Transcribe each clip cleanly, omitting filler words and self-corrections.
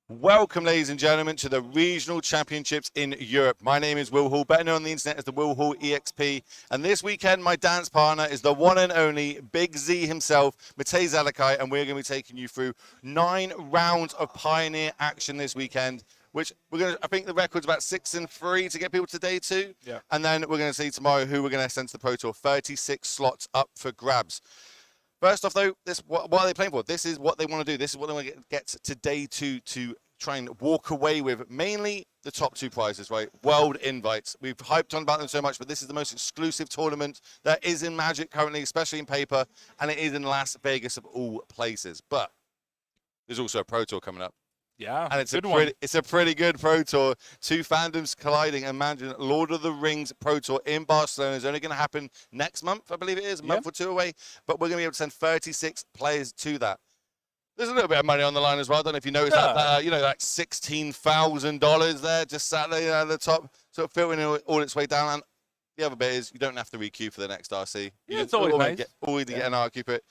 Welcome, ladies and gentlemen, to the regional championships in Europe. My name is Will Hall, better known on the internet as TheWillHallExp. And this weekend, my dance partner is the one and only Big Z himself, Matej Zatlkaj, and we're going to be taking you through 9 rounds of Pioneer action this weekend. Which we're going to, I think the record's about 6-3 to get people to day 2. Yeah. And then we're going to see tomorrow who we're going to send to the Pro Tour. 36 slots up for grabs. First off, though, what are they playing for? This is what they want to do. This is what they want to get to day 2 to try and walk away with. Mainly the top 2 prizes, right? World invites. We've hyped on about them so much, but this is the most exclusive tournament that is in Magic currently, especially in paper, and it is in Las Vegas of all places. But there's also a Pro Tour coming up. Yeah, and it's a pretty good Pro Tour. 2 fandoms colliding. Imagine Lord of the Rings Pro Tour in Barcelona is only going to happen next month, I believe it is, a month or 2 away. But we're going to be able to send 36 players to that. There's a little bit of money on the line as well. I don't know if you noticed that, like $16,000 there, just sat there at the top, sort of filtering all its way down. And the other bit is you don't have to re-queue for the next RC. Yeah, it's always nice. Get an RQ for it.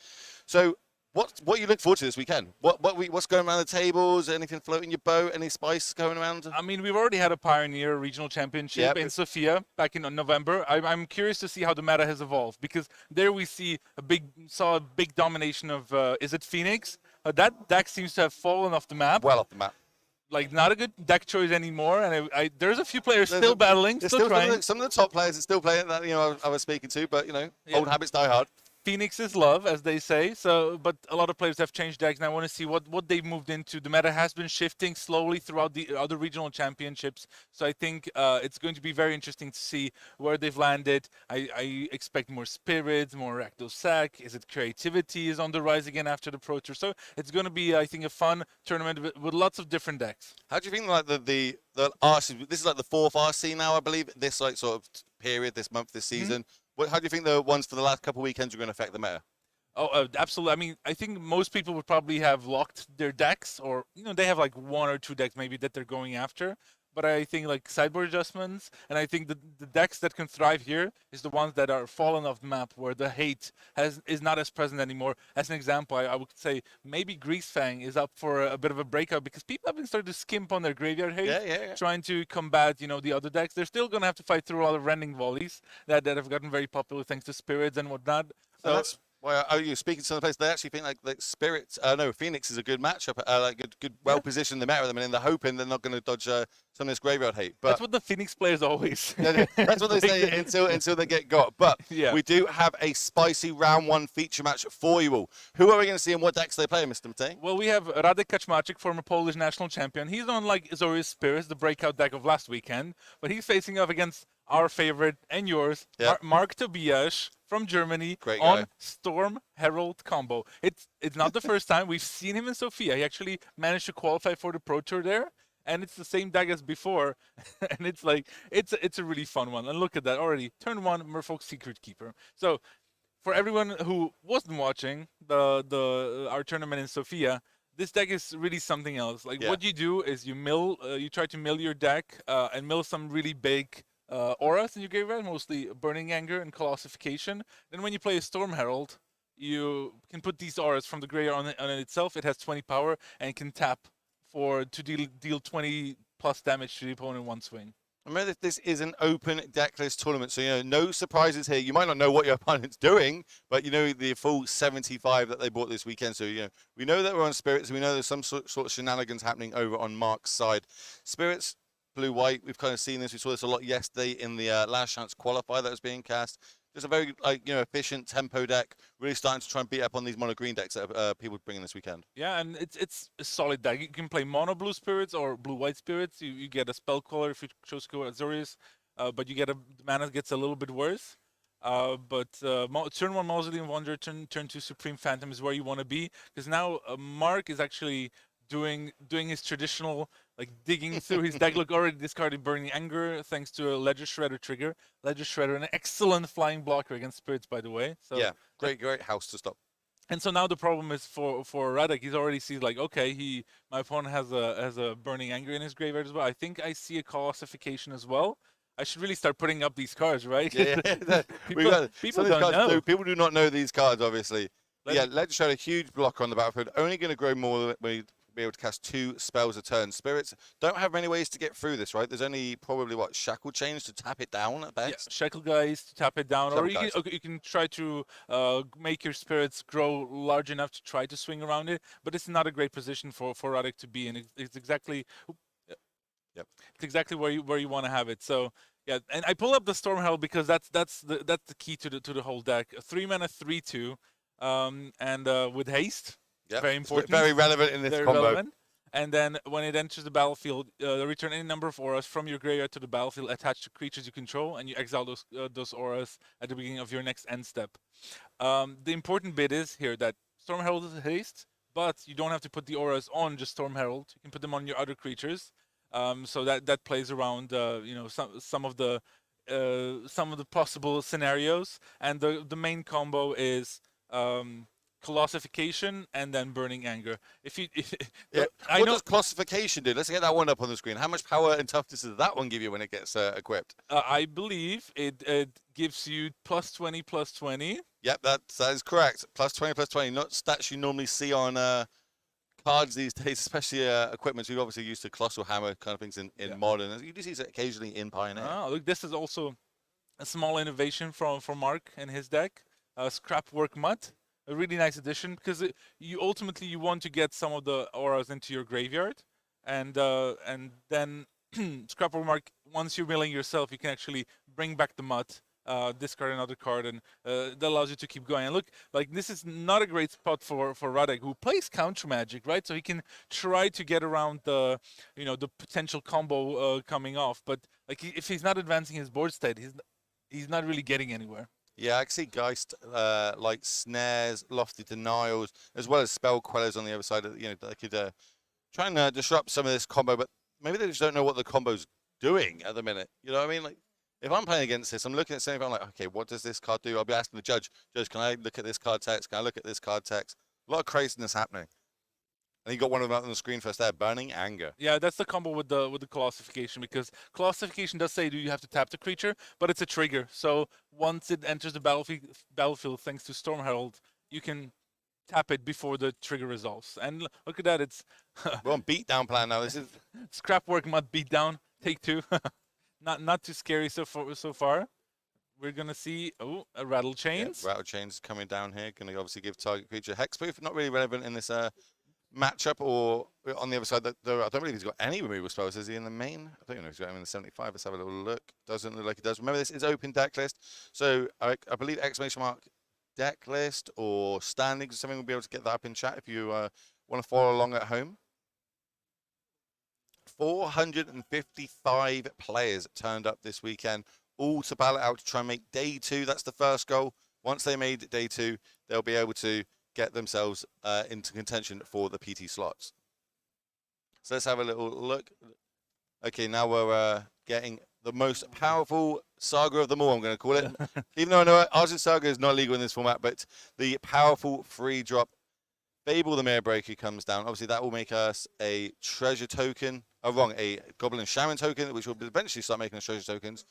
So what you look forward to this weekend? What's going around the tables? Anything floating your boat? Any spice going around? I mean, we've already had a Pioneer Regional Championship in Sofia back in November. I'm curious to see how the meta has evolved, because there we saw a big domination of, is it Phoenix? That deck seems to have fallen off the map. Well off the map. Like, not a good deck choice anymore, and there's a few players still battling, still trying. Some of the top players are still playing that, I was speaking to, but, old habits die hard. Phoenix is love, as they say. So, but a lot of players have changed decks, and I want to see what they've moved into. The meta has been shifting slowly throughout the other regional championships. So I think it's going to be very interesting to see where they've landed. I expect more spirits, more Rakdos Sack. Is it creativity is on the rise again after the Pro Tour? So it's going to be, I think, a fun tournament with lots of different decks. How do you think like the RC? This is like the 4th RC now, I believe. This like sort of period, this month, this season. How do you think the ones for the last couple of weekends are going to affect the meta? Oh, absolutely. I mean, I think most people would probably have locked their decks, or they have like 1 or 2 decks maybe that they're going after. But I think like sideboard adjustments, and I think the decks that can thrive here is the ones that are fallen off the map, where the hate is not as present anymore. As an example, I would say maybe Greasefang is up for a bit of a breakout, because people have been starting to skimp on their graveyard hate, trying to combat the other decks. They're still gonna have to fight through a lot of rending volleys that have gotten very popular thanks to spirits and whatnot. So well, you're speaking to some place. They actually think like Spirits. Phoenix is a good matchup. Good, well positioned in the meta at them, and they're hoping they're not going to dodge some of this graveyard hate. But that's what the Phoenix players always. That's what they say until they get got. But we do have a spicy round 1 feature match for you all. Who are we going to see and what decks they play, Mr. Matej? Well, we have Radek Kaczmarczyk, former Polish national champion. He's on like Azorius Spirits, the breakout deck of last weekend, but he's facing off against our favorite and yours, Mark Tobias from Germany, on Storm Herald combo. It's not the first time. We've seen him in Sofia. He actually managed to qualify for the Pro Tour there, and it's the same deck as before. And it's like, it's a really fun one. And look at that already. Turn 1, Merfolk's Secret Keeper. So for everyone who wasn't watching our tournament in Sofia, this deck is really something else. Like what you do is you try to mill your deck and mill some really big auras in your graveyard, mostly Burning Anger and Colossification. Then when you play a Storm Herald, you can put these auras from the graveyard on it itself. It has 20 power and can tap to deal 20 plus damage to the opponent in 1 swing. Remember that this is an open decklist tournament, so no surprises here. You might not know what your opponent's doing, but the full 75 that they bought this weekend. So we know that we're on Spirits, and we know there's some sort of shenanigans happening over on Mark's side. Spirits, blue-white, we've kind of seen this. We saw this a lot yesterday in the Last Chance qualifier that was being cast. Just a very efficient tempo deck, really starting to try and beat up on these mono green decks that people bringing this weekend. Yeah, and it's a solid deck. You can play mono blue spirits or blue white spirits. You get a spell caller if you chose to go Azorius, but the mana gets a little bit worse. But turn 1 Mausoleum Wanderer, turn 2 Supreme Phantom is where you want to be, because now Mark is actually doing his traditional, like, digging through his deck. Look, already discarded Burning Anger thanks to a Ledger Shredder trigger. Ledger Shredder, an excellent flying blocker against Spirits, by the way. So yeah, great house to stop. And so now the problem is for Radek. He's already sees like, okay, my opponent has a Burning Anger in his graveyard as well. I think I see a Colossification as well. I should really start putting up these cards, right? Yeah. people don't know. People do not know these cards, obviously. Ledger Shredder, a huge blocker on the battlefield. Only going to grow more be able to cast 2 spells a turn. Spirits don't have many ways to get through this, right? There's only probably, what, Shackle Chains to tap it down at best? Yeah, Shacklegeist to tap it down, Shackle or you Guys. you can try to make your spirits grow large enough to try to swing around it, but it's not a great position for Radek to be in. It's exactly Yep. It's exactly where you want to have it. So yeah, and I pull up the Storm Herald because that's the key to the whole deck. A 3-mana 3/2, and with haste, Yep. very It's important, very relevant in this very combo. relevant. And then when it enters the battlefield, return any number of auras from your graveyard to the battlefield attached to creatures you control, and you exile those auras at the beginning of your next end step. The important bit is here that Storm Herald is haste, but you don't have to put the auras on just Storm Herald. You can put them on your other creatures. So that plays around, some of the possible scenarios, and the main combo is Colossification and then Burning Anger. What does Colossification do? Let's get that one up on the screen. How much power and toughness does that one give you when it gets equipped? I believe it gives you +20/+20. Yep, that is correct. +20/+20. Not stats you normally see on cards these days, especially equipment. We've obviously used the Colossal Hammer kind of things in Modern. You do see it occasionally in Pioneer. Oh, look, this is also a small innovation from Mark and his deck. Scrapwork Mud, a really nice addition because you ultimately want to get some of the auras into your graveyard, and then Scrapwork Mark, once you're milling yourself, you can actually bring back the mud. Discard another card, and that allows you to keep going. And look, like this is not a great spot for Radek, who plays counter magic, right? So he can try to get around the potential combo coming off. But like if he's not advancing his board state, he's not really getting anywhere. Yeah, I can see Geist like snares, lofty denials, as well as spell quellers on the other side. They could try and disrupt some of this combo, but maybe they just don't know what the combo's doing at the minute. You know what I mean? Like, if I'm playing against this, I'm looking at something, I'm like, okay, what does this card do? I'll be asking the judge, can I look at this card text? Can I look at this card text? A lot of craziness happening. And you got one of them up on the screen first there, Burning Anger. Yeah, that's the combo with the Colossification, because Colossification does say you have to tap the creature, but it's a trigger. So once it enters the battlefield, thanks to Storm Herald, you can tap it before the trigger resolves. And look at that, it's we're on beatdown plan now. This is Scrapwork Mud beatdown, take 2. Not too scary so far. We're gonna see a Rattle Chains. Yeah, Rattle Chains coming down here. Gonna obviously give target creature hexproof. Not really relevant in this matchup. Or on the other side, I don't believe he's got any removal spells. Is he in the main? I don't know if he's got him in the 75. Let's have a little look. Doesn't look like he does. Remember, this is open deck list. So I believe exclamation mark deck list or standings or something. We'll be able to get that up in chat if you want to follow along at home. 455 players turned up this weekend, all to battle out to try and make day 2. That's the first goal. Once they made day 2, they'll be able to get themselves into contention for the PT slots. So let's have a little look. Okay, now we're getting the most powerful saga of them all, I'm going to call it. Even though I know Argent Saga is not legal in this format, but the powerful free drop Fable the Mirror Breaker comes down. Obviously, that will make us a treasure token. A Goblin Shaman token, which will eventually start making us treasure tokens.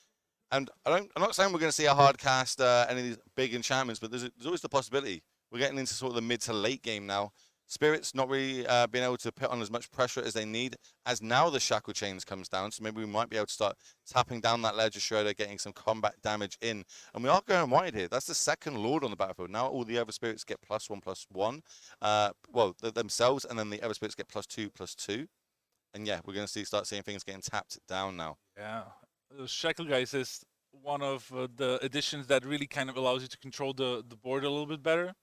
And I'm not saying we're going to see a hard cast any of these big enchantments, but there's always the possibility. We're getting into sort of the mid to late game now. Spirits not really being able to put on as much pressure as they need, as now the Shackle Chains comes down. So maybe we might be able to start tapping down that Ledger Shredder, getting some combat damage in. And we are going wide here. That's the second Lord on the battlefield. Now all the other spirits get +1/+1. Well, themselves, and then the other spirits get +2/+2. And yeah, we're going to start seeing things getting tapped down now. Yeah, Shacklegeist is one of the additions that really kind of allows you to control the board a little bit better.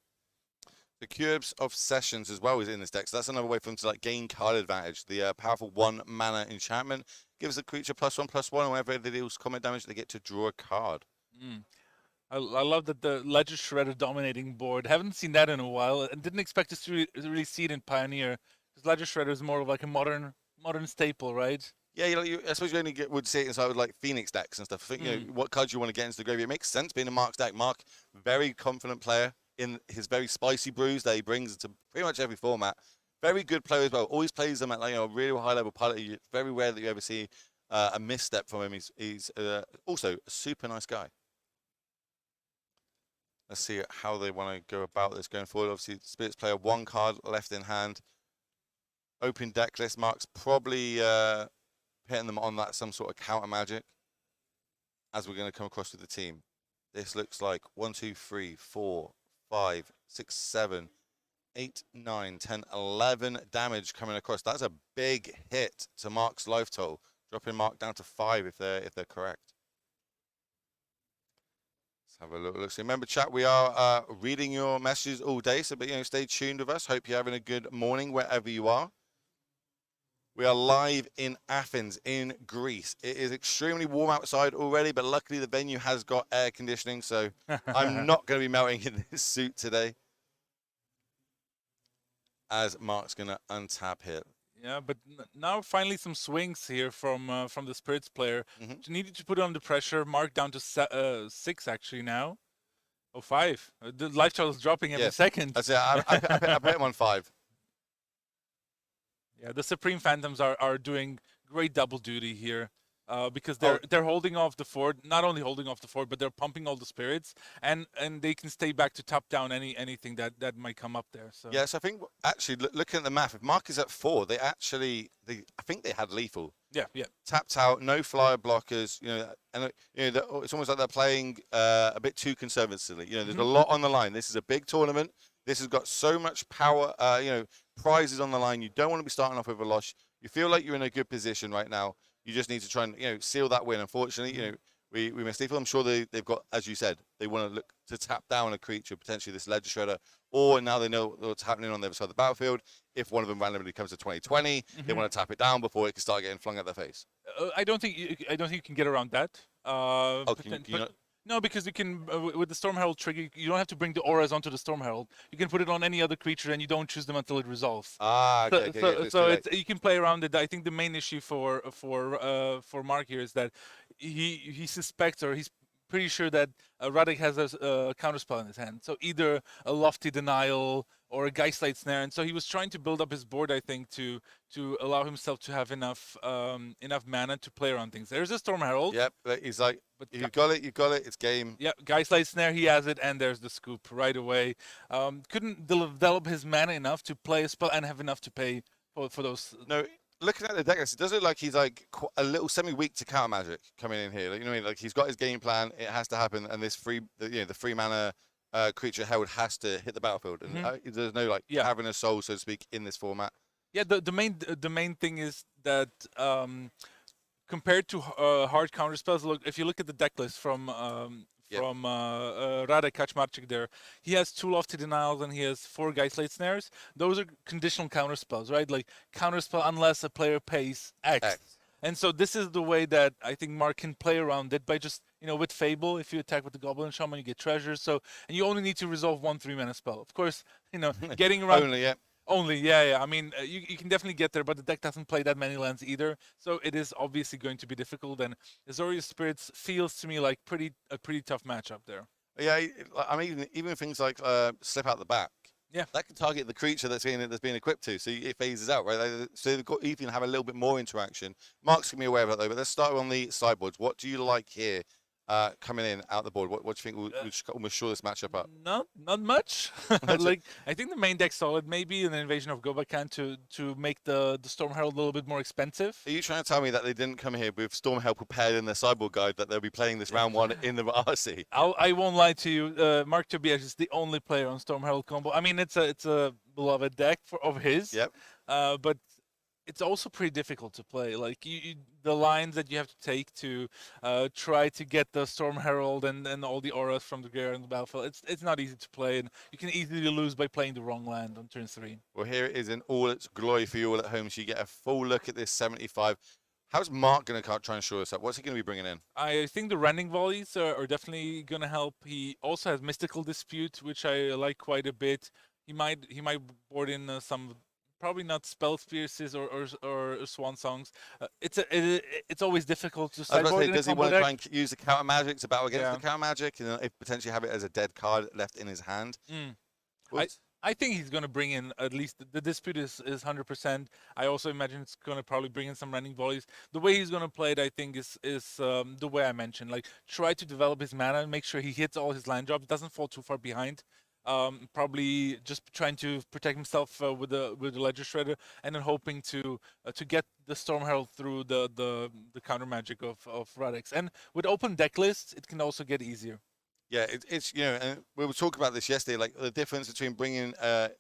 The Cubes of Sessions as well is in this deck, so that's another way for them to like gain card advantage. The powerful 1-mana enchantment gives the creature +1/+1, and whenever it deals combat damage, they get to draw a card. I love that the Ledger Shredder dominating board. Haven't seen that in a while, and didn't expect us to really see it in Pioneer, because Ledger Shredder is more of like a modern staple, right? Yeah, I suppose you only would see it inside with like Phoenix decks and stuff. I think, you know, what cards you want to get into the graveyard. It makes sense being a Mark's deck. Mark, very confident player in his very spicy brews that he brings to pretty much every format. Very good player as well. Always plays them at like, a really high level pilot. It's very rare that you ever see a misstep from him. He's also a super nice guy. Let's see how they want to go about this going forward. Obviously, Spirits player 1 card left in hand. open deck list. Mark's probably hitting them on that some sort of counter magic as we're going to come across with the team. This looks like 1, 2, 3, 4, 5, 6, 7, 8, 9, 10, 11 damage coming across. That's a big hit to Mark's life total, dropping Mark down to 5 if they're correct. Have a look. So remember, chat, we are reading your messages all day, so stay tuned with us. Hope you're having a good morning wherever you are. We are live in Athens, in Greece. It is extremely warm outside already, but luckily the venue has got air conditioning, so I'm not going to be melting in this suit today. As Mark's going to untap here. Yeah, but now finally some swings here from the Spirits player. Needed to put on the pressure. Mark down to 6 actually now. Oh, 5. The life total is dropping every second. That's it. I put him on 5. Yeah, the Supreme Phantoms are doing great double duty here. Because they're holding off the fort, not only holding off the fort, but they're pumping all the spirits, and they can stay back to top down anything that might come up there. So yes, I think actually looking at the math, if Mark is at 4, I think they had lethal. Yeah. Tapped out, no flyer blockers. And it's almost like they're playing a bit too conservatively. There's a lot on the line. This is a big tournament. This has got so much power. Prizes on the line. You don't want to be starting off with a loss. You feel like you're in a good position right now. You just need to try and seal that win. Unfortunately, we missed lethal. I'm sure they've got, as you said, they want to look to tap down a creature, potentially this Ledger Shredder, or now they know what's happening on the other side of the battlefield. If one of them randomly comes to 2020, they want to tap it down before it can start getting flung at their face. I don't think you can get around that. No, because you can with the Storm Herald trigger, you don't have to bring the auras onto the Storm Herald. You can put it on any other creature, and you don't choose them until it resolves. So you can play around it. I think the main issue for Mark here is that he suspects, or he's pretty sure that Radek has a counterspell in his hand. So either a Lofty Denial or a Geistlight Snare, and so he was trying to build up his board, I think, to allow himself to have enough mana to play around things. There's a Storm Herald. Yep, he's like, you've got it, it's game. Yeah, Geistlight Snare, he has it, and there's the scoop right away. Couldn't develop his mana enough to play a spell and have enough to pay for those. No, looking at the deck list, it does look like he's like a little semi-weak to counter magic coming in here. Like he's got his game plan, it has to happen, and this the free mana creature held has to hit the battlefield, and there's no having a soul, so to speak, in this format. Yeah, the main thing is that compared to hard counter spells, if you look at the deck list from Radek Kaczmarczyk there, he has 2 Lofty Denials and he has 4 Geistlight Snares. Those are conditional counter spells, right? Like counter spell unless a player pays X. And so this is the way that I think Mark can play around it by just, with Fable, if you attack with the Goblin Shaman, you get treasures. So, and you only need to resolve 1 3-mana spell. Of course, getting around... Only, yeah. I mean, you can definitely get there, but the deck doesn't play that many lands either. So it is obviously going to be difficult. And Azorius Spirits feels to me like a pretty tough matchup there. Yeah, I mean, even things like Slip Out the Back. Yeah, that can target the creature that's being equipped to, so it phases out, right? So they've got even have a little bit more interaction. Mark's gonna be aware of that though. But let's start on the sideboards. What do you like here, coming in out the board? What do you think will almost shore this matchup up? Not much. I think the main deck's solid. Maybe an invasion of Gobakan to make the Storm Herald a little bit more expensive. Are you trying to tell me that they didn't come here with Storm Herald prepared in their sideboard guide, that they'll be playing this round 1 in the RC? I won't lie to you. Mark Tobias is the only player on Storm Herald combo. I mean, it's a beloved deck of his. Yep. But it's also pretty difficult to play. Like the lines that you have to take to try to get the Storm Herald and all the auras from the graveyard and the battlefield. It's not easy to play, and you can easily lose by playing the wrong land on turn 3. Well, here it is in all its glory for you all at home. So you get a full look at this 75. How's Mark going to try and shore this up? What's he going to be bringing in? I think the Rending Volleys are definitely going to help. He also has Mystical Dispute, which I like quite a bit. He might board in some. Probably not Spell Pierces or Swan Songs. It's always difficult to sideboard. Does he want to try and use the counter magic to battle against the counter magic, and potentially have it as a dead card left in his hand? I think he's going to bring in at least the dispute is 100%. I also imagine it's going to probably bring in some Rending Volleys. The way he's going to play it, I think, is the way I mentioned. Like try to develop his mana and make sure he hits all his land drops, doesn't fall too far behind. Probably just trying to protect himself with the Ledger Shredder, and then hoping to get the Storm Herald through the counter magic of Radix. And with open deck lists, it can also get easier. Yeah, it's and we were talking about this yesterday, like the difference between bringing the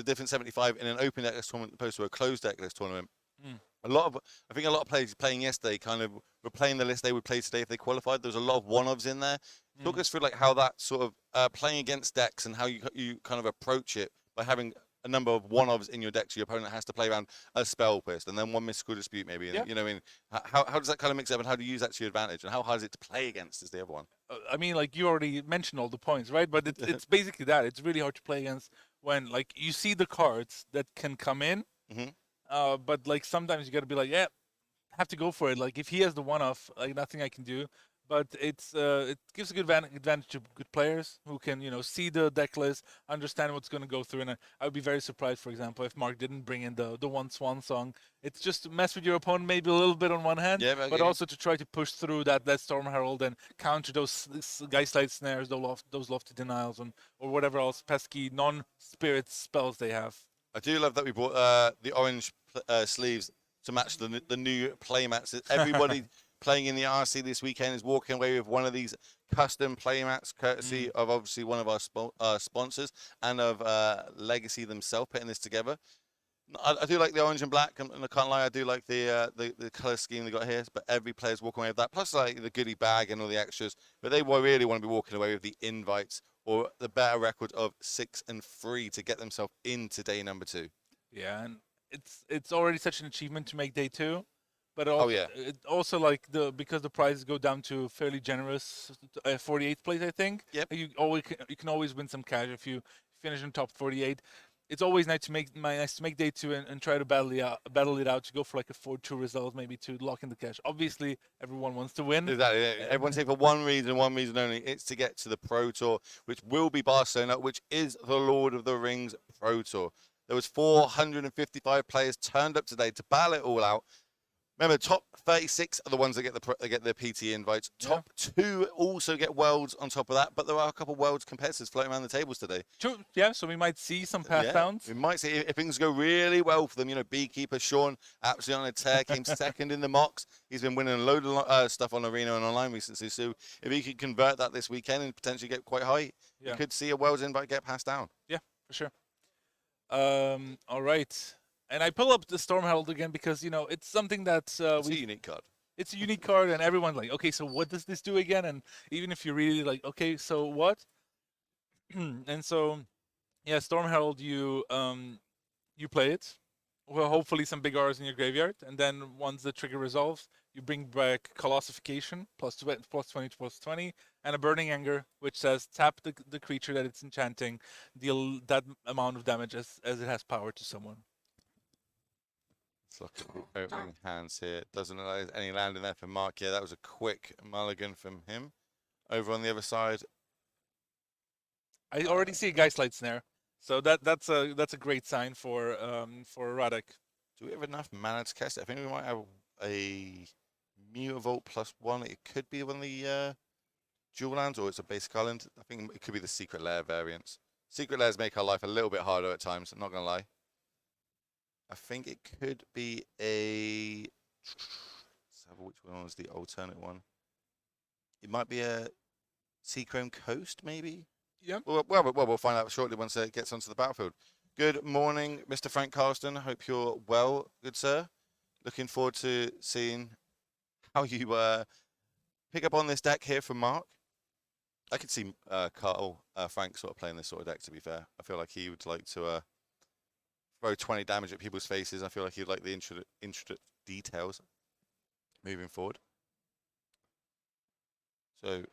different 75 in an open deck list tournament opposed to a closed deck list tournament. I think a lot of players playing yesterday kind of were playing the list they would play today if they qualified. There was a lot of one-ofs in there. Talk us through like how that sort of playing against decks and how you kind of approach it by having a number of one-ofs in your deck, so your opponent has to play around a spell twist and then one mystical dispute maybe. And, I mean, how does that kind of mix up and how do you use that to your advantage and how hard is it to play against is the other one? I mean, like you already mentioned all the points, right? But it's basically that. It's really hard to play against when like you see the cards that can come in. But like sometimes you got to be like, yeah, have to go for it. Like if he has the one-off, like nothing I can do. But it gives a good advantage to good players who can see the deck list, understand what's going to go through. And I would be very surprised, for example, if Mark didn't bring in the one Swan Song. It's just to mess with your opponent maybe a little bit on one hand, but also to try to push through that Storm Herald and counter those Geistlight snares, those lofty denials, or whatever else pesky non-spirit spells they have. I do love that we brought the orange sleeves to match the new playmats. Everybody playing in the RC this weekend is walking away with one of these custom playmats, courtesy of obviously one of our sponsors and of Legacy themselves putting this together. I do like the orange and black, and I can't lie, I do like the color scheme they got here. But every player's walking away with that, plus like the goodie bag and all the extras. But they really want to be walking away with the invites or the better record of 6-3 to get themselves into day number 2. Yeah, and it's already such an achievement to make day 2. But it also like because the prizes go down to fairly generous 48th place, I think. Yep. You can always win some cash if you finish in top 48. It's always nice to make day 2 and try to battle it out to go for like a 4-2 result, maybe to lock in the cash. Obviously, everyone wants to win. Exactly. Everyone's here for one reason only. It's to get to the Pro Tour, which will be Barcelona, which is the Lord of the Rings Pro Tour. There was 455 players turned up today to battle it all out. Remember, top 36 are the ones that get the PT invites. Top 2 also get worlds on top of that, but there are a couple of worlds competitors floating around the tables today. True. Yeah, so we might see some pass downs. We might see if things go really well for them. Beekeeper Sean, absolutely on a tear, came second in the mocks. He's been winning a load of stuff on Arena and online recently. So if he could convert that this weekend and potentially get quite high, you could see a worlds invite get passed down. Yeah, for sure. All right. And I pull up the Storm Herald again because, it's something that... it's a unique card. It's a unique card, and everyone's like, okay, so what does this do again? And even if you're really like, okay, so what? And so, yeah, Storm Herald, you play it. Well, hopefully some big R's in your graveyard. And then once the trigger resolves, you bring back Colossification, plus 20 to plus 20, and a Burning Anger, which says tap the creature that it's enchanting, deal that amount of damage as it has power to someone. Let's look at the opening hands here. Doesn't look like there's any land in there for Mark. Yeah, that was a quick mulligan from him. Over on the other side. I already see a Geistlight Snare. So that's a great sign for Radek. Do we have enough mana to cast it? I think we might have a Mutavault +1. It could be one of the dual lands, or it's a basic island. I think it could be the Secret Lair variants. Secret Lairs make our life a little bit harder at times, I'm not going to lie. I think it could be a... Let's have which one was the alternate one. It might be a Seachrome Coast, maybe? Yeah. Well, we'll find out shortly once it gets onto the battlefield. Good morning, Mr. Frank Carston. Hope you're well, good sir. Looking forward to seeing how you pick up on this deck here from Mark. I could see Frank sort of playing this sort of deck, to be fair. I feel like he would like to throw 20 damage at people's faces. I feel like he'd like the intricate details moving forward. So,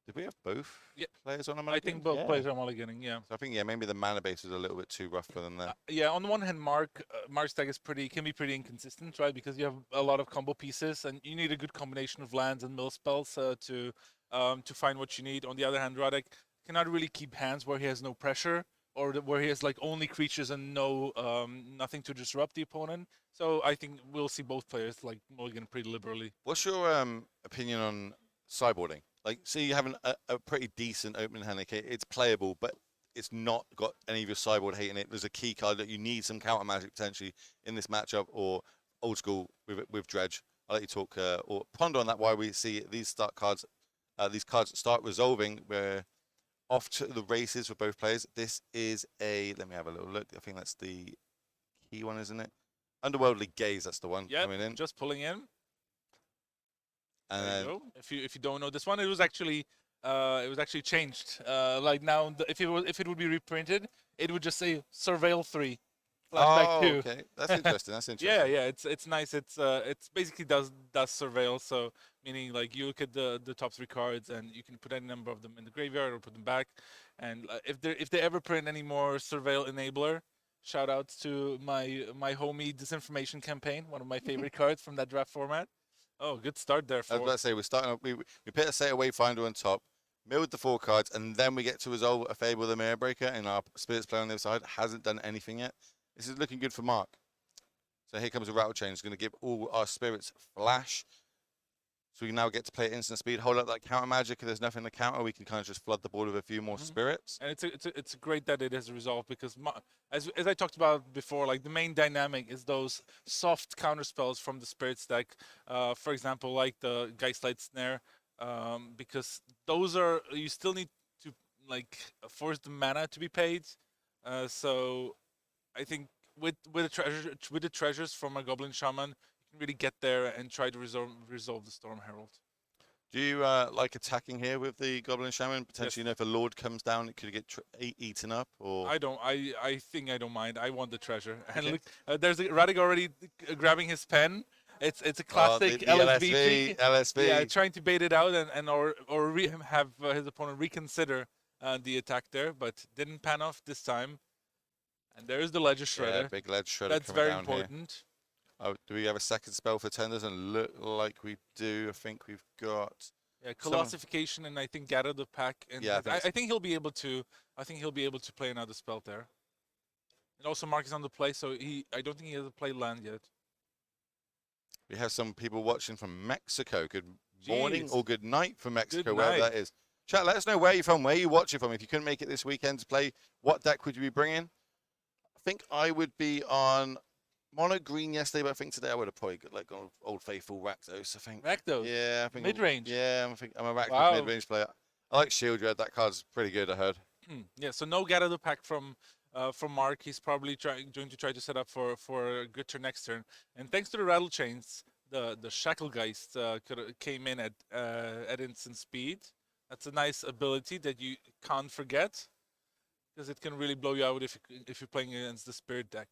did we have both players on a mulligan? I think both players are mulliganing, yeah. So I think, maybe the mana base is a little bit too rough for them there. Yeah, on the one hand, Mark's deck can be pretty inconsistent, right? Because you have a lot of combo pieces, and you need a good combination of lands and mill spells to find what you need. On the other hand, Radek cannot really keep hands where he has no pressure, or where he has like only creatures and nothing to disrupt the opponent. So I think we'll see both players like mulligan pretty liberally. What's your opinion on sideboarding? like, see, you have a pretty decent opening hand. Okay, it's playable, but it's not got any of your sideboard hate in it. There's a key card that you need some counter magic potentially in this matchup, or old school with Dredge. I'll let you talk or ponder on that. Why we see these cards start resolving. We're off to the races for both players. This is let me have a little look. I think that's the key one, isn't it? Underworldly Gaze, that's the one coming in. Just pulling in. And there you go. If you don't know this one, it was actually changed. Like now, if it would be reprinted, it would just say Surveil 3. Flashback 2. Okay, that's interesting. That's interesting. yeah, it's nice. It's basically does surveil. So meaning like you look at the top 3 cards and you can put any number of them in the graveyard or put them back. And if they ever print any more surveil enabler, shout out to my homie Disinformation Campaign, one of my favorite cards from that draft format. Oh, good start there. I was about to say we're starting. We put a Seta Wayfinder on top, milled the 4 cards, and then we get to resolve a Fable the Mirror Breaker, and our Spirits player on the other side hasn't done anything yet. This is looking good for Mark. So here comes a Rattle Chain. It's going to give all our Spirits flash. So we now get to play at instant speed, hold up that counter magic. If there's nothing to counter, we can kind of just flood the board with a few more Spirits. And it's great that it has resolved because, as I talked about before, like the main dynamic is those soft counter spells from the Spirits deck. For example, like the Geistlight Snare, because those are, you still need to like force the mana to be paid. So I think with the treasures from a Goblin Shaman, you can really get there and try to resolve the Storm Herald. Do you like attacking here with the Goblin Shaman? Potentially, you know, if a Lord comes down, it could get eaten up. Or I don't. I think I don't mind. I want the treasure. And look, there's Radic already grabbing his pen. It's a classic the LSV. Yeah, trying to bait it out or have his opponent reconsider the attack there, but didn't pan off this time. And there's the Ledger Shredder. Yeah, big Ledger Shredder. That's very important. Here. Oh, do we have a second spell for 10? Doesn't look like we do. I think we've got. Yeah, Colossification and I think Gather the Pack. And yeah, I think he'll be able to. I think he'll be able to play another spell there. And also Mark is on the play, so I don't think he has a play land yet. We have some people watching from Mexico. Good morning or good night from Mexico, wherever that is. Chat, let us know where you're from, where you watch it from. If you couldn't make it this weekend to play, what deck would you be bringing? I think I would be on mono green yesterday, but I think today I would have probably gone Old Faithful Rakdos. I think Rakdos. Yeah, I think mid range. Yeah, I'm a Rakdos mid range player. I like Shield Red. That card's pretty good. I heard. Yeah, so no Gather the Pack from Mark. He's probably going to try to set up for a good turn next turn. And thanks to the Rattle Chains, the Shacklegeist came in at instant speed. That's a nice ability that you can't forget, because it can really blow you out if you're playing against the Spirit deck.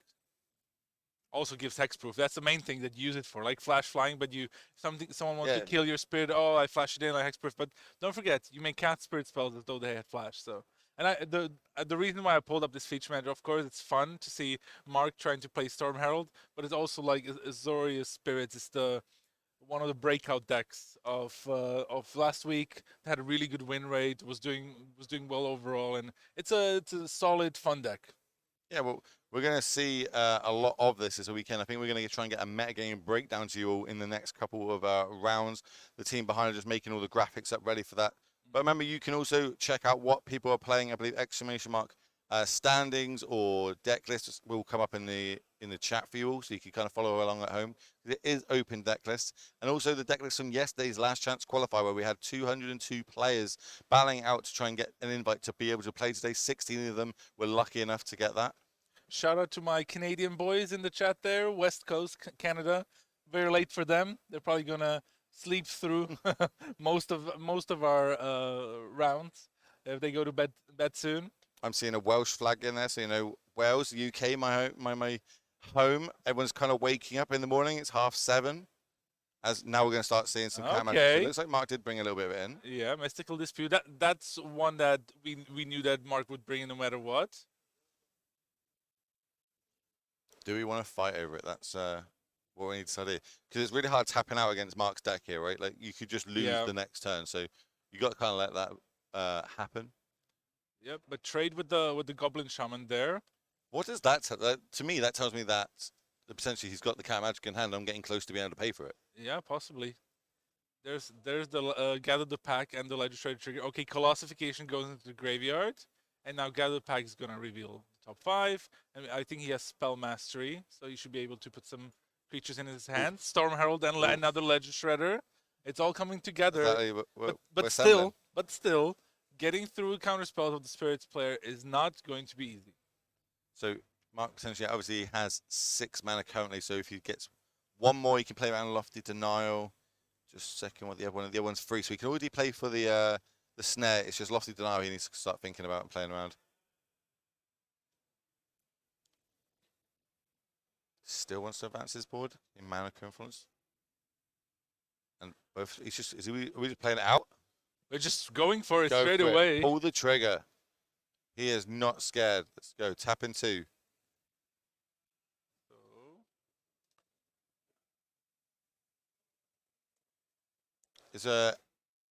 Also gives hexproof. That's the main thing that you use it for, like flash flying. But someone wants to kill your Spirit. Oh, I flash it in like hexproof. But don't forget, you may cast Spirit spells as though they had flash. So, and the reason why I pulled up this feature manager, of course, it's fun to see Mark trying to play Storm Herald, but it's also like Azorius Spirits is one of the breakout decks of last week. Had a really good win rate. Was doing well overall, and it's a solid fun deck. Yeah, well, we're going to see a lot of this weekend. I think we're going to try and get a metagame breakdown to you all in the next couple of rounds. The team behind are just making all the graphics up ready for that. But remember, you can also check out what people are playing. I believe ! Standings or deck lists will come up in the chat for you all, so you can kind of follow along at home. It is open deck lists, and also the deck list from yesterday's last chance qualifier, where we had 202 players battling out to try and get an invite to be able to play today. 16 of them were lucky enough to get that. Shout out to my Canadian boys in the chat there, West Coast Canada. Very late for them. They're probably gonna sleep through most of our rounds if they go to bed soon. I'm seeing a Welsh flag in there, so you know Wales, UK, my home. Everyone's kind of waking up in the morning. It's 7:30. As now we're going to start seeing some magic. So it looks like Mark did bring a little bit of it in. Yeah, Mystical Dispute. That's one that we knew that Mark would bring in no matter what. Do we want to fight over it? That's what we need to study. Because it's really hard tapping out against Mark's deck here, right? Like you could just lose the next turn. So you got to kind of let that happen. Yep, but trade with the Goblin Shaman there. What does that to me? That tells me that potentially he's got the counter magic in hand. I'm getting close to being able to pay for it. Yeah, possibly. There's the gather the pack and the legislative trigger. Okay, colossification goes into the graveyard, and now gather the pack is gonna reveal the top 5. And I think he has spell mastery, so he should be able to put some creatures in his hand. Storm Herald and another Legend Shredder. It's all coming together. Exactly. But still, getting through counterspells of the Spirits player is not going to be easy. So Mark essentially obviously has 6 mana currently, so if he gets one more, he can play around Lofty Denial. Just second what the other one. The other one's free, so he can already play for the snare. It's just Lofty Denial he needs to start thinking about and playing around. Still wants to advance his board in mana influence. And both he's just are we just playing it out? We're just going for it Go straight for it. away. Pull the trigger. He is not scared. Let's go. Tap in 2.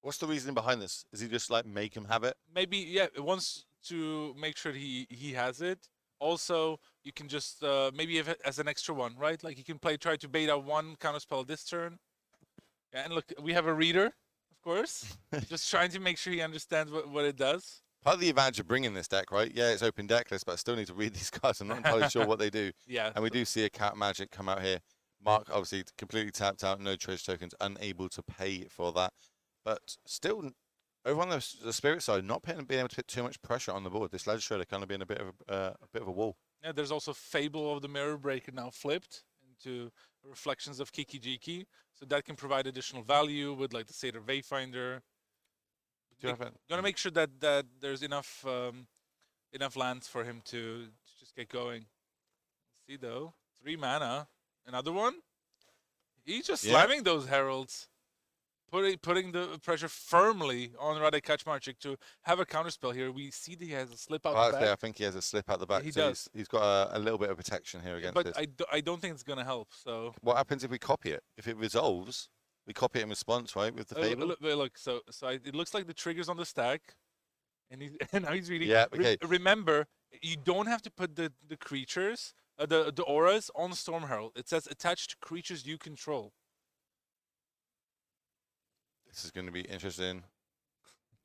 What's the reasoning behind this? Is he just like make him have it? Maybe, yeah, it wants to make sure he has it. Also, you can just maybe have it as an extra one, right? Like you can try to bait out one counterspell this turn. Yeah, and look, we have a reader, of course. Just trying to make sure he understands what it does. Part of the advantage of bringing this deck, right? Yeah, it's open deck list, but I still need to read these cards. I'm not entirely sure what they do. Yeah. And we do see a cat magic come out here. Mark obviously completely tapped out, no treasure tokens, unable to pay for that. But still, over on the spirit side, not being able to put too much pressure on the board. This Legislator kind of being a bit of a wall. Yeah, there's also Fable of the Mirror Breaker now flipped into Reflections of Kiki Jiki. So that can provide additional value with like the Seder Wayfinder. Gonna make sure that there's enough lands for him to just get going. Let's see though, 3 mana, another one. He's just slamming those heralds, putting the pressure firmly on Radek Kaczmarczyk to have a counterspell here. We see that he has a slip out the back. I think he has a slip out the back. He so does. He's got a little bit of protection here against this. But I don't think it's gonna help. So what happens if we copy it? If it resolves? We copy it in response, right, with the Fable? Look, so it looks like the trigger's on the stack, and now he's reading. Yeah, okay. Remember, you don't have to put the creatures, the auras on Storm Herald. It says attached to creatures you control. This is going to be interesting.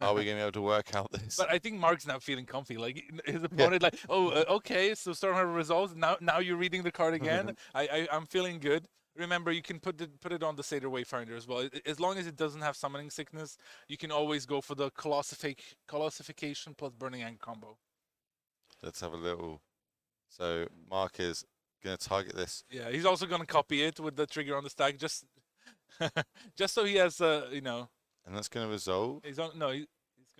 Are we going to be able to work out this? But I think Mark's now feeling comfy. Like his opponent, like, oh, okay, so Storm Herald resolves. Now you're reading the card again. I'm feeling good. Remember, you can put it on the Seder Wayfinder as well. As long as it doesn't have Summoning Sickness, you can always go for the Colossification plus Burning Hand combo. Let's have a little. So Mark is going to target this. Yeah, he's also going to copy it with the trigger on the stack, just so he has, And that's going to resolve. He's going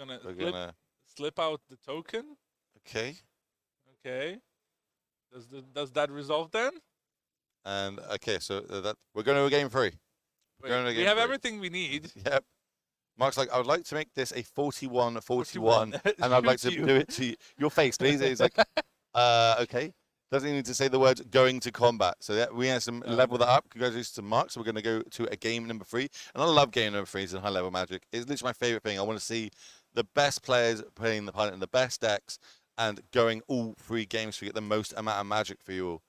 to slip out the token. Okay. Okay. Does that resolve then? And okay, so we're going to a game 3. We have everything we need. Yep. Mark's like, I would like to make this a 41-41, and I'd like to do it to your face, please. He's like, okay. Doesn't even need to say the words going to combat. So yeah, we have some level that up. Congratulations to Mark. So we're going to go to a game number 3. And I love game number 3s in high level Magic. It's literally my favorite thing. I want to see the best players playing the pilot in the best decks and going all 3 games to get the most amount of Magic for you all.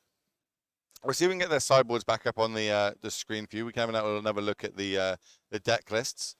We'll see if we can get their sideboards back up on the screen for you. We can have another look at the deck lists.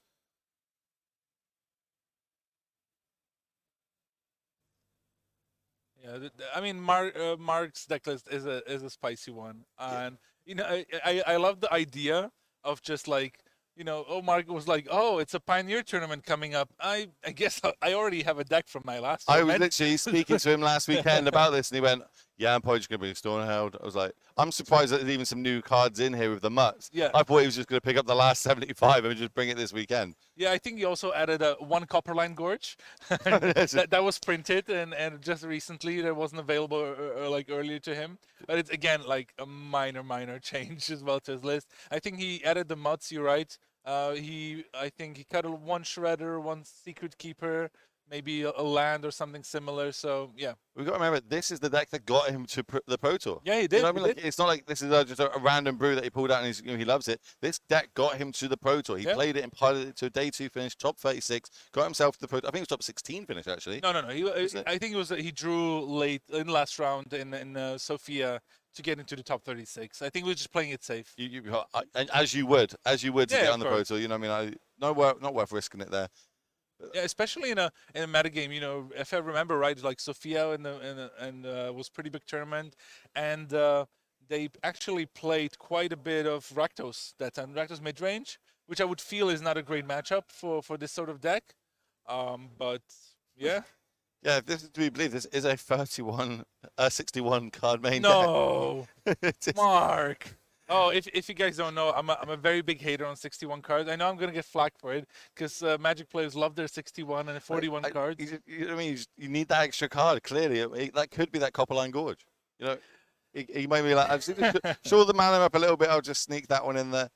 Yeah, I mean, Mark's deck list is a spicy one, and you know, I love the idea of just like, you know, Mark was like, oh, it's a Pioneer tournament coming up. I guess I already have a deck from my last tournament. I was literally speaking to him last weekend about this, and he went, yeah, I'm probably just going to bring Stormheld. I was like, I'm surprised that there's even some new cards in here with the Mutts. Yeah. I thought he was just going to pick up the last 75 and just bring it this weekend. Yeah, I think he also added a 1 Copperline Gorge. that was printed, and just recently that wasn't available like earlier to him. But it's, again, like a minor change as well to his list. I think he added the Mutts, you're right. I think he cut 1 Shredder, 1 Secret Keeper, maybe a land or something similar. So yeah, we've got to remember this is the deck that got him to the Pro Tour. yeah, he did. You know what I mean? Like, it's not like this is just a random brew that he pulled out and he loves it. This deck got him to the Pro Tour. He played it and piloted it to a day 2 finish, top 36, got himself to the Pro Tour. I think it was top 16 finish actually. No. I think it was he drew late in the last round in Sofia to get into the top 36. I think we were just playing it safe. And as you would to get on the Pro course. Tour. You know what I mean? Not worth risking it there. Yeah, especially in a meta game. You know, if I remember right, like Sofia was pretty big tournament, and they actually played quite a bit of Rakdos that time. Rakdos mid range, which I would feel is not a great matchup for this sort of deck. But yeah. Yeah, this is to be believed. This is a 61 card main deck. No, Mark. Oh, if you guys don't know, I'm a very big hater on 61 cards. I know I'm gonna get flack for it because Magic players love their 61 and 41 cards. I mean, you need that extra card. Clearly, that could be that Copperline Gorge. You know, he might be like, I've sure the man him up a little bit. I'll just sneak that one in there.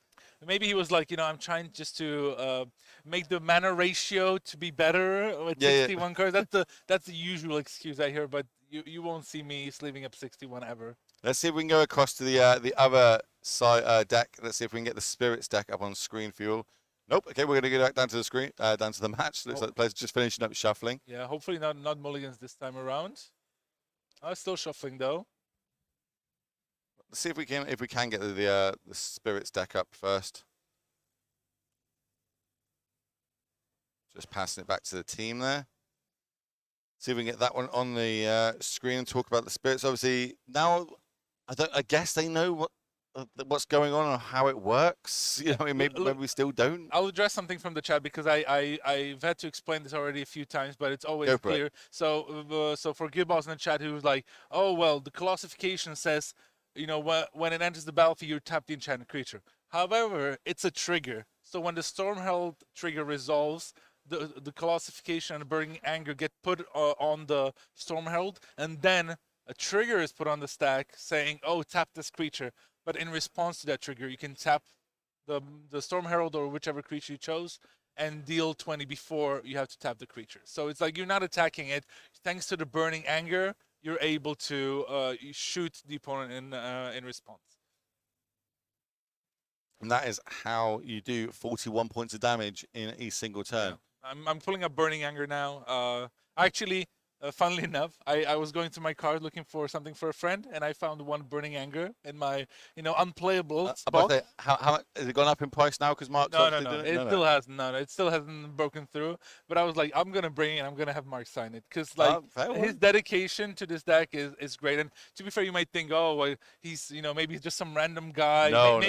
Maybe he was like, I'm trying just to make the mana ratio to be better with 61 cards. That's the usual excuse I hear, but you won't see me sleeving up 61 ever. Let's see if we can go across to the other side deck. Let's see if we can get the Spirits deck up on screen for you all. Nope. Okay, we're going to go back down to the screen, down to the match. Looks like the players just finishing up shuffling. Yeah, hopefully not mulligans this time around. Still shuffling though. Let's see if we can get the Spirits deck up first. Just passing it back to the team there. See if we can get that one on the screen and talk about the Spirits. Obviously, now I guess they know what's going on and how it works. You know, maybe we still don't. I'll address something from the chat because I've had to explain this already a few times, but it's always clear. So for Gilboss in the chat, who was like, oh well, the classification says, when it enters the battlefield, you tap the enchanted creature. However, it's a trigger. So when the Stormherald trigger resolves, the classification and the burning anger get put on the Stormherald, and then a trigger is put on the stack saying, oh, tap this creature. But in response to that trigger, you can tap the Stormherald or whichever creature you chose and deal 20 before you have to tap the creature. So it's like you're not attacking it. Thanks to the burning anger, you're able to shoot the opponent in response. And that is how you do 41 points of damage in a single turn. Yeah. I'm pulling up Burning Anger now. Actually, funnily enough, I was going through my card looking for something for a friend, and I found one Burning Anger in my, unplayable spot. How has it gone up in price now? Because Mark. No. It still hasn't broken through. But I was like, I'm gonna bring it. I'm gonna have Mark sign it because his dedication to this deck is great. And to be fair, you might think, oh, well, he's maybe he's just some random guy. No.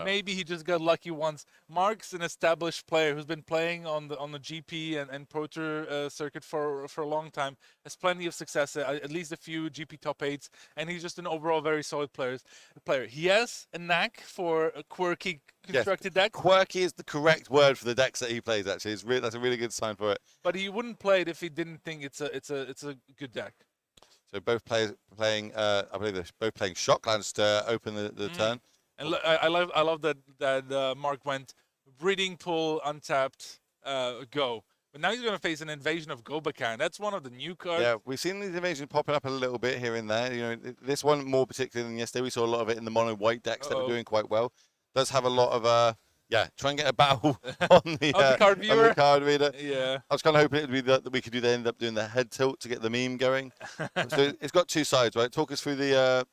Maybe he just got lucky once. Mark's an established player who's been playing on the GP and Pro Tour circuit for a long time. Has plenty of success, at least a few GP top 8s, and he's just an overall very solid player. He has a knack for a quirky constructed deck. Quirky is the correct word for the decks that he plays. Actually, that's a really good sign for it. But he wouldn't play it if he didn't think it's a good deck. So both players playing, I believe they're both playing Shocklands to open the turn. And I love that Mark went Breeding Pool, untapped, go. But now he's going to face an Invasion of Gobakan. That's one of the new cards. Yeah, we've seen these invasions popping up a little bit here and there. This one more particularly than yesterday. We saw a lot of it in the mono white decks that were doing quite well. Does have a lot of try and get a battle on the card viewer. On the card reader. Yeah. I was kind of hoping it would be that we could end up doing the head tilt to get the meme going. So it's got two sides, right? Talk us through the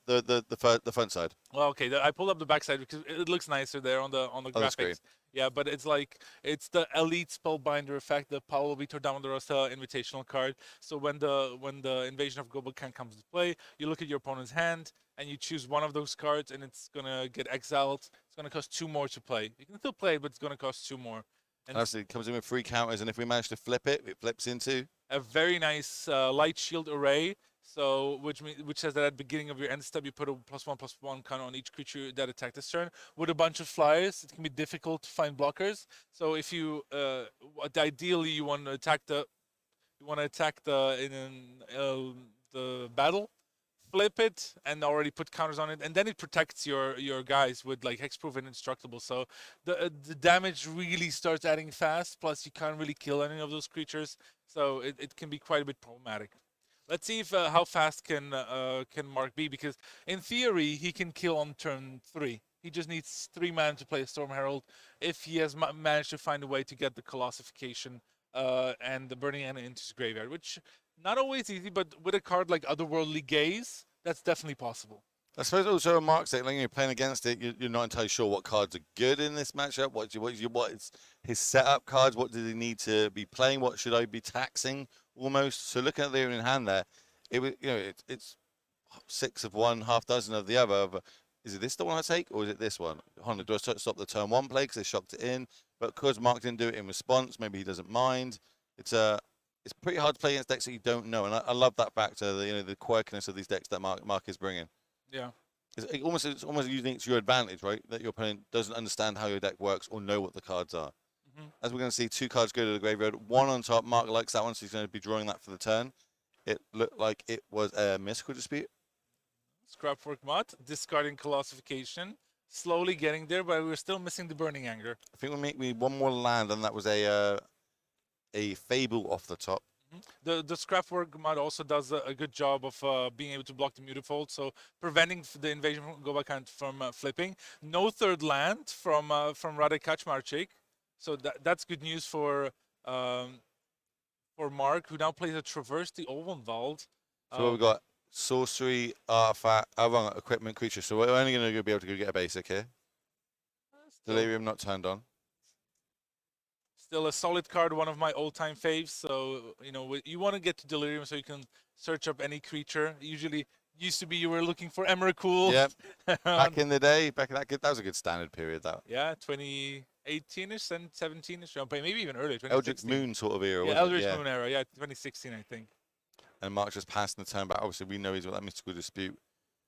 front side. Well, okay. I pulled up the back side because it looks nicer there on the graphics. Screen. Yeah, but it's the elite spellbinder effect, the Paulo Vitor Damodarosa invitational card. So when the Invasion of Gobakan comes to play, you look at your opponent's hand and you choose one of those cards, and it's gonna get exiled. It's gonna cost 2 more to play. You can still play it, but it's gonna cost 2 more. And obviously it comes in with 3 counters, and if we manage to flip it, it flips into a very nice light shield array. So which says that at the beginning of your end step, you put a +1/+1 counter on each creature that attacked this turn. With a bunch of flyers, it can be difficult to find blockers. So if you ideally you want to attack the battle flip it and already put counters on it, and then it protects your guys with like hexproof and indestructible. So the damage really starts adding fast. Plus, you can't really kill any of those creatures, so it can be quite a bit problematic. Let's see if how fast can Mark be, because in theory he can kill on turn 3. He just needs 3 mana to play a Storm Herald if he has managed to find a way to get the Colossification and the Burning End into his graveyard, which not always easy, but with a card like Otherworldly Gaze, that's definitely possible. I suppose also on Mark's deck, like you're playing against it, you're not entirely sure what cards are good in this matchup. What is his setup cards? What does he need to be playing? What should I be taxing almost? So looking at the in hand there, it's 6 of one, half dozen of the other. But is it this the one I take, or is it this one? Honda, do I stop the turn 1 play because they shocked it in? But because Mark didn't do it in response, maybe he doesn't mind. It's pretty hard to play against decks that you don't know, and I love that factor, the quirkiness of these decks that Mark is bringing. Yeah. It's almost using it to your advantage, right? That your opponent doesn't understand how your deck works or know what the cards are. As we're going to see, 2 cards go to the graveyard. 1 on top. Mark likes that one, so he's going to be drawing that for the turn. It looked like it was a Mystical Dispute. Scrapwork Mod, discarding Colossification. Slowly getting there, but we're still missing the Burning Anger. I think we'll make me 1 more land, and that was a Fable off the top. The Scrapwork Mod also does a good job of being able to block the Mutifold, so preventing the invasion from Go Backhand from flipping. No 3rd land from Radek Kaczmarczyk, so that's good news for Mark, who now plays a Traverse the Olvenwald. So we've got sorcery, artifact, wrong, equipment, creature. So we're only going to be able to go get a basic here. Delirium not turned on. Still a solid card, one of my all-time faves. So, you want to get to Delirium so you can search up any creature. Usually, used to be you were looking for Emrakul. Yep. Back in the day, that was a good standard period, that. Yeah, 2018-ish, 17-ish, maybe even earlier. Eldritch Moon sort of era, yeah, Eldritch Moon era, yeah, 2016, I think. And Mark just passing the turn back. Obviously, we know he's got that Mystical Dispute.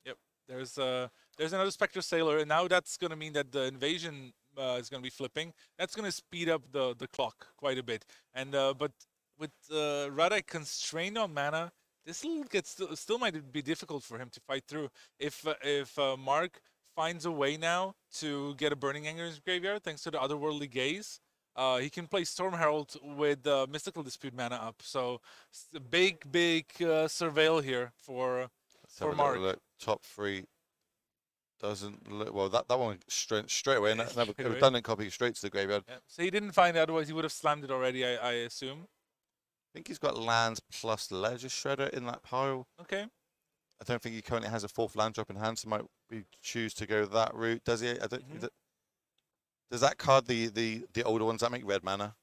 Yep. There's another Spectre Sailor, and now that's going to mean that the invasion is going to be flipping. That's going to speed up the clock quite a bit. And but with Radek constrained on mana, this still might be difficult for him to fight through. If Mark finds a way now to get a Burning Anger in his graveyard, thanks to the Otherworldly Gaze, he can play Storm Herald with Mystical Dispute mana up. So big surveil here for Mark. Look. Top 3 doesn't look well. That one straight away. Another redundant copy straight to the graveyard. Yeah. So he didn't find it. Otherwise, he would have slammed it already. I assume. I think he's got lands plus Ledger Shredder in that pile. Okay. I don't think he currently has a 4th land drop in hand, so might choose to go that route. Does he? I don't. Does that card the older ones that make red mana?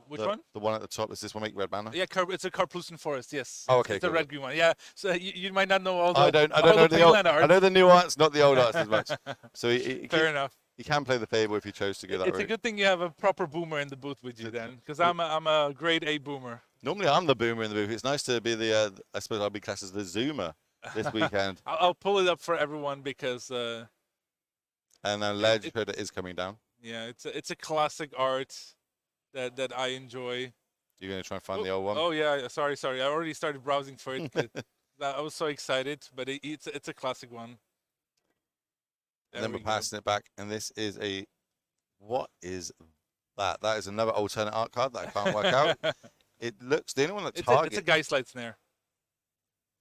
Which one? The one at the top. Does this one make red mana? Yeah, it's a Carplucent Forest. Yes. Oh, okay. It's the red green one. Yeah. So you might not know all the. I don't know the old. I know the nuance, not the old arts as much. So fair enough. You can play the Fable if you chose to go that route. It's a good thing you have a proper boomer in the booth with you then, because I'm a grade A boomer. Normally I'm the boomer in the booth. It's nice to be the. I suppose I'll be classed as the Zoomer this weekend. I'll pull it up for everyone because. And then Ledge Shredder is coming down. Yeah, it's a classic art that I enjoy. You're gonna try and find the old one. Oh yeah, sorry. I already started browsing for it. I was so excited, but it's a classic one. And then we're passing it back, and this is a. What is that? That is another alternate art card that I can't work out. It looks the only one that targets. It's a Geistlight Snare.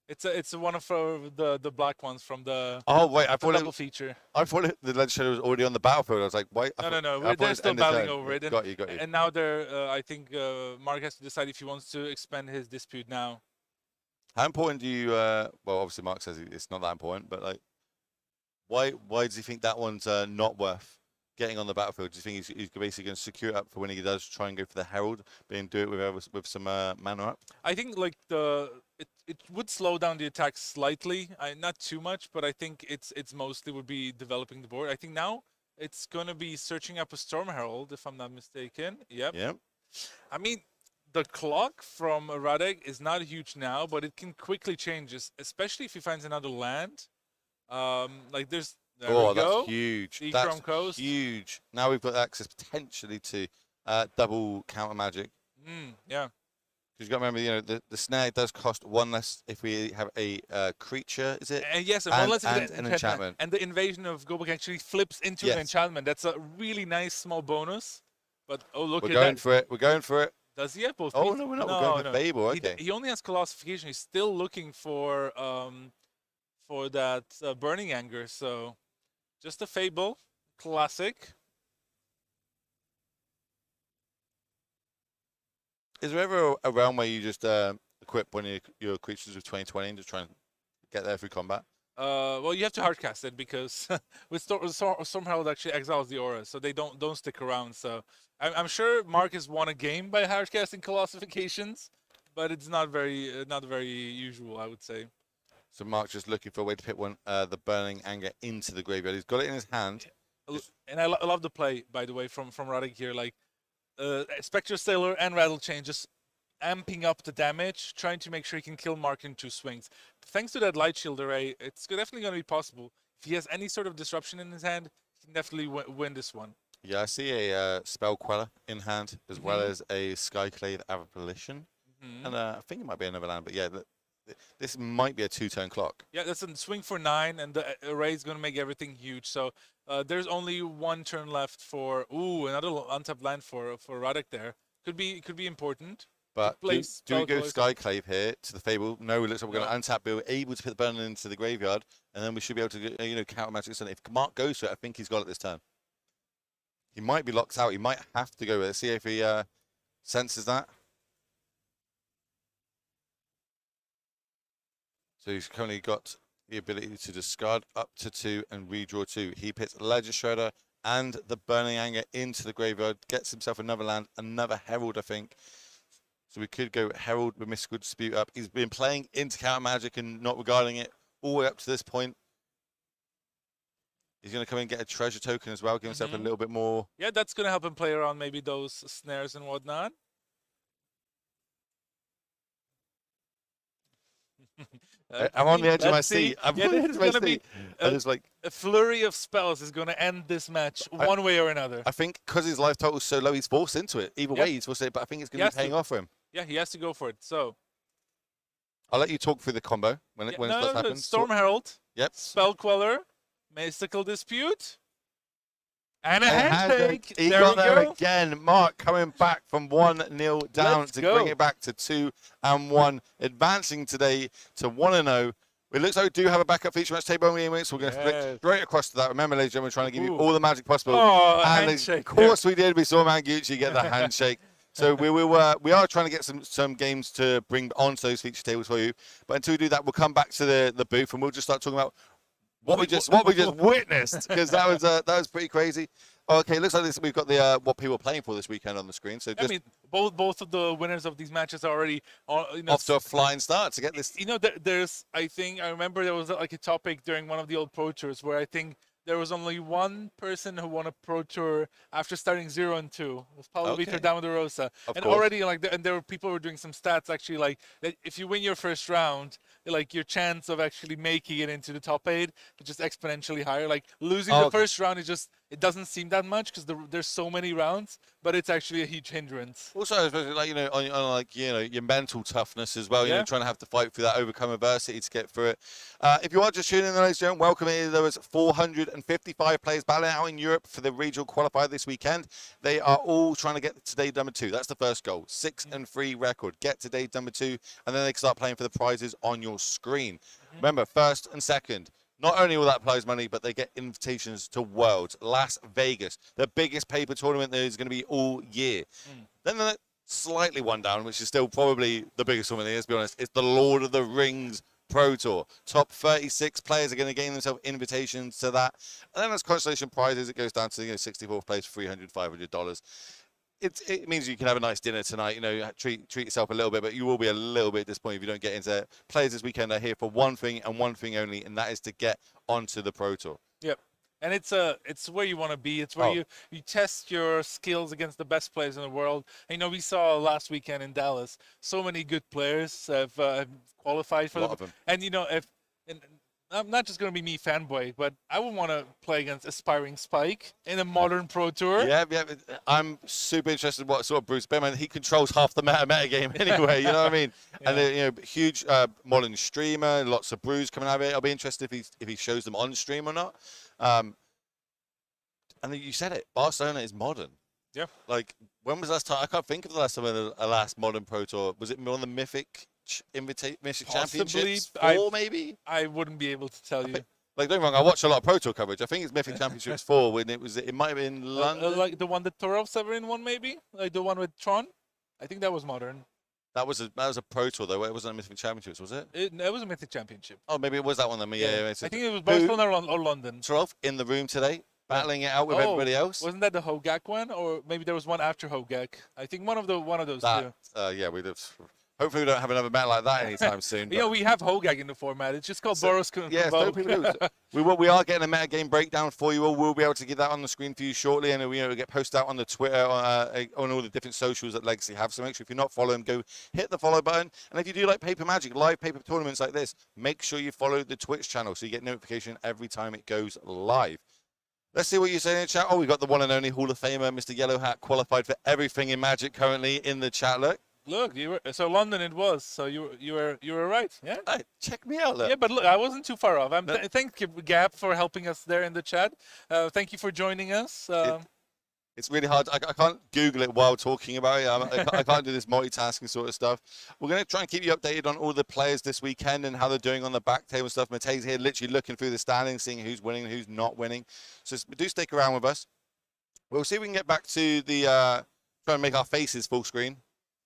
It's one of the black ones from the. Oh wait, I thought double feature. I thought the Ledge Shadow was already on the battlefield. I was like, wait. No. They're still battling over it. Got you. And now I think Mark has to decide if he wants to expend his dispute now. How important do you? Well, obviously Mark says it's not that important, but like, why does he think that one's not worth getting on the battlefield? Do you think he's basically going to secure it up for when he does try and go for the Herald, and do it with some mana up? I think like it would slow down the attack slightly, not too much, but I think it's mostly would be developing the board. I think now it's going to be searching up a Storm Herald, if I'm not mistaken. Yep. I mean, the clock from Radek is not huge now, but it can quickly change, especially if he finds another land. Like there's. There we go. That's huge. That's Coast. Huge. Now we've got access potentially to double counter magic. Yeah. Because you got to remember, the snare does cost 1 less if we have a creature, is it? And yes, and one less and an enchantment. And the invasion of Gobek actually flips into an enchantment. That's a really nice small bonus. But look at that. We're going for it. Does he have both? Oh, no, we're not. We're going for Fable. Okay. He only has Colossification. He's still looking for that Burning Anger. So just a Fable. Classic. Is there ever a realm where you just equip one of your creatures with 2020 and just try and get there through combat? Well, you have to hardcast it because with Storm Herald actually exiles the aura, so they don't stick around. So I'm sure Mark has won a game by hardcasting Colossifications, but it's not very usual, I would say. So Mark's just looking for a way to put the Burning Anger into the graveyard. He's got it in his hand. And I love the play, by the way, from Radek here. Like Spectre Sailor and Rattle Chain just amping up the damage, trying to make sure he can kill Mark in 2 swings. Thanks to that Light Shield array, it's definitely going to be possible. If he has any sort of disruption in his hand, he can definitely win this one. Yeah, I see a Spell Queller in hand, as well as a Skyclave Abolition. And I think it might be another land, but yeah, this might be a 2-turn clock. Yeah, that's a swing for 9, and the array is going to make everything huge. So there's only 1 turn left for another untapped land for Radek there. Could be important. But do we go Skyclave here to the Fable? No, it looks like we're going to untap, be able to put the Burning into the graveyard, and then we should be able to counter Magic Sun. If Mark goes for it, I think he's got it this turn. He might be locked out. He might have to go with it. See if he senses that. So he's currently got the ability to discard up to 2 and redraw 2. He puts Ledger Shredder and the Burning Anger into the graveyard, gets himself another land, another Herald, I think. So we could go Herald with Mystical Dispute up. He's been playing into counter Magic and not regarding it all the way up to this point. He's going to come in and get a treasure token as well, give himself a little bit more. Yeah, that's going to help him play around maybe those snares and whatnot. I'm on the edge of my seat. I'm on the edge of my seat. A flurry of spells is going to end this match one way or another. I think because his life total is so low, he's forced into it. Either way, he's forced it, but I think it's going to be paying off for him. Yeah, he has to go for it. So I'll let you talk through the combo when it starts happening. Storm Herald. Yep. Spell Queller. Mystical Dispute. And a handshake. He got there again. Mark coming back from 1-0 down to bring it back to 2-1. Advancing today to 1-0. It looks like we do have a backup feature match table game, so we're going to flick straight across to that. Remember, ladies and gentlemen, we're trying to give you all the magic possible. And of course we did. We saw Mangucci get the handshake. So we are trying to get some games to bring onto those feature tables for you. But until we do that, we'll come back to the booth and we'll just start talking about what we just witnessed, because that was pretty crazy. Okay, looks like we've got the what people are playing for this weekend on the screen. So just, I mean, both of the winners of these matches are already off to a flying start to get this. I remember there was like a topic during one of the old Pro Tours where I think there was only one person who won a Pro Tour after starting 0-2. It was probably Vitor Damadurosa. And already, and there were people who were doing some stats actually, like that if you win your first round, like your chance of actually making it into the top 8 is just exponentially higher. Like losing the first round is just, it doesn't seem that much because there's so many rounds, but it's actually a huge hindrance. Also, on your mental toughness as well. Trying to have to fight through that, overcome adversity to get through it. If you are just tuning in, ladies and gentlemen, welcome. There was 455 players battling out in Europe for the regional qualifier this weekend. They are all trying to get to day number 2. That's the first goal. 6-3 record. Get to day number 2, and then they can start playing for the prizes on your screen. Remember, first and second. Not only will that prize money, but they get invitations to Worlds, Las Vegas, the biggest paper tournament there is going to be all year. Then the slightly one down, which is still probably the biggest tournament there is, to be honest, it's the Lord of the Rings Pro Tour. Top 36 players are going to gain themselves invitations to that. And then as consolation prizes, it goes down to 64th place, $300, $500. It means you can have a nice dinner tonight, treat yourself a little bit, but you will be a little bit disappointed if you don't get into it. Players this weekend are here for one thing and one thing only, and that is to get onto the Pro Tour. Yep. And it's where you want to be. It's where you test your skills against the best players in the world. And, we saw last weekend in Dallas, so many good players have qualified for a lot of them. And, I'm not just going to be me fanboy, but I would want to play against Aspiring Spike in a modern Pro Tour. Yeah. I'm super interested in what sort of Bruce Behrman. He controls half the meta game anyway. You know what I mean? Yeah. And huge modern streamer, lots of brews coming out of it. I'll be interested if he shows them on stream or not. And then you said it, Barcelona is modern. Yeah. Like, when was the last time? I can't think of the last time a last modern Pro Tour. Was it on the Mythic Championships 4, maybe? I wouldn't be able to tell you. Like, don't get me wrong, I watch a lot of Pro Tour coverage. I think it's Mythic Championships 4 when it might have been London. Like the one that Torov Severin won, maybe? Like the one with Tron? I think that was modern. That was a Pro Tour, though. It wasn't a Mythic Championships, was it? It was a Mythic Championship. Oh, maybe it was that one then. Yeah. I think it was Barcelona or London. Torov in the room today, battling it out with everybody else. Wasn't that the Hogak one? Or maybe there was one after Hogak. I think one of those two. Yeah, hopefully we don't have another match like that anytime soon. We have Hogak in the format. It's just called Boros. Yes, we are getting a meta game breakdown for you all. We'll be able to get that on the screen for you shortly, and it'll get posted out on the Twitter, on all the different socials that Legacy have. So make sure if you're not following, go hit the follow button. And if you do like Paper Magic, live paper tournaments like this, make sure you follow the Twitch channel so you get notification every time it goes live. Let's see what you're saying in the chat. Oh, we got the one and only Hall of Famer, Mr. Yellow Hat, qualified for everything in Magic currently in the chat. Look, so London it was. So you were right. Yeah. Hey, check me out. Look. Yeah, but look, I wasn't too far off. Thank you, Gap, for helping us there in the chat. Thank you for joining us. It's really hard. I can't Google it while talking about it. I can't do this multitasking sort of stuff. We're going to try and keep you updated on all the players this weekend and how they're doing on the back table stuff. Matej's here literally looking through the standings, seeing who's winning and who's not winning. So do stick around with us. We'll see if we can get back to the try and make our faces full screen.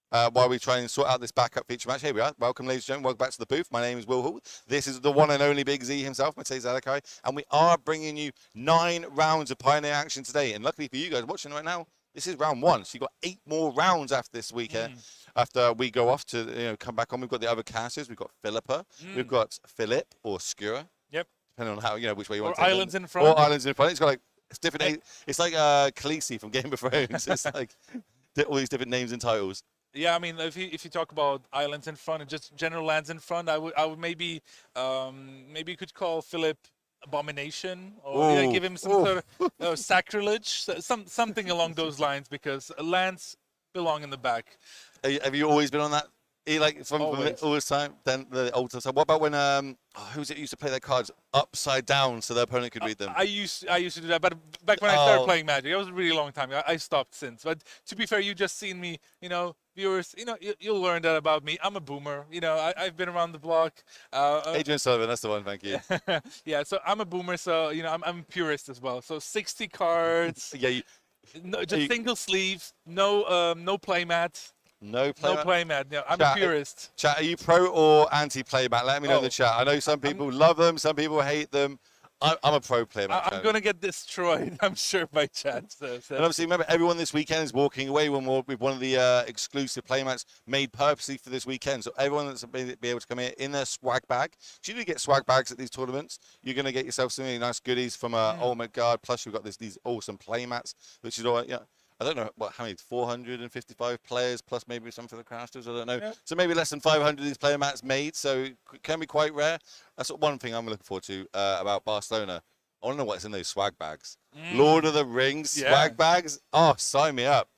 While we try and sort out this backup feature match. Here we are. Welcome, ladies and gentlemen. Welcome back to the booth. My name is Will Hall. This is the one and only Big Z himself, Matej Zatlkaj, and we are bringing you 9 rounds of Pioneer action today. And luckily for you guys watching right now, this is round 1. So you've got 8 more rounds after this weekend. After we go off to come back on, we've got the other casters. We've got Filipa. We've got Filipa or Skura. Yep. Depending on how which way you want or to take Islands them. in front. Or Islands in front. It's got like different. It's like Khaleesi from Game of Thrones. It's like all these different names and titles. Yeah, I mean, if you talk about islands in front and just general lands in front, I would maybe you could call Philip Abomination or give him some sort of sacrilege, something along those lines, because lands belong in the back. Have you always been on that? Like from all this time, then the old time. What about when who was it used to play their cards upside down so the opponent could read them? I used to do that, but back when I started playing Magic, it was a really long time ago. I stopped since. But to be fair, you just seen me, viewers, you'll learn that about me. I'm a boomer. I've been around the block. Adrian Sullivan, that's the one. Thank you. Yeah, so I'm a boomer. So I'm a purist as well. So 60 cards. Yeah. Just single sleeves. No playmat. No playmat. No, I'm a purist. Chat, are you pro or anti-playmat? Let me know in the chat. I know some people love them, some people hate them. I'm a pro playmat. I'm going to get destroyed, I'm sure, by chat. So. And obviously, remember, everyone this weekend is walking away with one of the exclusive playmats made purposely for this weekend. So everyone that's be able to come here in their swag bag. So you do get swag bags at these tournaments. You're going to get yourself some really nice goodies from Ultimate Guard. Plus, we've got these awesome playmats, which is all right. Yeah. I don't know how many, 455 players plus maybe some for the casters. I don't know. Yeah. So maybe less than 500 of these player mats made. So it can be quite rare. That's one thing I'm looking forward to about Barcelona. I want to know what's in those swag bags. Lord of the Rings swag bags. Oh, sign me up.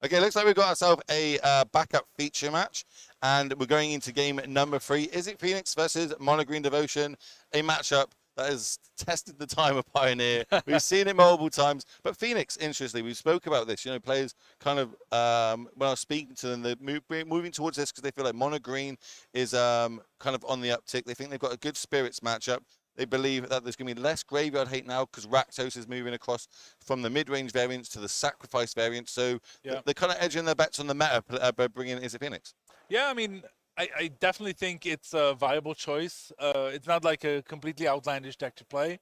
Okay, looks like we've got ourselves a backup feature match. And we're going into game number 3. Is it Phoenix versus Monogreen Devotion? A matchup that has tested the time of Pioneer. We've seen it multiple times. But Phoenix, interestingly, we spoke about this. Players kind of, when I was speaking to them, they're moving towards this because they feel like Mono Green is kind of on the uptick. They think they've got a good Spirits matchup. They believe that there's going to be less graveyard hate now because Rakdos is moving across from the mid-range variants to the sacrifice variant. So they're kind of edging their bets on the meta by bringing in Is it Phoenix? Yeah, I mean, I definitely think it's a viable choice. It's not like a completely outlandish deck to play.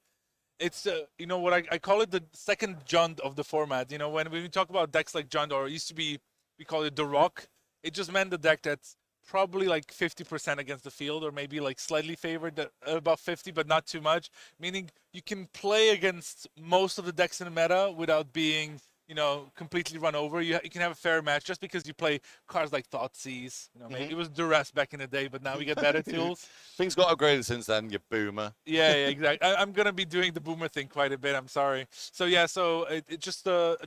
It's, what I call it the second Jund of the format. When we talk about decks like Jund, or it used to be, we call it the Rock, it just meant the deck that's probably like 50% against the field, or maybe like slightly favored above 50, but not too much. Meaning you can play against most of the decks in the meta without being completely run over. You can have a fair match just because you play cards like Thoughtseize. Maybe it was Duress back in the day, but now we get better tools. Things got upgraded since then, you boomer. Yeah, exactly. I'm gonna be doing the boomer thing quite a bit. I'm sorry. So yeah, it's just a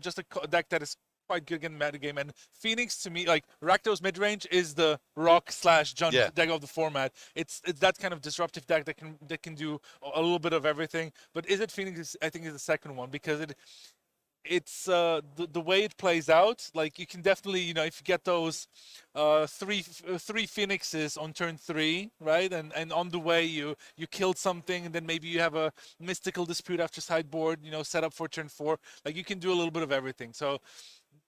deck that is quite good in metagame. And Phoenix, to me, like Rakdos midrange is the rock/junk deck of the format. It's that kind of disruptive deck that can do a little bit of everything. But is it Phoenix? I think is the second one because it's the way it plays out. Like you can definitely, if you get those three Phoenixes on turn 3, right, and on the way you killed something, and then maybe you have a mystical dispute after sideboard, set up for turn 4. Like you can do a little bit of everything. So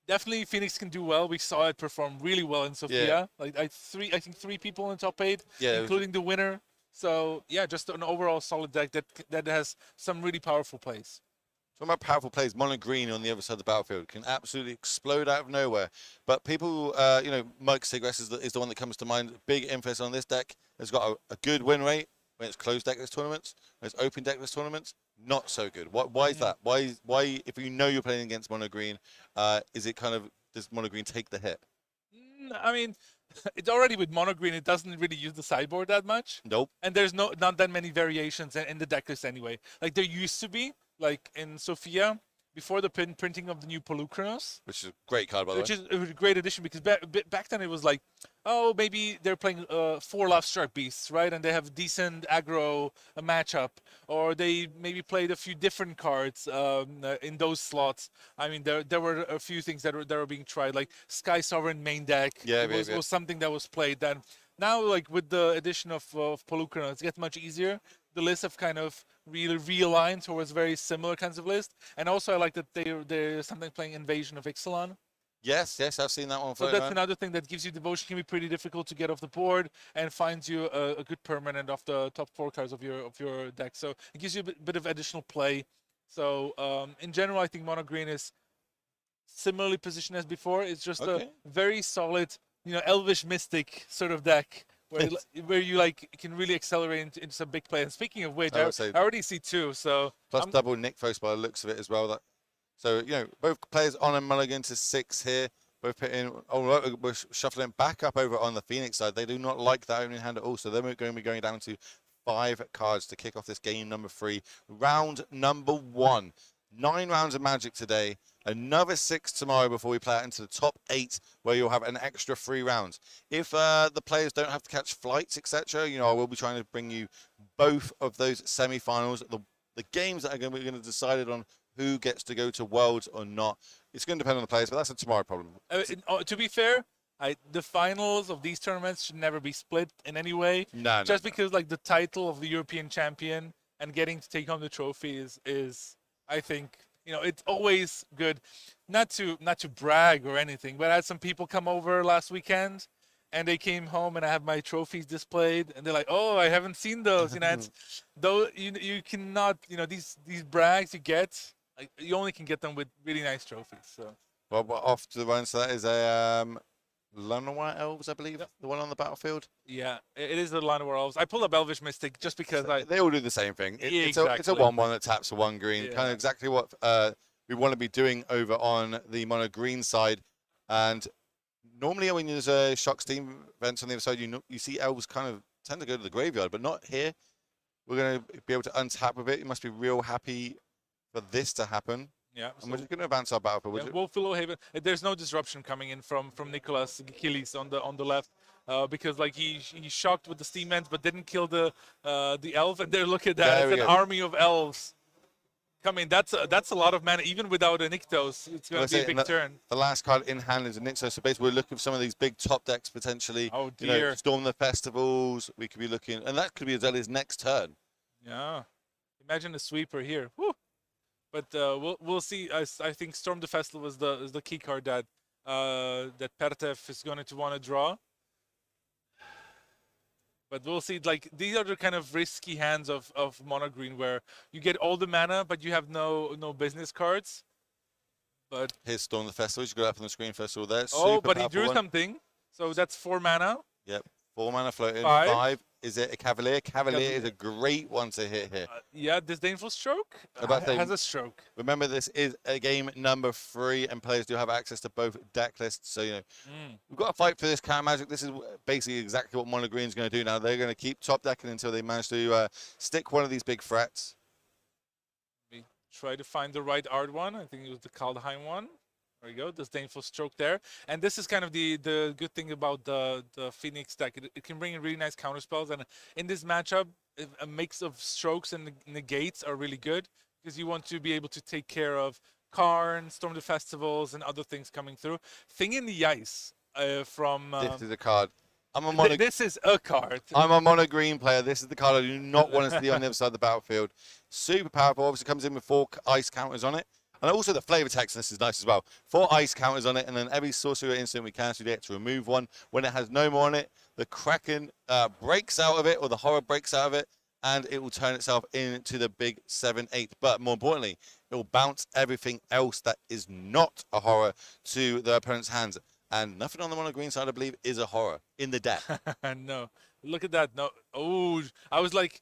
definitely Phoenix can do well. We saw it perform really well in Sofia. Yeah. Like I think 3 people in the top 8, including the winner. So yeah, just an overall solid deck that has some really powerful plays. Talking about powerful plays, mono green on the other side of the battlefield can absolutely explode out of nowhere. But people, Mike Sigress is the one that comes to mind. Big emphasis on this deck. Has got a good win rate when it's closed deckless tournaments. When it's open deckless tournaments, not so good. Why is that? Why, if you know you're playing against mono green, is it kind of, does mono green take the hit? I mean, it's already with mono green. It doesn't really use the sideboard that much. Nope. And there's not that many variations in the deck list anyway. Like there used to be. Like in Sofia, before the printing of the new Polukranos. Which is a great card, by the way. Which is a great addition, because back then it was like, oh, maybe they're playing 4 Love Struck Beasts, right? And they have decent aggro matchup. Or they maybe played a few different cards in those slots. I mean, there were a few things that were being tried, like Sky Sovereign main deck. Was something that was played then. Now, like with the addition of Polukranos, it gets much easier. The lists have kind of really realigned towards very similar kinds of lists. And also I like that they're something playing Invasion of Ixalan. Yes, I've seen that one. So that's another thing that gives you devotion. Can be pretty difficult to get off the board and finds you a good permanent off the top 4 cards of your deck. So it gives you a bit of additional play. So in general, I think mono green is similarly positioned as before. It's just a very solid, Elvish Mystic sort of deck. Where you like can really accelerate into some big play. And speaking of which, I already see 2. So plus double Nykthos by the looks of it as well. So both players on a mulligan to 6 here. Both put in. Oh, we're shuffling back up over on the Phoenix side. They do not like that opening hand at all. So they're going to be going down to 5 cards to kick off this game number 3, round number 1. 9 rounds of Magic today. Another 6 tomorrow before we play out into the top 8, where you'll have an extra 3 rounds. If the players don't have to catch flights, etc., I will be trying to bring you both of those semi-finals, the games that are going to decide on who gets to go to Worlds or not. It's going to depend on the players, but that's a tomorrow problem. To be fair, the finals of these tournaments should never be split in any way. Just because like the title of the European champion and getting to take home the trophy is I think, it's always good, not to brag or anything, but I had some people come over last weekend, and they came home and I have my trophies displayed, and they're like, "Oh, I haven't seen those." Though you cannot, these brags you get, like, you only can get them with really nice trophies. So. Well, off to the run. So that is a Llanowar Elves, I believe, the one on the battlefield. Yeah, it is the Llanowar Elves. I pulled up Elvish Mystic just because they all do the same thing. It's a 1/1 that taps for 1 green, kind of exactly what we want to be doing over on the mono green side. And normally when there's a shock steam events on the other side, you see elves kind of tend to go to the graveyard, but not here. We're going to be able to untap with it. You must be real happy for this to happen. Yeah, and we're just going to advance our battlefield. Yeah, Wolf Haven. There's no disruption coming in from Nicholas Gillies on the left, because like he shocked with the steam ends, but didn't kill the elf. And there, look at that, it's an army of elves coming. That's a lot of mana, even without a Nykthos. It's going to be a big turn. The last card in hand is a Nykthos, so basically we're looking for some of these big top decks potentially. Oh dear! Storm the Festivals. We could be looking, and that could be Azelia's next turn. Yeah, imagine a sweeper here. Woo. But we'll see. I think Storm the Festival is the key card that Pertev is going to want to draw. But we'll see. Like, these are the kind of risky hands of mono green, where you get all the mana, but you have no business cards. But here's Storm the Festival. You got up on the screen first of all there. Oh, but he drew something. So that's 4 mana. Yep, 4 mana floating. 5. Is it a Cavalier? Cavalier is a great one to hit here. Yeah, disdainful stroke has a stroke. Remember, this is a game number 3, and players do have access to both deck lists. So, we've got to fight for this Cat Magic. This is basically exactly what Mono Green is going to do now. They're going to keep top decking until they manage to stick one of these big threats. We try to find the right art one. I think it was the Kaldheim one. There we go, disdainful stroke there. And this is kind of the good thing about the Phoenix deck. It can bring in really nice counterspells. And in this matchup, a mix of strokes and negates are really good because you want to be able to take care of Karn, Storm the Festivals, and other things coming through. Thing in the Ice from... this is a card. This is a card. I'm a mono green player. This is the card I do not want to see on the other side of the battlefield. Super powerful. Obviously comes in with 4 ice counters on it. And also the flavor text in this is nice as well. 4 ice counters on it, and then every sorcerer instant we cast, we get to remove 1. When it has no more on it, the Kraken breaks out of it, or the horror breaks out of it, and it will turn itself into the big 7/8. But more importantly, it will bounce everything else that is not a horror to the opponent's hands. And nothing on the mono green side, I believe, is a horror in the deck. No, look at that. No, oh, I was like,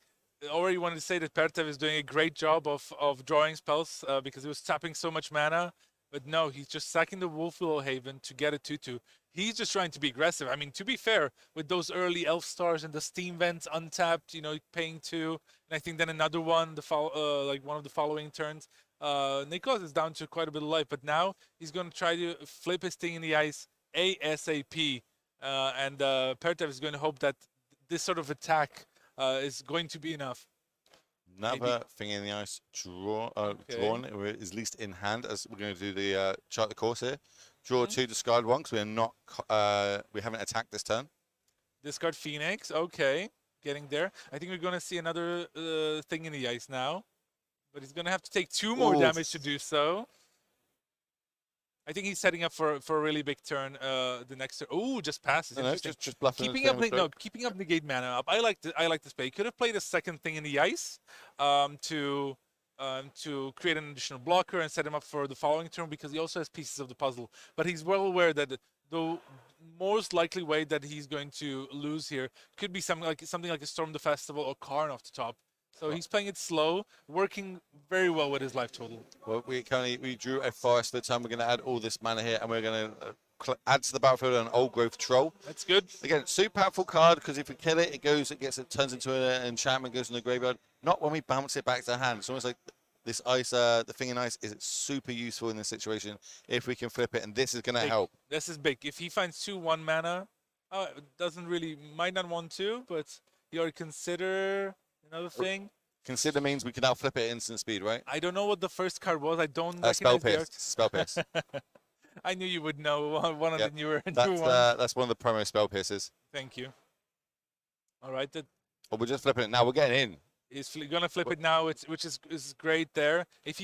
already wanted to say that Pertev is doing a great job of drawing spells because he was tapping so much mana. But no, he's just sacking the Wolfwillhaven to get a 2/2. He's just trying to be aggressive. I mean, to be fair, with those early Elf Stars and the Steam Vents untapped, paying 2, and I think then another one, like one of the following turns, Nicholas is down to quite a bit of life. But now he's going to try to flip his thing in the ice ASAP. And Pertev is going to hope that this sort of attack is going to be enough. Another thing in the ice drawn is least in hand, as we're going to do the chart the course here. Draw 2, discard 1, because we are not we haven't attacked this turn. Discard Phoenix. Okay, getting there. I think we're going to see another thing in the ice now, but he's going to have to take 2 more damage to do so. I think he's setting up for a really big turn. The next turn. Oh, just passes. No, just bluffing. Keeping up negate mana up. I like this play. He could have played a second thing in the ice to create an additional blocker and set him up for the following turn because he also has pieces of the puzzle. But he's well aware that the most likely way that he's going to lose here could be something like a Storm the Festival or Karn off the top. So he's playing it slow, working very well with his life total. Well, we drew a forest this time. We're going to add all this mana here, and we're going to add to the battlefield an old growth troll. That's good. Again, super powerful card because if we kill it, it turns into an enchantment, goes in the graveyard. Not when we bounce it back to hand. It's almost like this ice, the thing in ice is super useful in this situation if we can flip it, and this is going to help. This is big. If he finds 2/1 mana, might not want to, but he already consider. Another thing. Consider means we can now flip it instant speed, right? I don't know what the first card was. I don't Spell Pierce. Spell Pierce. I knew you would know one of the newer ones. That's one of the promo Spell Pierces. Thank you. All right. We're just flipping it now. We're getting in. He's gonna flip it now, which is great there. If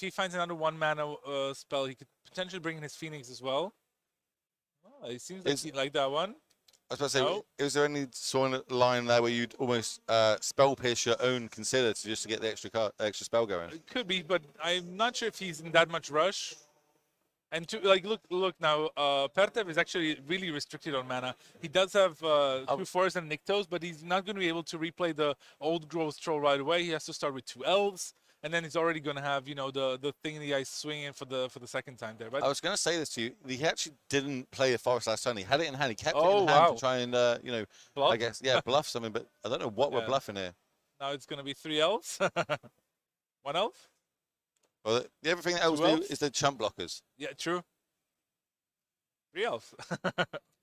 he finds another 1 mana spell, he could potentially bring in his Phoenix as well. Oh, it seems like he liked that one. I was about to say, is there any sort of line there where you'd almost spell pierce your own consider just to get the extra spell going? It could be, but I'm not sure if he's in that much rush. And look now, Pertev is actually really restricted on mana. He does have 2 forests and Nykthos, but he's not going to be able to replay the old growth troll right away. He has to start with 2 elves. And then he's already going to have, the thing in the ice swinging for the second time there. But I was going to say this to you. He actually didn't play the forest last turn. He had it in hand. He kept it in hand to try and, bluff? I guess, bluff something. But I don't know what we're bluffing here. Now it's going to be 3 elves. 1 elf? Well, the everything that elves do is the chump blockers. Yeah, true. 3 elves.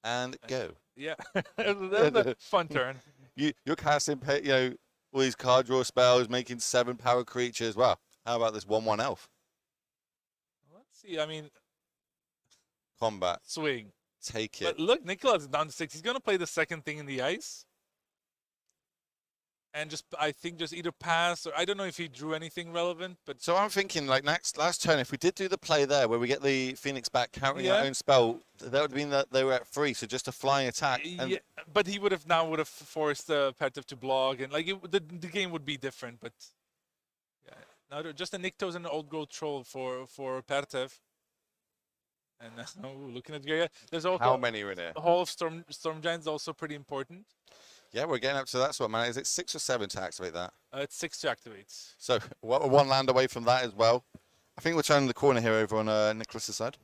And go. Yeah. That's a fun turn. You're casting, all these card draw spells, making 7 power creatures. Wow. How about this 1/1 elf? Let's see. I mean, combat. Swing. Take it. But look, Nicholas is down to 6. He's going to play the second thing in the ice. And I think just either pass or I don't know if he drew anything relevant. But so I'm thinking like last turn, if we did do the play there where we get the Phoenix back countering our own spell, that would mean that they were at 3. So just a flying attack. Yeah, but he would have forced Pertev to block and the game would be different. But yeah, now just a Nykthos and an old growth troll for Pertev. And looking at Gaya, there's also how many are in here? The Hall of Storm Giants is also pretty important. Yeah, we're getting up to that sort of man. Is it 6 or 7 to activate that? It's 6 to activate. So we're 1 land away from that as well. I think we're turning the corner here over on Nicholas's side.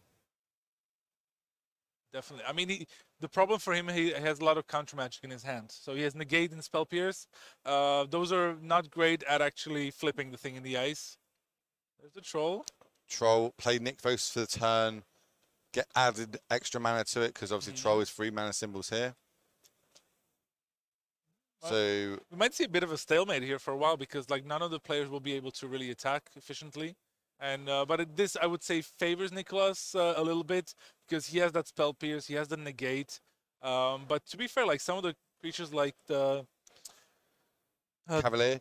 Definitely. I mean, the problem for him, he has a lot of counter magic in his hand. So he has negate and spell pierce. Those are not great at actually flipping the thing in the ice. There's the troll. Troll, play Nykthos for the turn. Get added extra mana to it because obviously Troll is 3 mana symbols here. Well, so we might see a bit of a stalemate here for a while because like none of the players will be able to really attack efficiently. And but this I would say favors Nicholas a little bit because he has that spell pierce, he has the negate. But to be fair, like some of the creatures like the Cavalier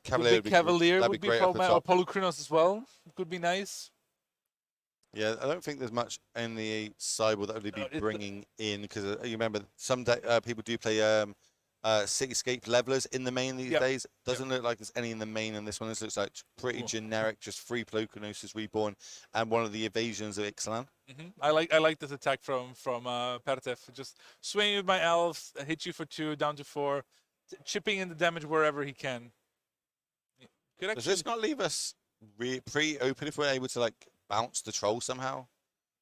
would be problematic. Or Polykrinos as well could be nice. Yeah, I don't think there's much in the sideboard that would be bringing in because you remember some people do play Cityscape levelers in the main these days. Doesn't look like there's any in the main, and this one looks like pretty generic, just 3 Polykrinos Reborn and one of the evasions of Ixalan. I like this attack from Pertev. Just swing with my elves, hit you for 2, down to 4, chipping in the damage wherever he can. Does this not leave us pretty open if we're able to like bounce the troll somehow,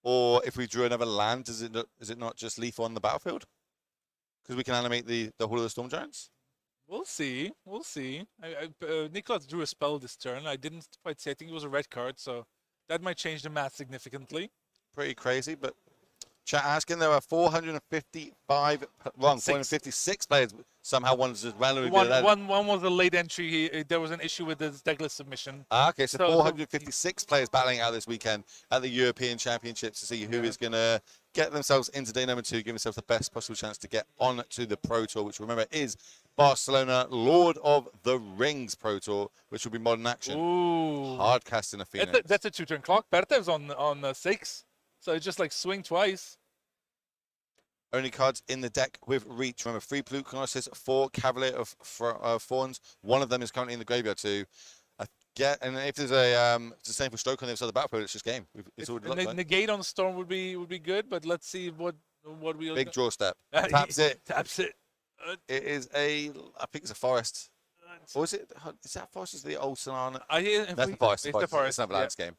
or if we drew another land, is it not just lethal on the battlefield? Because we can animate the Hall of the Storm Giants? We'll see. We'll see. Nicholas drew a spell this turn. I didn't quite see. I think it was a red card, so that might change the math significantly. Pretty crazy, but chat asking there are 456 players. Somehow one's just randomly one was a late entry. There was an issue with the decklist submission. Okay, so 456 players battling out this weekend at the European Championships to see who is going to get themselves into day number 2, give themselves the best possible chance to get on to the Pro Tour, which remember is Barcelona Lord of the Rings Pro Tour, which will be modern action. Ooh. Hard casting a Phoenix. That's a 2-turn clock. Pertev's on 6, so it's just like swing twice. Only cards in the deck with reach. Remember, 3 Polykrinos, 4 Cavalier of Thorns. One of them is currently in the graveyard too. And if there's it's the same for Stroke on the other side of the battlefield, it's just game. It's already negate on Storm would be good, but let's see what we big draw step. Taps it. Taps it. It is I think it's a forest. Or is it? Is that forest? Is the old Solana? That's the forest. It's the forest. It's not a game.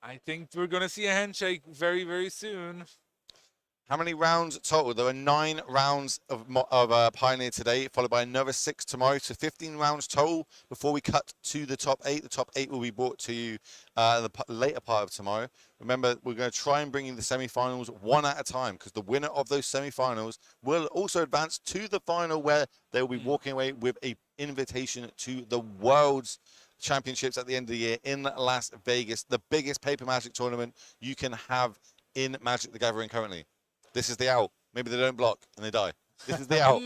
I think we're gonna see a handshake very, very soon. How many rounds total? There are 9 rounds of Pioneer today, followed by another 6 tomorrow. So 15 rounds total before we cut to the top 8. The top 8 will be brought to you the later part of tomorrow. Remember, we're going to try and bring in the semi-finals one at a time because the winner of those semi-finals will also advance to the final where they will be walking away with an invitation to the World's Championships at the end of the year in Las Vegas, the biggest paper Magic tournament you can have in Magic the Gathering currently. This is the out. Maybe they don't block and they die. This is the out.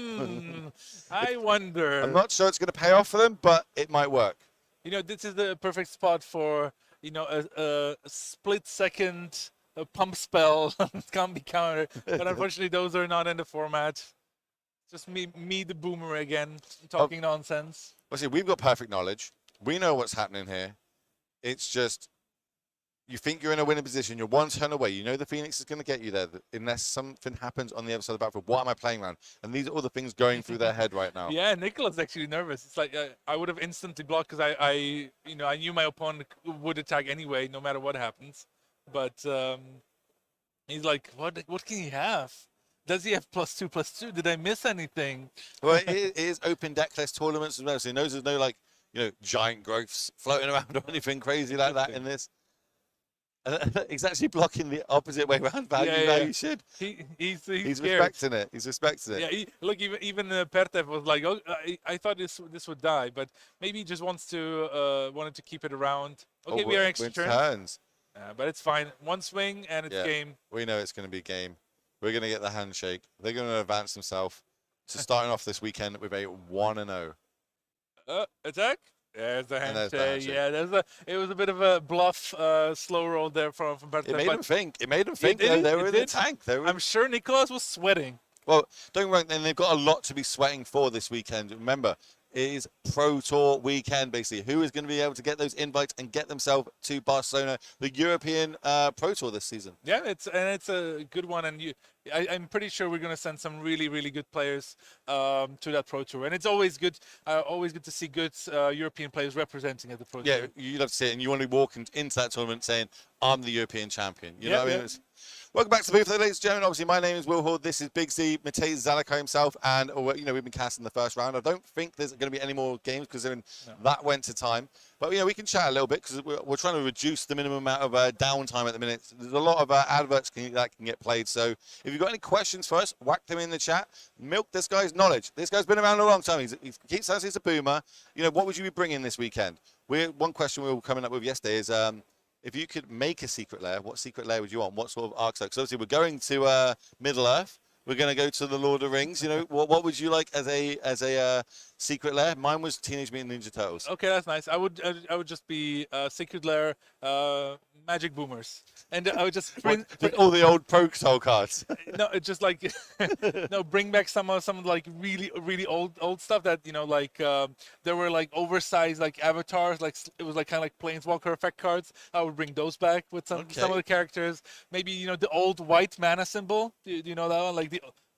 I wonder. I'm not sure it's going to pay off for them, but it might work. You know, this is the perfect spot for, you know, a split-second pump spell can't be countered. But unfortunately, those are not in the format. Just me the boomer again, talking nonsense. Well, see, we've got perfect knowledge. We know what's happening here. It's just you think you're in a winning position. You're 1 turn away. You know the Phoenix is going to get you there unless something happens on the other side of the battlefield. What am I playing around? And these are all the things going through their head right now. Yeah, Nicholas is actually nervous. It's like I would have instantly blocked because I knew my opponent would attack anyway, no matter what happens. But he's like, what can he have? Does he have +2/+2? Did I miss anything? Well, it is open decklist tournaments as well, so he knows there's no like giant growths floating around or anything crazy like that in this. He's actually blocking the opposite way around. You should. He's respecting it. He's respecting it. Yeah. Look, even Pertev was like, "Oh, I thought this would die, but maybe he just wanted to keep it around." Okay, we are extra turns. But it's fine. 1 swing and it's game. We know it's going to be game. We're going to get the handshake. They're going to advance themselves to starting off this weekend with a 1-0. Attack. There's the handshake. Yeah, it was a bit of a bluff, slow roll there from Pertev. It made him think. They were in the tank. I'm sure Nicholas was sweating. Well, don't get me wrong, then they've got a lot to be sweating for this weekend. Remember, is Pro Tour weekend, basically. Who is going to be able to get those invites and get themselves to Barcelona, the European Pro Tour this season? Yeah, it's a good one, and I'm pretty sure we're going to send some really, really good players to that Pro Tour, and it's always good to see good European players representing at the Pro Tour. Yeah, you love to see it, and you want to walk into that tournament saying, "I'm the European champion." You know what I mean? Welcome back to the booth, ladies and gentlemen. Obviously, my name is Will Hall. This is Big Z, Matej Zatlkaj himself, and we've been casting the first round. I don't think there's going to be any more games because that went to time. But we can chat a little bit because we're trying to reduce the minimum amount of downtime at the minute. There's a lot of adverts that can get played. So if you've got any questions for us, whack them in the chat. Milk this guy's knowledge. This guy's been around a long time. He keeps saying he's a boomer. What would you be bringing this weekend? One question we were coming up with yesterday is. If you could make a secret lair, what secret lair would you want? What sort of archetype? Because obviously we're going to Middle Earth. We're going to go to the Lord of the Rings. What would you like as a secret lair? Mine was Teenage Mutant Ninja Turtles. Okay, that's nice. I would just be secret lair, magic boomers, and I would just bring all the old Pro Control cards. No, it's just like bring back some like really old stuff that there were like oversized like avatars, like it was like kind of like Planeswalker effect cards. I would bring those back with some of the characters. Maybe the old white mana symbol. Do you know that one? Like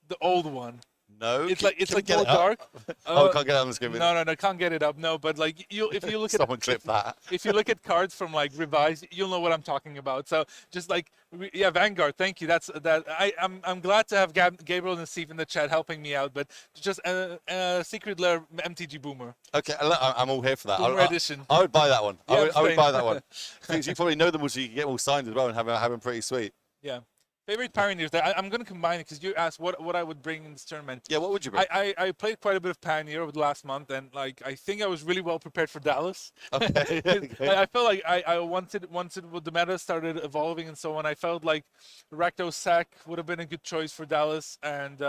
the old one. No, it's like more dark. I can't get it on the screen. No, can't get it up. No, but like if you look at someone clip that. If you look at cards from like Revised, you'll know what I'm talking about. So just like Vanguard. Thank you. I'm glad to have Gabriel and Steve in the chat helping me out. But just a secret lair MTG Boomer. Okay, I'm all here for that. Boomer edition. I would buy that one. Yeah, I would buy that one. Because you probably know them, so you can get them all signed as well and have them pretty sweet. Yeah. Favorite Pioneers. I'm going to combine it because you asked what I would bring in this tournament. Yeah, what would you bring? I played quite a bit of Pioneer over the last month, and like I think I was really well prepared for Dallas. Okay. I felt like I wanted the meta started evolving and so on. I felt like Rakdos Sack would have been a good choice for Dallas, and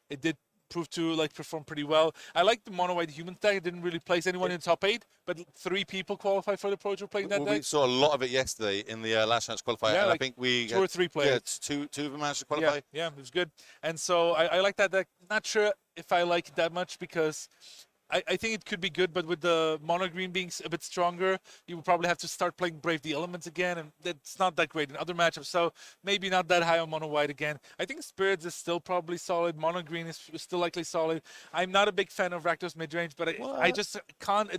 it did prove to like perform pretty well. I like the mono white human deck. It didn't really place anyone in the top 8, but 3 people qualified for the Pro Tour playing that deck. We saw a lot of it yesterday in the last chance qualifier, and I think we 2 or 3 players. Yeah, two of them managed to qualify. Yeah, it was good. And so I like that deck. Not sure if I like it that much because I think it could be good, but with the mono green being a bit stronger, you would probably have to start playing Brave the Elements again, and it's not that great in other matchups. So maybe not that high on mono white again. I think Spirits is still probably solid. Mono green is still likely solid. I'm not a big fan of Rakdos midrange, but I just can't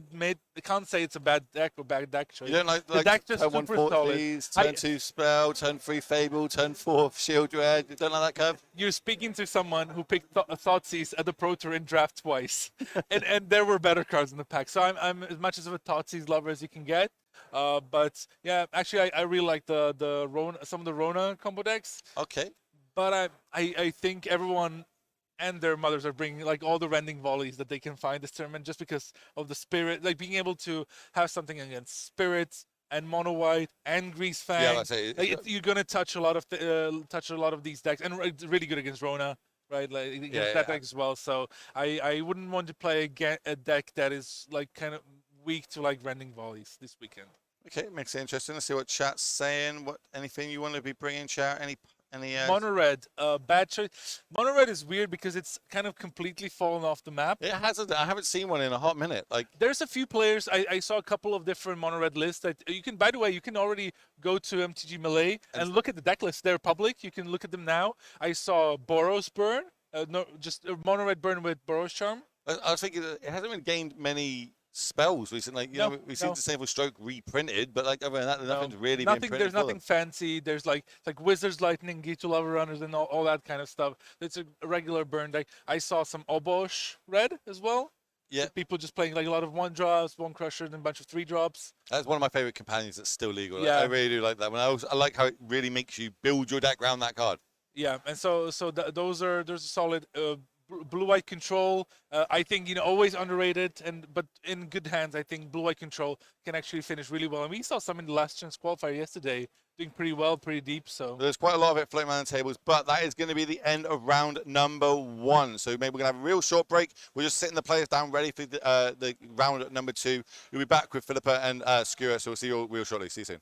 say it's a bad deck or bad deck choice. You don't like the deck just turn super 1 solid. Forties, turn 2 Spell, turn 3 Fable, turn 4 Shield Dread. You don't like that curve? You're speaking to someone who picked Thoughtseize at the Pro Tour in draft twice, and there were better cards in the pack. So I'm as much as of a Thoughtseize lover as you can get. But yeah, actually I really like the Rona, some of the Rona combo decks. Okay. But I think everyone and their mothers are bringing like all the rending volleys that they can find this tournament just because of the spirit, like being able to have something against spirits and mono white and grease fang. Yeah, that's it. You're gonna touch a lot of these decks, and it's really good against Rona. Right, like against that deck as well. So I wouldn't want to play a deck that is like kind of weak to like rending volleys this weekend. Okay, makes it interesting. Let's see what chat's saying. Anything you want to be bringing, chat? Any Mono red, bad choice. Mono red is weird because it's kind of completely fallen off the map. It hasn't. I haven't seen one in a hot minute. Like there's a few players. I saw a couple of different mono red lists that you can. By the way, you can already go to MTG Melee and look at the deck lists. They're public. You can look at them now. I saw Boros Burn. No, just a mono red burn with Boros Charm. I was thinking it hasn't really gained many spells recently. Like, we've seen Disable Stroke reprinted, but like other than that, nothing's really been printed. There's nothing fancy. There's like Wizard's Lightning, Gitu Lava Runners, and all that kind of stuff. It's a regular burn deck. I saw some Obosh red as well. Yeah. People just playing like a lot of 1-drops, 1 Crusher, and a bunch of 3-drops. That's one of my favorite companions that's still legal. Yeah. I really do like that one. I like how it really makes you build your deck around that card. Yeah, and so there's a solid blue-white control. I think always underrated, but in good hands. I think blue-white control can actually finish really well. And we saw some in the last chance qualifier yesterday doing pretty well, pretty deep. So there's quite a lot of it floating around the tables, but that is going to be the end of round number 1. So maybe we're going to have a real short break. We're just sitting the players down ready for the round number 2. We'll be back with Filipa and Skura. So we'll see you all real shortly. See you soon.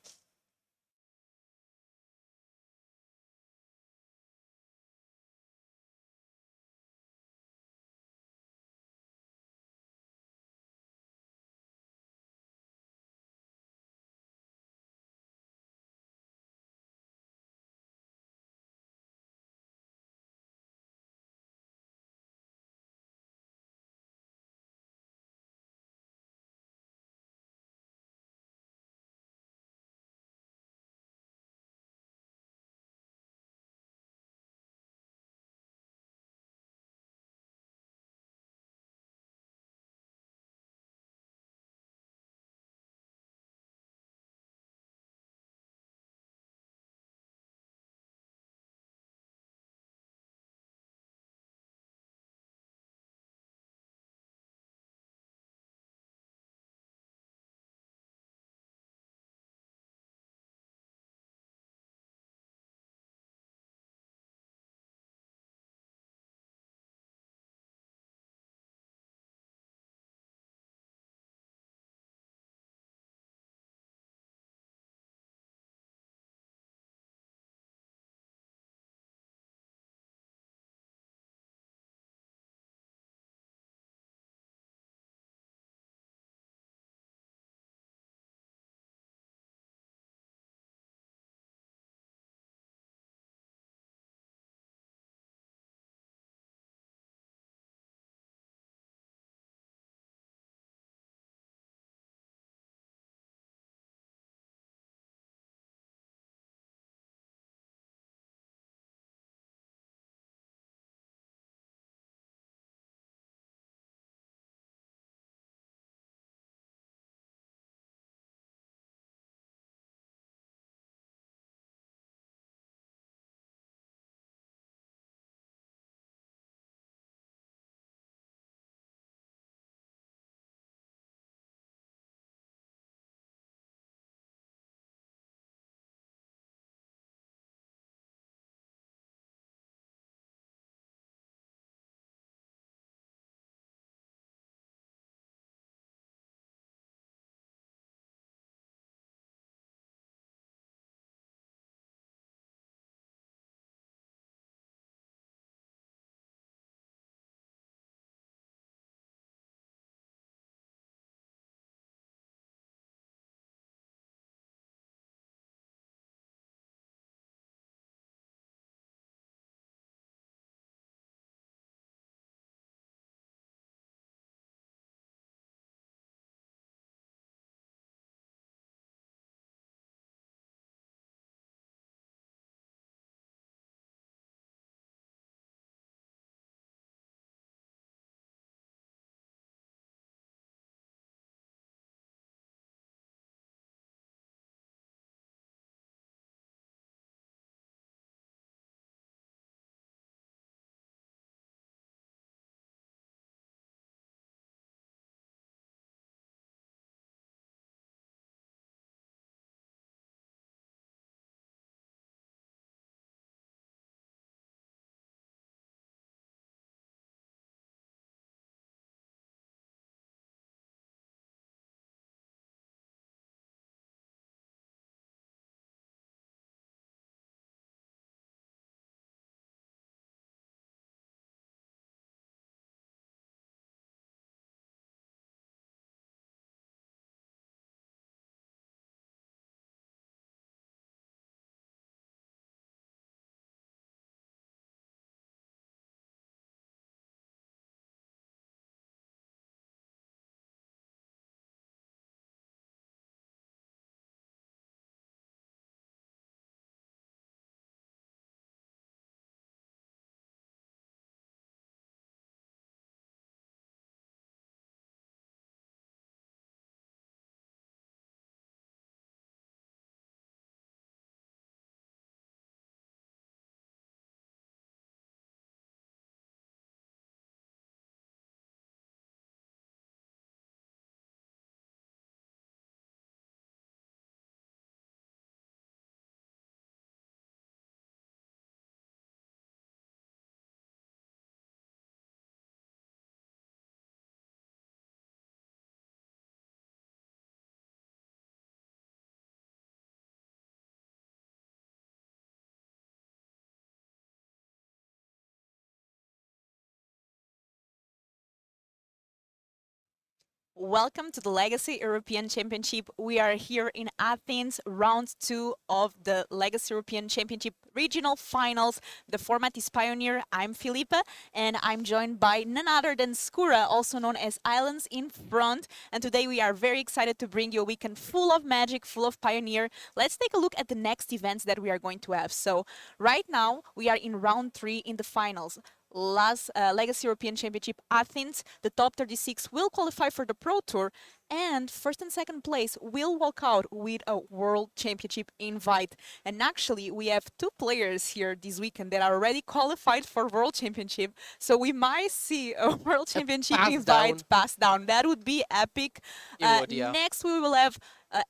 welcome to the Legacy European Championship. We are here in Athens, round 2 of the Legacy European Championship regional finals. The format is Pioneer. I'm Filipa, and I'm joined by none other than Skura, also known as Islands in Front. And today we are very excited to bring you a weekend full of magic, full of Pioneer. Let's take a look at the next events that we are going to have. So right now we are in round 3 in the finals. Last Legacy European Championship Athens, the top 36 will qualify for the Pro Tour, and first and second place will walk out with a World Championship invite. And actually, we have 2 players here this weekend that are already qualified for World Championship, so we might see a World Championship invite passed down. That would be epic. Next, we will have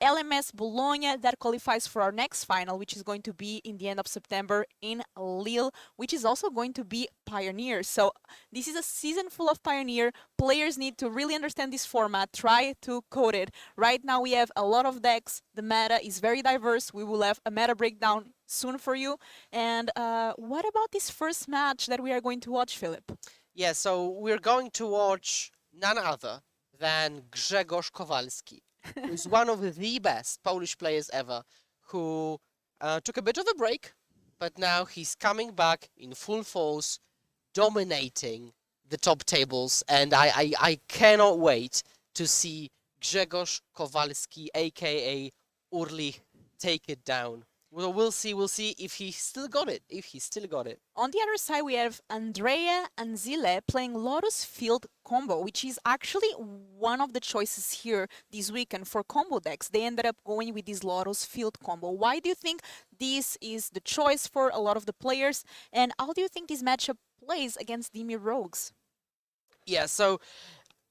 LMS Bologna that qualifies for our next final, which is going to be in the end of September in Lille, which is also going to be Pioneer. So this is a season full of Pioneer. Players need to really understand this format, try to code it. Right now we have a lot of decks. The meta is very diverse. We will have a meta breakdown soon for you. And what about this first match that we are going to watch, Filip? Yeah, so we're going to watch none other than Grzegorz Kowalski, who's one of the best Polish players ever, who took a bit of a break, but now he's coming back in full force, dominating the top tables, and I cannot wait to see Grzegorz Kowalski, aka Urli, take it down. Well, we'll see if he still got it. On the other side, we have Andrea and Zile playing Lotus Field combo, which is actually one of the choices here this weekend for combo decks. They ended up going with this Lotus Field combo. Why do you think this is the choice for a lot of the players? And how do you think this matchup plays against Dimir Rogues? Yeah, so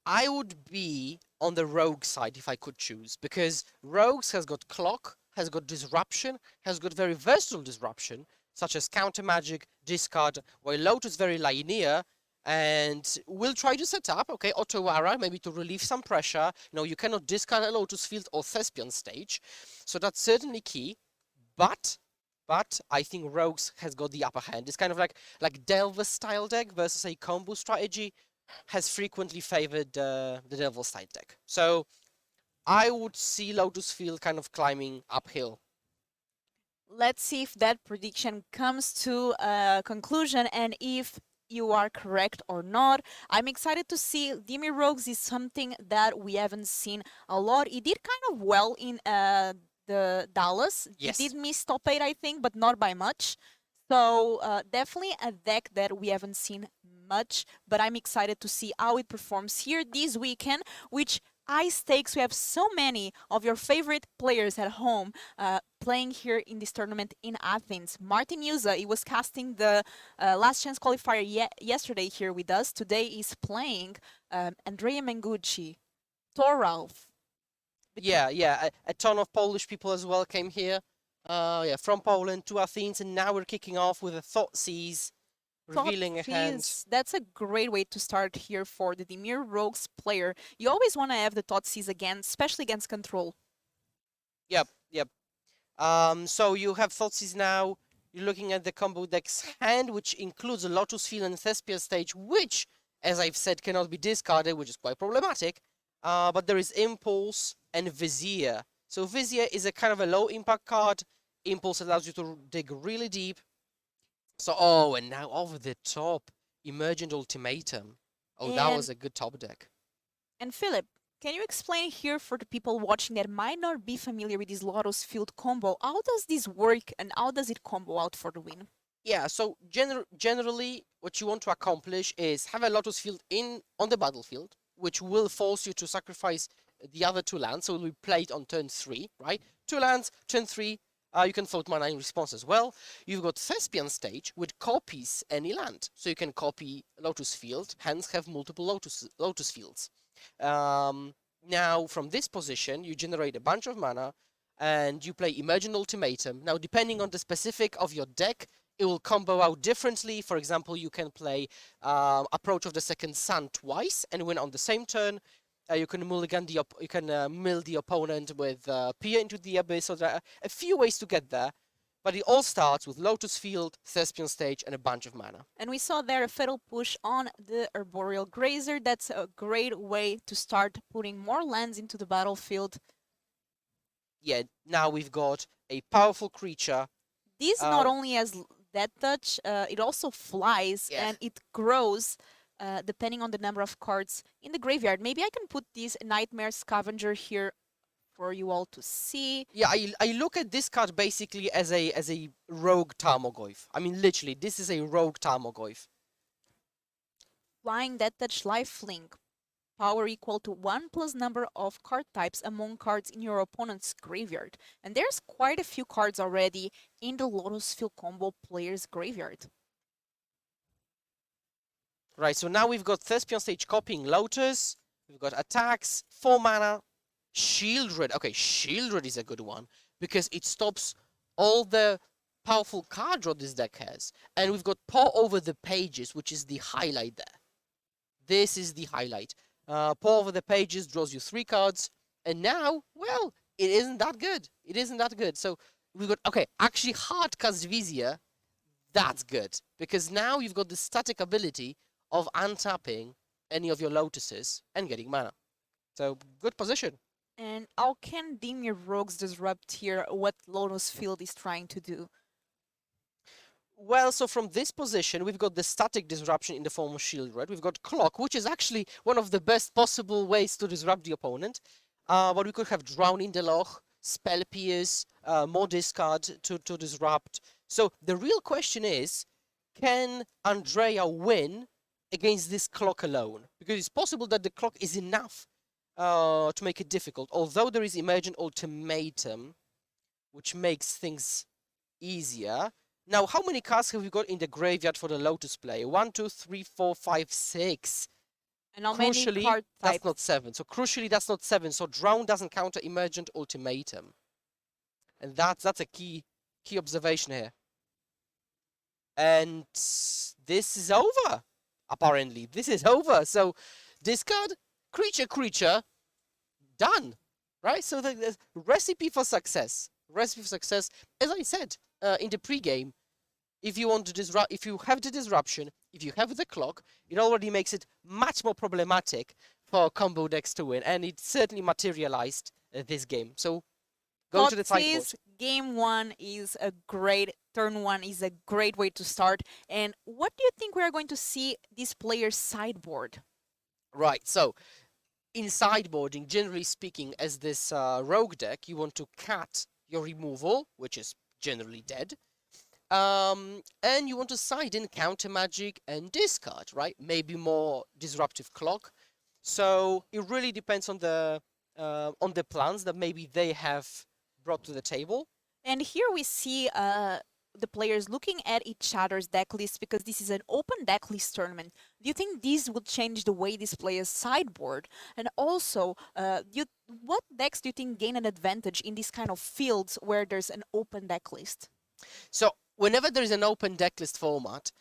I would be on the Rogue side if I could choose, because Rogues has got Clock, has got Disruption, has got very versatile Disruption, such as Counter Magic, Discard, while Lotus very linear, and will try to set up, okay, Otawara, maybe to relieve some pressure. You know, you cannot discard a Lotus Field or Thespian stage, so that's certainly key, but I think Rogues has got the upper hand. It's kind of like Delver style deck versus a combo strategy has frequently favored the Delver style deck. So I would see Lotus Field kind of climbing uphill. Let's see if that prediction comes to a conclusion and if you are correct or not. I'm excited to see Dimir Rogues is something that we haven't seen a lot. He did kind of well in the Dallas. Yes. He did miss top 8, I think, but not by much. So definitely a deck that we haven't seen much, but I'm excited to see how it performs here this weekend, which high stakes. We have so many of your favorite players at home playing here in this tournament in Athens. Martin Juza, he was casting the last chance qualifier yesterday here with us. Today he's playing Andrea Mengucci, Toralf. Yeah, a ton of Polish people as well came here. From Poland to Athens, and now we're kicking off with a Thoughtseize, revealing a hand. That's a great way to start here for the Dimir Rogues player. You always want to have the Thoughtseize again, especially against control. Yep. So you have Thoughtseize now. You're looking at the combo deck's hand, which includes a Lotus Field and Thespian stage, which, as I've said, cannot be discarded, which is quite problematic. But there is Impulse and Vizier. So Vizier is a kind of a low impact card. Impulse allows you to dig really deep. So, and now over the top, Emergent Ultimatum. That was a good top deck. And Filip, can you explain here for the people watching that might not be familiar with this Lotus Field combo, how does this work and how does it combo out for the win? Yeah, so generally what you want to accomplish is have a Lotus Field on the battlefield, which will force you to sacrifice the other 2 lands, so it will be played on turn 3, right? 2 lands, turn 3, you can float mana in response as well. You've got Thespian stage, which copies any land, so you can copy Lotus Field, hence have multiple Lotus Fields. Now, from this position, you generate a bunch of mana, and you play Emergent Ultimatum. Now, depending on the specific of your deck, it will combo out differently. For example, you can play Approach of the Second Sun twice and win on the same turn. You can mulligan mill the opponent with Peer into the Abyss. So there are a few ways to get there. But it all starts with Lotus Field, Thespian Stage, and a bunch of mana. And we saw there a Fatal Push on the Arboreal Grazer. That's a great way to start putting more lands into the battlefield. Yeah, now we've got a powerful creature. This not only has Death Touch, it also flies and it grows depending on the number of cards in the graveyard. Maybe I can put this Nightmare Scavenger here for you all to see. Yeah, I look at this card basically as a rogue Tarmogoyf. I mean, literally, this is a rogue Tarmogoyf. Flying Death Touch Lifelink. Power equal to 1 plus number of card types among cards in your opponent's graveyard. And there's quite a few cards already in the Lotus Field combo player's graveyard. Right, so now we've got Thespian Stage copying Lotus. We've got attacks, 4 mana, Shieldred. Okay, Shieldred is a good one because it stops all the powerful card draw this deck has. And we've got Paw Over the Pages, which is the highlight there. This is the highlight. Paw Over the Pages draws you 3 cards. And now, well, it isn't that good. It isn't that good. So we've got, okay, actually Hardcast Vizier, that's good. Because now you've got the static ability of untapping any of your Lotuses and getting mana. So, good position. And how can Dimir Rogues disrupt here what Lotus Field is trying to do? Well, so from this position, we've got the static disruption in the form of Shieldred. We've got Clock, which is actually one of the best possible ways to disrupt the opponent. But we could have Drown in the Loch, Spell Pierce, more discard to disrupt. So the real question is, can Andrea win against this Clock alone? Because it's possible that the Clock is enough to make it difficult. Although there is Emergent Ultimatum, which makes things easier. Now, how many cards have we got in the graveyard for the Lotus player? 1, 2, 3, 4, 5, 6. And how Crucially, many card types? that's not 7. So crucially, that's not 7. So Drown doesn't counter Emergent Ultimatum. And that's a key observation here. And this is over, apparently. This is over. So discard, creature, done. Right? So the recipe for success. Recipe for success, as I said in the pregame, if you want to disrupt, if you have the disruption, if you have the Clock, it already makes it much more problematic for combo decks to win, and it certainly materialized this game. So go to the sideboard. Game 1 is a great, turn 1 is a great way to start. And what do you think we are going to see this player's sideboard? Right, so in sideboarding, generally speaking, as this rogue deck, you want to cut your removal, which is generally dead. And you want to side in counter magic and discard, right? Maybe more disruptive Clock. So it really depends on the plans that maybe they have brought to the table. And here we see the players looking at each other's deck list because this is an open deck list tournament. Do you think this will change the way these players sideboard? And also, what decks do you think gain an advantage in these kind of fields where there's an open deck list? So whenever there is an open deck list format,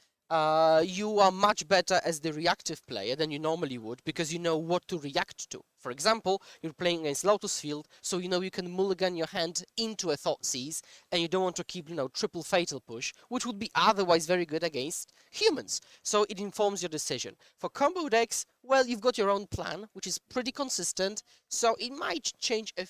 you are much better as the reactive player than you normally would because you know what to react to. For example, you're playing against Lotus Field, so you know you can mulligan your hand into a Thoughtseize, and you don't want to keep, triple Fatal Push, which would be otherwise very good against humans. So it informs your decision. For combo decks, well, you've got your own plan, which is pretty consistent, so it might change a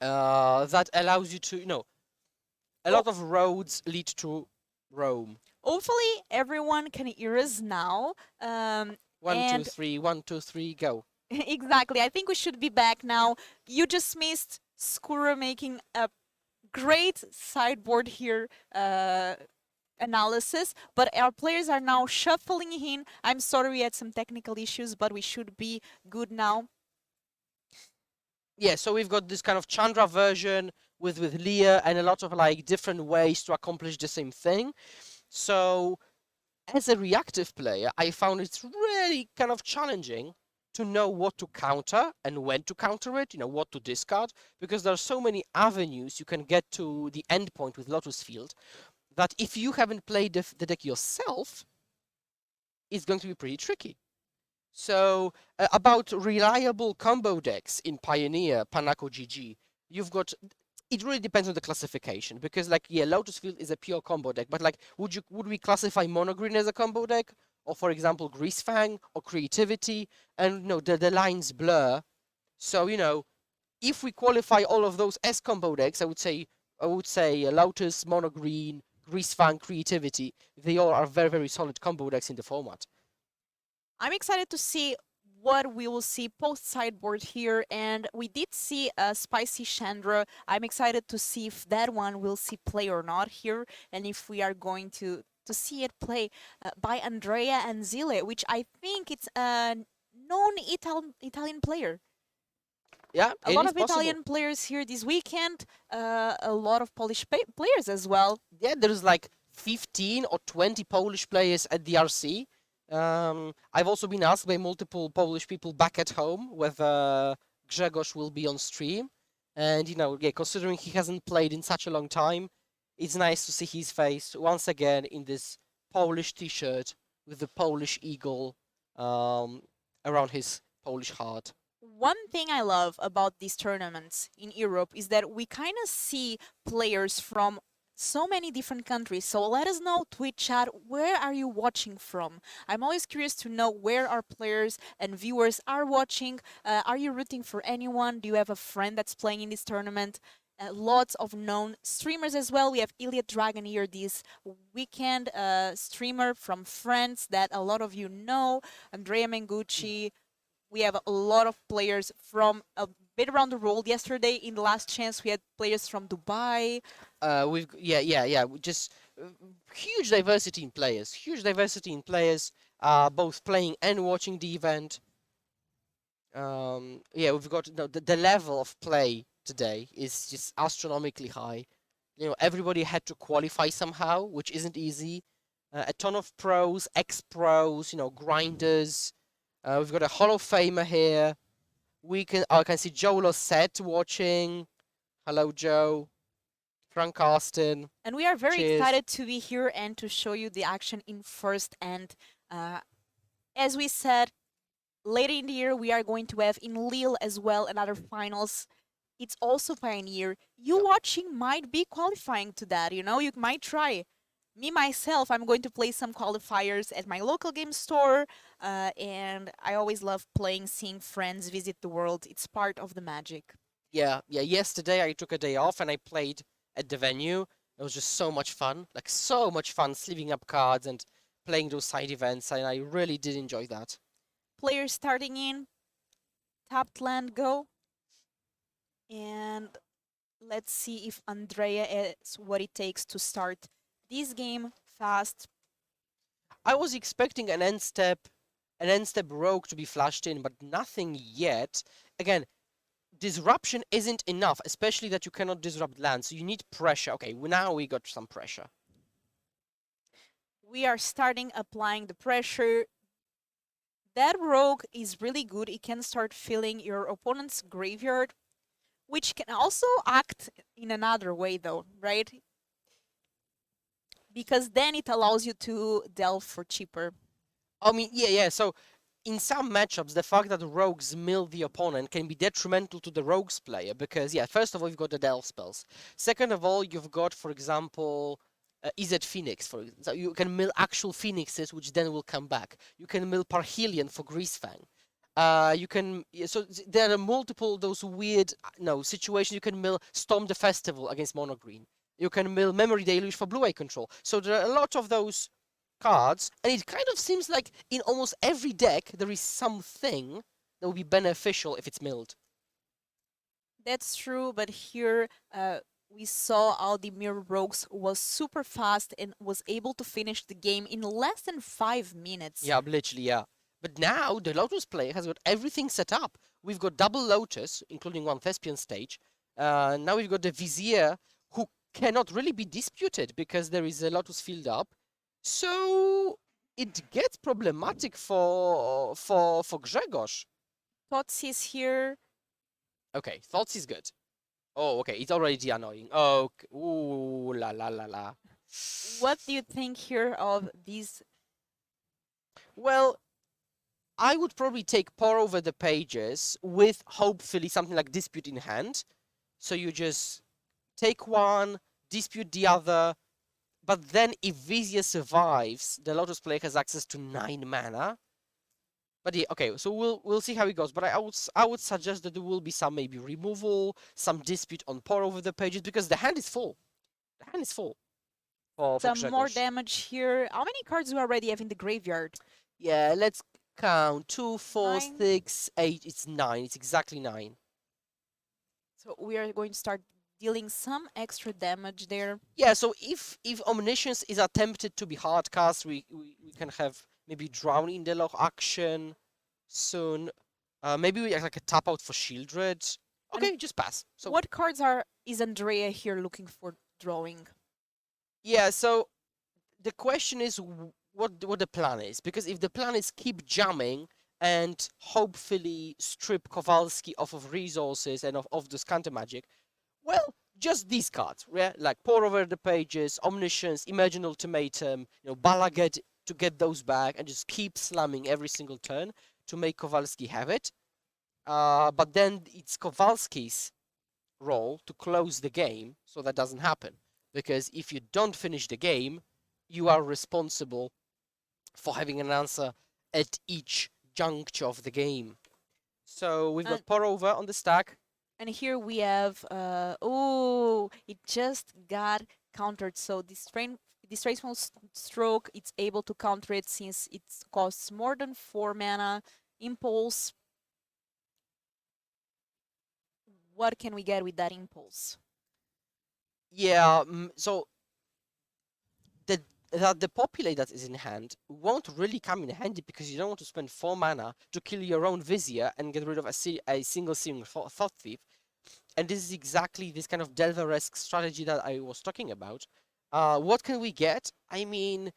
that allows you to, a lot of roads lead to Rome. Hopefully, everyone can hear us now. 1, 2, 3, 1, 2, 3, go. Exactly. I think we should be back now. You just missed Skura making a great sideboard here analysis, but our players are now shuffling in. I'm sorry we had some technical issues, but we should be good now. Yeah, so we've got this kind of Chandra version with Leah and a lot of like different ways to accomplish the same thing. So as a reactive player, I found it's really kind of challenging to know what to counter and when to counter it, what to discard, because there are so many avenues you can get to the end point with Lotus Field that if you haven't played the deck yourself, it's going to be pretty tricky. So about reliable combo decks in Pioneer, Panaco GG, you've got, it really depends on the classification, because like, yeah, Lotus Field is a pure combo deck, but like, would we classify Mono Green as a combo deck? Or for example, Greasefang or Creativity? And the lines blur. So, if we qualify all of those as combo decks, I would say Lotus, Mono Green, Greasefang, Creativity, they all are very, very solid combo decks in the format. I'm excited to see what we will see post-sideboard here, and we did see a Spicy Chandra. I'm excited to see if that one will see play or not here, and if we are going to see it play by Andrea and Zile, which I think it's a known Italian player. Yeah, a lot of Italian players here this weekend, a lot of Polish players as well. Yeah, there's like 15 or 20 Polish players at the RC. I've also been asked by multiple Polish people back at home whether Grzegorz will be on stream. And, yeah, considering he hasn't played in such a long time, it's nice to see his face once again in this Polish t-shirt with the Polish eagle around his Polish heart. One thing I love about these tournaments in Europe is that we kind of see players from so many different countries. So let us know, Twitch chat, where are you watching from? I'm always curious to know where our players and viewers are watching. Are you rooting for anyone? Do you have a friend that's playing in this tournament? Lots of known streamers as well. We have Iliad Dragon here this weekend, streamer from France that a lot of you know, Andrea Mengucci. We have a lot of players from a bit around the world. Yesterday, in the last chance, we had players from Dubai. Just huge diversity in players. Huge diversity in players, both playing and watching the event. We've got the level of play today is just astronomically high. Everybody had to qualify somehow, which isn't easy. A ton of pros, ex-pros, grinders. We've got a Hall of Famer here. I can see Joe Losset watching. Hello, Joe. Frank Austin. And we are very excited to be here and to show you the action in first. And as we said, later in the year, we are going to have in Lille as well another finals. It's also Pioneer. You watching might be qualifying to that, you might try. Me, myself, I'm going to play some qualifiers at my local game store, and I always love playing, seeing friends visit the world. It's part of the magic. Yeah. Yesterday I took a day off and I played at the venue. It was just so much fun, sleeving up cards and playing those side events, and I really did enjoy that. Players starting in, tapped land, go. And let's see if Andrea is what it takes to start this game fast. I was expecting an end step rogue to be flashed in, but nothing yet. Again, disruption isn't enough, especially that you cannot disrupt land, so you need pressure. Okay, now we got some pressure. We are starting applying the pressure. That rogue is really good. It can start filling your opponent's graveyard, which can also act in another way though, right? Because then it allows you to delve for cheaper. I mean, yeah. So in some matchups, the fact that rogues mill the opponent can be detrimental to the rogues player because, first of all, you've got the delve spells. Second of all, you've got, for example, EZ Phoenix. So you can mill actual Phoenixes, which then will come back. You can mill Parhelion for Greasefang. You can there are multiple those weird situations. You can mill Storm the Festival against mono green. You can mill Memory Deluge for blue-eye control. So there are a lot of those cards, and it kind of seems like in almost every deck there is something that will be beneficial if it's milled. That's true, but here we saw how the Mirror Rogues was super fast and was able to finish the game in less than 5 minutes. Yeah, literally, yeah. But now the Lotus player has got everything set up. We've got double Lotus, including one Thespian stage. Now we've got the Vizier, who cannot really be disputed because there is a Lotus field up. So it gets problematic for Grzegorz. Tots is here. Okay, Thoughts is good. Oh, okay, it's already annoying. Oh, ooh, la la la la. What do you think here of these? Well, I would probably take Pour Over the Pages with hopefully something like Dispute in hand. So you just take one, dispute the other, but then if Vizier survives, the Lotus player has access to 9 mana. But yeah, okay, so we'll see how it goes. But I would suggest that there will be some maybe removal, some dispute on Pour Over the Pages, because the hand is full. The hand is full. For Some more Grzegorz. damage here. How many cards do you already have in the graveyard? Yeah, let's count. 2, 4, 9. 6, 8. It's 9. It's exactly 9. So we are going to start dealing some extra damage there. Yeah, so if Omniscience is attempted to be hard cast, we can have maybe Drown in the Loch action soon. Maybe we like a tap out for Shieldred. Okay, just pass. So what cards is Andrea here looking for drawing? yeah, so the question is what the plan is, because if the plan is keep jamming and hopefully strip Kowalski off of resources and of this counter magic, well, just these cards, yeah, like Pour Over the Pages, Omniscience, Imagine Ultimatum, Balaget to get those back and just keep slamming every single turn to make Kowalski have it. But then it's Kowalski's role to close the game so that doesn't happen. Because if you don't finish the game, you are responsible for having an answer at each juncture of the game. So we've got Pour Over on the stack. And here we have, it just got countered. So Disgraceful Stroke, it's able to counter it since it costs more than 4 mana. Impulse. What can we get with that Impulse? Yeah, so the Populate that is in hand won't really come in handy because you don't want to spend 4 mana to kill your own Vizier and get rid of a single Thought Thief. And this is exactly this kind of Delver-esque strategy that I was talking about. What can we get? I mean,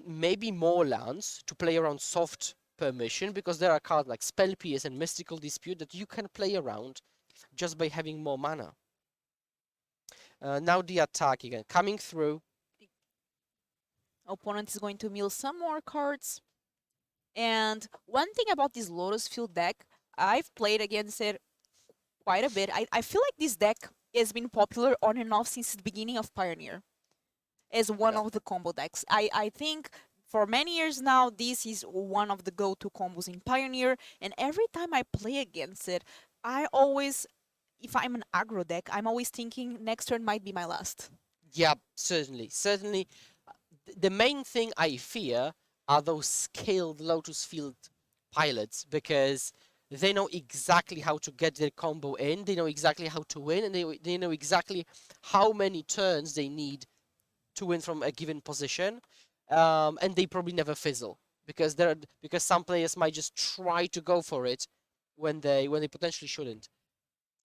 maybe more lands to play around soft permission, because there are cards like Spell Pierce and Mystical Dispute that you can play around just by having more mana. Now the attack again, coming through. Opponent is going to mill some more cards. And one thing about this Lotus Field deck, I've played against it quite a bit. I feel like this deck has been popular on and off since the beginning of Pioneer as one of the combo decks. I think for many years now, this is one of the go-to combos in Pioneer, and every time I play against it, I always, if I'm an aggro deck, I'm always thinking next turn might be my last. Yeah, certainly. The main thing I fear are those skilled Lotus Field pilots, because they know exactly how to get their combo in, they know exactly how to win, and they know exactly how many turns they need to win from a given position, and they probably never fizzle, because some players might just try to go for it when they potentially shouldn't.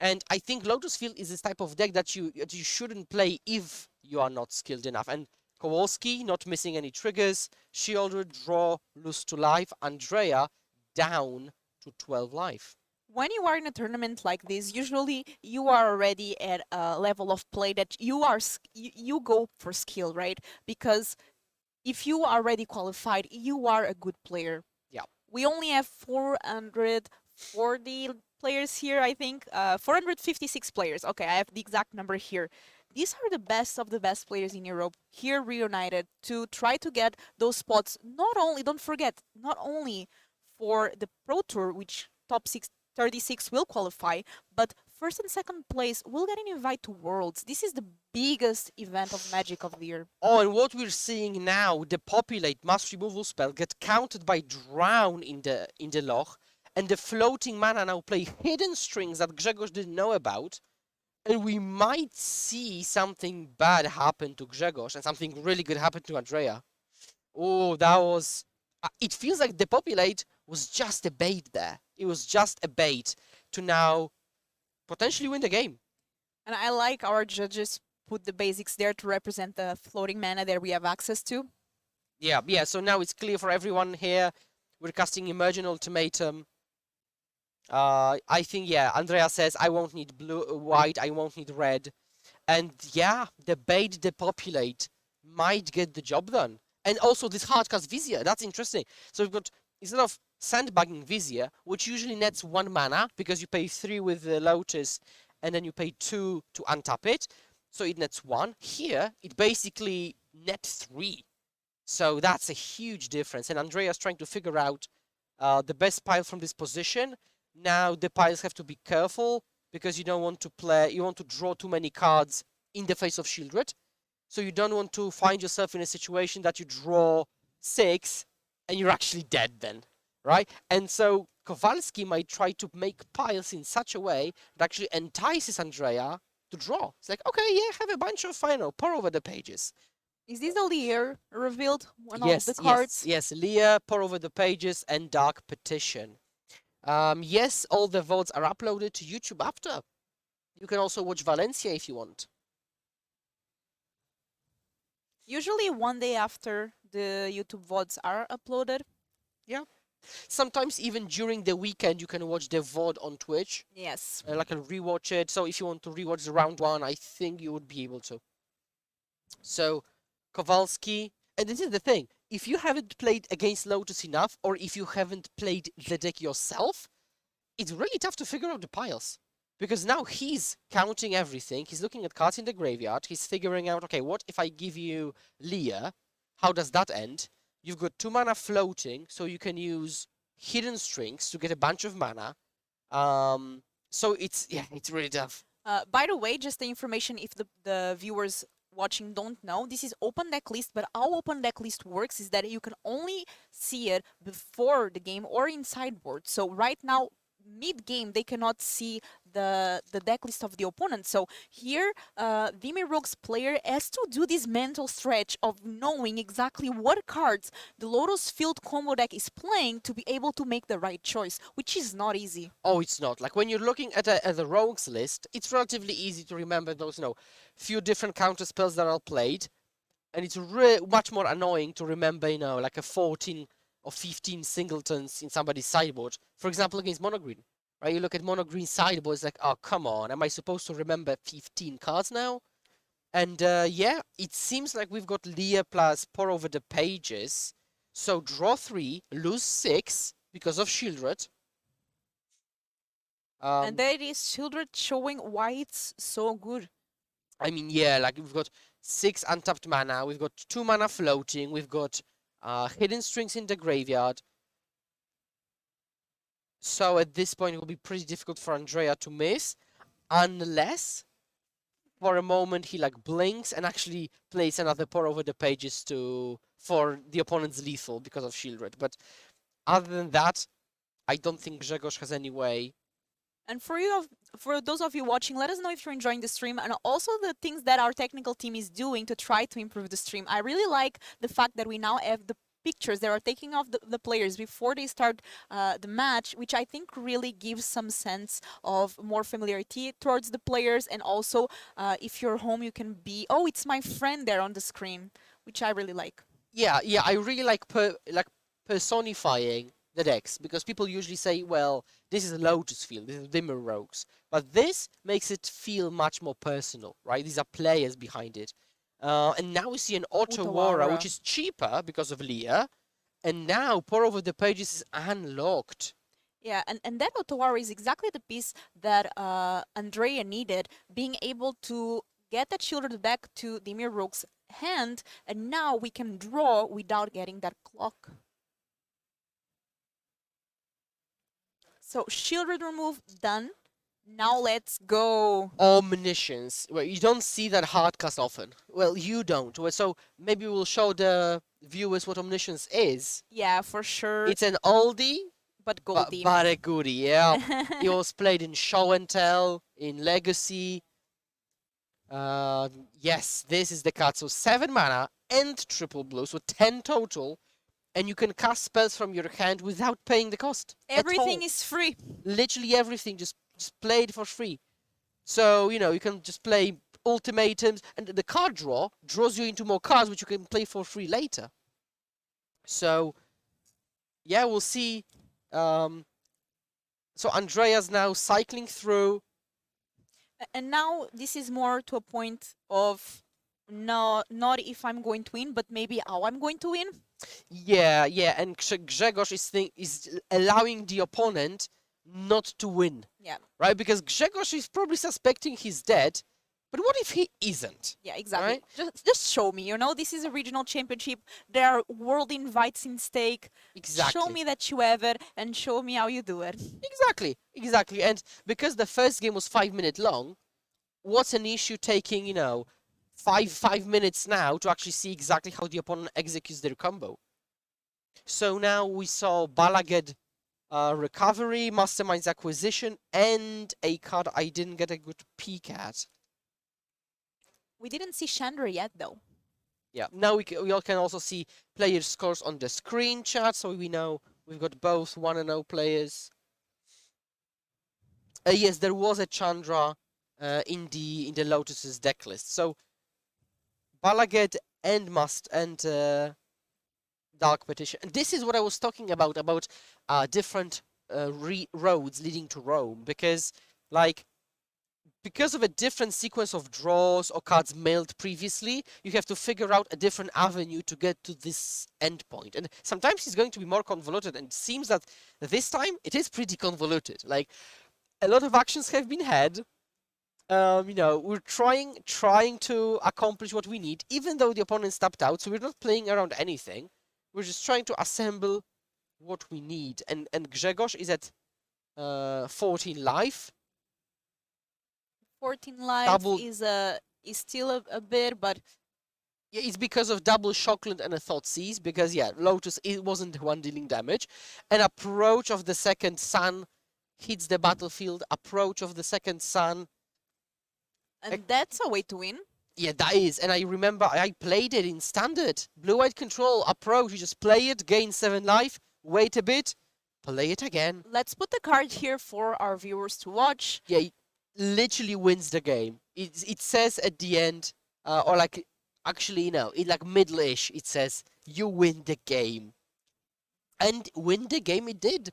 And I think Lotus Field is this type of deck that you shouldn't play if you are not skilled enough. And Kowalski not missing any triggers, Shieldred draw, lose to life, Andrea down to 12 life. When you are in a tournament like this, usually you are already at a level of play that you go for skill, right? Because if you are already qualified, you are a good player. Yeah. We only have 440 players here, I think. 456 players. Okay, I have the exact number here. These are the best of the best players in Europe here reunited to try to get those spots. Not only, don't forget, not only for the Pro Tour, which top 36 will qualify, but first and second place will get an invite to Worlds. This is the biggest event of Magic of the year. Oh, and what we're seeing now, the Populate mass removal spell get countered by Drown in the Loch, and the floating mana now play hidden strings that Grzegorz didn't know about, and we might see something bad happen to Grzegorz and something really good happen to Andrea. Oh, that was... it feels like the Populate was just a bait there. It was just a bait to now potentially win the game. And I like our judges put the basics there to represent the floating mana that we have access to. Yeah, so now it's clear for everyone here. We're casting Emergent Ultimatum. I think, yeah, Andrea says, I won't need white, I won't need red. And yeah, the bait, the Populate might get the job done. And also this hardcast Vizier, that's interesting. So we've got, instead of sandbagging Vizier, which usually nets 1 mana, because you pay 3 with the Lotus, and then you pay 2 to untap it, so it nets 1. Here, it basically nets 3. So that's a huge difference, and Andrea's trying to figure out the best pile from this position. Now the piles have to be careful, because you don't want to play, you want to draw too many cards in the face of Shieldred. So you don't want to find yourself in a situation that you draw 6 and you're actually dead then, right? And so Kowalski might try to make piles in such a way that actually entices Andrea to draw. It's like, okay, yeah, have a bunch of pour over the pages. Is this the Lear revealed? Yes, of the cards? yes, Lear, pour over the pages, and Dark Petition. Yes, all the votes are uploaded to YouTube after. You can also watch Valencia if you want. Usually 1 day after the YouTube VODs are uploaded. Yeah. Sometimes even during the weekend you can watch the VOD on Twitch. Yes. Like and rewatch it. So if you want to rewatch the round 1, I think you would be able to. So Kowalski, and this is the thing, if you haven't played against Lotus enough, or if you haven't played the deck yourself, it's really tough to figure out the piles. Because now he's counting everything, he's looking at cards in the graveyard, he's figuring out, okay, what if I give you Leah? How does that end? You've got 2 mana floating, so you can use hidden strings to get a bunch of mana. So it's really tough. By the way, just the information if the viewers watching don't know, this is open deck list, but how open deck list works is that you can only see it before the game or in sideboard. So right now, mid-game, they cannot see the deck list of the opponent. So here, Dimir Rogue's player has to do this mental stretch of knowing exactly what cards the Lotus Field combo deck is playing to be able to make the right choice, which is not easy. Oh, it's not. Like when you're looking at the Rogues list, it's relatively easy to remember those, few different counter spells that are played. And it's much more annoying to remember, like a 14 or 15 singletons in somebody's sideboard. For example, against Mono Green. Right, you look at Mono Green sideboard, it's like, oh, come on, am I supposed to remember 15 cards now? And yeah, it seems like we've got Leah plus pour over the pages. So draw 3, lose 6 because of Shieldred. And there is Shieldred showing why it's so good. I mean, yeah, like we've got 6 untapped mana, we've got 2 mana floating, we've got hidden strings in the graveyard. So at this point, it will be pretty difficult for Andrea to miss, unless for a moment he blinks and actually plays another pour over the pages for the opponent's lethal because of Shieldred. But other than that, I don't think Grzegorz has any way. And for those of you watching, let us know if you're enjoying the stream and also the things that our technical team is doing to try to improve the stream. I really like the fact that we now have the pictures that are taking off the players before they start the match, which I think really gives some sense of more familiarity towards the players. And also, if you're home, you can be, oh, it's my friend there on the screen, which I really like. Yeah, I really like personifying the decks, because people usually say, well, this is a Lotus Field, this is Dimir Rogues, but this makes it feel much more personal, right? These are players behind it. And now we see an Otawara, which is cheaper because of Leah, and now pour over the pages is unlocked. Yeah, and that Otawara is exactly the piece that Andrea needed, being able to get that Shieldred back to Dimir Rogue's hand, and now we can draw without getting that clock. So shielded remove done. Now let's go. Omniscience. Well, you don't see that hard cast often. Well, you don't. Well, so maybe we'll show the viewers what Omniscience is. Yeah, for sure. It's an oldie, but Goldie. but a goodie, yeah. It was played in Show and Tell, in Legacy. Yes, this is the card. So 7 mana and triple blue, so 10 total. And you can cast spells from your hand without paying the cost. Everything is free. Literally everything, just play it for free. So, you know, you can just play ultimatums, and the card draw draws you into more cards, which you can play for free later. So, yeah, we'll see. So Andrea's now cycling through. And now this is more to a point of not if I'm going to win, but maybe how I'm going to win. Yeah, and Grzegorz is allowing the opponent not to win. Yeah. Right? Because Grzegorz is probably suspecting he's dead, but what if he isn't? Yeah, exactly. Right? Just show me, you know, this is a regional championship. There are world invites in stake. Exactly. Show me that you have it and show me how you do it. Exactly. And because the first game was 5 minutes long, what's an issue taking, you know, five minutes now to actually see exactly how the opponent executes their combo? So now we saw Balaged recovery, Mastermind's acquisition, and a card I didn't get a good peek at. We didn't see Chandra yet, though. Yeah, now we all can also see player scores on the screen chat, so we know we've got both 1-0 players. Yes, there was a Chandra in the Lotus's deck list. So Balaged and Dark Petition. And this is what I was talking about different roads leading to Rome, because of a different sequence of draws or cards mailed previously, you have to figure out a different avenue to get to this endpoint. And sometimes it's going to be more convoluted, and it seems that this time it is pretty convoluted. Like, a lot of actions have been had. You know, we're trying to accomplish what we need, even though the opponent stepped out, so we're not playing around anything. We're just trying to assemble what we need. And Grzegorz is at 14 life. 14 life is still a bit, but yeah, it's because of double Shockland and a Thoughtseize, because yeah, Lotus, it wasn't the one dealing damage. An Approach of the Second Sun hits the battlefield. Approach of the Second Sun. And that's a way to win. Yeah, that is. And I remember I played it in Standard. Blue-White Control, Approach. You just play it, gain 7 life, wait a bit, play it again. Let's put the card here for our viewers to watch. Yeah, it literally wins the game. It says at the end, or like, actually, no, in like middle-ish, it says, you win the game. And win the game it did.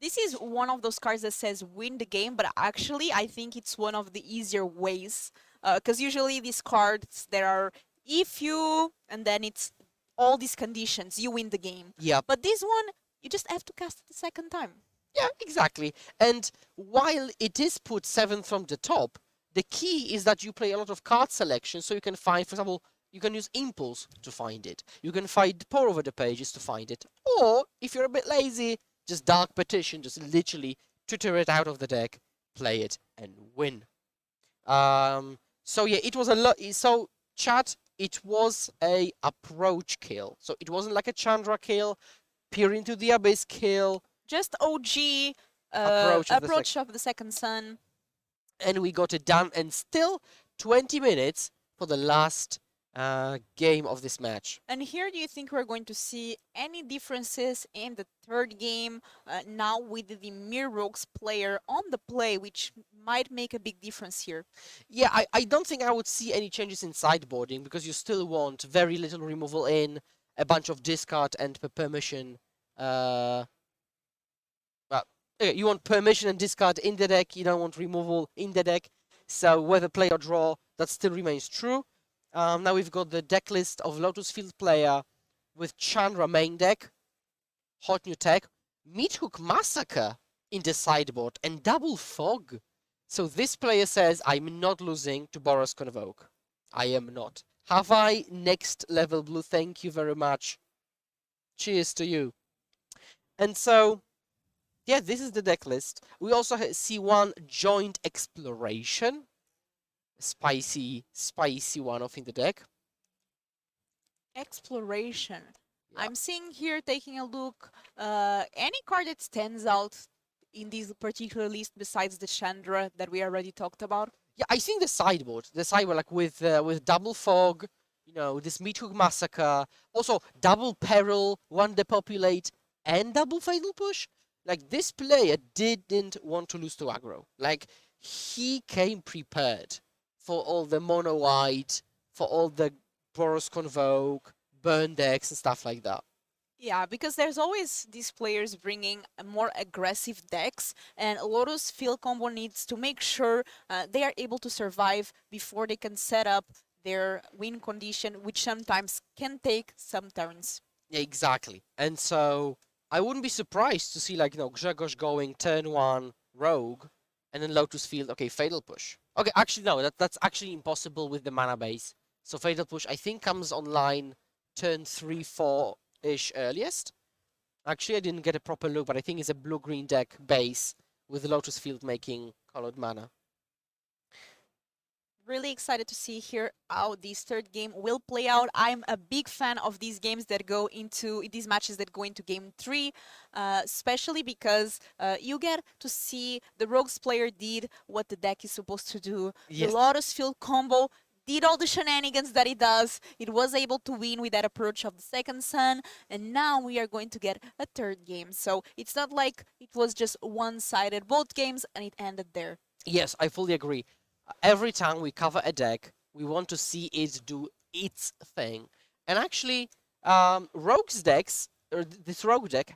This is one of those cards that says win the game, but actually I think it's one of the easier ways. Because usually these cards, there are if you, and then it's all these conditions, you win the game. Yeah. But this one, you just have to cast it the second time. Yeah, exactly. And while it is put 7th from the top, the key is that you play a lot of card selection, so you can find, for example, you can use Impulse to find it. You can find Pour Over the Pages to find it. Or, if you're a bit lazy, just Dark Petition, just literally tutor it out of the deck, play it, and win. So yeah, it was a lot. So chat, it was a approach kill. So it wasn't like a Chandra kill, peer into the abyss kill. Just OG approach of the Second Sun. And we got it done. And still 20 minutes for the last game of this match. And here, do you think we're going to see any differences in the third game now with the Mirrox player on the play, which might make a big difference here? Yeah, I don't think I would see any changes in sideboarding, because you still want very little removal in, a bunch of discard and permission. You want permission and discard in the deck, you don't want removal in the deck. So whether play or draw, that still remains true. Now we've got the deck list of Lotus Field player with Chandra main deck, hot new tech, Meathook Massacre in the sideboard, and Double Fog. So this player says, I'm not losing to Boros Convoke. I am not. Have I? Next level blue, thank you very much. Cheers to you. And so, Yeah, this is the deck list. We also see one joint exploration. Spicy one off in the deck. Exploration. Yeah. I'm seeing here, taking a look, any card that stands out in this particular list besides the Chandra that we already talked about? Yeah, I think the sideboard like with double fog, this Meathook Massacre, also double peril, one depopulate, and double fatal push. Like, this player didn't want to lose to aggro. Like, he came prepared for all the mono white, for all the Boros Convoke, burn decks and stuff like that. Yeah, because there's always these players bringing more aggressive decks, and Lotus Field combo needs to make sure they are able to survive before they can set up their win condition, which sometimes can take some turns. Yeah, exactly. And so I wouldn't be surprised to see, like, Grzegorz going turn 1 Rogue, and then Lotus Field, okay, Fatal Push. Okay, actually, no, that's actually impossible with the mana base. So Fatal Push, I think, comes online turn 3, 4-ish earliest. Actually, I didn't get a proper look, but I think it's a blue-green deck base with Lotus Field making colored mana. Really excited to see here how this third game will play out. I'm a big fan of these games that go into these matches that go into game 3, especially because you get to see the Rogues player did what the deck is supposed to do. Yes. The Lotus Field combo did all the shenanigans that it does. It was able to win with that approach of the second sun, and now we are going to get a third game. So it's not like it was just one-sided both games and it ended there. Yes, I fully agree. Every time we cover a deck, we want to see it do its thing. And actually, Rogue's decks, or this Rogue deck,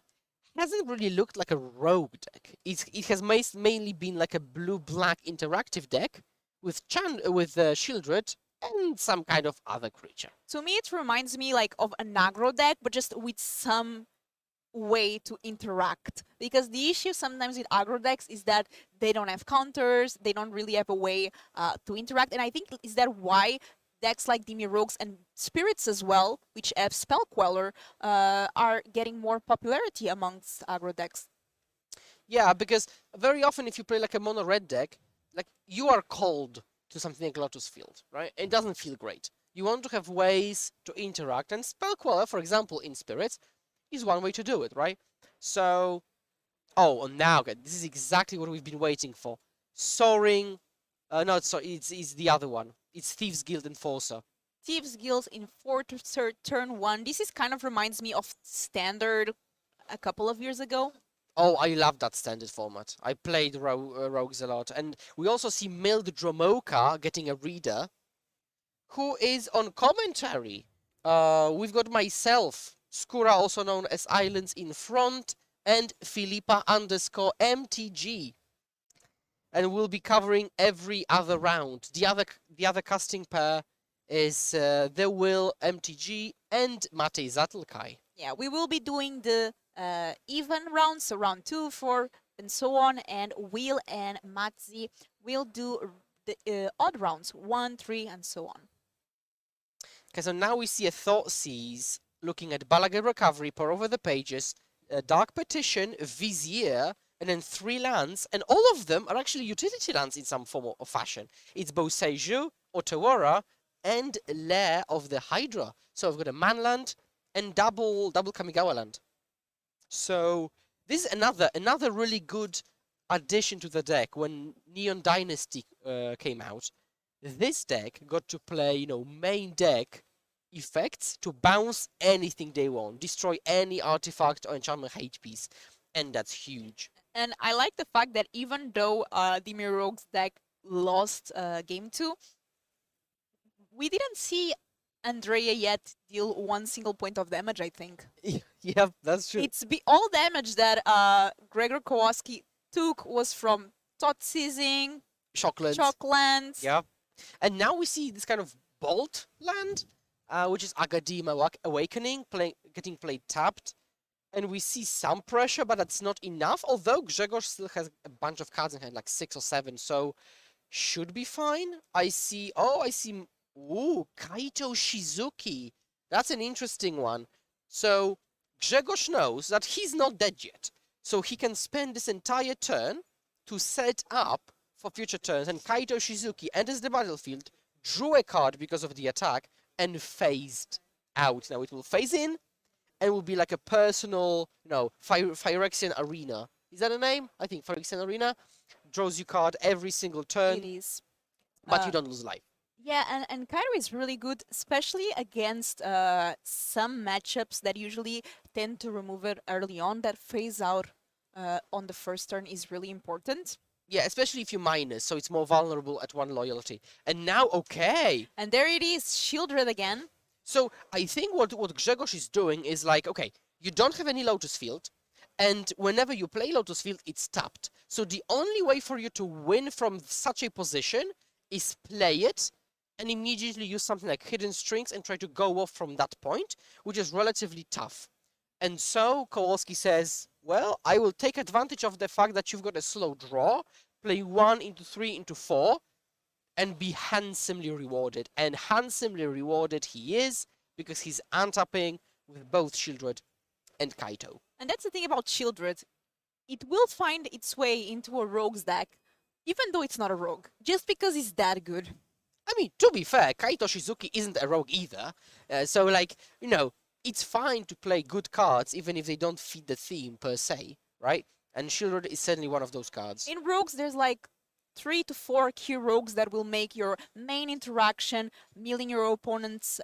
hasn't really looked like a Rogue deck. It has mainly been like a blue-black interactive deck with Shieldred and some kind of other creature. To me, it reminds me like of an aggro deck, but just with some way to interact, because the issue sometimes with aggro decks is that they don't have counters, they don't really have a way to interact, and I think is that why decks like Dimir Rogues and Spirits as well, which have Spell Queller, are getting more popularity amongst aggro decks. Yeah, because very often if you play like a mono red deck, like, you are called to something like Lotus Field, right? It doesn't feel great. You want to have ways to interact, and Spell Queller, for example, in Spirits, is one way to do it, right? So, and now, okay, this is exactly what we've been waiting for. Soaring, no, sorry, it's the other one. It's Thieves Guild Enforcer. Thieves Guild in turn 1. This is kind of reminds me of Standard a couple of years ago. Oh, I love that standard format. I played Rogues a lot. And we also see Mild Dromoka getting a reader, who is on commentary. We've got myself, Skura, also known as Islands in Front, and Filipa _MTG. And we'll be covering every other round. The other casting pair is TheWillMTG and Matej Zatlkaj. Yeah, we will be doing the even rounds, so round 2, 4, and so on, and Will and Matzi will do the odd rounds, 1, 3, and so on. Okay, so now we see a Thoughtseize looking at Balaga Recovery, pour over the pages, Dark Petition, Vizier, and then 3 lands, and all of them are actually utility lands in some form or fashion. It's both Seiju, Otawara, and Lair of the Hydra. So I've got a Manland and double Kamigawa land. So this is another really good addition to the deck. When Neon Dynasty came out, this deck got to play, main deck effects to bounce anything they want, destroy any artifact or enchantment HPs, and that's huge. And I like the fact that even though Dimir Rogue's deck lost game 2, we didn't see Andrea yet deal 1 single point of damage, I think. Yeah, that's true. It's all damage that Gregor Kowalski took was from Thoughtseizing, Shocklands. Yeah. And now we see this kind of Bolt land, which is Agadim Awakening, getting played tapped. And we see some pressure, but that's not enough. Although Grzegorz still has a bunch of cards in hand, like 6 or 7, so should be fine. I see, Kaito Shizuki. That's an interesting one. So Grzegorz knows that he's not dead yet. so he can spend this entire turn to set up for future turns. And Kaito Shizuki enters the battlefield, drew a card because of the attack, and phased out. Now it will phase in, and will be like a personal, Phyrexian Arena. Is that a name? I think Phyrexian Arena draws you card every single turn, It is. but you don't lose life. Yeah, and Cairo is really good, especially against some matchups that usually tend to remove it early on. That phase out on the first turn is really important. Yeah, especially if you minus, so it's more vulnerable at 1 loyalty. And now, okay. And there it is, Shieldred again. So I think what Grzegorz is doing is like, okay, you don't have any Lotus Field, and whenever you play Lotus Field, it's tapped. So the only way for you to win from such a position is play it, and immediately use something like Hidden Strings and try to go off from that point, which is relatively tough. And so Kowalski says, well, I will take advantage of the fact that you've got a slow draw, play 1 into 3 into 4, and be handsomely rewarded. And handsomely rewarded he is, because he's untapping with both Shieldred and Kaito. And that's the thing about Shieldred. It will find its way into a rogue's deck, even though it's not a rogue, just because it's that good. I mean, to be fair, Kaito Shizuki isn't a rogue either. So, like, it's fine to play good cards, even if they don't fit the theme per se, right? And Shieldred is certainly one of those cards. In rogues, there's like 3 to 4 key rogues that will make your main interaction, milling your opponent's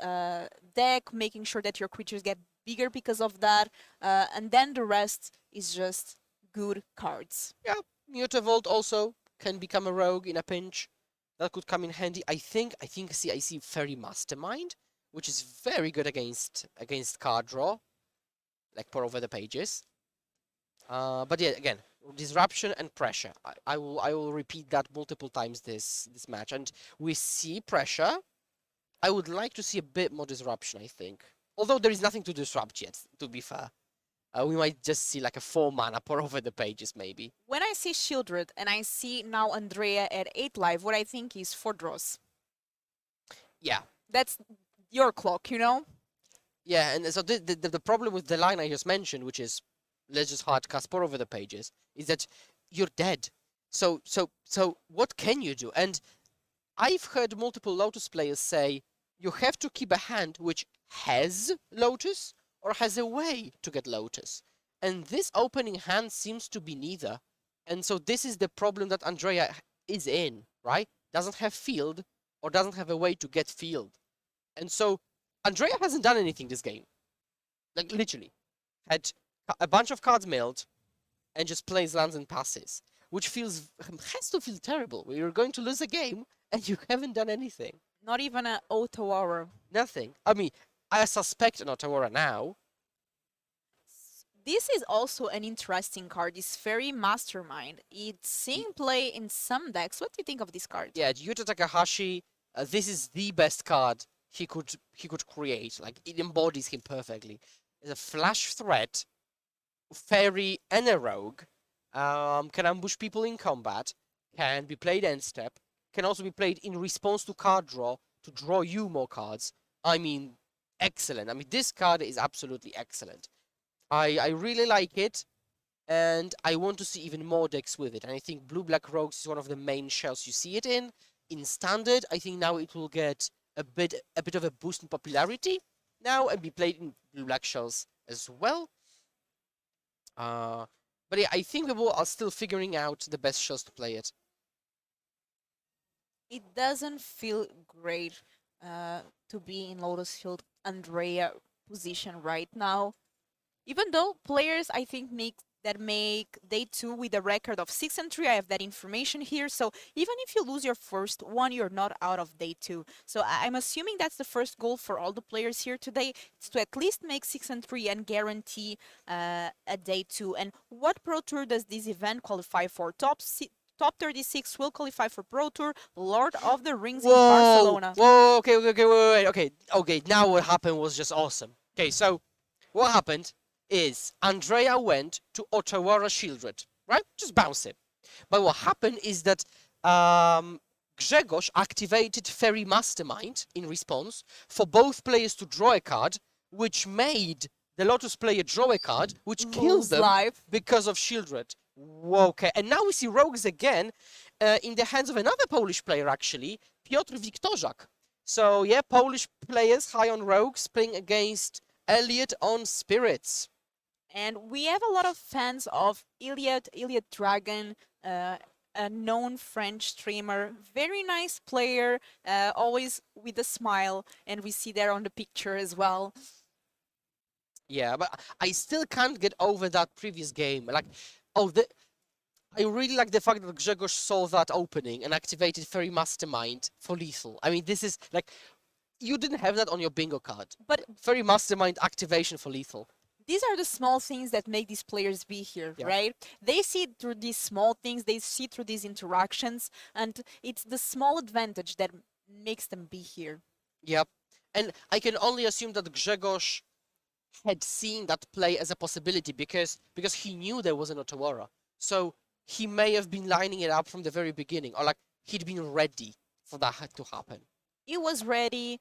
deck, making sure that your creatures get bigger because of that, and then the rest is just good cards. Yeah, Mutavault also can become a rogue in a pinch. That could come in handy. I see Fairy Mastermind, which is very good against card draw, like pour over the pages. But yeah, again, disruption and pressure. I will repeat that multiple times this match, and we see pressure. I would like to see a bit more disruption, I think. Although there is nothing to disrupt yet, to be fair. We might just see like a 4-mana pour over the pages, maybe. When I see Shieldred and I see now Andrea at 8 life, what I think is 4 draws. Yeah. That's your clock, Yeah, and so the problem with the line I just mentioned, which is let's just hard cast pour over the pages, is that you're dead. So what can you do? And I've heard multiple Lotus players say you have to keep a hand which has Lotus or has a way to get Lotus. And this opening hand seems to be neither. And so this is the problem that Andrea is in, right? Doesn't have field or doesn't have a way to get field. And so Andrea hasn't done anything this game. Like, literally. Had a bunch of cards milled and just plays lands and passes, which has to feel terrible. You're going to lose a game and you haven't done anything. Not even an Otawara. Nothing. I mean, I suspect an Otawara now. This is also an interesting card. It's very Mastermind. It's seeing play in some decks. What do you think of this card? Yeah, Yuta Takahashi, this is the best card he could create. Like, it embodies him perfectly. It's a flash threat, fairy and a rogue, can ambush people in combat, can be played end step, can also be played in response to card draw to draw you more cards. I mean, excellent. I mean, this card is absolutely excellent. I really like it, and I want to see even more decks with it. And I think Blue-Black Rogues is one of the main shells you see it in. In Standard, I think now it will get a bit of a boost in popularity now and be played in Blue-Black shells as well. But yeah, I think people are still figuring out the best shells to play it. It doesn't feel great to be in Lotus Field Andrea position right now. Even though players, I think, make day 2 with a record of 6-3, I have that information here. So even if you lose your first one, you're not out of day 2. So I'm assuming that's the first goal for all the players here today. It's to at least make 6-3 and guarantee a day 2. And what Pro Tour does this event qualify for? Top 36 will qualify for Pro Tour, Lord of the Rings in Barcelona. Whoa, okay, wait. Okay, now what happened was just awesome. Okay, so what happened is Andrea went to Otawara Shieldred, right? Just bounce it. But what happened is that Grzegorz activated Fairy Mastermind in response for both players to draw a card, which made the Lotus player draw a card, which kills them life. because of Shieldred. Okay, and now we see Rogues again in the hands of another Polish player, actually, Piotr Wiktorzak. So, yeah, Polish players high on Rogues playing against Elliot on Spirits. And we have a lot of fans of Elliot Dragon, a known French streamer, very nice player, always with a smile, and we see there on the picture as well. Yeah, but I still can't get over that previous game. Like, I really like the fact that Grzegorz saw that opening and activated Fairy Mastermind for lethal. I mean, this is like, you didn't have that on your bingo card. But Fairy Mastermind activation for lethal. these are the small things that make these players be here, Yeah. right? They see through these small things, they see through these interactions, and it's the small advantage that makes them be here. Yep. And I can only assume that Grzegorz had seen that play as a possibility because he knew there was an Otawara. So he may have been lining it up from the very beginning, or like he'd been ready for that to happen. He was ready,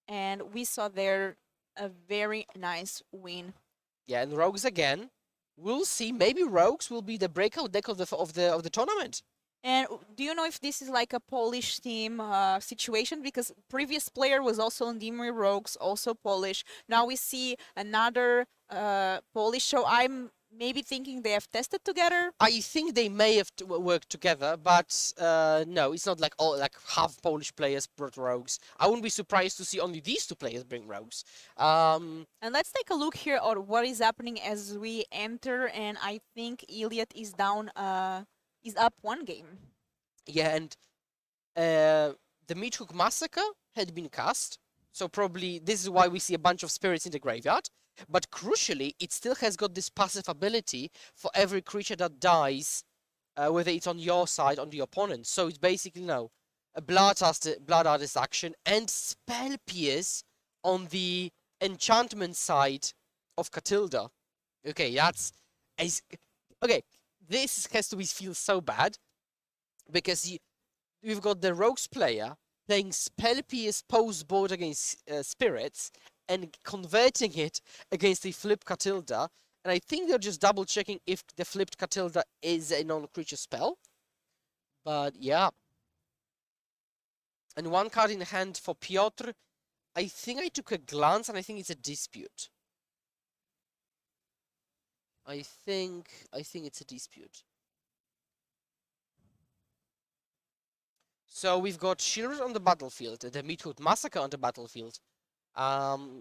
and we saw there a very nice win. Yeah, and Rogues again. We'll see. Maybe Rogues will be the breakout deck of the tournament. And do you know if this is like a Polish team situation? Because previous player was also on Dimir Rogues, also Polish. Now we see another Polish. So I'm maybe thinking they have tested together. I think they may have worked together, but no, it's not like all like half Polish players brought Rogues. I wouldn't be surprised to see only these two players bring Rogues. And let's take a look here at what is happening as we enter. And I think Elliot is down. Is up one game. Yeah, and the Meathook Massacre had been cast, so probably this is why we see a bunch of spirits in the graveyard. But crucially, it still has got this passive ability for every creature that dies, whether it's on your side or on the opponent. So it's basically now a Blood Artist action and Spell Pierce on the enchantment side of Catilda. Okay, that's okay. This has to feel so bad because we've got the Rogues player playing Spell Pierce post board against Spirits and converting it against the flipped Catilda. And I think they're just double checking if the flipped Catilda is a non-creature spell. But yeah. And one card in hand for Piotr. I think I took a glance and I think it's a Dispute. I think it's a Dispute. So we've got Shieldred on the battlefield, the Meathook Massacre on the battlefield,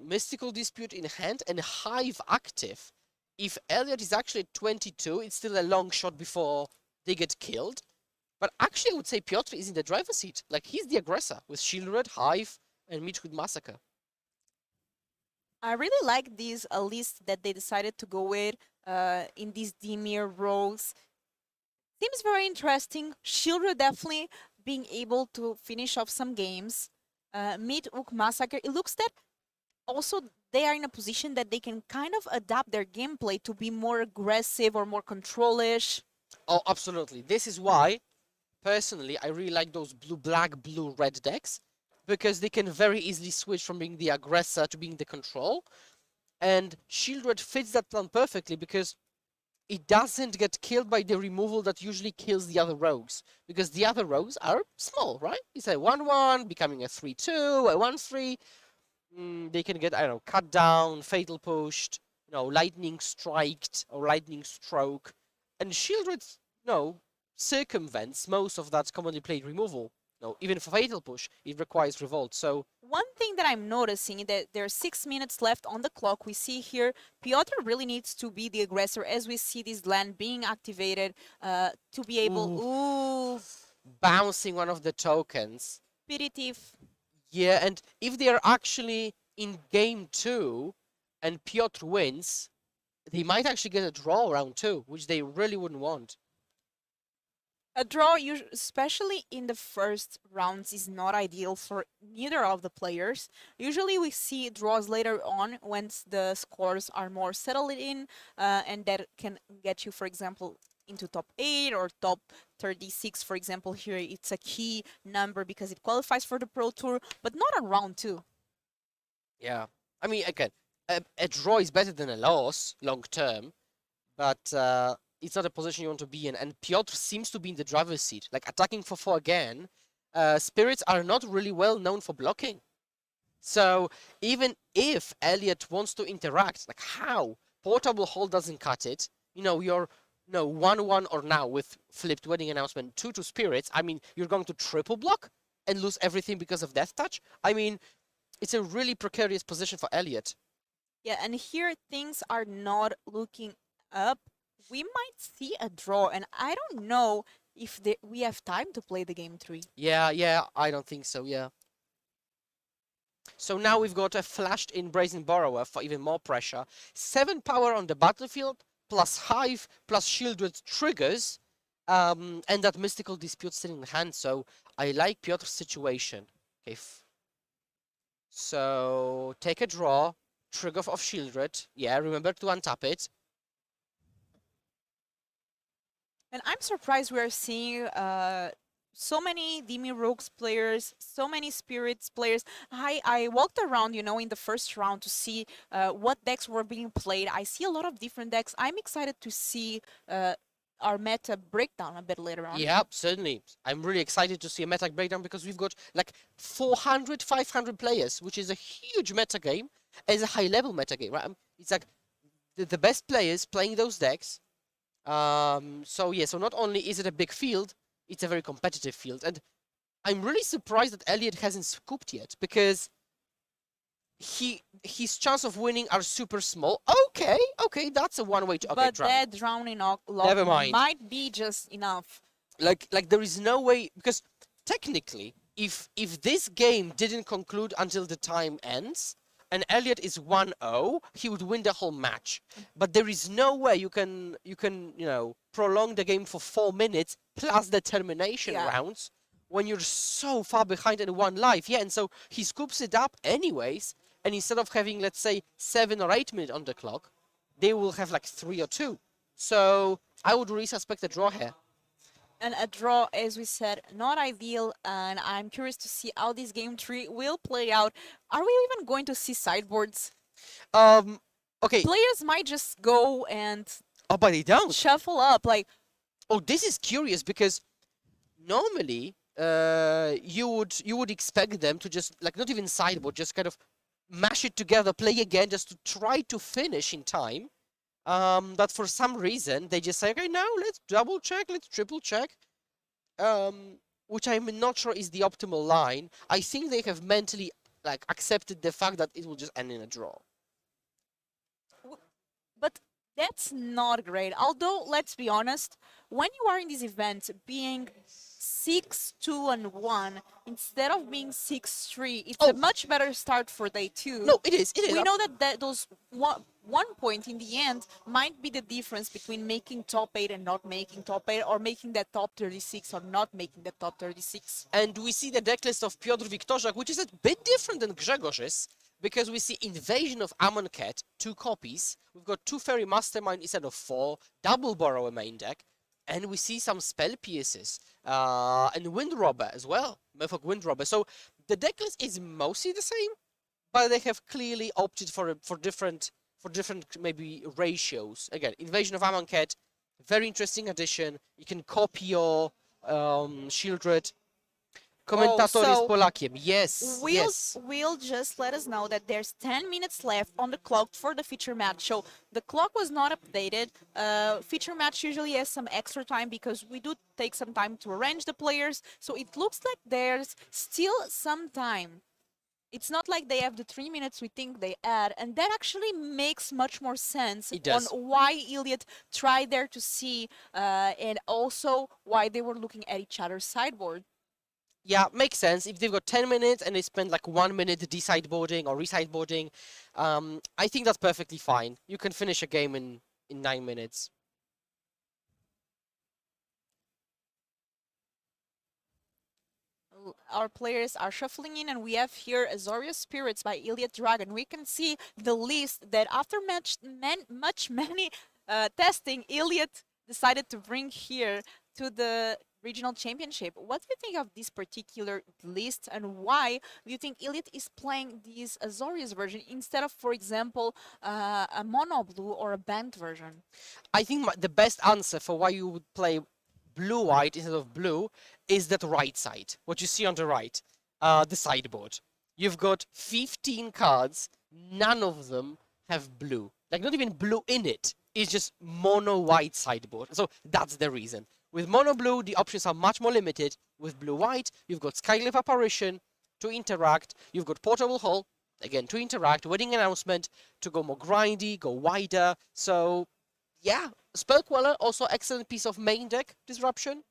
Mystical Dispute in hand, and Hive active. If Elliot is actually at 22, it's still a long shot before they get killed. But actually, I would say Piotr is in the driver's seat. Like, he's the aggressor with Shieldred, Hive, and Meathook Massacre. I really like this list that they decided to go with in these Dimir roles. Seems very interesting. Shieldred definitely being able to finish off some games. Meathook Massacre, it looks that also they are in a position that they can kind of adapt their gameplay to be more aggressive or more control-ish. Oh, absolutely. This is why, personally, I really like those blue-black, blue-red decks, because they can very easily switch from being the aggressor to being the control. And Shieldred fits that plan perfectly because it doesn't get killed by the removal that usually kills the other rogues. Because the other rogues are small, right? It's a 1-1, becoming a 3-2, a 1-3. They can get, I don't know, cut down, fatal pushed, you know, lightning striked or lightning stroke. And Shieldred, circumvents most of that commonly played removal. No, even for fatal push, it requires revolt. So one thing that I'm noticing is that there's 6 minutes left on the clock. We see here Piotr really needs to be the aggressor as we see this land being activated to be able. Bouncing one of the tokens. Piritif. Yeah, and if they are actually in game 2 and Piotr wins, they might actually get a draw round 2, which they really wouldn't want. A draw, especially in the first rounds, is not ideal for neither of the players. Usually we see draws later on once the scores are more settled in, and that can get you, for example, into top 8 or top 36, for example. Here it's a key number because it qualifies for the Pro Tour, but not on round 2. Yeah. I mean, again, a draw is better than a loss long term, but it's not a position you want to be in. And Piotr seems to be in the driver's seat, like attacking for 4 again. Spirits are not really well known for blocking. So even if Elliot wants to interact, like how? Portable hold doesn't cut it. You know, you're 1-1 or now with flipped wedding announcement 2 to Spirits. I mean, you're going to triple block and lose everything because of Death Touch? I mean, it's a really precarious position for Elliot. Yeah, and here things are not looking up. We might see a draw, and I don't know if we have time to play the game 3. Yeah, I don't think so, yeah. So now we've got a flashed in Brazen Borrower for even more pressure. 7 power on the battlefield, plus Hive, plus Shieldred triggers, and that Mystical Dispute still in hand, so I like Piotr's situation. Okay, so take a draw, trigger of Shieldred. Yeah, remember to untap it. And I'm surprised we are seeing so many Demi Rogues players, so many Spirits players. I walked around, you know, in the first round to see what decks were being played. I see a lot of different decks. I'm excited to see our meta breakdown a bit later on. Yeah, certainly. I'm really excited to see a meta breakdown because we've got like 400, 500 players, which is a huge meta game as a high-level meta game, right? It's like the best players playing those decks. So yeah, so not only is it a big field, it's a very competitive field. And I'm really surprised that Elliot hasn't scooped yet because his chance of winning are super small. Okay, that's a one way to... Okay, but that drowning log Never mind. might be just enough. Like there is no way, because technically, if this game didn't conclude until the time ends, and Elliot is 1-0, he would win the whole match. But there is no way you can prolong the game for 4 minutes plus the termination rounds when you're so far behind in 1 life. Yeah, and so he scoops it up anyways, and instead of having, let's say, 7 or 8 minutes on the clock, they will have like 3 or 2. So I would really suspect a draw here. And a draw, as we said, not ideal, and I'm curious to see how this game 3 will play out. Are we even going to see sideboards? Okay. Players might just go and... Oh, but they don't. Shuffle up, like... Oh, this is curious, because normally you would expect them to just, like, not even sideboard, just kind of mash it together, play again, just to try to finish in time. But for some reason, they just say, okay, now let's double check, let's triple check. Which I'm not sure is the optimal line. I think they have mentally, like, accepted the fact that it will just end in a draw. But that's not great. Although, let's be honest, when you are in this event, being 6-2-1 instead of being 6-3, it's a much better start for day 2. No, it is. We know that those one point in the end might be the difference between making top 8 and not making top 8, or making that top 36 or not making the top 36. And we see the decklist of Piotr Wiktorzak, which is a bit different than Grzegorzy's, because we see Invasion of Amonkhet, 2 copies. We've got 2 Fairy Mastermind instead of 4, double Borrower main deck, and we see some Spell Pierces, and Wind Robber as well, Merfolk Wind Robber. So the decklist is mostly the same, but they have clearly opted for different maybe ratios. Again, Invasion of Amonkhet, very interesting addition. You can copy your Shieldred. Commentator is Polakiem. Yes, Will just let us know that there's 10 minutes left on the clock for the feature match. So the clock was not updated. Feature match usually has some extra time because we do take some time to arrange the players. So it looks like there's still some time. It's not like they have the 3 minutes we think they add, and that actually makes much more sense on why Elliot tried there to see, and also why they were looking at each other's sideboard. Yeah, makes sense. If they've got 10 minutes and they spend like 1 minute decideboarding or resideboarding, I think that's perfectly fine. You can finish a game in 9 minutes. Our players are shuffling in, and we have here Azorius Spirits by Elliot Dragon. We can see the list that after many testing, Elliot decided to bring here to the regional championship. What do you think of this particular list, and why do you think Elliot is playing this Azorius version instead of, for example, a mono blue or a banned version? I think the best answer for why you would play blue-white instead of blue is that right side. What you see on the right, the sideboard. You've got 15 cards, none of them have blue. Like, not even blue in it. It's just mono-white sideboard. So that's the reason. With mono-blue, the options are much more limited. With blue-white, you've got Skyclave Apparition to interact. You've got Portable Hall, again, to interact. Wedding Announcement to go more grindy, go wider. So, yeah. Spell Queller, also excellent piece of main deck disruption.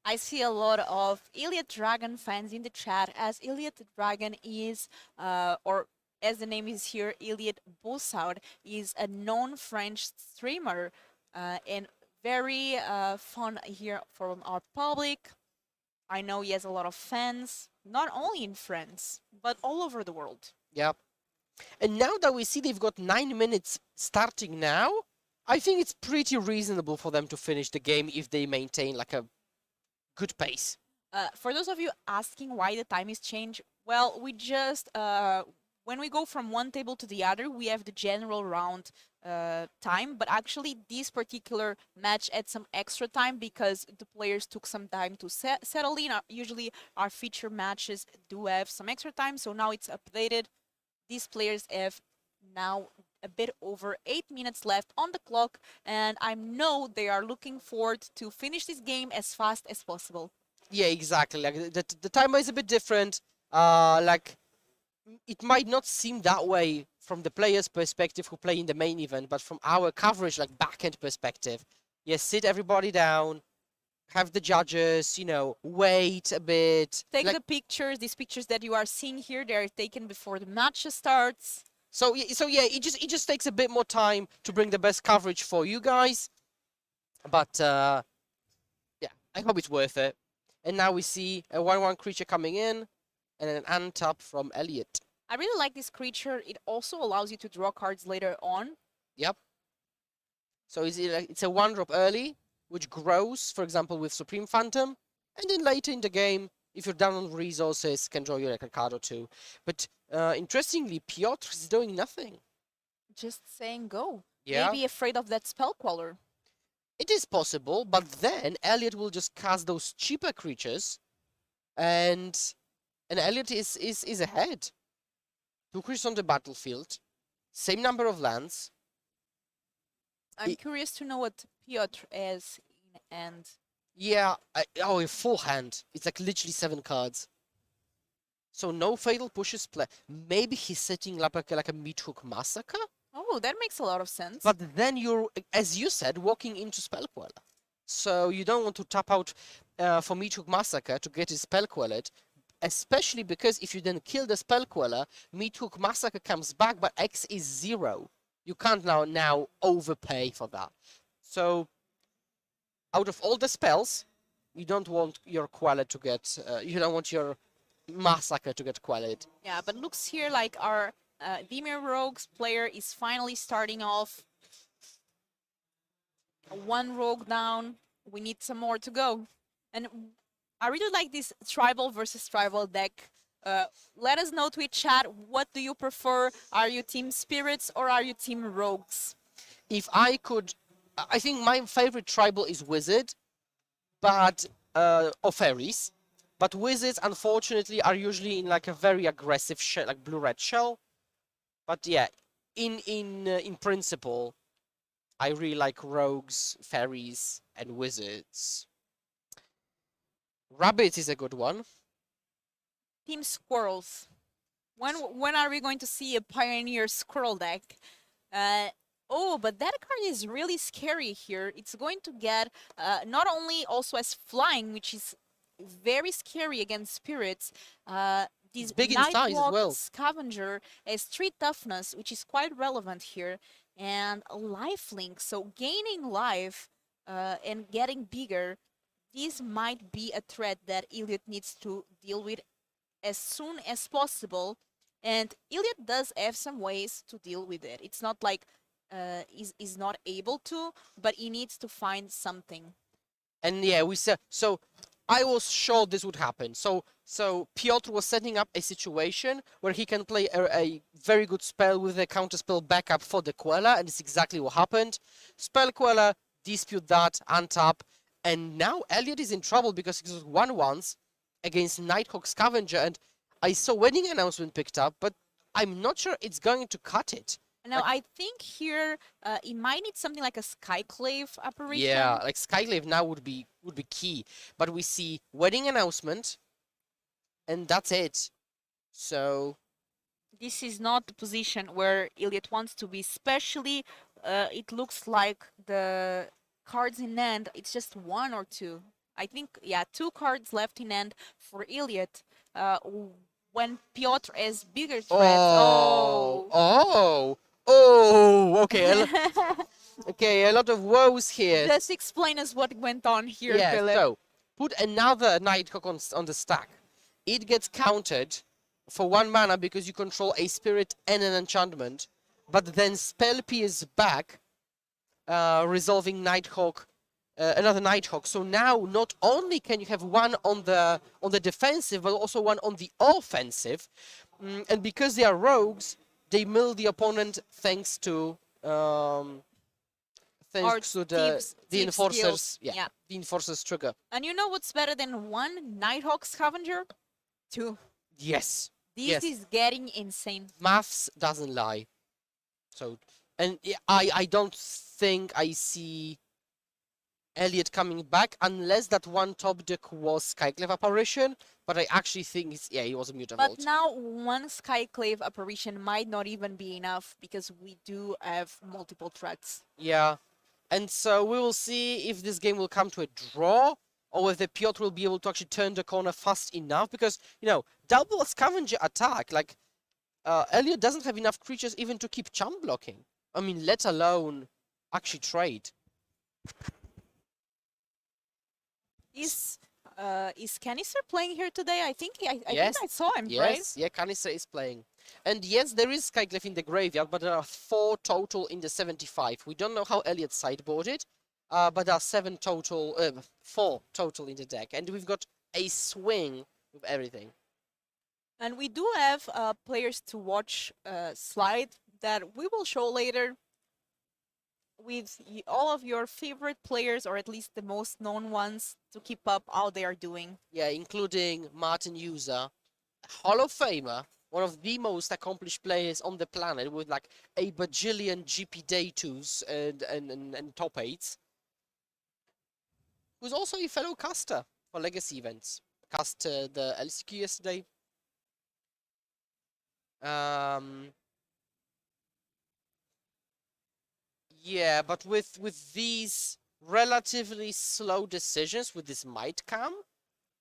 I see a lot of Iliad Dragon fans in the chat, as Iliad Dragon is, or as the name is here, Iliad Boussaud is a known French streamer and very fun here from our public. I know he has a lot of fans, not only in France, but all over the world. Yep. And now that we see they've got 9 minutes starting now, I think it's pretty reasonable for them to finish the game if they maintain like a good pace. For those of you asking why the time is changed, well, we just, when we go from one table to the other, we have the general round time, but actually this particular match had some extra time because the players took some time to settle in. Usually our feature matches do have some extra time, so now it's updated. These players have now a bit over 8 minutes left on the clock, and I know they are looking forward to finish this game as fast as possible. Yeah, exactly. Like the timer is a bit different. Like it might not seem that way from the players' perspective who play in the main event, but from our coverage, like back-end perspective, yes, sit everybody down, have the judges, you know, wait a bit. Take like, the pictures. These pictures that you are seeing here, they are taken before the match starts. So yeah, it just takes a bit more time to bring the best coverage for you guys. But yeah, I hope it's worth it. And now we see a 1/1 creature coming in, and an untap from Elliot. I really like this creature. It also allows you to draw cards later on. Yep. So it's a 1-drop early, which grows, for example, with Supreme Phantom, and then later in the game, if you're down on resources, can draw you like a card or two. But interestingly, Piotr is doing nothing. Just saying go. Yeah. Maybe afraid of that spell queller. It is possible, but then Elliot will just cast those cheaper creatures, and Elliot is ahead. 2 creatures on the battlefield, same number of lands. I'm curious to know what Piotr has in hand. Yeah, in full hand. It's like literally 7 cards. So no Fatal Pushes play. Maybe he's setting up like a Meathook Massacre? Oh, that makes a lot of sense. But then you're, as you said, walking into Spell Queller. So you don't want to tap out for Meathook Massacre to get his Spell Queller, especially because if you then kill the Spell Queller, Meathook Massacre comes back, but X is 0. You can't now overpay for that. So out of all the spells, you don't want your Queller to get, you don't want your Massacre to get quellered. Yeah, but looks here like our Dimir Rogues player is finally starting off. 1 rogue down. We need some more to go. And I really like this tribal versus tribal deck. Let us know, Twitch chat, what do you prefer? Are you team spirits or are you team rogues? If I could, I think my favorite tribal is wizard, but or fairies. But wizards, unfortunately, are usually in like a very aggressive shell, like blue-red shell. But yeah, in principle, I really like rogues, fairies, and wizards. Rabbits is a good one. Team squirrels. When are we going to see a pioneer squirrel deck? Oh, but that card is really scary here. It's going to get not only also as flying, which is very scary against spirits. This big in size as well. Scavenger has 3 toughness, which is quite relevant here, and a lifelink. So gaining life and getting bigger, this might be a threat that Iliad needs to deal with as soon as possible. And Iliad does have some ways to deal with it. It's not like is not able to, but he needs to find something. And yeah, we said so. I was sure this would happen. So Piotr was setting up a situation where he can play a very good spell with a counterspell backup for the Quella, and it's exactly what happened. Spell Quella, dispute that, untap, and now Elliot is in trouble because he was 1-1 against Nighthawk Scavenger, and I saw Wedding Announcement picked up, but I'm not sure it's going to cut it. Now, I think here he might need something like a Skyclave apparition. Yeah, like Skyclave now would be key, but we see Wedding Announcement, and that's it. So this is not the position where Elliot wants to be, especially it looks like the cards in hand, it's just one or two. I think, yeah, 2 cards left in hand for Elliot. When Piotr has bigger threats. Okay. Okay, a lot of woes here. Just explain us what went on here, Yeah, Philip. so put another Nighthawk on the stack. It gets countered for 1 mana because you control a spirit and an enchantment, but then Spell P is back, resolving Nighthawk, another Nighthawk. So now not only can you have one on the defensive, but also one on the offensive, and because they are rogues, they mill the opponent thanks to the enforcers. Yeah. The enforcers trigger. And you know what's better than 1 Nighthawk Scavenger? 2. Yes. This is getting insane. Maths doesn't lie. So, and I don't think I see Elliot coming back unless that one top deck was Skyclave apparition. But I actually think it was a Mutavault. But now 1 Skyclave apparition might not even be enough because we do have multiple threats. Yeah. And so we will see if this game will come to a draw or whether Piotr will be able to actually turn the corner fast enough because, double scavenger attack, like, Elliot doesn't have enough creatures even to keep chump blocking. I mean, let alone actually trade. Is Canister playing here today? I think I Yes. think I saw him, Yes, right? yeah, Canister is playing. And yes, there is Skyclave in the graveyard, but there are 4 total in the 75. We don't know how Elliot sideboarded, but there are 4 total in the deck. And we've got a swing with everything. And we do have players to watch slide that we will show later with all of your favorite players, or at least the most known ones, to keep up how they are doing. Yeah, including Martin Juza, Hall of Famer, one of the most accomplished players on the planet with like a bajillion GP Day 2s and top 8s, who's also a fellow caster for Legacy events. Cast the LEC yesterday. Yeah, but with these relatively slow decisions, with this might come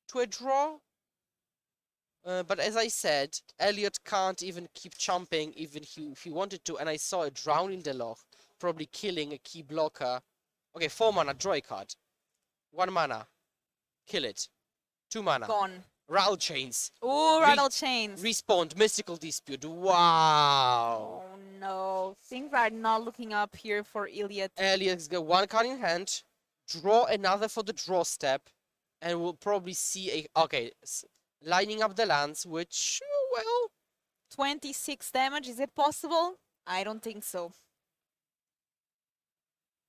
to a draw. But as I said, Elliot can't even keep chumping even if he wanted to, and I saw a Drown in the Loch, probably killing a key blocker. Okay, 4 mana, draw a card. 1 mana, kill it. 2 mana, Gone. Rattle Chains. Oh, Rattle Chains. Respawned, Mystical Dispute. Wow. Oh no, things are not looking up here for Elliot. Elliot's got 1 card in hand, draw another for the draw step, and we'll probably see lining up the lands, which, well... 26 damage, is it possible? I don't think so.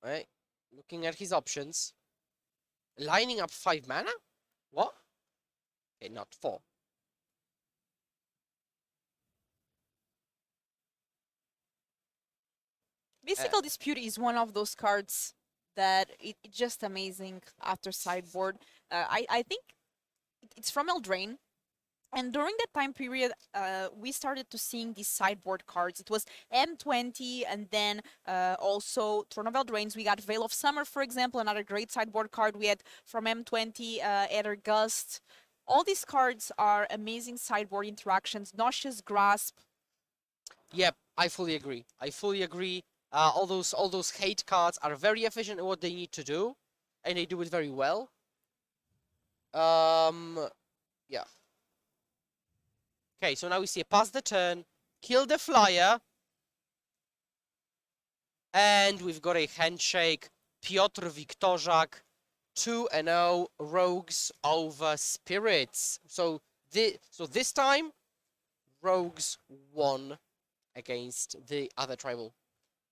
Right, looking at his options. Lining up 5 mana? What? Okay, not 4. Mystical Dispute is one of those cards that it's just amazing after sideboard. I think it's from Eldraine. And during that time period, we started to seeing these sideboard cards. It was M20, and then also Throne of Eldraines. We got Veil of Summer, for example, another great sideboard card. We had from M20, Aether Gust. All these cards are amazing sideboard interactions. Noxious Grasp. Yep, I fully agree. All those hate cards are very efficient in what they need to do, and they do it very well. Yeah. Okay, so now we see pass the turn, kill the flyer. And we've got a handshake. Piotr Wiktorzak, 2-0 Rogues over Spirits. So this time, Rogues won against the other tribal.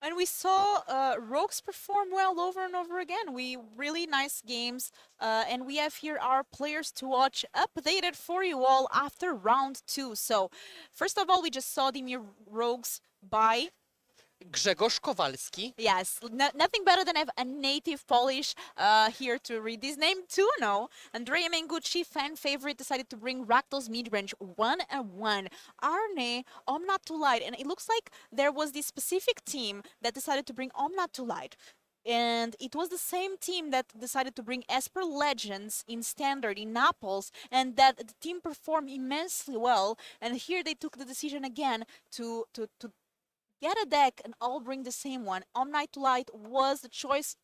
And we saw Rogues perform well over and over again. Really nice games. And we have here our players to watch updated for you all after round 2. So, first of all, we just saw the Rogues by Grzegorz Kowalski. Yes, nothing better than have a native Polish here to read this name. 2-0. Andrea Mengucci, fan favorite, decided to bring Rakdos mid-range 1-1. Arne, Omnat to Light. And it looks like there was this specific team that decided to bring Omnat to Light. And it was the same team that decided to bring Esper Legends in Standard in Naples, and that the team performed immensely well. And here they took the decision again to get a deck and all bring the same one. Omnight to Light was the choice.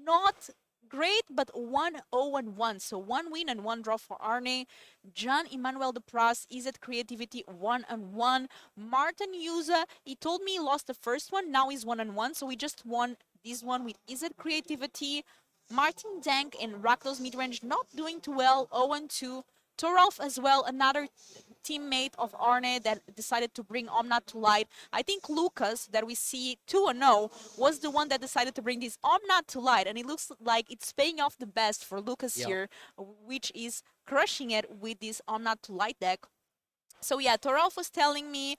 Not great, but 1-0-1. So 1 win and 1 draw for Arne. John Emmanuel de Pras is at Creativity 1-1. Martin Juza, he told me he lost the first one. Now he's 1-1. So we just won this one with Is it Creativity. Martin Dank and Rakdos midrange not doing too well. 0-2. Toralf as well, another teammate of Arne that decided to bring Omnat to Light. I think Lucas, that we see 2-0, was the one that decided to bring this Omnat to Light. And it looks like it's paying off the best for Lucas here, which is crushing it with this Omnat to Light deck. So yeah, Toralf was telling me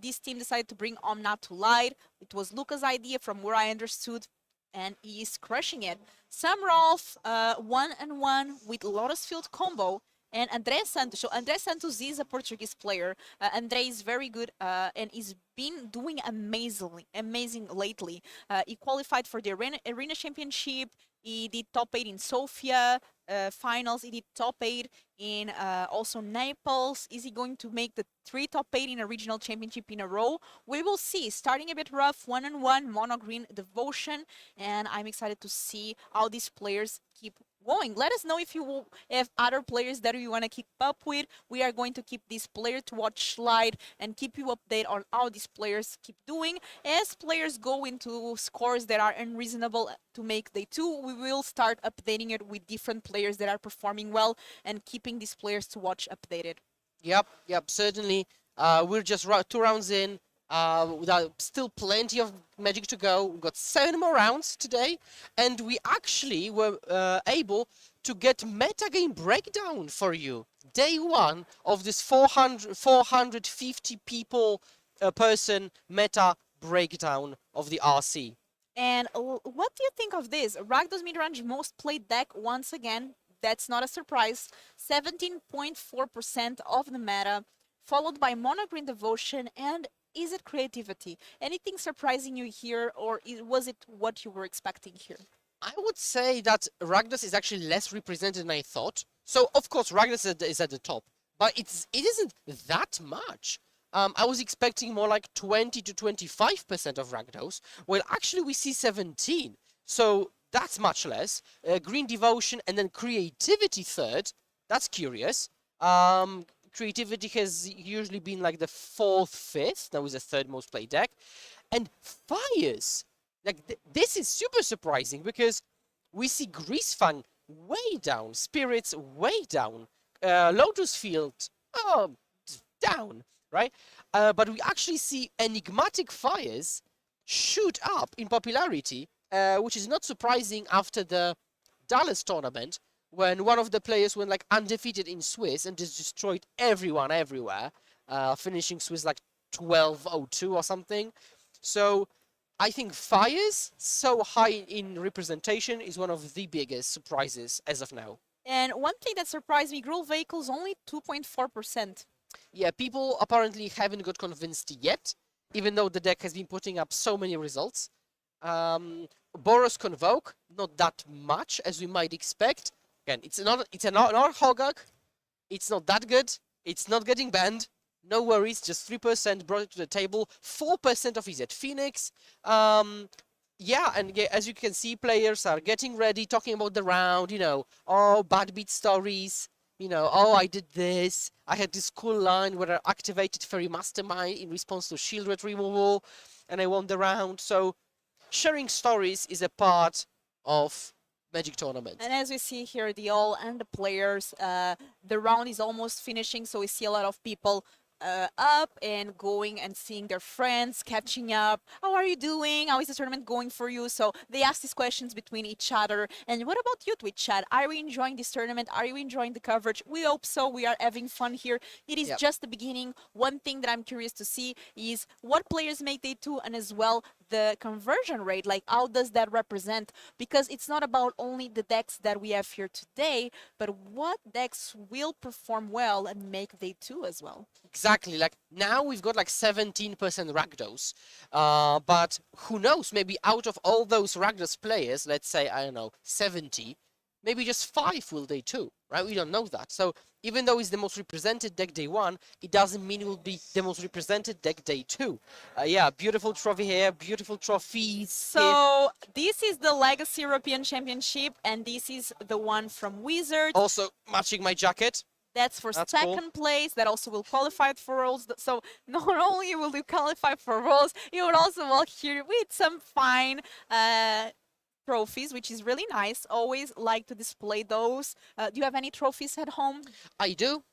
this team decided to bring Omnat to Light. It was Lucas' idea from where I understood, and he is crushing it. Sam Rolf, 1-1 with Lotus Field combo. And André Santos. So André Santos is a Portuguese player. André is very good and he's been doing amazing lately. He qualified for the Arena Championship. He did top 8 in Sofia finals. He did top 8 in also Naples. Is he going to make the 3 top 8 in a regional championship in a row? We will see. Starting a bit rough, 1-1, mono green devotion, and I'm excited to see how these players keep going. Let us know if you have other players that you want to keep up with. We are going to keep this player to watch slide and keep you update on how these players keep doing. As players go into scores that are unreasonable to make day 2, we will start updating it with different players that are performing well and keeping these players to watch updated. Yep, certainly. We're just 2 rounds in. Without still plenty of Magic to go. We've got 7 more rounds today, and we actually were able to get metagame breakdown for you. Day 1 of this 450 people person meta breakdown of the RC. And what do you think of this? Rakdos midrange most played deck once again. That's not a surprise. 17.4% of the meta, followed by Mono Green Devotion and Is it Creativity? Anything surprising you here, or was it what you were expecting here? I would say that Rakdos is actually less represented than I thought. So, of course, Rakdos is at the top, but it isn't that much. I was expecting more like 20 to 25% of Rakdos. Well, actually, we see 17. So, that's much less. Green Devotion and then Creativity third. That's curious. Creativity has usually been like the 4th, 5th. That was the 3rd most played deck. And Fires, like this is super surprising because we see Greasefang way down, Spirits way down, Lotus Field down, right? But we actually see Enigmatic Fires shoot up in popularity, which is not surprising after the Dallas tournament, when one of the players went like undefeated in Swiss and just destroyed everyone everywhere, finishing Swiss like 12-02 or something. So I think Fires so high in representation is one of the biggest surprises as of now. And one thing that surprised me, Gruul Vehicles only 2.4%. Yeah, people apparently haven't got convinced yet, even though the deck has been putting up so many results. Boros Convoke, not that much as we might expect. Again, it's not Hogak. It's not that good. It's not getting banned. No worries, just 3% brought it to the table. 4% of is at Phoenix. Yeah, and as you can see, players are getting ready, talking about the round, bad beat stories. I did this. I had this cool line where I activated Fairy Mastermind in response to shield red removal, and I won the round. So sharing stories is a part of Magic tournaments. And as we see here, the all and the players, the round is almost finishing, so we see a lot of people up and going and seeing their friends, catching up. How are you doing? How is the tournament going for you? So they ask these questions between each other. And what about you, Twitch chat? Are you enjoying this tournament? Are you enjoying the coverage? We hope so. We are having fun here. It is just the beginning. One thing that I'm curious to see is what players make day 2 and as well the conversion rate. Like, how does that represent? Because it's not about only the decks that we have here today, but what decks will perform well and make day 2 as well. Exactly. Like now we've got like 17% Rakdos, but who knows? Maybe out of all those Rakdos players, let's say, I don't know, 70, maybe just 5 will day 2, right? We don't know that. So even though it's the most represented deck day 1, it doesn't mean it will be the most represented deck day 2. Yeah, beautiful trophy here, beautiful trophies. So this is the Legacy European Championship, and this is the one from Wizards. Also matching my jacket. That's for second place. That also will qualify for Worlds. So not only will you qualify for Worlds, you will also walk here with some fine trophies, which is really nice. Always like to display those. Do you have any trophies at home? I do.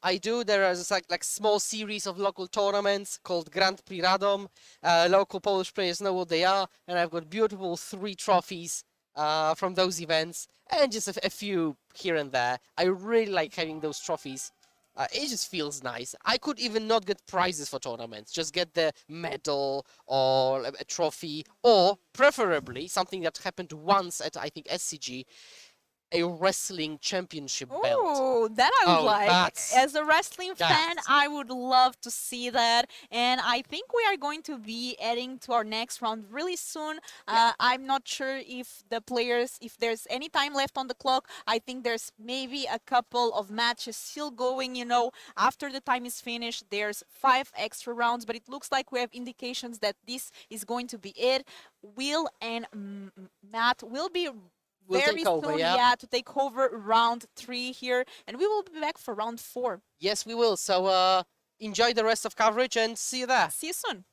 There is like small series of local tournaments called Grand Prix Radom. Local Polish players know what they are, and I've got beautiful 3 trophies from those events, and just a few here and there. I really like having those trophies. It just feels nice. I could even not get prizes for tournaments, just get the medal or a trophy, or preferably something that happened once at, I think, SCG, a wrestling championship belt. Oh, that I would like. As a wrestling fan, that's- I would love to see that. And I think we are going to be adding to our next round really soon. I'm not sure if the players, if there's any time left on the clock. I think there's maybe a couple of matches still going, you know. After the time is finished, there's 5 extra rounds, but it looks like we have indications that this is going to be it. Will and Matt will be very soon, to take over round 3 here, and we will be back for round 4. Yes, we will. So enjoy the rest of coverage and see you there. See you soon.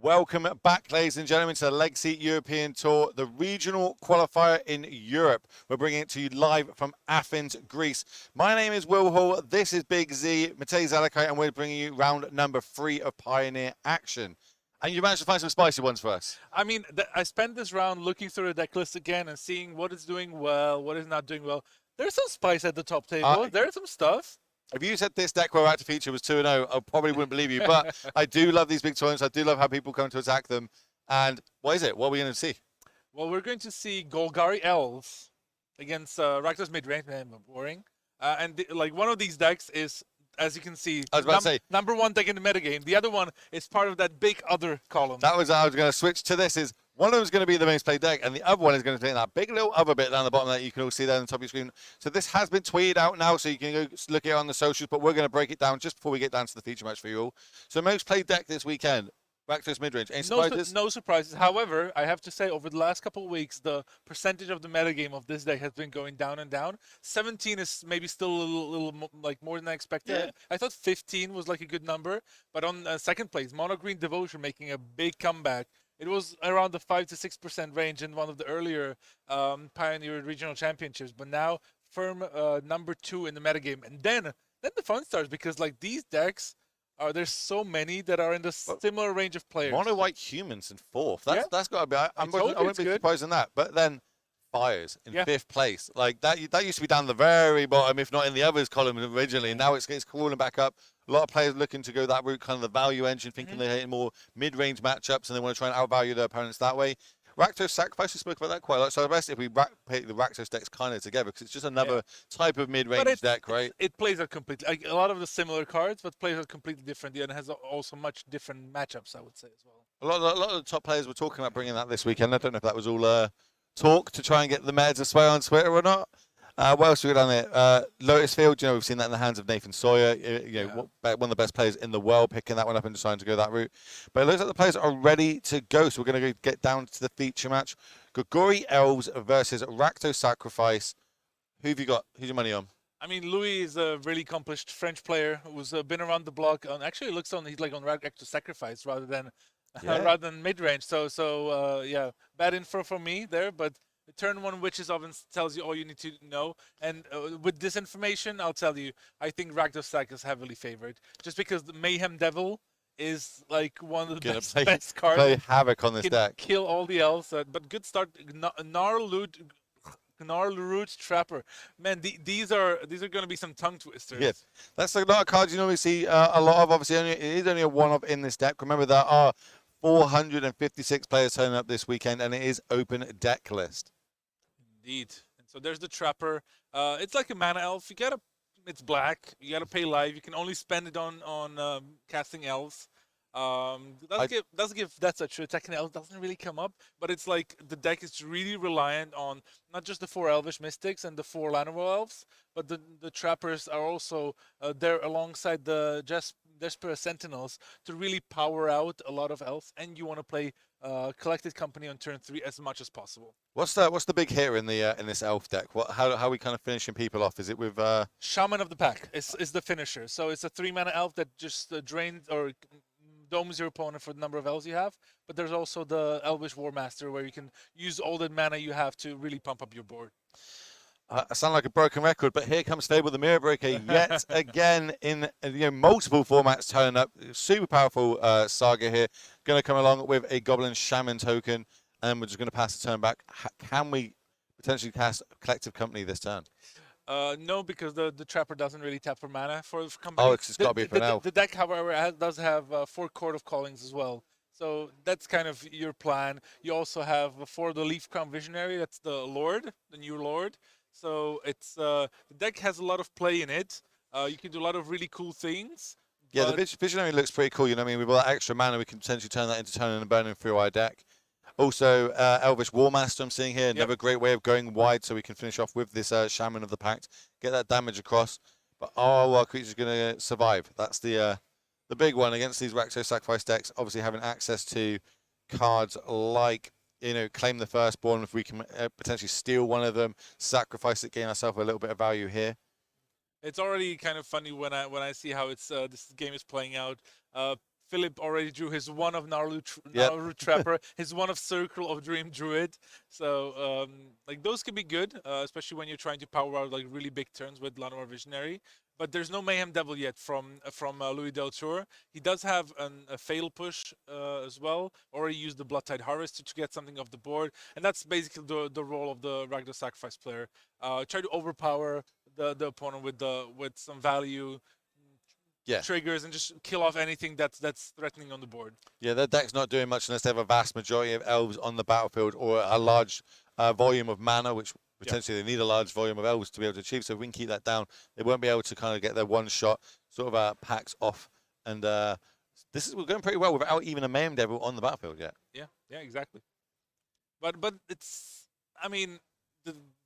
Welcome back, ladies and gentlemen, to the LEC European Tour, the regional qualifier in Europe. We're bringing it to you live from Athens, Greece. My name is Will Hall. This is Big Z, Matej, Zatlkaj, and we're bringing you round number 3 of Pioneer action. And you managed to find some spicy ones for us. I mean, I spent this round looking through the deck list again and seeing what is doing well, what is not doing well. There's some spice at the top table. There's some stuff. If you said this deck we're about to feature was 2-0, I probably wouldn't believe you. But I do love these big tournaments. I do love how people come to attack them. And what is it? What are we going to see? Well, we're going to see Golgari Elves against Rakdos Midrange. Man, boring. Like one of these decks is, as you can see, I was about to say, number 1 deck in the metagame. The other one is part of that big other column. That was I was going to switch to this. Is one of them is going to be the most played deck, and the other one is going to be that big little other bit down the bottom that you can all see there on the top of your screen. So this has been tweeted out now, so you can go look at it on the socials, but we're going to break it down just before we get down to the feature match for you all. So most played deck this weekend, Rakdos Midrange. Any surprises? No surprises. However, I have to say, over the last couple of weeks, the percentage of the metagame of this deck has been going down and down. 17 is maybe still a little like more than I expected. Yeah. I thought 15 was like a good number, but on second place, Mono Green Devotion making a big comeback. It was around the 5 to 6% range in one of the earlier Pioneer Regional Championships, but now firm number 2 in the metagame. And then the fun starts, because like these decks, there's so many that are in the similar range of players. Mono White Humans in 4th. That's got to be. I wouldn't be good. surprised on that. But then Fires in 5th place. Like that used to be down the very bottom, if not in the others column originally. And now it's crawling back up. A lot of players looking to go that route, kind of the value engine, thinking they're hitting more mid-range matchups and they want to try and outvalue their opponents that way. Rakdos Sacrifice, we spoke about that quite a lot. So best if we pick the Rakdos decks kind of together, because it's just another type of mid-range deck, right? It plays out completely, like a lot of the similar cards, but plays out completely differently and has also much different matchups, I would say, as well. A lot of the top players were talking about bringing that this weekend. I don't know if that was all talk to try and get the meta to sway on Twitter or not. What else we got on there? Lotus Field, we've seen that in the hands of Nathan Sawyer, one of the best players in the world, picking that one up and deciding to go that route. But it looks like the players are ready to go, so we're going to get down to the feature match. Golgari Elves versus Rakdos Sacrifice. Who have you got? Who's your money on? I mean, Louis is a really accomplished French player who's been around the block. Actually, it looks on he's like on Rakdos Sacrifice rather than mid-range. So yeah, bad info for me there, but turn 1 Witches Oven tells you all you need to know. And with this information, I'll tell you, I think Rakdos Sac is heavily favored. Just because the Mayhem Devil is like one of the best cards. Play havoc on this deck. Kill all the elves. But good start. Gnarlroot Trapper. Man, these are going to be some tongue twisters. Yes, that's not a card you normally see a lot of. Obviously, it is only a one-off in this deck. Remember, there are 456 players turning up this weekend, and it is open deck list. Indeed. And so there's the Trapper. It's like a mana elf. It's black. You gotta pay live. You can only spend it on casting elves. Doesn't give that such attacking elves doesn't really come up, but it's like the deck is really reliant on not just the 4 Elvish Mystics and the 4 Llanowar Elves, but the Trappers are also there alongside the Desperate Sentinels to really power out a lot of elves, and you want to play Collected Company on turn 3 as much as possible. What's the big hitter in the in this elf deck? How are we kind of finishing people off? Is it with Shaman of the Pack is the finisher. So it's a 3-mana elf that just drains or domes your opponent for the number of elves you have, but there's also the Elvish War Master where you can use all the mana you have to really pump up your board. I sound like a broken record, but here comes Fable the Mirror Breaker yet again in multiple formats turning up. Super powerful saga here. Going to come along with a Goblin Shaman token, and we're just going to pass the turn back. Can we potentially cast Collective Company this turn? No, because the Trapper doesn't really tap for mana for company. Oh, it's got to be for an elf. The deck, however, does have 4 Court of Callings as well. So that's kind of your plan. You also have for the Leaf Crown Visionary, that's the Lord, the new Lord. So it's the deck has a lot of play in it. You can do a lot of really cool things. Yeah, the Visionary looks pretty cool. You know what I mean? With all that extra mana, we can potentially turn that into turning and burning through our deck. Also, Elvish Warmaster I'm seeing here. Another great way of going wide, so we can finish off with this Shaman of the Pact. Get that damage across. But our creature's going to survive. That's the big one against these Rakdos Sacrifice decks. Obviously, having access to cards like, Claim the Firstborn. If we can potentially steal one of them, sacrifice it, gain ourselves a little bit of value here. It's already kind of funny when I see how it's this game is playing out. Philip already drew his one of Naru Trapper, his one of Circle of Dream Druid. So like those could be good, especially when you're trying to power out like really big turns with Llanowar Visionary. But there's no Mayhem Devil yet from Louis Deltour. He does have a fail push as well, or he used the Bloodtide Harvest to get something off the board, and that's basically the role of the Ragnar Sacrifice player. Try to overpower the opponent with some value. Triggers and just kill off anything that's threatening on the board. Yeah, their deck's not doing much unless they have a vast majority of elves on the battlefield or a large volume of mana, which potentially they need a large volume of elves to be able to achieve. So if we can keep that down, they won't be able to kind of get their one shot sort of packs off. And we're going pretty well without even a Mayhem Devil on the battlefield yet. Yeah, exactly. But it's, I mean,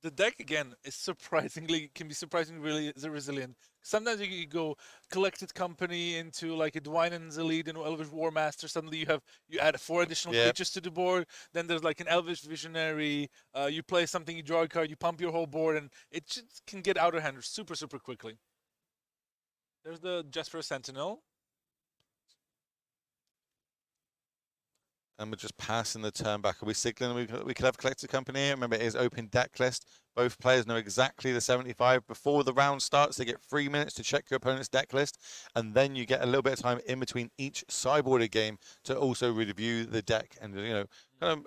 the deck again is can be surprisingly really resilient. Sometimes you go Collected Company into like a Dwynen's Elite and Elvish War Master. Suddenly you add 4 additional creatures to the board. Then there's like an Elvish Visionary. You play something, you draw a card, you pump your whole board, and it just can get out of hand super quickly. There's the Jesper Sentinel. And we're just passing the turn back. Are we signaling we could have Collected Company here? Remember, it is open deck list. Both players know exactly the 75. Before the round starts, they get 3 minutes to check your opponent's deck list. And then you get a little bit of time in between each sideboarded game to also review the deck and, kind of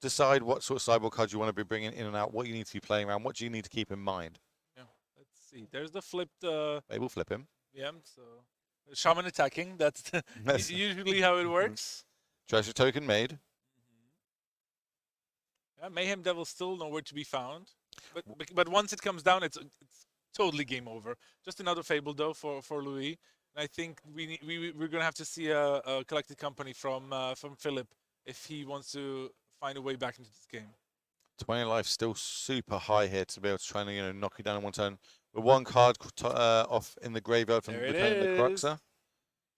decide what sort of sideboard cards you want to be bringing in and out, what you need to be playing around, what do you need to keep in mind. Yeah, let's see. There's the flipped... They will flip him. Yeah, so... Shaman attacking, that's usually how it works. Treasure token made. Yeah, Mayhem Devil still nowhere to be found. But once it comes down, it's totally game over. Just another Fable though for Louis. And I think we're gonna have to see a Collected Company from Philip if he wants to find a way back into this game. 20 life still super high here to be able to try and knock you down in one turn. With one card off in the graveyard from the Cruxer.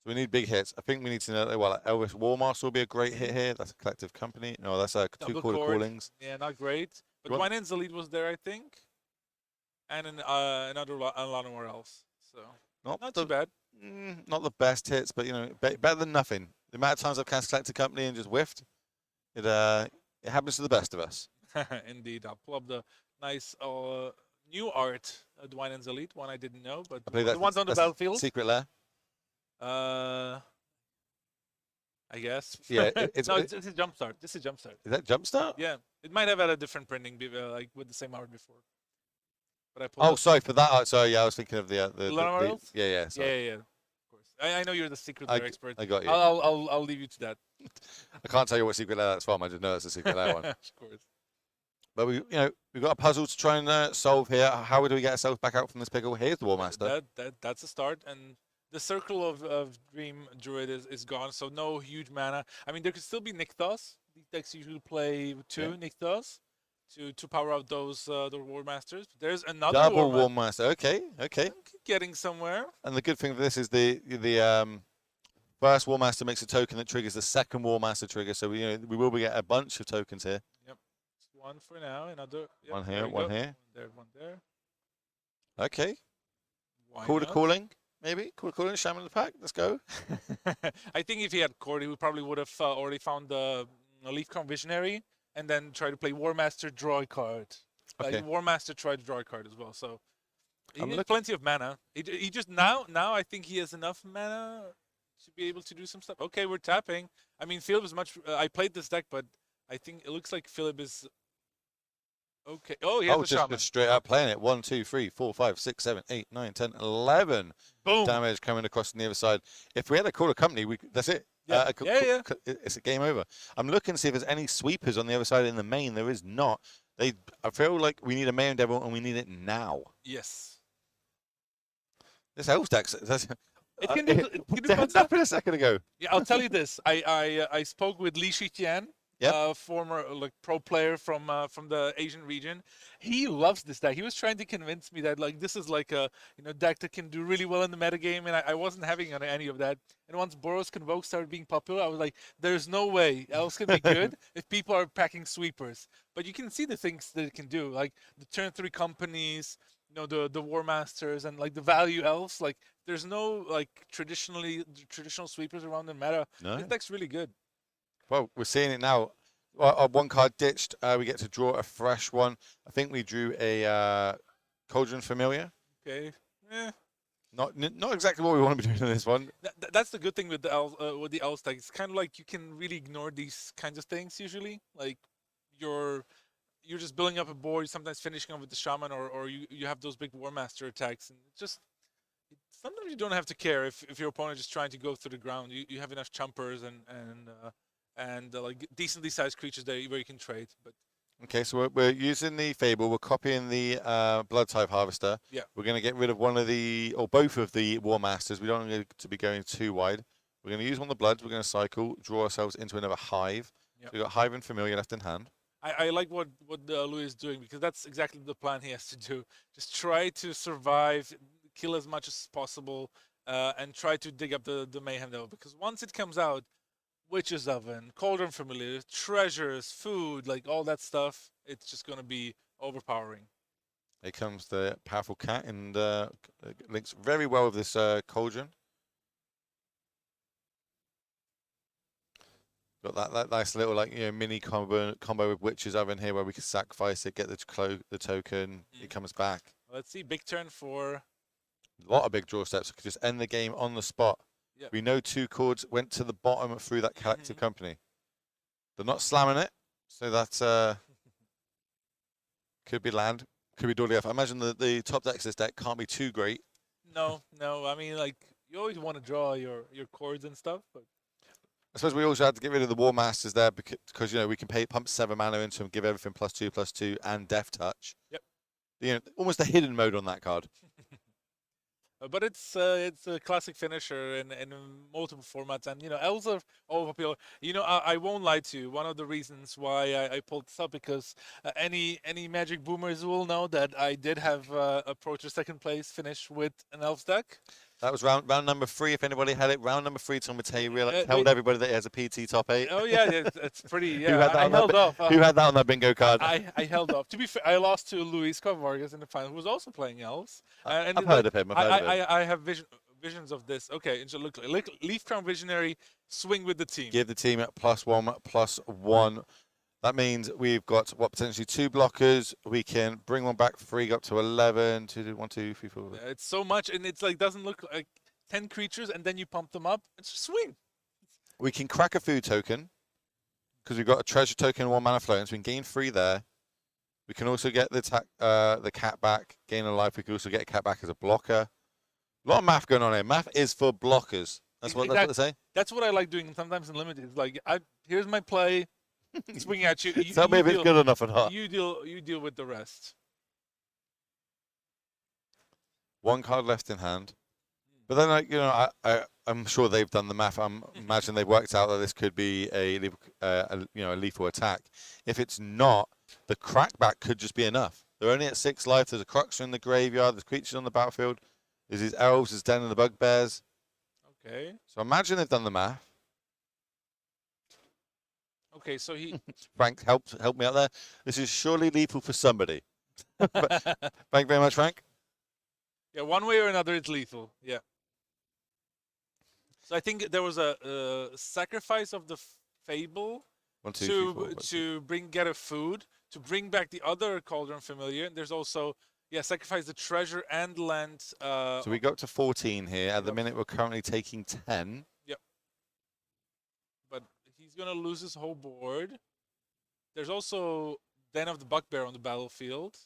So we need big hits. I think we need to know, well, Elvish War Master will be a great hit here. That's a Collective Company. No, that's a 2 Quarter Callings. Yeah, not great. But Dwynen's Elite was there, I think. And another Llanowar else. So not too bad. Not the best hits, but, better than nothing. The amount of times I've cast Collective Company and just whiffed, it happens to the best of us. Indeed. I'll pull up the nice new art, Dwynen's Elite, one I didn't know, but the ones on the battlefield. Secret Lair. I guess. Yeah, it's a Jumpstart. This is Jumpstart. Is that Jumpstart? Yeah, it might have had a different printing, like with the same art before. But I pulled sorry for that art. Sorry, yeah, I was thinking of the yeah. Sorry. Yeah. Of course, I know you're the Secret Lair expert. I got you. I'll leave you to that. I can't tell you what Secret Lair that's from. I just know it's a Secret Lair one. Of course. But we've got a puzzle to try and solve here. How do we get ourselves back out from this pickle? Here's the War Master. That's a start, and the Circle of Dream Druid is gone, so no huge mana. I mean, there could still be Nykthos. These decks usually play 2 Nykthos to power out those the War Masters. There's another double War Master. Okay. Getting somewhere. And the good thing for this is the first War Master makes a token that triggers the second War Master trigger. So we will get a bunch of tokens here. Yep. Just one for now. Another. Yep, one here. One here. One there. Okay. Quarter Calling. Maybe Quarter Calling, Shaman in the pack. Let's go. I think if he had Cord, he probably would have already found the Leafcrown Visionary and then try to play War Master, draw a card. Okay. War Master tried to draw a card as well, so he has plenty of mana. He just now I think he has enough mana to be able to do some stuff. Okay, we're tapping. I mean, Philip is much. I played this deck, but I think it looks like Philip is. Okay. Oh, he has the Shaman. Just straight up playing it. 1, 2, 3, 4, 5, 6, 7, 8, 9, 10, 11. Boom. Damage coming across on the other side. If we had a Quarter Company, that's it. Yeah. It's a game over. I'm looking to see if there's any sweepers on the other side in the main. There is not. I feel like we need a Mayhem Devil and we need it now. Yes. This Elves deck. It can do fun stuff. Happened a second ago. Yeah, I'll tell you this. I spoke with Li Shiqian, former pro player from the Asian region. He loves this deck. He was trying to convince me that this is like a deck that can do really well in the metagame, and I wasn't having any of that. And once Boros Convoke started being popular, I was like, there's no way Elves can be good if people are packing sweepers. But you can see the things that it can do, like the turn 3 companies, the War Masters and the value Elves. there's no like traditional sweepers around in meta. No. This deck's really good. Well, we're seeing it now. Our one card ditched. We get to draw a fresh one. I think we drew a Cauldron Familiar. Okay. Eh. Not exactly what we want to be doing in this one. That's the good thing with the elves deck. It's kind of like you can really ignore these kinds of things usually. Like you're just building up a board, sometimes finishing off with the shaman, or you have those big War Master attacks, and sometimes you don't have to care if your opponent is trying to go through the ground. You have enough chumpers and like decently sized creatures there where you can trade. But okay, so we're using the Fable. We're copying the Blood Type Harvester. Yeah. We're going to get rid of one of the, or both of the War Masters. We don't need to be going too wide. We're going to use one of the Bloods. We're going to cycle, draw ourselves into another Hive. Yep. So we've got Hive and Familiar left in hand. I like what Louis is doing, because that's exactly the plan he has to do. Just try to survive, kill as much as possible, and try to dig up the mayhem though. Because once it comes out, Witch's Oven, Cauldron Familiar, treasures, food, like all that stuff, it's just going to be overpowering. Here comes the powerful cat, and links very well with this Cauldron. Got that nice little mini combo with Witch's Oven here, where we can sacrifice it, get the token, it comes back. Let's see, big turn for... A lot of big draw steps. We could just end the game on the spot. Yep. We know 2 chords went to the bottom through that collective company. They're not slamming it, so that could be land, could be dodgy. I imagine the top decks of this deck can't be too great. No. I mean, like, you always want to draw your chords and stuff, but... I suppose we also had to get rid of the War Masters there because we can pump 7 mana into them, give everything +2/+2 and Death Touch. Yep. Almost a hidden mode on that card. But it's a classic finisher in multiple formats, and elves are all popular. I won't lie to you. One of the reasons why I pulled this up, because any Magic boomers will know that I did have approach a second place finish with an elves deck. That was round number 3. If anybody had it, round number 3. Tom Matej told everybody that he has a PT top 8. Oh yeah, it's pretty. Yeah, Who had that I held off. Who had that on that bingo card? I held off. To be fair, I lost to Luis Vargas in the final, who was also playing elves. I've heard of him. I have visions of this. Okay, so look, Leaf Crown Visionary, swing with the team. Give the team +1/+1. That means we've got potentially 2 blockers. We can bring one back, 3 up to 11. 2, 1, 2, 3, 4. Yeah, it's so much, and it's like doesn't look like 10 creatures, and then you pump them up. It's just swing. We can crack a food token because we've got a treasure token and 1 mana flow, so we can gain 3 there. We can also get the cat back, gain a life. We can also get a cat back as a blocker. A lot of math going on here. Math is for blockers. That's what they say. That's what I like doing sometimes in limited. It's like here's my play. Swing at you. Tell me if it's good enough or not. You deal with the rest. 1 card left in hand. But then, I'm sure they've done the math. I'm imagine they've worked out that this could be a lethal attack. If it's not, the crackback could just be enough. They're only at 6 life. There's a Cruxer in the graveyard. There's creatures on the battlefield. There's his elves. There's Den of the Bugbears. Okay. So imagine they've done the math. Okay, so he... Frank, help me out there. This is surely lethal for somebody. Thank you very much, Frank. Yeah, one way or another, it's lethal. Yeah. So I think there was a sacrifice of the Fable 1, 2, 3, 4, to get a food, to bring back the other Cauldron Familiar. And there's also, sacrifice the treasure and land. So we got to 14 here. At the minute, we're currently taking 10. Yep. But he's going to lose his whole board. There's also Den of the Bugbear on the battlefield.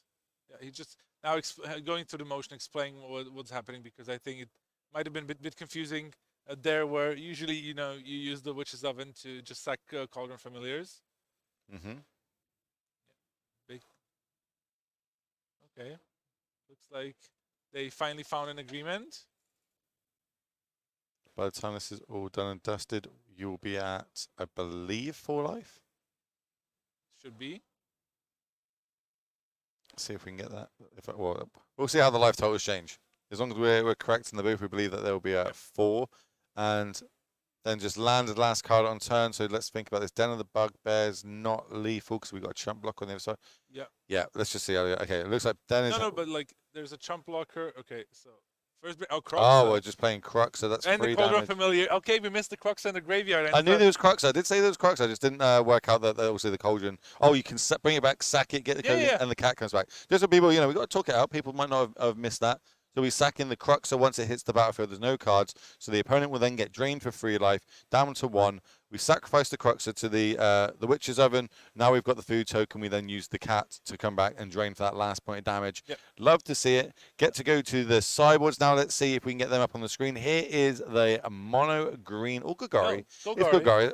Yeah, he just now going through the motion, explaining what's happening, because I think it might have been a bit confusing there, where usually you use the Witch's Oven to just sack Cauldron Familiars. Mm-hmm. Big. Okay. Looks like they finally found an agreement. By the time this is all done and dusted, you'll be at, I believe, 4 life. Should be. See if we can get that. We'll see how the life totals change. As long as we're correct in the booth, we believe that they'll be at 4. And then just land the last card on turn. So let's think about this. Den of the Bugbears, not lethal because we've got a chump block on the other side. Yeah. Yeah, let's just see. Okay, it looks like Den is... No, but like there's a chump blocker. Okay, so First, oh, Oh, we're just playing Crux, so that's and 3 the Cauldron damage. Familiar. Okay, we missed the Crux and the Graveyard. I knew there was Crux. I did say there was Crux. I just didn't work out that also the Cauldron. Oh, you can bring it back, sack it, get the Cauldron, and the cat comes back. Just so people, we got to talk it out. People might not have missed that. So we sack in the Crux, so once it hits the battlefield, there's no cards. So the opponent will then get drained for 3 life, down to 1. We sacrifice the Cruxer to the Witch's Oven. Now we've got the food token. We then use the cat to come back and drain for that last point of damage. Yep. Love to see it. Get to go to the sideboards now. Let's see if we can get them up on the screen. Here is the mono green, or Golgari. Oh, It's Golgari.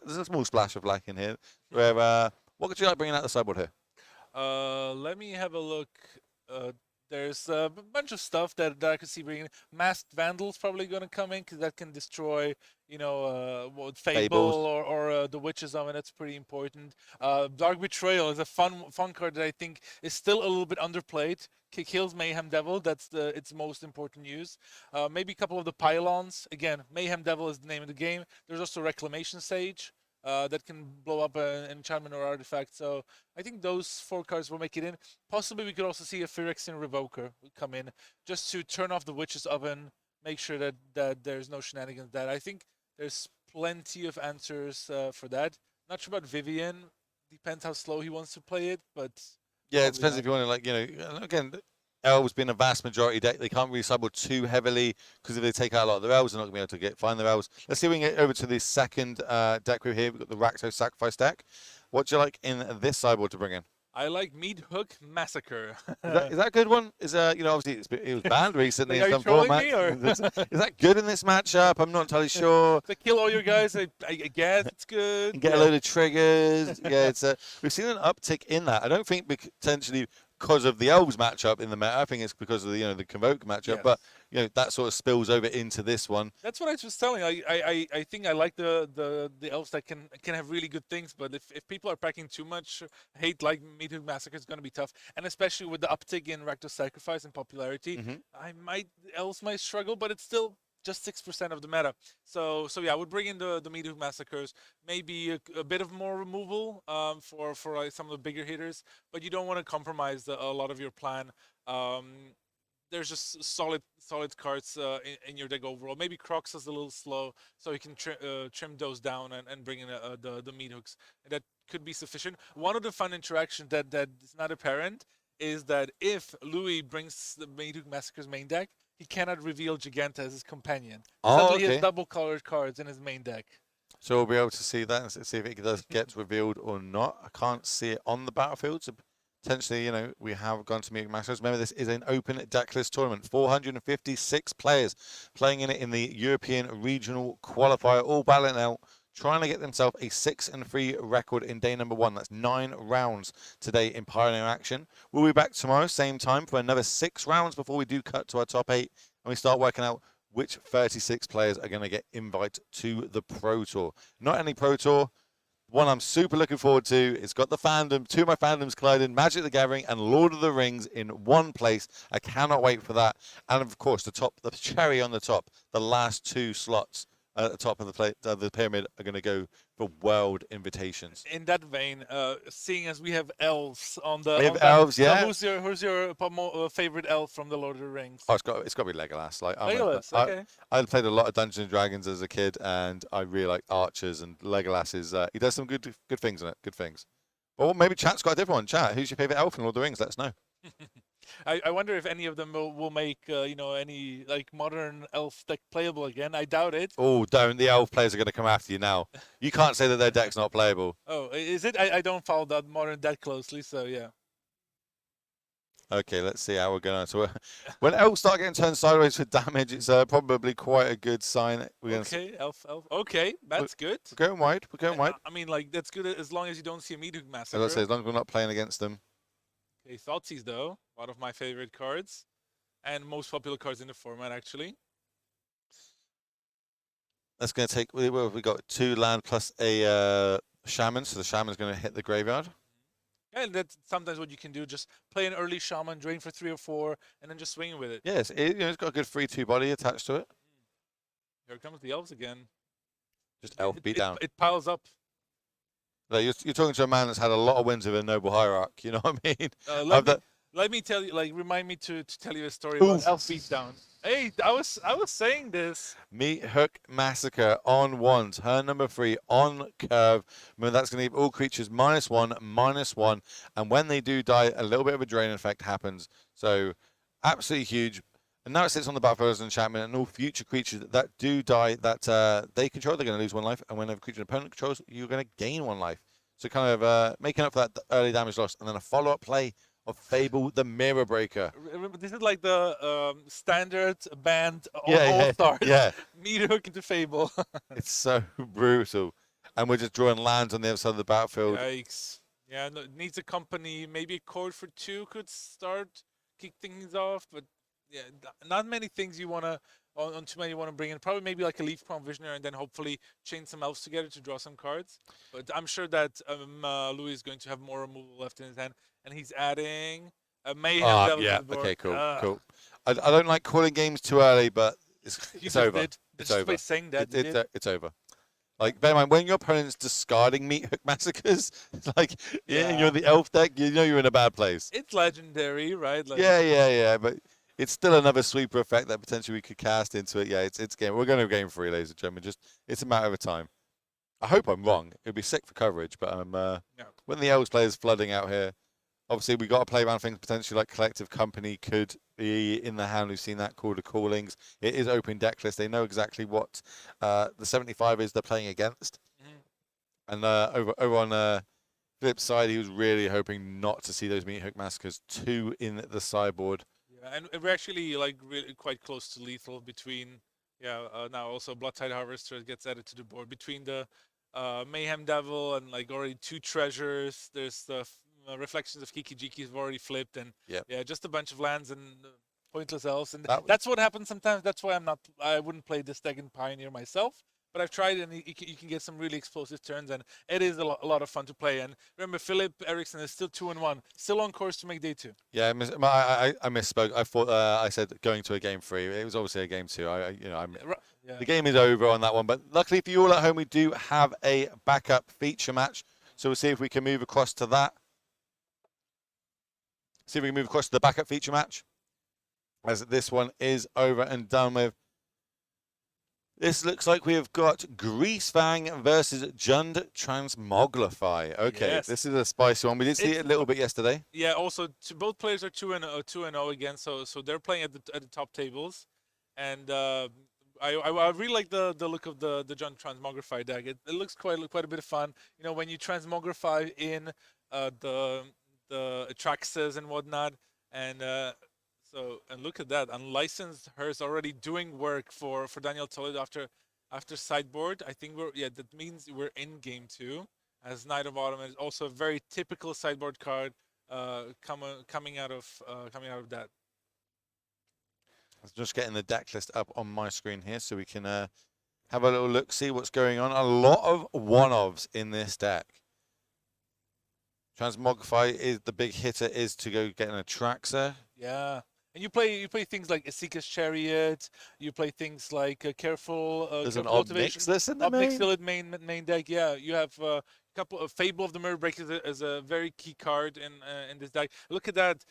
There's a small splash of black in here. Where, what could you like bringing out the sideboard here? Let me have a look. There's a bunch of stuff that I could see bringing. Masked Vandal's probably going to come in because that can destroy, Fable or the Witch's Oven. That's pretty important. Dark Betrayal is a fun card that I think is still a little bit underplayed. Kills Mayhem Devil. That's its most important use. Maybe a couple of the pylons. Again, Mayhem Devil is the name of the game. There's also Reclamation Sage. That can blow up an enchantment or artifact. So I think those 4 cards will make it in. Possibly we could also see a Phyrexian Revoker come in just to turn off the Witch's Oven, make sure that there's no shenanigans there. I think there's plenty of answers for that. Not sure about Vivian. Depends how slow he wants to play it, but... Yeah, it depends if you want to, again... Elves being a vast majority deck, they can't really sideboard too heavily because if they take out a lot of their elves, they're not going to be able to find their elves. Let's see if we can get over to the second deck we have here. We've got the Rakdos Sacrifice deck. What do you like in this sideboard to bring in? I like Meat Hook Massacre. Is that a good one? Is obviously it was banned recently in some format. Is that good in this matchup? I'm not entirely sure. To kill all your guys, I guess it's good. And get a load of triggers. Yeah, we've seen an uptick in that. I don't think potentially because of the Elves matchup in the meta. I think it's because of the the Convoke matchup. Yes. But that sort of spills over into this one. That's what I was telling. I think I like the Elves that can have really good things. But if people are packing too much hate, like Meat Hook Massacre, is going to be tough. And especially with the uptick in Rakdos Sacrifice and popularity, Elves might struggle. But it's still just 6% of the meta. So yeah, I would bring in the Meat Hook Massacres, maybe a bit of more removal for like some of the bigger hitters, but you don't want to compromise a lot of your plan. There's just solid cards in your deck overall. Maybe Crocs is a little slow, so you can trim those down and bring in the Meat Hooks. That could be sufficient. One of the fun interactions that is not apparent is that if Louis brings the Meat Hook Massacre's main deck, he cannot reveal Giganta as his companion. Suddenly he has double-colored cards in his main deck. So we'll be able to see that and see if it does get revealed or not. I can't see it on the battlefield. So potentially, we have gone to Meat Hook Massacres. Remember, this is an open decklist tournament. 456 players playing in it in the European Regional Qualifier, all battling out, trying to get themselves a 6-3 record in day number 1. That's 9 rounds today in Pioneer action. We'll be back tomorrow, same time, for another 6 rounds before we do cut to our top 8. And we start working out which 36 players are going to get invited to the Pro Tour. Not any Pro Tour. One I'm super looking forward to. It's got the fandom, 2 of my fandoms colliding, Magic the Gathering and Lord of the Rings in one place. I cannot wait for that. And of course, the cherry on the top, the last 2 slots at the top of the pyramid are going to go for world invitations. In that vein, seeing as we have elves on the... We have elves, yeah. So who's your favorite elf from the Lord of the Rings? Oh, it's got to be Legolas. Legolas, okay. I played a lot of Dungeons & Dragons as a kid, and I really like archers, and Legolas is... he does some good things in it, good things. Or maybe chat's got a different one. Chat, who's your favorite elf in Lord of the Rings? Let us know. I wonder if any of them will make any like modern elf deck playable again. I doubt it. Oh, don't! The elf players are going to come after you now. You can't say that their deck's not playable. Oh, is it? I don't follow that modern deck closely, so yeah. Okay, let's see how we're going. So when elves start getting turned sideways for damage, it's probably quite a good sign. Okay, elf. Okay, that's good. We're going wide. We're going wide. I mean, like that's good as long as you don't see a Meat Hook Massacre. As I say, as long as we're not playing against them. Okay, Thoughtseize though, one of my favorite cards, and most popular cards in the format actually. That's going to take. We got 2 land plus a shaman, so the shaman's going to hit the graveyard. Yeah, and that's sometimes what you can do. Just play an early shaman, drain for 3 or 4, and then just swing with it. Yes, it's got a good 3/2 body attached to it. Here comes the elves again. Just elf beat down. It piles up. Like you're talking to a man that's had a lot of wins with a noble hierarch. You know what I mean? Let me tell you. Remind me to tell you a story about elf beatdown. Hey, I was saying this. Meat Hook Massacre on 1, turn number 3 on curve. Remember, that's going to give all creatures -1/-1, and when they do die, a little bit of a drain effect happens. So, absolutely huge. And now it sits on the battlefield as an enchantment, and all future creatures that do die that they control, they're going to lose 1 life, and when a creature an opponent controls, you're going to gain 1 life. So, kind of making up for that early damage loss, and then a follow-up play of Fable the Mirror Breaker. Remember, this is like the standard band Yeah, all-stars. yeah. Meat Hook into Fable. It's so brutal. And we're just drawing lands on the other side of the battlefield. Yikes. Yeah, no, it needs a company. Maybe a cord for 2 could kick things off, but yeah, not many things you want to, on too many you want to bring in. Probably maybe like a Leaf Crown Visionary and then hopefully chain some elves together to draw some cards. But I'm sure that Louis is going to have more removal left in his hand. And he's adding a Mayhem Devil yeah, to the board. okay, cool. I don't like calling games too early, but it's over. Did. It's Just over. by saying that, It's over. Like, bear in mind, when your opponent's discarding Meat Hook Massacres, it's like, and you're the elf deck, you know you're in a bad place. It's legendary, right? Like, Yeah, but it's still another sweeper effect that potentially we could cast into it. Yeah, it's game. We're going to game 3, ladies and gentlemen. It's a matter of time. I hope I'm wrong. It would be sick for coverage, but when the elves players flooding out here, obviously we got to play around things potentially like Collective Company could be in the hand. We've seen that Call to Callings. It is open deck list. They know exactly what the 75 is they're playing against. And over on Filip's side, he was really hoping not to see those Meat Hook Massacres 2 in the sideboard. Yeah, and we're actually like really quite close to lethal between. Now also Bloodtide Harvester gets added to the board between the Mayhem Devil and like already 2 treasures. There's the Reflections of Kiki Jiki have already flipped, and just a bunch of lands and pointless elves, and that's what happens sometimes. That's why I wouldn't play this deck in Pioneer myself, but I've tried, and you can get some really explosive turns, and it is a lot of fun to play. And remember, Philip Eriksson is still 2-1, still on course to make day 2. Yeah, I misspoke. I thought I said going to a game 3. It was obviously a game 2. The game is over on that one, but luckily for you all at home, we do have a backup feature match. So we'll see if we can move across to that. See if we can move across to the backup feature match, as this one is over and done with. This looks like we have got Greasefang versus Jund Transmogrify. Okay, yes. This is a spicy one. We did see it a little bit yesterday. Yeah, also both players are 2-0 again, so they're playing at the top tables, and I really like the look of the Jund Transmogrify deck. It looks quite a bit of fun. You know, when you transmogrify in the Atraxas and whatnot, and look at that, Unlicensed Hearse already doing work for Daniel Toledo after sideboard. I think that means we're in game 2, as Knight of Autumn is also a very typical sideboard card coming out of that. I'm just getting the deck list up on my screen here so we can have a little look, see what's going on. A lot of one-ofs in this deck. Transmogrify is the big hitter, is to go get an Atraxa. Yeah, and you play things like Esika's Chariot. You play things like Careful. There's an Obnixilus in the main deck. Yeah, you have a couple of Fable of the Mirror Breaker is a very key card in this deck. Look at that.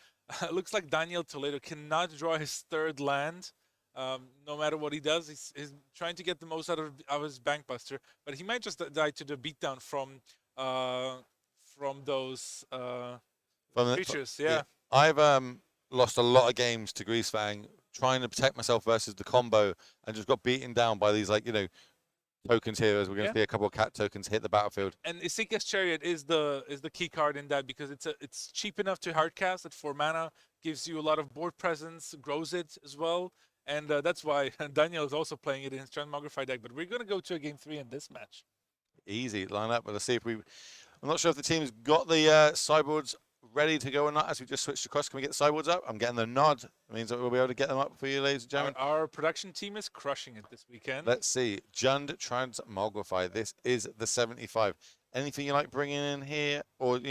Looks like Daniel Toledo cannot draw his 3rd land. No matter what he does, he's trying to get the most out of his Bankbuster, but he might just die to the beatdown from those creatures. Yeah. I've lost a lot of games to Greasefang trying to protect myself versus the combo, and just got beaten down by these tokens here, as we're going to see a couple of cat tokens hit the battlefield. And Esika's Chariot is the key card in that, because it's cheap enough to hardcast at 4 mana, gives you a lot of board presence, grows it as well, and that's why Daniel is also playing it in his Transmogrify deck. But we're going to go to a game 3 in this match. Easy line up, but let's see if I'm not sure if the team's got the sideboards ready to go or not, as we just switched across. Can we get the sideboards up? I'm getting the nod. It means that we'll be able to get them up for you, ladies and gentlemen. Our production team is crushing it this weekend. Let's see. Jund Transmogrify. This is the 75. Anything you like bringing in here, or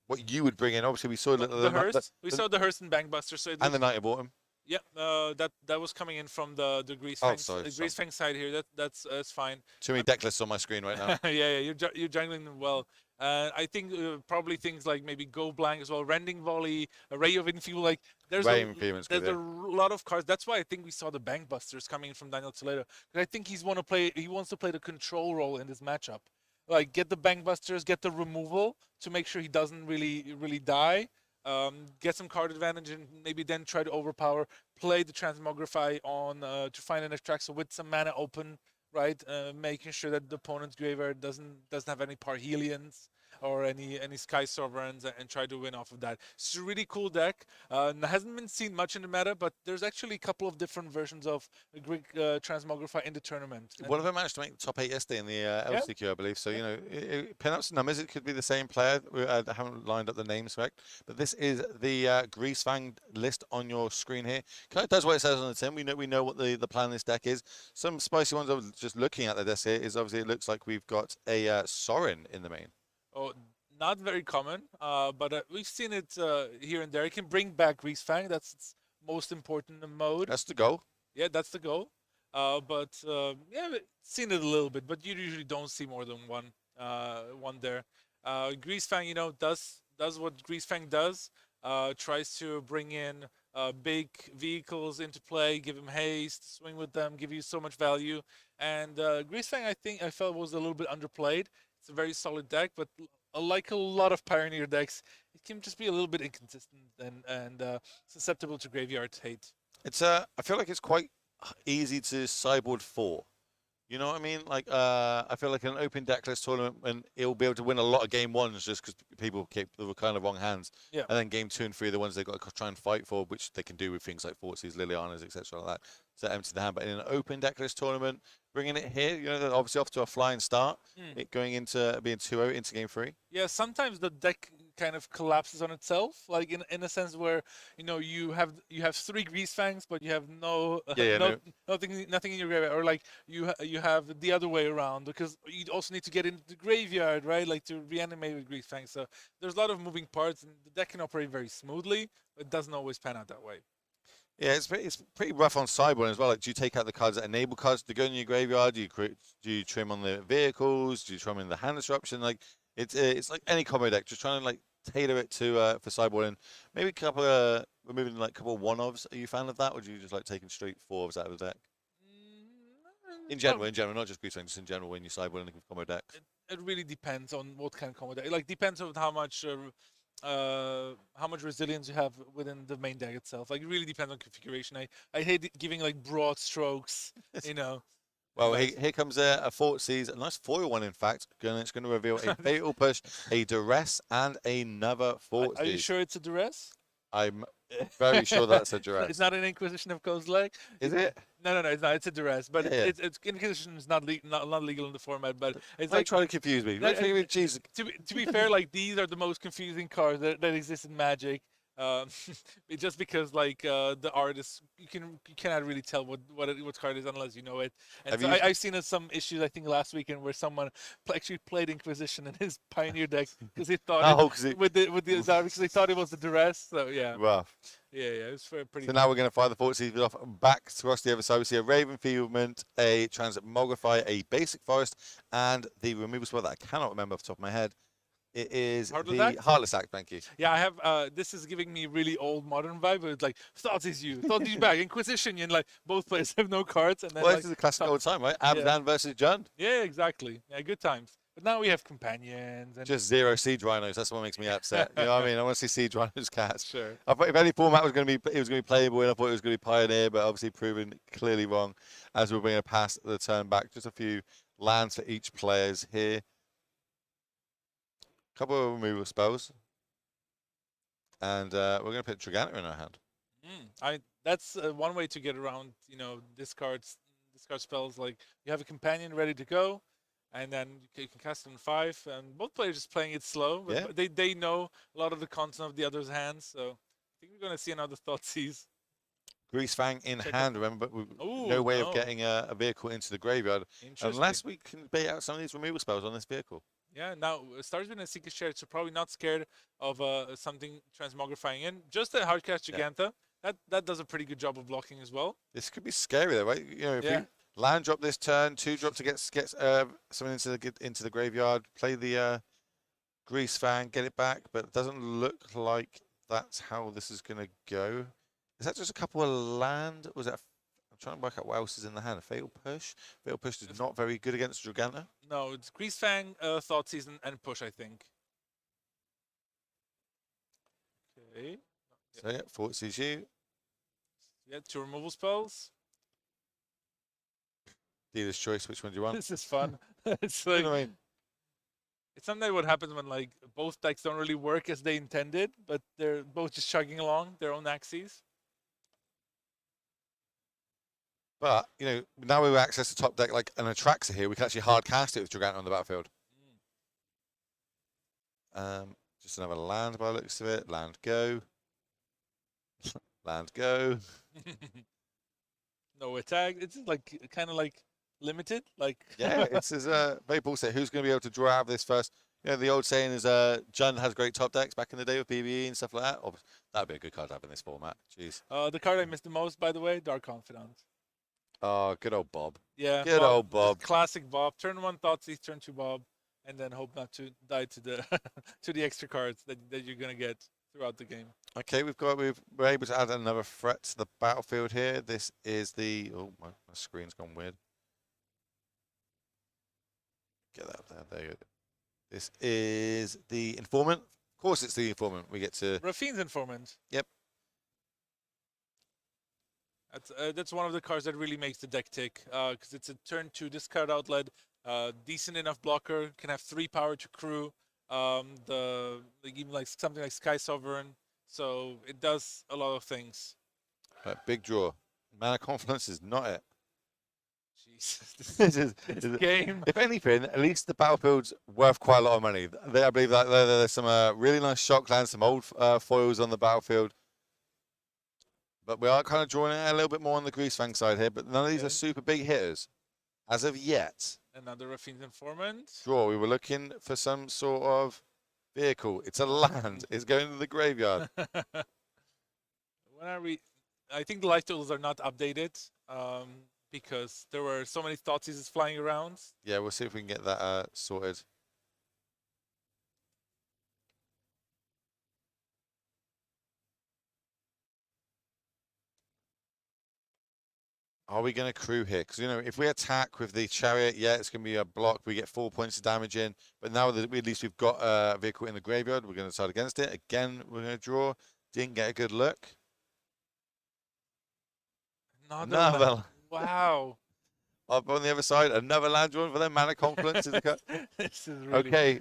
what you would bring in? Obviously, we saw the Hearst. We saw the Hearst and Bankbuster. And the Knight of Autumn. Yeah, that was coming in from the Grease Fang side here. That's fine. Too many deck lists on my screen right now. Yeah, you're jungling them well. I think probably things like maybe Go Blank as well, Rending Volley, Array of Enfeeble. Like there's a lot of cards. That's why I think we saw the Bankbusters coming in from Daniel Toledo. Because I think he wants to play the control role in this matchup. Like get the Bankbusters, get the removal to make sure he doesn't really die. Get some card advantage and maybe then try to overpower. Play the Transmogrify on to find an Extract with some mana open, right? Making sure that the opponent's graveyard doesn't have any Parhelions or any Sky Sovereigns and try to win off of that. It's a really cool deck. Hasn't been seen much in the meta, but there's actually a couple of different versions of Greek Transmogrify in the tournament. One of them managed to make the top 8 yesterday in the LCQ, I believe. So, you know, pin up some numbers. It could be the same player. I haven't lined up the names correct. But this is the Grease Fang list on your screen here. Kind of does what it says on the tin. We know what the plan of this deck is. Some spicy ones I was just looking at the deck here is obviously it looks like we've got a Sorin in the main. Oh, not very common, but we've seen it here and there. It can bring back Grease Fang. That's its most important mode. That's the goal. Yeah, that's the goal. But yeah, we've seen it a little bit, but you usually don't see more than one there. Grease Fang, you know, does what Grease Fang does. Tries to bring in big vehicles into play, give him haste, swing with them, give you so much value. And Grease Fang, I felt was a little bit underplayed. It's a very solid deck, but like a lot of Pioneer decks, it can just be a little bit inconsistent and susceptible to graveyard hate. It's I feel like it's quite easy to sideboard for. You know what I mean? Like I feel like an open decklist tournament, and it'll be able to win a lot of game ones just because people keep the kind of wrong hands. Yeah. And then game 2 and 3 are the ones they've got to try and fight for, which they can do with things like Fortsies, Lilianas, etc. like that. To empty the hand. But in an open decklist tournament, bringing it here, you know, they're obviously off to a flying start. It going into being 2-0 into game 3. Yeah, sometimes the deck kind of collapses on itself, like in a sense where you know you have 3 Grease Fangs, but you have nothing in your graveyard, or like you have the other way around because you also need to get into the graveyard, right? Like to reanimate with Grease Fangs. So there's a lot of moving parts, and the deck can operate very smoothly, but it doesn't always pan out that way. Yeah, it's pretty rough on sideboarding as well. Like, do you take out the cards that enable cards to go in your graveyard? Do you trim on the vehicles? Do you trim in the hand disruption? Like it's like any combo deck, just trying to like tailor it to for sideboarding. Maybe a couple of removing like a couple of one-offs. Are you a fan of that, or do you just like taking straight 4s out of the deck? In general, not just Grease Fang, just in general when you sideboard in a combo deck. It really depends on what kind of combo deck. It like depends on how much resilience you have within the main deck itself. Like it really depends on configuration. I hate giving like broad strokes, you know. Well, here comes a Fortsies, a nice foil one, in fact. It's going to reveal a Fatal Push, a Duress, and another Fortsies. Are you sure it's a Duress? I'm very sure that's a Duress. It's not an Inquisition of Kozilek. Is it? No, it's not. It's a Duress, but yeah. It's Inquisition is not legal in the format. But it's like like trying to confuse me. Jesus. To be fair, like these are the most confusing cards that exist in Magic. Just because like the artist, you cannot really tell what card is unless you know it. And so I've seen some issues I think last weekend where someone actually played Inquisition in his Pioneer deck because he thought with the because they thought it was the Duress. So yeah. Rough. Yeah, it was pretty. So now we're going to fire the Fortsies off back across the other side. We see a Ravenfieldment, a Transmogrify, a Basic Forest, and the removal spell that I cannot remember off the top of my head. It is the Heartless Act, thank you. Yeah, I have, this is giving me really old modern vibe, but it's like, Thoughts is back, Inquisition, and like, both players have no cards. And then, well, this is a classic old time, right? Abadan versus Jund. Yeah, exactly. Yeah, good times. But now we have companions. And just 0 Siege Rhinos, that's what makes me upset. You know what I mean? I want to see Siege Rhinos cast. Sure. I thought if any format was going to be playable, and I thought it was going to be Pioneer, but obviously proven clearly wrong as we're bringing a pass the turn back. Just a few lands for each players here. Couple of removal spells, and we're going to put Triganta in our hand. That's one way to get around, you know, discard spells. Like you have a companion ready to go, and then you can cast it in 5. And both players just playing it slow. Yeah. But they know a lot of the content of the other's hands, so I think we're going to see another Thoughtseize. Grease Fang in hand, remember, no way of getting a vehicle into the graveyard unless we can bait out some of these removal spells on this vehicle. Yeah, now Star's been a Seeker Share, so probably not scared of something transmogrifying in. Just a Hardcast Giganta. That does a pretty good job of blocking as well. This could be scary though, right? You know, if Yeah. we land drop this turn, 2 drop to get someone into the graveyard, play the Grease Fang, get it back, but it doesn't look like that's how this is gonna go. Is that just a couple of land? Was that? I'm trying to work out what else is in the hand. A Fatal Push. Fatal Push is not very good against Draganta. No, it's Grease Fang, Thought Season, and Push, I think. Okay. So yeah, Forces you. Yeah, 2 removal spells. Dealer's choice. Which one do you want? This is fun. It's You like know what I mean? it's something what happens when like both decks don't really work as they intended, but they're both just chugging along their own axes. But you know, now we access the top deck like an Atraxa here. We can actually hard cast it with Draganta on the battlefield. Just another land by the looks of it. Land go. Land go. No attack. It's like kind of like limited. Like Yeah, it's as very bullshit. Who's going to be able to draw out of this first? You know, the old saying is Jund has great top decks back in the day with PvE and stuff like that. That'd be a good card to have in this format. Jeez. the card I missed the most, by the way, Dark Confidant. Oh, good old Bob. Yeah, Good old Bob. Classic Bob. Turn 1 Thoughtseize, turn 2 Bob, and then hope not to die to the to the extra cards that you're gonna get throughout the game. Okay, we're able to add another threat to the battlefield here. This is the my screen's gone weird. Get that up there. There you go. This is the Informant. Of course, it's the Informant. We get to Rafine's Informant. Yep. That's one of the cards that really makes the deck tick, because it's a turn 2 discard outlet, decent enough blocker, can have 3 power to crew, even like something like Sky Sovereign, so it does a lot of things. big draw. Mana Confluence is not it. Jesus, this game. If anything, at least the battlefield's worth quite a lot of money. I believe that there's some really nice shock lands, some old foils on the battlefield. But we are kind of drawing it a little bit more on the Grease Fang side here, but none of these are super big hitters as of yet. Another Rafine's Informant. Draw, we were looking for some sort of vehicle. It's a land. It's going to the graveyard. When are we? I think the life totals are not updated, because there were so many Thoughtseizes flying around. Yeah, we'll see if we can get that sorted. Are we going to crew here? Because, you know, if we attack with the chariot, yeah, it's going to be a block. We get 4 points of damage in. But now that at least we've got a vehicle in the graveyard, we're going to decide against it. Again, we're going to draw. Didn't get a good look. Another wow. Up on the other side, another land drawn for them. Mana Confluence is the cut. This is really Okay.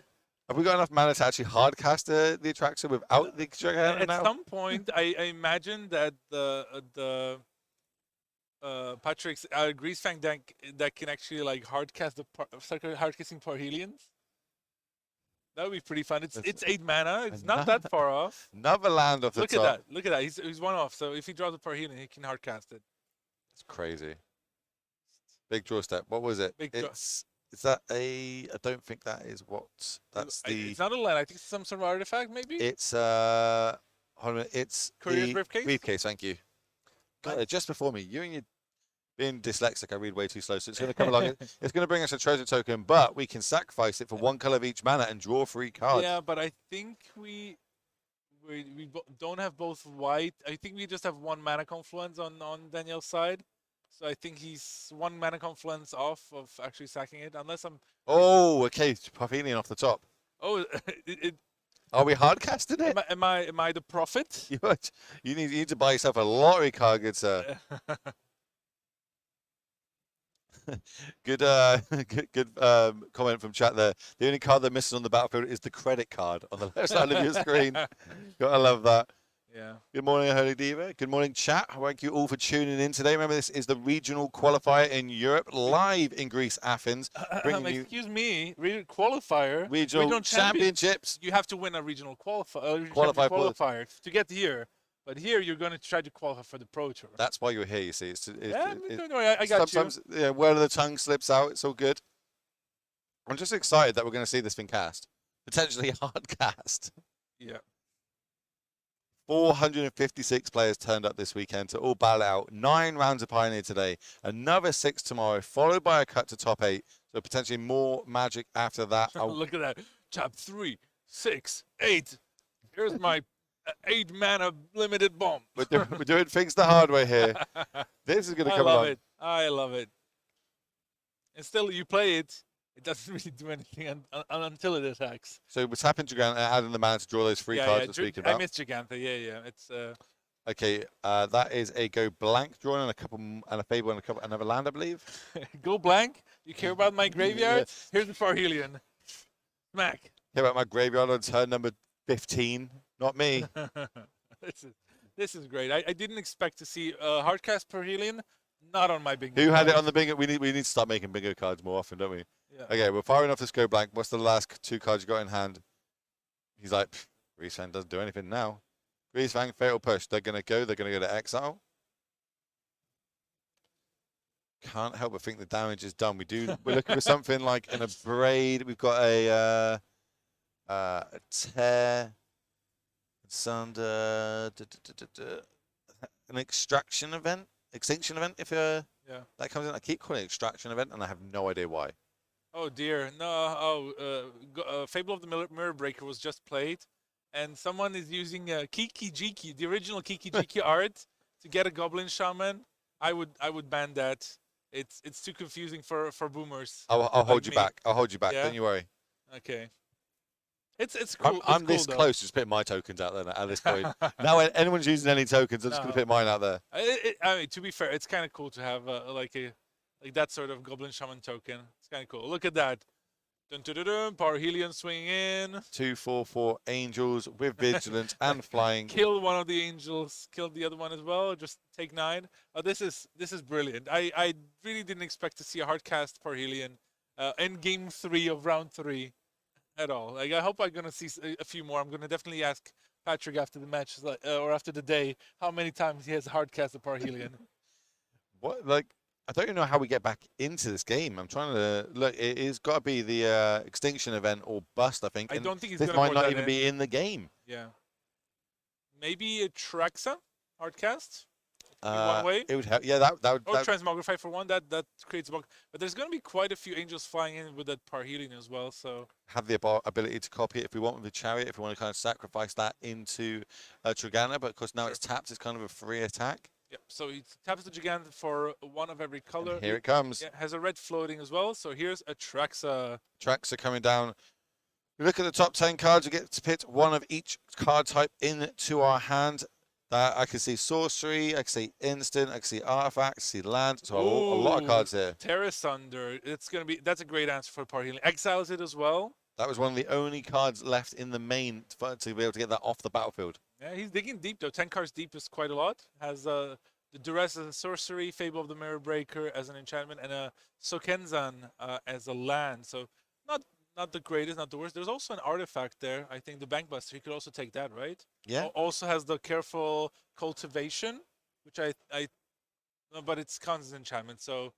Have we got enough mana to actually hard cast the Atraxa without the Dragon? At some point, I imagine that the Patrick's Grease Fang deck that can actually like hardcast hardcasting Parhelions. That would be pretty fun. It's 8 mana. It's not that far off. Another land off the top. Look at that. Look at that. He's 1 off. So if he draws a Parhelion, he can hardcast it. It's crazy. Big draw step. What was it? Big draw. Is that a? I don't think that is what. That's the. It's not a land. I think it's some sort of artifact, maybe. It's hold on, it's Courier's the briefcase? briefcase. Thank you. God, they're just before me. You and your being dyslexic, I read way too slow, so it's going to come along. It's going to bring us a treasure token, but we can sacrifice it for 1 color of each mana and draw 3 cards. Yeah, but I think we don't have both white. I think we just have 1 mana confluence on Daniel's side. So I think he's 1 mana confluence off of actually sacking it, unless I'm. Oh, okay. Parthenian off the top. Oh, Are we hard casting it? am I the prophet? You need to buy yourself a lottery card, good sir. Good comment from chat there. The only card they're missing on the battlefield is the credit card on the left side of your screen. Gotta love that. Yeah. Good morning, Holy Diva. Good morning, chat. Thank you all for tuning in today. Remember, this is the regional qualifier in Europe, live in Greece, Athens. Excuse me, qualifier. Regional championships. You have to win a regional qualifier to get here. But here you're going to try to qualify for the Pro Tour. That's why you're here, you see. I got sometimes, you. Yeah, word of the tongue slips out. It's all good. I'm just excited that we're going to see this thing cast. Potentially hard cast. Yeah. 456 players turned up this weekend to all battle it out. 9 rounds of Pioneer today, another 6 tomorrow, followed by a cut to top 8. So potentially more magic after that. Look at that. Top 3, 6, 8. Here's my 8-mana limited bomb. We're doing things the hard way here. This is going to come along. I love it. And still, you play it, it doesn't really do anything until it attacks. So what's happened to Gigantha, adding the mana to draw those 3 cards we're speaking about? I missed Gigantha, yeah. It's Okay, that is a go blank drawing and a couple and a Fable and another land, I believe. Go blank? You care about my graveyard? Yes. Here's the Parhelion. Smack. Care about my graveyard on turn number 15? Not me. This is great. I didn't expect to see hardcast Parhelion. Not on my bingo. Who had it on the bingo? We need to start making bingo cards more often, don't we? Yeah. Okay, we're firing off this go blank. What's the last 2 cards you got in hand? He's like, Greasefang doesn't do anything now. Greasefang, Fatal Push. They're going to go to exile. Can't help but think the damage is done. We're looking for something like an Abrade. We've got a Tear. Sunder. An Extinction event, if that comes in. I keep calling it Extraction event, and I have no idea why. Oh dear, no. Fable of the Mirror Breaker was just played, and someone is using Kiki Jiki, the original Kiki Jiki art, to get a Goblin Shaman. I would ban that. It's too confusing for boomers. I'll hold you back. I'll hold you back. Yeah? Don't you worry. Okay. It's cool. I'm this cool, close to putting my tokens out there at this point. Now, when anyone's using any tokens, I'm just going to put mine out there. I mean, to be fair, it's kind of cool to have like that sort of Goblin Shaman token. It's kind of cool. Look at that. Dun, dun, dun, dun, Parhelion swinging in. 2/4/4 angels with vigilance and flying. Kill one of the angels. Kill the other one as well. Just take 9. This is brilliant. I really didn't expect to see a hardcast Parhelion in game 3 of round 3 at all. Like, I hope I'm gonna see a few more. I'm gonna definitely ask Patrick after the match or after the day how many times he has hardcast a Parhelion. What, like, I don't even know how we get back into this game. I'm trying to look. It's got to be the Extinction event or bust, I think. I don't think he's this gonna might put not that even be in the game. Yeah. Maybe a Traxa hardcast. One way. It would help. Yeah, that would. Or Transmogrify for one. That creates a bug. But there's going to be quite a few angels flying in with that Parhelion as well. So have the ability to copy it if we want with the Chariot. If we want to kind of sacrifice that into Trigana, but of course now it's tapped. It's kind of a free attack. Yep. So he taps the Gigant for 1 of every color. And here it comes. Yeah, has a red floating as well. So here's a Traxa. Traxa coming down. We look at the top 10 cards. We get to pit 1 of each card type into our hand. I can see sorcery, I can see instant, I can see artifact, I can see land. So a lot of cards here. Terra Sunder. That's a great answer for Parhelion. Exiles it as well. That was one of the only cards left in the main to be able to get that off the battlefield. Yeah, he's digging deep though. 10 cards deep is quite a lot. Has the Duress as a sorcery, Fable of the Mirror Breaker as an enchantment, and a Sokenzan as a land. So not the greatest, not the worst. There's also an artifact there. I think the Bankbuster, he could also take that, right? Yeah. Also has the Careful Cultivation, which no, but it's constant enchantment, so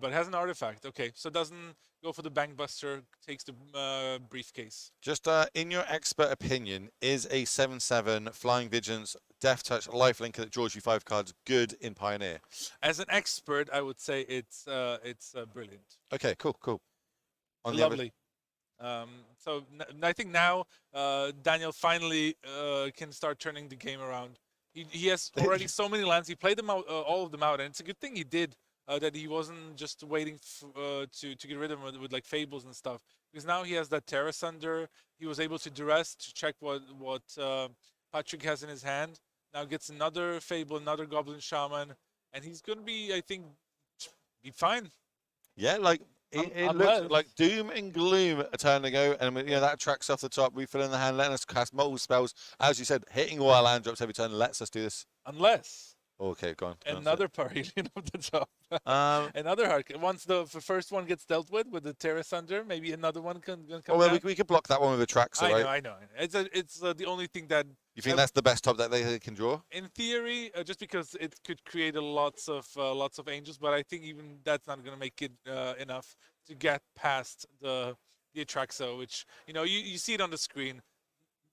but has an artifact. Okay, so doesn't go for the Bankbuster, takes the briefcase. Just in your expert opinion, is a 7/7 Flying Vigilance, Death Touch, Lifelinker that draws you 5 cards good in Pioneer? As an expert, I would say it's brilliant. Okay, cool. Lovely. So I think now Daniel finally can start turning the game around. He has already so many lands. He played them out, all of them out, and it's a good thing he did. That he wasn't just waiting to get rid of them with like Fables and stuff. Because now he has that Terra Sunder. He was able to duress to check what Patrick has in his hand. Now gets another Fable, another Goblin Shaman, and he's gonna be, I think, be fine. Yeah, like. It looks like doom and gloom a turn ago, and that tracks off the top, refill in the hand, letting us cast multiple spells. As you said, hitting all our land drops every turn lets us do this. Unless. Okay, go on. Another Parhelion off the top. Another hard. Once the first one gets dealt with the Terra Sunder, maybe another one can come. Well, we could block that one with a Traxa, right? I know. It's the only thing that. You think that's the best top that they can draw? In theory, just because it could create lots of angels, but I think even that's not going to make it enough to get past the Atraxa, which you see it on the screen.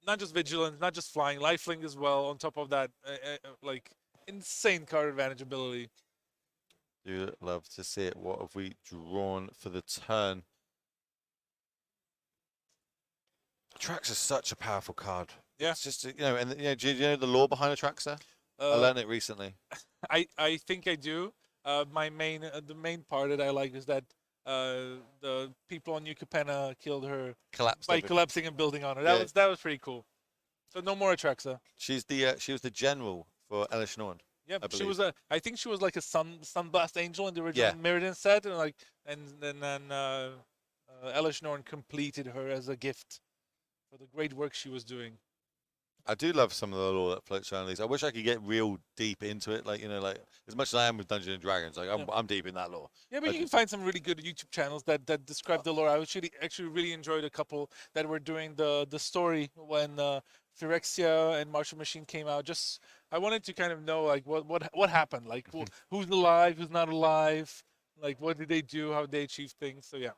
not just Vigilance, not just flying, lifelink as well. On top of that, like insane card advantage ability. Do love to see it. What have we drawn for the turn? Trax is such a powerful card. Yeah. It's just, and do you know the lore behind Atraxa? I learned it recently. I think I do. The main part that I like is that the people on New Capenna killed her by collapsing and building on her. That was pretty cool. So no more Atraxa. She was the general for Elish Norn. Yeah, I think she was like a Sunblast Angel in the original Mirrodin set, and then Elish Norn completed her as a gift for the great work she was doing. I do love some of the lore that floats around these. I wish I could get real deep into it, like as much as I am with Dungeons and Dragons. Like I'm deep in that lore. Yeah, but you can find some really good YouTube channels that describe the lore. I actually really enjoyed a couple that were doing the story when Phyrexia and Martial Machine came out. Just I wanted to kind of know like what happened, like who's alive, who's not alive, like what did they do, how did they achieve things. So yeah.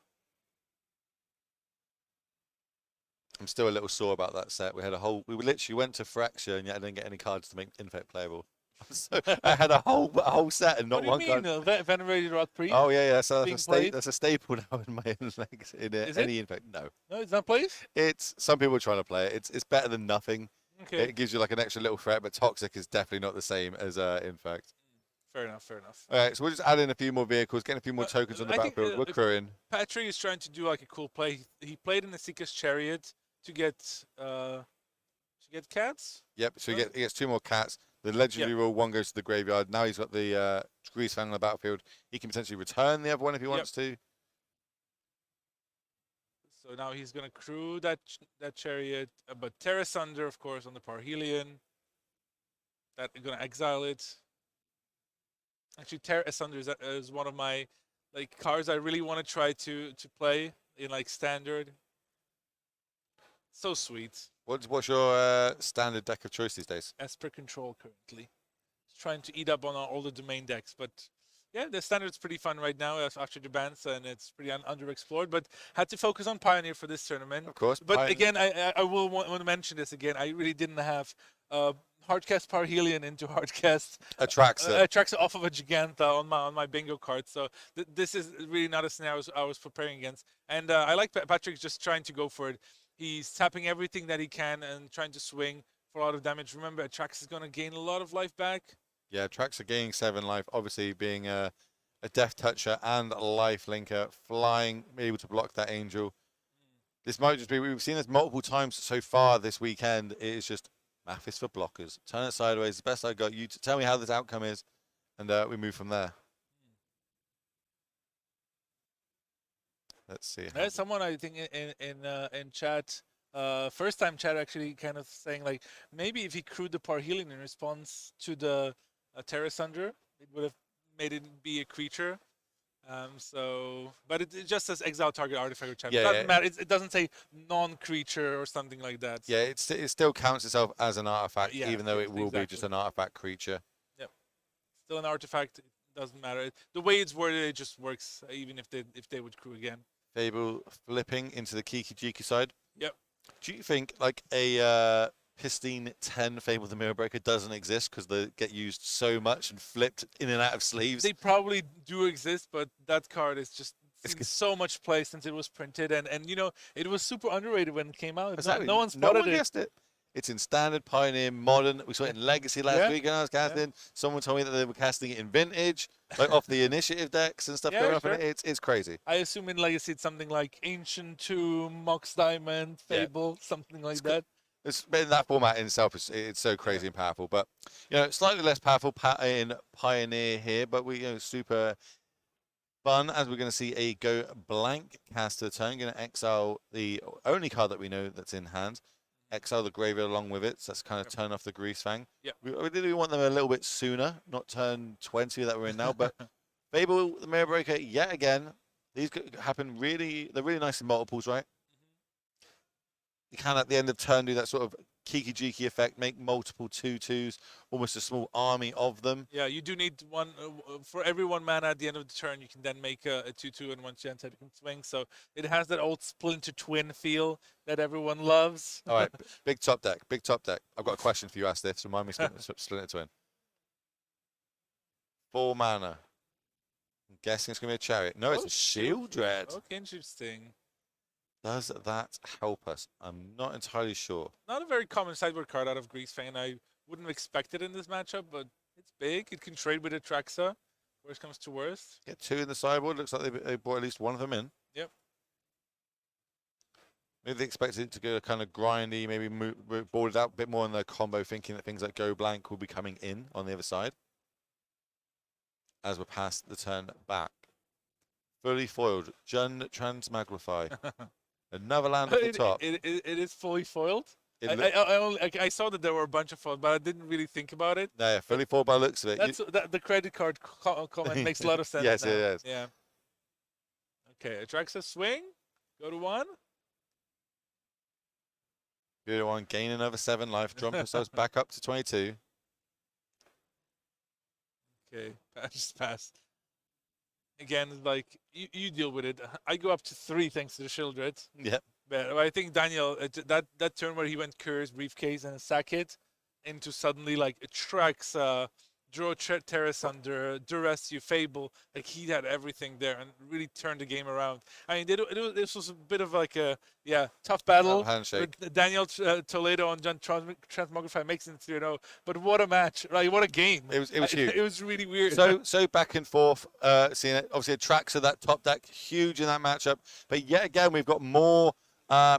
I'm still a little sore about that set. We literally went to Phyrexia and yet I didn't get any cards to make Infect playable. So I had a whole set and not one card. What do you mean? Venerated Rot Priest? Oh yeah. So that's a staple now in my any Infect. No, it's not played. It's some people are trying to play it. It's better than nothing. Okay. It gives you like an extra little threat, but Toxic is definitely not the same as Infect. Fair enough. All right, so we'll just add in a few more vehicles, getting a few more tokens on the battlefield. We're crewing. Patrick is trying to do like a cool play. He played in the Seeker's Chariot to get cats. Yep. So he gets 2 more cats. The legendary rule, 1 goes to the graveyard. Now he's got the Grease Fang on the battlefield. He can potentially return the other one if he wants to. So now he's gonna crew that chariot, but Terra Sunder, of course, on the Parhelion. That gonna exile it. Actually, Terra Sunder is one of my cards I really want to try to play in standard. So sweet. What's your standard deck of choice these days? Esper Control currently. Just trying to eat up on all the domain decks, but yeah, the standard's pretty fun right now after the bans, and it's pretty underexplored. But had to focus on Pioneer for this tournament. Of course. But Pioneer. Again, I will want to mention this again. I really didn't have Hardcast Parhelion into Hardcast Atraxa off of a Giganta on my bingo card. So this is really not a scenario I was preparing against. And I like Patrick just trying to go for it. He's tapping everything that he can and trying to swing for a lot of damage. Remember, Atraxa is going to gain a lot of life back. Yeah, Atraxa gaining 7 life, obviously being a Death Toucher and a Life Linker, flying, able to block that Angel. This might just be, we've seen this multiple times so far this weekend. It is just math is for blockers. Turn it sideways, the best I got. You to tell me how this outcome is, and we move from there. Let's see. There's someone I think in chat, first time chat actually kind of saying maybe if he crewed the Parhelion in response to the Terra Sunder, it would have made it be a creature. But it just says exile target artifact or champion. It doesn't matter. It doesn't say non-creature or something like that. So. Yeah, it still counts itself as an artifact, even though it will be just an artifact creature. Yep. Still an artifact. It doesn't matter. The way it's worded, it just works, even if they would crew again. Fable flipping into the Kiki-Jiki side. Yep. Do you think a Pristine 10 Fable the Mirror Breaker doesn't exist because they get used so much and flipped in and out of sleeves? They probably do exist, but that card is just seen so much play since it was printed, and it was super underrated when it came out. Exactly. No one spotted guessed it. It's in Standard, Pioneer, Modern. We saw it in Legacy last week when I was casting. Someone told me that they were casting it in Vintage, off the Initiative decks and stuff going off. And it's crazy. I assume in Legacy it's something like Ancient Tomb, Mox Diamond, Fable, something like that. It's in that format in itself. It's so crazy and powerful. But slightly less powerful in Pioneer here, but we super fun as we're going to see a go blank cast to the turn. Going to exile the only card that we know that's in hand. Exile the graveyard along with it, so that's kind of turn off the Grease Fang. Yep. We really want them a little bit sooner, not turn 20 that we're in now, but Fable, the Mirror Breaker, yet again, these happen they're really nice in multiples, right? You can at the end of turn do that sort of Kiki-Jiki effect, make multiple 2/2s, almost a small army of them. Yeah, you do need one for every 1 mana at the end of the turn. You can then make a 2/2 and 1 Genset you can swing. So it has that old Splinter Twin feel that everyone loves. All right, big top deck, big top deck. I've got a question for you, Astif. Remind me, Splinter Twin. 4 mana. I'm guessing it's going to be a Chariot. No, it's a Shield Dread. Okay, interesting. Does that help us? I'm not entirely sure. Not a very common sideboard card out of Grease Fang. I wouldn't expect it in this matchup, but it's big. It can trade with Atraxa. Worst comes to worst. Get 2 in the sideboard. Looks like they brought at least one of them in. Yep. Maybe they expected it to go kind of grindy, maybe board it out a bit more in the combo, thinking that things like Go Blank will be coming in on the other side. As we're past the turn back. Fully foiled. Jund Transmagrify. Another land at the top. It is fully foiled. I saw that there were a bunch of foiled, but I didn't really think about it. No, yeah, fully foiled by the looks of it. The credit card comment makes a lot of sense. Yes, now. it is. Yeah. Okay, Atraxa swing. Go to 1. Good one. Gain another 7 life. Drop ourselves back up to 22. Okay, just pass. Again, like you deal with it. I go up to 3 thanks to the Shieldred. Yep. But I think Daniel, that turn where he went Curse, Briefcase, and a Sack it into suddenly like Atraxa, Draw Terrace under, Duress, you Fable. Like he had everything there and really turned the game around. I mean, this was a bit of like a tough battle. Handshake. With Daniel Toledo and John Transmogrify makes it 3-0. But what a match, right? What a game. It was huge. It was really weird. So back and forth. Seeing it, obviously Atraxa, that top deck, huge in that matchup. But yet again, we've got more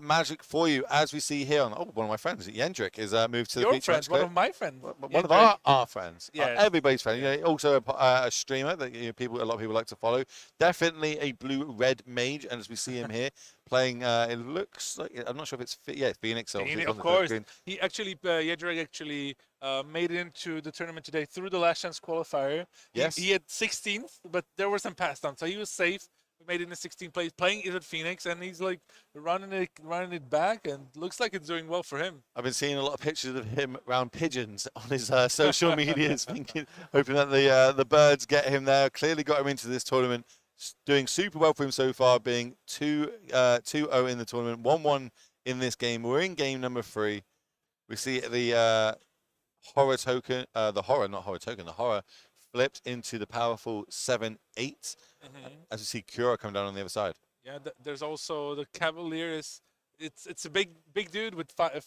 magic for you, as we see here on one of my friends, Yendrick, is moved to the feature. Friend, one of my friends, one of our friends, yeah, everybody's friend. You know, also a streamer that a lot of people like to follow. Definitely a blue-red mage, and as we see him here playing, it looks like I'm not sure if it's Phoenix. Of course, he actually Yendrick actually made it into the tournament today through the last chance qualifier. Yes, he had 16th, but there were some pass downs, so he was safe. Made it in the 16th place, playing it at Phoenix, and he's like running it back, and looks like it's doing well for him. I've been seeing a lot of pictures of him around pigeons on his social medias, hoping that the birds get him there. Clearly got him into this tournament, doing super well for him so far, being 2-0 in the tournament, 1-1 in this game. We're in game number 3. We see the horror token, the horror flipped into the powerful 7/8. As you see Skura come down on the other side. Yeah, there's also the Cavalier. It's a big dude with 5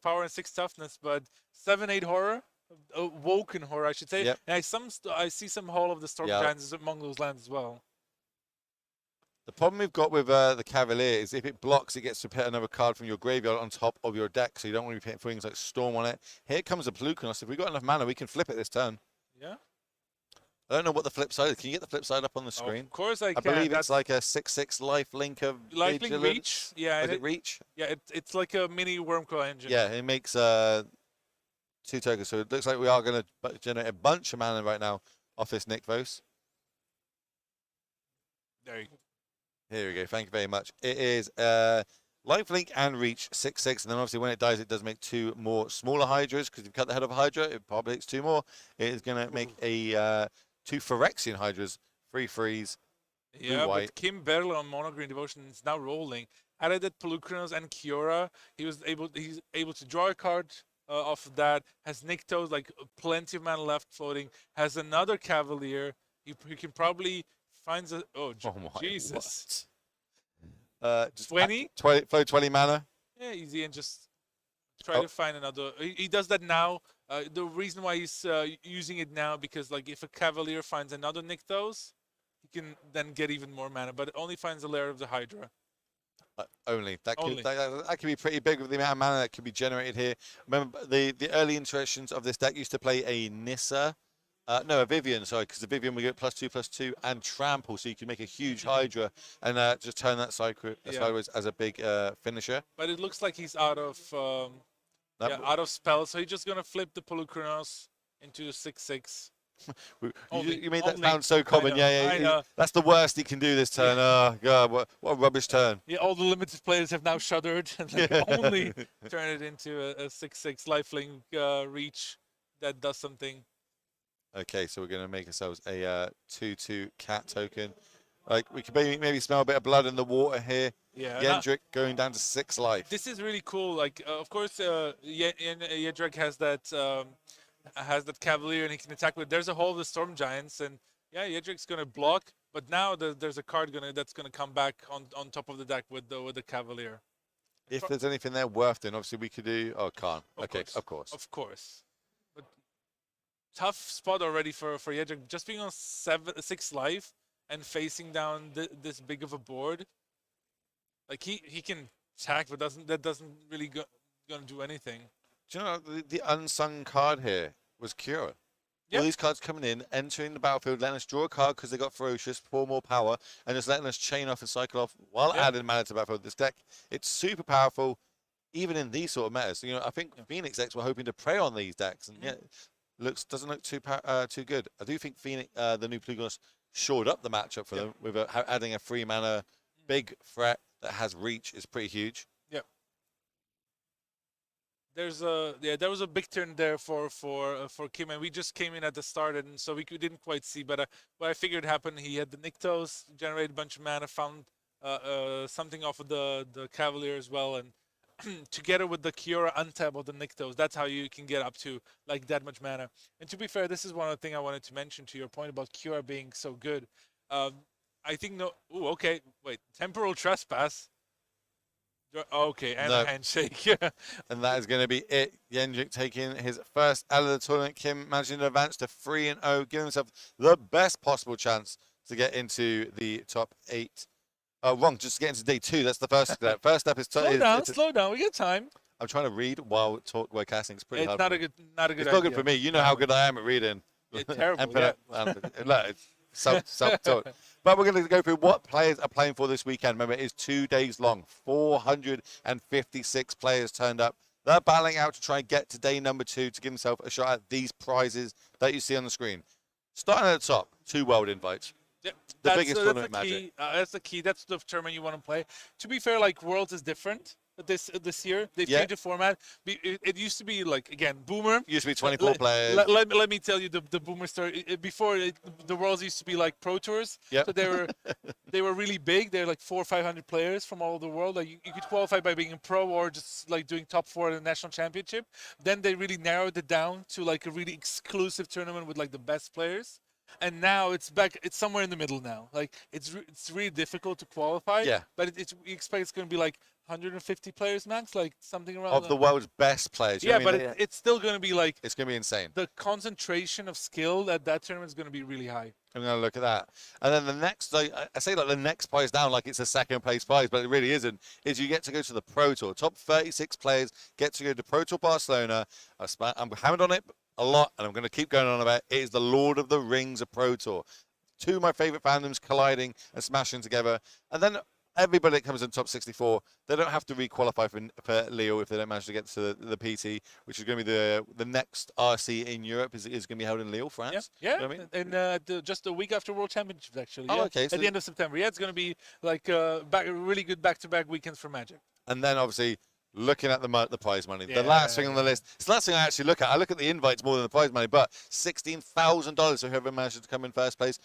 power and 6 toughness, but 7/8 horror, Woken horror I should say. Yep. And I see some Hall of the Storm Giants among those lands as well. The problem we've got with the Cavalier is if it blocks, it gets to put another card from your graveyard on top of your deck, so you don't want to be putting things like Storm on it. Here comes a Pelucanos. If we've got enough mana, we can flip it this turn. Yeah. I don't know what the flip side is. Can you get the flip side up on the screen? Of course I can. I believe it's like a 6/6 lifelink of lifelink reach. Yeah. Is it reach? Yeah, it's like a mini Wormcoil engine. Yeah, it makes 2 tokens. So it looks like we are going to generate a bunch of mana right now off this Nick Vos. There you go. Here we go. Thank you very much. It is lifelink and reach 6/6, and then obviously when it dies, it does make 2 more smaller Hydras because you've cut the head of a Hydra. It probably takes 2 more. It is going to make a 2 Phyrexian Hydras, 3 freeze. Yeah, white. but Kim Berle on Mono Green Devotion is now rolling. Added that Pelucanos and Kiora. He's able to draw a card off of that. Has Nykthos, like plenty of mana left floating. Has another Cavalier. He can probably find a Jesus. Just 20? Flow 20 mana. Yeah, easy, and just try to find another. He does that now. The reason why he's using it now, because like if a Cavalier finds another Nykthos, he can then get even more mana, but it only finds a layer of the Hydra. Only. That could be pretty big with the amount of mana that could be generated here. Remember, the early iterations of this deck used to play a Nissa. No, a Vivian, sorry, because the Vivian we get +2/+2 and trample, so you can make a huge Hydra and just turn that sideways as a big finisher. But it looks like he's out of out of spells, so he's just gonna flip the Pelucanos into 6/6. Only- You made that only. sound so I common. know, Yeah, I know. that's the worst he can do this turn. Oh, God, what a rubbish turn. Yeah, all the limited players have now shuddered and like, only turn it into a 6/6 lifelink reach that does something. Okay, so we're going to make ourselves a 2/2 cat token. Like, we could maybe smell a bit of blood in the water here. Yeah, Yendrik going down to 6 life. this is really cool. Like, of course, Jedrzak has that Cavalier and he can attack with. There's a hole of the Storm Giants, and yeah, Jedrzak's gonna block. But now there's a card that's gonna come back on top of the deck with the Cavalier. If there's anything there worth doing, obviously we could do. Oh, can't. Okay, of course. Of course. But tough spot already for Jedrzak. Just being on 6 life and facing down this big of a board. Like he can attack, but that doesn't really gonna do anything. Do you know the unsung card here was Cura? Yep. All these cards coming in, entering the battlefield, letting us draw a card because they got ferocious, 4 more power, and just letting us chain off and cycle off while adding mana to the battlefield. This deck, it's super powerful, even in these sort of metas. You know, I think Phoenix decks were hoping to prey on these decks, and doesn't look too good. I do think Phoenix, the new Plugos, shored up the matchup for them with adding a 3 mana big threat that has reach is pretty huge. There was a big turn there for Kim, and we just came in at the start, and so we didn't quite see. But what I figured happened, he had the Nykthos, generated a bunch of mana, found something off of the Cavalier as well, and together with the Kiora untap of the Nykthos, that's how you can get up to like that much mana. And to be fair, this is one of the things I wanted to mention to your point about Kiora being so good. I think okay, wait, Temporal Trespass. Okay, and a handshake. And that is going to be it. Jendrik taking his first out of the tournament. Kim managing to advance to 3-0, giving himself the best possible chance to get into the top 8. Wrong, just to get into day 2. That's the first step. First step is slow down. We got time. I'm trying to read while casting. It's pretty hard. It's not a good idea. It's not good for me. You know how good I am at reading. It's terrible. Look, it's self-taught. But we're going to go through what players are playing for this weekend. Remember, it is 2 days long. 456 players turned up. They're battling out to try and get to day number 2 to give themselves a shot at these prizes that you see on the screen. Starting at the top, 2 world invites. Yep. The biggest tournament magic. That's the key. That's the tournament you want to play. To be fair, like Worlds is different this year. They've changed the format. It used to be like, again, Boomer. Used to be 24 players. Let me tell you the Boomer story. Before the Worlds used to be like Pro Tours. Yep. So they were really big. They're like 400 or 500 players from all over the world. Like you could qualify by being a pro or just like doing top 4 in the national championship. Then they really narrowed it down to like a really exclusive tournament with like the best players. And now it's back. It's somewhere in the middle now. Like it's really difficult to qualify. Yeah. But we expect it's going to be like 150 players max, like something around. Of the world's best players. Yeah, but it's still going to be like. It's going to be insane. The concentration of skill at that tournament is going to be really high. I'm going to look at that. And then the next, I say like the next prize down like it's a second place prize, but it really isn't, is you get to go to the Pro Tour. Top 36 players get to go to Pro Tour Barcelona. I'm hammered on it a lot, and I'm going to keep going on about it. It is the Lord of the Rings of Pro Tour. 2 of my favorite fandoms colliding and smashing together. And then everybody that comes in top 64, they don't have to re-qualify for Leo if they don't manage to get to the PT, which is going to be the next RC in Europe is going to be held in Lille, France. Yeah, you know what I mean? and just a week after World Championships, actually. Oh, okay. So at the end of September. Yeah, it's going to be like really good back-to-back weekends for Magic. And then obviously looking at the prize money, the last thing on the list. It's the last thing I actually look at. I look at the invites more than the prize money, but $16,000 for whoever managed to come in first place,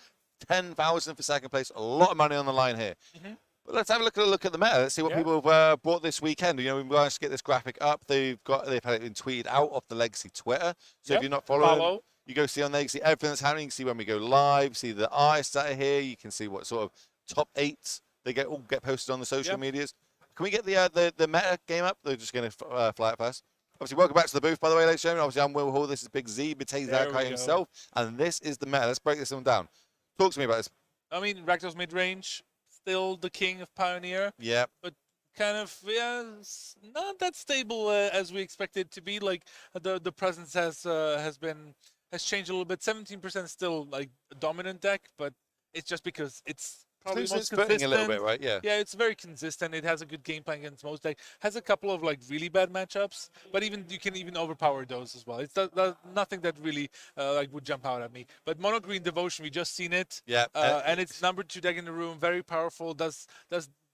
$10,000 for second place. A lot of money on the line here. Mm-hmm. But let's have a look at the meta. Let's see what people have brought this weekend. You know, we managed to get this graphic up. They've had it been tweeted out off the Legacy Twitter. So if you're not following, you go see on there. You can see everything that's happening. You can see when we go live. See the artists that are here. You can see what sort of top 8s they all get posted on the social medias. Can we get the meta game up? They're just going to fly it first. Obviously, welcome back to the booth, by the way, ladies and gentlemen. Obviously, I'm Will Hall. This is Big Z, Matej Zatlkaj himself. And this is the meta. Let's break this one down. Talk to me about this. I mean, Rakdos mid-range, still the king of Pioneer. Yeah. But kind of, not that stable as we expected it to be. Like, the presence has changed a little bit. 17% still, like, a dominant deck, but it's just because it's probably Losing most its footing consistent. a little bit, right? Yeah. Yeah, it's very consistent. It has a good game plan against most deck. Has a couple of like really bad matchups, but even you can even overpower those as well. It's nothing that really like would jump out at me. But Mono Green Devotion, we just seen it. Yeah. And it's number 2 deck in the room, very powerful, does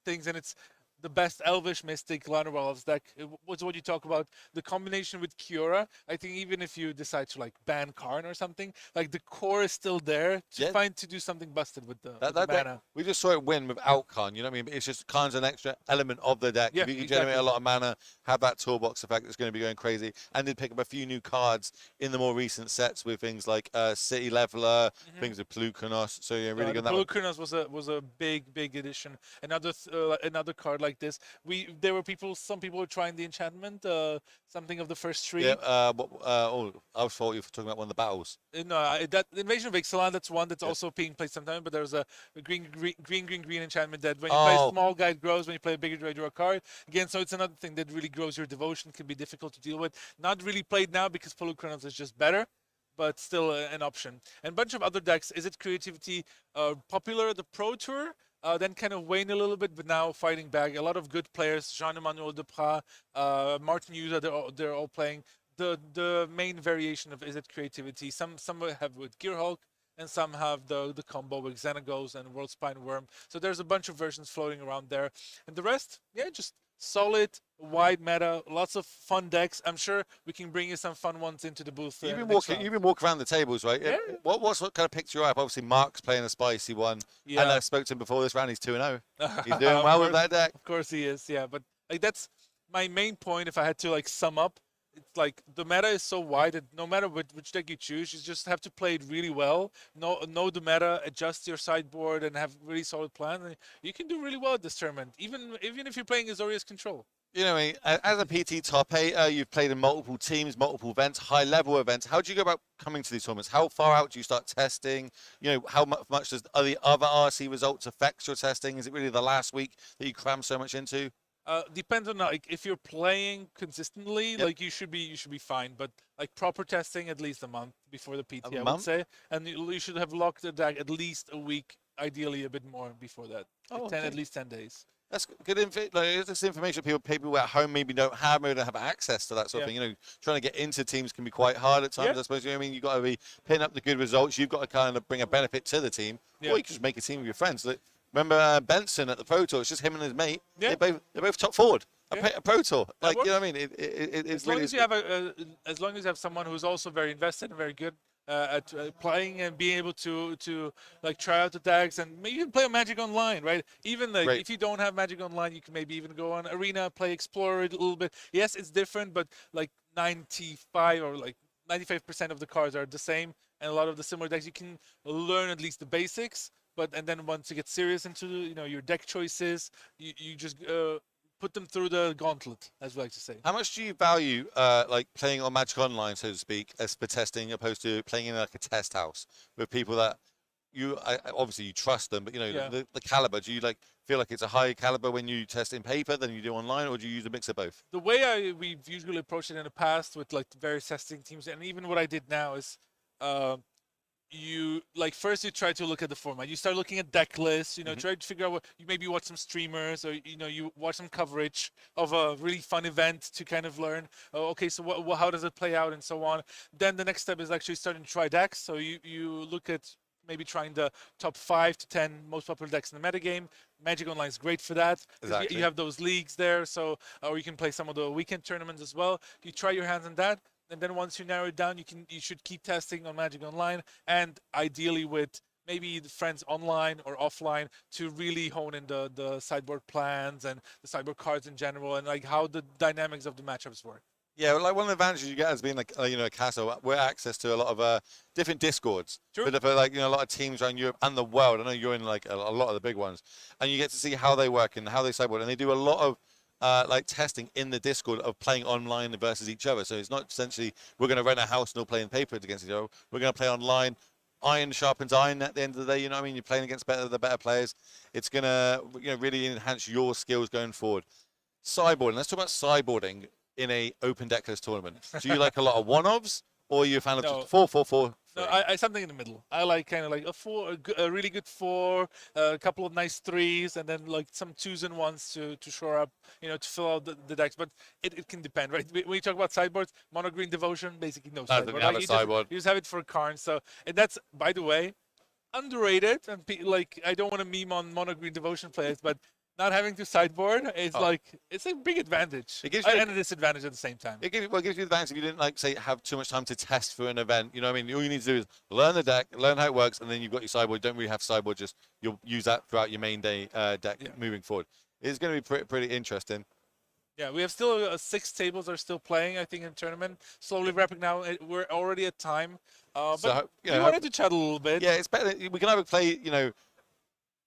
things, and it's the best Elvish Mystic Line of Elves deck. It was what you talk about. The combination with Kiora, I think even if you decide to like ban Karn or something, like the core is still there to do something busted with the mana. Deck, we just saw it win without Karn, you know what I mean? It's just Karn's an extra element of the deck. Yeah, if you can exactly. generate a lot of mana, have that toolbox effect that's going to be going crazy. And did pick up a few new cards in the more recent sets with things like City Leveler, things with Plukonos. So yeah, really good. Plukonos was a big addition. Another card like this. Some people were trying the enchantment, something of the first 3. Yeah. I thought you were talking about one of the battles. No, that Invasion of Ixalan, that's one that's also being played sometimes. But there's a green enchantment that when you play a small guy, it grows. When you play a bigger guy, you draw a card. Again, so it's another thing that really grows your devotion. Can be difficult to deal with. Not really played now because Plukonos is just better, but still an option. And a bunch of other decks. Is it Creativity popular at the Pro Tour? Then kind of wane a little bit, but now fighting back. A lot of good players, Jean-Emmanuel Deprat, Martin Juza, they're all playing. The main variation of Is It Creativity. Some have with Gearhulk, and some have the combo with Xenagos and Worldspine Worm. So there's a bunch of versions floating around there. And the rest, yeah, just solid, wide meta, lots of fun decks. I'm sure we can bring you some fun ones into the booth. You've been walking around the tables, right? Yeah. What kind of picked you up? Obviously, Mark's playing a spicy one. Yeah. And I spoke to him before this round. He's 2-0. He's doing well with that deck. Of course he is, yeah. But like that's my main point. If I had to like sum up, it's like the meta is so wide that no matter which deck you choose, you just have to play it really well. Know the meta, adjust your sideboard, and have really solid plans. And you can do really well at this tournament, even if you're playing Azorius Control. You know, as a PT top 8, you've played in multiple teams, multiple events, high-level events. How do you go about coming to these tournaments? How far out do you start testing? You know, how much are the other RC results affect your testing? Is it really the last week that you cram so much into? Depends on like if you're playing consistently, like you should be fine. But like proper testing, at least a month before the PT, I would say, and you should have locked the deck at least a week, ideally a bit more before that. At least 10 days. That's good info. Like, this information people at home maybe don't have access to that sort of thing. You know, trying to get into teams can be quite hard at times. I suppose. You know what I mean, you've got to be pinning up the good results. You've got to kind of bring a benefit to the team, or you can just make a team with your friends. Like, remember Benson at the Pro Tour? It's just him and his mate. Yeah. They're both top forward. A Pro Tour. Like, you know what I mean? It's as long really as you have as long as you have someone who's also very invested and very good at playing and being able to like try out the decks and maybe even play a Magic Online, right? Even like if you don't have Magic Online, you can maybe even go on Arena, play Explorer a little bit. Yes, it's different, but like 95 or like 95% of the cards are the same, and a lot of the similar decks you can learn at least the basics. And then once you get serious into your deck choices, you just put them through the gauntlet, as we like to say. How much do you value like playing on Magic Online, so to speak, as for testing, opposed to playing in like a test house with people that obviously you trust them, but the caliber? Do you like feel like it's a high caliber when you test in paper than you do online, or do you use a mix of both? The way we've usually approached it in the past with like various testing teams, and even what I did now is. You first you try to look at the format. You start looking at deck lists. Try to figure out what you maybe watch some streamers, or you watch some coverage of a really fun event to kind of learn. Okay, so how does it play out and so on. Then the next step is actually starting to try decks. So you look at maybe trying the top 5 to 10 most popular decks in the metagame. Magic Online is great for that. Exactly. You have those leagues there, so or you can play some of the weekend tournaments as well. You try your hands on that. And then once you narrow it down, you should keep testing on Magic Online, and ideally with maybe the friends online or offline to really hone in the sideboard plans and the sideboard cards in general, and like how the dynamics of the matchups work. Yeah, like one of the advantages you get as being like a castle, we're access to a lot of different discords. True. But for like a lot of teams around Europe and the world. I know you're in like a lot of the big ones, and you get to see how they work and how they sideboard, and they do a lot of like testing in the Discord of playing online versus each other. So it's not essentially we're going to rent a house and all playing paper against each other. We're going to play online. Iron sharpens iron at the end of the day. You know what I mean? You're playing against the better players. It's going to really enhance your skills going forward. Sideboarding. Let's talk about sideboarding in a open decklist tournament. Do you like a lot of one-offs, or are you a fan of No. just 4-4-4? No, I something in the middle. I like kind of like a 4, a really good 4, a couple of nice 3s, and then like some 2s and 1s to shore up, to fill out the decks. But it can depend, right? When you talk about sideboards, mono green devotion, basically no sideboard. Have Like, a sideboard. You just have it for Karn. So, and that's, by the way, underrated. And like, I don't want to meme on mono green devotion players, but not having to sideboard is it's a big advantage. It gives you and a disadvantage at the same time. It gives you the advantage if you didn't, like, say, have too much time to test for an event. You know what I mean? All you need to do is learn the deck, learn how it works, and then you've got your sideboard. You don't really have sideboard, just you'll use that throughout your main day deck moving forward. It's going to be pretty interesting. Yeah, we have still 6 tables are still playing, I think, in tournament. Slowly wrapping now. We're already at time. But we wanted to chat a little bit. Yeah, it's better. We can either play,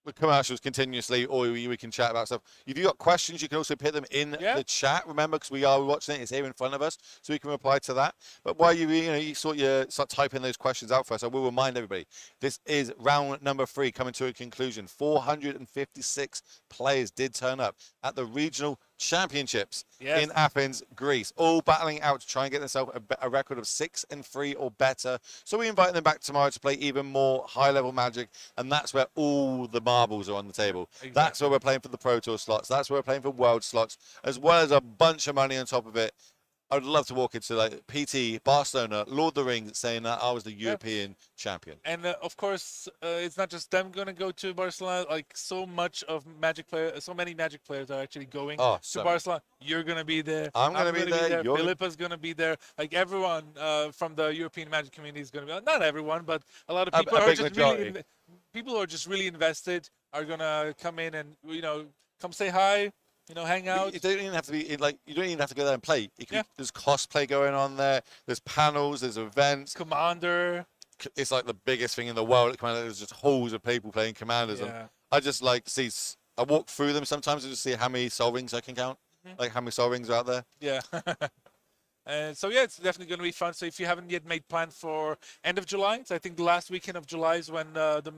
with commercials continuously, or we can chat about stuff. If you've got questions, you can also put them in the chat. Remember, because we are watching it, it's here in front of us, so we can reply to that. But while you start typing those questions out for us, I will remind everybody, this is round number 3 coming to a conclusion. 456 players did turn up at the regional championships in Athens, Greece, all battling out to try and get themselves a record of 6-3 or better. So we invite them back tomorrow to play even more high-level Magic, and that's where all the marbles are on the table. Exactly. That's where we're playing for the Pro Tour slots. That's where we're playing for World slots, as well as a bunch of money on top of it. I'd love to walk into like PT, Barcelona, Lord of the Rings, saying that I was the European champion. And of course, it's not just them going to go to Barcelona. Like so many Magic players are actually going to Barcelona. You're going to be there. I'm going to be there. Filipa's going to be there. Like everyone from the European Magic community is going to be. Not everyone, but a lot of people people who are just really invested are going to come in and come say hi. Hang out. You don't even have to be you don't even have to go there and play. There's cosplay going on there. There's panels. There's events. Commander. It's like the biggest thing in the world. There's just halls of people playing Commanders. And I just like to see. I walk through them sometimes to just see how many Sol Rings I can count. Like how many Sol Rings are out there. Yeah. So yeah, it's definitely going to be fun. So if you haven't yet made plans for end of July, so I think the last weekend of July is when the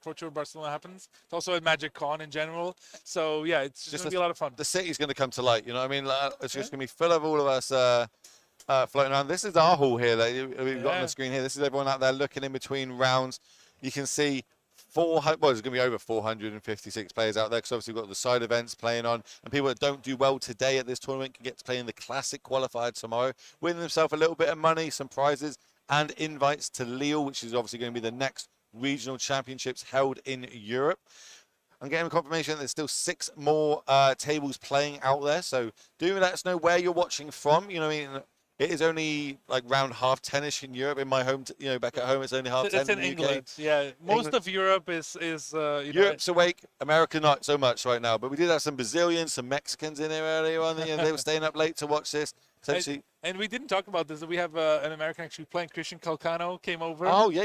Pro Tour Barcelona happens. It's also at Magic Con in general. So yeah, it's just going to be a lot of fun. The city's going to come to light. You know what I mean? It's just going to be full of all of us floating around. This is our hall here that we've got on the screen here. This is everyone out there looking in between rounds. You can see there's going to be over 456 players out there, because obviously we've got the side events playing on, and people that don't do well today at this tournament can get to play in the Classic qualifier tomorrow, win themselves a little bit of money, some prizes, and invites to Lille, which is obviously going to be the next regional championships held in Europe. I'm getting confirmation that there's still 6 more tables playing out there, so do let us know where you're watching from. You know what I mean? It is only like round 10:30ish in Europe. In my home, back at home, it's only 10:30. It's in England. Yeah, most of Europe is Europe's awake. America not so much right now. But we did have some Brazilians, some Mexicans in there earlier on. They were staying up late to watch this. And we didn't talk about this. We have an American actually playing. Christian Calcano came over. Oh yeah.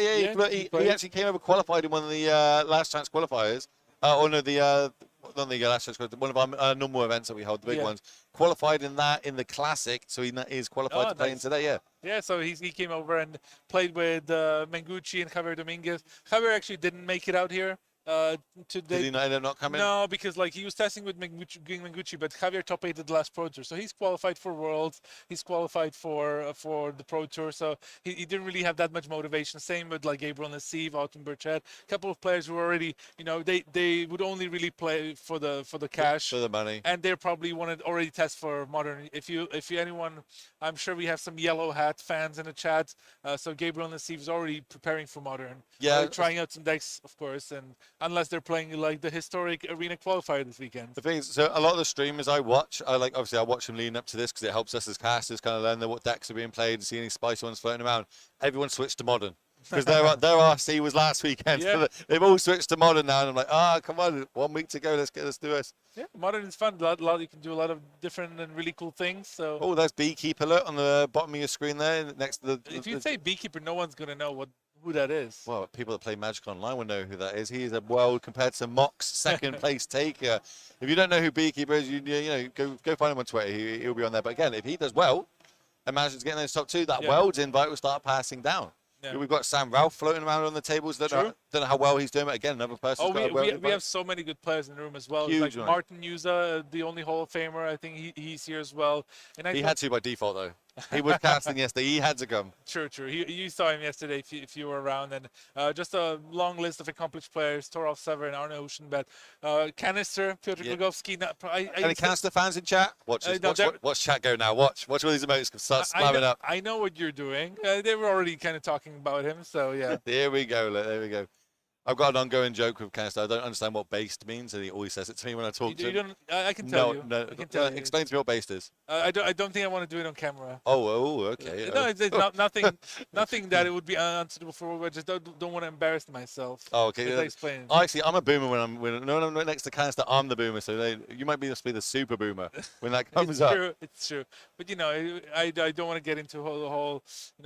He actually came over, qualified in one of the last chance qualifiers. Not the last chance, one of our normal events that we hold, the big ones. Qualified in the Classic, so he is qualified to play in today. Yeah, so he came over and played with Mengucci and Javier Dominguez. Javier actually didn't make it out here. Did he end up not coming? No, because he was testing with Mengucci, but Javier top 8 the last Pro Tour, so he's qualified for Worlds. He's qualified for the Pro Tour, so he didn't really have that much motivation. Same with Gabriel Nassif, Autumn Burchett, a couple of players who were already, they would only really play for the cash, for the money, and they probably wanted already test for Modern. If anyone, I'm sure we have some Yellow Hat fans in the chat. So Gabriel Nassif is already preparing for Modern. Yeah, trying out some decks, of course, and unless they're playing the historic arena qualifier this weekend. The thing is, so a lot of the streamers I watch, I watch them leading up to this because it helps us as casters kind of learn what decks are being played and see any spicy ones floating around. Everyone switched to Modern because their RC was last weekend. Yeah. So they've all switched to Modern now, and I'm like, come on, 1 week to go, let's do this. Yeah, Modern is fun. You can do a lot of different and really cool things. So there's Beekeeper on the bottom of your screen there, next to the. If you say Beekeeper, no one's gonna know who that is. Well, people that play Magic Online will know who that is. He is a world compared to Mox second place taker. If you don't know who Beekeeper is, go find him on Twitter. He'll be on there. But again, if he does well and manages to get in those top 2, that Worlds invite will start passing down. Yeah. We've got Sam Ralph floating around on the tables. Don't know how well he's doing, but again, another person. We have so many good players in the room as well. Huge Martin Juza, the only Hall of Famer. I think he's here as well. And he had to by default though. He was casting yesterday. He had to come. True. You saw him yesterday if you were around. And just a long list of accomplished players: Torolf Severin, Arne Oceanbet, Canister, Piotr Glogowski. Any Canister fans in chat? Watch chat go now. Watch all these emotes start slamming up. I know what you're doing. They were already kind of talking about him, so yeah. There we go. There we go. I've got an ongoing joke with Canister. I don't understand what based means, and he always says it to me when I talk to him. I can tell you. No. I can tell you. Explain to me what based is. I don't think I want to do it on camera. Oh, okay. No, it's nothing that it would be unsuitable for. I just don't want to embarrass myself. Oh, okay. Explain. Actually, I'm a boomer when I'm next to Canister. I'm the boomer, so you might be the super boomer when that comes up. It's true. But I don't want to get into the whole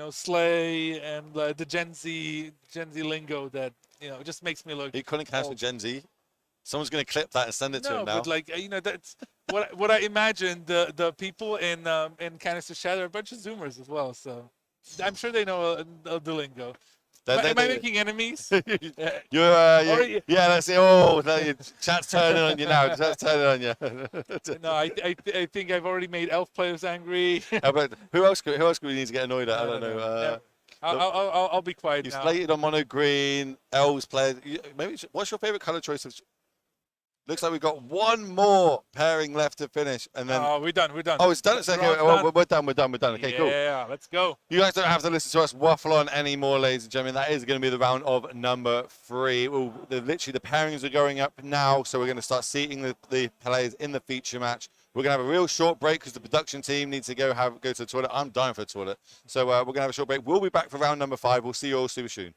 slay and the Gen Z lingo that it just makes me look. You couldn't Canister Gen Z. Someone's going to clip that and send it to him now. No, but that's what I imagine. The people in Canister Chat are a bunch of Zoomers as well, so I'm sure they know the lingo. Am I making enemies? Yeah, let's see. Oh, no, chat's turning on you now. Chat's turning on you. No, I think I've already made elf players angry. But who else could we need to get annoyed at? I don't know. I'll be quiet you now. slated on mono green. Elves players. Maybe what's your favorite color choice? Looks like we've got one more pairing left to finish, and then. Oh, we're done. Oh, it's done. It's okay. We're done. Okay, cool. Yeah, let's go. You guys don't have to listen to us waffle on anymore, ladies and gentlemen. That is going to be the round of number 3. Literally, the pairings are going up now, so we're going to start seating the players in the feature match. We're going to have a real short break because the production team needs to go to the toilet. I'm dying for a toilet. So we're going to have a short break. We'll be back for round number 5. We'll see you all super soon.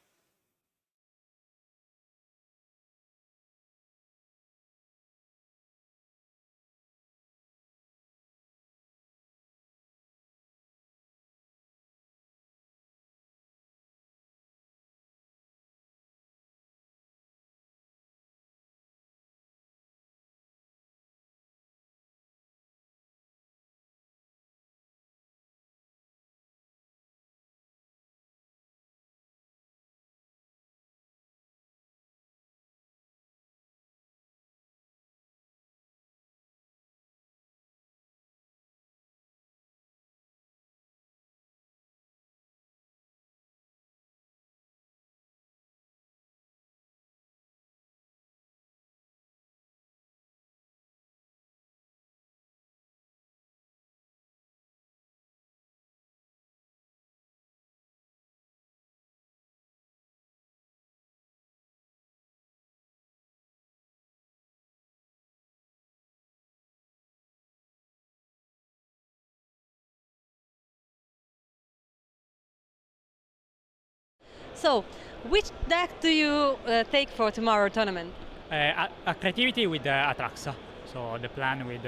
So, which deck do you take for tomorrow tournament? A creativity with Atraxa. So the plan with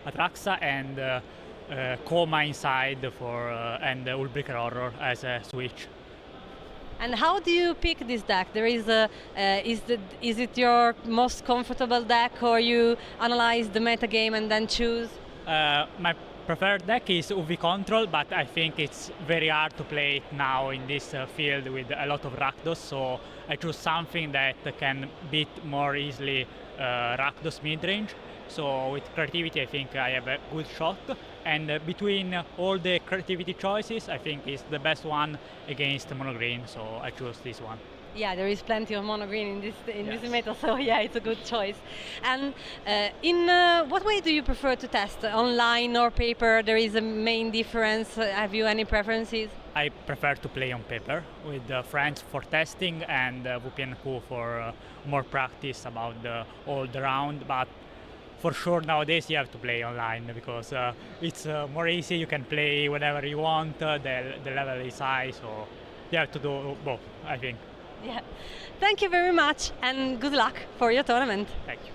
Atraxa and Coma inside for and Hullbreaker Horror as a switch. And how do you pick this deck? There is is it your most comfortable deck, or you analyze the meta game and then choose? My preferred deck is UV Control, but I think it's very hard to play it now in this field with a lot of Rakdos, so I choose something that can beat more easily Rakdos mid-range. So with creativity I think I have a good shot, and between all the creativity choices I think it's the best one against mono green, so I choose this one. Yeah, there is plenty of mono green in this meta, so yeah, it's a good choice. And in what way do you prefer to test, online or paper? There is a main difference. Have you any preferences? I prefer to play on paper with friends for testing, and VPNQ for more practice about all the round. But for sure nowadays you have to play online because it's more easy. You can play whenever you want. The level is high, so you have to do both, I think. Yeah. Thank you very much, and good luck for your tournament. Thank you.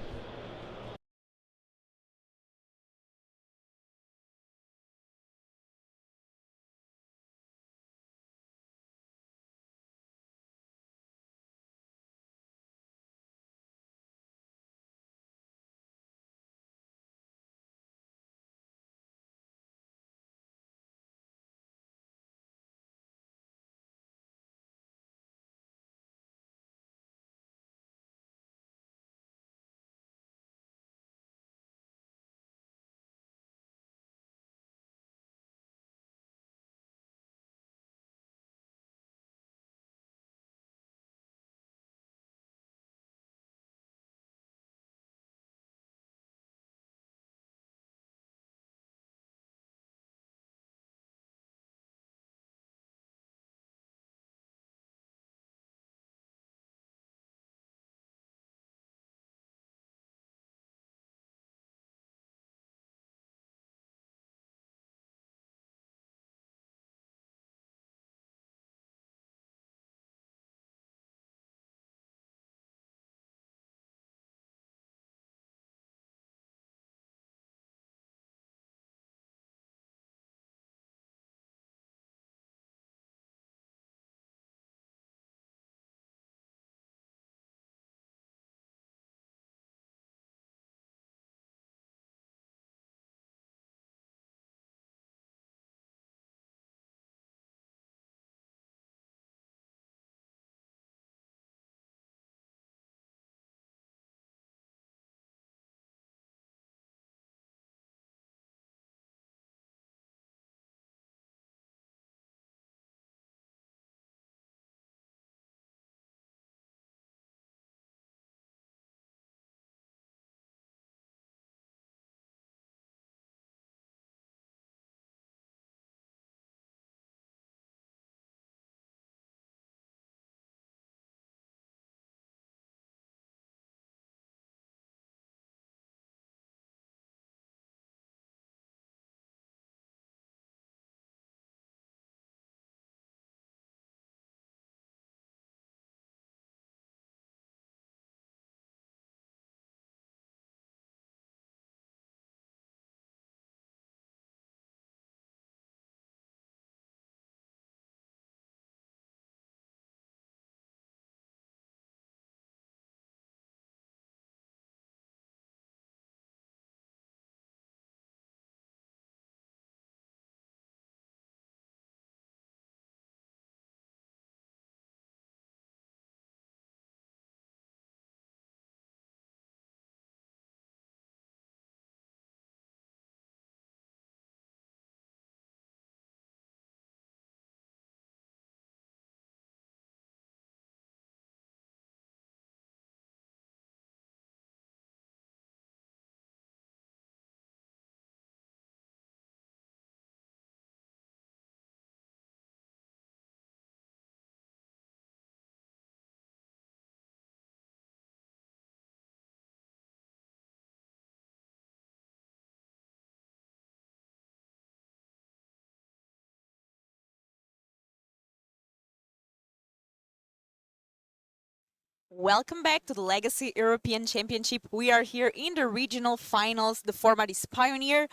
Welcome back to the Legacy European Championship. We are here in the regional finals. The format is Pioneer.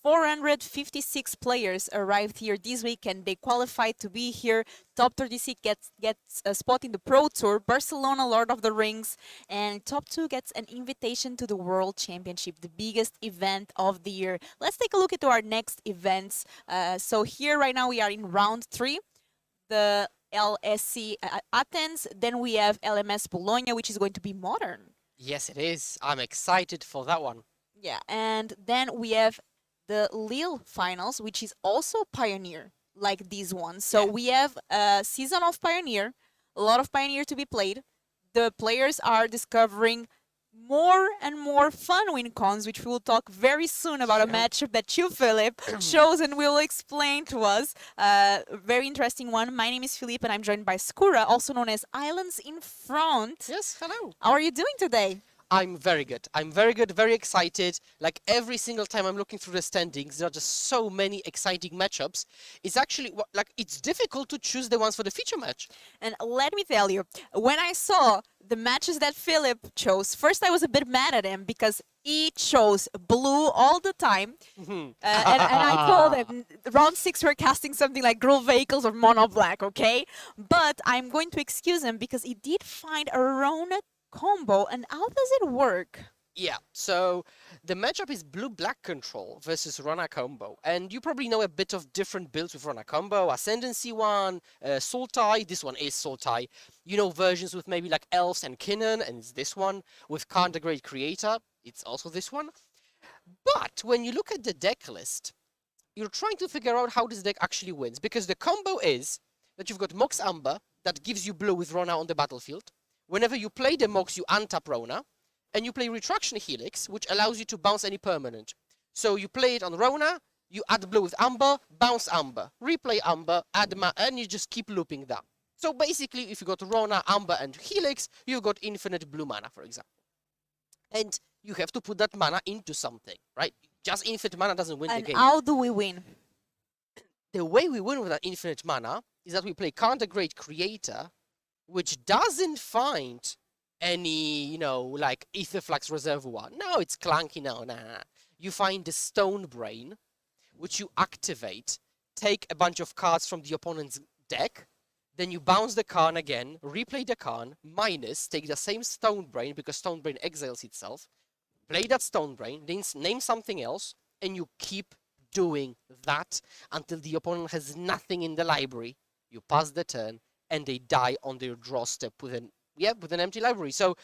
456 players arrived here this week and they qualified to be here. Top 36 gets a spot in the Pro Tour. Barcelona, Lord of the Rings. And top 2 gets an invitation to the World Championship, the biggest event of the year. Let's take a look at our next events. So here right now we are in round 3. The LEC Athens, then we have LMS Bologna, which is going to be modern. Yes, it is. I'm excited for that one. Yeah, and then we have the Lille finals, which is also Pioneer, like these ones. So we have a season of Pioneer, a lot of Pioneer to be played. The players are discovering more and more fun win cons, which we will talk very soon about a matchup that you, Philip, shows and will explain to us. Very interesting one. My name is Filipa and I'm joined by Skura, also known as Islands in Front. Yes, hello. How are you doing today? I'm very good. I'm very good, very excited. Like every single time I'm looking through the standings, there are just so many exciting matchups. It's actually, like, it's difficult to choose the ones for the feature match. And let me tell you, when I saw the matches that Philip chose, first I was a bit mad at him because he chose blue all the time. and I told him, round 6 we're casting something like Girl Vehicles or Mono Black, okay? But I'm going to excuse him because he did find a Rona combo, and how does it work? Yeah, so the matchup is blue-black control versus Rona combo. And you probably know a bit of different builds with Rona combo. Ascendancy one, Sultai, this one is Sultai. You know versions with maybe like Elves and Kinnan, and it's this one. With Khan the Great Creator, it's also this one. But when you look at the deck list, you're trying to figure out how this deck actually wins. Because the combo is that you've got Mox Amber, that gives you blue with Rona on the battlefield. Whenever you play the Mox, you untap Rona, and you play Retraction Helix, which allows you to bounce any permanent. So you play it on Rona, you add blue with Amber, bounce Amber, replay Amber, add and you just keep looping that. So basically, if you got Rona, Amber, and Helix, you've got infinite blue mana, for example. And you have to put that mana into something, right? Just infinite mana doesn't win the game. And how do we win? The way we win with that infinite mana is that we play Khan the Great Creator, which doesn't find any, you know, like Aetherflux Reservoir. No, it's clunky now. Nah. You find the Stone Brain, which you activate, take a bunch of cards from the opponent's deck, then you bounce the Khan again, replay the Khan, minus, take the same Stone Brain, because Stone Brain exiles itself, play that Stone Brain, then name something else, and you keep doing that until the opponent has nothing in the library. You pass the turn, and they die on their draw step with an empty library. So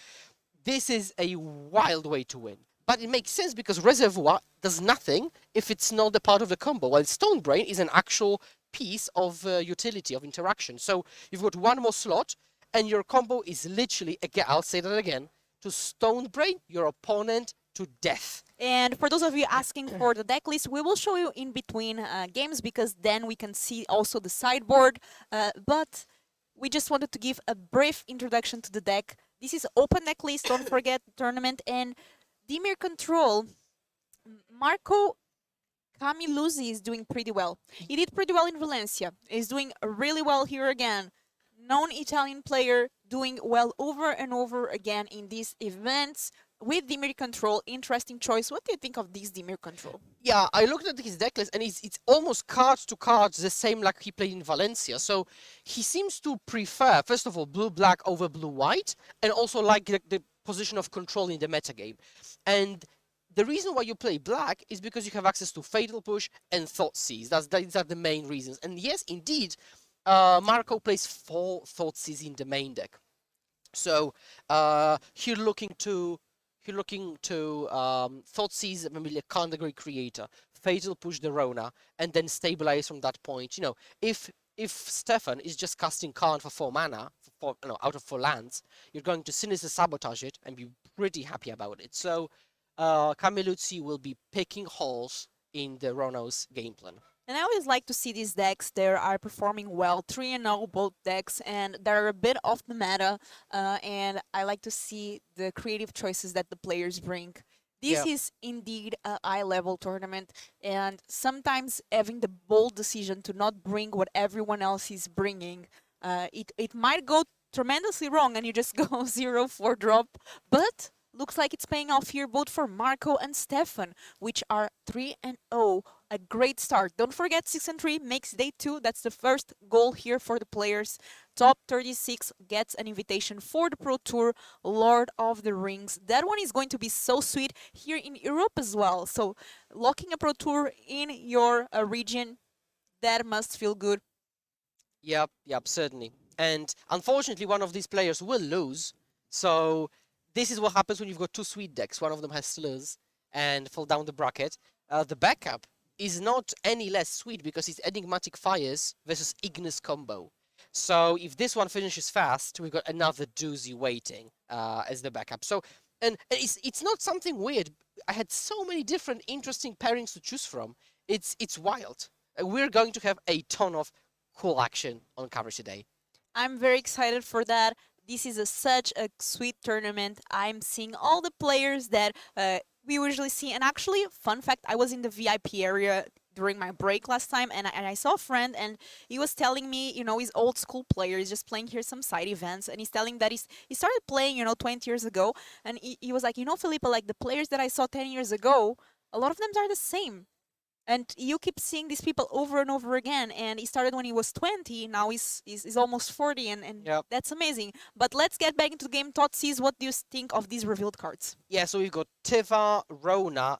this is a wild way to win. But it makes sense because Reservoir does nothing if it's not a part of the combo, while Stone Brain is an actual piece of utility, of interaction. So you've got one more slot, and your combo is literally, again, I'll say that again, to Stone Brain your opponent to death. And for those of you asking for the deck list, we will show you in between games because then we can see also the sideboard. But we just wanted to give a brief introduction to the deck. This is open deck list, don't forget the tournament. And Dimir Control, Marco Camiluzzi is doing pretty well. He did pretty well in Valencia. He's doing really well here again. Known Italian player doing well over and over again in these events. With Dimir Control, interesting choice. What do you think of this Dimir Control? Yeah, I looked at his deck list and it's almost cards to cards the same like he played in Valencia. So he seems to prefer, first of all, blue-black over blue-white, and also like the position of control in the metagame. And the reason why you play black is because you have access to Fatal Push and Thoughtseize. These are the main reasons. And yes, indeed, Marco plays 4 Thoughtseize in the main deck. So you're looking to Thoughtseize, maybe Khan the Great Creator, Fatal Push the Rona, and then stabilize from that point. You know, if Stefan is just casting Khan for 4 mana, out of 4 lands, you're going to Sinister Sabotage it and be pretty happy about it. So Camiluzzi will be picking holes in the Rono's game plan. And I always like to see these decks. They are performing well, 3-0 both decks, and they're a bit off the meta. And I like to see the creative choices that the players bring. This is indeed a high-level tournament, and sometimes having the bold decision to not bring what everyone else is bringing, it might go tremendously wrong and you just go 0-4 drop. But looks like it's paying off here both for Marco and Stefan, which are 3-0. A great start. Don't forget 6-3 makes day 2. That's the first goal here for the players. Top 36 gets an invitation for the Pro Tour, Lord of the Rings. That one is going to be so sweet here in Europe as well. So locking a Pro Tour in your region, that must feel good. Yep, certainly. And unfortunately, one of these players will lose. So this is what happens when you've got two sweet decks. One of them has to lose and fall down the bracket. The backup is not any less sweet because it's Enigmatic Fires versus Ignis combo. So if this one finishes fast, we've got another doozy waiting as the backup. So and it's not something weird. I had so many different interesting pairings to choose from. It's wild. We're going to have a ton of cool action on coverage today. I'm very excited for that. This is such a sweet tournament. I'm seeing all the players that we usually see. And actually, fun fact, I was in the VIP area during my break last time, and I saw a friend, and he was telling me, you know, he's old school player. He's just playing here some side events, and he's telling that he started playing, you know, 20 years ago. And he was like, you know, Filipa, like the players that I saw 10 years ago, a lot of them are the same. And you keep seeing these people over and over again. And he started when he was 20. Now he's almost 40. And yep. That's amazing. But let's get back into the game. Todd sees, what do you think of these revealed cards? Yeah, so we've got Tiva, Rona,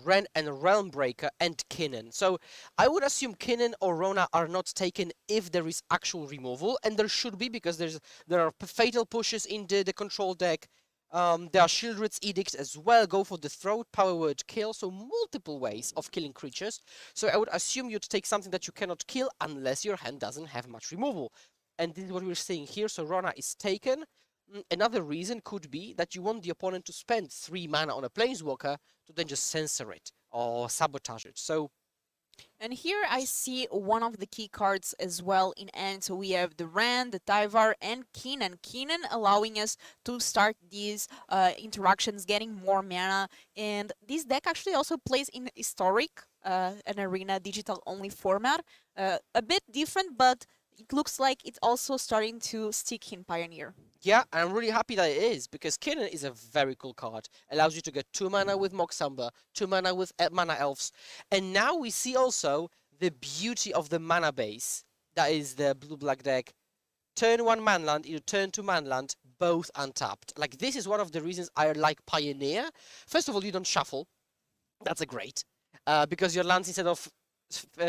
Ren, and Realm Breaker, and Kinnan. So I would assume Kinnan or Rona are not taken if there is actual removal. And there should be, because there are fatal pushes in the control deck. There are Shieldred's Edicts as well. Go for the Throat, Power Word, Kill. So multiple ways of killing creatures. So I would assume you'd take something that you cannot kill unless your hand doesn't have much removal. And this is what we're seeing here. So Rona is taken. Another reason could be that you want the opponent to spend 3 mana on a Planeswalker to then just censor it or sabotage it. So. And here I see one of the key cards as well in end. So we have the Ren, the Tyvar, and Kinnan. Kinnan allowing us to start these interactions, getting more mana. And this deck actually also plays in Historic, an arena digital-only format. A bit different, but it looks like it's also starting to stick in Pioneer. Yeah, I'm really happy that it is, because Kinnan is a very cool card. Allows you to get 2 mana with Moxamba, 2 mana with Mana Elves. And now we see also the beauty of the mana base. That is the blue-black deck. Turn 1 manland, you turn 2 manland, both untapped. Like, this is one of the reasons I like Pioneer. First of all, you don't shuffle. That's a great. Because your lands, instead of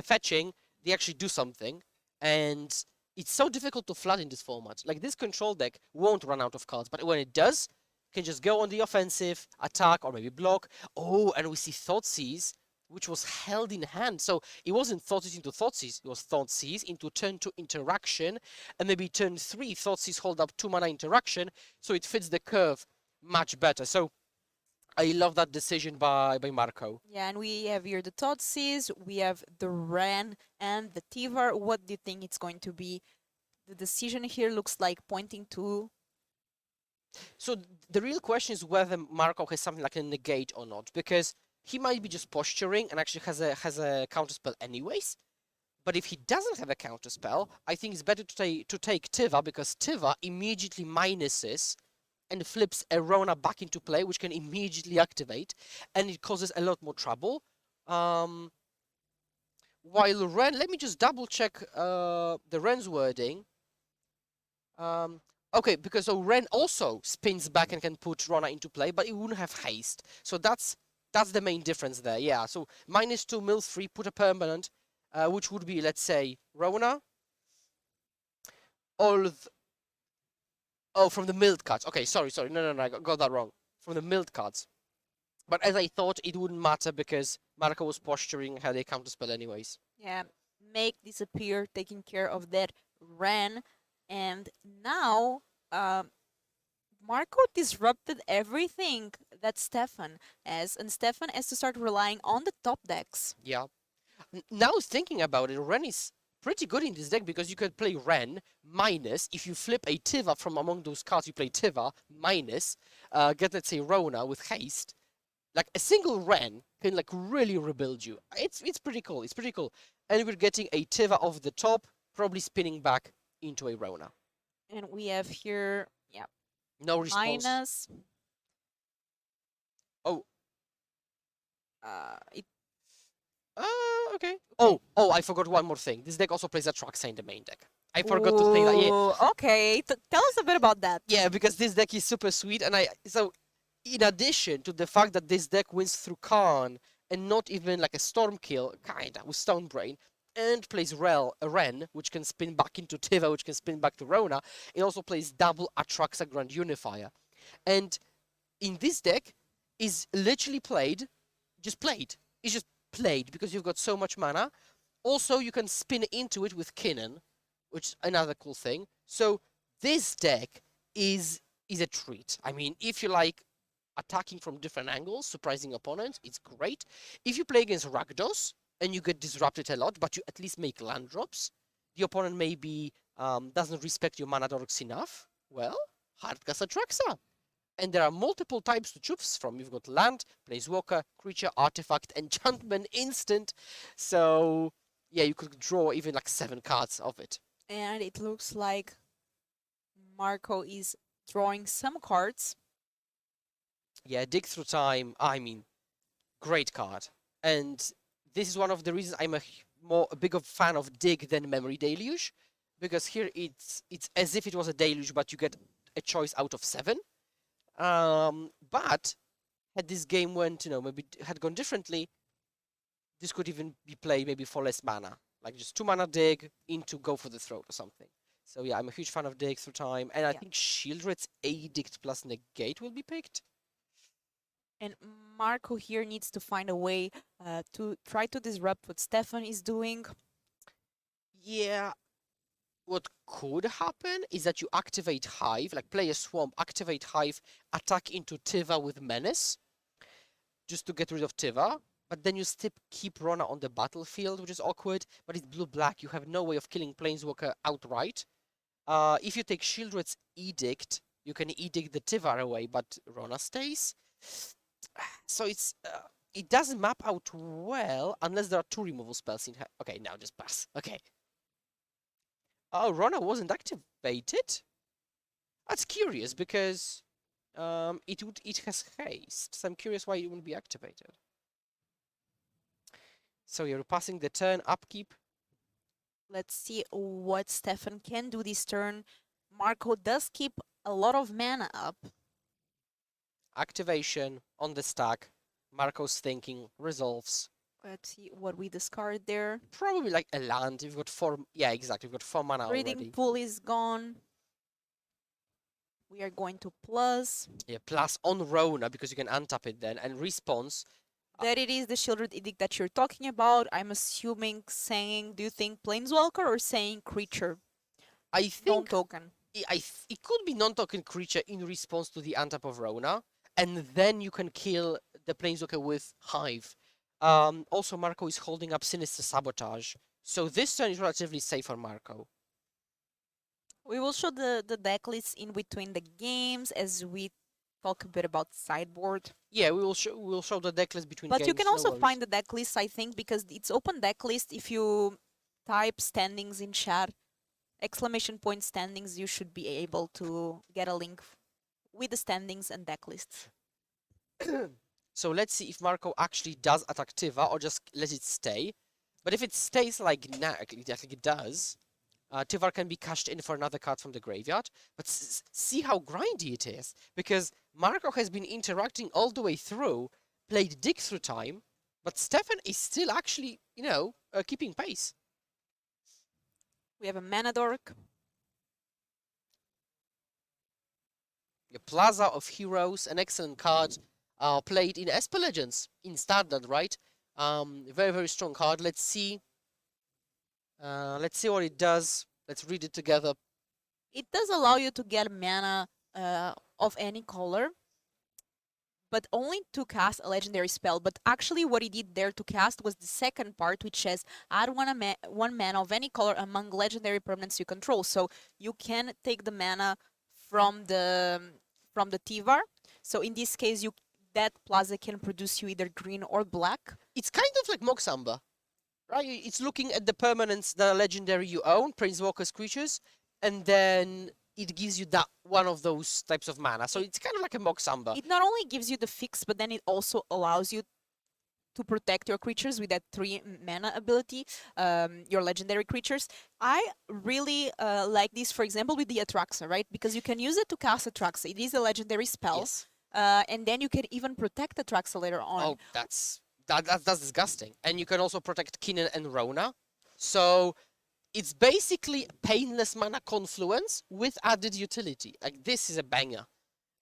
fetching, they actually do something. And it's so difficult to flood in this format. Like, this control deck won't run out of cards, but when it does, you can just go on the offensive, attack, or maybe block. Oh, and we see Thoughtseize, which was held in hand. So it wasn't Thoughtseize into Thoughtseize, it was Thoughtseize into turn 2 interaction, and maybe turn 3 Thoughtseize hold up 2 mana interaction, so it fits the curve much better. So I love that decision by Marco. Yeah, and we have here the Thoughtseize, we have the Ren and the Tyvar. What do you think it's going to be? The decision here looks like pointing to... So the real question is whether Marco has something like a negate or not, because he might be just posturing and actually has a counterspell anyways. But if he doesn't have a counterspell, I think it's better to take Tiva, because Tiva immediately minuses and flips a Rona back into play, which can immediately activate, and it causes a lot more trouble. While Ren, let me just double check the Ren's wording. Okay, because so Ren also spins back and can put Rona into play, but it wouldn't have haste. So that's the main difference there. Yeah, so -2, mill 3, put a permanent, which would be, let's say, Rona. Oh, from the milled cards. Okay, sorry. No, I got that wrong. From the milled cards. But as I thought, it wouldn't matter because Marco was posturing, had a counterspell anyways. Yeah, make disappear, taking care of that Ren. And now, Marco disrupted everything that Stefan has. And Stefan has to start relying on the top decks. Yeah. Now thinking about it, Ren is pretty good in this deck, because you could play Ren minus, if you flip a Tiva from among those cards, you play Tiva minus, get, let's say, Rona with haste. Like, a single Ren can, like, really rebuild you. It's pretty cool. It's pretty cool. And we're getting a Tiva off the top, probably spinning back into a Rona. And we have here, yeah, No response. minus. Oh. It Okay. Oh, I forgot one more thing. This deck also plays Atraxa in the main deck. I forgot to say that. Yeah, Ooh, okay, tell us a bit about that. yeah, because this deck is super sweet, and so in addition to the fact that this deck wins through Khan and not even like a Storm Kill, kinda with Stone Brain, and plays a Ren, which can spin back into Tiva, which can spin back to Rona. It also plays double Atraxa Grand Unifier, and in this deck is literally played. It's just played because you've got so much mana. Also, you can spin into it with Kinnan, which is another cool thing. So this deck is a treat. I mean, if you like attacking from different angles, surprising opponents, it's great. If you play against Rakdos and you get disrupted a lot, but you at least make land drops, the opponent maybe doesn't respect your mana dorks enough, well, Hardcast Atraxa. And there are multiple types to choose from. You've got land, planeswalker, creature, artifact, enchantment, instant. So yeah, you could draw even like 7 cards of it. And it looks like Marco is drawing some cards. Yeah, Dig Through Time, I mean, great card. And this is one of the reasons I'm a bigger fan of Dig than Memory Deluge. Because here it's as if it was a Deluge, but you get a choice out of 7. But had this game went, maybe had gone differently, this could even be played maybe for less mana. Like just 2 mana Dig into Go for the Throat or something. So yeah, I'm a huge fan of Dig Through Time. And I think Shieldred's Edict plus Negate will be picked. And Marco here needs to find a way to try to disrupt what Stefan is doing. Yeah. What could happen is that you activate Hive, like play a Swamp, activate Hive, attack into Tiva with Menace, just to get rid of Tiva. But then you still keep Rona on the battlefield, which is awkward. But it's blue-black. You have no way of killing Planeswalker outright. If you take Shieldred's Edict, you can Edict the Tiva away, but Rona stays. So it doesn't map out well unless there are 2 removal spells in her. Okay, now just pass. Okay. Oh, Rona wasn't activated? That's curious because it has haste. So I'm curious why it wouldn't be activated. So you're passing the turn, upkeep. Let's see what Stefan can do this turn. Marco does keep a lot of mana up. Activation on the stack. Marco's thinking, resolves. Let's see what we discard there. Probably like a land. You've got 4. Yeah, exactly. You've got 4 mana Breeding already. pool is gone. We are going to plus. Yeah, plus on Rona because you can untap it then. And response. That it is the Shieldred Edict that you're talking about. I'm assuming saying, do you think Planeswalker or saying creature? I think Non-token. it could be non-token creature in response to the untap of Rona. And then you can kill the Planeswalker with Hive. Also, Marco is holding up Sinister Sabotage. So this turn is relatively safe for Marco. We will show the deck list in between the games as we talk a bit about sideboard. Yeah, we will show the deck list between But games. you can no also worries. find the deck list, I think, because it's open deck list. If you type standings in chat, ! standings, you should be able to get a link with the standings and deck lists. So let's see if Marco actually does attack Tiva or just let it stay. But if it stays like it does, Tiva can be cashed in for another card from the graveyard. But see how grindy it is. Because Marco has been interacting all the way through, played Dig Through Time, but Stefan is still actually, keeping pace. We have a Mana Dork. The Plaza of Heroes, an excellent card. Played in Esper Legends, in Standard, right? Very, very strong card. Let's see. Let's see what it does. Let's read it together. It does allow you to get mana of any color, but only to cast a legendary spell. But actually what he did there to cast was the second part, which says add one mana of any color among legendary permanents you control. So you can take the mana from the Tivar. So in this case, that Plaza can produce you either green or black. It's kind of like Moxamba, right? It's looking at the permanents, the legendary you own, Planeswalker's creatures, and then it gives you that one of those types of mana. So it's kind of like a Mock Samba. It not only gives you the fix, but then it also allows you to protect your creatures with that 3 mana ability, your legendary creatures. I really like this, for example, with the Atraxa, right? Because you can use it to cast Atraxa. It is a legendary spell. Yes. And then you can even protect Atraxa later on. Oh, that's disgusting. And you can also protect Kinnan and Rona. So it's basically painless mana confluence with added utility. Like, this is a banger.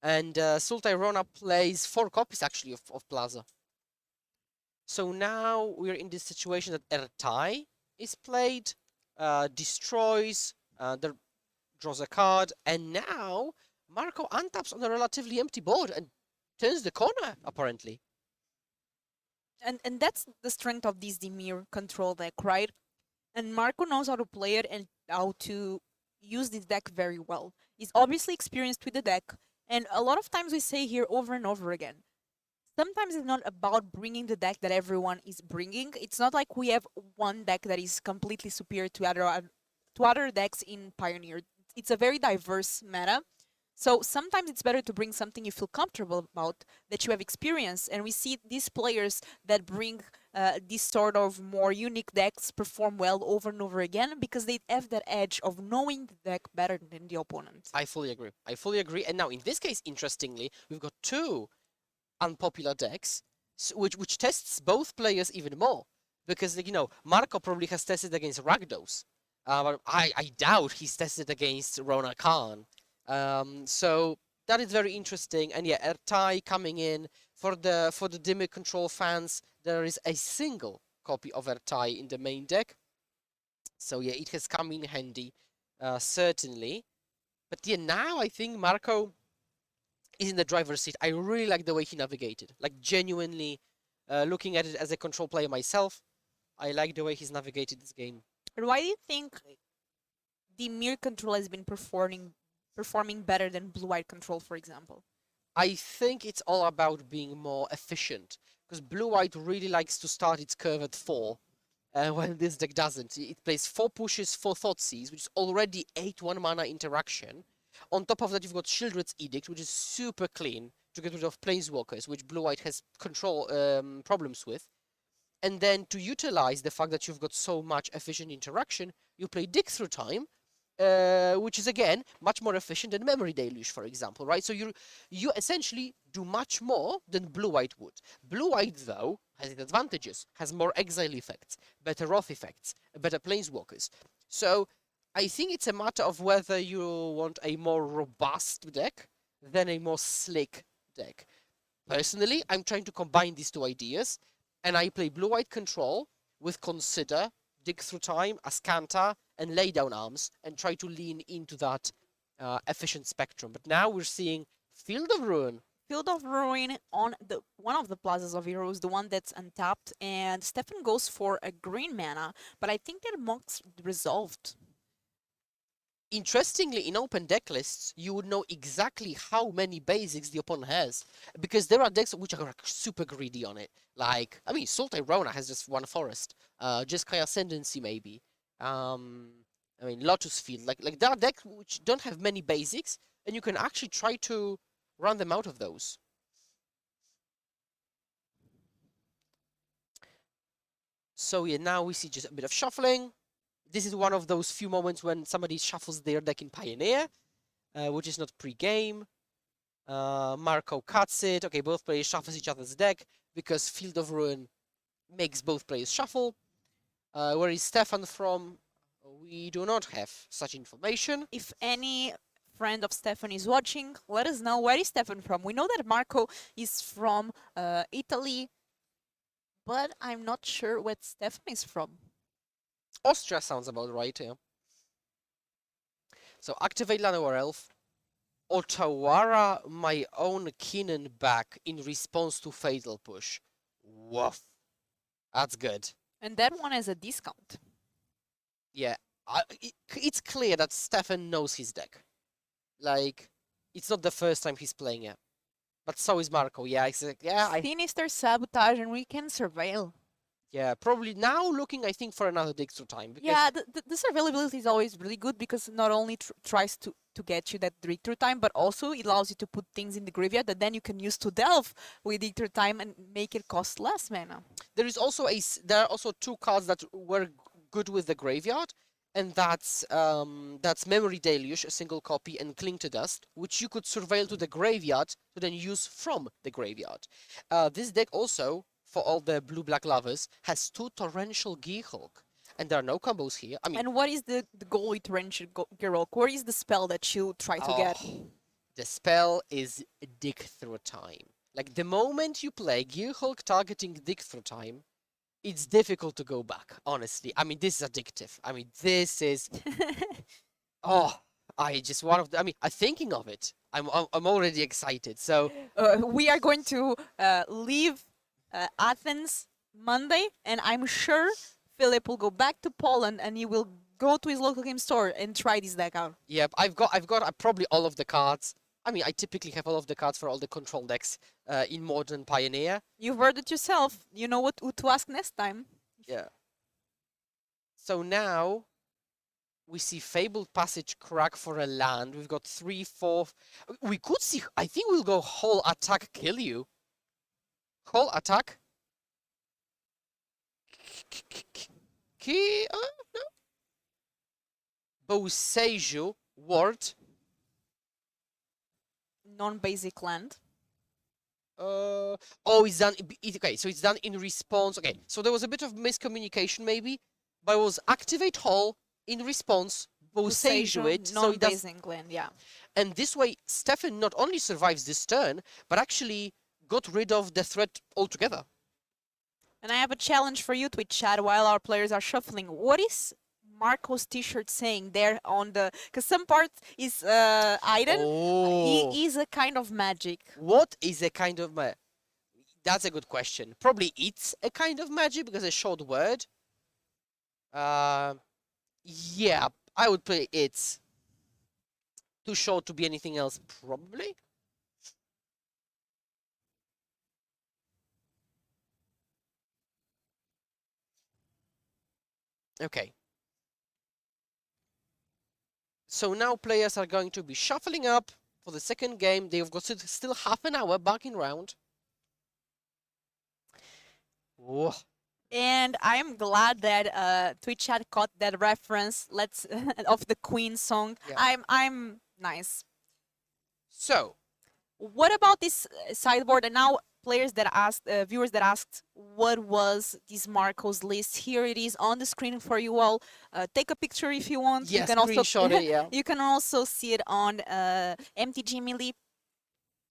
And Sultai Rona plays 4 copies actually of Plaza. So now we're in this situation that Ertai is played, destroys, draws a card, and now Marco untaps on a relatively empty board and turns the corner, apparently. And that's the strength of this Dimir control deck, right? And Marco knows how to play it and how to use this deck very well. He's obviously experienced with the deck, and a lot of times we say here over and over again, sometimes it's not about bringing the deck that everyone is bringing. It's not like we have one deck that is completely superior to other decks in Pioneer. It's a very diverse meta. So sometimes it's better to bring something you feel comfortable about, that you have experience. And we see these players that bring this sort of more unique decks perform well over and over again because they have that edge of knowing the deck better than the opponent. I fully agree. I fully agree. And now in this case, interestingly, we've got 2 unpopular decks, which tests both players even more. Because, you know, Marco probably has tested against Rakdos. But I doubt he's tested against Rona Khan. So that is very interesting. And yeah, Ertai coming in for the Dimir control fans. There is a single copy of Ertai in the main deck. So yeah, it has come in handy, certainly. But yeah, now I think Marco is in the driver's seat. I really like the way he navigated. Like, genuinely, looking at it as a control player myself, I like the way he's navigated this game. And why do you think Dimir control has been performing better than blue-white control, for example? I think it's all about being more efficient, because blue-white really likes to start its curve at 4, when this deck doesn't. It plays 4 pushes, 4 Thoughtseize, which is already 8 1-mana interaction. On top of that, you've got Shieldred's Edict, which is super clean to get rid of Planeswalkers, which blue-white has control problems with. And then to utilize the fact that you've got so much efficient interaction, you play Dig Through Time, which is, again, much more efficient than Memory Deluge, for example, right? So you essentially do much more than blue-white would. Blue-white, though, has its advantages, has more exile effects, better Wrath effects, better Planeswalkers. So I think it's a matter of whether you want a more robust deck than a more slick deck. Personally, I'm trying to combine these 2 ideas, and I play blue-white control with Consider, Dig Through Time, Ascanta, and Lay Down Arms, and try to lean into that efficient spectrum. But now we're seeing Field of Ruin. Field of Ruin on one of the Plazas of Heroes, the one that's untapped, and Stefan goes for a green mana, but I think that Mock's resolved. Interestingly, in open deck lists, you would know exactly how many basics the opponent has, because there are decks which are super greedy on it. Like, I mean, Sultai Rona has just 1 forest, Jeskai Ascendancy maybe. I mean, Lotus Field. Like there are decks which don't have many basics, and you can actually try to run them out of those. So yeah, now we see just a bit of shuffling. This is one of those few moments when somebody shuffles their deck in Pioneer, which is not pre-game. Marco cuts it. Okay, both players shuffles each other's deck because Field of Ruin makes both players shuffle. Where is Stefan from? We do not have such information. If any friend of Stefan is watching, let us know where is Stefan from. We know that Marco is from Italy, but I'm not sure where Stefan is from. Austria sounds about right, yeah. So activate Llanowar Elf. Otawara my own Kinnan back in response to Fatal Push. Woof. That's good. And that one has a discount. Yeah, it's clear that Stefan knows his deck. Like, it's not the first time he's playing it. But so is Marco, yeah. Yeah, Sinister Sabotage and we can surveil. Yeah, probably now looking, I think, for another dig through time. Because Yeah, the survivability is always really good because not only tries to get you that dig through time, but also it allows you to put things in the graveyard that then you can use to delve with dig through time and make it cost less mana. there is also there are also two cards that were good with the graveyard, and that's Memory Deluge, a single copy, and Cling to Dust, which you could surveil to the graveyard to then use from the graveyard. This deck also, for all the blue-black lovers, has 2 Torrential Gearhulk. And there are no combos here. I mean, And what is the goal with Torrential Gearhulk? What is the spell that you try to get? The spell is Dig Through Time. Like, the moment you play Gearhulk targeting Dig Through Time, it's difficult to go back, honestly. I mean, this is addictive. I mean, this is... oh, I just one of the... I mean, I'm thinking of it. I'm already excited, so... We are going to leave Athens Monday, and I'm sure Philip will go back to Poland and he will go to his local game store and try this deck out. Yep, I've got probably all of the cards. I mean, I typically have all of the cards for all the control decks in Modern Pioneer. You've heard it yourself. You know what to ask next time. Yeah. So now we see Fabled Passage Crack for a land. We've got 3, 4. We could see. I think we'll go whole attack, kill you. Whole attack. No. Boseiju Ward. Non-basic land. Oh, it's done. Okay, so it's done in response. Okay, so there was a bit of miscommunication maybe, but it was activate Hall in response. Boseiju it. So it does. Non-basic land, yeah. And this way, Stefan not only survives this turn, but actually got rid of the threat altogether. And I have a challenge for you, Twitch chat, while our players are shuffling. What is Marco's t-shirt saying there on the... Because some part is Aiden. Oh. He is a kind of magic. What is a kind of That's a good question. Probably it's a kind of magic because a short word. Yeah, I would put it's too short to be anything else, probably. Okay. So now players are going to be shuffling up for the second game. They've got still half an hour back in round. Whoa. And I'm glad that Twitch chat caught that reference. Of the Queen song. Yeah. I'm nice. So, what about this sideboard? And now players that asked, viewers that asked, what was this Marco's list? Here it is on the screen for you all. Take a picture if you want. yes, You can screenshot it, yeah. You can also see it on MTG Melee.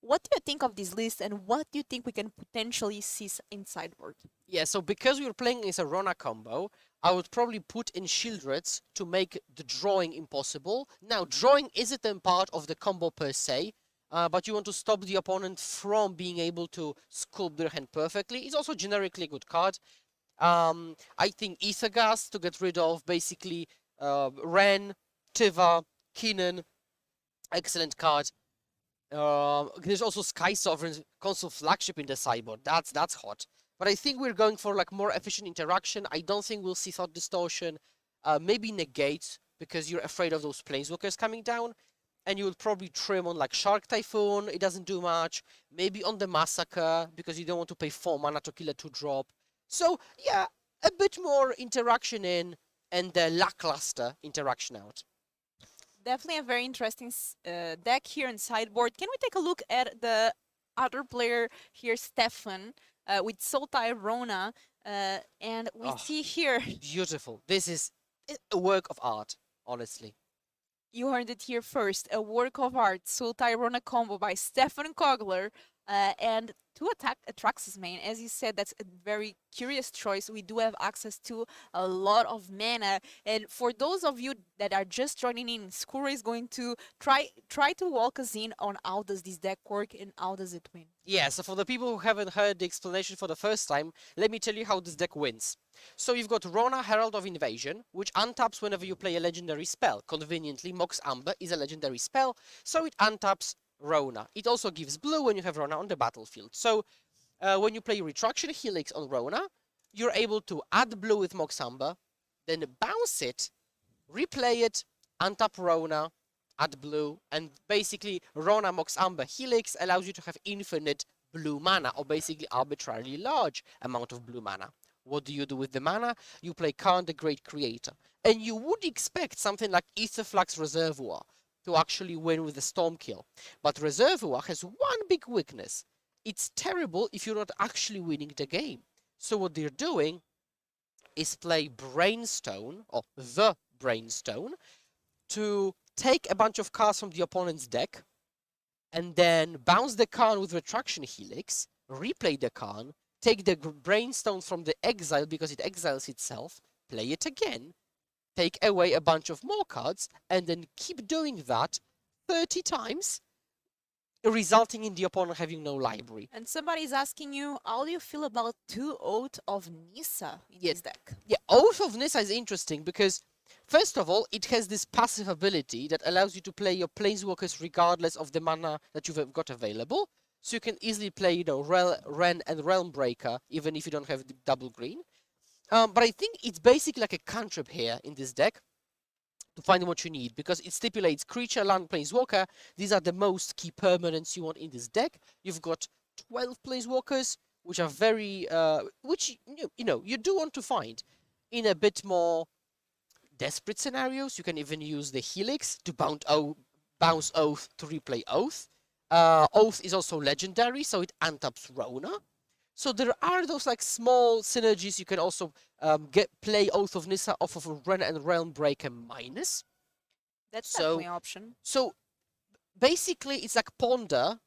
What do you think of this list, and what do you think we can potentially see in sideboard? Yeah, so because we were playing as a Rona combo, I would probably put in Shieldreds to make the drawing impossible. Now, drawing isn't a part of the combo per se, but you want to stop the opponent from being able to sculpt their hand perfectly. It's also generically a good card. I think Ethergas to get rid of basically Ren, Tiva, Keenan. Excellent card. There's also Sky Sovereign console flagship in the sideboard. That's hot. But I think we're going for like more efficient interaction. I don't think we'll see Thought Distortion. Maybe Negate because you're afraid of those Planeswalkers coming down. And you will probably trim on like Shark Typhoon. It doesn't do much. Maybe on the Massacre because you don't want to pay 4 mana to kill a 2-drop. So yeah, a bit more interaction in and the lackluster interaction out. Definitely a very interesting deck here in sideboard. Can we take a look at the other player here, Stefan, with Sultai Rona, and we see here... Beautiful. This is a work of art, honestly. You heard it here first. A work of art, Sultai Rona combo by Stefan Kogler, and to attack Atrax's main. As you said, that's a very curious choice. We do have access to a lot of mana. And for those of you that are just joining in, Skura is going to try to walk us in on how does this deck work and how does it win. Yeah, so for the people who haven't heard the explanation for the first time, let me tell you how this deck wins. So you've got Rona, Herald of Invasion, which untaps whenever you play a legendary spell. Conveniently, Mox Amber is a legendary spell, so it untaps Rona. It also gives blue when you have Rona on the battlefield. So when you play Retraction Helix on Rona, you're able to add blue with Mox Amber, then bounce it, replay it, untap Rona, add blue, and basically Rona Mox Amber Helix allows you to have infinite blue mana, or basically arbitrarily large amount of blue mana. What do you do with the mana? You play Karn the Great Creator. And you would expect something like Aetherflux Reservoir to actually win with the Stormkill. But Reservoir has one big weakness. It's terrible if you're not actually winning the game. So what they're doing is play Brainstone, or the Brainstone, to take a bunch of cards from the opponent's deck, and then bounce the Karn with Retraction Helix, replay the Karn, take the Brainstone from the exile because it exiles itself, play it again, take away a bunch of more cards, and then keep doing that 30 times, resulting in the opponent having no library. And somebody's asking you, how do you feel about 2 Oath of Nissa in this deck? Yeah, Oath of Nissa is interesting because, first of all, it has this passive ability that allows you to play your Planeswalkers regardless of the mana that you've got available. So you can easily play, you know, Ren and Realm Breaker, even if you don't have the double green. But I think it's basically like a cantrip here in this deck to find what you need, because it stipulates creature, land, Planeswalker. These are the most key permanents you want in this deck. You've got 12 Planeswalkers, which are very, which, you know, you do want to find in a bit more desperate scenarios. You can even use the Helix to bounce Oath to replay Oath. Oath is also legendary, so it untaps Rona. So there are those like small synergies. You can also play Oath of Nissa off of a Ren and Realm Breaker minus. That's definitely an option. So basically it's like Ponder,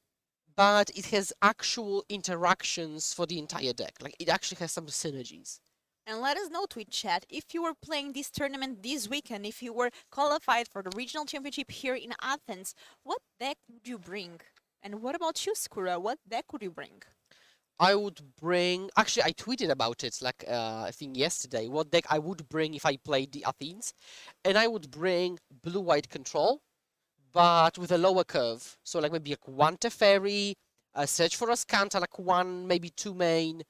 but it has actual interactions for the entire deck. Like it actually has some synergies. And let us know, Twitch chat, if you were playing this tournament this weekend, if you were qualified for the regional championship here in Athens, what deck would you bring? And what about you, Skura? What deck would you bring? I would bring... Actually, I tweeted about it, like, I think yesterday, what deck I would bring if I played the Athens. And I would bring blue-white control, but with a lower curve. So, like, maybe like 1 Teferi, search for a Scanta, like 1, maybe 2 main,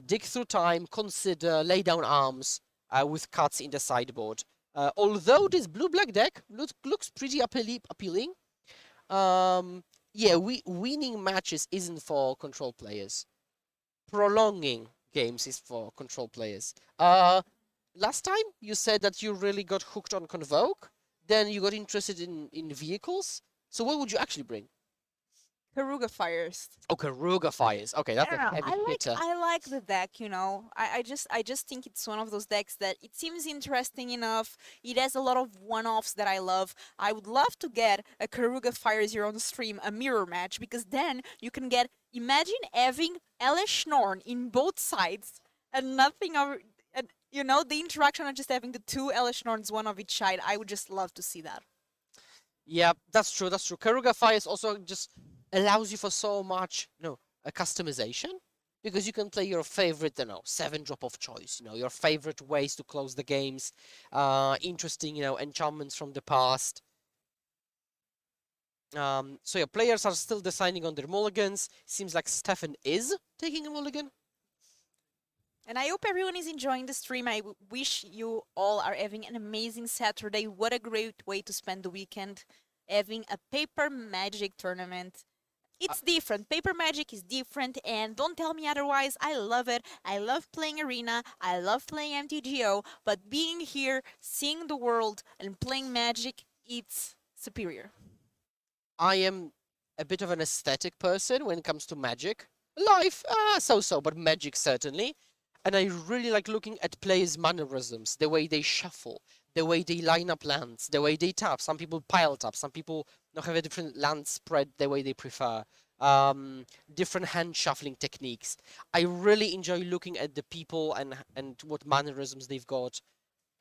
dig through time, consider, lay down arms with cuts in the sideboard. Although this blue-black deck looks pretty appealing, yeah, winning matches isn't for control players. Prolonging games is for control players. Last time you said that you really got hooked on Convoke, then you got interested in vehicles. So what would you actually bring? Karuga Fires. Oh, Karuga Fires. Okay, that's a heavy hitter. I like the deck, you know. I just think it's one of those decks that it seems interesting enough. It has a lot of one-offs that I love. I would love to get a Karuga Fires here on stream, a mirror match, because then you can get, imagine having Elesh Norn in both sides and nothing over, and you know, the interaction of just having the 2 Elesh Norns, one of each side. I would just love to see that. Yeah, that's true. That's true. Karuga Fires also just allows you for so much, you know, a customization, because you can play your favorite, you know, 7-drop of choice, you know, your favorite ways to close the games, interesting, you know, enchantments from the past. So your players are still deciding on their mulligans. Seems like Stefan is taking a mulligan. And I hope everyone is enjoying the stream. I wish you all are having an amazing Saturday. What a great way to spend the weekend, having a paper Magic tournament. It's different. Paper Magic is different, and don't tell me otherwise. I love it. I love playing Arena. I love playing MTGO, but being here, seeing the world, and playing Magic, it's superior. I am a bit of an aesthetic person when it comes to Magic. Life, so-so, but Magic certainly. And I really like looking at players' mannerisms, the way they shuffle, the way they line up lands, the way they tap. Some people pile tap, some people have a different land spread the way they prefer. Different hand shuffling techniques. I really enjoy looking at the people and what mannerisms they've got.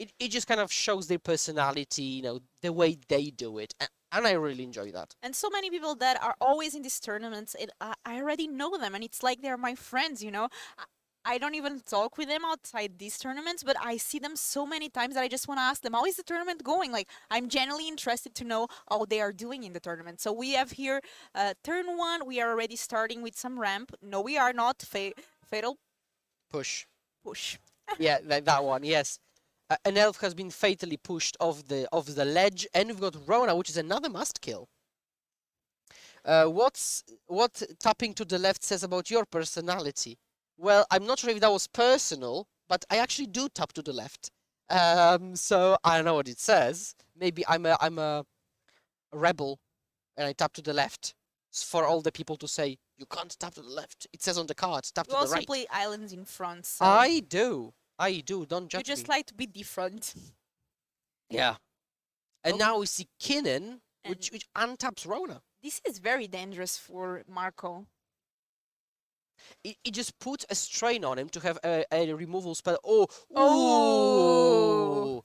It just kind of shows their personality, you know, the way they do it. And I really enjoy that. And so many people that are always in these tournaments, I already know them, and it's like they're my friends, you know. I don't even talk with them outside these tournaments, but I see them so many times that I just want to ask them, how is the tournament going? Like, I'm genuinely interested to know how they are doing in the tournament. So we have here turn 1. We are already starting with some ramp. No, we are not. Fatal. Push. push. Yeah, that one, yes. An elf has been fatally pushed off the ledge, and we've got Rona, which is another must kill. What tapping to the left says about your personality? Well, I'm not sure if that was personal, but I actually do tap to the left. So I don't know what it says. Maybe I'm a rebel, and I tap to the left for all the people to say you can't tap to the left. It says on the card, tap You to the also right. play islands in front, so I do. Don't judge you just me. like to be different. Yeah. And Okay. now we see Kinnan, And- which untaps Rona. This is very dangerous for Marco. It just puts a strain on him to have a removal spell. Oh, Oh.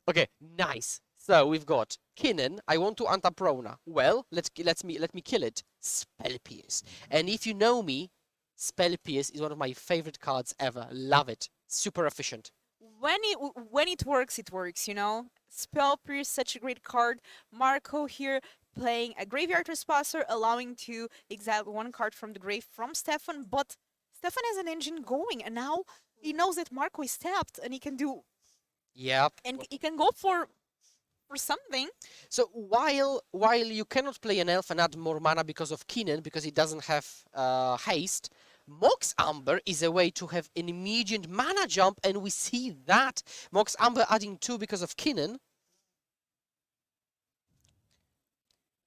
Okay, nice. So we've got Kinnan. I want to untap Rona. Well, let me kill it. Spell Pierce. And if you know me, Spell Pierce is one of my favorite cards ever. Love it. Super efficient. When it works, it works. You know, Spell Pierce, such a great card. Marco here playing a Graveyard Trespasser, allowing to exile one card from the grave from Stefan. But Stefan has an engine going, and now he knows that Marco is tapped, and he can do, Yep. and he can go for something. So while you cannot play an elf and add more mana because of Kinnan, because it doesn't have haste, Mox Amber is a way to have an immediate mana jump, and we see that. Mox Amber adding 2 because of Kinnan.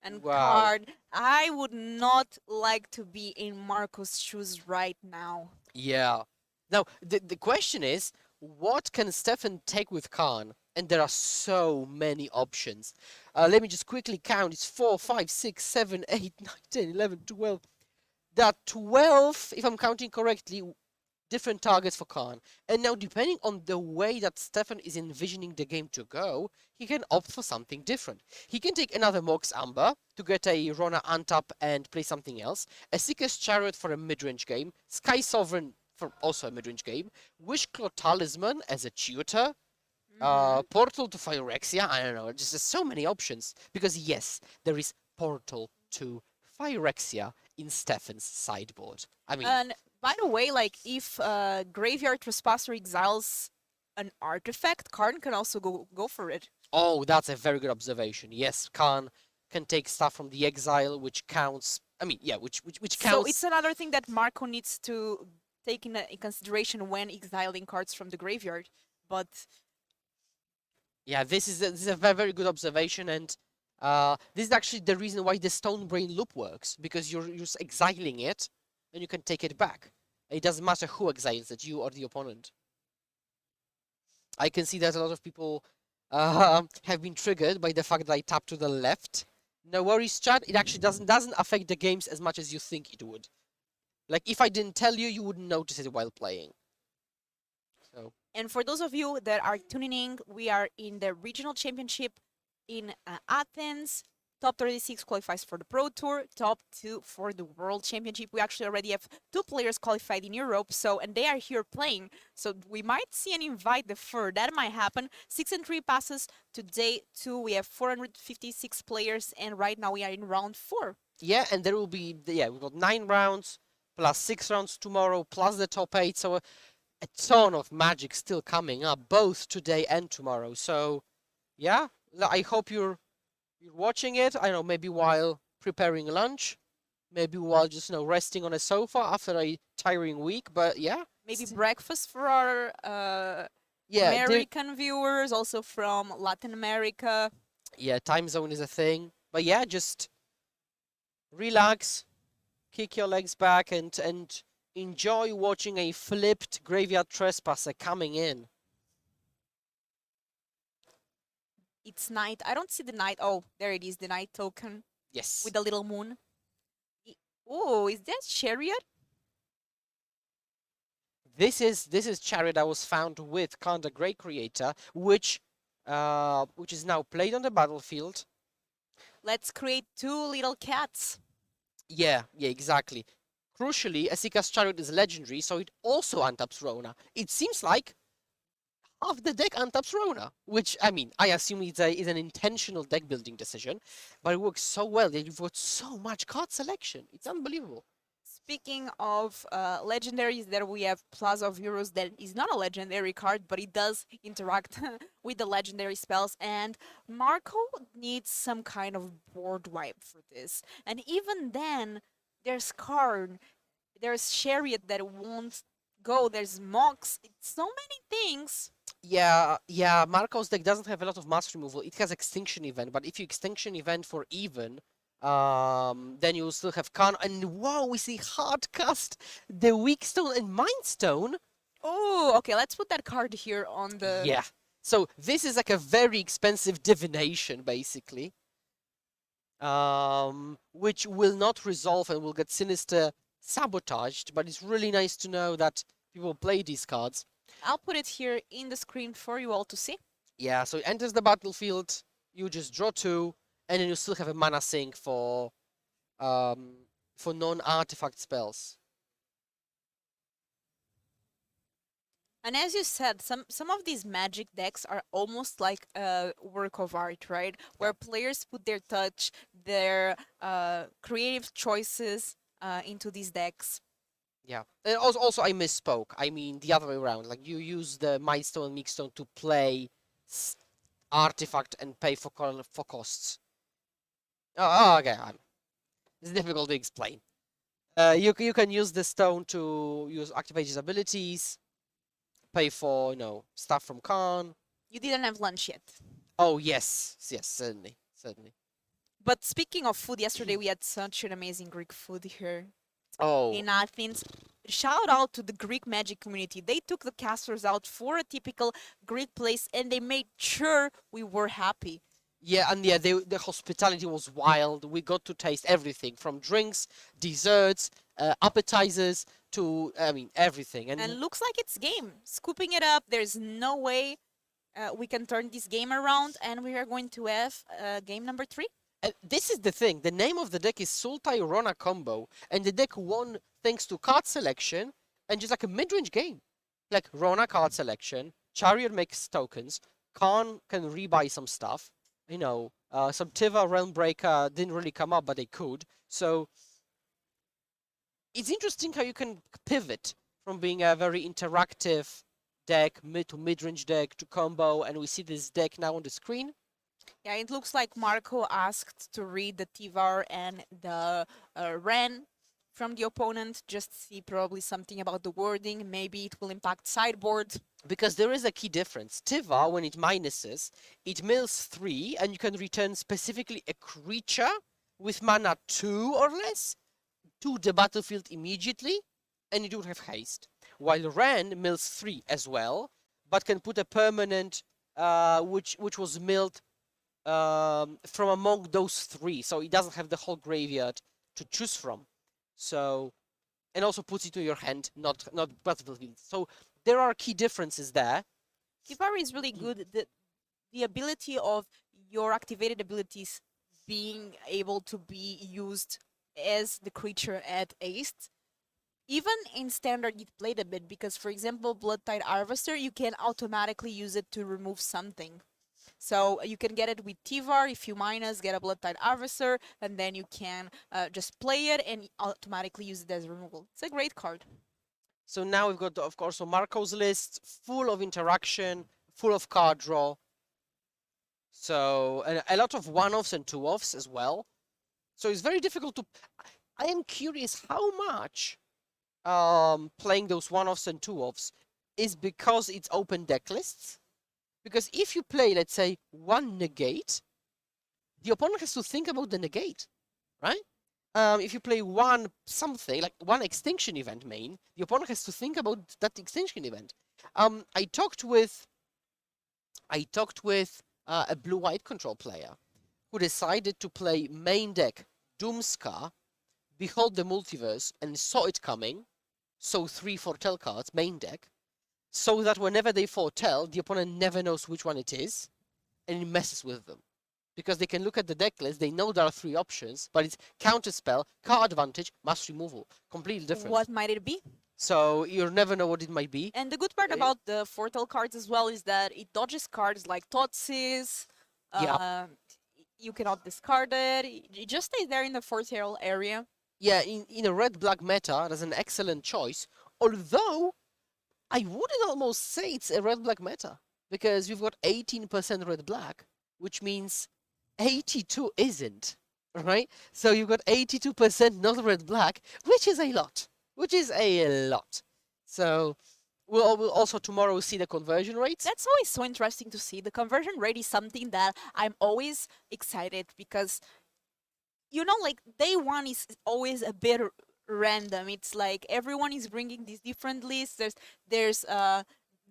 And Wow. card, I would not like to be in Marco's shoes right now. Yeah. Now, the question is, what can Stefan take with Khan? And there are so many options. Let me just quickly count. It's 4, 5, 6, 7, 8, 9, 10, 11, 12. There are 12, if I'm counting correctly, different targets for Khan. And now, depending on the way that Stefan is envisioning the game to go, he can opt for something different. He can take another Mox Amber to get a Rona untap and play something else, a Seeker's Chariot for a mid-range game, Sky Sovereign for also a mid-range game, Wishclaw Talisman as a tutor, Portal to Phyrexia, I don't know, just there's so many options. Because yes, there is Portal to Phyrexia in Stefan's sideboard. I mean, And by the way, like if Graveyard Trespasser exiles an artifact, Karn can also go for it. oh, that's a very good observation. Yes, Khan can take stuff from the exile, which counts. I mean, yeah, which counts. So it's another thing that Marco needs to take in consideration when exiling cards from the graveyard. But Yeah, this is a very, very good observation, and this is actually the reason why the Stone Brain loop works, because you're just exiling it, and you can take it back. It doesn't matter who exiles it, you or the opponent. I can see that a lot of people have been triggered by the fact that I tap to the left. No worries, chat. It actually doesn't affect the games as much as you think it would. Like, if I didn't tell you, you wouldn't notice it while playing. So. and for those of you that are tuning in, we are in the regional championship in Athens. Top 36 qualifies for the Pro Tour, top 2 for the World Championship. We actually already have 2 players qualified in Europe, and they are here playing. So we might see an invite defer. That might happen. 6 and 3 passes to day 2. We have 456 players, and right now we are in round 4. Yeah, and there will be, we've got 9 rounds, plus 6 rounds tomorrow, plus the top 8. So a ton of magic still coming up, both today and tomorrow. So, yeah, I hope you're watching it. I don't know, maybe while preparing lunch, maybe while just, resting on a sofa after a tiring week. But yeah. Maybe breakfast for our American viewers, also from Latin America. Yeah, time zone is a thing. But yeah, just relax, kick your legs back, and enjoy watching a flipped Graveyard Trespasser coming in. It's night. I don't see the night. Oh, there it is, the night token Yes. with the little moon. Oh, is that Chariot? This is Chariot that was found with Khan the Great Creator, which is now played on the battlefield. Let's create 2 little cats. Yeah, exactly. Crucially, Asika's Chariot is legendary, so it also untaps Rona. It seems like half the deck untaps Rona, which, I mean, I assume is an intentional deck building decision, but it works so well that you've got so much card selection. It's unbelievable. Speaking of legendaries, there we have Plaza of Heroes that is not a legendary card, but it does interact with the legendary spells. And Marco needs some kind of board wipe for this. And even then, there's Karn, there's Chariot that won't go, there's Mox, it's so many things. Yeah, Marco's deck doesn't have a lot of mass removal. It has Extinction Event, but if you Extinction Event for even, then you still have Khan. And wow, we see Hardcast, the Weak Stone and Mind Stone. Oh, okay, let's put that card here on the... Yeah. So this is like a very expensive divination, basically. Which will not resolve and will get Sinister sabotaged, but it's really nice to know that people play these cards. I'll put it here in the screen for you all to see. Yeah, so it enters the battlefield, you just draw 2, and then you still have a mana sink for non-artifact spells. And as you said, some of these Magic decks are almost like a work of art, right? Where players put their touch, their creative choices into these decks. Yeah, and also I misspoke. I mean the other way around. Like you use the Mindstone and Meekstone to play artifact and pay for costs. Oh, okay. It's difficult to explain. You can use the stone to activate his abilities, pay for stuff from Khan. You didn't have lunch yet. Oh yes, certainly. But speaking of food, yesterday we had such an amazing Greek food here. Oh. In Athens. Shout out to the Greek magic community. They took the casters out for a typical Greek place and they made sure we were happy. Yeah, and yeah, the hospitality was wild. We got to taste everything from drinks, desserts, appetizers to, everything. And looks like it's game. Scooping it up, there's no way we can turn this game around, and we are going to have game number 3. And this is the thing. The name of the deck is Sultai Rona combo, and the deck won thanks to card selection and just like a mid-range game. Like Rona card selection, Chariot makes tokens, Khan can rebuy some stuff. Some Tiva Realmbreaker didn't really come up, but they could. So it's interesting how you can pivot from being a very interactive deck, mid-range deck to combo, and we see this deck now on the screen. Yeah, it looks like Marco asked to read the Tivar and the Ren from the opponent, just see probably something about the wording. Maybe it will impact sideboard. Because there is a key difference. Tiva, when it minuses, it mills 3, and you can return specifically a creature with mana 2 or less to the battlefield immediately, and you don't have haste. While Ren mills 3 as well, but can put a permanent which was milled from among those 3, so it doesn't have the whole graveyard to choose from. So, and also puts it to your hand, not battlefield. So there are key differences there. Kivari is really good. The ability of your activated abilities being able to be used as the creature at haste. Even in standard, it played a bit because, for example, Bloodtide Harvester, you can automatically use it to remove something. So you can get it with Tivar, if you minus, get a Bloodtide Harvester, and then you can just play it and automatically use it as removal. It's a great card. So now we've got, of course, Marco's list, full of interaction, full of card draw. So a lot of one-offs and two-offs as well. So it's very difficult to... I am curious how much playing those one-offs and two-offs is because it's open deck lists. Because if you play, let's say, one negate, the opponent has to think about the negate, right? If you play one something, like one extinction event main, the opponent has to think about that extinction event. I talked with a blue-white control player who decided to play main deck Doomscar, Behold the Multiverse, and saw it coming, so 3 foretell cards, main deck, so that whenever they foretell, the opponent never knows which one it is, and it messes with them. Because they can look at the deck list, they know there are 3 options, but it's counterspell, card advantage, mass removal. Completely different. What might it be? So you'll never know what it might be. And the good part about the foretell cards as well is that it dodges cards like Totsis. You cannot discard it. It just stays there in the foretell area. Yeah, in a red-black meta, that's an excellent choice. Although, I wouldn't almost say it's a red-black meta, because you've got 18% red-black, which means 82 isn't, right? So you've got 82% not red-black, which is a lot. So we'll also tomorrow see the conversion rates. That's always so interesting to see. The conversion rate is something that I'm always excited because, you know, like day one is always a bit random. It's like everyone is bringing these different lists. There's the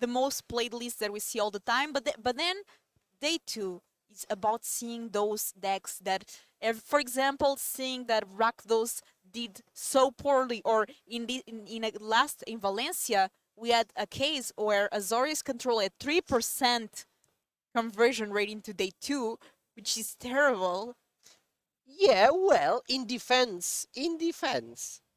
most played list that we see all the time, but then day two is about seeing those decks that, for example, seeing that Rakdos did so poorly, or in Valencia we had a case where Azorius control at 3% conversion rate into day two, which is terrible. Yeah, well, in defense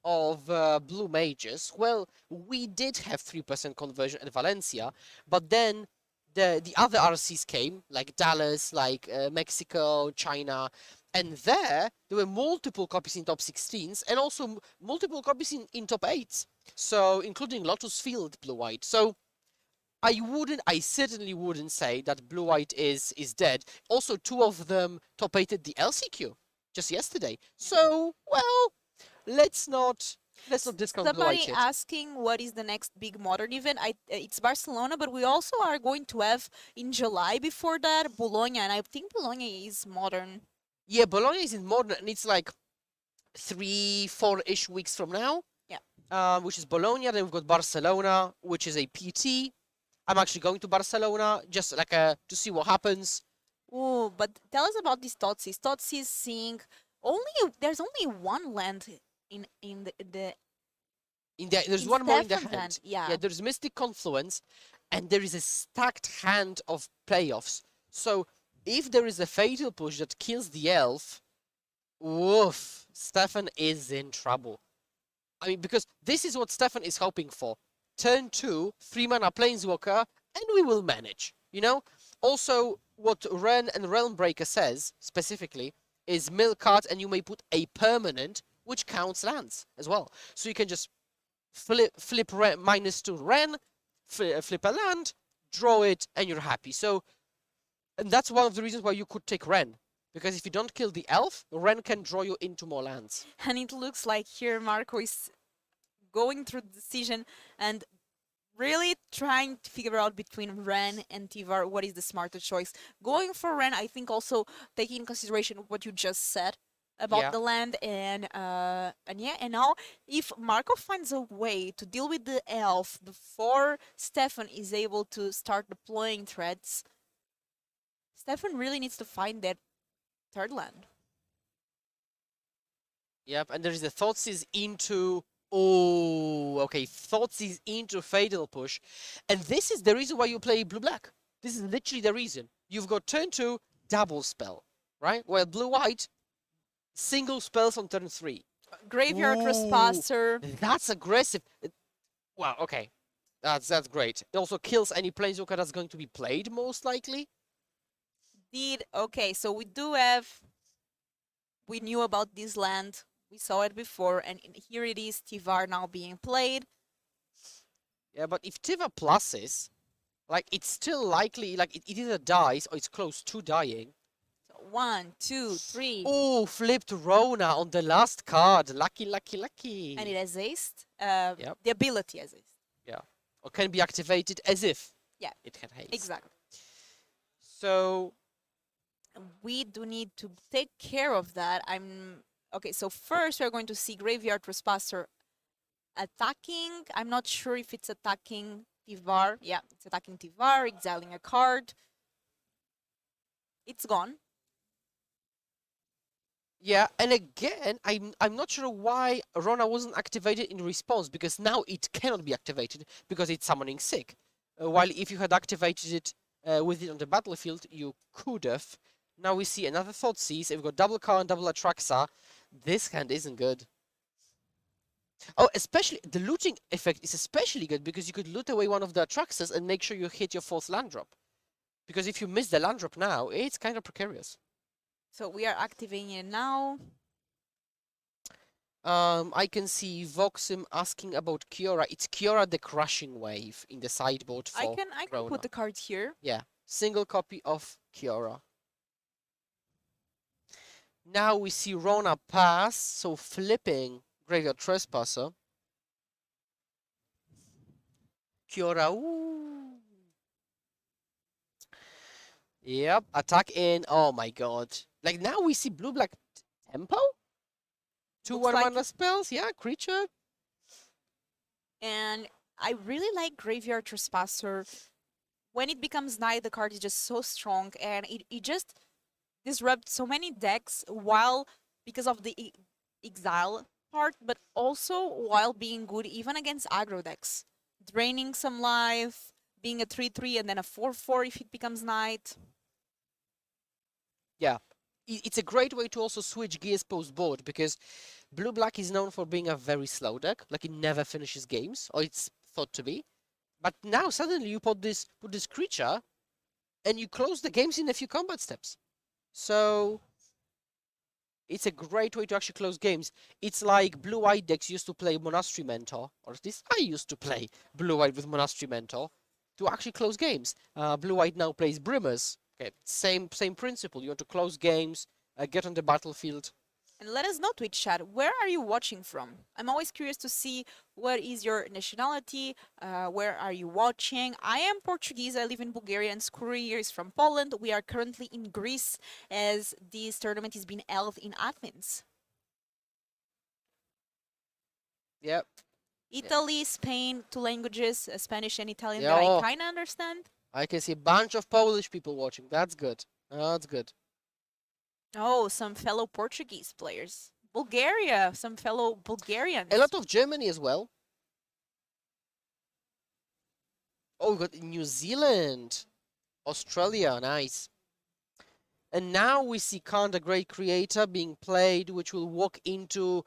of blue mages, well, we did have 3% conversion at Valencia, but then the other RCs came, like Dallas, like Mexico, China, and there were multiple copies in top 16s and also multiple copies in top 8s, so including Lotus Field blue-white. So I certainly wouldn't say that blue-white is dead. Also, two of them top 8'd the LCQ just yesterday. So, well, let's not discount Somebody blue-white yet. asking what is the next big modern event. It's Barcelona, but we also are going to have in July before that Bologna, and I think Bologna is modern. Yeah, Bologna is in modern, and it's like 3-4-ish weeks from now. Yeah. Which is Bologna. Then we've got Barcelona, which is a PT. I'm actually going to Barcelona just like to see what happens. Oh, but tell us about these Totsis. Totsis seeing there's only one land there's in one more in the Stefan's hand. hand, yeah. Yeah, there's Mystic Confluence, and there is a stacked hand of playoffs. So if there is a fatal push that kills the elf, woof, Stefan is in trouble. I mean, because this is what Stefan is hoping for. Turn 2, 3-mana Planeswalker, and we will manage, you know? Also, what Ren and Realmbreaker says, specifically, is mill card, and you may put a permanent, which counts lands as well. So you can just flip Ren, -2 Ren, flip a land, draw it, and you're happy. So, and that's one of the reasons why you could take Ren. Because if you don't kill the elf, Ren can draw you into more lands. And it looks like here Marco is going through the decision and really trying to figure out between Ren and Tivar what is the smarter choice. Going for Ren, I think also taking in consideration what you just said about the land, and now if Marco finds a way to deal with the elf before Stefan is able to start deploying threats, Stefan really needs to find that third land. Yep, and there is a Thoughtseize into... Oh, okay, Thoughtseize into Fatal Push. And this is the reason why you play blue-black. This is literally the reason. You've got turn 2, double spell, right? While blue-white, single spells on turn 3. Graveyard Trespasser. That's aggressive. Wow, okay. That's great. It also kills any Planeswalker that's going to be played, most likely. Okay, so we knew about this land, we saw it before, and here it is, Tivar now being played. Yeah, but if Tiva pluses, like, it's still likely, like, it either dies or it's close to dying. So 1, 2, 3. Oh, flipped Rona on the last card. Lucky, lucky, lucky. And it has aced. Yep. The ability has aced. Yeah. Or can be activated as if it had haste. Exactly. So we do need to take care of that. Okay, so first we're going to see Graveyard Trespasser attacking. I'm not sure if it's attacking Tivar. Yeah, it's attacking Tivar, exiling a card. It's gone. yeah, and again, I'm not sure why Rona wasn't activated in response, because now it cannot be activated because it's summoning sick. While if you had activated it with it on the battlefield, you could have. Now we see another Thoughtseize. We've got double Car and double Atraxa. This hand isn't good. Oh, especially the looting effect is especially good because you could loot away one of the Atraxas and make sure you hit your 4th land drop. Because if you miss the land drop now, it's kind of precarious. So we are activating it now. I can see Voxim asking about Kiora. It's Kiora the Crushing Wave in the sideboard for I can Rona. put the card here. Yeah, single copy of Kiora. Now we see Rona pass, so flipping Graveyard Trespasser. Kiora, ooh. Yep, attack in. Oh my god. Like now we see blue-black tempo? 2/1 mana spells, yeah, creature. And I really like Graveyard Trespasser. When it becomes night, the card is just so strong, and it just disrupts so many decks while, because of the exile part, but also while being good even against aggro decks. Draining some life, being a 3/3 and then a 4/4 if it becomes night. Yeah, it's a great way to also switch gears post-board, because blue-black is known for being a very slow deck, like it never finishes games, or it's thought to be. But now suddenly you put this creature, and you close the games in a few combat steps. So it's a great way to actually close games. It's like blue-white decks used to play Monastery Mentor, or at least I used to play blue-white with Monastery Mentor to actually close games. Blue-white now plays Brimmers. Okay, same principle. You want to close games, get on the battlefield. And let us know, Twitch chat, where are you watching from? I'm always curious to see what is your nationality, where are you watching? I am Portuguese, I live in Bulgaria, and Skura is from Poland. We are currently in Greece as this tournament is being held in Athens. Yep. Italy, Spain, 2 languages, Spanish and Italian Yeah. that I kind of understand. I can see a bunch of Polish people watching. That's good. That's good. Oh, some fellow Portuguese players. Bulgaria, some fellow Bulgarians. A lot of Germany as well. Oh, we got New Zealand, Australia, nice. And now we see Khan the Great Creator being played, which will walk into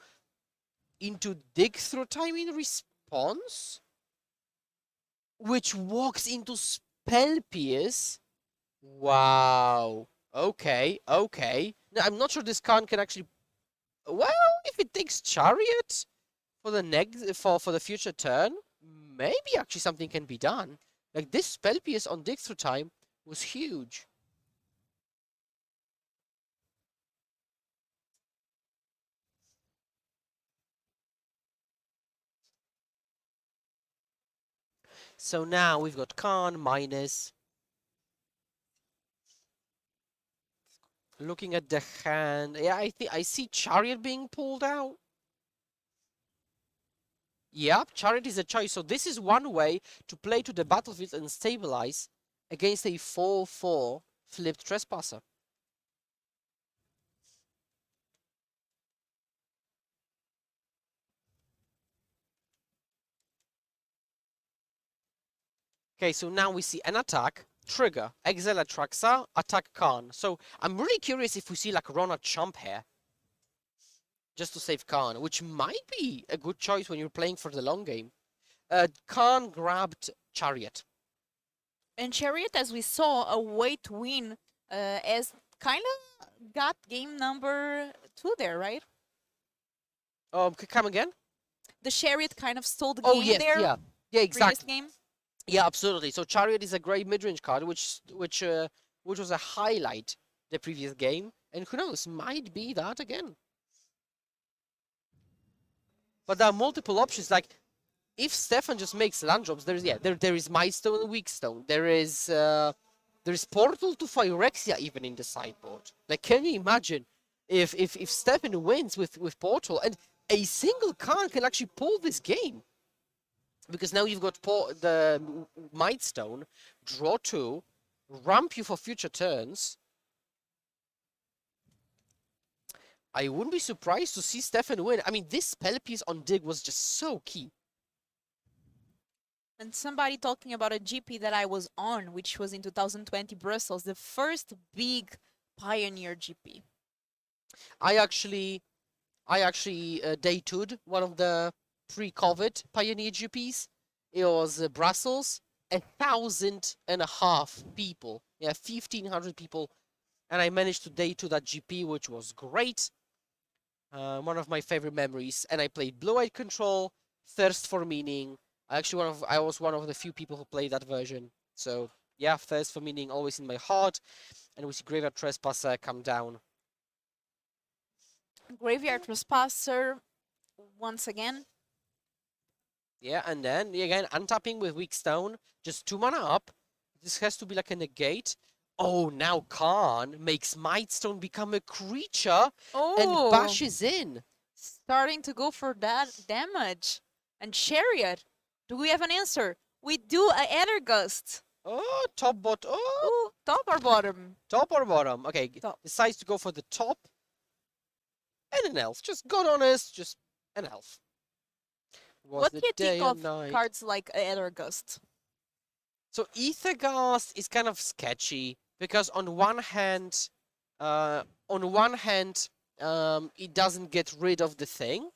Dig Through Time in response, which walks into Spell Pierce. Wow. Okay, okay. Now, I'm not sure this Khan can actually... Well, if it takes Chariot for the next for the future turn, maybe actually something can be done. Like this Spell Pierce on Dig Through Time was huge. So now we've got Khan minus. Looking at the hand, yeah, I think I see Chariot being pulled out. Yep, Chariot is a choice. So this is one way to play to the battlefield and stabilize against a 4/4 flipped Trespasser. Okay, so now we see an attack, trigger, exile Atraxa, attack Khan. So I'm really curious if we see like Rona Chump here, just to save Khan, which might be a good choice when you're playing for the long game. Khan grabbed Chariot. And Chariot, as we saw, a way to win, as kind of got game number 2 there, right? Come again? The Chariot kind of stole the Oh game yes, there. yeah, Previous exactly. game. Yeah, absolutely. So Chariot is a great mid-range card, which was a highlight the previous game, and who knows, might be that again. But there are multiple options. Like if Stefan just makes land drops, there is Milestone and Weakstone. There is Portal to Phyrexia even in the sideboard. Like, can you imagine if Stefan wins with Portal and a single card can actually pull this game? Because now you've got the Mightstone, draw 2, ramp you for future turns. I wouldn't be surprised to see Stefan win. I mean, this spell piece on Dig was just so key. And somebody talking about a GP that I was on, which was in 2020 Brussels, the first big Pioneer GP. I actually day 2'd one of the pre-COVID Pioneer GPs. It was Brussels, 1,500 people. Yeah, 1,500 people. And I managed to day 2 that GP, which was great. One of my favorite memories. And I played Blue-Eyed Control, Thirst for Meaning. I was one of the few people who played that version. So yeah, Thirst for Meaning always in my heart. And we see Graveyard Trespasser come down. Graveyard Trespasser once again. Yeah, and then again untapping with Weak Stone, just 2 mana up. This has to be like a negate. Oh, now Khan makes Might Stone become a creature and bashes in. Starting to go for that damage. And Chariot, do we have an answer? We do a Ether Gust. Oh, top bot. Oh, Ooh, top or bottom? top or bottom? Okay, Top. decides to go for the top. And an elf. Just God honest, just an elf. What do you think of night. cards like Ether Gust? So Aethergast is kind of sketchy because on one hand, it doesn't get rid of the thing,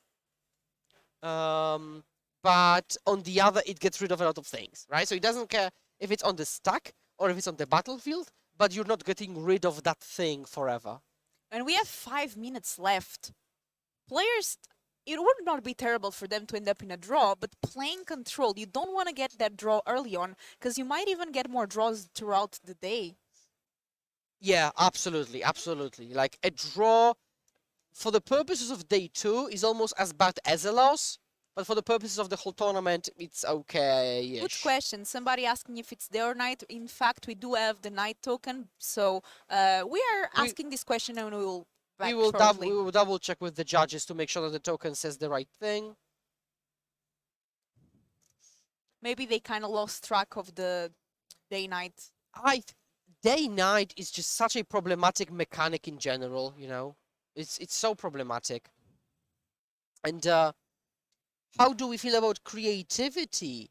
but on the other, it gets rid of a lot of things, right? So it doesn't care if it's on the stack or if it's on the battlefield, but you're not getting rid of that thing forever. And we have 5 minutes left. Players, it would not be terrible for them to end up in a draw, but playing control, you don't want to get that draw early on, because you might even get more draws throughout the day. Yeah, absolutely, absolutely. Like a draw, for the purposes of day 2, is almost as bad as a loss, but for the purposes of the whole tournament, it's okay. Good question. Somebody asking if it's day or night. In fact, we do have the night token, so we are asking this question and we will back we will shortly. double check with the judges to make sure that the token says the right thing. Maybe they kind of lost track of the day-night. Day-night is just such a problematic mechanic in general, you know? It's so problematic. And how do we feel about creativity?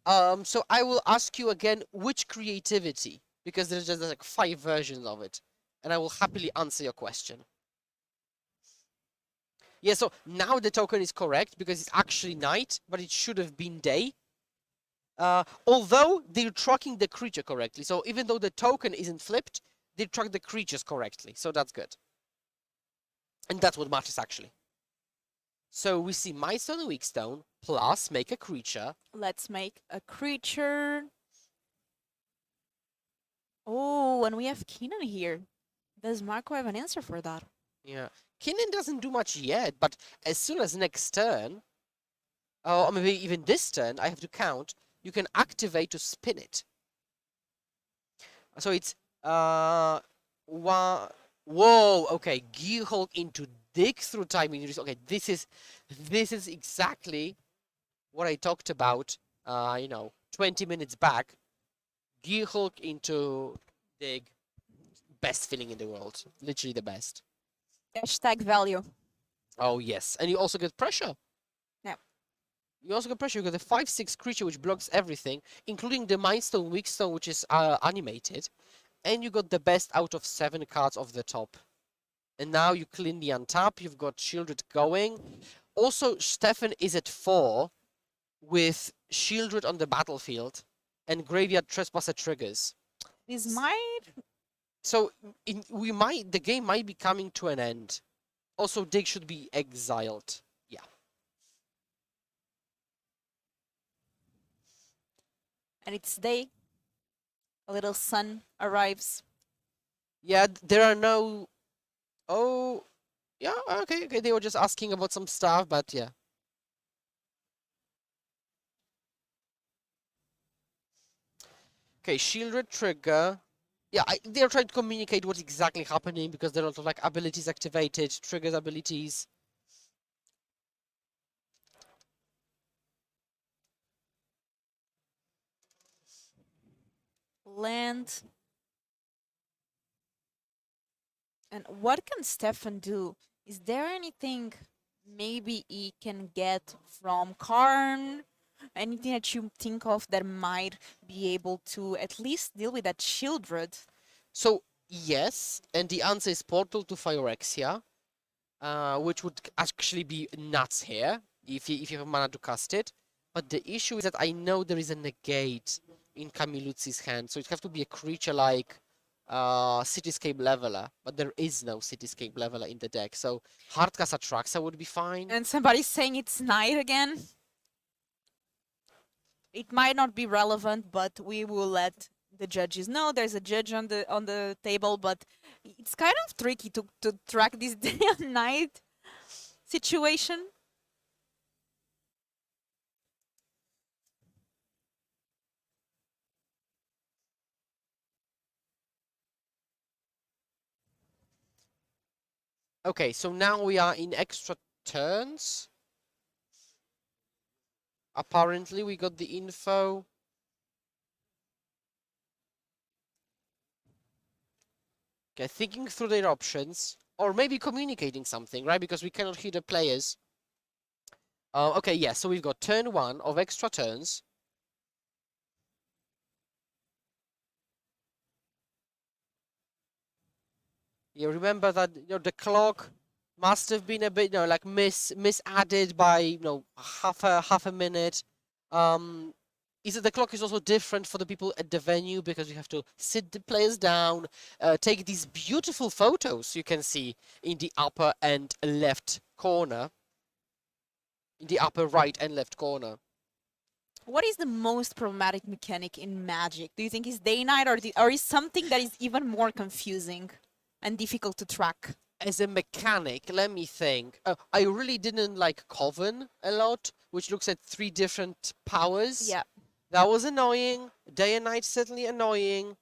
So I will ask you again, which creativity? Because there's just like 5 versions of it. And I will happily answer your question. Yeah, so now the token is correct because it's actually night, but it should have been day. Although they're tracking the creature correctly. So even though the token isn't flipped, they track the creatures correctly. So that's good. And that's what matters actually. So we see Might Stone and Weak Stone plus make a creature. Let's make a creature. Oh, and we have Keenan here. Does Marco have an answer for that? Yeah. Kinnan doesn't do much yet, but as soon as next turn, or maybe even this turn, I have to count, you can activate to spin it. So it's one. Whoa, okay, Gearhulk into dig through time injuries. Okay, this is exactly what I talked about 20 minutes back. Gearhulk into dig. Best feeling in the world. Literally the best. Hashtag value. Oh yes. And you also get pressure. Yeah. You also get pressure. You get a 5/6 creature which blocks everything, including the Mind Stone, Weak Stone, which is animated. And you got the best out of 7 cards off the top. And now you cleanly untap. You've got Shieldred going. Also, Stefan is at 4 with Shieldred on the battlefield and Graveyard Trespasser triggers. This might... So the game might be coming to an end. Also, Dig should be exiled. Yeah. And it's day. A little sun arrives. Yeah, there are no... Oh, yeah, okay. They were just asking about some stuff, but yeah. Okay, Shieldred trigger. Yeah, they're trying to communicate what's exactly happening because there are a lot of like abilities activated, triggers abilities. Land. And what can Stefan do? Is there anything maybe he can get from Karn? Anything that you think of that might be able to at least deal with that Shieldred? So, yes, and the answer is Portal to Phyrexia, which would actually be nuts here, if you have mana to cast it. But the issue is that I know there is a negate in Camiluzzi's hand, so it has to be a creature like Cityscape Leveler, but there is no Cityscape Leveler in the deck, so Hardcast Atraxa would be fine. And somebody's saying it's night again. It might not be relevant, but we will let the judges know. There's a judge on the table, but it's kind of tricky to track this day and night situation. Okay, so now we are in extra turns. Apparently, we got the info. Okay, thinking through their options, or maybe communicating something, right? Because we cannot hear the players. Okay, yeah, so we've got turn 1 of extra turns. You remember that the clock must have been a bit like misadded by half a minute. Is it the clock is also different for the people at the venue because you have to sit the players down, take these beautiful photos you can see in the upper and left corner, in the upper right and left corner. What is the most problematic mechanic in Magic? Do you think it's day-night or is something that is even more confusing and difficult to track? As a mechanic, let me think. I really didn't like Coven a lot, which looks at 3 different powers. Yeah. That was annoying. Day and night certainly annoying.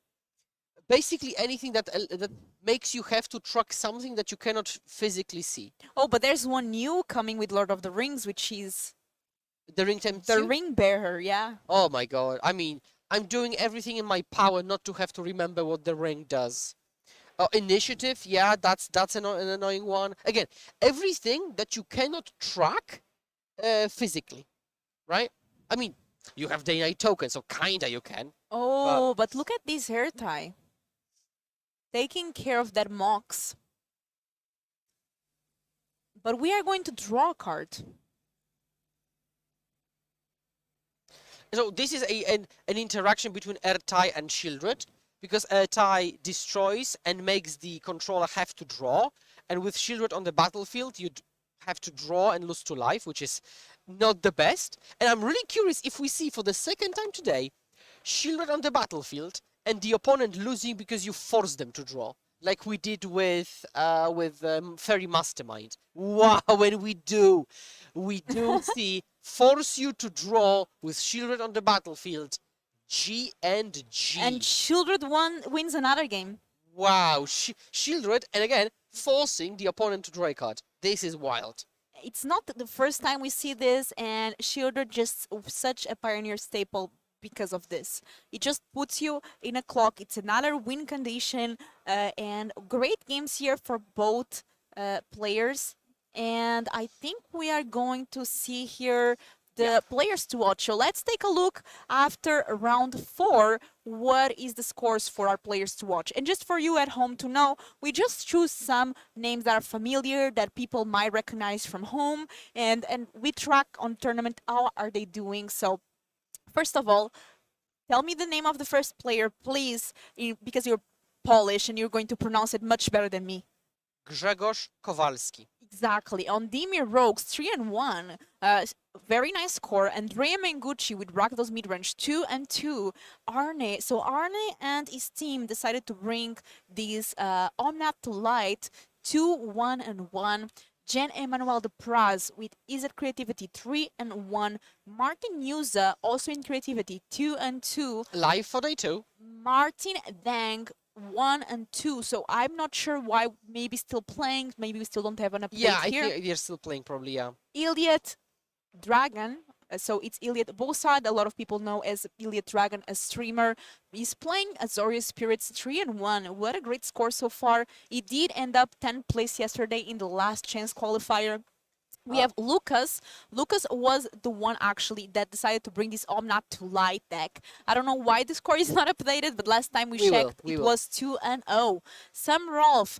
Basically anything that makes you have to track something that you cannot physically see. Oh, but there's one new coming with Lord of the Rings, which is the Ring Temp the Ring Bearer, yeah. Oh my god. I mean, I'm doing everything in my power not to have to remember what the ring does. Initiative, yeah, that's an annoying one. Again, everything that you cannot track physically, right? I mean, you have day-night tokens, so kinda you can. Oh, but look at this hair tie. Taking care of that Mox. But we are going to draw a card. So this is an interaction between Ertai and Shieldred, because Ertai destroys and makes the controller have to draw, and with Shieldred on the battlefield, you'd have to draw and lose 2 life, which is not the best. And I'm really curious if we see for the second time today, Shieldred on the battlefield and the opponent losing because you force them to draw, like we did with Fairy Mastermind. Wow, when we do see force you to draw with Shieldred on the battlefield. G and G. And Shieldred wins another game. Wow, Shieldred, and again, forcing the opponent to draw a card. This is wild. It's not the first time we see this, and Shieldred just such a pioneer staple because of this. It just puts you in a clock. It's another win condition, and great games here for both players. And I think we are going to see here the players to watch. So let's take a look after round 4. What is the scores for our players to watch? And just for you at home to know, we just choose some names that are familiar, that people might recognize from home, and we track on tournament how are they doing. So first of all, tell me the name of the first player, please, because you're Polish and you're going to pronounce it much better than me. Grzegorz Kowalski. Exactly. On Dimir Rogues, 3-1. Very nice score. Andrea Mengucci with Rakdos midrange, 2-2. Arne. So Arne and his team decided to bring these Omnat to light, 2-1-1. Jen Emmanuel de Praz with Izet Creativity, 3-1. Martin Juza, also in Creativity, 2-2. Live for day 2. Martin Dang, 1-2. So I'm not sure why. Maybe still playing. Maybe we still don't have an update here. here. Yeah, they're still playing probably, yeah. Iliad Dragon. So it's Iliad Bosad. A lot of people know as Iliad Dragon, a streamer. He's playing Azorius Spirits, 3-1. What a great score so far. He did end up 10th place yesterday in the last chance qualifier. We have Lucas. Lucas was the one actually that decided to bring this Omnat to light deck. I don't know why the score is not updated, but last time we checked, it was 2-0. Sam Rolf,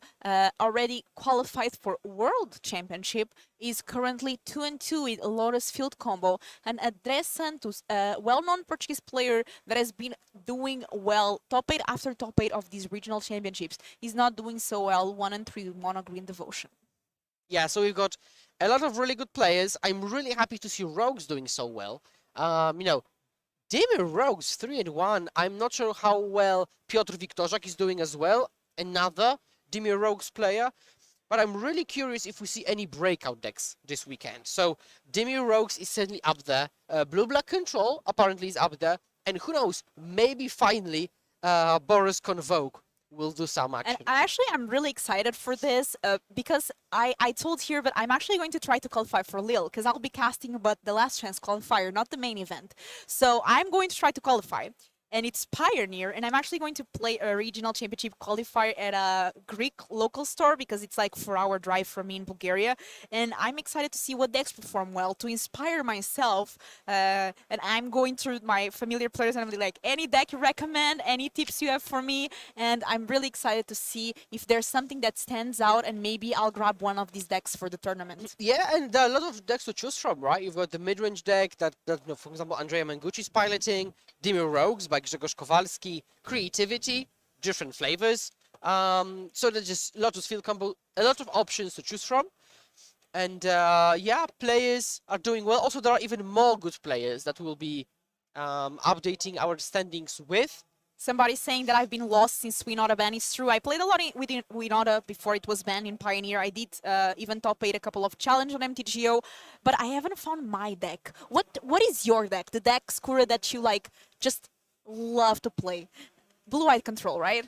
already qualified for World Championship, is currently 2-2 with a Lotus Field combo. And Andrés Santos, a well-known Portuguese player that has been doing well, top 8 after top 8 of these regional championships. He's not doing so well, 1-3 with Mono Green Devotion. Yeah, so we've got a lot of really good players. I'm really happy to see Rogues doing so well. You know, Dimir Rogues 3-1. I'm not sure how well Piotr Wiktorzak is doing as well. Another Dimir Rogues player. But I'm really curious if we see any breakout decks this weekend. So Dimir Rogues is certainly up there. Blue-Black Control apparently is up there. And who knows, maybe finally Boris Convoke will do some action. And actually, I'm really excited for this because I told here, but I'm actually going to try to qualify for Lille because I'll be casting about the last chance qualifier, not the main event. So I'm going to try to qualify. And it's Pioneer, and I'm actually going to play a regional championship qualifier at a Greek local store because it's like 4-hour drive from me in Bulgaria. And I'm excited to see what decks perform well to inspire myself. And I'm going through my familiar players and I'm like, any deck you recommend, any tips you have for me? And I'm really excited to see if there's something that stands out and maybe I'll grab one of these decks for the tournament. Yeah, and there are a lot of decks to choose from, right? You've got the mid-range deck that you know, for example, Andrea Mangucci's piloting, Dimir Rogues by Grzegorz Kowalski, Creativity, different flavors. So there's just Lotus Field combo, a lot of options to choose from. And yeah, players are doing well. Also, there are even more good players that we'll be updating our standings with. Somebody's saying that I've been lost since Winota ban. It's true. I played a lot with Winota before it was banned in Pioneer. I did even top 8 a couple of challenge on MTGO, but I haven't found my deck. What is your deck? The deck, Skura, that you like just love to play? Blue-White Control, right?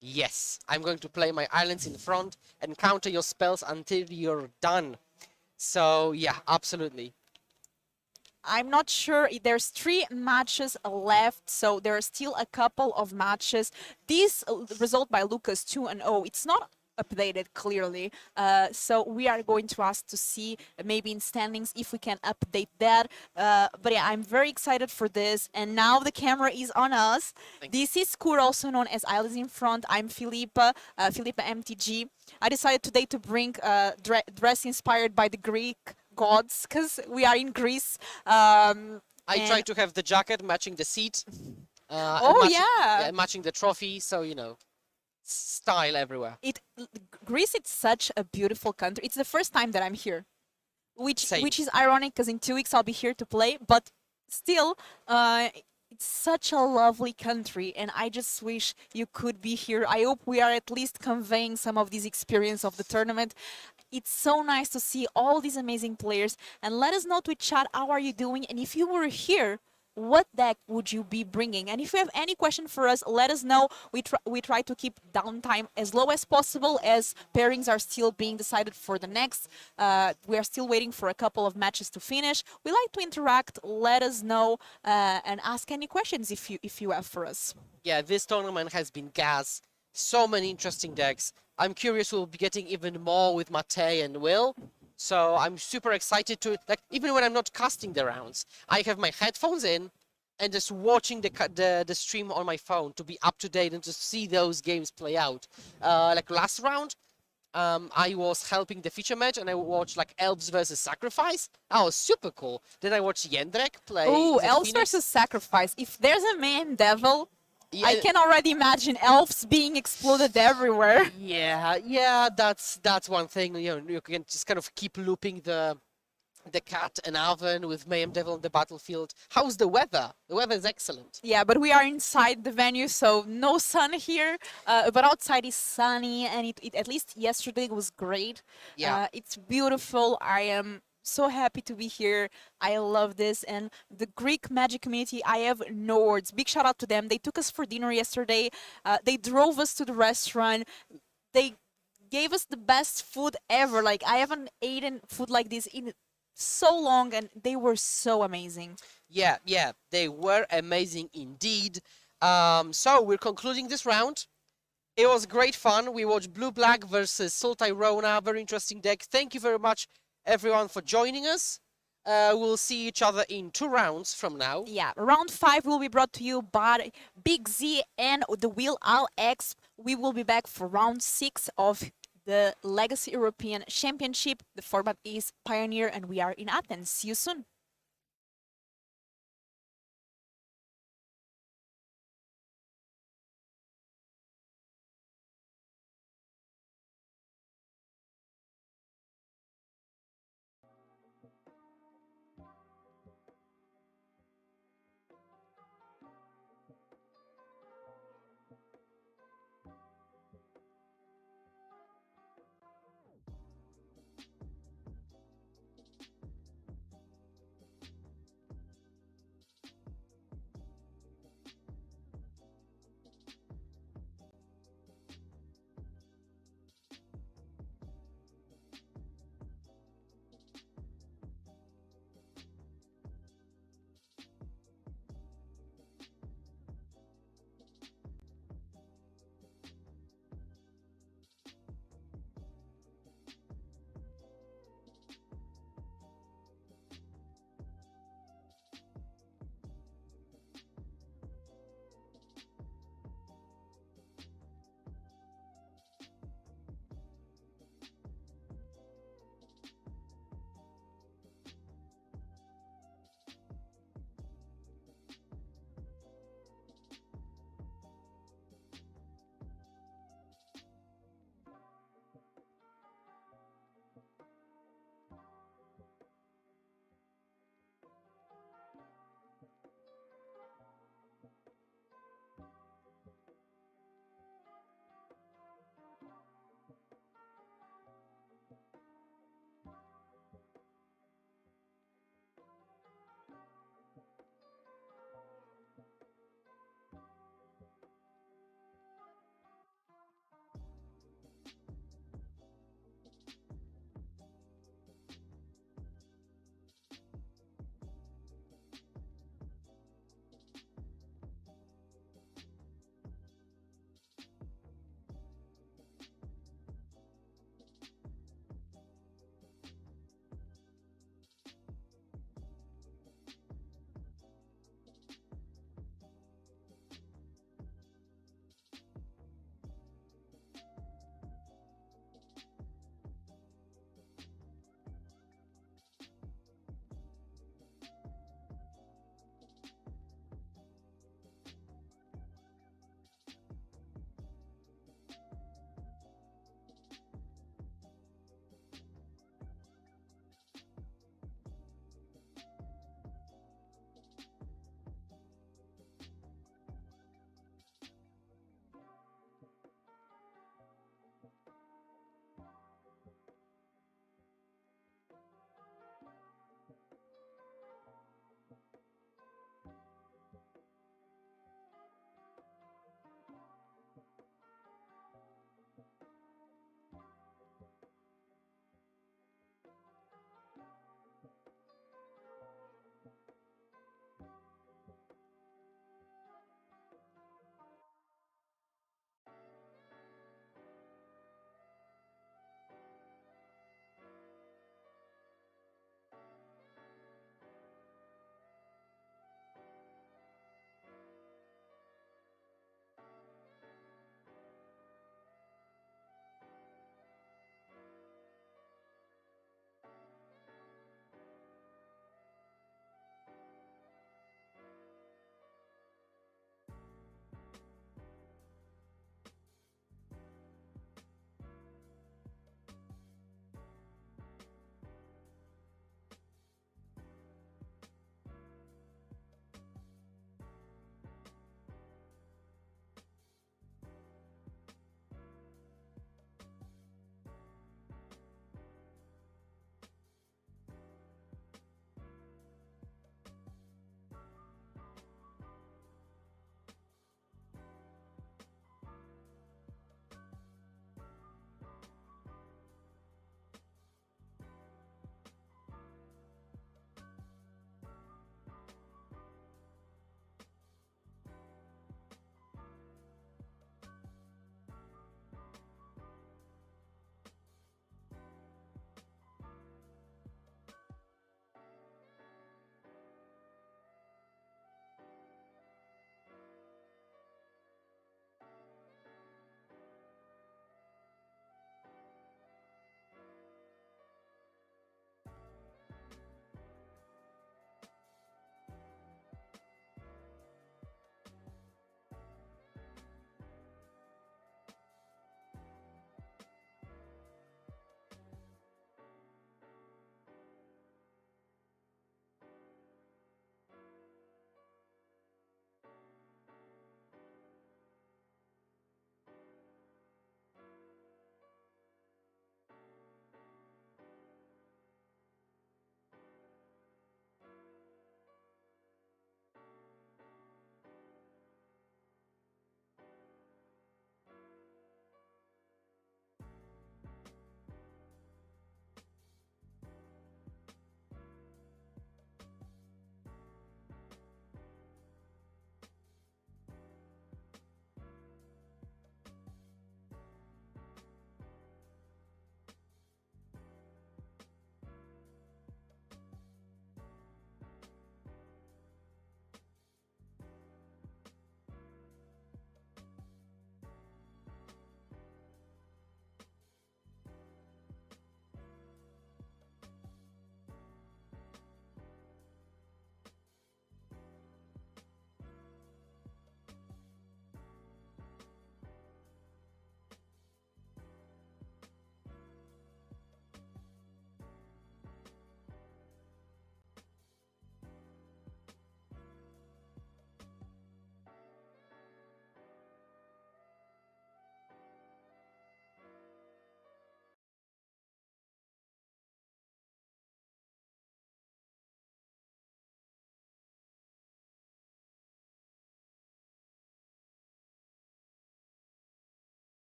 Yes, I'm going to play my islands in front and counter your spells until you're done. So yeah, absolutely. I'm not sure. There's 3 matches left, so there are still a couple of matches. This result by Lucas 2-0, it's not updated clearly, so we are going to ask to see maybe in standings if we can update that. But yeah, I'm very excited for this, and now the camera is on us. This is Skura, also known as Islands in Front. I'm Filipa, Filipa MTG. I decided today to bring dress inspired by the Greek gods because we are in Greece. I tried to have the jacket matching the seat. Matching the trophy, so you know, style everywhere. Greece, it's such a beautiful country. It's the first time that I'm here, which is ironic because in 2 weeks I'll be here to play. But still, it's such a lovely country, and I just wish you could be here. I hope we are at least conveying some of this experience of the tournament. It's so nice to see all these amazing players, and let us know to chat how are you doing, and if you were here, what deck would you be bringing? And if you have any question for us, let us know. We try to keep downtime as low as possible as pairings are still being decided for the next. We are still waiting for a couple of matches to finish. We like to interact. Let us know and ask any questions if you have for us. Yeah, this tournament has been gas. So many interesting decks. I'm curious we'll be getting even more with Matej and Will. So I'm super excited to, like, even when I'm not casting the rounds, I have my headphones in and just watching the stream on my phone to be up to date and to see those games play out. Like last round, I was helping the feature match and I watched like Elves versus Sacrifice. That was super cool. Then I watched Jędrek play. Oh, Elves versus Sacrifice. If there's a main devil, yeah. I can already imagine elves being exploded everywhere. Yeah, that's one thing. You know, you can just kind of keep looping the cat and oven with Mayhem Devil on the battlefield. How's the weather? The weather is excellent. Yeah, but we are inside the venue, so no sun here. But outside is sunny, and it at least yesterday was great. Yeah, it's beautiful. I am so happy to be here. I love this, and the Greek Magic community, I have no words. Big shout out to them. They took us for dinner yesterday. They drove us to the restaurant. They gave us the best food ever. Like, I haven't eaten food like this in so long, and they were so amazing. Yeah, they were amazing indeed. So we're concluding this round. It was great fun. We watched Blue Black versus Sultai Rona. Very interesting deck. Thank you very much everyone for joining us. We'll see each other in 2 rounds from now. Yeah, round 5 will be brought to you by Big Z and TheWillHallExp. We will be back for round 6 of the Legacy European Championship. The format is Pioneer and we are in Athens. See you soon.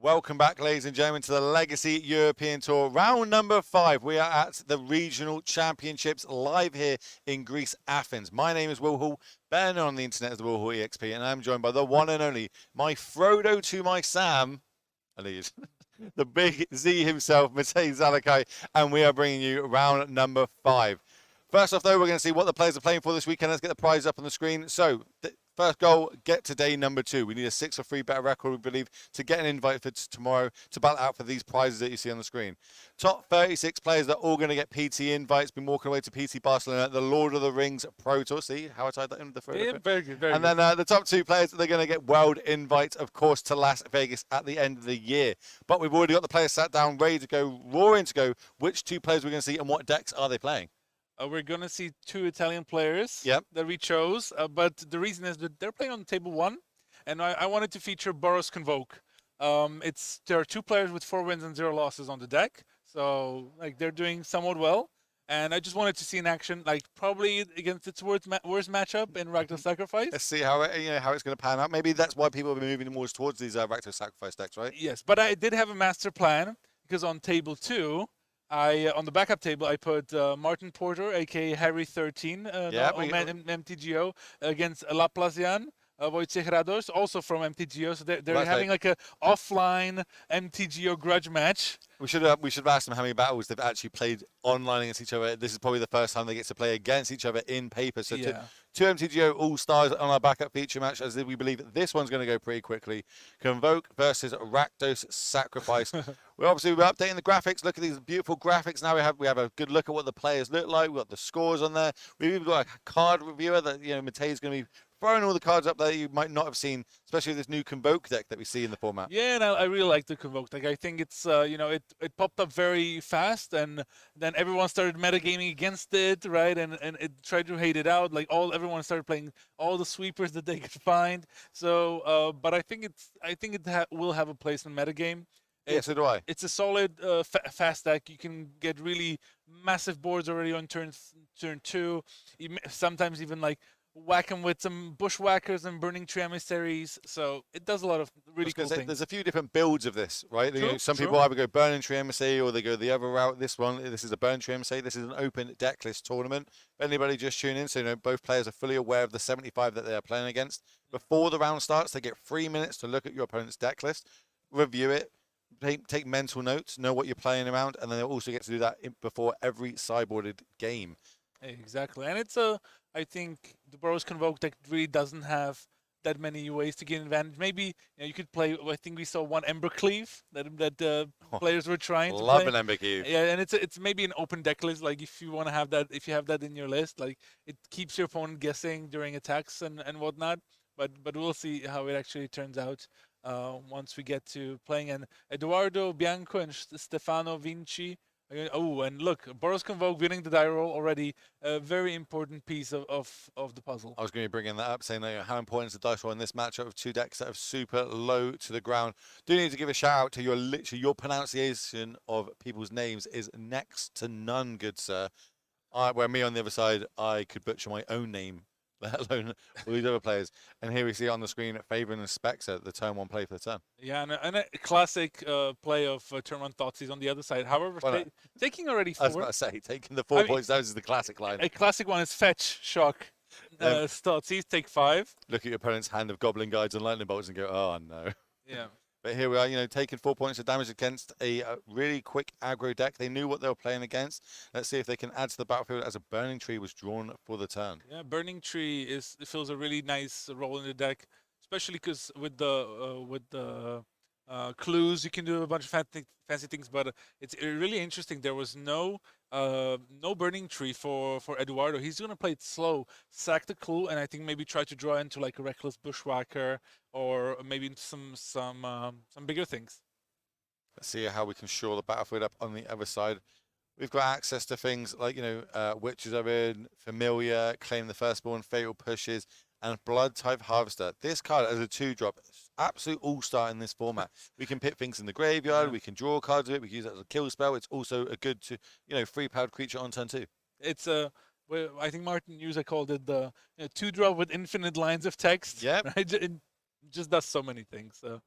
Welcome back, ladies and gentlemen, to the Legacy European Tour. Round number 5. We are at the Regional Championships live here in Greece, Athens. My name is Will Hall, better known on the internet as TheWillHallExp, and I'm joined by the one and only, my Frodo to my Sam, the big Z himself, Matej Zatlkaj, and we are bringing you round number 5. First off, though, we're going to see what the players are playing for this weekend. Let's get the prizes up on the screen. So, first goal, get to day number 2. We need a 6 or 3 better record, we believe, to get an invite for tomorrow to battle out for these prizes that you see on the screen. Top 36 players that are all going to get PT invites. Been walking away to PT Barcelona, the Lord of the Rings Pro Tour. See how I tied that in with the photo? Yeah, very good, very good. And then the top 2 players, they're going to get world invites, of course, to Las Vegas at the end of the year. But we've already got the players sat down, ready to go, roaring to go. Which 2 players we're going to see and what decks are they playing? We're going to see 2 Italian players that we chose, but the reason is that they're playing on table 1, and I wanted to feature Boros Convoke. There are 2 players with 4 wins and 0 losses on the deck, so like they're doing somewhat well, and I just wanted to see in action, like probably against its worst matchup in Rakdos Sacrifice. Let's see how how it's going to pan out. Maybe that's why people have been moving more towards these Rakdos Sacrifice decks, right? Yes, but I did have a master plan, because on table 2, on the backup table, I put Martin Porter, aka Harry13, MTGO, against Laplazian, Wojciech Rados, also from MTGO. So they're having like a offline MTGO grudge match. We should have asked them how many battles they've actually played online against each other. This is probably the first time they get to play against each other in paper. So 2 MTGO All-Stars on our backup feature match, as we believe this one's going to go pretty quickly. Convoke versus Rakdos Sacrifice. We're updating the graphics. Look at these beautiful graphics. Now we have a good look at what the players look like. We've got the scores on there. We've even got a card reviewer that Matej is going to be throwing all the cards up there you might not have seen, especially this new Convoke deck that we see in the format. Yeah, and I really like the Convoke deck. I think it's, it popped up very fast, and then everyone started metagaming against it, right? And it tried to hate it out. Like everyone started playing all the sweepers that they could find. So, but I think it will have a place in metagame. Yeah, so do I. It's a solid fast deck. You can get really massive boards already on turn 2. Sometimes even like whack them with some bushwhackers and burning tree emissaries. So it does a lot of really cool things. There's a few different builds of this, right? Some people either go burning tree emissary or they go the other route. This is a burning tree emissary. This is an open deck list tournament. If anybody just tune in, so both players are fully aware of the 75 that they are playing against. Before the round starts, they get 3 minutes to look at your opponent's deck list, review it, take mental notes, know what you're playing around, and then they'll also get to do that before every sideboarded game. Exactly, and I think the Boros Convoke deck really doesn't have that many ways to gain advantage. Maybe you could play. I think we saw one Embercleave that players were trying to play. Love an Embercleave. Yeah, and it's maybe an open deck list. Like if you want to have that, if you have that in your list, like it keeps your opponent guessing during attacks and whatnot. But we'll see how it actually turns out once we get to playing. And Eduardo Bianco and Stefano Vinci. Oh, and look, Boros Convoke winning the die roll already, a very important piece of the puzzle. I was going to be bringing that up, saying how important is the dice roll in this matchup of 2 decks that are super low to the ground. Do need to give a shout out to your pronunciation of people's names is next to none, good sir. Where me on the other side, I could butcher my own name, let alone all these other players. And here we see on the screen Fabian and Spectre, the turn 1 play for the turn. Yeah, and a classic play of turn 1 Thoughtseize on the other side. However, taking already 4. I was about to say, taking the 4 points, that is the classic line. A classic one is fetch, shock, Thoughtseize, take 5. Look at your opponent's hand of Goblin Guides and Lightning Bolts and go, oh no. Yeah. But here we are, taking 4 points of damage against a really quick aggro deck. They knew what they were playing against. Let's see if they can add to the battlefield as a Burning Tree was drawn for the turn. Yeah, Burning Tree fills a really nice role in the deck, especially because with the clues you can do a bunch of fancy things. But it's really interesting. There was no Burning Tree for Eduardo. He's gonna play it slow, sack the clue, and I think maybe try to draw into like a Reckless Bushwhacker or maybe some bigger things. Let's see how we can shore the battlefield up on the other side. We've got access to things like Witches are in, Familiar, Claim the Firstborn, Fatal Pushes, and Blood Type Harvester. This card as a 2-drop, absolute all-star in this format. We can pit things in the graveyard, we can draw cards with it, we can use it as a kill spell. It's also a good 3-powered creature on turn 2. It's I think Martin Juza called it the 2-drop with infinite lines of text. Yeah. Right? It just does so many things. So.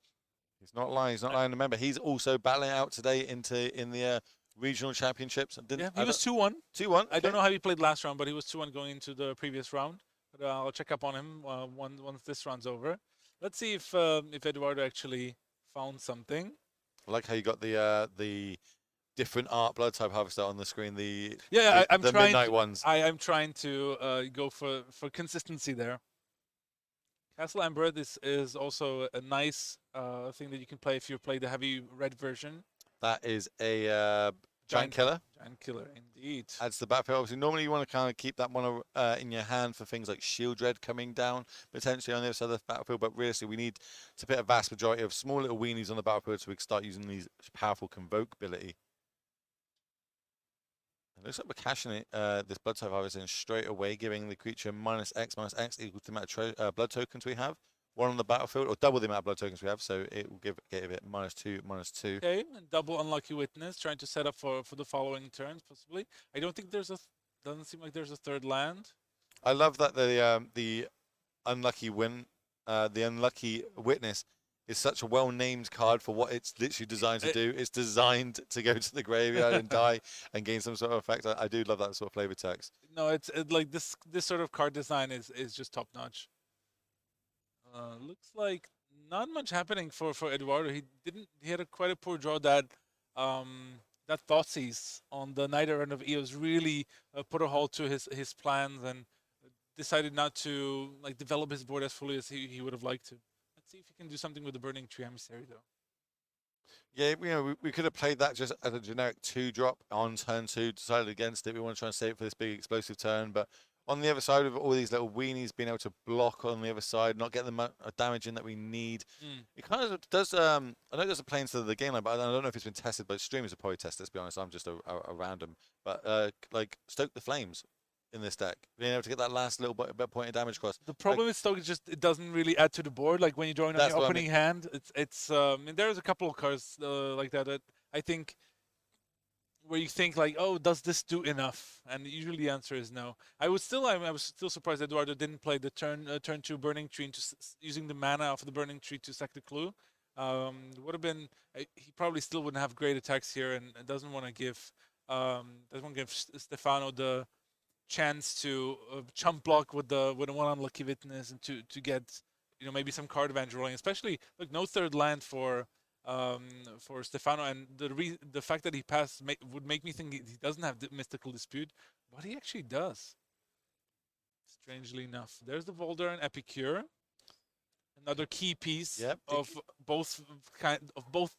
He's not lying. He's not lying. Remember, he's also battling out today in the regional championships. Yeah, he was 2-1. 2-1. I don't know how he played last round, but he was 2-1 going into the previous round. But I'll check up on him once this round's over. Let's see if Eduardo actually found something. I like how you got the different art blood type harvester on the screen. I'm the trying midnight ones. I'm trying to go for consistency there. Castle Amber, this is also a nice thing that you can play if you play the heavy red version. That is a giant killer. Giant killer, indeed. Adds to the battlefield. Obviously, normally you want to kind of keep that one in your hand for things like Shield Dread coming down, potentially on the other side of the battlefield. But realistically, we need to put a vast majority of small little weenies on the battlefield so we can start using these powerful Convoke ability. It looks like we're cashing it, this blood type harvesting straight away, giving the creature -X equal to the amount of blood tokens we have. One on the battlefield, or double the amount of blood tokens we have, so it will give it -2/-2. Okay, and double Unlucky Witness, trying to set up for the following turns, possibly. I don't think doesn't seem like there's a third land. I love that the Unlucky Witness is such a well-named card for what it's literally designed to do. It's designed to go to the graveyard and die and gain some sort of effect. I do love that sort of flavor text. No, it's like this sort of card design is just top-notch. Looks like not much happening for Eduardo. He had quite a poor draw that Thoughtseize on the Night Errand of Eos really put a halt to his plans and decided not to develop his board as fully as he would have liked to. Let's see if he can do something with the Burning Tree Emissary though. Yeah, we could have played that just as a generic 2-drop on turn 2, decided against it. We want to try and save it for this big explosive turn, but on the other side with all these little weenies being able to block on the other side, not get the damage in that we need, it kind of does, I know there's a play into the game line, but I don't know if it's been tested, but streamers will probably test this, to be honest. I'm just a random. But Stoke the Flames in this deck, being able to get that last little bit point of damage across. The problem with Stoke is just it doesn't really add to the board. Like when you join on the opening hand, it's there's a couple of cards like that I think where you think like, oh, does this do enough? And usually the answer is no. I was still surprised Eduardo didn't play the turn 2 Burning Tree into using the mana of the Burning Tree to sack the clue. Would have been he probably still wouldn't have great attacks here and doesn't want to give Stefano the chance to chump block with one Unlucky Witness and to get maybe some card advantage rolling. Especially look, no third land for Stefano, and the fact that he passed would make me think he doesn't have the Mystical Dispute, but he actually does. Strangely enough, there's the Volder and Epicure, another key piece of both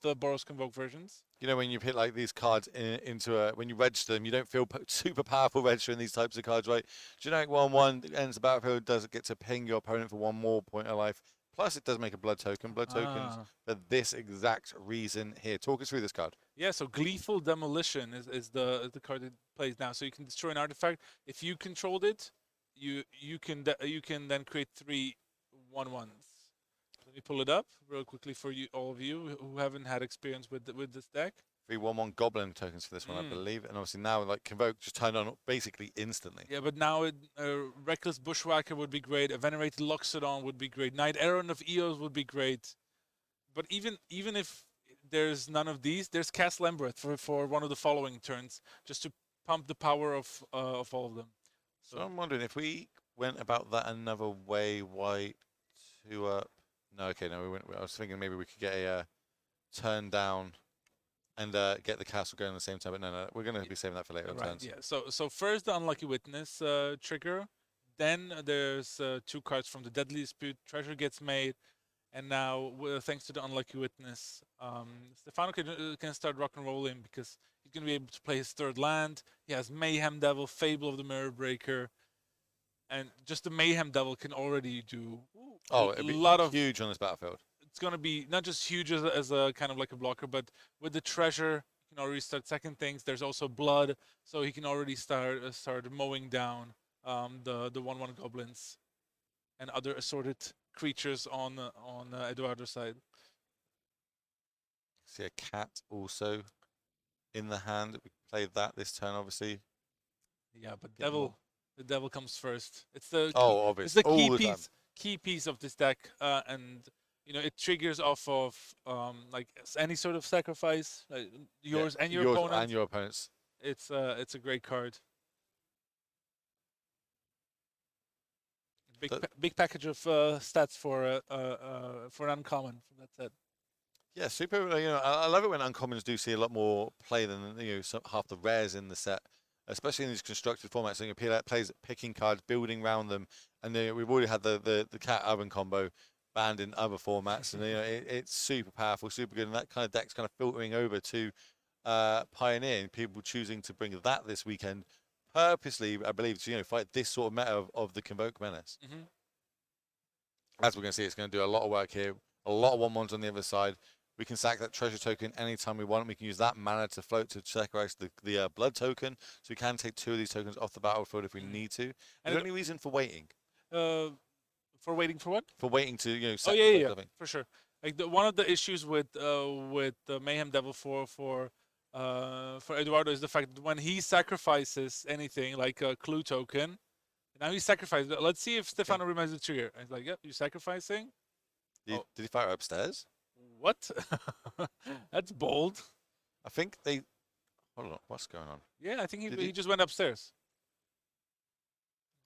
the Boros Convoke versions. When you've hit like these cards when you register them, you don't feel super powerful registering these types of cards, right? Generic 1/1 ends the battlefield, doesn't get to ping your opponent for one more point of life. Plus, it does make a blood token. Blood tokens for this exact reason here. Talk us through this card. Yeah, so Gleeful Demolition is the card that plays now. So you can destroy an artifact. If you controlled it, you can then create 3 1/1s. Let me pull it up real quickly for all of you who haven't had experience with this deck. 3 1/1 Goblin tokens for this one, I believe. And obviously now, Convoke just turned on basically instantly. Yeah, but now Reckless Bushwhacker would be great. A Venerated Loxodon would be great. Knight Errand of Eos would be great. But even if there's none of these, there's Castle Embereth for one of the following turns, just to pump the power of all of them. So I'm wondering if we went about that another way, white 2 up. No, okay, no, I was thinking maybe we could get a turn down and get the castle going at the same time, but no, we're going to be saving that for later turns. Yeah, so first the Unlucky Witness trigger, then there's 2 cards from the Deadly Dispute, Treasure gets made, and now, thanks to the Unlucky Witness, Stefano can start rock and rolling because he's going to be able to play his 3rd land. He has Mayhem Devil, Fable of the Mirror Breaker, and just the Mayhem Devil can already do it'd be huge on this battlefield. It's going to be not just huge as a kind of like a blocker, but with the treasure, you can already start second things. There's also blood, so he can already start mowing down the 1/1 goblins and other assorted creatures on Eduardo's side. See a cat also in the hand. We played that this turn, obviously. Yeah, but the devil comes first. It's the obviously it's the key piece of this deck, and you know, it triggers off of like any sort of sacrifice, like yours and your yours opponent. and your opponent's. It's a great card. Big package of stats for an uncommon. That's it. Yeah, super. You know, I love it when uncommons do see a lot more play than half the rares in the set, especially in these constructed formats. So you know, plays picking cards, building around them, and we've already had the cat oven combo banned in other formats, and you know it's super powerful, super good, and that kind of deck's kind of filtering over to Pioneer, and people choosing to bring that this weekend purposely, I believe, to fight this sort of meta of the Convoke Menace. As we're going to see, it's going to do a lot of work here. A lot of 1/1s on the other side. We can sack that treasure token anytime we want. We can use that mana to float to sacrifice the blood token. So we can take 2 of these tokens off the battlefield if we need to. Is there any reason for waiting? For waiting for what? For waiting to sack yeah, for sure. Like one of the issues with the Mayhem Devil for Eduardo is the fact that when he sacrifices anything like a clue token, now he sacrificed. Let's see if Stefano reminds the trigger. He's like, yep, you're sacrificing. Did he fire upstairs? What? That's bold. I think they... Hold on, what's going on? Yeah, I think he just went upstairs.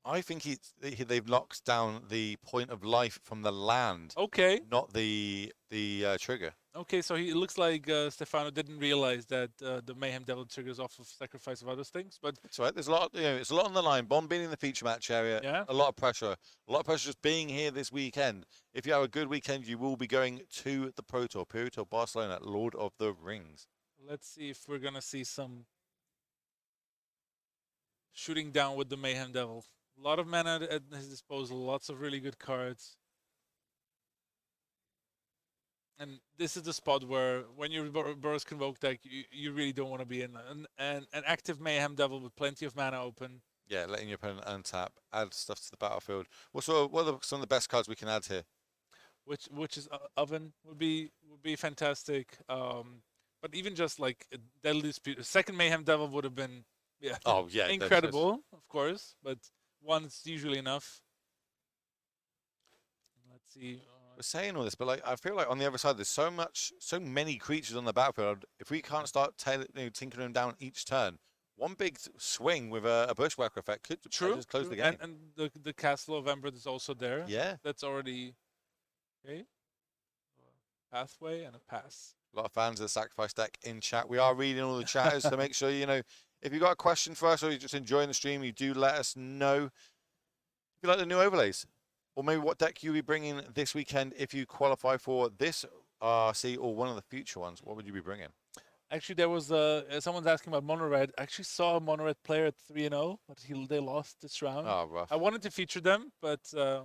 I think they've locked down the point of life from the land. Okay. Not the trigger. Okay, so it looks like Stefano didn't realize that the Mayhem Devil triggers off of sacrifice of other things, but it's all right. There's a lot. It's a lot on the line. Bomb being in the feature match area. Yeah. A lot of pressure. A lot of pressure just being here this weekend. If you have a good weekend, you will be going to the Pro Tour, Barcelona, Lord of the Rings. Let's see if we're gonna see some shooting down with the Mayhem Devil. A lot of mana at his disposal. Lots of really good cards. And this is the spot where, when you Boros Convoke deck, you really don't want to be in an active Mayhem Devil with plenty of mana open. Yeah, letting your opponent untap, add stuff to the battlefield. What are some of the best cards we can add here? Which is Oven would be fantastic. But even just like a Deadly Dispute, a second Mayhem Devil would have been incredible, of course. But one's usually enough. Let's see. We're saying all this, but like I feel like on the other side, there's so many creatures on the battlefield. If we can't start tinkering them down each turn, one big swing with a bushwhacker effect could just close the game. And the Castle of Ember is also there. Yeah, that's already okay. Pathway and a pass. A lot of fans of the sacrifice deck in chat. We are reading all the chatters, so make sure if you've got a question for us or you're just enjoying the stream, you do let us know. If you like the new overlays, or maybe what deck you'll be bringing this weekend if you qualify for this RC or one of the future ones, what would you be bringing? Actually, there was someone's asking about Mono Red. I actually saw a Mono Red player at 3-0, but they lost this round. Oh, rough. I wanted to feature them, but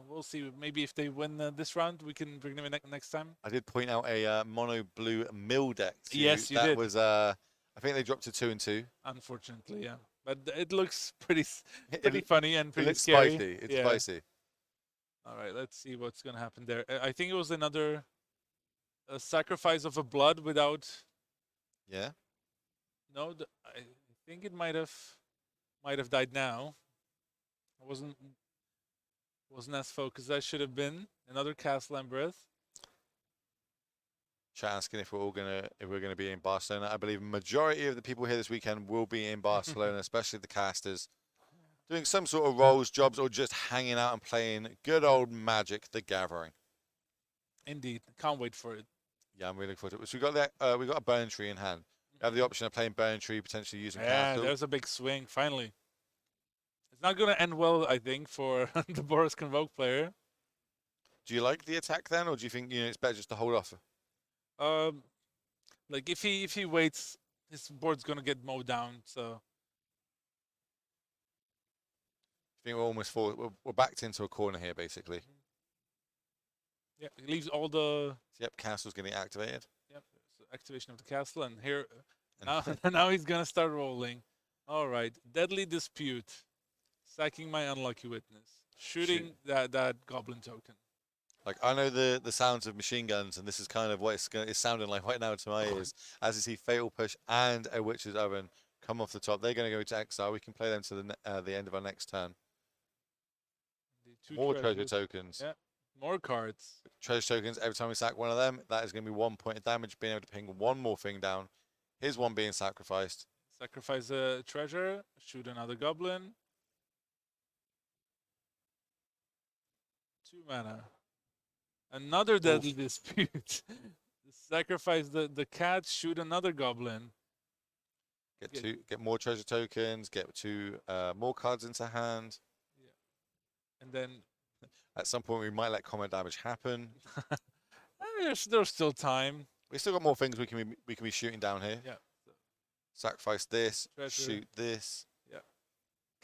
we'll see. Maybe if they win this round, we can bring them in next time. I did point out a mono blue mill deck. Yes, you did. That was I think they dropped to 2-2. Unfortunately, yeah. But it looks pretty funny and pretty scary. Spicy. It's spicy. All right, let's see what's gonna happen there. I think it was another sacrifice of a blood without. Yeah. No, I think it might have died now. I wasn't as focused as I should have been. Another Castle Embereth. Chat asking if we're gonna be in Barcelona. I believe majority of the people here this weekend will be in Barcelona, especially the casters, doing some sort of roles, jobs, or just hanging out and playing good old Magic: The Gathering. Indeed, can't wait for it. Yeah, I'm really looking forward to it. So we got a burn tree in hand. We have the option of playing burn tree, potentially using castle. There's a big swing. Finally, it's not going to end well, I think, for the Boros Convoke player. Do you like the attack then, or do you think it's better just to hold off? Like if he waits, his board's going to get mowed down. So I think we're almost forward. We're backed into a corner here, basically. Yeah, he leaves all the. Yep, castle's getting activated. Yep, so activation of the castle, and here now he's gonna start rolling. All right, Deadly Dispute, sacking my unlucky witness, shooting that goblin token. Like I know the sounds of machine guns, and this is kind of what it's sounding like right now to my ears. As you see, Fatal Push and a Witch's Oven come off the top. They're going to go to exile. We can play them to the end of our next turn. More treasure tokens. Yeah. More cards. Treasure tokens, every time we sack one of them, that is going to be 1 point of damage, being able to ping one more thing down. Here's one being sacrificed. Sacrifice a treasure, shoot another goblin. 2 mana. Another deadly dispute. Sacrifice the cat, shoot another goblin. Get more treasure tokens, get 2 more cards into hand. Yeah. And then at some point we might let combat damage happen. there's still time. We still got more things we can be shooting down here. Yeah. Sacrifice this, Treasure. shoot this. Yeah.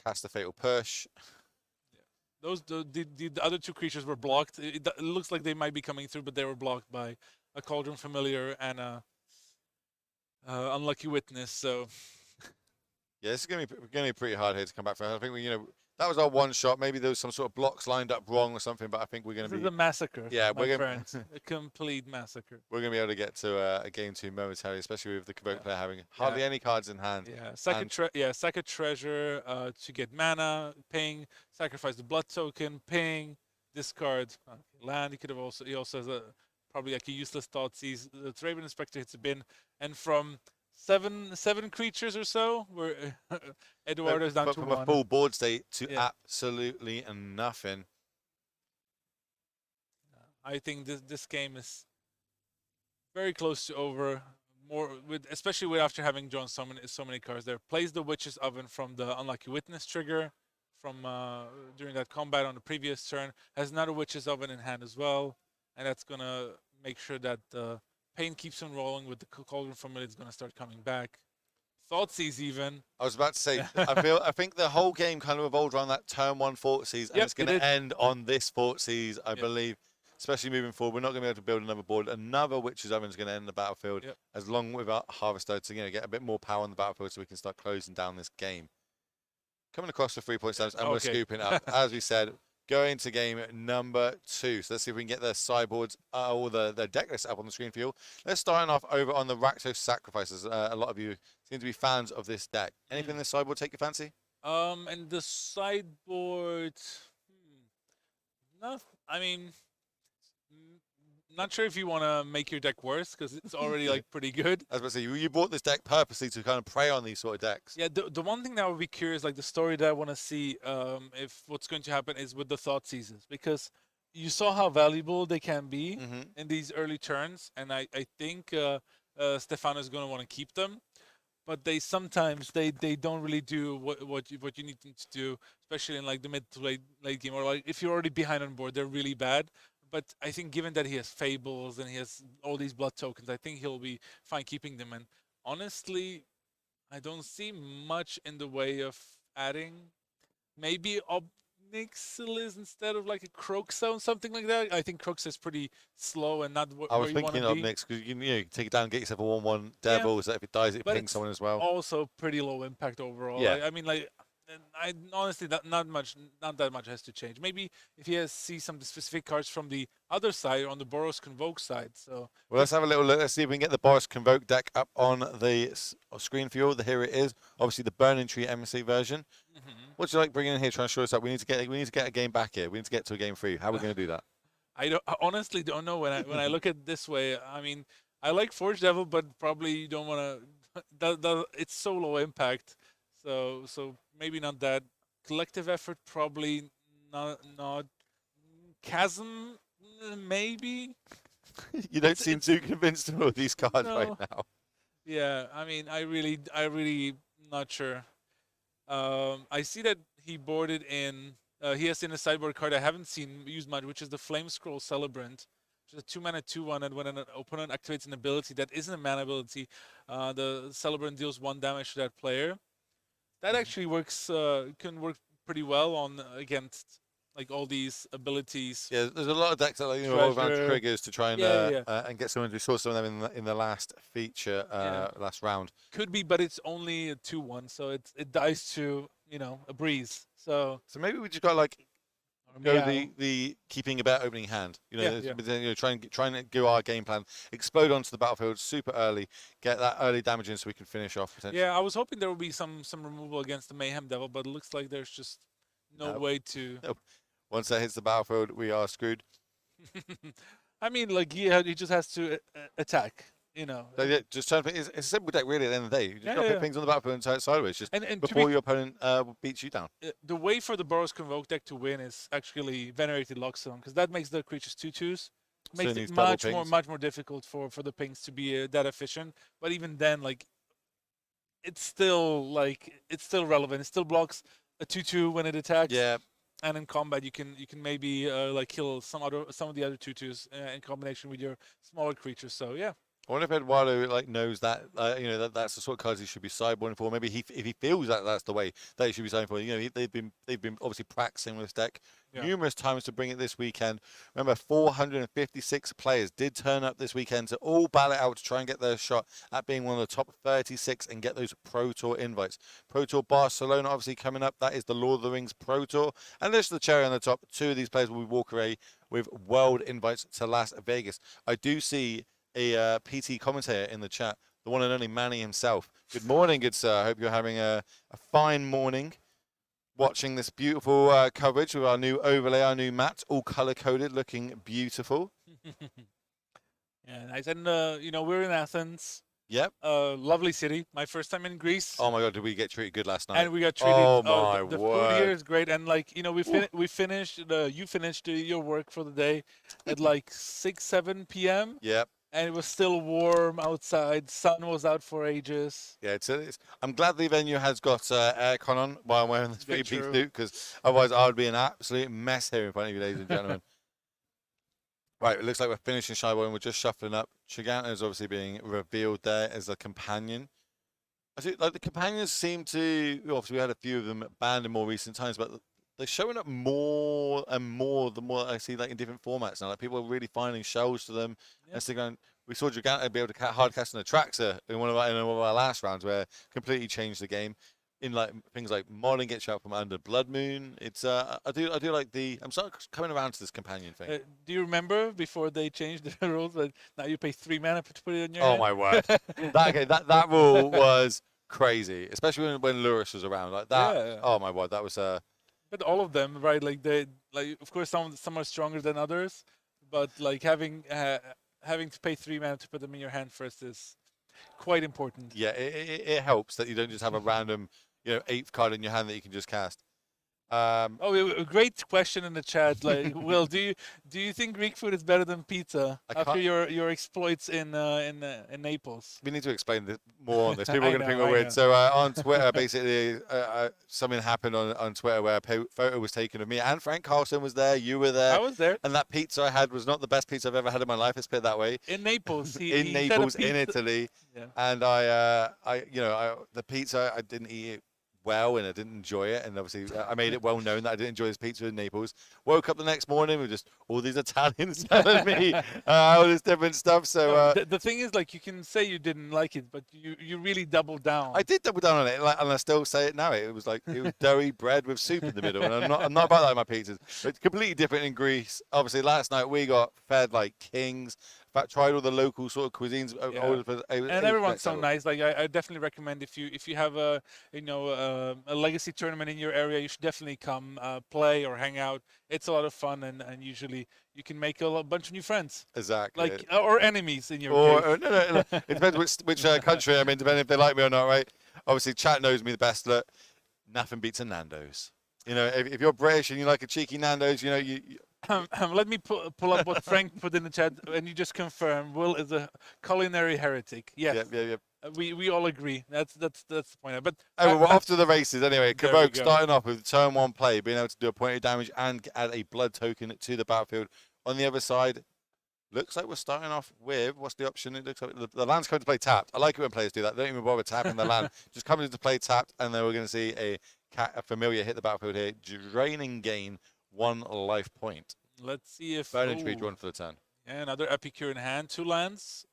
Cast a fatal push. The other 2 creatures were blocked. It looks like they might be coming through, but they were blocked by a Cauldron Familiar and a Unlucky Witness. So yeah, this is going to be pretty hard here to come back from. I think that was our one shot. Maybe there was some sort of blocks lined up wrong or something, but I think we're going to be a massacre. Yeah, we're going a complete massacre. We're going to be able to get to a game 2 momentarily, especially with the Convoke player having hardly any cards in hand. Yeah, sack a treasure to get mana, ping, sacrifice the blood token, ping, discard land. He also has probably like a useless thought seize. The Raven Inspector hits a bin, and from seven creatures or so, where Eduardo's down to from 1. a full board state to absolutely nothing. I think this game is very close to over. Especially after having drawn so many cards there. Plays the Witch's Oven from the Unlucky Witness trigger from during that combat on the previous turn. Has another Witch's Oven in hand as well, and that's gonna make sure that Pain keeps on rolling with the Cauldron Familiar. It's gonna start coming back. Thoughtseize even. I was about to say, I think the whole game kind of evolved around that turn 1 Thoughtseize, and it's going to end on this Thoughtseize, I believe. Especially moving forward, we're not going to be able to build another board. Another Witch's Oven is going to end the battlefield, as long with our Harvester to get a bit more power on the battlefield, so we can start closing down this game. Coming across for 3.7, and we're scooping up. As we said, going to game number 2. So let's see if we can get the sideboards or the deck list up on the screen for you. Let's start off over on the Rakdos Sacrifices. A lot of you seem to be fans of this deck. Anything in the sideboard take your fancy? And the sideboard, not sure if you want to make your deck worse, because it's already like pretty good. I was about to say, you bought this deck purposely to kind of prey on these sort of decks. Yeah, the one thing that I would be curious, like the story that I want to see, if what's going to happen is with the Thoughtseizes, because you saw how valuable they can be in these early turns, and I think Stefano is going to want to keep them. But they sometimes they don't really do what you need them to do, especially in like the mid to late game, or like if you're already behind on board, they're really bad. But I think given that he has Fables and he has all these blood tokens, I think he'll be fine keeping them. And honestly, I don't see much in the way of adding maybe Obnixilis instead of like a Croakstone, something like that. I think Croakstone is pretty slow and not where you want to be. I was thinking Obnix because you can take it down, get yourself a 1/1 Devil, so if it dies, it pings someone as well. Also pretty low impact overall. Yeah. I mean, like, I honestly not that much has to change. Maybe if he sees some specific cards from the other side, on the Boros Convoke side. So well, let's have a little look. Let's see if we can get the Boros Convoke deck up on the screen for you. Here it is. Obviously the Burning Tree MC version. What do you like bringing in here? Trying to show us up. We need to get a game back here. We need to get to a game 3. How are we going to do that? I honestly don't know. When I look at it this way, I mean, I like Forge Devil, but probably you don't want to. It's so low impact. So maybe not that. Collective Effort, probably not. Chasm, maybe. You don't seem too convinced of all these cards right now. Yeah, I mean, I really not sure. I see that he boarded in. He has in a sideboard card I haven't seen used much, which is the Flame Scroll Celebrant, which is a 2-mana 2/1, and when an opponent activates an ability that isn't a mana ability, the Celebrant deals 1 damage to that player. That actually can work pretty well against like all these abilities. Yeah, there's a lot of decks that all around triggers to try and and get someone to source some of them in the last feature, last round. Could be, but it's only a 2/1, so it dies to a breeze. So maybe we just got like go the keeping a better opening hand. Try and do our game plan. Explode onto the battlefield super early. Get that early damage in so we can finish off potentially. Yeah, I was hoping there would be some removal against the Mayhem Devil, but it looks like there's just no way to. Nope. Once that hits the battlefield, we are screwed. I mean, like he just has to attack. You know. So, yeah, just turn. It's a simple deck, really. At the end of the day, you just got to put things on the battlefield and turn it sideways, just And before your opponent beats you down. The way for the Boros Convoke deck to win is actually Venerated Lockstone, because that makes the creatures 2/2s. Makes it much more difficult for the pings to be that efficient. But even then, like it's still relevant. It still blocks a 2/2 when it attacks. Yeah. And in combat, you can maybe like kill some of the other 2/2s in combination with your smaller creatures. So yeah. I wonder if Eduardo knows that that's the sort of cards he should be sideboarding for. Maybe if he feels that that's the way that he should be sideboarding for. They've been obviously practicing with this deck numerous times to bring it this weekend. Remember, 456 players did turn up this weekend to all battle it out to try and get their shot at being one of the top 36 and get those Pro Tour invites. Pro Tour Barcelona obviously coming up. That is the Lord of the Rings Pro Tour, and this is the cherry on the top. 2 of these players will be walk away with world invites to Las Vegas. I do see a PT commentator in the chat, the one and only Manny himself. Good morning, good sir. I hope you're having a fine morning watching this beautiful coverage with our new overlay, our new mats, all color-coded, looking beautiful. Yeah, nice. And, we're in Athens. Yep. Lovely city. My first time in Greece. Oh, my God, did we get treated good last night? And we got treated. Oh, my the word. food here is great. And, we finished, you finished your work for the day at, 6, 7 p.m. Yep. And it was still warm outside. Sun was out for ages. Yeah, I'm glad the venue has got aircon on while I'm wearing this VP suit, because otherwise I would be an absolute mess here in front of you, ladies and gentlemen. Right, it looks like we're finishing Shyboy and we're just shuffling up. Giganta is obviously being revealed there as a companion. I think the companions seem to, obviously we had a few of them banned in more recent times, but they're showing up more and more the more I see in different formats now. Like people are really finding shells to them. And we saw Giganta be able to hard cast an Atraxa in one of our last rounds, where completely changed the game. In things like modding gets you out from under Blood Moon. It's I do like I'm sort of coming around to this companion thing. Do you remember before they changed the rules that now you pay 3 mana to put it on your Oh hand? my word. that rule was crazy, especially when Luris was around like that. Yeah. Oh my word, that was But all of them, right? Of course some are stronger than others, but having to pay 3 mana to put them in your hand first is quite important. Yeah, it helps that you don't just have a random 8th card in your hand that you can just cast. A great question in the chat. Will, do you think Greek food is better than pizza after your exploits in Naples? We need to explain this more on this. People are going to think we're weird. So on Twitter, basically, something happened on Twitter where a photo was taken of me and Frank Carlson was there. You were there. I was there. And that pizza I had was not the best pizza I've ever had in my life. Let's put it that way. In Naples, in Naples, in Italy, and the pizza I didn't eat it well and I didn't enjoy it, and obviously I made it well known that I didn't enjoy this pizza in Naples. Woke up the next morning with just all these Italians telling me all this different stuff. So the thing is, you can say you didn't like it, but you really doubled down. I did double down on it, and I still say it now. It was doughy bread with soup in the middle, and I'm not about that in my pizzas. But it's completely different in Greece. Obviously, last night we got fed like kings. In fact, tried all the local sort of cuisines. And everyone's so nice. I definitely recommend if you have a legacy tournament in your area, you should definitely come play or hang out. It's a lot of fun, and usually you can make a bunch of new friends. Exactly. Or enemies in your case. No. It depends which country I'm in, depending if they like me or not, right? Obviously, chat knows me the best. Look, nothing beats a Nando's. If you're British and you like a cheeky Nando's, let me pull up what Frank put in the chat, and you just confirm Will is a culinary heretic. Yes. Yep. We all agree. That's the point. But we're off to the races anyway. Convoke starting off with turn 1 play, being able to do a point of damage and add a blood token to the battlefield. On the other side, looks like we're starting off with, what's the option? It looks like the land's coming to play tapped. I like it when players do that. They don't even bother tapping the land. Just comes into play tapped, and then we're going to see a familiar hit the battlefield here, draining gain 1 life point. Let's see if Burning Tree drawn for the turn. Yeah, another Epicure in hand, 2 lands.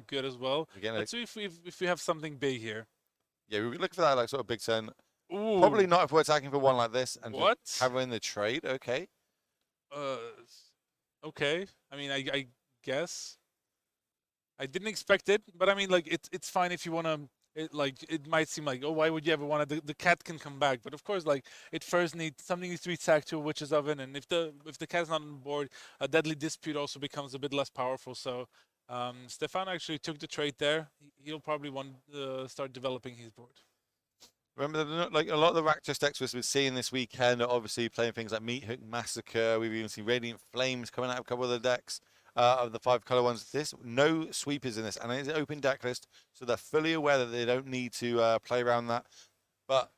Good as well. Again, let's see if we have something big here. Yeah, we're looking for that sort of big turn. Ooh. Probably not if we're attacking for 1 like this and just covering the trade. Okay. Okay. I mean, I guess I didn't expect it, but I mean, it's fine if you want to it might seem like, oh, why would you ever want to? The cat can come back, but of course, like it first something needs to be sacked to a witch's oven, and if the cat's not on board, a deadly dispute also becomes a bit less powerful. So Stefan actually took the trade there. He'll probably want to start developing his board. Remember, like a lot of the Rakdos decks we've been seeing this weekend are obviously playing things like Meat Hook Massacre. We've even seen Radiant Flames coming out of a couple of the decks of the 5-color ones. No sweepers in this, and it's an open deck list, so they're fully aware that they don't need to play around that. But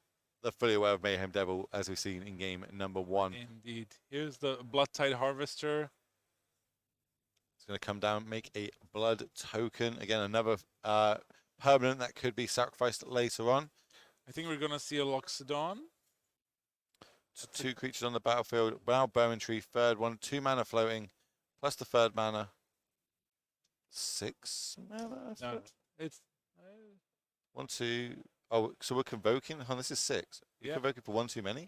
they're fully aware of Mayhem Devil, as we've seen in game number 1. Indeed. Here's the Blood-Tide Harvester. It's going to come down, make a blood token. Again, another permanent that could be sacrificed later on. I think we're going to see a Loxodon. So 2 creatures on the battlefield. Now Burning Tree, third one. 2 mana floating, plus the third mana. 6 mana? No, it's... 1, 2... Oh, so we're convoking? Oh, this is 6. We're Yeah. convoking for 1 too many?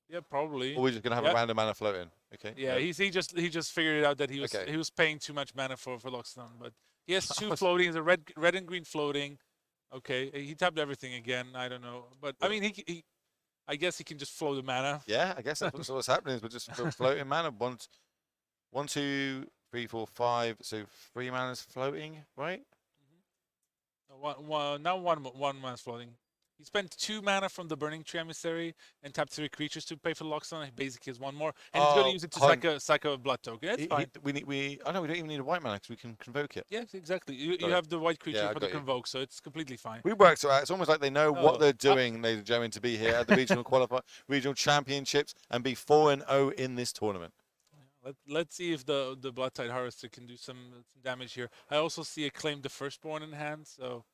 Yeah, probably. Or we're just going to have a random mana floating? Okay. Yeah, he just figured it out that he was paying too much mana for Loxodon, but he has 2 floating, a red and green floating. Okay, he tapped everything again. I don't know, but I mean, I guess he can just flow the mana. Yeah, I guess that's what's happening. Is we're just floating mana. 1, 2, 3, 4, 5. So 3 mana's floating, right? Now one mana's floating. He spent 2 mana from the Burning Tree Emissary and tapped 3 creatures to pay for Loxodon. He basically has 1 more, and he's going to use it to sack a blood token. That's fine. We don't even need a white mana because we can convoke it. Yes, exactly. You have the white creature for the convoke, so it's completely fine. We worked so out. It's almost like they know what they're doing, ladies and gentlemen, to be here at the regional championships and be 4-0 in this tournament. Let's see if the Blood-Tide Harvester can do some damage here. I also see a Claim the Firstborn in hand, so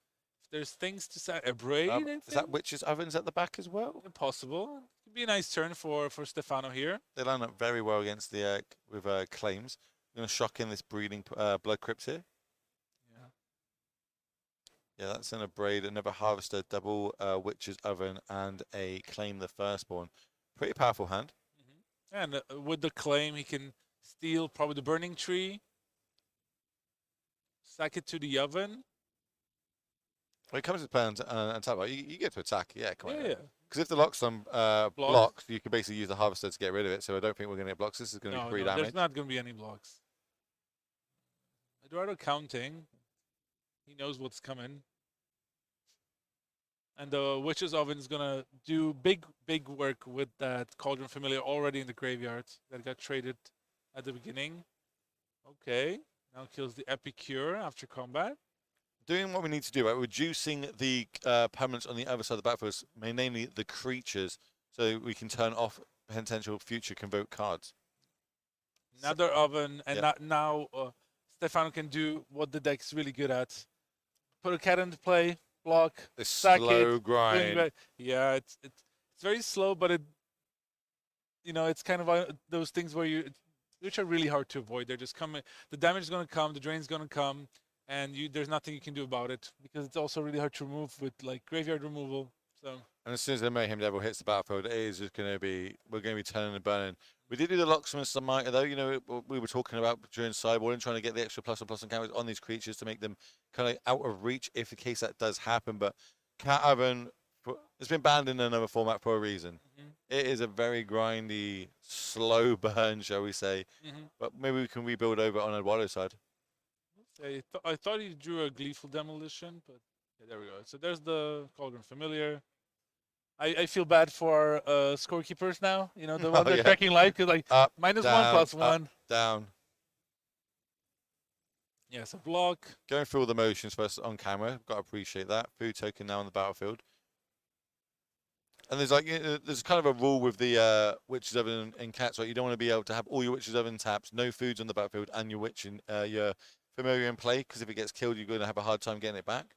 if there's things to say. A Braid, is that Witch's Ovens at the back as well? Possible. Could be a nice turn for Stefano here. They line up very well against the with claims. I'm going to shock in this breeding Blood Crypt here. Yeah, that's in a Braid, another Harvester, double Witch's Oven, and a Claim the Firstborn. Pretty powerful hand. And with the Claim, he can steal probably the Burning Tree, sack it to the Oven. When it comes to play and tap, you get to attack. Yeah, come on. Yeah. Because if the Loxodon blocks, you can basically use the Harvester to get rid of it. So I don't think we're going to get blocks. This is going to be 3 damage. There's not going to be any blocks. Eduardo counting. He knows what's coming. And the Witch's Oven is going to do big work with that Cauldron Familiar already in the graveyard that got traded at the beginning. Okay. Now kills the Epicure after combat. Doing what we need to do, right? Reducing the permanents on the other side of the battlefield, namely the creatures, so we can turn off potential future convoke cards. Another Oven, and now Stefano can do what the deck's really good at. Put a cat into play, block, This sack slow it, grind. Yeah, it's very slow, but it's kind of those things which are really hard to avoid. They're just coming. The damage is going to come, the drain's going to come, and there's nothing you can do about it because it's also really hard to remove with like graveyard removal. So. And as soon as the Mayhem Devil hits the battlefield, it is just going to be we're going to be turning and burning. We did do the Locksmith Samita though. You know, we were talking about during sideboarding, trying to get the extra plus and plus encounters on these creatures to make them kind of out of reach if the case that does happen. But Cat Oven, it's been banned in another format for a reason. It is a very grindy, slow burn, shall we say? But maybe we can rebuild over on Eduardo's side. I thought he drew a Gleeful Demolition, but yeah, there we go. So there's the Cauldron Familiar. I feel bad for scorekeepers now. You know, the one they're tracking live because like up, -1 down, +1. Up, down. Yes, a block. Going through all the motions first on camera. Got to appreciate that. Food token now on the battlefield. And there's there's kind of a rule with the Witch's Oven and Cats, right? You don't want to be able to have all your Witch's Oven taps, no foods on the battlefield, and your your Familiar in play, because if it gets killed, you're going to have a hard time getting it back.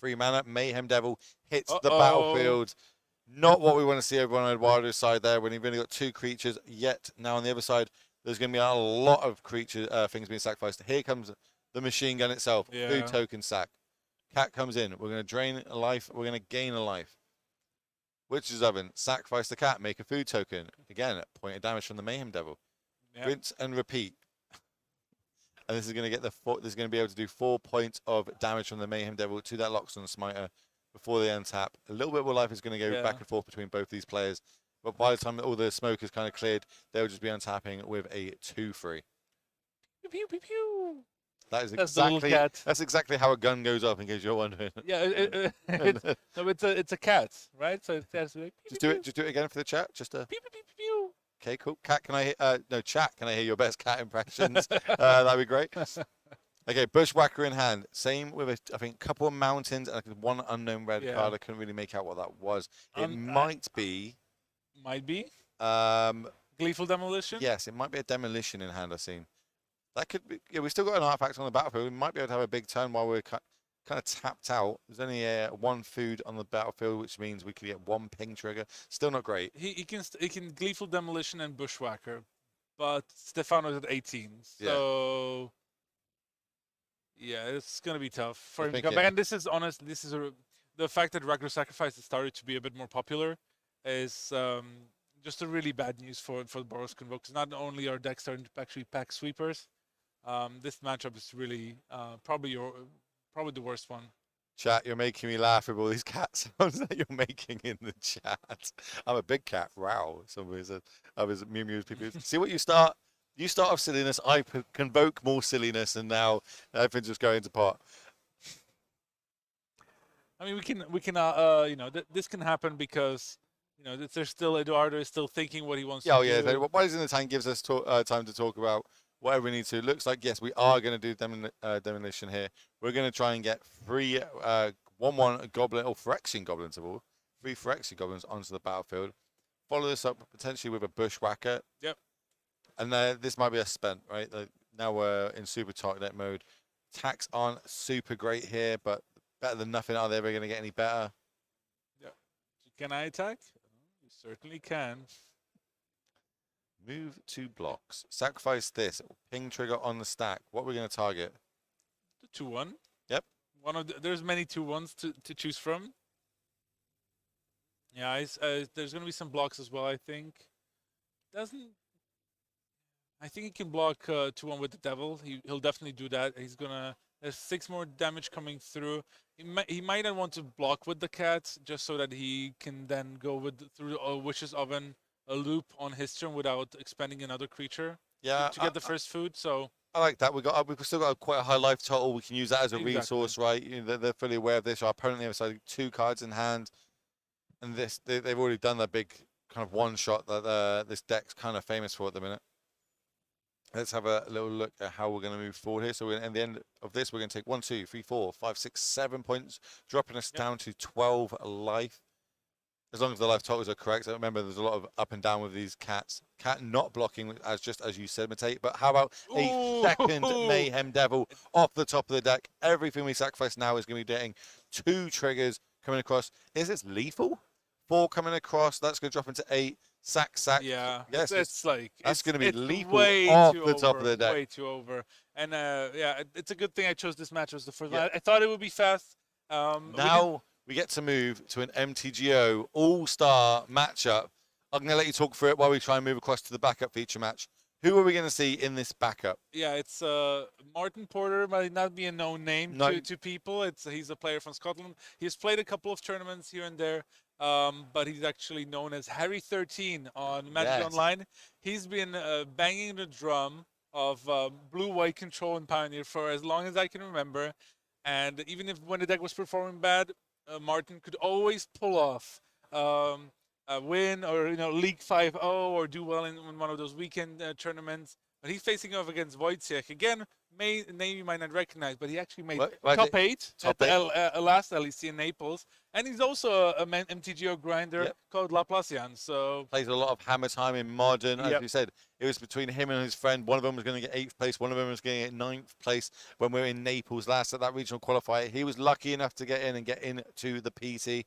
3 mana, Mayhem Devil hits the battlefield. Not what we want to see over on Eduardo's side there, when you've only got 2 creatures. Yet now on the other side, there's going to be a lot of creature things being sacrificed. Here comes the machine gun itself. Yeah. Food token sack. Cat comes in. We're going to drain a life. We're going to gain a life. Witch's Oven. Sacrifice the cat. Make a food token. Again, point of damage from the Mayhem Devil. Yeah. Rinse and repeat. and this is going to get this is going to be able to do 4 points of damage from the Mayhem Devil to that Loxodon Smiter before they untap. A little bit more life is going to go back and forth between both these players, but by the time all the smoke is kind of cleared, they'll just be untapping with a 2-3. Pew, pew, pew, pew. That's exactly how a gun goes up, in case you're wondering. Yeah, it's a cat, right? So it has to be like, Just do it again for the chat. Just a. Pew, pew, pew, pew. Okay, cool. Cat, can I hear? No, chat. Can I hear your best cat impressions? That'd be great. Okay, Bushwhacker in hand. Same with I think couple of mountains and one unknown red card. I couldn't really make out what that was. It might be. Might be. Gleeful Demolition. Yes, it might be a demolition in hand. I've seen. That could be. Yeah, we still got an artifact on the battlefield. We might be able to have a big turn while we're kind of tapped out. There's only one food on the battlefield, which means we could get one ping trigger. Still not great. He can Gleeful Demolition and Bushwhacker, but Stefano's at 18. So yeah, it's gonna be tough for him to come back. And this is honest. This is the fact that regular sacrifice has started to be a bit more popular is just a really bad news for the Boros Convoke. Because not only are decks starting to actually pack sweepers, this matchup is really probably the worst one. Chat, you're making me laugh with all these cat sounds that you're making in the chat. I'm a big cat. Wow. Somebody said I was Mew Mew's people. See what you start. You start off silliness. I convoke more silliness, and now everything's just going to pot. I mean, we can you know, this can happen because you know there's still Eduardo is still thinking what he wants to do. Yeah. What is in the tank gives us time to talk about whatever we need to. Looks like, yes, we are going to do demolition here. We're going to try and get 3 1/1 goblin or Phyrexian goblins of all. 3 Phyrexian goblins onto the battlefield. Follow this up potentially with a Bushwhacker. Yep. And this might be a spent, right? Now we're in super target mode. Attacks aren't super great here, but better than nothing. Are they ever going to get any better? Yep. Can I attack? You certainly can. Move 2 blocks. Sacrifice this. Ping trigger on the stack. What are we going to target? The 2/1. Yep. There's many 2/1s to choose from. Yeah, there's going to be some blocks as well, I think. I think he can block 2/1 with the Devil. He'll definitely do that. There's 6 more damage coming through. He might not want to block with the cat just so that he can then go through Witch's Oven a loop on his turn without expending another creature. Yeah, to get the first food. So I like that. We've still got quite a high life total. We can use that as a resource, right? You know, they're fully aware of this. Our opponent has 2 cards in hand, and they've already done that big kind of one shot that this deck's kind of famous for at the minute. Let's have a little look at how we're going to move forward here. So at the end of this, we're going to take 1, 2, 3, 4, 5, 6, 7 points, dropping us down to 12 life. As long as the life totals are correct. So remember, there's a lot of up and down with these cats. Cat not blocking, as you said, Matej. But how about a second Mayhem Devil off the top of the deck? Everything we sacrifice now is going to be getting 2 triggers coming across. Is this lethal? 4 coming across. That's going to drop into 8. Sack. Yeah. Yes, it's like that's going to be lethal way off too the top over, of the deck. Way too over. And yeah, it's a good thing I chose this match as the first one. I thought it would be fast. Now we get to move to an MTGO all-star matchup. I'm going to let you talk through it while we try and move across to the backup feature match. Who are we going to see in this backup? Yeah, it's Martin Porter, might not be a known name to people. He's a player from Scotland. He's played a couple of tournaments here and there, but he's actually known as Harry 13 on Magic Online. He's been banging the drum of blue-white control in Pioneer for as long as I can remember. And even when the deck was performing bad, Martin could always pull off a win or league 5-0 or do well in one of those weekend tournaments. But he's facing off against Wojciech again. Name you might not recognize, but he actually made top 8 at the last LEC in Naples, and he's also a MTGO grinder called Laplacian. So plays a lot of hammer time in Modern. As you said, it was between him and his friend. One of them was going to get 8th place. One of them was going to get 9th place when we were in Naples last at that regional qualifier. He was lucky enough to get in and get into the PT.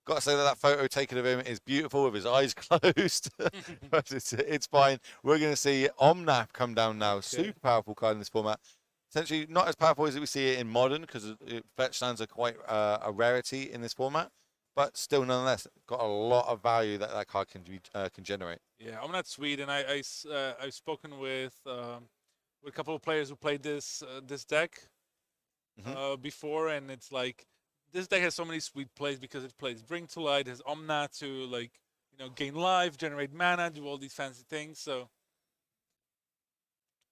Got to say that photo taken of him is beautiful with his eyes closed, but it's fine. We're going to see Omnath come down now. Okay. Super powerful card in this format. Essentially, not as powerful as we see it in Modern because fetch lands are quite a rarity in this format, but still, nonetheless, got a lot of value that card can generate. Yeah, Omnath's sweet, and I've spoken with with a couple of players who played this this deck before, and it's like this deck has so many sweet plays because it plays Bring to Light, has Omna to like gain life, generate mana, do all these fancy things. So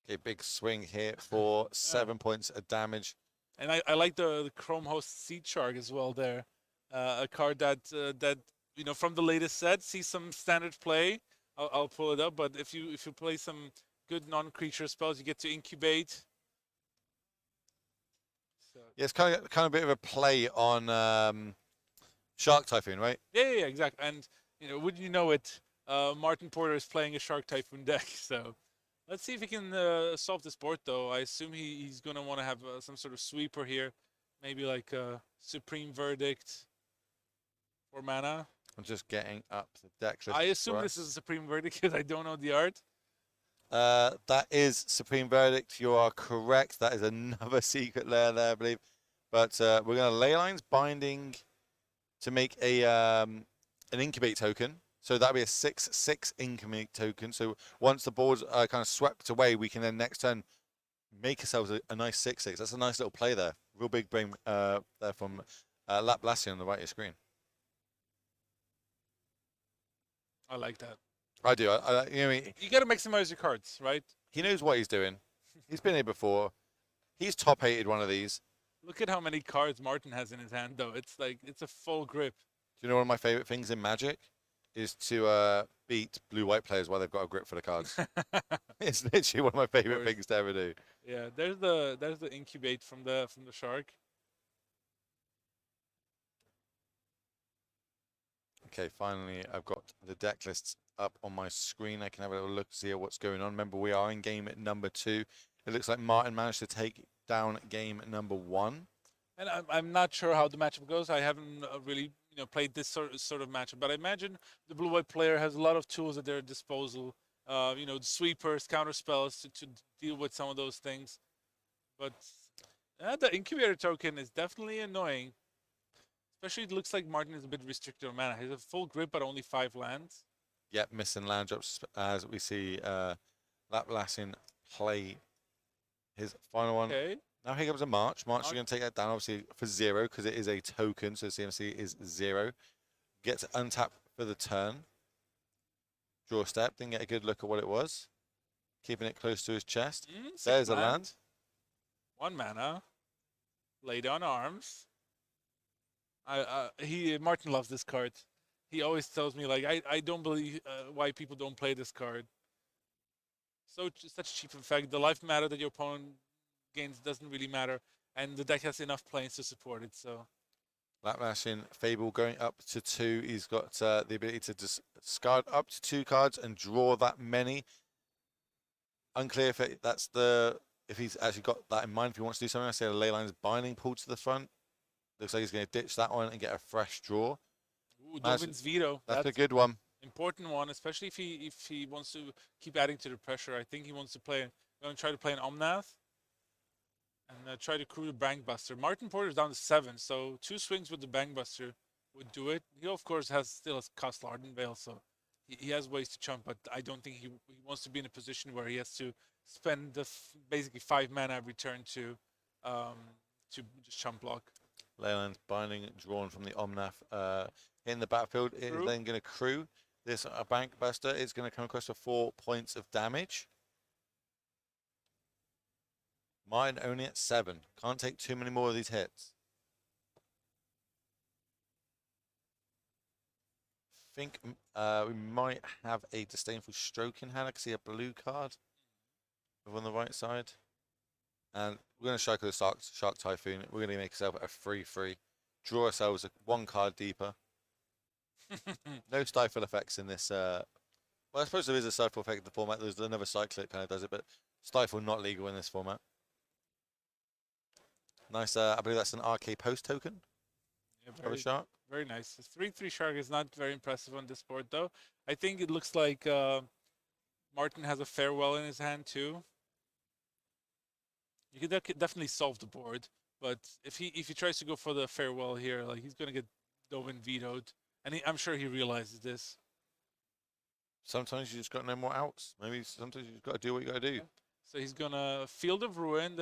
okay, big swing here for 7 points of damage. And I like the Chrome Host Seed Shark as well there, a card that that from the latest set sees some standard play. I'll pull it up, but if you play some good non-creature spells, you get to incubate. So. Yeah, it's kind of a bit of a play on Shark Typhoon, right? Yeah, exactly. And wouldn't you know it, Martin Porter is playing a Shark Typhoon deck. So let's see if he can solve this board, though. I assume he's gonna want to have some sort of sweeper here, maybe like a Supreme Verdict for mana. I'm just getting up the deck list. I assume this is a Supreme Verdict because I don't know the art. That is Supreme Verdict. You are correct. That is another secret layer there, I believe. But we're going to Leylines Binding to make a an Incubate token. So that'll be a 6/6 Incubate token. So once the board's kind of swept away, we can then next turn make ourselves a nice 6/6. That's a nice little play there. Real big brain there from Laplacian on the right of your screen. I like that. I do. You got to maximize your cards, right? He knows what he's doing. He's been here before. He's top 8'd one of these. Look at how many cards Martin has in his hand, though. It's like it's a full grip. Do you know one of my favorite things in Magic is to beat blue-white players while they've got a grip for the cards. It's literally one of my favorite things to ever do. Yeah, there's the Incubate from the Shark. Okay, finally, I've got the deck lists up on my screen. I can have a little look, see what's going on. Remember, we are in game number 2. It looks like Martin managed to take down game number 1. And I'm not sure how the matchup goes. I haven't really played this sort of matchup, but I imagine the blue-white player has a lot of tools at their disposal. The sweepers, counter spells to deal with some of those things. But the Incubator token is definitely annoying. Especially, it looks like Martin is a bit restricted on mana. He has a full grip, but only 5 lands. Yep, missing land drops as we see Laplacian play his final one. Okay. Now here comes a March. March is going to take that down, obviously, for 0, because it is a token, so CMC is 0. Gets untap for the turn. Draw step, didn't get a good look at what it was. Keeping it close to his chest. There's a land. 1 mana. Lay down arms. Martin loves this card. He always tells me, like, I don't believe why people don't play this card. Such a cheap effect. The life matter that your opponent gains doesn't really matter, and the deck has enough planes to support it. So, Laplacian Fable going up to 2. He's got the ability to discard up to 2 cards and draw that many. Unclear if he's actually got that in mind. If he wants to do something, I say a Leylines Binding pull to the front. Looks like he's going to ditch that one and get a fresh draw. Ooh, Dovin's Veto. That's a good one. Important one, especially if he wants to keep adding to the pressure. I think he wants to try to play an Omnath and try to crew the Bankbuster. Martin Porter's down to 7, so 2 swings with the Bankbuster would do it. He of course still has Castle Ardenvale, so he has ways to chump, but I don't think he wants to be in a position where he has to spend basically 5 mana every turn to just chump block. Leylines Binding drawn from the Omnath in the battlefield. It is then going to crew. This Bankbuster is going to come across for 4 points of damage. Mine only at 7. Can't take too many more of these hits. Think we might have a Disdainful Stroke in hand. I can see a blue card over on the right side. And we're going to cycle the Shark Typhoon. We're going to make ourselves a 3/3. Draw ourselves 1 card deeper. No stifle effects in this. Well, I suppose there is a stifle effect in the format. There's another cycle that kind of does it, but stifle not legal in this format. Nice. I believe that's an RK Post token. Yeah, Shark. Very nice. 3/3 Shark is not very impressive on this board, though. I think it looks like Martin has a Farewell in his hand too. You could definitely solve the board, but if he tries to go for the Farewell here, like he's gonna get Dovin vetoed, and I'm sure he realizes this. Sometimes you just got no more outs. Maybe sometimes you just got to do what you got to do. Yeah. So he's gonna Field of Ruin.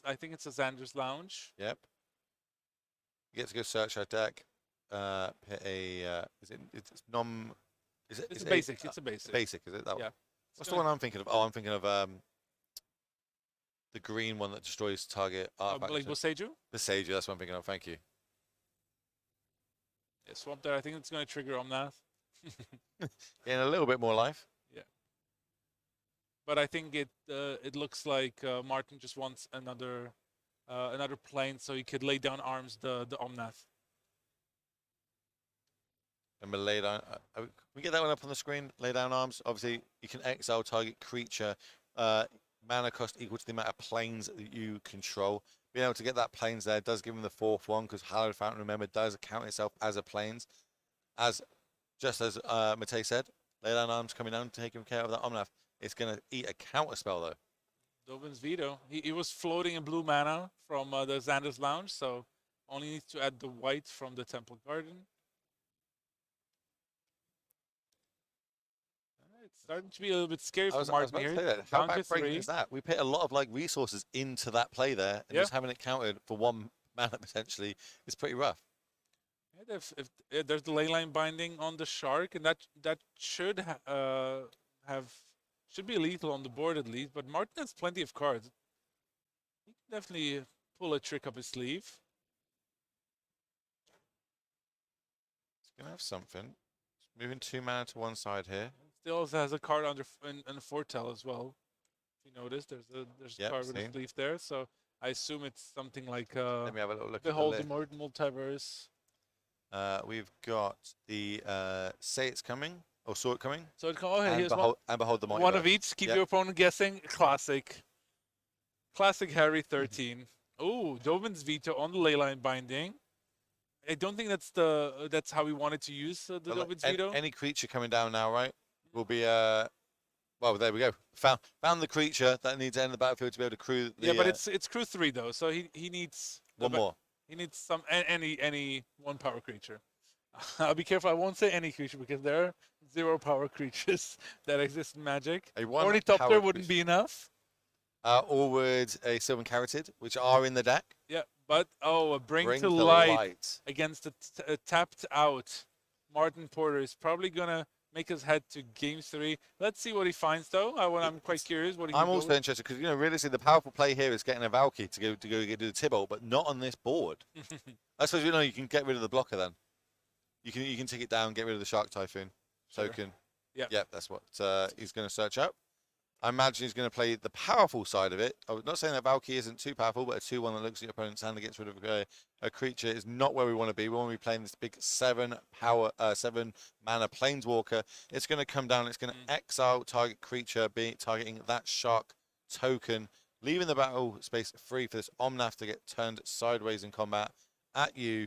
I think it's a Xander's Lounge. Yep. You get to go search our deck. Hit a. Is it? It's non. Is it? It's Is a it basic. It's a basic. Basic. Is it that Yeah. one? What's the one I'm thinking of? Oh, I'm thinking of the green one that destroys target artifact. Like Boseiju? Boseiju. That's what I'm thinking of. Thank you. Yeah, swap there. I think it's gonna trigger Omnath. Getting a little bit more life. Yeah. But I think it looks like Martin just wants another plane so he could lay down arms the Omnath. And we'll lay down. Can we get that one up on the screen? Lay down arms. Obviously, you can exile target creature. Mana cost equal to the amount of planes that you control. Being able to get that planes there does give him the 4th one because Hallowed Fountain, remember, does count itself as a planes. Just as Matej said, lay down arms coming down, taking care of that Omnath. It's going to eat a counter spell though. Dovin's Veto. He was floating in blue mana from the Xander's Lounge, so only needs to add the white from the Temple Garden. It's starting to be a little bit scary for Martin here. How backbreaking is that? We put a lot of like resources into that play there, and just having it countered for 1 mana potentially is pretty rough. Yeah, if there's the leyline binding on the shark, and that should should be lethal on the board at least. But Martin has plenty of cards. He can definitely pull a trick up his sleeve. He's gonna have something. Moving 2 mana to one side here. Still also has a card under in a foretell as well. If you notice, there's a card with a sleeve there. So I assume it's something like let me have a little look. Behold the Multiverse. We've got the Say It's Coming, or Saw It Coming. So here's and Behold the Multiverse. One of each. Keep your opponent guessing. Classic Harry 13. Oh, Dovin's Veto on the leyline binding. I don't think that's how we wanted to use the Dovin's Veto. Any creature coming down now, right, will be well, there we go. Found the creature that needs to enter the battlefield to be able to crew. But it's crew 3 though, so he needs one more. He needs any 1 power creature. I'll be careful. I won't say any creature because there are 0 power creatures that exist in Magic. Ornithopter wouldn't be enough. Or would a Sylvan Carotid, which are in the deck. Yeah, but a Bring to Light against a tapped out Martin Porter is probably gonna make us head to game 3. Let's see what he finds though. I'm quite curious what he. I'm also interested because realistically the powerful play here is getting a Valkyrie to go do the Tibalt, but not on this board. I suppose you can get rid of the blocker then. You can take it down, get rid of the Shark Typhoon token. Yeah, that's what he's going to search up. I imagine he's going to play the powerful side of it. I'm not saying that Valkyrie isn't too powerful, but a 2/1 that looks at your opponent's hand and gets rid of a creature is not where we want to be. We want to be playing this big 7 mana Planeswalker. It's going to come down. It's going to exile target creature, targeting that Shark token, leaving the battle space free for this Omnath to get turned sideways in combat at you.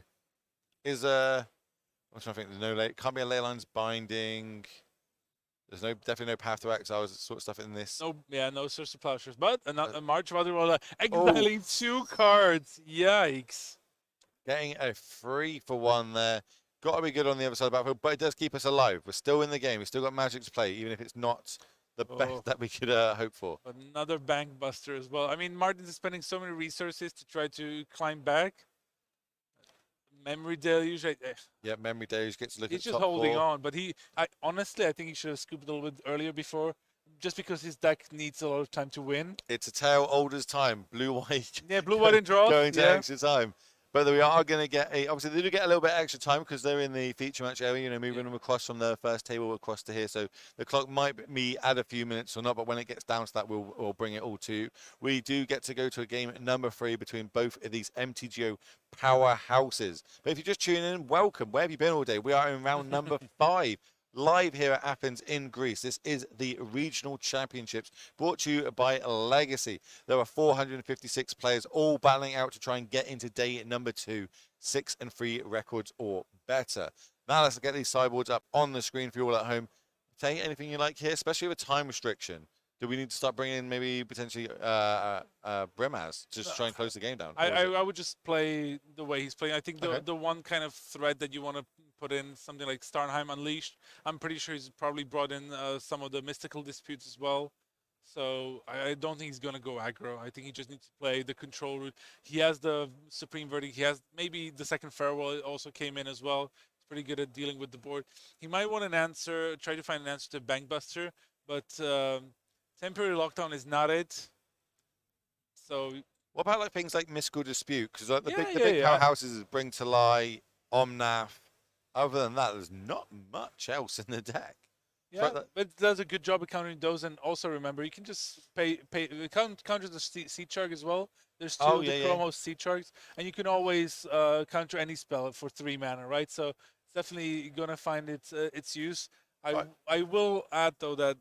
I'm trying to think. Can't be a Leyline's Binding. There's definitely no path to exile sort of stuff in this. No Source of Plowshares, but a March of Other exiling 2 cards. Yikes! Getting a 3-for-1 there. Got to be good on the other side of the battlefield, but it does keep us alive. We're still in the game. We've still got Magic to play, even if it's not the best that we could hope for. Another Bank Buster as well. I mean, Martin's is spending so many resources to try to climb back. Memory Deluge. Memory Deluge gets to look at He's just holding on, but honestly, I think he should have scooped a little bit earlier before, just because his deck needs a lot of time to win. It's a tale old as time. Blue-white. Yeah, blue-white and draw. Going to extra time. But we are going to get obviously they do get a little bit extra time because they're in the feature match area, moving them across from the first table across to here. So the clock might add a few minutes or not, but when it gets down to that, we'll bring it all to. We do get to go to a game number 3 between both of these MTGO powerhouses. But if you're just tuning in, welcome. Where have you been all day? We are in round number 5. Live here at Athens in Greece. This is the Regional Championships brought to you by Legacy. There are 456 players all battling out to try and get into day number 2, 6-3 records or better. Now let's get these sideboards up on the screen for you all at home. Take anything you like here, especially with a time restriction. Do we need to start bringing in maybe potentially Brimaz to just try and close the game down? I would just play the way he's playing. I think the one kind of thread that you want to put in, something like Starnheim Unleashed, I'm pretty sure he's probably brought in some of the mystical disputes as well. So I don't think he's going to go aggro. I think he just needs to play the control route. He has the Supreme Verdict. He has maybe the second Farewell also came in as well. He's pretty good at dealing with the board. He might want an answer, try to find an answer to Bankbuster, but temporary lockdown is not it. So what about like things like Mystical Dispute? Because like the Yeah, big yeah. powerhouses is Bring to Lie, Omnath. Other than that, there's not much else in the deck. Yeah, but it does a good job of countering those. And also remember, you can just counter the seed shark as well. There's two of the Chromos seed sharks, and you can always counter any spell for 3 mana, right? So it's definitely gonna find its use. I will add though that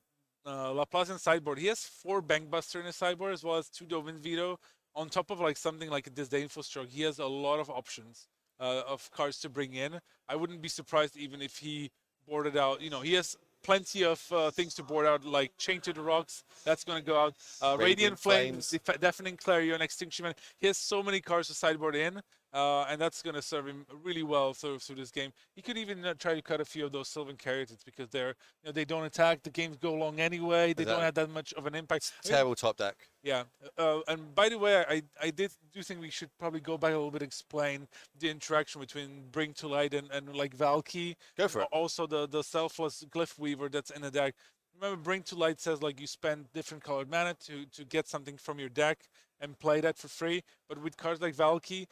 Laplace in sideboard, he has 4 Bankbuster in his sideboard as well as 2 Dovin's Veto. On top of like something like a Disdainful Stroke, he has a lot of options of cards to bring in. I wouldn't be surprised even if he boarded out. You know, he has plenty of things to board out, like Chain to the Rocks, that's going to go out. Radiant Flames, Deafening Clarion, Extinction Man. He has so many cards to sideboard in, and that's going to serve him really well through this game. He could even try to cut a few of those Sylvan Caryatids because they're, they don't attack. The games go long anyway. They don't have that much of an impact. Terrible top deck. Yeah, and by the way, I do think we should probably go back a little bit, explain the interaction between Bring to Light and like Valky. Go for it. Also the Selfless Glyph Weaver that's in the deck. Remember, Bring to Light says like you spend different colored mana to get something from your deck and play that for free. But with cards like Valky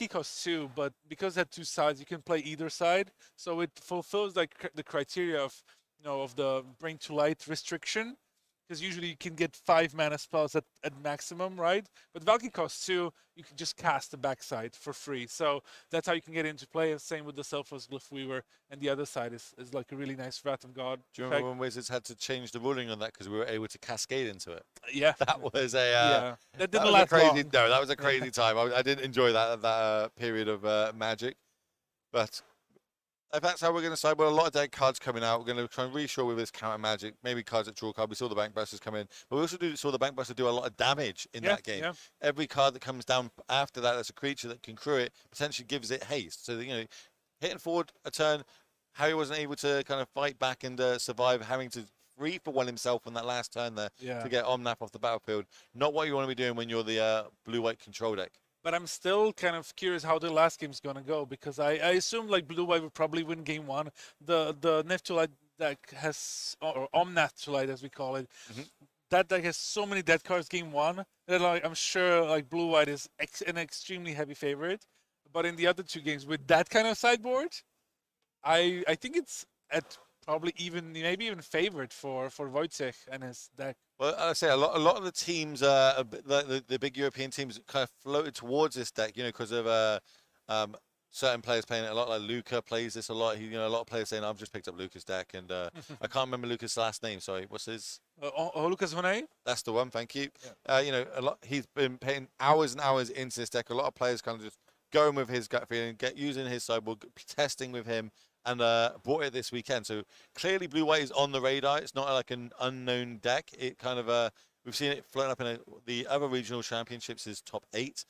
costs 2, but because it had 2 sides, you can play either side. So it fulfills like the criteria of of the Bring to Light restriction. Because usually you can get 5 mana spells at maximum, right? But Valky costs 2, you can just cast the backside for free. So that's how you can get into play. And same with the Selfless Glyph Weaver. And the other side is like a really nice Wrath of God. Do you remember when Wizards had to change the ruling on that because we were able to cascade into it? Yeah. That was that didn't last long. No, that was a crazy time. I didn't enjoy that period of Magic. But if that's how we're going to sideboard, a lot of deck cards coming out. We're going to try and reassure with this counter Magic. Maybe cards that draw card. We saw the Bankbusters come in. But we also saw the Bankbuster do a lot of damage in that game. Yeah. Every card that comes down after that as a creature that can crew it potentially gives it haste. So, hitting forward a turn, Harry wasn't able to kind of fight back and survive, having to free for one himself on that last turn there to get Omnath off the battlefield. Not what you want to be doing when you're the blue-white control deck. But I'm still kind of curious how the last game's going to go, because I assume like Blue-White would probably win game 1. The Nephthulite deck has, or Omnathulite as we call it, that deck has so many dead cards game 1 that like I'm sure like Blue-White is an extremely heavy favorite. But in the other 2 games with that kind of sideboard, I think it's at probably maybe even favorite for Wojciech and his deck. Well, I say a lot of the teams, the big European teams, kind of floated towards this deck, because of certain players playing it a lot. Like Luca plays this a lot. A lot of players saying, "I've just picked up Luca's deck," and I can't remember Luca's last name. Sorry, what's his? Lucas Honey? That's the one. Thank you. Yeah. A lot. He's been putting hours and hours into this deck. A lot of players kind of just going with his gut feeling, using his sideboard, testing with him. And bought it this weekend. So clearly Blue-White is on the radar. It's not like an unknown deck. It kind of, we've seen it floating up in the other regional championships is top 8.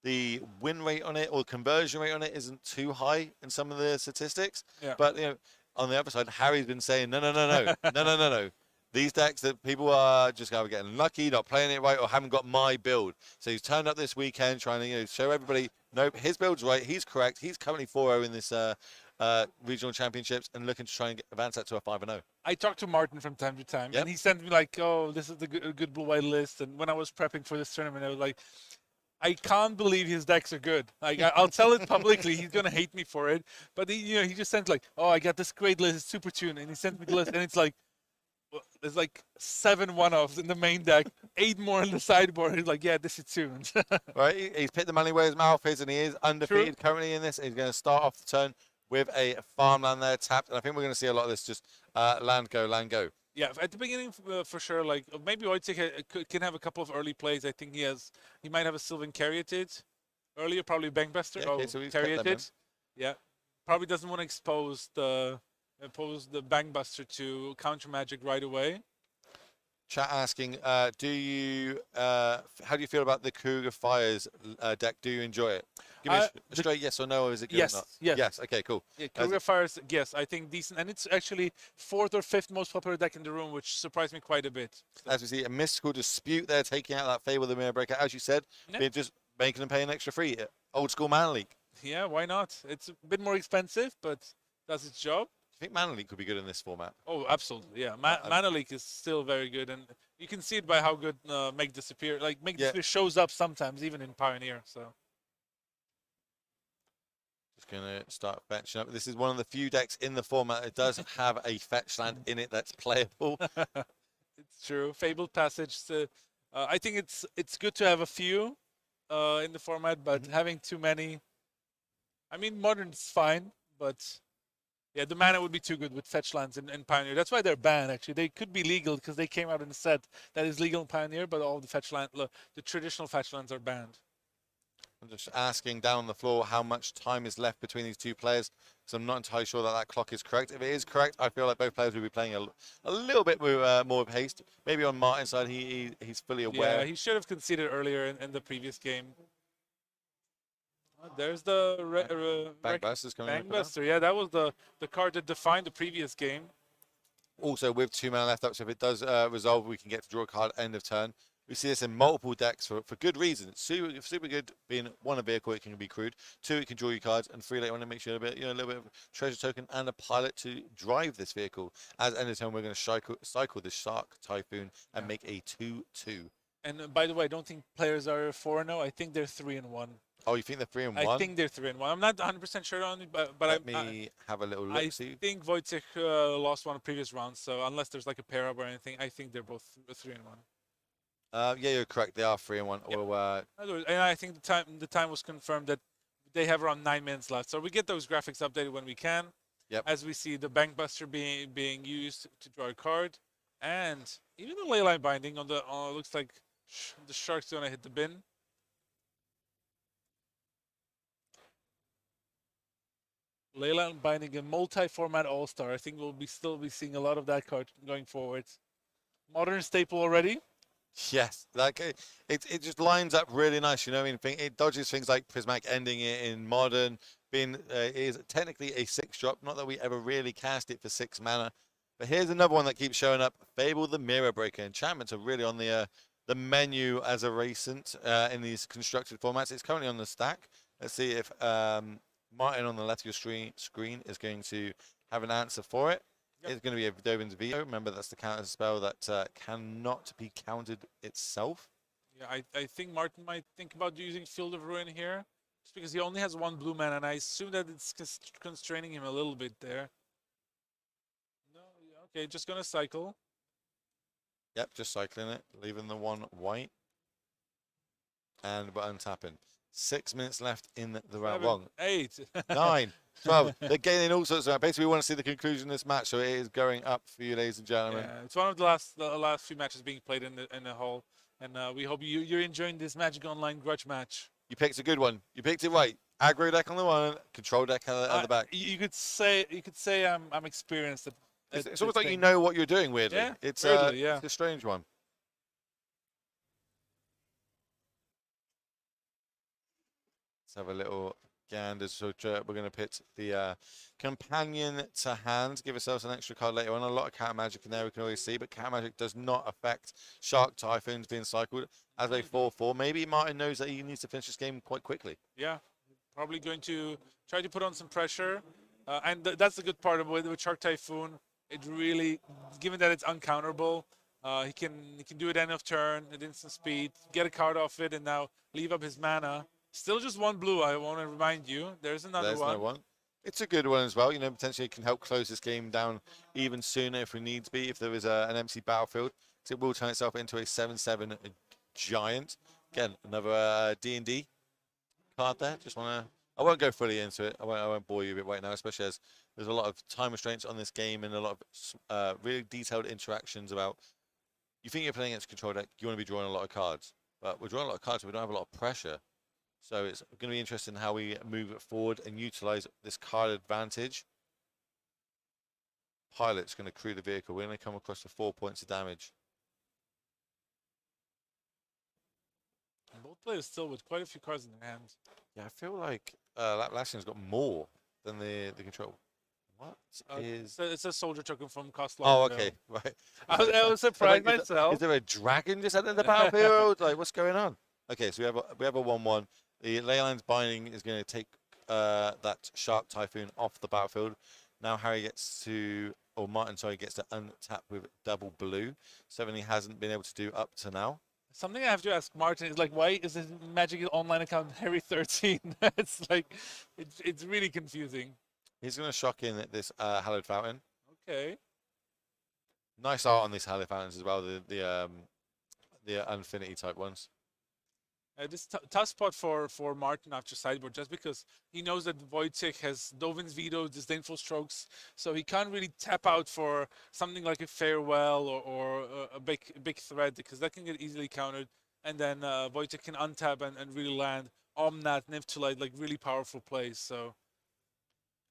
The win rate on it or conversion rate on it isn't too high in some of the statistics. Yeah. But, on the other side, Harry's been saying, no. These decks that people are just kind of getting lucky, not playing it right, or haven't got my build. So he's turned up this weekend trying to, show everybody, nope, his build's right. He's correct. He's currently 4-0 in this regional championships and looking to try and advance that to a 5-0. I talk to Martin from time to time, and he sent me like, "Oh, this is the good Blue-White list." And when I was prepping for this tournament, I was like, "I can't believe his decks are good." Like, I'll tell it publicly. He's gonna hate me for it, but he just sent like, "Oh, I got this great list, it's super tuned," and he sent me the list, and it's like, there's like 7 one-offs in the main deck, 8 more in the sideboard. He's like, "Yeah, this is tuned." Right, he's picked the money where his mouth is, and he is undefeated currently in this. He's going to start off the turn with a farmland there tapped, and I think we're going to see a lot of this just land go. Yeah, at the beginning for sure. Like maybe Wojciech can have a couple of early plays. I think he might have a Sylvan Caryatid earlier, probably Bankbuster. Yeah, so he's Caryatid. Yeah, probably doesn't want to expose the Bankbuster to counter magic right away. Chat asking, how do you feel about the Cougar Fires deck? Do you enjoy it? Give me a straight yes or no, or is it good or not? Yes. Yes. Okay, cool. Yeah, Cougar Fires, yes, I think decent. And it's actually 4th or 5th most popular deck in the room, which surprised me quite a bit. So. As we see, a Mystical Dispute there, taking out that Fable the Mirror Breaker. As you said, just making them pay an extra fee. Old school Mana Leak. Yeah, why not? It's a bit more expensive, but does its job. I think Mana Leak could be good in this format. Oh, absolutely, yeah. Mana Leak is still very good, and you can see it by how good Make Disappear. Like, Make Disappear shows up sometimes, even in Pioneer, so. Just going to start fetching up. This is one of the few decks in the format that does have a fetch land in it that's playable. It's true. Fabled Passage. I think it's good to have a few in the format, but having too many. I mean, Modern's fine, but yeah, the mana would be too good with fetch lands in Pioneer. That's why they're banned. Actually, they could be legal because they came out in a set that is legal in Pioneer, but all the the traditional fetch lands are banned. I'm just asking down the floor how much time is left between these two players, because I'm not entirely sure that clock is correct. If it is correct, I feel like both players will be playing a little bit more of haste. Maybe on Martin's side, he's fully aware. Yeah, he should have conceded earlier in the previous game. There's the Bankbusters coming Bankbuster, yeah, that was the card that defined the previous game. Also, with 2 mana left up, so if it does resolve, we can get to draw a card end of turn. We see this in multiple decks for good reason. It's super good being 1, a vehicle, it can be crewed. 2, it can draw you cards, and 3, later on, it makes you a little bit of treasure token and a pilot to drive this vehicle. As end of turn, we're going to cycle the Shark Typhoon and make a 2/2. And by the way, I don't think players are 4-0. I think they're 3-1. Oh, you think they're 3-1? I think they're 3-1. I'm not 100% sure on it, but Let me have a little look. I think Wojciech lost one of the previous rounds, so unless there's like a pair up or anything, I think they're both 3-1. Yeah, you're correct. They are 3-1. Yep. Well, and I think the time was confirmed that they have around 9 minutes left. So we get those graphics updated when we can. Yep. As we see the Bankbuster being used to draw a card, and even the Leyline Binding on the looks like the Shark's gonna hit the bin. Leyline Binding, a multi-format all-star. I think we'll still be seeing a lot of that card going forward. Modern staple already. Yes, like it just lines up really nice. You know, I mean, it dodges things like Prismatic Ending in Modern. Is technically a 6-drop. Not that we ever really cast it for 6 mana. But here's another one that keeps showing up. Fable the Mirror Breaker. Enchantments are really on the menu as a recent in these constructed formats. It's currently on the stack. Let's see if Martin on the left of your screen is going to have an answer for it. Yep. It's going to be a Dovin's Veto. Remember, that's the counter spell that cannot be countered itself. Yeah, I think Martin might think about using Field of Ruin here, just because he only has 1 blue mana, and I assume that it's constraining him a little bit there. No, okay, just going to cycle. Yep, just cycling it, leaving the 1 white, and untapping. 6 minutes left in the round. 7, 8, 9, 12. They're gaining all sorts of. Basically, we want to see the conclusion of this match, so it is going up for you, ladies and gentlemen. Yeah, it's one of the last few matches being played in the hall, and we hope you're enjoying this Magic Online grudge match. You picked a good one. You picked it right. Aggro deck on the one, control deck at the back. You could say I'm experienced. It's almost like you know what you're doing. Weirdly, yeah, it's weirdly, it's a strange one. Let's have a little gander. So we're going to put the companion to hand. Give ourselves an extra card later on. A lot of counter magic in there we can always see, but counter magic does not affect Shark Typhoons being cycled as a 4/4. Maybe Martin knows that he needs to finish this game quite quickly. Yeah, probably going to try to put on some pressure, and that's the good part about with Shark Typhoon. It really, given that it's uncounterable, he can do it end of turn at instant speed, get a card off it, and now leave up his mana. Still just 1 blue, I want to remind you. There's another one. There's no one. It's a good one as well. You know, potentially it can help close this game down even sooner if we need to be, if there is an empty battlefield. So it will turn itself into a 7/7 giant. Again, another D&D card there. Just want to... I won't go fully into it. I won't bore you a bit right now, especially as there's a lot of time restraints on this game and a lot of really detailed interactions about... You think you're playing against a control deck, you want to be drawing a lot of cards. But we're drawing a lot of cards, so we don't have a lot of pressure. So it's going to be interesting how we move it forward and utilize this card advantage. Pilot's going to crew the vehicle. We're going to come across for 4 points of damage. players still with quite a few cards in their hands. Yeah, I feel like Atlassian's got more than the control. What is? It's a soldier token from Cost. Oh, okay, right. I was So, surprised like, myself. is there a dragon just entered the battlefield? Like, what's going on? Okay, so we have a 1/1. The Leyland's Binding is going to take that Shark Typhoon off the battlefield. Now Harry gets to, or Martin, sorry, gets to untap with double blue. Something he hasn't been able to do up to now. Something I have to ask Martin is like, why is his Magic Online account Harry13? It's like, it's really confusing. He's going to shock in this Hallowed Fountain. Okay. Nice art on these Hallowed Fountains as well. The Infinity type ones. This tough spot for Martin after sideboard, just because he knows that Wojciech has Dovin's Veto, Disdainful Strokes, so he can't really tap out for something like a Farewell or a big threat, because that can get easily countered, and then Wojciech can untap and really land Omnat, Niftalite, like really powerful plays. So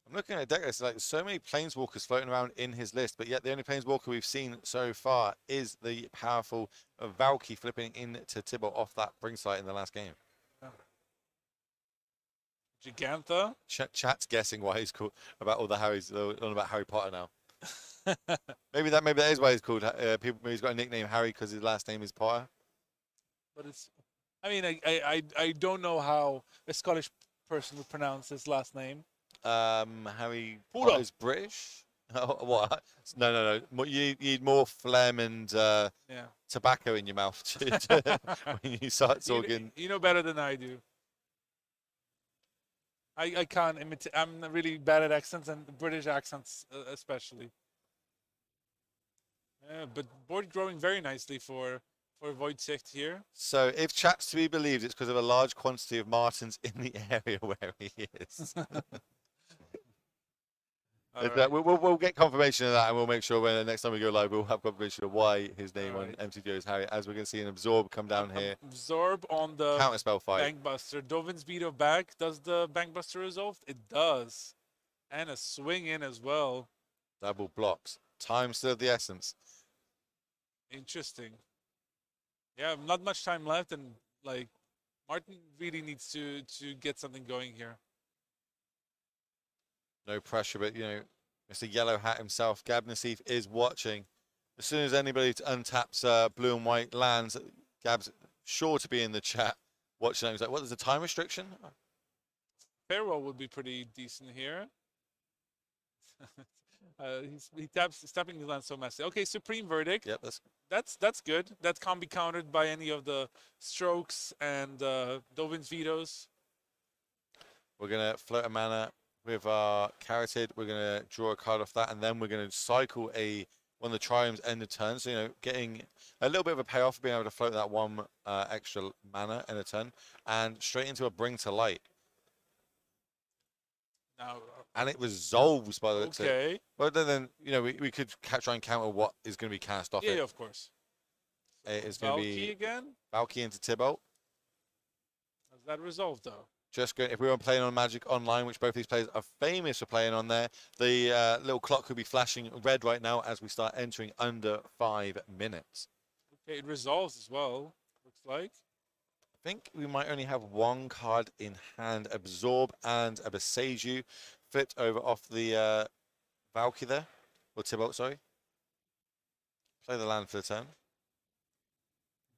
I'm looking at a deck list, like so many Planeswalkers floating around in his list, but yet the only Planeswalker we've seen so far is the powerful Valky flipping into Tibble off that Bring Sight in the last game. Gigantha. Chat's guessing why he's called about all the Harrys, on about Harry Potter now. maybe that is why he's called. Maybe he's got a nickname Harry because his last name is Potter. But it's, I mean, I don't know how a Scottish person would pronounce his last name. Harry Potter is British. Oh, what? No. You need more phlegm and tobacco in your mouth when you start talking. You know better than I do. I can't imitate. I'm really bad at accents, and British accents especially. Yeah, but board growing very nicely for Wojciech here. So if chat's to be believed, it's because of a large quantity of Martins in the area where he is. Right. We'll get confirmation of that, and we'll make sure when the next time we go live, we'll have confirmation of why his name on MTGO is Harry. As we're going to see an Absorb come down here. Absorb on the Counterspell fight. Bankbuster. Dovin's Veto back. Does the Bankbuster resolve? It does. And a swing in as well. Double blocks. Time still of the essence. Interesting. Yeah, not much time left, and like Martin really needs to get something going here. No pressure, but Mr. Yellow Hat himself, Gab Nassif, is watching. As soon as anybody untaps blue and white lands, Gab's sure to be in the chat watching that. He's like, what is the time restriction? Farewell would be pretty decent here. He's tapping his land so messy. Okay, Supreme Verdict. Yep, that's good. That can't be countered by any of the strokes and Dovin's Vetoes. We're gonna float a mana with our Carotid. We're gonna draw a card off that, and then we're gonna cycle one of the triumphs end of turn. So getting a little bit of a payoff for being able to float that one extra mana in a turn, and straight into a Bring to Light. Now, and it resolves by the looks of it. Okay. But then we could try and counter what is going to be cast off it. Yeah, of course. It is going to be again. Valky into Tibalt. Does that resolve though? Just going, if we were playing on Magic Online, which both these players are famous for playing on there, the little clock could be flashing red right now as we start entering under 5 minutes. Okay, it resolves as well, looks like. I think we might only have one card in hand. Absorb and a Beseiju flipped over off the Valky there. Or Tibalt, sorry. Play the land for the turn.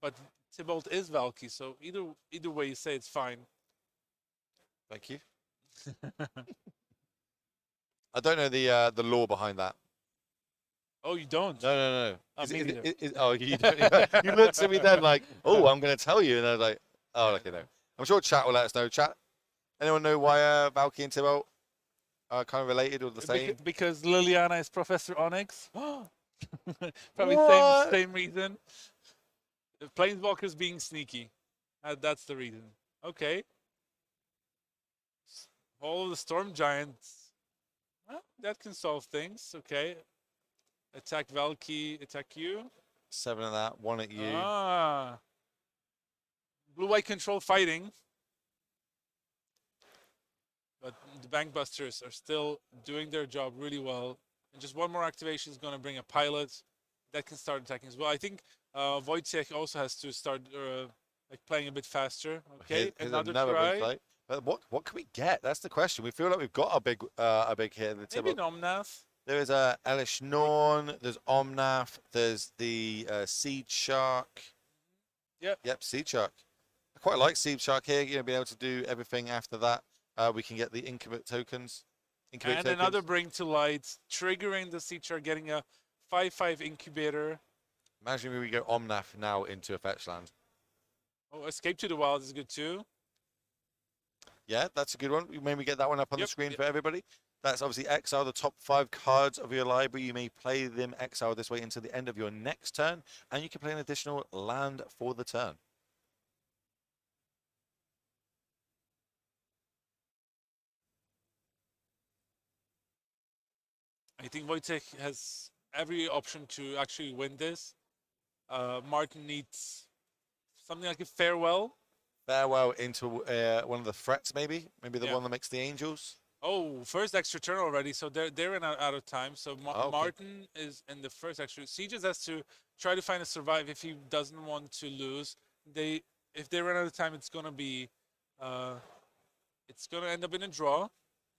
But Tibalt is Valky, so either way you say it's fine. Thank you. I don't know the lore behind that. Oh, you don't? No. Oh, You don't. You looked at me then like, oh, I'm going to tell you. And I was like, oh, okay, no. I'm sure chat will let us know. Chat, anyone know why Valky and Tibalt are kind of related or the same? Because Liliana is Professor Onyx. Probably same reason. Planeswalkers being sneaky. That's the reason. Okay. All of the Storm Giants. Well, that can solve things. Okay. Attack Valky, attack you. 7 of that, 1 at you. Ah. Blue-white control fighting. But the Bankbusters are still doing their job really well. And just one more activation is going to bring a pilot that can start attacking as well. I think Wojciech also has to start like playing a bit faster. Okay, Here's another big try. play. But what can we get? That's the question. We feel like we've got a big hit at the tip. Maybe an Omnath. There is a Elish Norn, there's Omnath, there's the Seed Shark. Yep, Seed Shark. I quite like Seed Shark here, you know, being able to do everything after that. We can get the incubate tokens. And another Bring to Light, triggering the Seed Shark, getting a 5/5 incubator. Imagine we go Omnath now into a fetch land. Oh, Escape to the Wild is good too. Yeah, that's a good one. Maybe we get that one up on the screen for everybody. That's obviously exile the top 5 cards of your library. You may play them exile this way until the end of your next turn, and you can play an additional land for the turn. I think Wojtek has every option to actually win this. Martin needs something like a Farewell. Farewell into one of the threats, maybe the one that makes the angels. Oh, first extra turn already, so they're out of time. So Martin is in the first extra. He just has to try to find a survive if he doesn't want to lose. If they run out of time, it's gonna end up in a draw.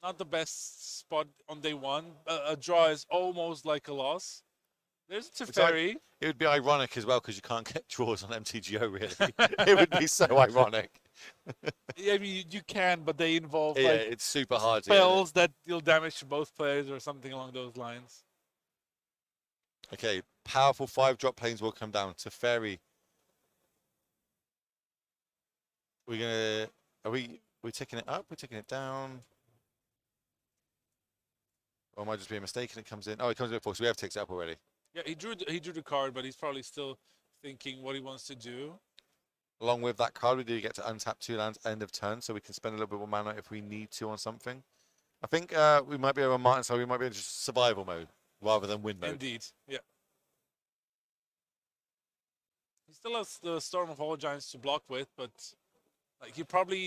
Not the best spot on day one. A draw is almost like a loss. There's Teferi. It would be ironic as well because you can't get draws on MTGO, really. It would be so ironic. Yeah, I mean, you can, but they involve it's super hard. Spells that deal damage to both players or something along those lines. Okay, powerful 5-drop planes will come down. Teferi. Are we taking it up? We're taking it down. Or am I just being mistaken? It comes in. Oh, it comes in before, so we have ticked it up already. Yeah, he drew the card, but he's probably still thinking what he wants to do. Along with that card, we do get to untap 2 lands end of turn, so we can spend a little bit more mana if we need to on something. I think we might be able to Martin, so we might be in just survival mode rather than win mode. Indeed, yeah. He still has the Storm of All Giants to block with, but like he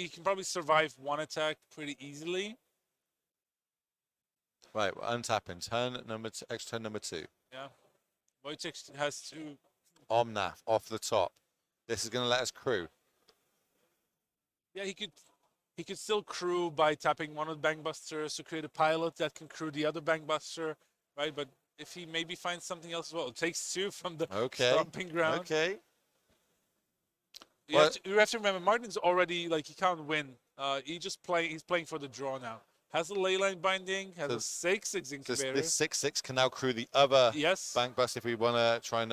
can probably survive one attack pretty easily. Right, we're untapping extra turn number 2. Yeah, Wojtek has to Omnath off the top. This is going to let us crew. Yeah, he could still crew by tapping one of the Bankbusters to create a pilot that can crew the other Bankbuster, right? But if he maybe finds something else as well, it takes 2 from the stomping ground. Okay. You have to remember, Martin's already he can't win. He's playing for the draw now. Has a Leyline Binding, has a 6/6 incubator. This 6/6 can now crew the other Bankbust if we want to try and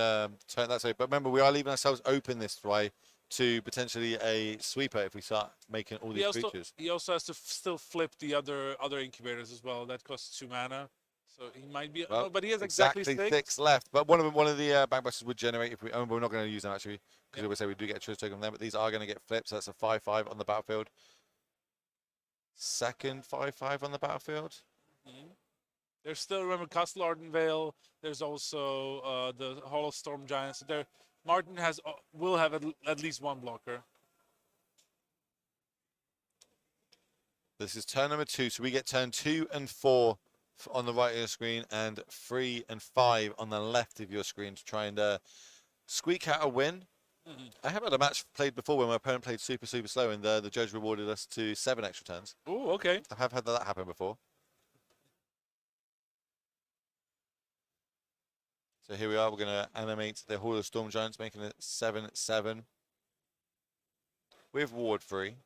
turn that way. But remember, we are leaving ourselves open this way to potentially a sweeper if we start making all these creatures. He also has to still flip the other incubators as well. That costs 2 mana. So he might be, but he has exactly 6 left. But one of the Bankbusters would generate if we. We're not going to use them actually because we say we do get a choice token on them. But these are going to get flipped. So that's a 5/5 on the battlefield. Second 5/5 on the battlefield. There's still, remember, Castle Ardenvale. There's also the Hall of Storm Giants. Martin will have at least one blocker. This is turn number 2, so we get turn 2 and 4 on the right of your screen, and 3 and 5 on the left of your screen to try and squeak out a win. I have had a match played before where my opponent played super slow, and the judge rewarded us to 7 extra turns. Oh, okay. I have had that happen before. So here we are. We're going to animate the Hall of Storm Giants, making it 7/7 with ward free.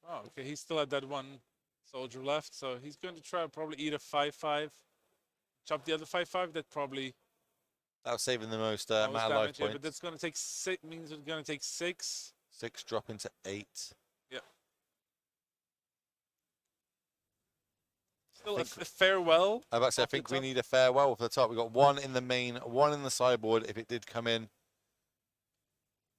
Oh, okay. He still had that one soldier left, so he's going to try probably eat a 5/5, chop the other 5/5. That probably. That was saving the most amount of life points. But that's going to take 6. Means it's going to take 6. 6 drop into 8. Yeah. Still a farewell. I think we need a farewell for the top. We've got 1 in the main, 1 in the sideboard. If it did come in,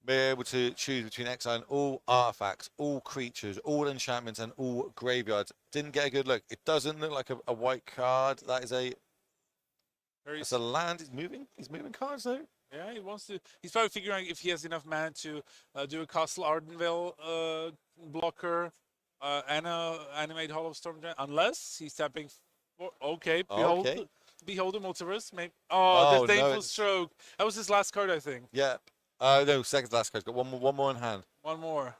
be able to choose between exiling all artifacts, all creatures, all enchantments, and all graveyards. Didn't get a good look. It doesn't look like a white card. That is it's a land. He's moving cards though. Yeah, he wants to. He's probably figuring out if he has enough mana to do a Castle Ardenvale blocker and a animate Hall of Storm Giant. Unless he's tapping for behold. Okay. Beholder Multiverse. Maybe. Oh, Disdainful no, it's- Stroke. That was his last card, I think. Yeah. No, second to last card. He's got one more in hand. One more.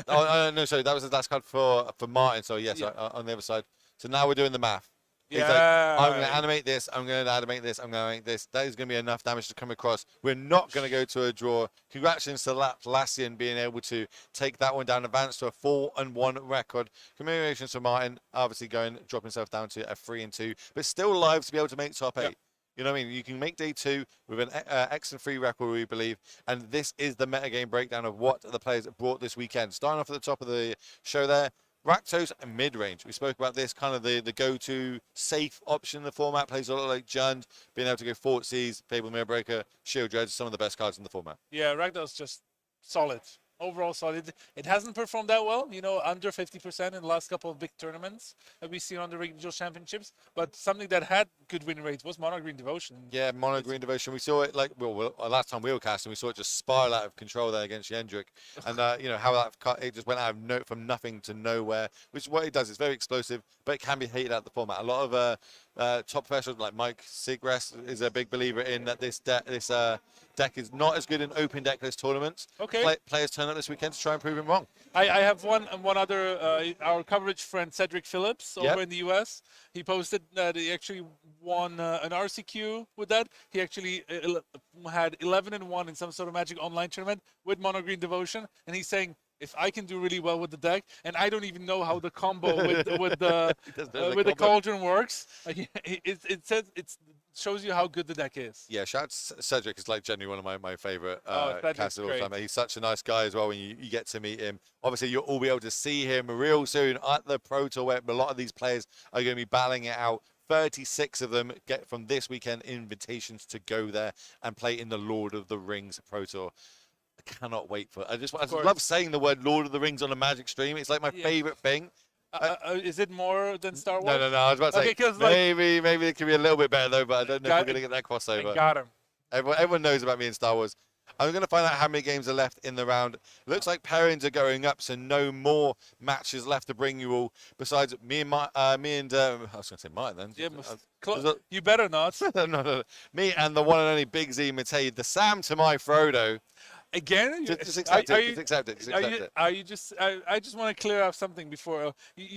No, sorry, that was his last card for Martin. So yes, Yeah. on the other side. So now we're doing the math. He's like, Yeah. I'm going to animate this. I'm going to animate this. I'm going to make this. That is going to be enough damage to come across. We're not going to go to a draw. Congratulations to Lassian being able to take that one down, advance to a 4-1 record. Congratulations to Martin, obviously drop himself down to a 3-2, but still alive to be able to make top 8. Yep. You know what I mean? You can make day 2 with an excellent 3 record, we believe. And this is the metagame breakdown of what the players brought this weekend. Starting off at the top of the show there, Rakdos and mid-range. We spoke about this, kind of the go-to safe option in the format. Plays a lot like Jund, being able to go Fortsies, Fable Mirror Breaker, Shield Dredge, some of the best cards in the format. Yeah, Ragdoll's just solid. Overall solid. It hasn't performed that well, under 50% in the last couple of big tournaments that we've seen on the regional championships. But something that had good win rates was Mono Green Devotion. Yeah, Mono Green Devotion. We saw it last time we were casting, we saw it just spiral out of control there against Jendrik. And, how it just went out of from nothing to nowhere, which is what it does. It's very explosive, but it can be hated out of the format. A lot of top professionals like Mike Segrest is a big believer in that this deck is not as good in open deckless tournaments. Okay. Players turn up this weekend to try and prove him wrong. I have one other, our coverage friend Cedric Phillips over in the US. He posted that he actually won an RCQ with that. He actually had 11-1 in some sort of Magic Online tournament with Mono Green Devotion, and he's saying, if I can do really well with the deck, and I don't even know how the combo with the Cauldron works, it says shows you how good the deck is. Yeah, shout out to Cedric is like genuinely one of my favorite Cedric's casters of all great. time. He's such a nice guy as well when you get to meet him. Obviously, you'll all be able to see him real soon at the Pro Tour, where a lot of these players are going to be battling it out. 36 of them get from this weekend invitations to go there and play in the Lord of the Rings Pro Tour. I cannot wait for it. I just love saying the word Lord of the Rings on a Magic stream. It's like my favorite thing. Is it more than Star Wars? No. I was about to say, maybe it could be a little bit better, though, but I don't know if we're going to get that crossover. I got him. Everyone knows about me in Star Wars. I'm going to find out how many games are left in the round. Looks like pairings are going up, so no more matches left to bring you all. Besides me and I was going to say Martin then. Yeah, you better not. No. Me and the one and only Big Z Matej, the Sam to my Frodo. Again? Just accept it. Just accept it. I just want to clear up something before.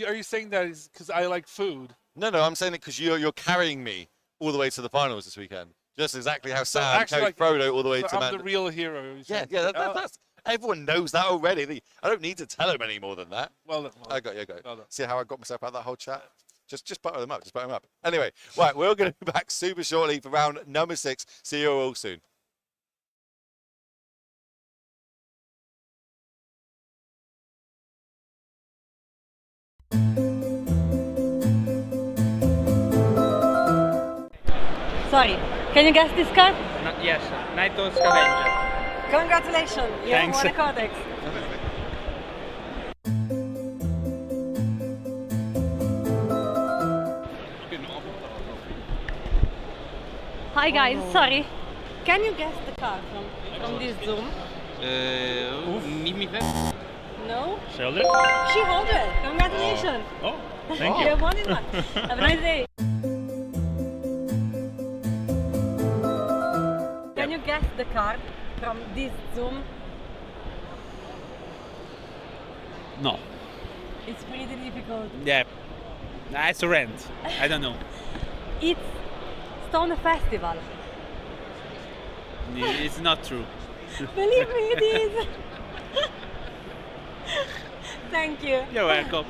Are you saying that is because I like food? No. I'm saying it because you're carrying me all the way to the finals this weekend. Just exactly how Sam carried Frodo all the way to I'm the real hero. Yeah. That's everyone knows that already. I don't need to tell him any more than that. Well done. I got you. Well done. See how I got myself out of that whole chat? Just butter them up. Just butter them up. Anyway, right, we're going to be back super shortly for round number 6. See you all soon. Sorry, can you guess this card? Yes, Knight of Scavenger. Congratulations, you Thanks. won a codex. Hi guys, sorry. Can you guess the card from this Zoom? Mimifer? No? Shoulder? She-Holder, congratulations. Oh, thank You you. have won it one. Have a nice day. Can you guess the card from this Zoom? No. It's pretty difficult. Yeah. It's a rent. I don't know. It's Stone Festival. It's not true. Believe me, it is. Thank you. You're welcome.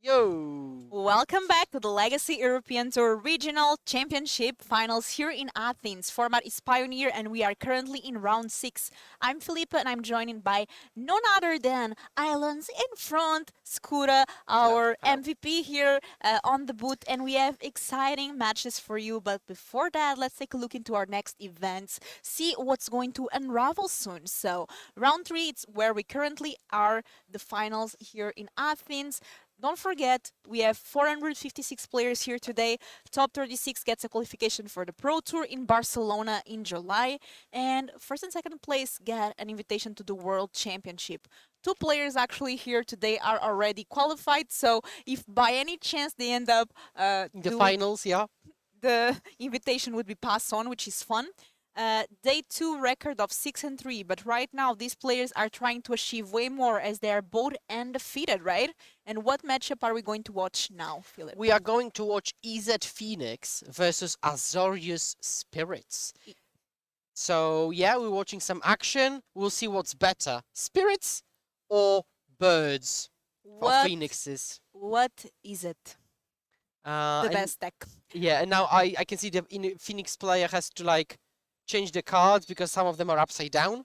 Yo! Welcome back to the Legacy European Tour Regional Championship Finals here in Athens. Format is Pioneer and we are currently in round 6. I'm Filipa and I'm joined by none other than Islands in front, Skura, our MVP here on the booth, and we have exciting matches for you. But before that, let's take a look into our next events, see what's going to unravel soon. So round 3, it's where we currently are, the finals here in Athens. Don't forget, we have 456 players here today. Top 36 gets a qualification for the Pro Tour in Barcelona in July. And first and second place get an invitation to the World Championship. 2 players actually here today are already qualified. So if by any chance they end up In the finals, yeah. the invitation would be passed on, which is fun. Day 2 record of 6-3, but right now these players are trying to achieve way more as they are both undefeated, right? And what matchup are we going to watch now, Philip? We are going to watch EZ Phoenix versus Azorius Spirits. So yeah, we're watching some action. We'll see what's better, Spirits or Birds for Phoenixes. What is it? The best deck. Yeah, and now I can see the Phoenix player has to like change the cards because some of them are upside down.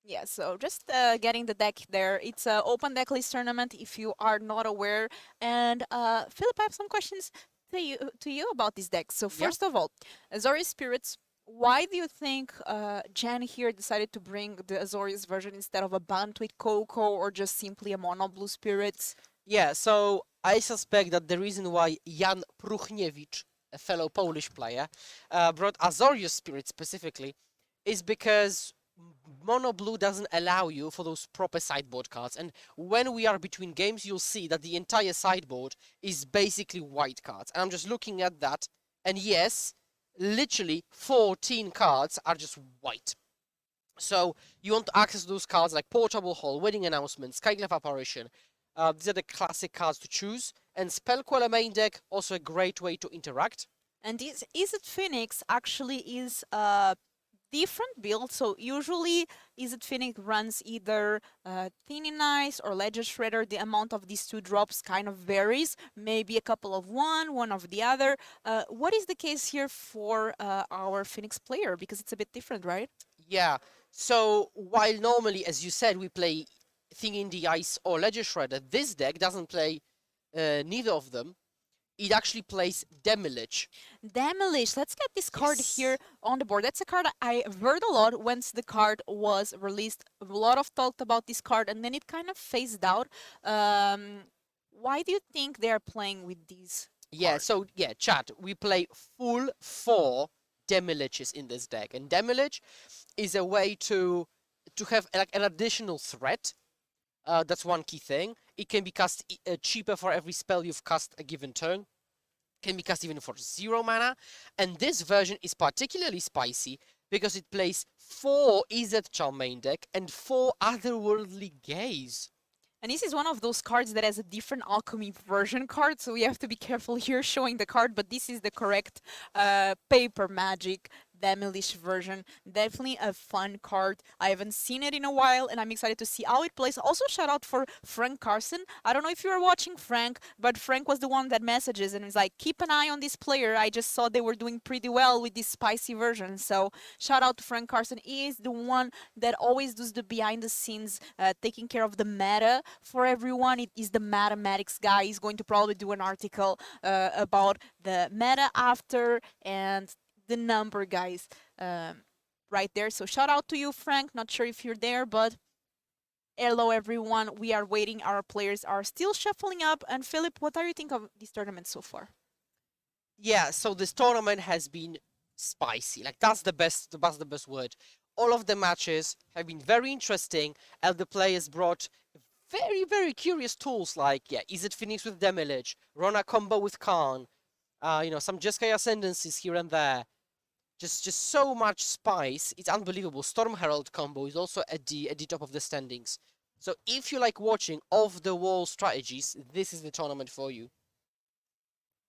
Yeah, so just getting the deck there. It's an open deck list tournament if you are not aware. And Philip, I have some questions to you about this deck. So first of all, Azorius Spirits, why do you think Jen here decided to bring the Azorius version instead of a Bantwit Coco or just simply a Mono Blue Spirits? Yeah, so I suspect that the reason why Jan Pruchniewicz, a fellow Polish player, brought Azorius Spirit specifically is because Mono Blue doesn't allow you for those proper sideboard cards. And when we are between games, you'll see that the entire sideboard is basically white cards. And I'm just looking at that. And yes, literally 14 cards are just white. So you want to access those cards like Portable Hall, Wedding Announcement, Skyclave Apparition. These are the classic cards to choose. And Spellqueller main deck, also a great way to interact. And this Is It Phoenix actually is a different build. So usually Is It Phoenix runs either Thinning Ice or Ledger Shredder. The amount of these 2 drops kind of varies. Maybe a couple of one of the other. What is the case here for our Phoenix player? Because it's a bit different, right? Yeah. So while normally, as you said, we play Thing in the Ice or Ledger Shredder, this deck doesn't play neither of them. It actually plays Demolish. Demolish. Let's get this card here on the board. That's a card I've heard a lot once the card was released. A lot of talk about this card, and then it kind of phased out. Why do you think they are playing with these cards? So chat, we play full 4 Demolishes in this deck. And Demolish is a way to have like an additional threat. That's one key thing. It can be cast cheaper for every spell you've cast a given turn. Can be cast even for 0 mana. And this version is particularly spicy because it plays 4 EZ Charm main deck and 4 Otherworldly Gaze. And this is one of those cards that has a different alchemy version card, so we have to be careful here showing the card, but this is the correct paper magic Demolish version. Definitely a fun card. I haven't seen it in a while, and I'm excited to see how it plays. Also, shout out for Frank Carson. I don't know if you were watching Frank, but Frank was the one that messages and was like, keep an eye on this player. I just saw they were doing pretty well with this spicy version. So shout out to Frank Carson. He is the one that always does the behind the scenes, taking care of the meta for everyone. It is the mathematics guy. He's going to probably do an article about the meta after and the number guys right there. So shout out to you, Frank. Not sure if you're there, but hello everyone. We are waiting. Our players are still shuffling up. And Philip, what do you think of this tournament so far? Yeah, so this tournament has been spicy. Like that's the best word. All of the matches have been very interesting, and the players brought very, very curious tools like Is It Phoenix with Demolish, Rona combo with Khan, some Jeskai Ascendancies here and there. Just so much spice. It's unbelievable. Storm Herald combo is also at the top of the standings. So if you like watching off-the-wall strategies, this is the tournament for you.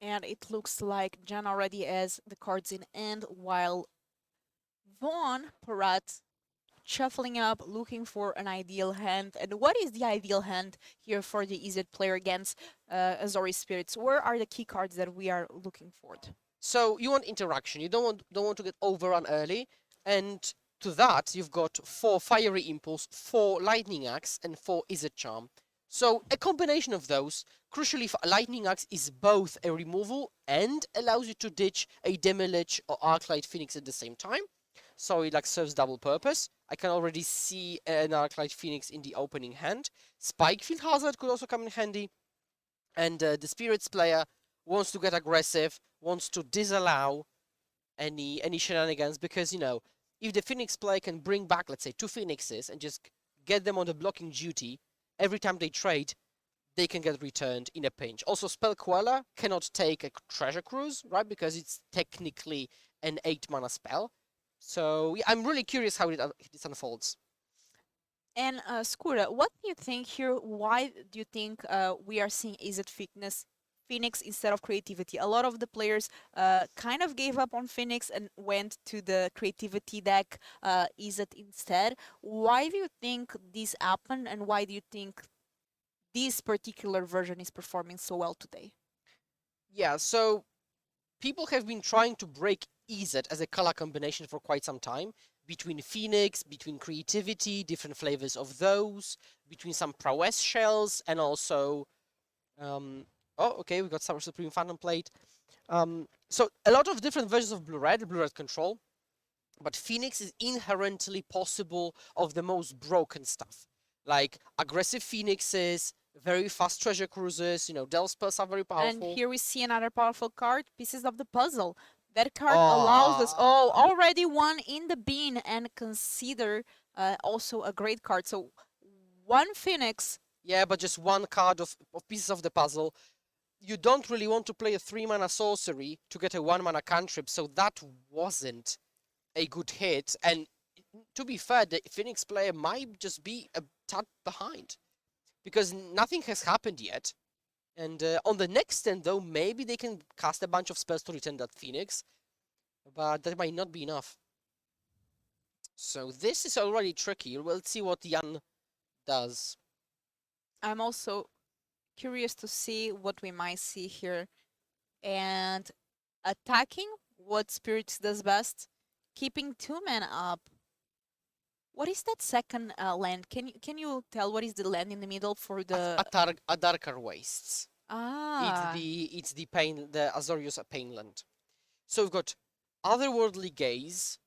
And it looks like Jan already has the cards in hand, while Vaughn Parat shuffling up, looking for an ideal hand. And what is the ideal hand here for the EZ player against Azorius Spirits? Where are the key cards that we are looking for? So you want interaction. You don't want to get overrun early, and to that you've got 4 Fiery Impulse, 4 Lightning Axe, and 4 Izzet Charm. So a combination of those. Crucially, for Lightning Axe is both a removal and allows you to ditch a Demilich or Arclight Phoenix at the same time. So it like serves double purpose. I can already see an Arclight Phoenix in the opening hand. Spikefield Hazard could also come in handy. And the Spirits player wants to get aggressive, wants to disallow any shenanigans, because, you know, if the Phoenix player can bring back, let's say, 2 Phoenixes and just get them on the blocking duty, every time they trade, they can get returned in a pinch. Also, Spell Queller cannot take a Treasure Cruise, right, because it's technically an 8-mana spell. So yeah, I'm really curious how this unfolds. And Skura, what do you think here? Why do you think we are seeing Izzet Phoenix instead of creativity? A lot of the players kind of gave up on Phoenix and went to the creativity deck Izzet instead. Why do you think this happened, and why do you think this particular version is performing so well today? Yeah, so people have been trying to break Izzet as a color combination for quite some time, between Phoenix, between creativity, different flavors of those, between some prowess shells, and also oh, okay, we got Summer Supreme Phantom Plate. So a lot of different versions of Blue-Red Control, but Phoenix is inherently possible of the most broken stuff, like aggressive Phoenixes, very fast Treasure Cruisers, you know, Del spells are very powerful. And here we see another powerful card, Pieces of the Puzzle. That card allows us, already one in the bin, and consider also a great card. So 1 Phoenix. Yeah, but just 1 card of Pieces of the Puzzle. You don't really want to play a 3-mana sorcery to get a 1-mana cantrip, so that wasn't a good hit. And to be fair, the Phoenix player might just be a tad behind, because nothing has happened yet. And on the next turn, though, maybe they can cast a bunch of spells to return that Phoenix, but that might not be enough. So this is already tricky. We'll see what Jan does. I'm also curious to see what we might see here. And attacking, what Spirits does best. Keeping 2 men up. What is that second land? Can you tell what is the land in the middle for the Darker Wastes. Ah. It's the Azorius Painland. So we've got Otherworldly Gaze.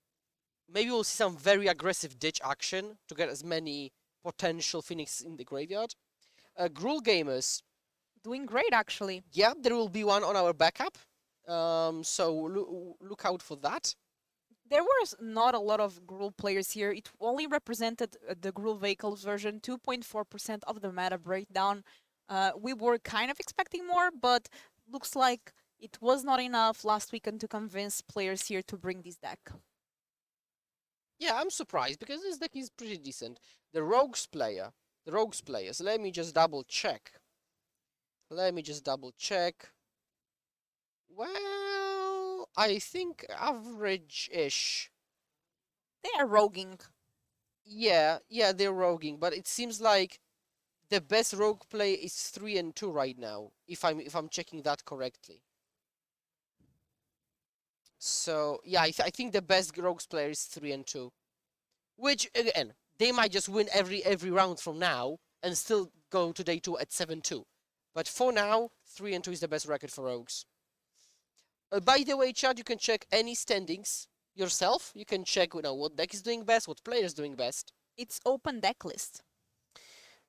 Maybe we'll see some very aggressive ditch action to get as many potential Phoenixes in the graveyard. Gruul Gamers. Doing great, actually. Yeah, there will be one on our backup. So look out for that. There was not a lot of Gruul players here. It only represented the Gruul Vehicles version, 2.4% of the meta breakdown. We were kind of expecting more, but looks like it was not enough last weekend to convince players here to bring this deck. Yeah, I'm surprised, because this deck is pretty decent. The Rogues players, let me just double check. Well, I think average-ish. They are roguing. Yeah, they're roguing, but it seems like the best rogue play is 3 and 2 right now, if I'm checking that correctly. So yeah, I think the best rogues player is 3 and 2, which again, they might just win every round from now and still go to day 2 at 7-2. But for now, 3 and 2 is the best record for rogues. By the way, Chad, you can check any standings yourself. You can check, you know, what deck is doing best, what player is doing best. It's open deck list.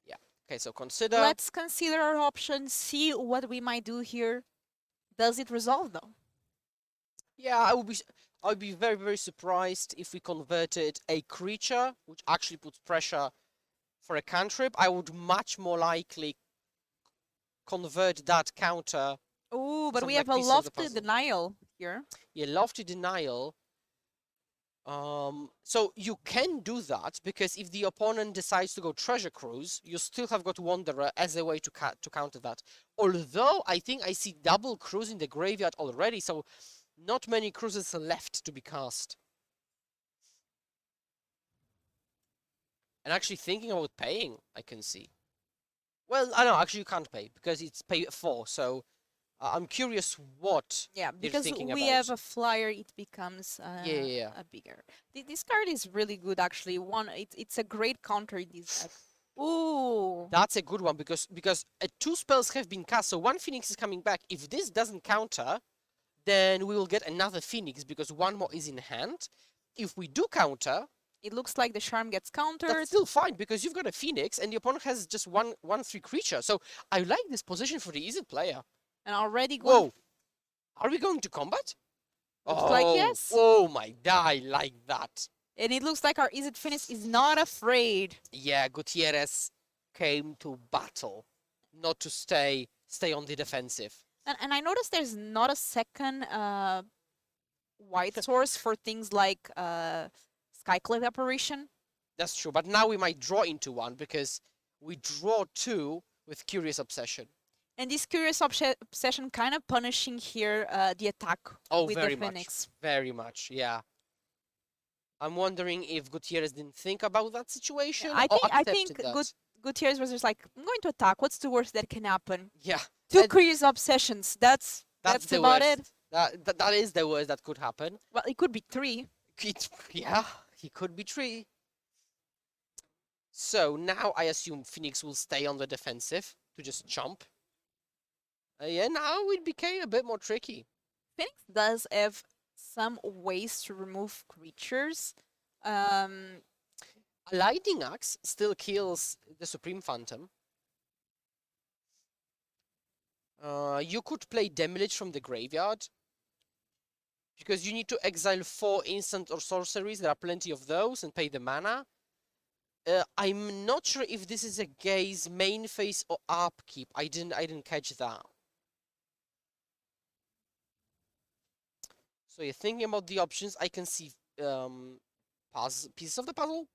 Yeah. Okay, so consider. Let's consider our options, see what we might do here. Does it resolve though? Yeah, I would be very, very surprised if we converted a creature, which actually puts pressure for a cantrip. I would much more likely convert that counter. Oh, but we have a Lofty Denial here. Yeah, Lofty Denial. So you can do that, because if the opponent decides to go Treasure Cruise, you still have got Wanderer as a way to counter that. Although I think I see double Cruise in the graveyard already, so not many cruises are left to be cast. And actually thinking about paying, I can see. Well, I know, actually you can't pay because it's pay 4, so I'm curious what Yeah, they're because thinking we about. have a flyer, it becomes Yeah. a bigger. This card is really good, actually. It's a great counter in this deck. Ooh. That's a good one because 2 spells have been cast, so 1 Phoenix is coming back. If this doesn't counter, then we will get another Phoenix because 1 more is in hand. If we do counter, It looks like the charm gets countered. that's still fine because you've got a Phoenix and the opponent has just one 3 creature. So I like this position for the easy player. And already going. Whoa! Are we going to combat? Looks like yes. Oh my god, I like that. And it looks like our Easy Finish is not afraid. Yeah, Gutierrez came to battle, not to stay on the defensive. And I noticed there's not a second white source for things like Skyclave Apparition. That's true, but now we might draw into one because we draw 2 with Curious Obsession. And this Curious Obsession kind of punishing here the attack with very the much. Phoenix. Very much, yeah. I'm wondering if Gutierrez didn't think about that situation I or think accepted that. Gutierrez was just like, I'm going to attack. What's the worst that can happen? Yeah. 2 and Curious Obsessions. That's the about worst. it. That is the worst that could happen. Well, it could be 3. Yeah, he could be 3. So now I assume Phoenix will stay on the defensive to just jump. Yeah, now it became a bit more tricky. Phoenix does have some ways to remove creatures. A Lightning Axe still kills the Supreme Phantom. You could play Demolish from the graveyard. Because you need to exile 4 instant or sorceries. There are plenty of those and pay the mana. I'm not sure if this is a Gaze main phase or upkeep. I didn't catch that. So you're thinking about the options. I can see pieces of the puzzle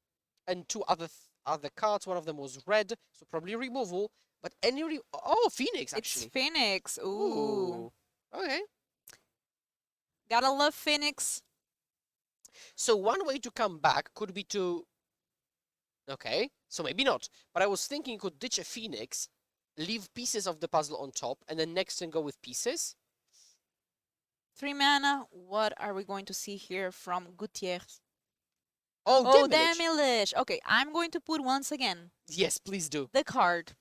and 2 other cards. One of them was red, so probably removal. But any Phoenix actually. It's Phoenix. Ooh. Okay. Gotta love Phoenix. So one way to come back could be to... Okay, so maybe not. But I was thinking you could ditch a Phoenix, leave pieces of the puzzle on top, and then next turn go with pieces. 3 mana. What are we going to see here from Gutierrez? Oh, Demolish. Okay, I'm going to put once again Yes, please do. the card.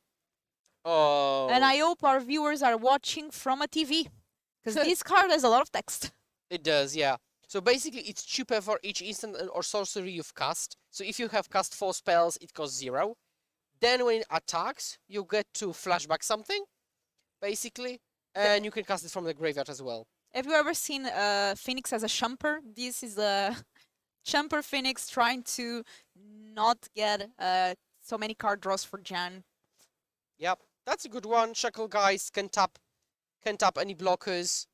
Oh. And I hope our viewers are watching from a TV. Because this card has a lot of text. It does, yeah. So basically, it's cheaper for each instant or sorcery you've cast. So if you have cast 4 spells, it costs 0. Then when it attacks, you get to flashback something, basically. And you can cast it from the graveyard as well. Have you ever seen Phoenix as a shumper? This is a shumper Phoenix trying to not get so many card draws for Jan. Yep, that's a good one. Shackle Guys can tap any blockers.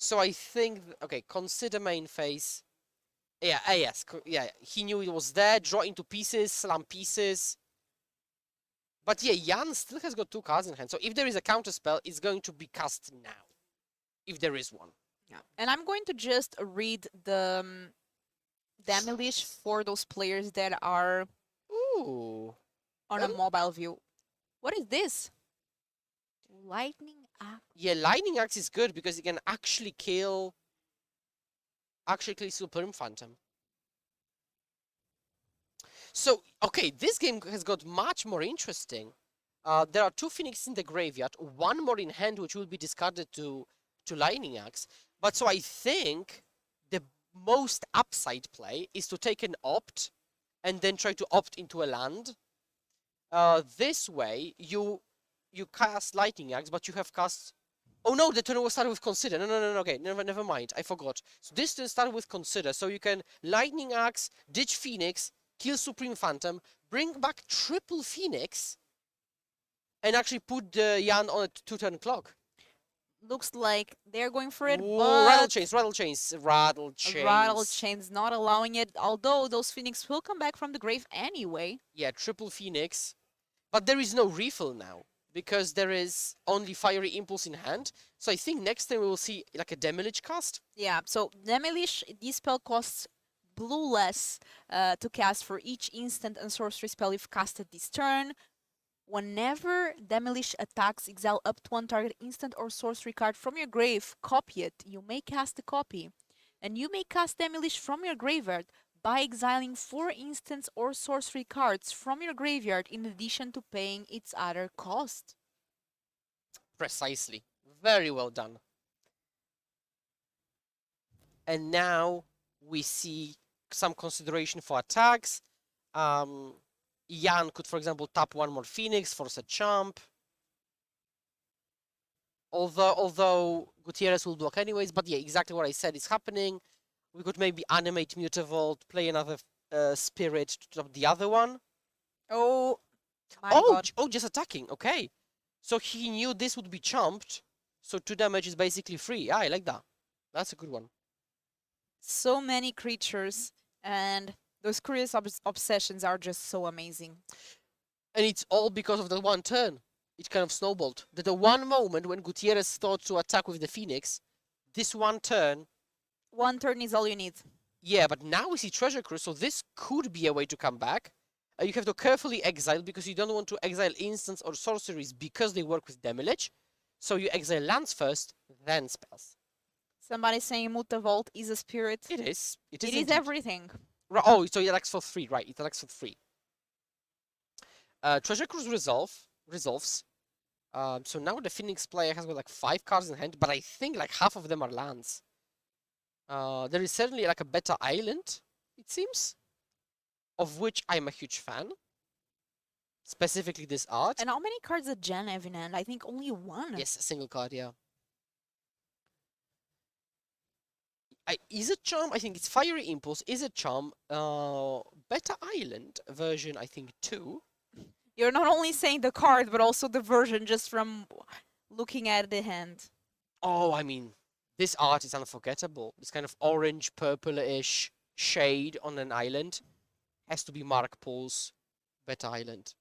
So I think, okay, consider main phase. Yeah, yes, yeah, he knew it was there. Draw into pieces, slam pieces. But yeah, Jan still has got 2 cards in hand. So if there is a counter spell, it's going to be cast now. If there is one. Yeah. And I'm going to just read the Demolish for those players that are Ooh. on a mobile view. What is this? Lightning Axe. Yeah, Lightning Axe is good because it can actually kill Supreme Phantom. So, okay, this game has got much more interesting. There are 2 Phoenix in the graveyard, 1 more in hand, which will be discarded to Lightning Axe. But so I think the most upside play is to take an opt and then try to opt into a land. This way, you cast Lightning Axe, but you have cast... Oh no, the turn will start with Consider. No, okay, never mind, I forgot. So this turn started with Consider, so you can Lightning Axe, ditch Phoenix, kill Supreme Phantom, bring back triple Phoenix, and actually put Jan on a 2-turn clock. Looks like they're going for it, Ooh, but Rattle Chains. not allowing it, although those Phoenix will come back from the grave anyway. Yeah, triple Phoenix. But there is no refill now, because there is only Fiery Impulse in hand. So I think next time we will see like a Demolish cast. Yeah, so Demolish, this spell costs blueless to cast for each instant and sorcery spell you've casted this turn. Whenever Demolish attacks, exile up to one target instant or sorcery card from your grave, copy it. You may cast a copy. And you may cast Demolish from your graveyard by exiling 4 instants or sorcery cards from your graveyard in addition to paying its other cost. Precisely. Very well done. And now we see some consideration for attacks. Jan could, for example, tap 1 more Phoenix, force a champ. Although Gutierrez will block anyways, but yeah, exactly what I said is happening. We could maybe animate Mutavault, play another Spirit to top the other one. Oh, my God. Oh, just attacking, okay. So he knew this would be chomped, so 2 damage is basically free. Yeah, I like that. That's a good one. So many creatures, and those curious obsessions are just so amazing. And it's all because of the one turn. It kind of snowballed. The one moment when Gutierrez thought to attack with the Phoenix, this one turn. One turn is all you need. Yeah, but now we see Treasure Cruise, so this could be a way to come back. You have to carefully exile because you don't want to exile instants or sorceries because they work with Demolish. So you exile lands first, then spells. Somebody saying Mutavault is a spirit. It is. It is indeed. everything. Oh, so it attacks for 3, right? It attacks for 3. Treasure Cruise resolves. So now the Phoenix player has got like 5 cards in hand, but I think like half of them are lands. There is certainly like a Beta Island, it seems, of which I'm a huge fan. Specifically this art. And how many cards does Jen have in hand? I think only 1. Yes, a single card, yeah. Is it Charm? I think it's Fiery Impulse. Is it Charm? Beta Island version, I think 2. You're not only saying the card, but also the version just from looking at the hand. Oh, I mean, this art is unforgettable. This kind of orange, purple-ish shade on an island has to be Mark Paul's Beta Island.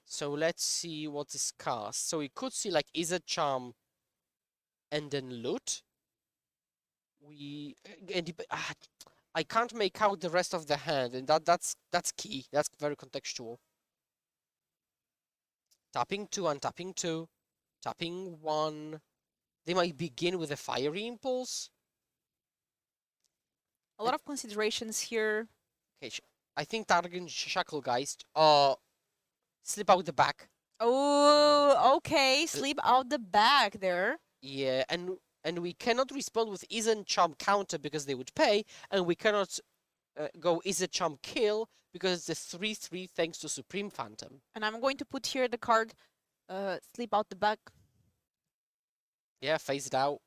So let's see what is cast. So we could see like Izzet Charm and then Loot. I can't make out the rest of the hand, and that's key. That's very contextual. Tapping 2, untapping 2, tapping 1. They might begin with a Fiery Impulse. A lot of considerations here. Okay, I think target Shacklegeist. Slip out the back. Oh, okay. Sleep out the back there. Yeah, and we cannot respond with Izzet Charm counter because they would pay, and we cannot go Izzet Charm kill because it's a 3/3 thanks to Supreme Phantom. And I'm going to put here the card Sleep out the back. Yeah, phased out.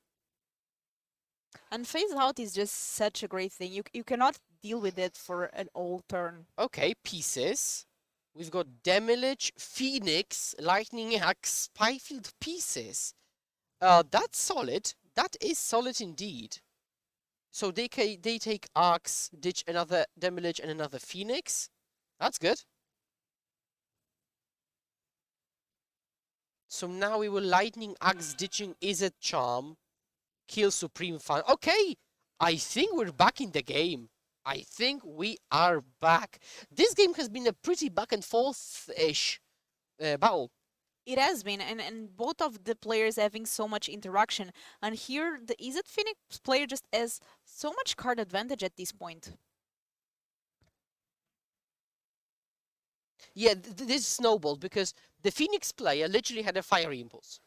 And phase out is just such a great thing. You cannot deal with it for an all turn. Okay, pieces. We've got Demolish, Phoenix, Lightning Axe, Spyfield pieces. That's solid. That is solid indeed. So they take Axe, ditch another Demolish and another Phoenix. That's good. So now we will Lightning Axe, ditching Izzet Charm, kill Supreme Fan. Okay, I think we're back in the game. I think we are back. This game has been a pretty back and forth-ish battle. It has been, and both of the players having so much interaction. And here, the Izzet Phoenix player just has so much card advantage at this point. Yeah, this snowballed because the Phoenix player literally had a Fiery Impulse.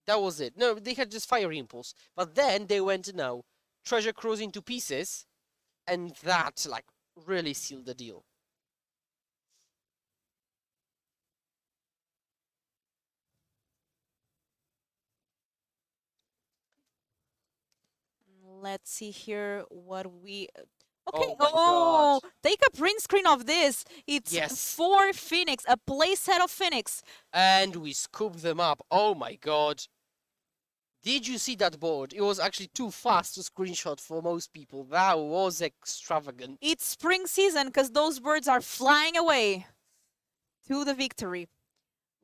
That was it. No, they had just Fiery Impulse. But then they went, no, Treasure Cruise into pieces, and that, like, really sealed the deal. Let's see here what we... Okay, oh, take a print screen of this. It's 4 Phoenix, a play set of Phoenix. And we scooped them up. Oh my god. Did you see that board? It was actually too fast to screenshot for most people. That was extravagant. It's spring season because those birds are flying away to the victory.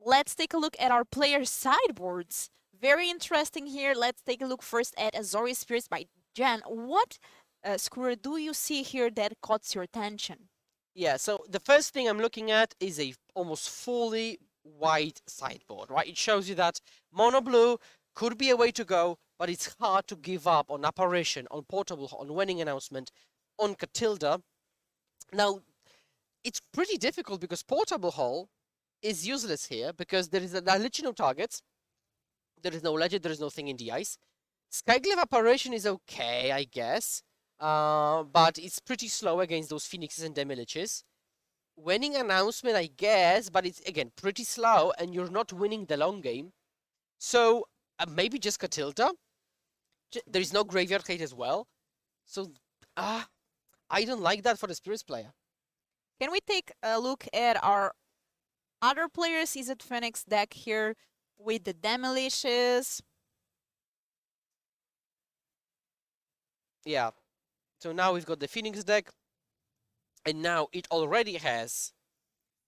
Let's take a look at our player sideboards. Very interesting here. Let's take a look first at Azorius Spirits by Jan. What Skura, do you see here that caught your attention? Yeah, so the first thing I'm looking at is a almost fully white sideboard, right? It shows you that mono blue could be a way to go, but it's hard to give up on apparition, on portable, on winning announcement, on Catilda. Now, it's pretty difficult because portable hall is useless here because there is literally no targets. There is no legend, there is no thing in the ice. Skyglaive apparition is okay, I guess. But it's pretty slow against those phoenixes and demiliches. Winning announcement, I guess, but it's again pretty slow, and you're not winning the long game. So maybe just Catilda. There is no graveyard hate as well. So I don't like that for the Spirits player. Can we take a look at our other players? Is it Phoenix deck here with the demiliches? Yeah. So now we've got the Phoenix deck, and now it already has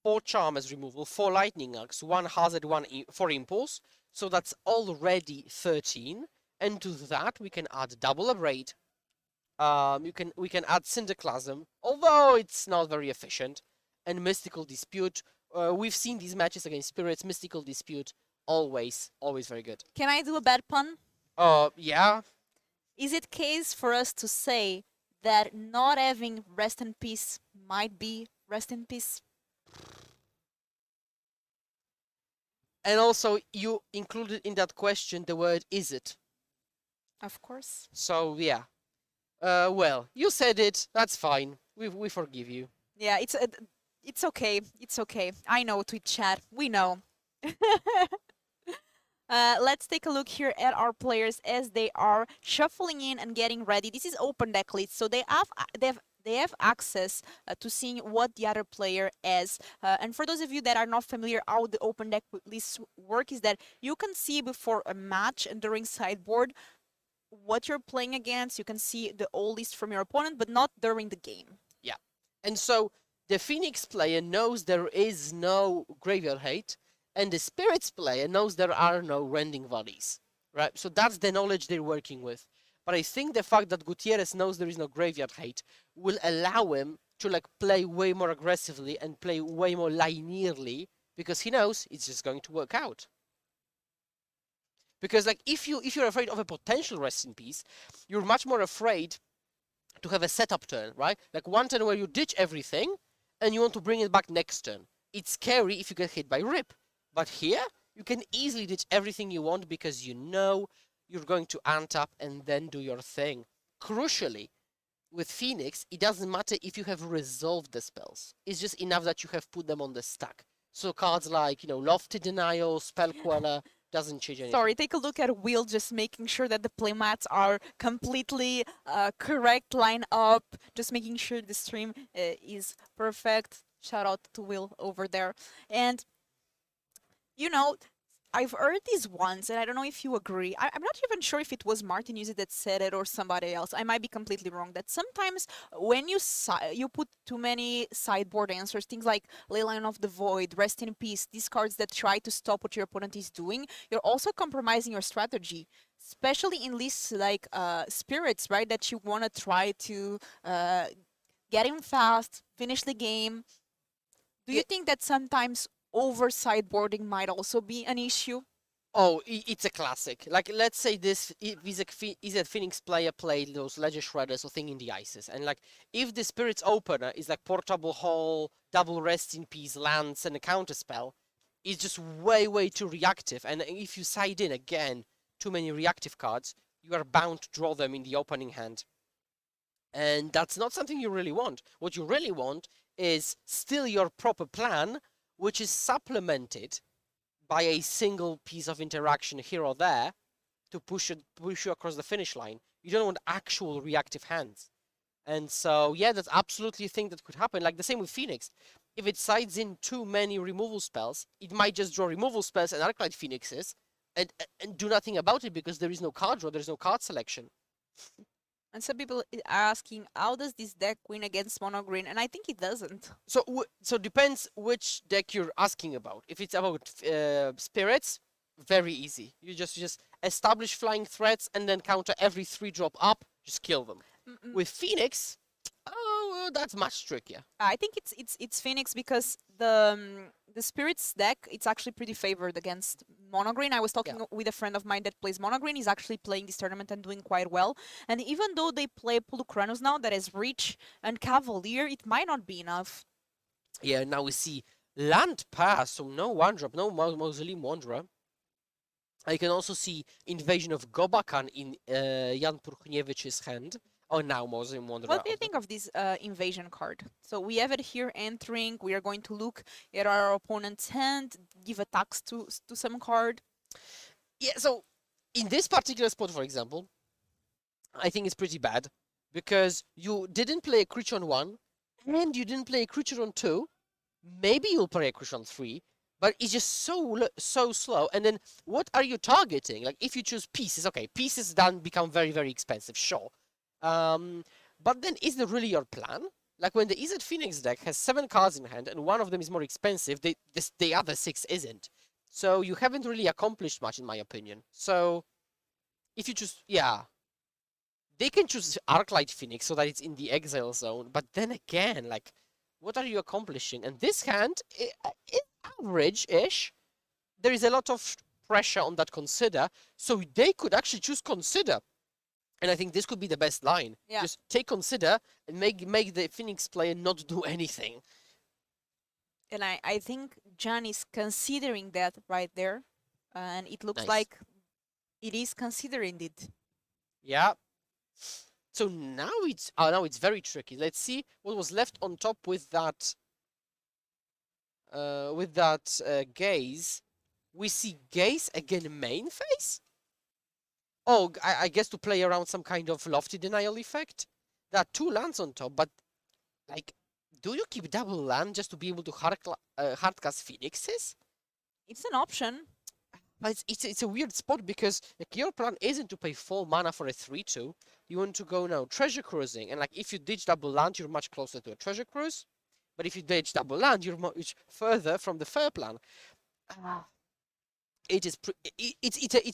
4 Charm as removal, 4 Lightning Axe, 1 Hazard, 4 Impulse. So that's already 13. And to that we can add Double Abrade. We can add Syndiclasm, although it's not very efficient, and Mystical Dispute. We've seen these matches against Spirits. Mystical Dispute, always very good. Can I do a bad pun? Yeah. Is it case for us to say that not having Rest in Peace might be Rest in Peace? And also, you included in that question the word "is it?" Of course. So yeah. Well, you said it. That's fine. We forgive you. Yeah, it's okay. It's okay. I know, Twitch chat. We know. Let's take a look here at our players as they are shuffling in and getting ready. This is open deck list, so they have access to seeing what the other player has. And for those of you that are not familiar how the open deck lists work, is that you can see before a match and during sideboard what you're playing against. You can see the whole list from your opponent, but not during the game. Yeah. And so the Phoenix player knows there is no graveyard hate, and the Spirits player knows there are no rending valleys, right? So that's the knowledge they're working with. But I think the fact that Gutierrez knows there is no graveyard hate will allow him to play way more aggressively and play way more linearly, because he knows it's just going to work out. Because if you're afraid of a potential Rest in Peace, you're much more afraid to have a setup turn, right? Like one turn where you ditch everything and you want to bring it back next turn. It's scary if you get hit by Rip. But here, you can easily ditch everything you want because you know you're going to untap and then do your thing. Crucially, with Phoenix, it doesn't matter if you have resolved the spells. It's just enough that you have put them on the stack. So cards like, Lofty Denial, Spell Queller, doesn't change anything. Sorry, take a look at Will, just making sure that the playmats are completely correct, line up, just making sure the stream is perfect. Shout out to Will over there. And I've heard this once, and I don't know if you agree. I'm not even sure if it was Martin Uzi that said it or somebody else. I might be completely wrong. That sometimes when you put too many sideboard answers, things like Leyline of the Void, Rest in Peace, these cards that try to stop what your opponent is doing, you're also compromising your strategy. Especially in lists like Spirits, right? That you want to try to get in fast, finish the game. Do you think that sometimes over sideboarding might also be an issue? Oh, it's a classic. Let's say this is a Phoenix player played those Ledger Shredders or Thing in the Ices, and if the Spirit's opener is Portable Hall, Double Rest in Peace, lands, and a counterspell, it's just way too reactive. And if you side in again too many reactive cards, you are bound to draw them in the opening hand. And that's not something you really want. What you really want is still your proper plan, which is supplemented by a single piece of interaction here or there to push you across the finish line. You don't want actual reactive hands. And so, yeah, that's absolutely a thing that could happen. Like the same with Phoenix. If it sides in too many removal spells, it might just draw removal spells and Arclight Phoenixes and do nothing about it because there is no card draw, there's no card selection. And some people are asking, how does this deck win against mono green? And I think it doesn't. So depends which deck you're asking about. If it's about Spirits, very easy. You just establish flying threats and then counter every 3-drop up, just kill them. With Phoenix, oh, that's much trickier. I think it's Phoenix because the Spirits deck, it's actually pretty favored against Mono Green. I was talking with a friend of mine that plays Mono Green. He's actually playing this tournament and doing quite well. And even though they play Pulukranos now, that is Reach and Cavalier, it might not be enough. Yeah, now we see Land Pass, so no one drop, no Mausoleum Wanderer. I can also see Invasion of Gobakan in Jan Purchniewicz's hand. Oh, now Mausoleum Wanderer. What do you think of this invasion card? So we have it here entering. We are going to look at our opponent's hand, give attacks to some card. Yeah, so in this particular spot, for example, I think it's pretty bad because you didn't play a creature on 1 and you didn't play a creature on 2. Maybe you'll play a creature on 3, but it's just so slow. And then what are you targeting? Like if you choose pieces, okay, pieces then become very, very expensive, sure. But then is that really your plan? Like when the EZ Phoenix deck has 7 cards in hand and one of them is more expensive, the other 6 isn't. So you haven't really accomplished much, in my opinion. So if you choose, yeah, they can choose Arclight Phoenix so that it's in the exile zone. But then again, like, what are you accomplishing? And this hand is average-ish. There is a lot of pressure on that Consider, so they could actually choose Consider. And I think this could be the best line. Yeah. Just take Consider and make the Phoenix player not do anything. And I think Jan is considering that right there. And it looks Nice. like it is considering it. Yeah. So now it's very tricky. Let's see what was left on top with that Gaze. We see Gaze again main phase. Oh, I guess to play around some kind of lofty denial effect. There are 2 lands on top, but like, do you keep double land just to be able to hardcast Phoenixes? It's an option. But it's a weird spot because like your plan isn't to pay 4 mana for a 3/2. You want to go now treasure cruising, and like if you ditch double land, you're much closer to a treasure cruise. But if you ditch double land, you're much further from the fair plan. It's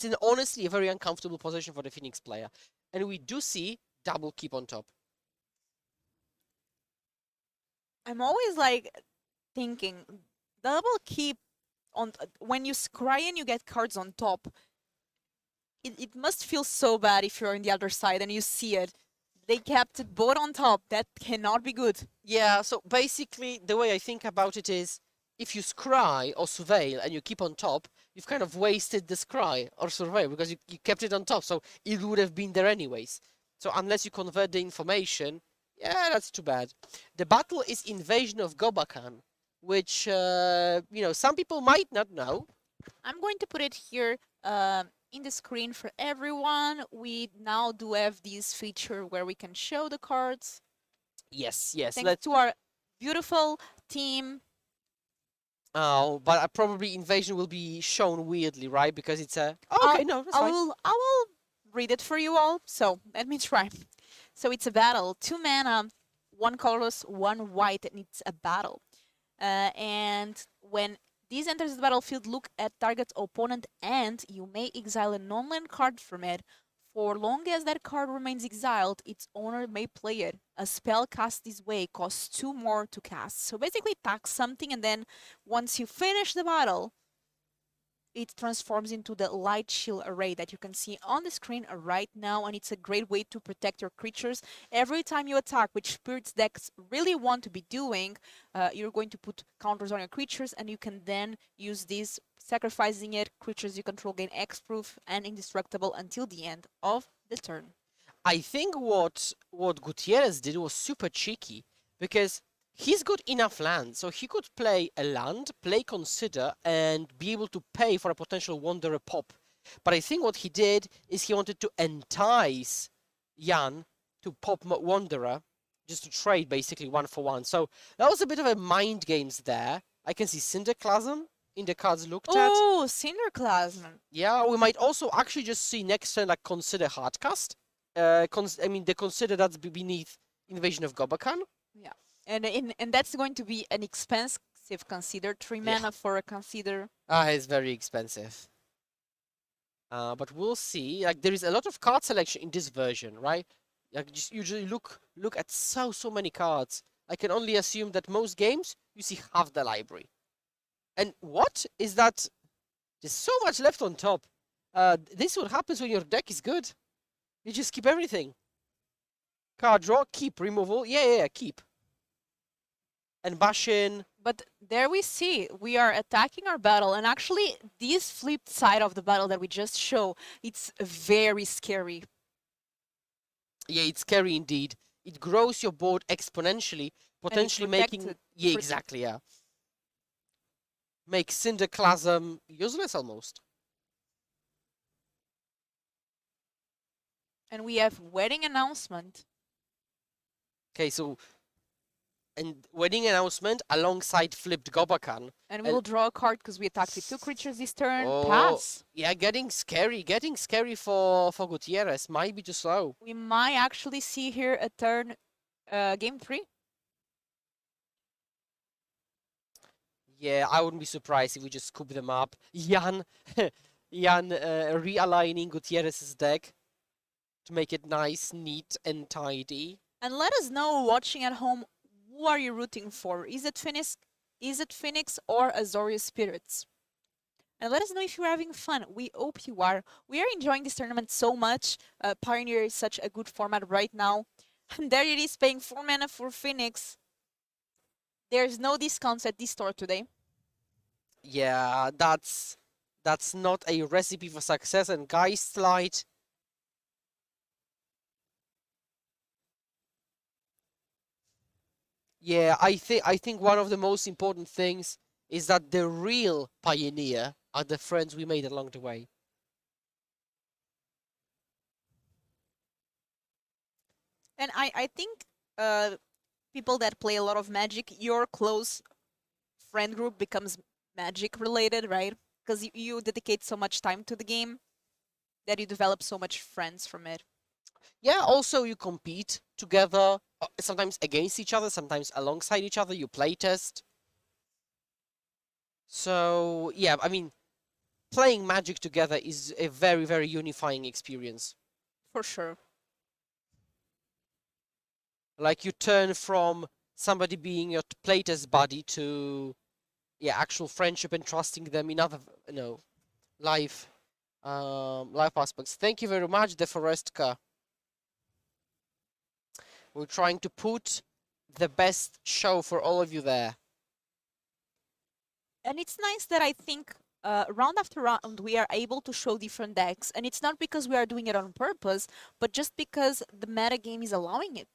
an honestly a very uncomfortable position for the Phoenix player, and we do see double keep on top. I'm always like thinking double keep on when you scry and you get cards on top. It must feel so bad if you're on the other side and you see it. They kept it both on top. That cannot be good. Yeah, so basically the way I think about it is if you scry or surveil and you keep on top, you've kind of wasted the scry or surveil because you kept it on top, so it would have been there anyways. So unless you convert the information, yeah, that's too bad. The battle is Invasion of Gobakan, which, some people might not know. I'm going to put it here in the screen for everyone. We now do have this feature where we can show the cards. Yes. Thanks to our beautiful team. Oh, but probably Invasion will be shown weirdly, right? Because it's a... Oh, okay, no, that's fine. I will read it for you all. So let me try. So it's a battle. 2 mana, 1 colorless, 1 white, and it's a battle. And when this enters the battlefield, look at target opponent and you may exile a non-land card from it. For long as that card remains exiled, its owner may play it. A spell cast this way costs 2 more to cast. So basically tax something, and then once you finish the battle, it transforms into the light shield array that you can see on the screen right now, and it's a great way to protect your creatures. Every time you attack, which Spirits decks really want to be doing, you're going to put counters on your creatures, and you can then use this, sacrificing it. Creatures you control gain X-proof and indestructible until the end of the turn. I think what Gutierrez did was super cheeky, because he's got enough land, so he could play a land, play Consider, and be able to pay for a potential Wanderer pop. But I think what he did is he wanted to entice Jan to pop Wanderer, just to trade basically 1 for 1. So that was a bit of a mind games there. I can see Cinderclasm in the cards looked at. Oh, Cinderclasm. Yeah, we might also actually just see next turn like Consider Hardcast. The Consider that's beneath Invasion of Gobakan. Yeah. And that's going to be an expensive Consider. 3 mana for a Consider. It's very expensive. But we'll see. Like there is a lot of card selection in this version, right? Like just usually look at so many cards. I can only assume that most games you see half the library. And what is that? There's so much left on top. This is what happens when your deck is good. You just keep everything. Card draw, keep, removal. Yeah, keep. And bash in. But there we see, we are attacking our battle, and actually this flipped side of the battle that we just show, it's very scary. Yeah, it's scary indeed. It grows your board exponentially, potentially making... Yeah, exactly, yeah. Make Cinderclasm useless almost. And we have wedding announcement. Okay, so... And wedding announcement alongside flipped Gobakan. And we will draw a card because we attacked with 2 creatures this turn. Oh, Pass. yeah, getting scary for Gutierrez. Might be too slow. We might actually see here a turn, game 3. Yeah, I wouldn't be surprised if we just scoop them up. Jan realigning Gutierrez's deck to make it nice, neat, and tidy. And let us know, watching at home, who are you rooting for? Is it Phoenix or Azorius Spirits? And let us know if you're having fun. We hope you are. We are enjoying this tournament so much. Pioneer is such a good format right now. And there it is, paying 4 mana for Phoenix. There's no discounts at this store today. Yeah, that's not a recipe for success. And Geistlight. Yeah, I think one of the most important things is that the real Pioneer are the friends we made along the way. And I think people that play a lot of Magic, your close friend group becomes Magic related, right? Because you dedicate so much time to the game that you develop so much friends from it. Yeah, also you compete together, sometimes against each other, sometimes alongside each other, you playtest. So, yeah, I mean, playing Magic together is a very, very unifying experience. For sure. Like, you turn from somebody being your playtest buddy to, yeah, actual friendship and trusting them in other, life aspects. Thank you very much, Deforestka. We're trying to put the best show for all of you there. And it's nice that I think round after round we are able to show different decks. And it's not because we are doing it on purpose, but just because the metagame is allowing it.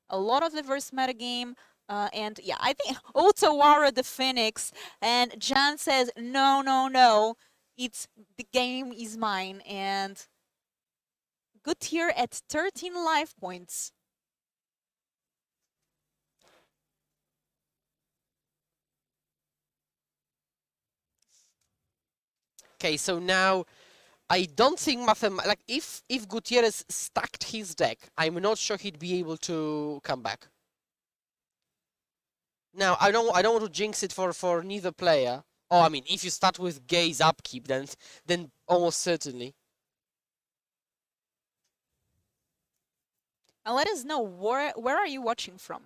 A lot of diverse metagame. And yeah, I think Otawara the Phoenix. And Jan says, no. It's the game is mine. And good here at 13 life points. Okay, so now I don't think like if Gutierrez stacked his deck, I'm not sure he'd be able to come back. Now I don't want to jinx it for neither player. Oh, I mean, if you start with Gaze Upkeep, then almost certainly. And let us know where are you watching from?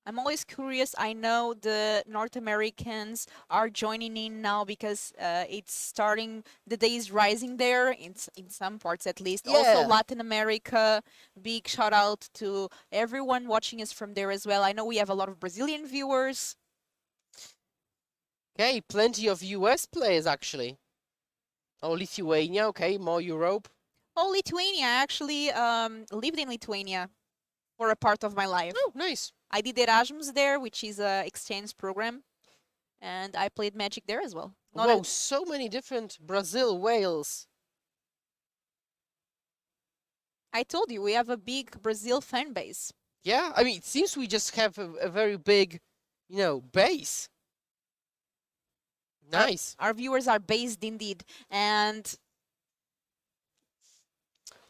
I'm always curious. I know the North Americans are joining in now because it's starting, the day is rising there, in some parts at least. Yeah. Also Latin America, big shout out to everyone watching us from there as well. I know we have a lot of Brazilian viewers. Okay, plenty of US players actually. Oh, Lithuania, okay, more Europe. Oh, Lithuania. I actually lived in Lithuania for a part of my life. Oh, nice. I did Erasmus there, which is an exchange program, and I played Magic there as well. Whoa, so many different Brazil, Wales. I told you, we have a big Brazil fan base. Yeah, I mean, it seems we just have a very big, base. Nice. Our viewers are based indeed, and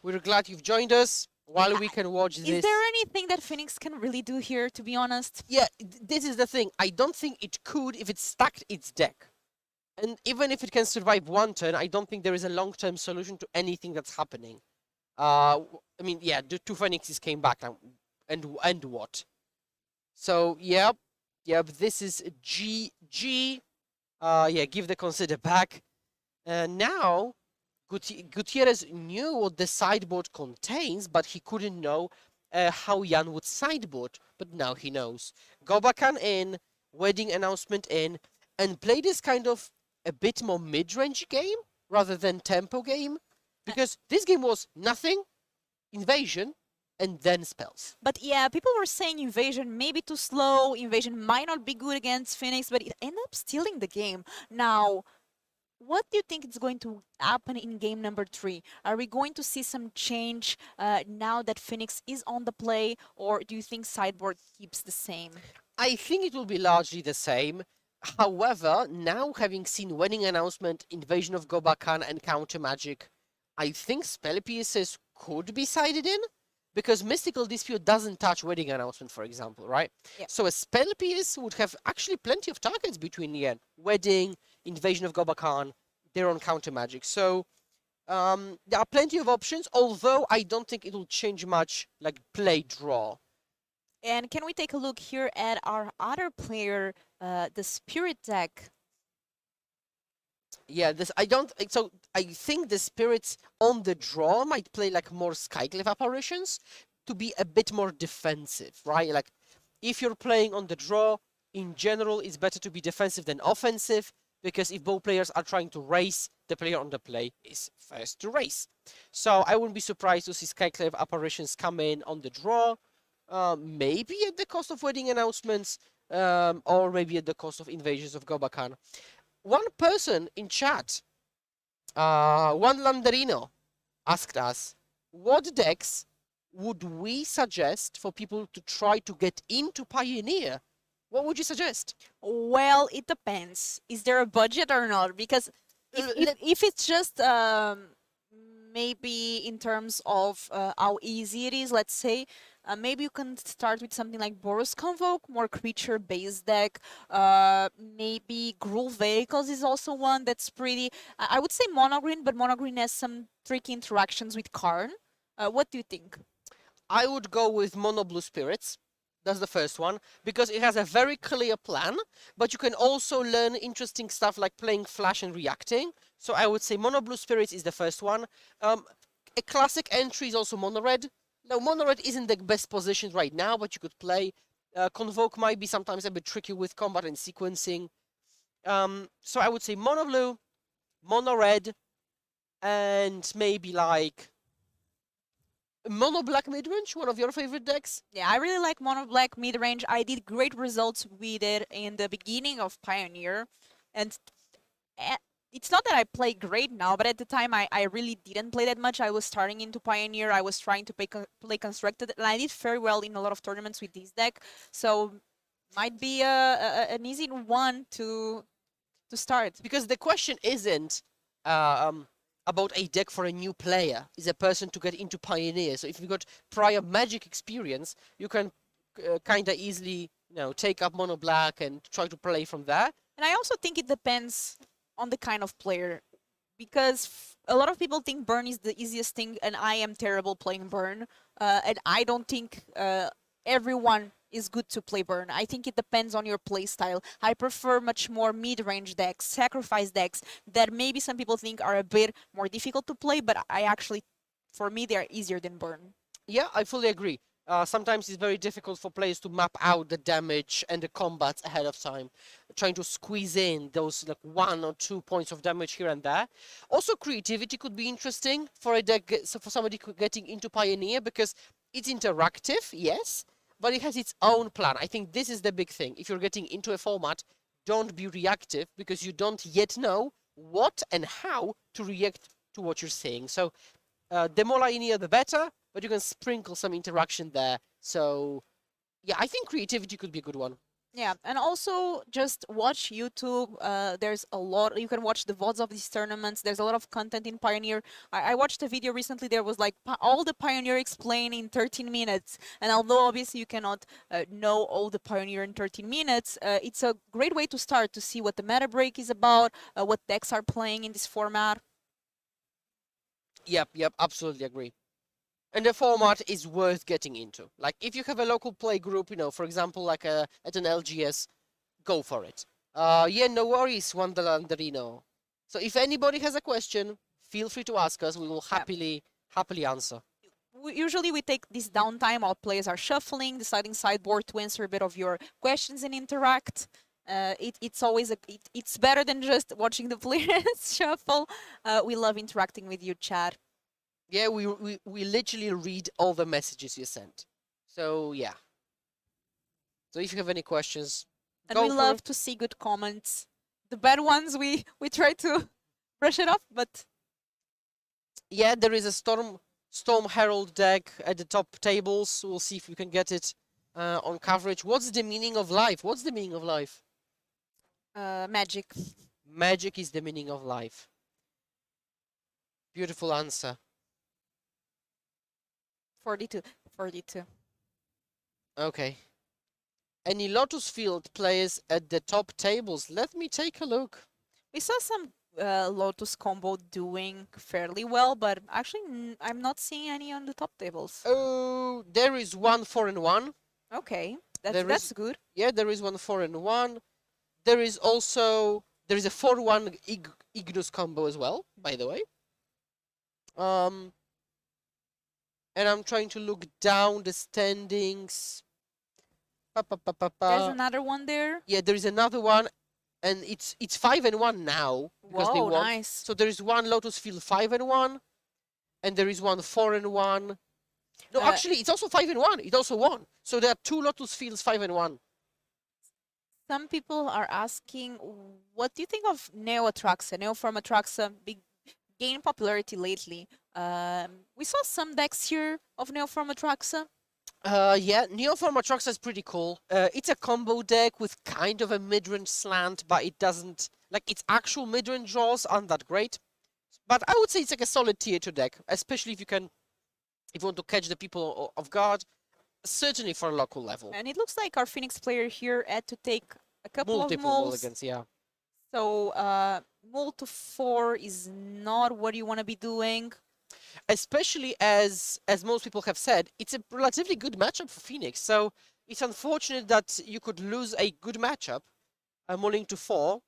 we're glad you've joined us. While we can watch this. Is there anything that Phoenix can really do here, to be honest? Yeah, this is the thing. I don't think it could if it stacked its deck. And even if it can survive one turn, I don't think there is a long-term solution to anything that's happening. I mean, yeah, the two Phoenixes came back and what? So yep, this is GG. Yeah, give the consider back. Now, Gutierrez knew what the sideboard contains, but he couldn't know how Jan would sideboard. But now he knows. Gobakan in, wedding announcement in, and play this kind of a bit more mid-range game rather than tempo game, because this game was nothing, invasion, and then spells. But yeah, people were saying invasion may be too slow, invasion might not be good against Phoenix, but it ended up stealing the game. Now, what do you think is going to happen in game number 3? Are we going to see some change now that Phoenix is on the play, or do you think sideboard keeps the same? I think it will be largely the same. However, now having seen wedding announcement, invasion of Gobakan, and counter magic, I think spell pieces could be sided in, because Mystical Dispute doesn't touch wedding announcement, for example, right? Yep. So a spell piece would have actually plenty of targets between the end. Wedding, invasion of Gobakan, their own counter magic. So there are plenty of options, although I don't think it will change much, like play draw. And can we take a look here at our other player, the Spirit deck? Yeah, so I think the spirits on the draw might play like more Skyclave apparitions to be a bit more defensive, right? Like if you're playing on the draw, in general, it's better to be defensive than offensive, because if both players are trying to race, the player on the play is first to race. So I wouldn't be surprised to see Skyclave apparitions come in on the draw, maybe at the cost of wedding announcements, or maybe at the cost of invasions of Gobakan. One person in chat, one Landerino, asked us, what decks would we suggest for people to try to get into Pioneer? What would you suggest? Well, it depends. Is there a budget or not? Because if it's just maybe in terms of how easy it is, let's say, maybe you can start with something like Boros Convoke, more creature-based deck. Maybe Gruul Vehicles is also one that's pretty... I would say Monogreen, but Monogreen has some tricky interactions with Karn. What do you think? I would go with Mono Blue Spirits. That's the first one, because it has a very clear plan, but you can also learn interesting stuff like playing Flash and reacting. So I would say Mono Blue Spirits is the first one. A classic entry is also Mono Red. Now, Mono Red isn't the best position right now, but you could play. Convoke might be sometimes a bit tricky with combat and sequencing. So I would say Mono Blue, Mono Red, and maybe like Mono Black midrange, one of your favorite decks? Yeah, I really like Mono Black midrange. I did great results with it in the beginning of Pioneer. And it's not that I play great now, but at the time I really didn't play that much. I was starting into Pioneer. I was trying to play Constructed, and I did very well in a lot of tournaments with this deck. So might be an easy one to start. Because the question isn't about a deck for a new player, is a person to get into Pioneer. So if you've got prior Magic experience, you can kind of easily, take up Mono Black and try to play from there. And I also think it depends on the kind of player, because a lot of people think Burn is the easiest thing, and I am terrible playing Burn. And I don't think everyone is good to play Burn. I think it depends on your play style. I prefer much more mid-range decks, sacrifice decks that maybe some people think are a bit more difficult to play, but I actually, for me, they're easier than Burn. Yeah, I fully agree. Sometimes it's very difficult for players to map out the damage and the combats ahead of time, trying to squeeze in those like 1 or 2 points of damage here and there. Also, creativity could be interesting for a deck, so for somebody getting into Pioneer, because it's interactive, yes, but it has its own plan. I think this is the big thing. If you're getting into a format, don't be reactive, because you don't yet know what and how to react to what you're saying. So the more linear, the better, but you can sprinkle some interaction there. So yeah, I think creativity could be a good one. Yeah, and also just watch YouTube. There's a lot. You can watch the VODs of these tournaments. There's a lot of content in Pioneer. I watched a video recently. There was like all the Pioneer explained in 13 minutes. And although obviously you cannot know all the Pioneer in 13 minutes, it's a great way to start to see what the meta break is about, what decks are playing in this format. Yep, absolutely agree. And the format is worth getting into. Like, if you have a local play group, for example, like at an LGS, go for it. Yeah, no worries, Wanderlanderino. So if anybody has a question, feel free to ask us. We will happily answer. Usually we take this downtime while players are shuffling, deciding sideboard to answer a bit of your questions and interact. It's always it's better than just watching the players shuffle. We love interacting with you, chat. Yeah, we literally read all the messages you sent. So yeah. So if you have any questions, and we love to see good comments. The bad ones we try to brush it off, but yeah, there is a Storm Herald deck at the top tables. We'll see if we can get it on coverage. What's the meaning of life? What's the meaning of life? Magic. Magic is the meaning of life. Beautiful answer. 42. Okay. Any Lotus Field players at the top tables? Let me take a look. We saw some Lotus combo doing fairly well, but actually I'm not seeing any on the top tables. Oh, there is one 4-1. Okay, that's good. Yeah, there is one 4-1. There is also a 4-1 Ignus combo as well, by the way. And I'm trying to look down the standings. There's another one there. Yeah, there is another one, and it's 5-1 now because they won. won. Nice. So there is one Lotus Field 5-1, and there is one 4-1. No, actually, it's also 5-1. It also won. So there are two Lotus Fields 5-1. Some people are asking, what do you think of Neo Form Atraxa? Big gain popularity lately. We saw some decks here of Neo Form Atraxa. Yeah, Neoform Atraxa is pretty cool. It's a combo deck with kind of a mid-range slant, but it doesn't... Like, its actual mid-range draws aren't that great. But I would say it's like a solid tier 2 deck, especially if you want to catch the people off guard, certainly for a local level. And it looks like our Phoenix player here had to take a couple of multiple mulligans, yeah. So, mull to 4 is not what you want to be doing. Especially as most people have said, it's a relatively good matchup for Phoenix. So it's unfortunate that you could lose a good matchup, mulling to 4.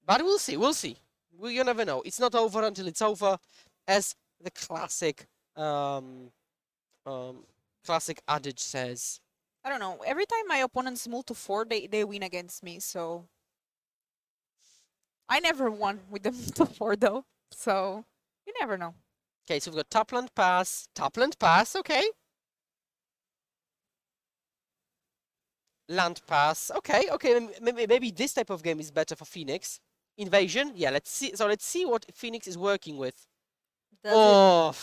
But we'll see. You never know. It's not over until it's over, as the classic adage says. I don't know. Every time my opponents mull to 4, they win against me. So I never won with the mull to 4 though. So you never know. Okay, so we've got Topland Pass, okay. Land Pass, okay, maybe this type of game is better for Phoenix. Invasion, yeah, let's see what Phoenix is working with. That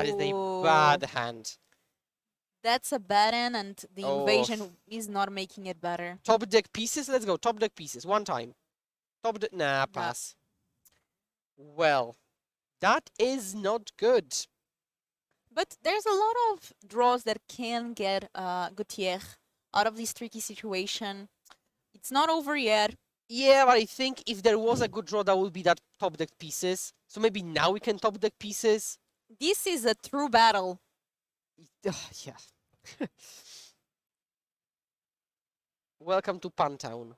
is a bad hand. That's a bad hand, and the invasion is not making it better. Top deck pieces, let's go, top deck pieces, one time. Nah, pass. Well... That is not good. But there's a lot of draws that can get Gautier out of this tricky situation. It's not over yet. Yeah, but I think if there was a good draw, that would be that top deck pieces. So maybe now we can top deck pieces. This is a true battle. Yeah. Welcome to Pantown.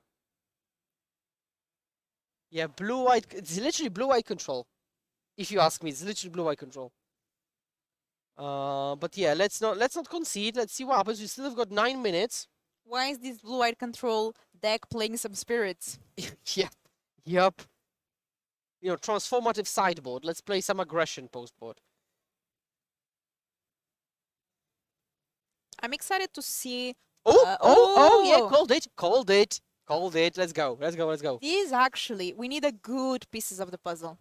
Yeah, blue-white. It's literally blue-white control. If you ask me, it's literally blue-white control. But yeah, let's not concede. Let's see what happens. We still have got 9 minutes. Why is this blue-white control deck playing some spirits? Yep. Transformative sideboard. Let's play some aggression postboard. I'm excited to see. Yeah, called it. Let's go. This actually, we need a good pieces of the puzzle.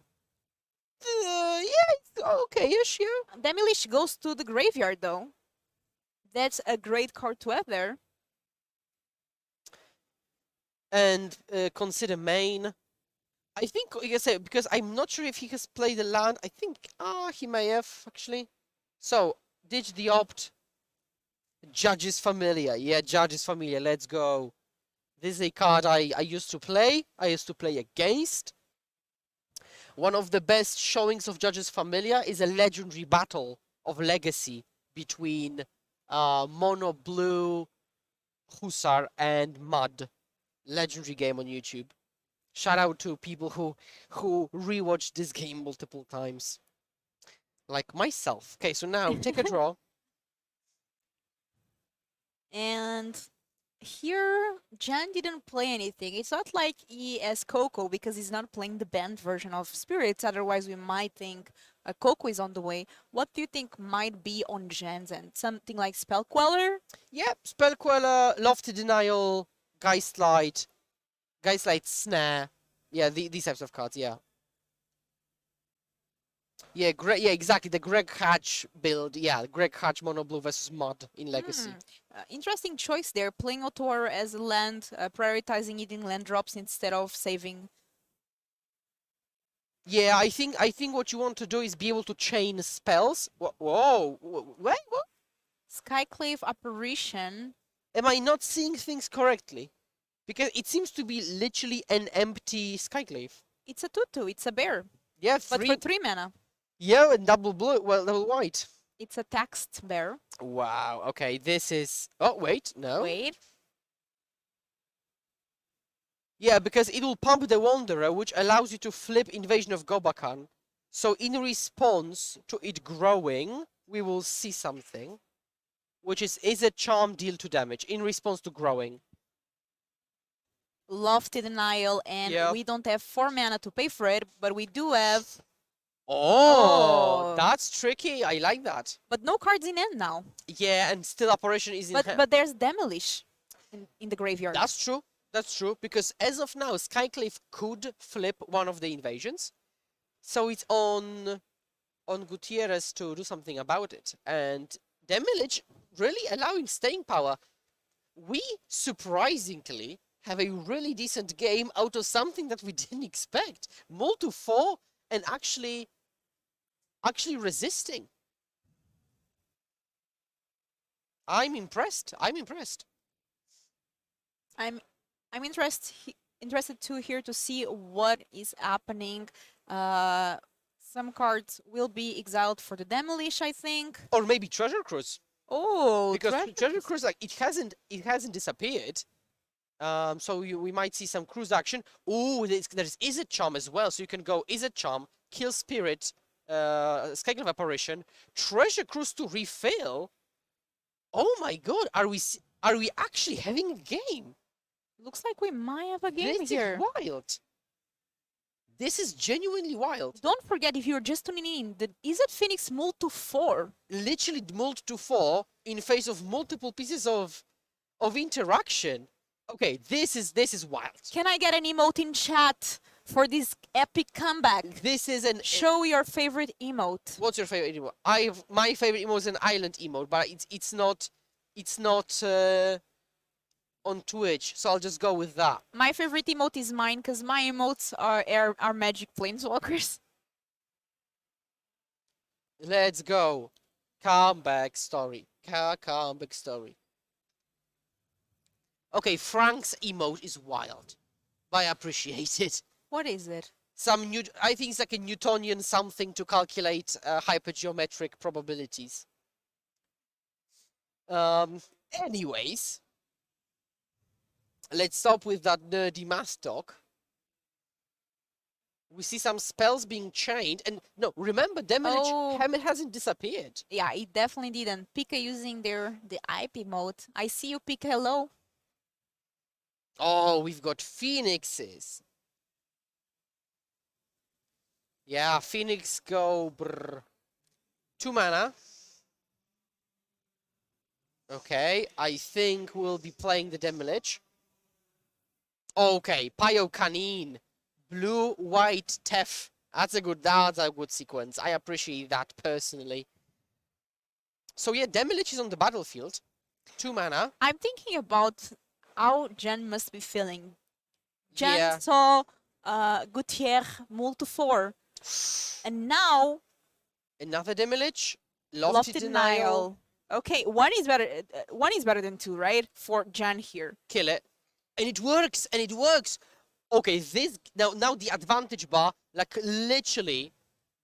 Yeah, it's okay-ish, yeah. Demolish goes to the graveyard, though. That's a great card to have there. And consider main. I think, like I said, because I'm not sure if he has played the land. I think, he may have, actually. So, ditch the opt. Judge's Familiar. Yeah, Judge's Familiar. Let's go. This is a card I used to play. I used to play against. One of the best showings of Judge's Familiar is a legendary battle of legacy between Mono Blue, Hussar, and Mud. Legendary game on YouTube. Shout out to people who rewatched this game multiple times. Like myself. Okay, so now take a draw. And here, Jan didn't play anything. It's not like he has Coco because he's not playing the banned version of Spirits. Otherwise, we might think Coco is on the way. What do you think might be on Jan's end? Something like Spell Queller? Yep, Spell Queller, Lofty Denial, Geistlight Snare. Yeah, these types of cards, yeah. Yeah, exactly. The Greg Hatch build. Yeah, Greg Hatch Mono Blue versus Mud in Legacy. Interesting choice there. Playing Otor as a land, prioritizing it in land drops instead of saving. Yeah, I think what you want to do is be able to chain spells. Whoa, wait, what? Skyclave Apparition. Am I not seeing things correctly? Because it seems to be literally an empty Skyclave. It's a 2/2. It's a bear. Yeah, But for 3 mana. Yeah, and double blue. Well, double white. It's a taxed bear. Wow. Okay, this is. Oh wait, no. Wait. Yeah, because it will pump the Wanderer, which allows you to flip Invasion of Gobakan. So in response to it growing, we will see something, which is a charm deal 2 damage in response to growing. Lofty Denial, and Yep. we don't have 4 mana to pay for it, but we do have. Oh, that's tricky. I like that. But no cards in end now. Yeah, and still Apparition is in hand. But there's Demolish in the graveyard. That's true. That's true, because as of now, Skyclave could flip one of the invasions. So it's on Gutierrez to do something about it. And Demolish really allowing staying power. We, surprisingly, have a really decent game out of something that we didn't expect. Mull to 4 and actually resisting. I'm impressed. I'm impressed. I'm interested too here to see what is happening. Some cards will be exiled for the Demolish, I think. Or maybe Treasure Cruise. Oh, Because Treasure Cruise, like it hasn't disappeared. So we might see some cruise action. Oh, there's Izzet Charm as well. So you can go Izzet Charm, Kill Spirit, Skyclave Apparition, Treasure Cruise to refill. Oh my god, are we actually having a game? Looks like we might have a game This here. is wild. This is genuinely wild. Don't forget, if you're just tuning in, the Izzet Phoenix Mull to 4. Literally mulled to 4 in face of multiple pieces of interaction. Okay, this is wild. Can I get an emote in chat for this epic comeback? This is Show your favorite emote. What's your favorite emote? My favorite emote is an island emote, but it's not on Twitch, so I'll just go with that. My favorite emote is mine because my emotes are magic planeswalkers. Let's go. Comeback story. Comeback story. Okay, Frank's emote is wild, but I appreciate it. What is it? I think it's like a Newtonian something to calculate hypergeometric probabilities. Anyways, let's stop with that nerdy math talk. We see some spells being chained, and no, remember, Demolish hasn't disappeared. Yeah, it definitely didn't. Pika using the IP mode. I see you, Pika. Hello. Oh, we've got Phoenixes. Yeah, Phoenix go 2 mana. Okay, I think we'll be playing the Demolish. Okay, Pio Canine. Blue, white, Tef. That's a good sequence. I appreciate that personally. So yeah, Demolish is on the battlefield. 2 mana. I'm thinking about how Jen must be feeling. Jen Yeah. saw Gutierrez Mull to 4. And now Another Demolish. Lofty Denial. Okay, one is better than 2, right? For Jan here. Kill it. And it works, and it works. Okay, this now the advantage bar, like literally,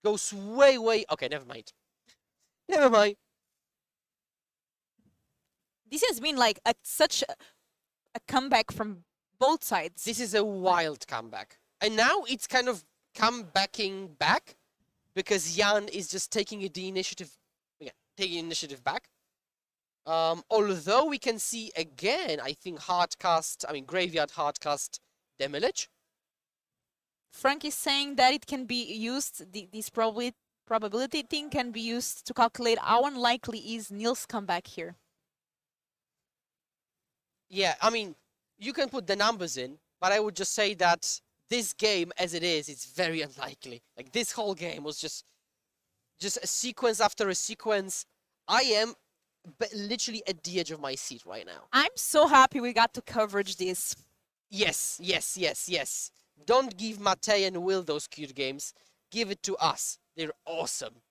goes way. Okay, never mind. Never mind. This has been like such a comeback from both sides. This is a wild comeback. And now it's kind of comebacking back because Jan is just taking the initiative, taking initiative back. Although we can see again, I think graveyard hardcast Demolish. Frank is saying that it can be used, this probability thing can be used to calculate how unlikely is Nils' comeback here. Yeah, I mean, you can put the numbers in, but I would just say that this game, as it is, it's very unlikely. Like, this whole game was just a sequence after a sequence. I am literally at the edge of my seat right now. I'm so happy we got to coverage this. Yes, yes, yes, yes. Don't give Matej and Will those cute games. Give it to us. They're awesome.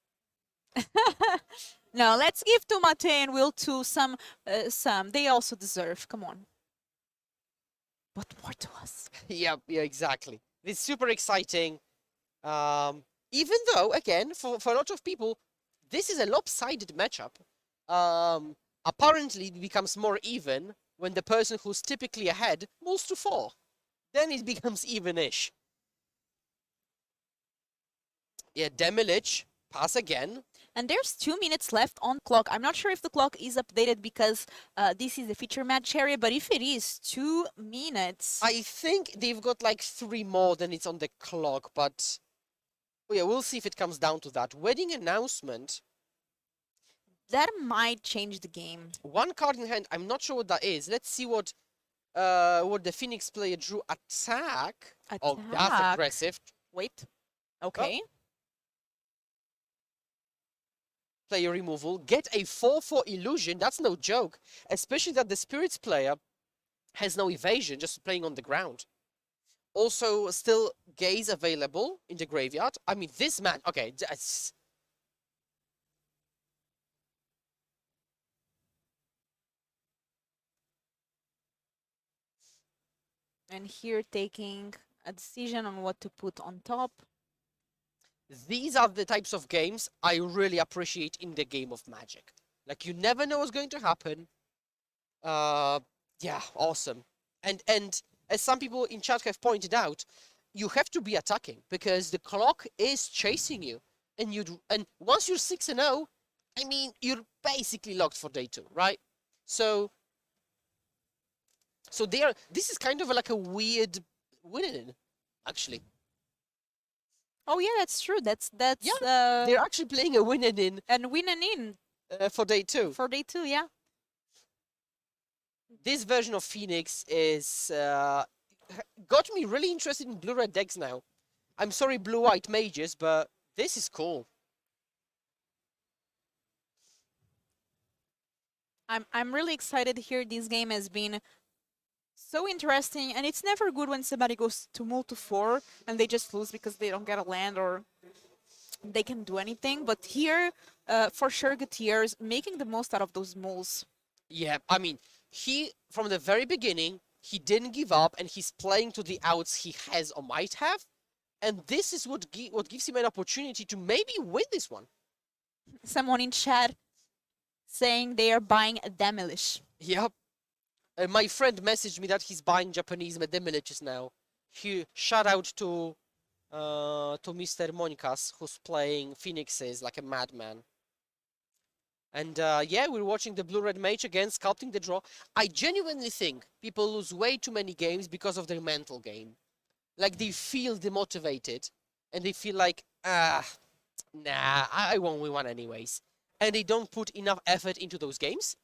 No, let's give to Matej and Will to some. They also deserve. Come on. But more to us. Yeah, exactly. It's super exciting. Even though, again, for a lot of people, this is a lopsided matchup. Apparently, it becomes more even when the person who's typically ahead moves to 4. Then it becomes even-ish. Yeah, Demolish, pass again. And there's 2 minutes left on clock. I'm not sure if the clock is updated because this is the feature match area, but if it is 2 minutes... I think they've got like 3 more than it's on the clock, but... Oh yeah, we'll see if it comes down to that. Wedding announcement. That might change the game. 1 card in hand, I'm not sure what that is. Let's see what the Phoenix player drew. Attack. Oh, that's aggressive. Wait. Okay. Oh. Player removal. Get a 4/4 illusion. That's no joke. Especially that the Spirits player has no evasion, just playing on the ground. Also, still Gaze available in the graveyard. I mean, this man... Okay, that's... And here taking a decision on what to put on top. These are the types of games I really appreciate in the game of Magic. Like, you never know what's going to happen. Yeah, awesome. And as some people in chat have pointed out, you have to be attacking because the clock is chasing you. And once you're 6-0, I mean, you're basically locked for day 2, right? So this is kind of like a weird winning, actually. Oh yeah, that's true. That's Yeah, they're actually playing a winning in and winning in for day 2. for day 2, yeah. This version of Phoenix is got me really interested in blue-red decks now. I'm sorry, blue-white mages, but this is cool. I'm really excited here. This game has been so interesting, and it's never good when somebody goes to move to 4 and they just lose because they don't get a land or they can do anything. But here, for sure, Gutierrez making the most out of those moves. Yeah, I mean, from the very beginning, he didn't give up, and he's playing to the outs he has or might have, and this is what gives him an opportunity to maybe win this one. Someone in chat saying they are buying a Demolish. Yep. My friend messaged me that he's buying Japanese Demoliches now. Shout out to Mr. Monikas, who's playing Phoenixes like a madman. And yeah, we're watching the blue-red mage again, sculpting the draw. I genuinely think people lose way too many games because of their mental game. Like, they feel demotivated, and they feel like, nah, I won't win one anyways. And they don't put enough effort into those games.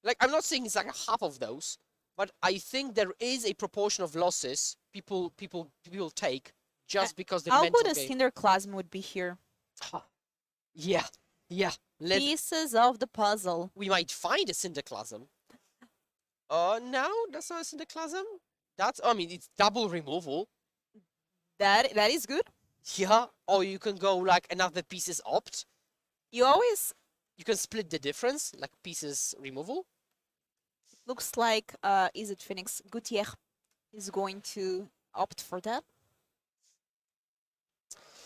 Like, I'm not saying it's like half of those, but I think there is a proportion of losses people take just because the How mental good a game. Cinderclasm would be here. Yeah. Pieces of the puzzle. We might find a Cinderclasm. No, that's not a Cinderclasm. I mean, it's double removal. That is good. Yeah, or you can go like another pieces opt. You can split the difference, like pieces removal. Looks like, is it Phoenix? Gutierrez is going to opt for that.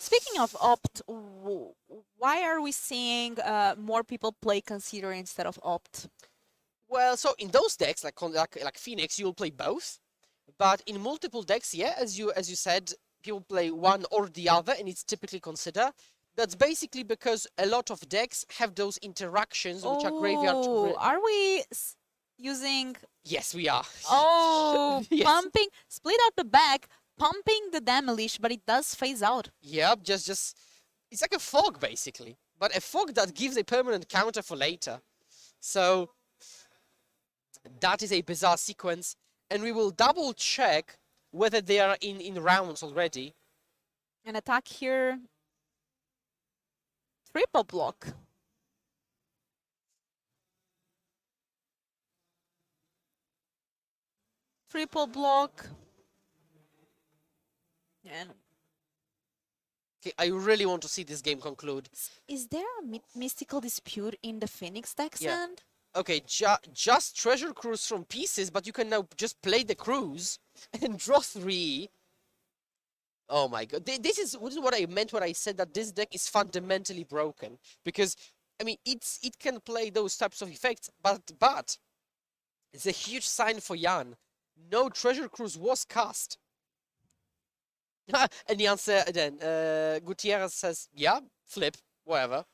Speaking of opt, why are we seeing more people play Consider instead of opt? Well, so in those decks, like Phoenix, you'll play both. But in multiple decks, yeah, as you said, people play one or the other, and it's typically Consider. That's basically because a lot of decks have those interactions which are graveyard. Are we using? Yes, we are. Oh, Yes. pumping, split out the back, pumping the Demolish, but it does phase out. Yep, just it's like a fog basically, but a fog that gives a permanent counter for later. So that is a bizarre sequence, and we will double check whether they are in rounds already. An attack here. Triple block. Triple block. And Okay, I really want to see this game conclude. is there a mystical dispute in the Phoenix deck's Yeah. end? Okay, just Treasure Cruise from pieces, but you can now just play the cruise and draw 3. Oh my god, this is what I meant when I said that this deck is fundamentally broken. Because, I mean, it can play those types of effects, but it's a huge sign for Jan. No Treasure Cruise was cast. And the answer then, Gutierrez says, yeah, flip, whatever.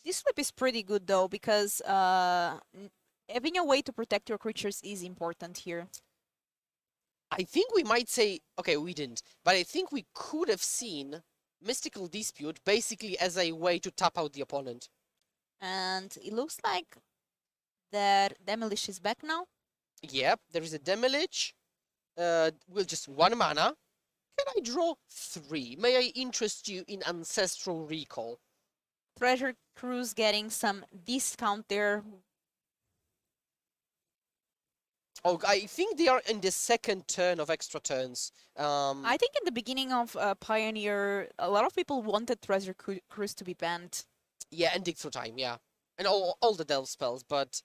This flip is pretty good though, because having a way to protect your creatures is important here. I think we might say, okay, we didn't, but I think we could have seen Mystical Dispute basically as a way to tap out the opponent. And it looks like that Demolish is back now. Yep, there is a Demolish. With just 1 mana. Can I draw 3? May I interest you in Ancestral Recall? Treasure Cruise getting some discount there. Oh, I think they are in the second turn of extra turns. I think in the beginning of Pioneer, a lot of people wanted Treasure Cruise to be banned. Yeah, and Dig Through Time, yeah. And all the Delve spells, but...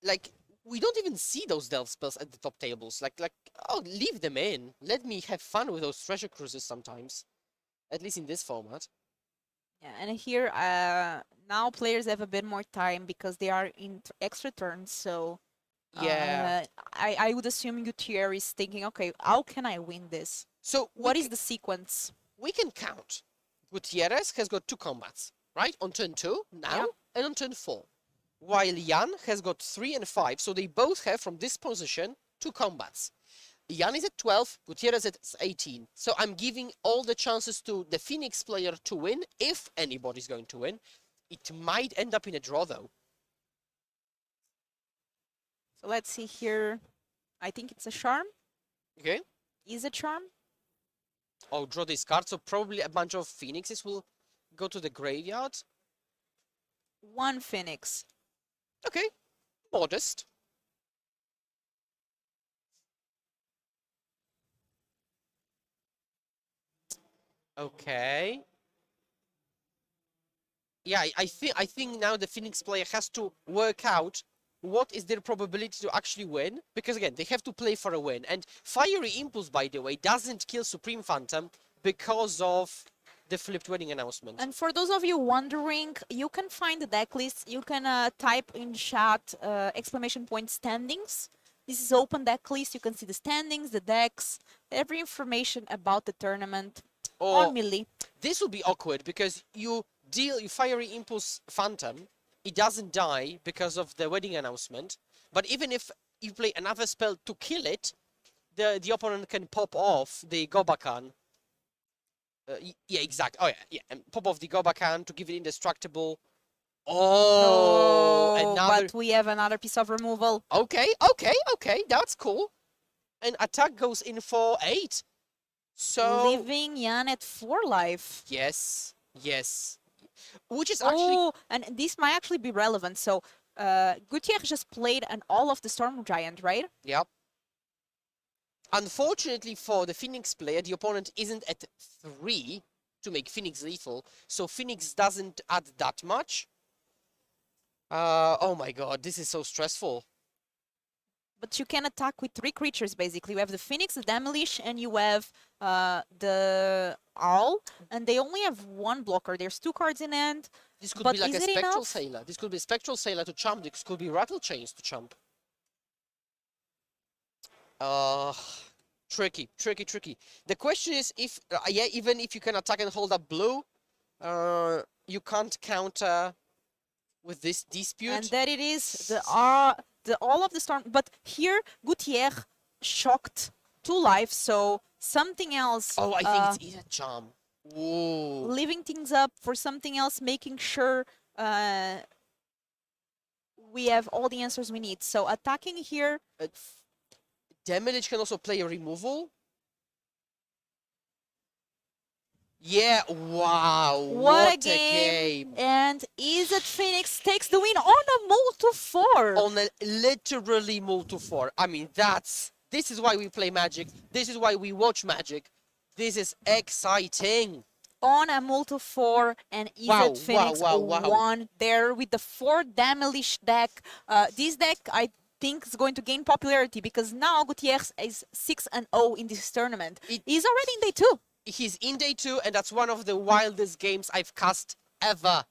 Like, we don't even see those Delve spells at the top tables. Like, oh, leave them in. Let me have fun with those Treasure Cruises sometimes. At least in this format. Yeah, and here, now players have a bit more time because they are in extra turns, so... Yeah. I would assume Gutierrez is thinking, okay, how can I win this? So, What is the sequence? we can count. Gutierrez has got 2 combats, right? On turn 2, now, Yeah. and on turn 4. While Jan has got 3 and 5, so they both have, from this position, 2 combats. Jan is at 12, Gutierrez at 18. So I'm giving all the chances to the Phoenix player to win, if anybody's going to win. It might end up in a draw, though. So let's see here. I think it's a charm. Okay? Is a charm? Oh, draw this card, so probably a bunch of Phoenixes will go to the graveyard. 1 Phoenix. Okay, modest. Okay. Yeah, I think now the Phoenix player has to work out what is their probability to actually win, because again, they have to play for a win. And Fiery Impulse, by the way, doesn't kill Supreme Phantom because of the flipped wedding announcement. And for those of you wondering, you can find the deck list. You can type in chat !standings. This is open deck list. You can see the standings, the decks, every information about the tournament on Millie. This will be awkward because you Fiery Impulse Phantom, it doesn't die because of the wedding announcement. But even if you play another spell to kill it, the opponent can pop off the Gobakan. Yeah, exactly. Oh, yeah. And pop off the Gobakan to give it indestructible. Oh, another... But we have another piece of removal. Okay. That's cool. And attack goes in for 8. So... Leaving Jan at 4 life. Yes. Which is actually... Oh, and this might actually be relevant. So, Gutierrez just played an all of the Storm Giant, right? Yep. Unfortunately for the Phoenix player, the opponent isn't at 3 to make Phoenix lethal, so Phoenix doesn't add that much. Oh my god, this is so stressful. But you can attack with 3 creatures, basically. You have the Phoenix, the Demolish, and you have the Owl. And they only have 1 blocker. There's 2 cards in hand. This could but be like is a it Spectral enough? Sailor. This could be Spectral Sailor to chump. This could be Rattle Chains to chump. Tricky. The question is if, even if you can attack and hold up blue, you can't counter with this dispute. And that it is the all of the storm. But here, Gutierrez shocked 2 life, so something else. Oh, I think it's a charm. Ooh. Leaving things up for something else, making sure we have all the answers we need. So attacking here. Damage can also play a removal. Yeah, wow. What a game. And is it Phoenix takes the win on a multi-4? On a literally multi-4. I mean, this is why we play Magic. This is why we watch Magic. This is exciting. On a multi-4, and Izet Phoenix won there with the 4 Demolish deck. This deck, I think, is going to gain popularity because now Gutierrez is 6-0 in this tournament. He's already in day 2. He's in day 2, and that's one of the wildest games I've cast ever.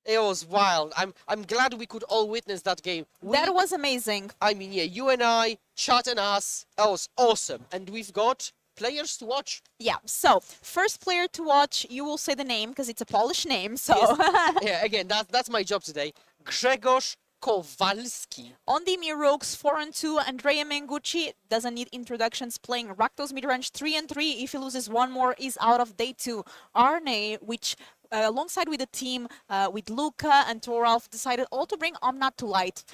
It was wild. I'm glad we could all witness that game. That was amazing. I mean, yeah, you and I, Chat and us, that was awesome. And we've got players to watch. Yeah, so first player to watch, you will say the name because it's a Polish name, so... Yes. Yeah, again, that's my job today. Grzegorz Kowalski. On the Rogues 4-2, Andrea Mengucci doesn't need introductions, playing Rakdos midrange 3-3. If he loses 1 more, is out of day 2. Arne, which alongside with the team, with Luca and Toralf, decided all to bring Omnat to light.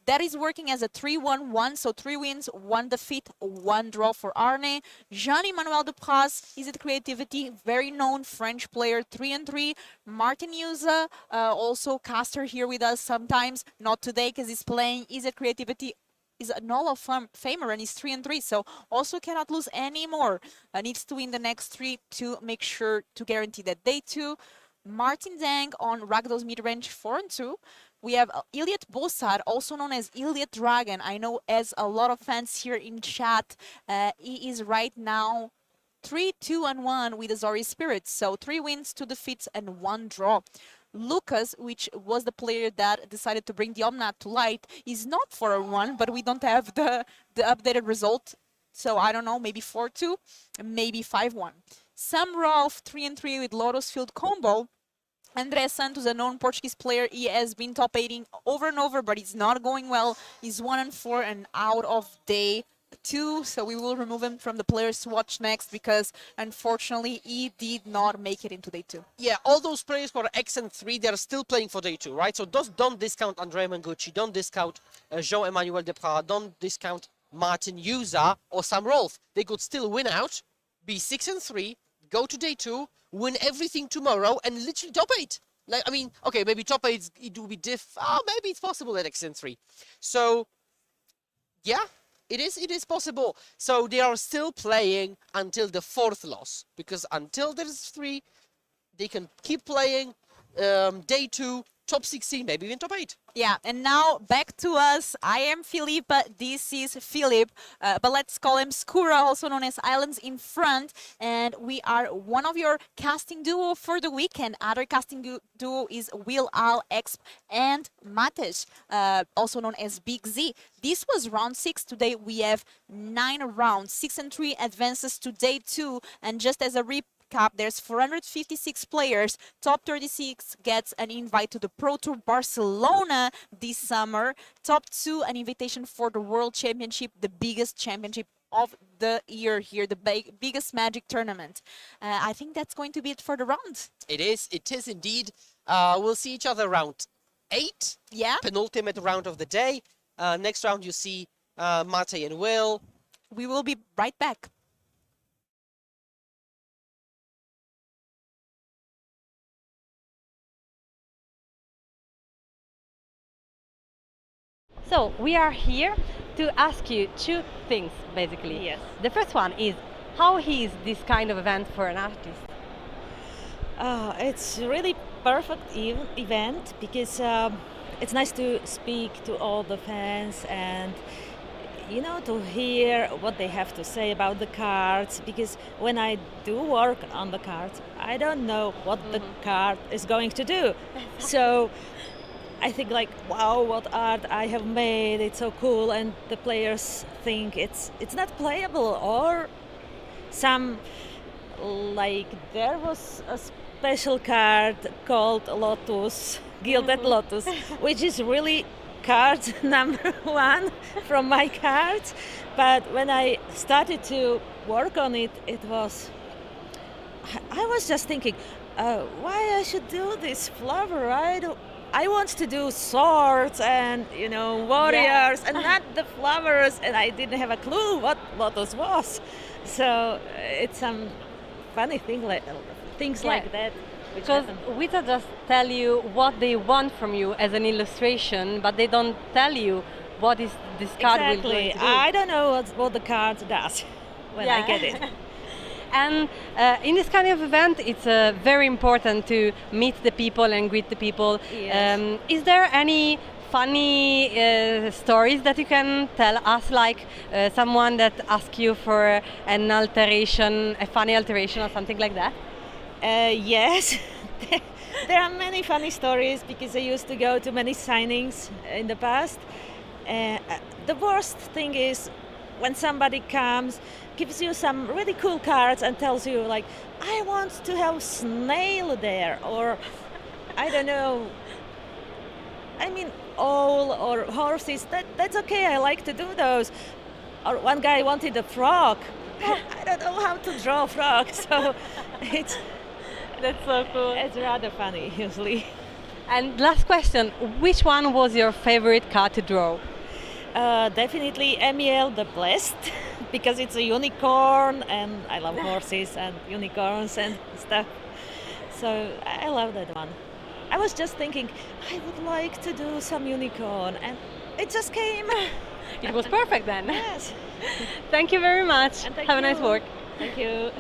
That is working as a 3-1-1, so 3 wins, 1 defeat, 1 draw for Arne. Jean-Emmanuel Dupraz is at Creativity, very known French player, 3-3. Martin Juza, also caster here with us sometimes, not today because he's playing, is at Creativity, is a Hall of Famer and he's 3-3, so also cannot lose anymore. Needs to win the next 3 to make sure to guarantee that day 2. Martin Dang on Rakdos midrange 4-2. We have Iliad Bossard, also known as Iliad Dragon. I know as a lot of fans here in chat, he is right now 3-2-1 with Azori Spirits. So 3 wins, 2 defeats, and 1 draw. Lucas, which was the player that decided to bring the Omnat to light, is not 4-1, but we don't have the updated result. So I don't know, maybe 4-2, maybe 5-1. Sam Rolf, 3-3 with Lotus Field combo. André Santos, a known Portuguese player, he has been top 8ing over and over, but it's not going well. He's 1-4 and out of day 2, so we will remove him from the players to watch next because, unfortunately, he did not make it into day 2. Yeah, all those players who are X and 3, they're still playing for day 2, right? So don't discount Andrea Mengucci, don't discount Jean-Emmanuel Deprat, don't discount Martin Juza or Sam Rolf. They could still win out, be 6-3, go to day 2, win everything tomorrow, and literally top 8. Like, I mean, okay, maybe top 8 it will be maybe it's possible at X3. So, yeah, it is possible. So they are still playing until the 4th loss, because until there's 3, they can keep playing. Day 2, top 16, maybe even top 8. Yeah, and now back to us. I am Filipa, this is Philip, but let's call him Skura, also known as Islands in Front, and we are one of your casting duo for the weekend. Other casting duo is TheWillHallExp and Matej, also known as Big Z. This was round 6. Today we have 9 rounds, 6-3 advances to day 2, and just as a recap, there's 456 players. Top 36 gets an invite to the Pro Tour Barcelona this summer. Top 2, an invitation for the World Championship, the biggest championship of the year here, the biggest Magic tournament. I think that's going to be it for the round. It is indeed. We'll see each other round 8. Yeah. Penultimate round of the day. Next round you see Matej and Will. We will be right back. So we are here to ask you 2 things, basically. Yes. The first one is, how is this kind of event for an artist? It's really perfect event because it's nice to speak to all the fans, and to hear what they have to say about the cards, because when I do work on the cards, I don't know what the card is going to do. So I think like, wow, what art I have made, it's so cool, and the players think it's not playable, or some, like there was a special card called Lotus, Gilded Lotus, which is really card number 1 from my cards. But when I started to work on it, I was just thinking, why I should do this flower? I want to do swords and warriors and not the flowers, and I didn't have a clue what Lotus was. So it's some funny things like that. Because Juza just tell you what they want from you as an illustration, but they don't tell you what is this card will going to do. I don't know what the card does when I get it. And in this kind of event, it's very important to meet the people and greet the people. Yes. Is there any funny stories that you can tell us, like someone that asks you for an alteration, a funny alteration or something like that? Yes, there are many funny stories, because I used to go to many signings in the past. The worst thing is when somebody comes, gives you some really cool cards and tells you like, I want to have snail there, or I don't know, I mean owl or horses. That's okay, I like to do those. Or one guy wanted a frog. I don't know how to draw a frog, so That's so cool. it's rather funny usually. And last question, which one was your favorite card to draw? Definitely Emiel the Blessed, because it's a unicorn and I love horses and unicorns and stuff. So I love that one. I was just thinking, I would like to do some unicorn, and it just came. It was perfect then. Yes. Thank you very much. And thank Have a nice you. work. Thank you.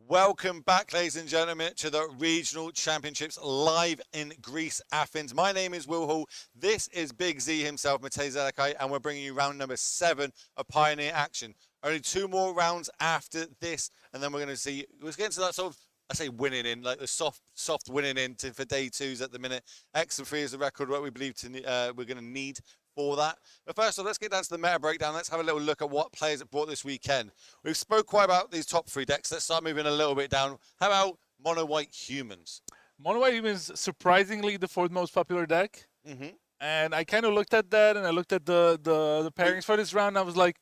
Welcome back, ladies and gentlemen, to the Regional Championships live in Greece, Athens. My name is Will Hall. This is Big Z himself, Matej Zatlkaj, and we're bringing you round number 7 of Pioneer Action. Only 2 more rounds after this, and then we're going to see, let's get into that sort of, I say winning in, like the soft winning in for day 2s at the minute. X and 3 is the record, what we believe we're going to need for that. But first of all, let's get down to the meta breakdown. Let's have a little look at what players it brought this weekend. We've spoke quite about these top 3 decks. Let's start moving a little bit down. How about Mono White Humans? Mono White Humans, surprisingly the 4th most popular deck. And I kind of looked at that, and I looked at the pairings for this round. And I was like,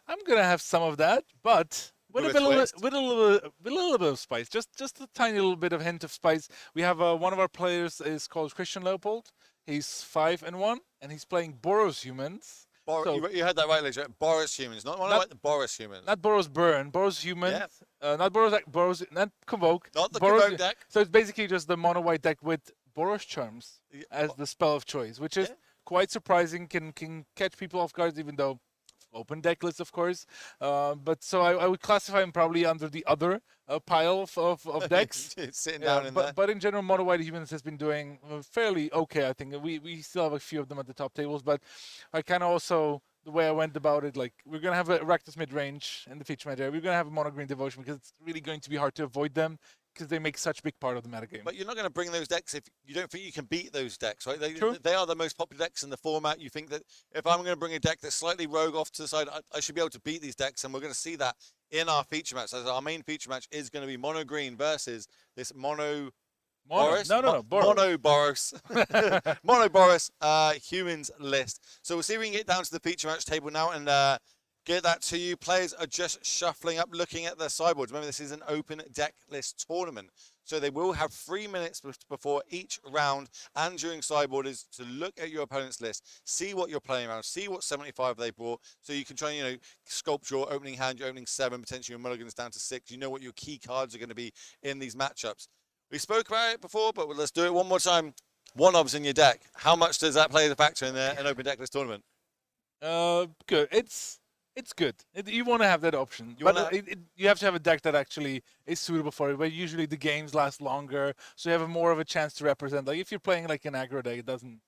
I'm gonna have some of that, but with a little bit of spice, just a tiny little bit of hint of spice. We have one of our players is called Christian Leopold. He's 5-1, and he's playing Boros Humans. You heard that right, ladies. Boros Humans, not like the Boros Humans. Not Boros Burn, Boros Humans. Yeah. Not Boros, not Convoke. Not the Boros, Convoke deck. So it's basically just the mono white deck with Boros Charms as the spell of choice, which is quite surprising. Can catch people off guard, even though open deck list, of course. But so I would classify him probably under the other pile of decks. Sitting down in there. But in general, Mono White Humans has been doing fairly okay, I think. We still have a few of them at the top tables, but I kind of also, the way I went about it, like, we're going to have a Rakdos mid-range in the feature meta. We're going to have a Mono Green Devotion because it's really going to be hard to avoid them because they make such a big part of the metagame. But you're not going to bring those decks if you don't think you can beat those decks, right? True. They are the most popular decks in the format. You think that if I'm going to bring a deck that's slightly rogue off to the side, I should be able to beat these decks, and we're going to see that in our feature match. So our main feature match is going to be Mono Green versus this Mono Boros? Mono Boros. Mono Boros humans list. So we'll see if we can get down to the feature match table now and get that to you. Players are just shuffling up, looking at their sideboards. Remember, this is an open deck list tournament. So they will have 3 minutes before each round and during sideboard is to look at your opponent's list, see what you're playing around, see what 75 they brought, so you can try and, sculpt your opening hand, your opening 7, potentially your mulligans down to 6. You know what your key cards are going to be in these matchups. We spoke about it before, but let's do it one more time. 1-obs in your deck. How much does that play the factor in an open deck list tournament? Good. It's good. You want to have that option, you have to have a deck that actually is suitable for it. But usually the games last longer, so you have more of a chance to represent. Like if you're playing like an aggro deck, it doesn't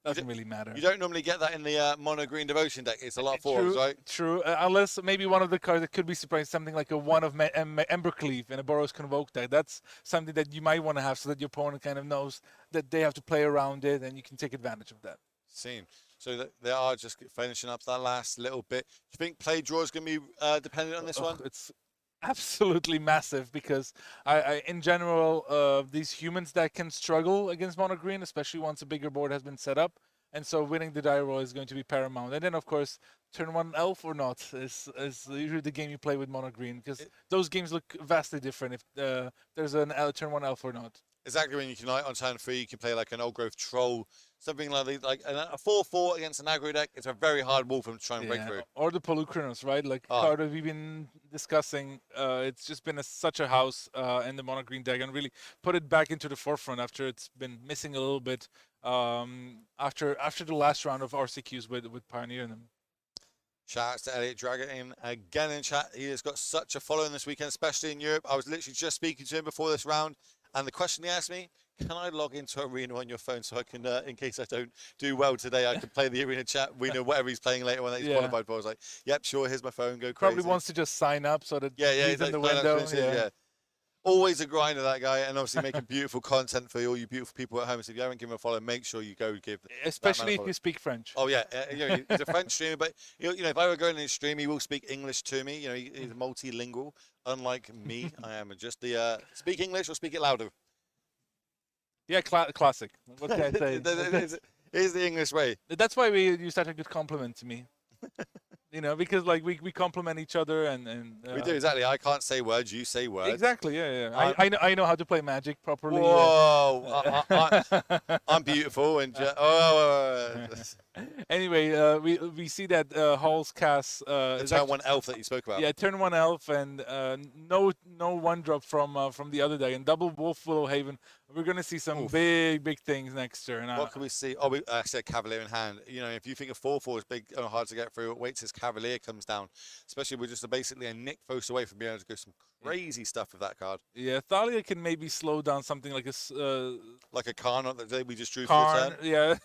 really matter. You don't normally get that in the Mono Green Devotion deck. It's a lot of 4-obs, right? True. Unless maybe one of the cards that could be surprising, something like a 1 of Embercleave in a Boros Convoke deck. That's something that you might want to have so that your opponent kind of knows that they have to play around it, and you can take advantage of that. Seen. So they are just finishing up that last little bit. Do you think play draw is going to be dependent on this one? It's absolutely massive because I in general, these humans that can struggle against mono green, especially once a bigger board has been set up. And so winning the die roll is going to be paramount. And then, of course, turn 1 elf or not is usually the game you play with mono green because those games look vastly different if there's an turn 1 elf or not. Exactly. When you can, on turn 3, you can play like an old growth troll, something like a 4/4 against an aggro deck. It's a very hard wall for them to try and break through. Or the Polukranos, right? Like card that we've been discussing. It's just been such a house in the mono green deck, and really put it back into the forefront after it's been missing a little bit after the last round of RCQs with Pioneer in them. Shout out to Elliot Dragon again in chat. He has got such a following this weekend, especially in Europe. I was literally just speaking to him before this round. And the question he asked me, can I log into Arena on your phone so I can, in case I don't do well today, I can play the Arena chat, whatever he's playing later when he's qualified for. I was like, yep, sure, here's my phone, go crazy. Probably wants to just sign up so that he's in the window. Always a grinder, that guy, and obviously making beautiful content for all you beautiful people at home. So if you haven't given him a follow, make sure you go give. Especially if you speak French. Oh yeah, he's a French streamer, but if I were going in his stream, he will speak English to me. He's multilingual, unlike me. I am just the speak English or speak it louder. Yeah, classic. What can I say? Here's the English way. That's why you such a good compliment to me. Because like we complement each other and we do, exactly. I can't say words, you say words. Exactly, yeah. I know how to play Magic properly. Whoa, I'm beautiful and Anyway, we see that Hall's cast the turn 1 elf that you spoke about. Yeah, turn 1 elf and no 1-drop from the other day, and double Wolf Willowhaven We're going to see some big things next turn. What can we see? Oh, I said Cavalier in hand. You know, if you think a 4/4 is big and hard to get through, wait till his Cavalier comes down. Especially we're just basically a Nykthos away from being able to go some crazy stuff with that card. Yeah, Thalia can maybe slow down something like like a Karn that we just drew Karn, for the yeah,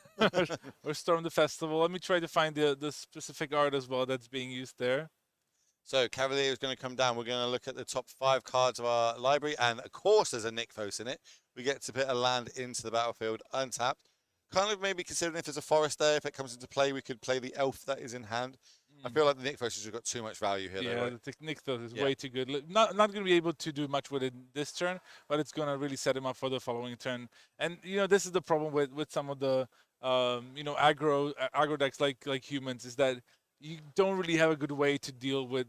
or Storm the Festival. Let me try to find the specific art as well that's being used there. So Cavalier is going to come down. We're going to look at the top 5 cards of our library, and of course there's a Nykthos in it. We get to put a land into the battlefield untapped. Kind of maybe considering if there's a forest there, if it comes into play, we could play the elf that is in hand. I feel like the Nykthos has got too much value here. Yeah, though, right? the Nykthos is way too good. Not going to be able to do much with it this turn, but it's going to really set him up for the following turn. And you know, this is the problem with some of the you know, aggro decks like humans, is that you don't really have a good way to deal with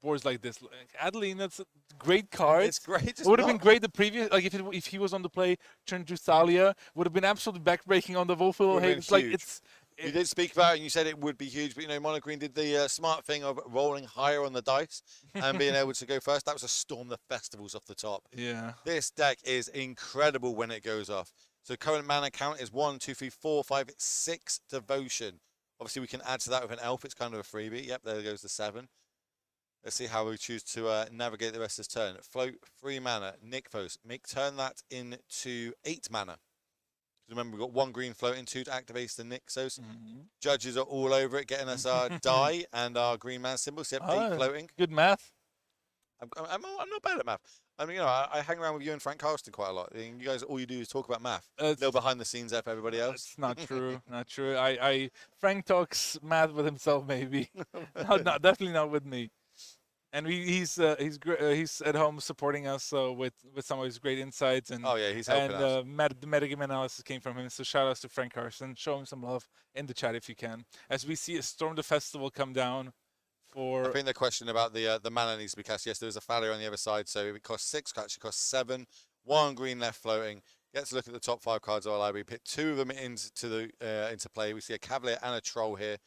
boards like this. Like Adeline, that's a great card. It's great. It would have been great the previous, like if he was on the play, turn to Thalia, would have been absolutely backbreaking on the Wolfville. Hey, it's like you did speak about it and you said it would be huge, but you know, Mono Green did the smart thing of rolling higher on the dice and being able to go first. That was a Storm the Festivals off the top. Yeah. This deck is incredible when it goes off. So current mana count is 1, 2, 3, 4, 5, 6 Devotion. Obviously, we can add to that with an elf. It's kind of a freebie. Yep, there goes the 7. Let's see how we choose to navigate the rest of this turn. Float 3 mana, Nykthos. Turn that into 8 mana. Remember, we've got 1 green floating, 2 to activate the Nykthos. Judges are all over it, getting us our die and our green man symbols. Yep, 8 floating. Good math. I'm not bad at math. I mean, you know, I hang around with you and Frank Carlston quite a lot. I mean, you guys, all you do is talk about math. A little behind the scenes there for everybody else. It's not true. Not true. Frank talks math with himself, maybe. No, definitely not with me. And he's at home supporting us with some of his great insights, and he's helping us. The metagame analysis came from him. So shout outs to Frank Carson. Show him some love in the chat if you can. As we see a Storm the Festival come down for. I think the question about the mana needs to be cast. Yes, there's a Thalia on the other side, so it costs 6. Actually, costs 7. 1 green left floating. Get to look at the top 5 cards of our library. Pick 2 of them into play. We see a Cavalier and a Troll here.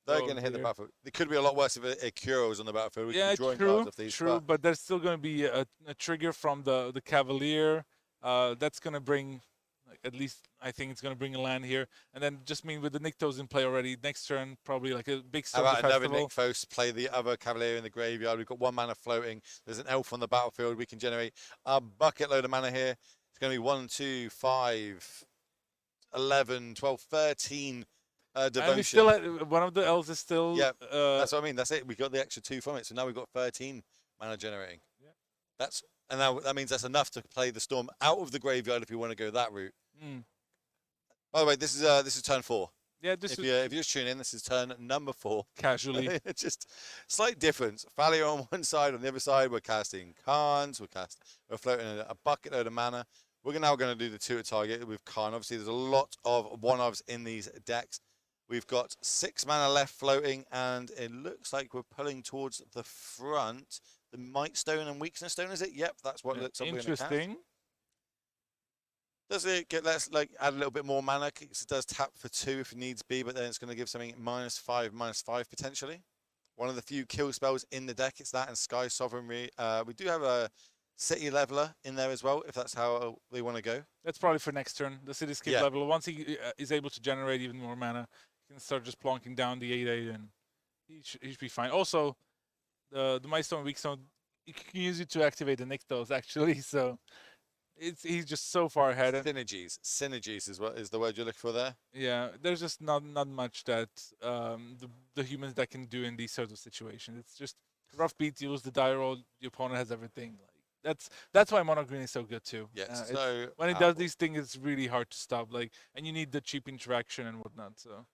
They're going to hit the battlefield. It could be a lot worse if a Kuro was on the battlefield. We could be drawing cards off these. True, but there's still going to be a trigger from the Cavalier. That's going to bring, at least I think it's going to bring a land here. And then just with the Nykthos in play already, next turn probably like a big Storm How about another Festival. Nykthos, play the other Cavalier in the graveyard. We've got 1 mana floating. There's an elf on the battlefield. We can generate a bucket load of mana here. It's going to be 1, 2, 5, 11, 12, 13 devotion. And we still one of the elves is still. Yeah, that's what I mean. That's it. We got the extra 2 from it, so now we've got 13 mana generating. Yeah. And now that means that's enough to play the Storm out of the graveyard if you want to go that route. By the way, this is turn 4. Yeah, if you're just tuning in, this is turn number 4. Casually. It's just slight difference. Thalia on one side, on the other side, we're casting Karns. We're floating a bucket load of mana. We're now going to do the 2 at target with Karn. Obviously, there's a lot of 1-ofs in these decks. We've got 6 mana left floating, and it looks like we're pulling towards the front. The Might Stone and Weakness Stone, is it? Yep, that's what it looks like. Interesting. Does it get let's add a little bit more mana? It does tap for 2 if needs be, but then it's going to give something -5/-5 potentially. One of the few kill spells in the deck. It's that and Sky Sovereign. We do have a City Leveler in there as well, if that's how they want to go. That's probably for next turn. The Cityscape Leveler. Once he is able to generate even more mana, he can start just plonking down the 8/8, and he should be fine. Also, the Milestone Weakstone, you can use it to activate the Nykthos actually. So he's just so far ahead. Synergies is the word you're looking for there. Yeah, there's just not much that the humans that can do in these sorts of situations. It's just rough beat. You lose the die roll. The opponent has everything. That's why Mono Green is so good too. Yes. When it does these things, it's really hard to stop. And you need the cheap interaction and whatnot. So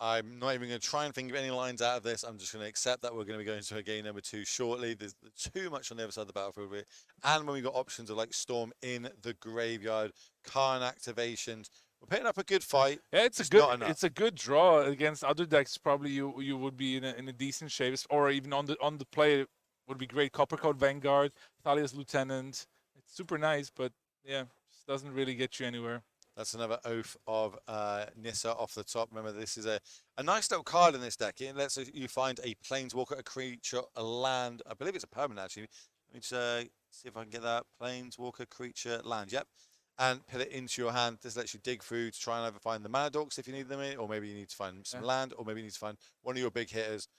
I'm not even going to try and think of any lines out of this. I'm just going to accept that we're going to be going to a game number 2 shortly. There's too much on the other side of the battlefield. And when we got options of like Storm in the graveyard, Karn activations, we're putting up a good fight. Yeah, it's a good draw against other decks. Probably you would be in a decent shape, or even on the play would be great. Coppercoat Vanguard, Thalia's Lieutenant. It's super nice, but yeah, just doesn't really get you anywhere. That's another Oath of Nissa off the top. Remember, this is a nice little card in this deck. It lets you find a Planeswalker, a creature, a land. I believe it's a permanent, actually. Let me just see if I can get that. Planeswalker creature land. Yep. And put it into your hand. This lets you dig through to try and either find the mana dorks if you need them in, or maybe you need to find some land, or maybe you need to find one of your big hitters,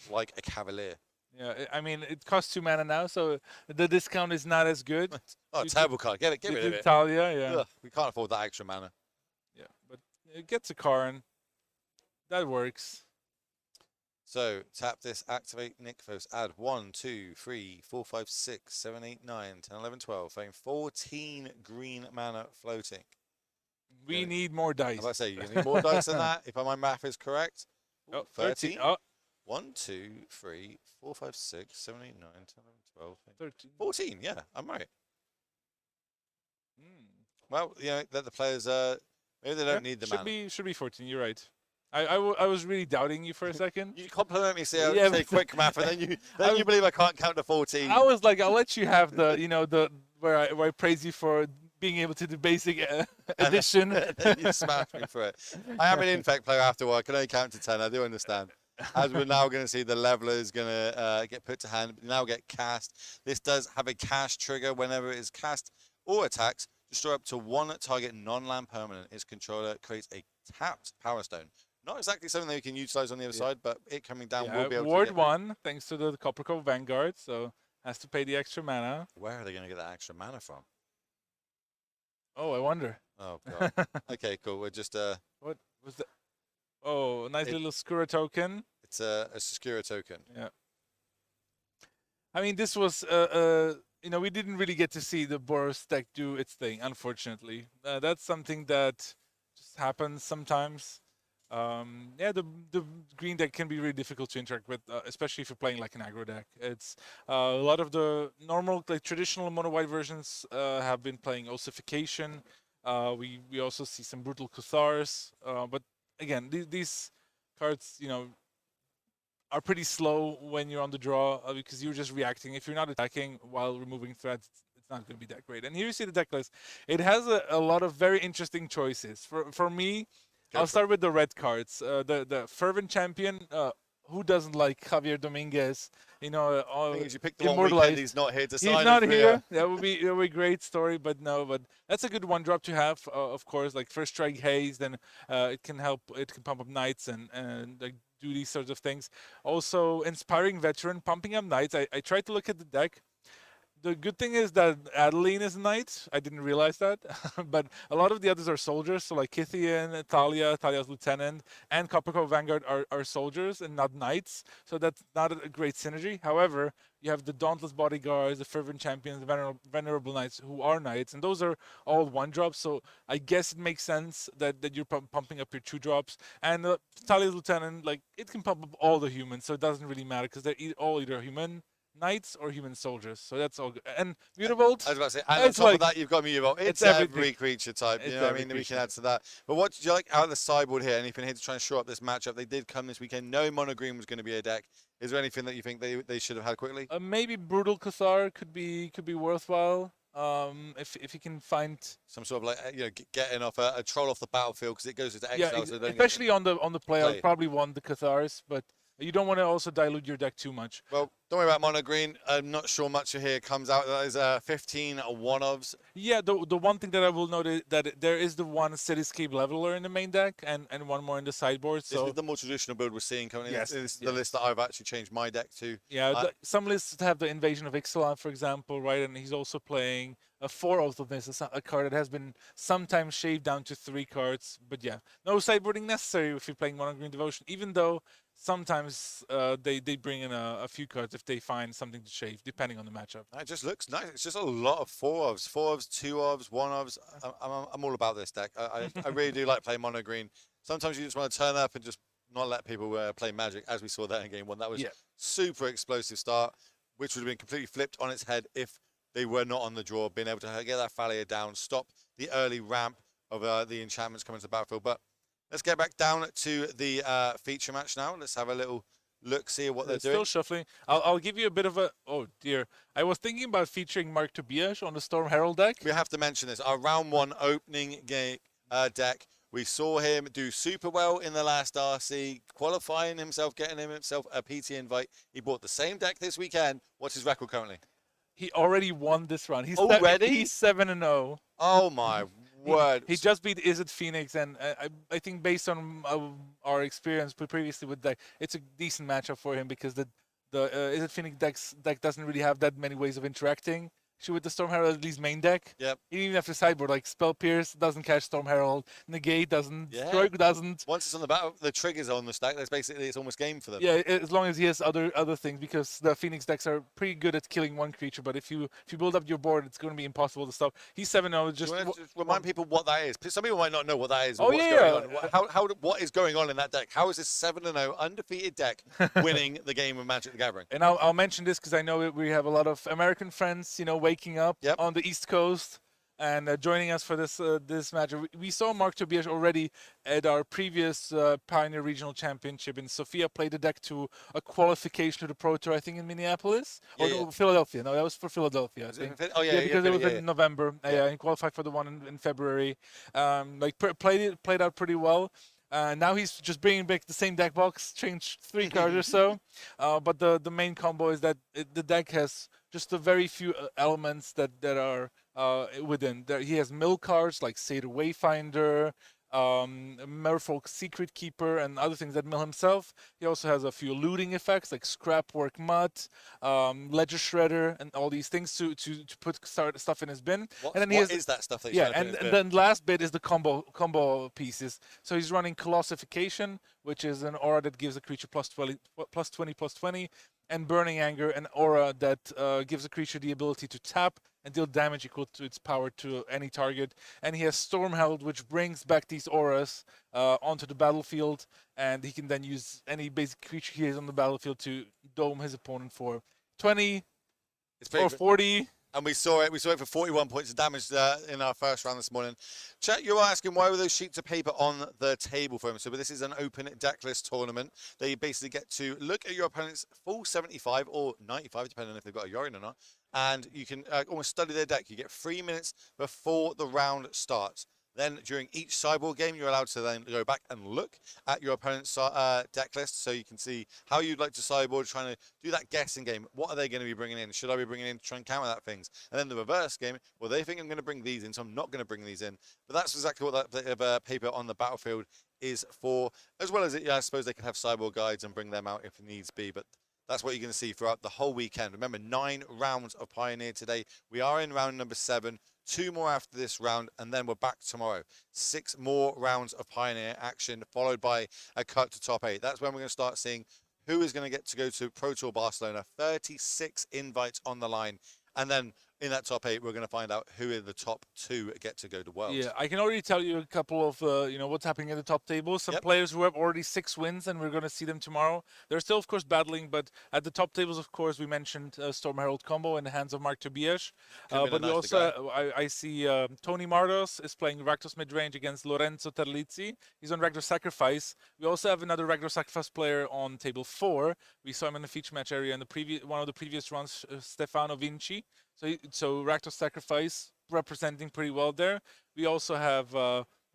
like a Cavalier. Yeah, I mean, it costs 2 mana now, so the discount is not as good. Oh, terrible card. Get rid of it. Talia, yeah. Ugh, we can't afford that extra mana. Yeah, but it gets a Karn. That works. So tap this, activate Nykthos, add 1, 2, 3, 4, 5, 6, 7, 8, 9, 10, 11, 12. 14 green mana floating. We need more dice. I was about to say, you need more dice than that, if my math is correct. Oh, 13. Oh. 1, 2, 3, 4, 5, 6, 7, 8, 9, 10, 11, 12. 13. 14, yeah, I'm right. Mm. Well, you know, let the players, maybe they don't need the mana. Should be 14, you're right. I was really doubting you for a second. You compliment me, say quick math, and then you believe I can't count to 14. I was like, I'll let you have the where I praise you for being able to do basic addition. You smashed me for it. I am an infect player after all. I can only count to 10. I do understand. As we're now going to see, the leveler is going to get put to hand, now get cast. This does have a cast trigger whenever it is cast or attacks. Destroy up to 1 target non-land permanent. Its controller creates a tapped Power Stone. Not exactly something that we can utilize on the other side, but it coming down will be able Ward to get 1, thanks to the Coppercore Vanguard, so has to pay the extra mana. Where are they going to get that extra mana from? Oh, I wonder. Oh, God. Okay, cool. We're just... What was that? Oh, nice little Skura token. It's a Skura token. Yeah. I mean, this was... we didn't really get to see the Boros deck do its thing, unfortunately. That's something that just happens sometimes. The green deck can be really difficult to interact with, especially if you're playing like an aggro deck. It's a lot of the normal, like traditional mono white versions have been playing ossification. We also see some brutal Cathars, but again, these cards, are pretty slow when you're on the draw because you're just reacting. If you're not attacking while removing threats, it's not going to be that great. And here you see the deck list. It has a lot of very interesting choices. For me, I'll start with the red cards. The Fervent Champion, who doesn't like Javier Dominguez? You picked the one weekend he's not here to sign. He's not here. That would be a great story, but no. But that's a good one drop to have, of course. Like first strike haze, then it can help. It can pump up knights and like do these sorts of things. Also, inspiring veteran, pumping up knights. I tried to look at the deck. The good thing is that Adeline is a knight. I didn't realize that. But a lot of the others are soldiers. So like Kithian, Talia's lieutenant, and Coppercore Vanguard are soldiers and not knights. So that's not a great synergy. However, you have the Dauntless Bodyguards, the Fervent Champions, the Venerable Knights who are knights. And those are all 1-drops. So I guess it makes sense that you're pumping up your 2-drops. And Talia's lieutenant, like, it can pump up all the humans. So it doesn't really matter because they're all either human knights or human soldiers, so that's all good. And Mutavault, I was about to say, and on top of that, you've got Mutavault. It's every creature type. You know what I mean? We can add to that. But what did you like out of the sideboard here? Anything here to try and shore up this matchup? They did come this weekend. No mono green was going to be a deck. Is there anything that you think they should have had quickly? Maybe Brutal Cathar could be worthwhile. If you can find some sort of like getting off a troll off the battlefield because it goes into exile. So especially on the play, I'd probably want the Cathars, but you don't want to also dilute your deck too much. Well, don't worry about mono green. I'm not sure much of here comes out. That is 15 one-ofs. Yeah, the one thing that I will note is that there is the one Cityscape Leveler in the main deck and one more in the sideboard. So this is the more traditional build we're seeing coming in. This is the list that I've actually changed my deck to. Yeah, some lists have the Invasion of Ixalan, for example, right? And he's also playing a 4 of this, a card that has been sometimes shaved down to 3 cards. But yeah, no sideboarding necessary if you're playing mono green Devotion, even though sometimes they bring in a few cards if they find something to shave, depending on the matchup. It just looks nice. It's just a lot of 4-ofs, 2-ofs, 1-ofs. I'm all about this deck. I really do like playing mono green. Sometimes you just want to turn up and just not let people play Magic, as we saw that in game 1. That was super explosive start, which would have been completely flipped on its head if they were not on the draw, being able to get that Thalia down, stop the early ramp of the enchantments coming to the battlefield. But let's get back down to the feature match now. Let's have a little look, see what they're doing. Still shuffling. I'll give you a bit of a... Oh, dear. I was thinking about featuring Mark Tobias on the Storm Herald deck. We have to mention this. Our round 1 opening game deck, we saw him do super well in the last RC, qualifying himself, getting himself a PT invite. He bought the same deck this weekend. What's his record currently? He already won this round. Already? He's 7-0. Oh my word! He just beat Izzet Phoenix, and I think based on our experience previously with deck, it's a decent matchup for him because the Izzet Phoenix deck doesn't really have that many ways of interacting. With the Storm Herald, at least main deck. Yep. Even after sideboard, like Spell Pierce doesn't catch Storm Herald, Negate doesn't, Yeah. Stroke doesn't. Once it's on the battle, the triggers on the stack. That's basically it's almost game for them. Yeah, as long as he has other things, because the Phoenix decks are pretty good at killing one creature. But if you build up your board, it's going to be impossible to stop. He's 7-0. Just remind people what that is. Some people might not know what that is. Oh, what's yeah. going on. What is going on in that deck? How is this 7-0 undefeated deck winning the game of Magic the Gathering? And I'll mention this because I know we have a lot of American friends, waking up on the East Coast and joining us for this match. We saw Mark Tobias already at our previous Pioneer Regional Championship in Sofia, played the deck to a qualification to the Pro Tour, I think in Minneapolis or Philadelphia. No, that was for Philadelphia, I think. Because it was in November. He qualified for the one in February. Played out pretty well. Now he's just bringing back the same deck box, changed 3 cards or so. But the main combo is that the deck has just a very few elements that are within. He has mill cards like Seder Wayfinder, Merfolk Secret Keeper, and other things that mill himself. He also has a few looting effects like Scrapwork Mutt, Ledger Shredder, and all these things to put stuff in his bin. What Is that stuff that and then last bit is the combo pieces. So he's running Colossification, which is an aura that gives a creature +20/+20, and Burning Anger, an aura that gives a creature the ability to tap and deal damage equal to its power to any target. And he has Stormheld, which brings back these auras onto the battlefield, and he can then use any basic creature he has on the battlefield to dome his opponent for 20 or 40. And we saw it for 41 points of damage in our first round this morning. Chat, you're asking why were those sheets of paper on the table for him? So this is an open deck list tournament. They basically get to look at your opponent's full 75 or 95, depending on if they've got a Yorion or not. And you can almost study their deck. You get 3 minutes before the round starts. Then during each sideboard game, you're allowed to then go back and look at your opponent's deck list, so you can see how you'd like to sideboard, trying to do that guessing game. What are they going to be bringing in? Should I be bringing in to try and counter that things? And then the reverse game, well, they think I'm going to bring these in, so I'm not going to bring these in. But that's exactly what that bit of paper on the battlefield is for, as well as I suppose they could have sideboard guides and bring them out if needs be. But that's what you're going to see throughout the whole weekend. Remember, 9 rounds of Pioneer today. We are in round number 7. 2 more after this round, and then we're back tomorrow. 6 more rounds of Pioneer action, followed by a cut to top 8. That's when we're going to start seeing who is going to get to go to Pro Tour Barcelona. 36 invites on the line. And then in that top 8, we're going to find out who are the top 2 get to go to Worlds. Yeah, I can already tell you a couple of, what's happening at the top table. Some players who have already 6 wins, and we're going to see them tomorrow. They're still, of course, battling, but at the top tables, of course, we mentioned Storm Herald combo in the hands of Mark Tobias. But we also, I see Tony Mardos is playing Rakdos midrange against Lorenzo Terlizzi. He's on Rakdos Sacrifice. We also have another Rakdos Sacrifice player on table 4. We saw him in the feature match area in the one of the previous runs, Stefano Vinci. So Rakdos Sacrifice representing pretty well there. We also have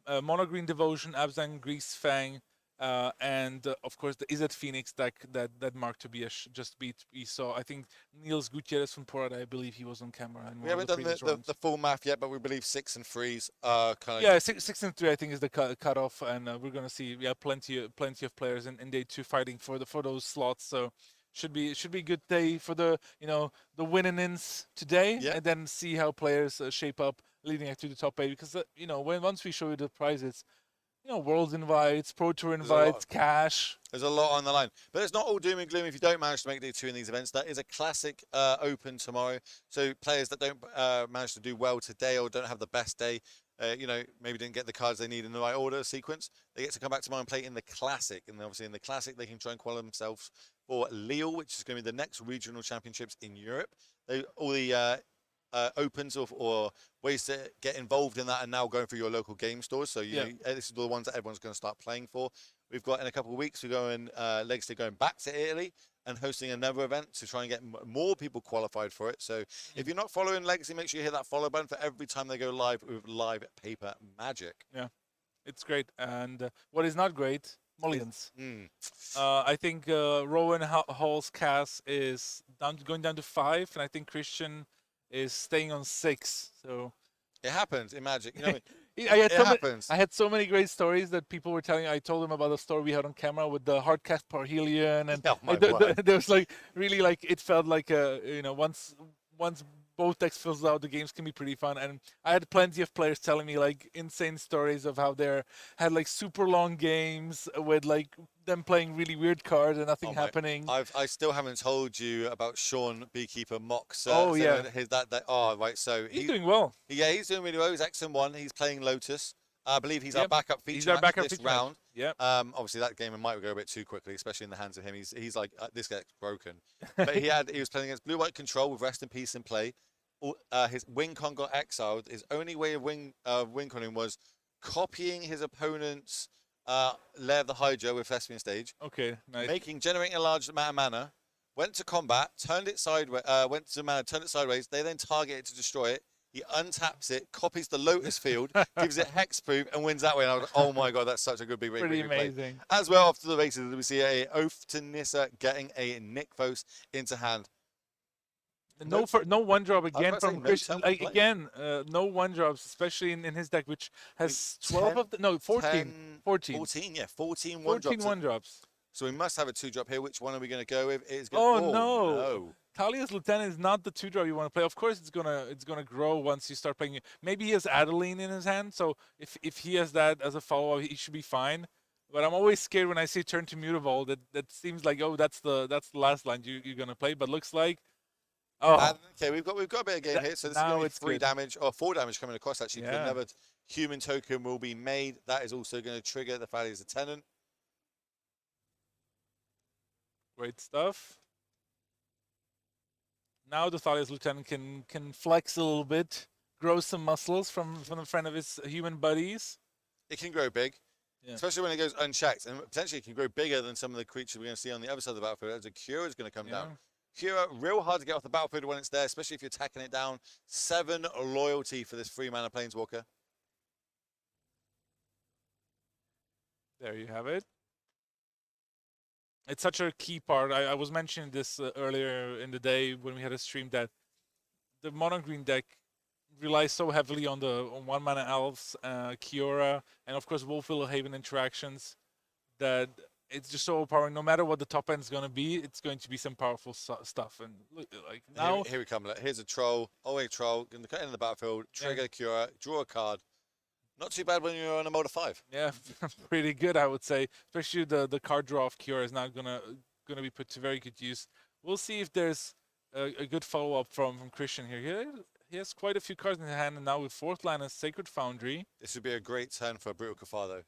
Mono Green Devotion, Abzan Grease Fang, and of course the Izzet Phoenix deck that Mark Tobias just beat. We saw, I think, Niels Gutierrez from Porada, I believe he was on camera. We haven't done the full math yet, but we believe 6 and 3s kind of... Yeah, 6 and 3 I think is the cutoff, and we're going to see plenty of players in day 2 fighting for those slots. So should be a good day for the the win-ins today, and then see how players shape up leading up to the top 8. Because once we show you the prizes, Worlds invites, Pro Tour invites, cash. There's a lot on the line. But it's not all doom and gloom if you don't manage to make day 2 in these events. That is a classic open tomorrow. So players that don't manage to do well today or don't have the best day, maybe didn't get the cards they need in the right order sequence, they get to come back tomorrow and play in the Classic. And obviously in the Classic, they can try and qualify themselves for Lille, which is going to be the next regional championships in Europe. All the opens or ways to get involved in that are now going through your local game stores. So this is the ones that everyone's going to start playing for. We've got in a couple of weeks, we're going Legacy going back to Italy and hosting another event to try and get more people qualified for it. So if you're not following Legacy, make sure you hit that follow button for every time they go live with live paper magic. Yeah, it's great. And what is not great, mulligans. I think Rowan Hall's cast is going down to 5, and I think Christian is staying on 6. So it happens in Magic. You know, I happens. I had so many great stories that people were telling. I told them about the story we had on camera with the hardcast Parhelion, and Oh my word. there was like really like it felt like once both decks fills out, the games can be pretty fun. And I had plenty of players telling me like insane stories of how they had like super long games with like them playing really weird cards and nothing happening. I still haven't told you about Sean Beekeeper Mox. Oh yeah, right. So he's doing well. Yeah, he's doing really well. He's X1. He's playing Lotus. I believe he's our backup feature. He's our backup this feature round. Yeah. Obviously that game might go a bit too quickly, especially in the hands of him. He's like this guy's broken. But he was playing against Blue White Control with Rest in Peace in play. His win con got exiled. His only way of win conning was copying his opponent's Lair of the Hydra with Thespian Stage. Okay, nice. Generating a large amount of mana. Went to combat, turned it sideways. Went to mana, turned it sideways. They then target it to destroy it. He untaps it, copies the Lotus Field, gives it hexproof, and wins that way. And I was like, oh my god, that's such a good big Pretty amazing. Play. As well, after the races, we see a Oath to Nissa getting a Nykthos into hand. No 1-drop again from Christian. No 1-drops, especially in his deck, which has 12 of the 14. 14, 1-drops. So we must have a 2-drop here. Which one are we going to go with? No. Talia's Lieutenant is not the 2-drop you want to play. Of course, it's gonna grow once you start playing. Maybe he has Adeline in his hand, so if he has that as a follow-up, he should be fine. But I'm always scared when I see turn to Mutavault. That seems like that's the last line you're gonna play. But looks like okay, we've got a bit of game here. So this is going to be 3 damage or 4 damage coming across actually. Yeah. Another human token will be made. That is also going to trigger the Thalia's Lieutenant. Great stuff. Now the Thalia's Lieutenant can flex a little bit, grow some muscles from the front of his human buddies. It can grow big, especially when it goes unchecked, and potentially it can grow bigger than some of the creatures we're going to see on the other side of the battlefield. As a Cura is going to come down. Cura, real hard to get off the battlefield when it's there, especially if you're attacking it down. 7 loyalty for this 3-mana Planeswalker. There you have it. It's such a key part. I was mentioning this earlier in the day when we had a stream that the mono green deck relies so heavily on 1-mana elves, Kiora, and of course Wolf Haven interactions that it's just so overpowering. No matter what the top end is going to be, it's going to be some powerful stuff. And look, like now, here we come. Here's a troll. A troll. Going to cut into the battlefild. Trigger Kiora. Draw a card. Not too bad when you're on a mode of 5. Yeah, pretty good, I would say. Especially the card draw of Kiora is now gonna be put to very good use. We'll see if there's a good follow-up from Christian here. He has quite a few cards in his hand, and now with 4th land and Sacred Foundry. This would be a great turn for Brutal Cathar, though.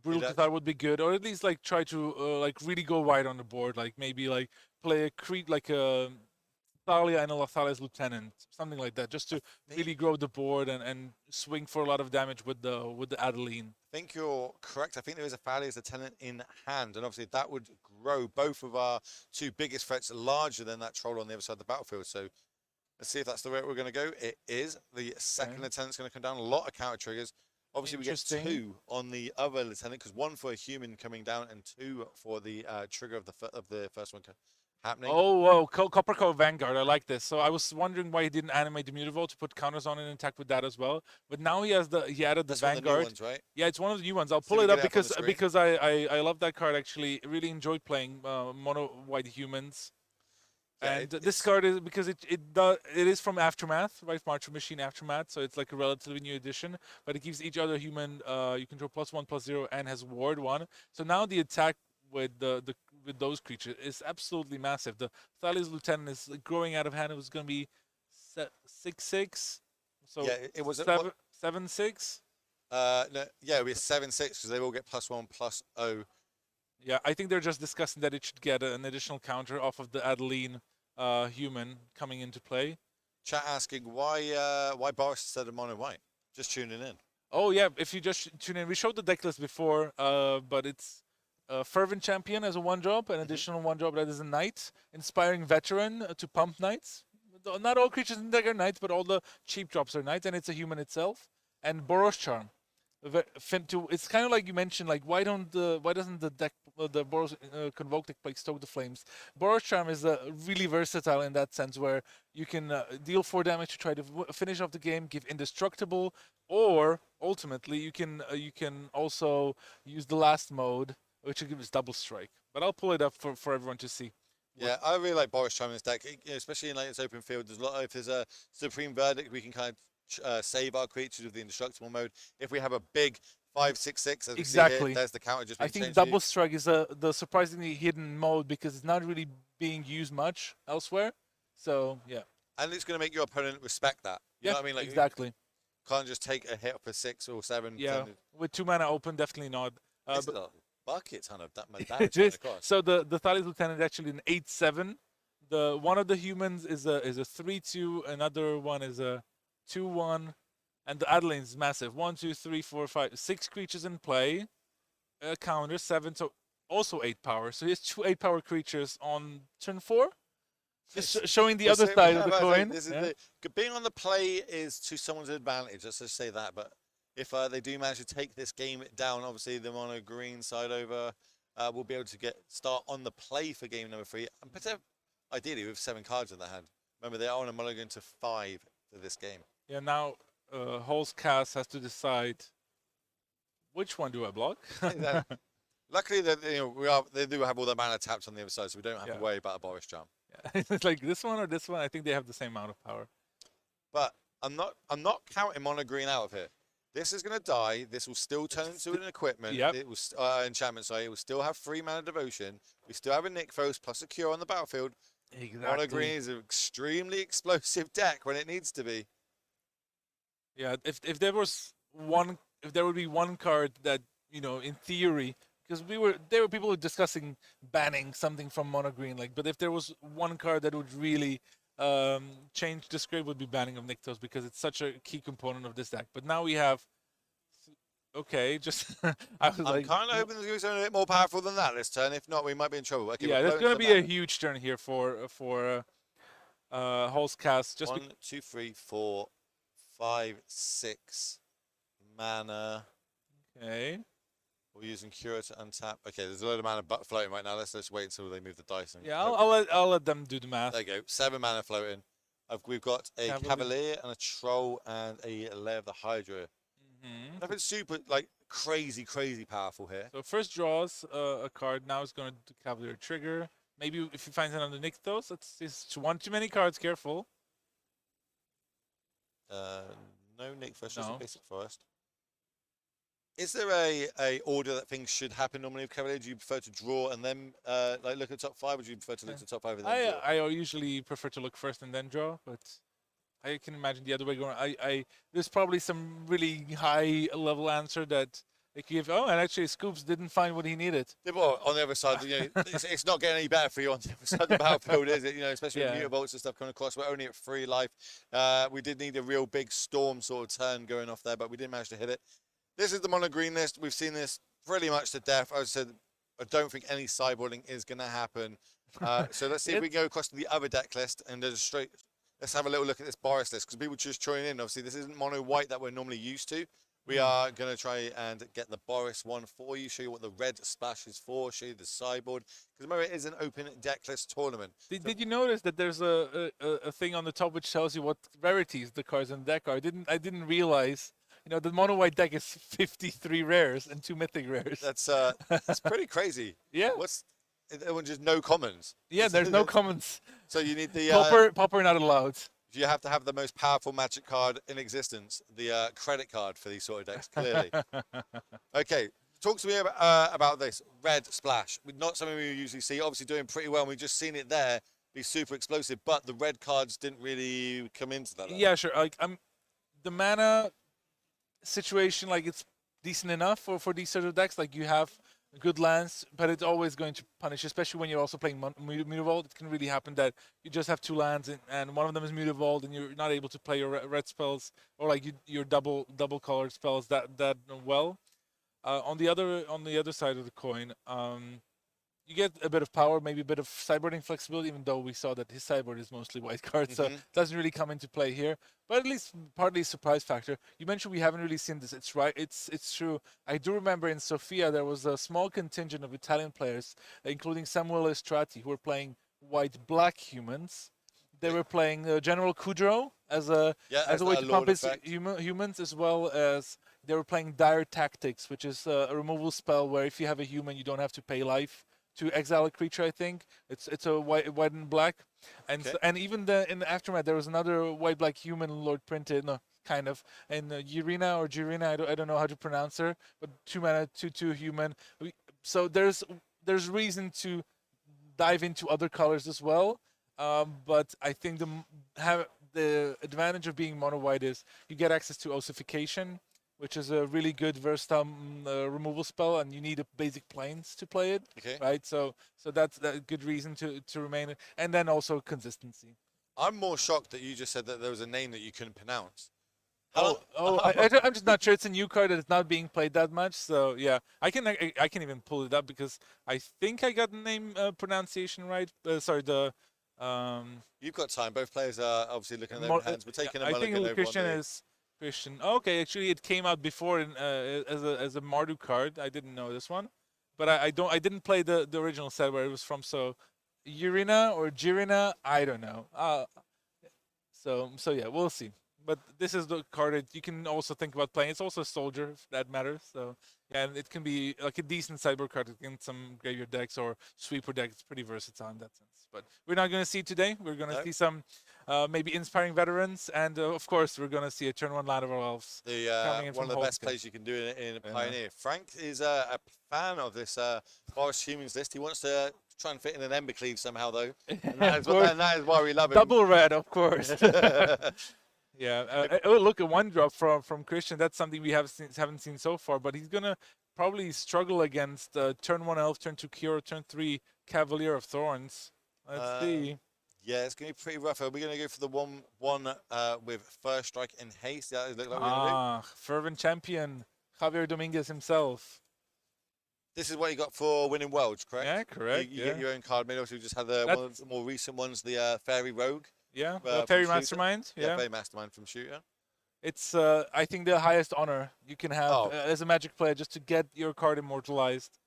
Brutal Cathar would be good, or at least like try to like really go wide on the board. Like maybe like play a Creed like a Thalia and a Thalia's Lieutenant, something like that, just to really grow the board and swing for a lot of damage with the Adeline. I think you're correct. I think there is a Thalia's Lieutenant in hand, and obviously that would grow both of our 2 biggest threats larger than that troll on the other side of the battlefield. So let's see if that's the way we're going to go. It is. The second Lieutenant's going to come down. A lot of counter triggers. Obviously, we get 2 on the other Lieutenant, because 1 for a human coming down and 2 for the trigger of the first one happening. Oh, whoa, Copper Coat Vanguard, I like this. So I was wondering why he didn't animate the Mutavault to put counters on it and attack with that as well. But now he added the That's Vanguard. One of the new ones, right? Yeah, it's one of the new ones. I'll pull it up because I love that card actually. I really enjoyed playing mono white humans. Yeah, and this card is because it is from Aftermath, right? Marcher Machine Aftermath, so it's like a relatively new edition. But it gives each other human you control +1/+0 and has Ward 1. So now the attack with with those creatures is absolutely massive. The Thalia's Lieutenant is growing out of hand. It was going to be 6/6. So yeah, it was 7/6. No, yeah, it was 7/6 because they all get +1/+0. Yeah, I think they're just discussing that it should get an additional counter off of the Adeline human coming into play. Chat asking why Boris instead of mono white? Just tuning in. Oh yeah, if you just tune in, we showed the deck list before, but it's Fervent Champion as a 1-drop, an additional 1-drop that is a Knight, Inspiring Veteran to pump Knights. Not all creatures in the deck are Knights, but all the cheap drops are Knights, and it's a human itself. And Boros Charm. It's kind of like you mentioned, like why doesn't the deck the Boros Convoke deck play Stoke the Flames? Boros Charm is really versatile in that sense, where you can deal 4 damage to try to finish off the game, give indestructible, or ultimately you can also use the last mode, which gives double strike. But I'll pull it up for everyone to see. Yeah, I really like Boris Charm in this deck, especially in like its open field. There's a lot. If there's a Supreme Verdict, we can kind of save our creatures with the indestructible mode. If we have a big 5/6/6, as we see here, there's the counter just being I think changed double strike is the surprisingly hidden mode because it's not really being used much elsewhere. So yeah, and it's going to make your opponent respect that. You know what I mean? Like, exactly. Can't just take a hit for 6 or 7. Yeah, with 2 mana open, definitely not. It's a bucket ton of damage across. So the Thales Lieutenant is actually an 8/7. The one of the humans is a 3/2. Another one is a 2/1. And the Adeline is massive. 1, 2, 3, 4, 5, 6 creatures in play. Counter 7, so also 8 power. So he has 2 8-power creatures on turn 4. Just showing the other side of the coin. Being on the play is to someone's advantage. Let's just say that. But if they do manage to take this game down, obviously the mono green side over will be able to start on the play for game number 3. And ideally with 7 cards in their hand. Remember, they are on a mulligan to 5 for this game. Yeah, now Hall's Cast has to decide which one do I block. Luckily, they do have all their mana tapped on the other side, so we don't have to worry about a Boris Charm. Yeah. It's like this one or this one. I think they have the same amount of power. But I'm not counting mono green out of here. This is going to die. This will still turn into an equipment. It will enchantment. Sorry, it will still have 3 mana devotion. We still have a Nykthos plus a cure on the battlefield. Exactly. Mono green is an extremely explosive deck when it needs to be. Yeah, if there would be one card that, in theory, because there were people discussing banning something from mono green, but if there was one card that would really change the script, would be banning of Nykthos, because it's such a key component of this deck. But now we have, I'm kind of hoping there's going to be something a bit more powerful than that this turn. If not, we might be in trouble. Okay, yeah, there's going to be a huge turn here for Hall's Cast. 1, 2, 3, 4, 5, 6 mana. Okay. We're using Cure to untap. Okay, there's a load of mana floating right now. Let's just wait until they move the dice. Yeah, I'll let them do the math. There you go. 7 mana floating. We've got a Cavalier and a Troll and a Lair of the Hydra. Nothing super crazy powerful here. So first draws a card. Now it's going to do Cavalier trigger. Maybe if he finds another Nykthos, it's one too many cards. Careful. No Nykthos, just a basic forest. Is there a order that things should happen normally with Cavalier? Do you prefer to draw and then look at top 5, or do you prefer to look at the top 5 and then draw? I usually prefer to look first and then draw, but I can imagine the other way going. There's probably some really high level answer that they could give. Oh, and actually Scoops didn't find what he needed. Yeah, well, on the other side, it's not getting any better for you on the other side of the battlefield, is it? Especially with Mutabolts and stuff coming across. We're only at 3 life. We did need a real big storm sort of turn going off there, but we didn't manage to hit it. This is the mono green list. We've seen this pretty much to death. As I said, I don't think any sideboarding is going to happen. So let's see if we go across to the other deck list and just let's have a little look at this Boris list, because people just join in. Obviously, this isn't mono white that we're normally used to. We are going to try and get the Boris one for you, show you what the red splash is for, show you the sideboard, because remember, it is an open deck list tournament. Did you notice that there's a thing on the top which tells you what rarities the cards in the deck are? I didn't realize. The mono white deck is 53 rares and 2 mythic rares. That's pretty crazy. Yeah. Just no commons? Yeah, there's no commons. So you need the Popper not allowed. You have to have the most powerful magic card in existence, the credit card for these sort of decks, clearly. Okay, talk to me about this red splash. Not something we usually see. Obviously doing pretty well. And we've just seen it there be super explosive, but the red cards didn't really come into that. Yeah, sure. The mana situation, it's decent enough for these sort of decks. You have good lands, but it's always going to punish, especially when you're also playing Mutavault. It can really happen that you just have 2 lands and one of them is Mutavault and you're not able to play your red spells or your double colored spells that well. On the other side of the coin, you get a bit of power, maybe a bit of sideboarding flexibility, even though we saw that his sideboard is mostly white cards, so it doesn't really come into play here. But at least partly surprise factor. You mentioned we haven't really seen this. It's right. It's true. I do remember in Sofia there was a small contingent of Italian players, including Samuel Estrati, who were playing white-black humans. They were playing General Kudrow as a way to pump his humans, as well as they were playing Dire Tactics, which is a removal spell where if you have a human, you don't have to pay life to exile a creature. I think it's a white and black, and and even in the aftermath there was another white-black human lord printed, no, kind of, and Irina or Girina, I don't know how to pronounce her, but 2-mana 2/2 human. So there's reason to dive into other colors as well. But I think the advantage of being mono white is you get access to ossification, which is a really good versatile removal spell, and you need a basic planes to play it. Right. So that's a good reason to remain it, and then also consistency. I'm more shocked that you just said that there was a name that you couldn't pronounce. I'm just not sure. It's a new card that is not being played that much. So yeah, I can even pull it up because I think I got the name pronunciation right. Sorry, the. You've got time. Both players are obviously looking at their hands. We're taking a mulligan. I think Christian is Christian. Okay, actually, it came out before as a Mardu card. I didn't know this one, but I didn't play the original set where it was from. So, Irina or Girina, I don't know. So yeah, we'll see. But this is the card that you can also think about playing. It's also a soldier, if that matters. So, and it can be like a decent sideboard card against some graveyard decks or sweeper decks. It's pretty versatile in that sense. But we're not going to see it today. We're going to see some maybe inspiring veterans. And, of course, we're going to see a turn 1 Land of Elves. One of the best plays you can do in Pioneer. Frank is a fan of this Forest Humans list. He wants to try and fit in an Embercleave somehow, though. And that is why we love him. Double red, of course. Yeah. Look, a 1-drop from Christian. That's something we haven't seen so far. But he's going to probably struggle against turn 1 Elf, turn 2 Cure, turn 3 Cavalier of Thorns. Let's see. Yeah, it's going to be pretty rough. Are we going to go for the one with First Strike in haste? Yeah, look like we're going to do. Fervent champion, Javier Dominguez himself. This is what you got for winning Worlds, correct? Yeah, correct. You get your own card made. Also, we just had one of the more recent ones, the Fairy Rogue. Yeah, Fairy Mastermind. Yeah, Fairy Mastermind from Shooter. It's, I think, the highest honor you can have as a Magic player, just to get your card immortalized.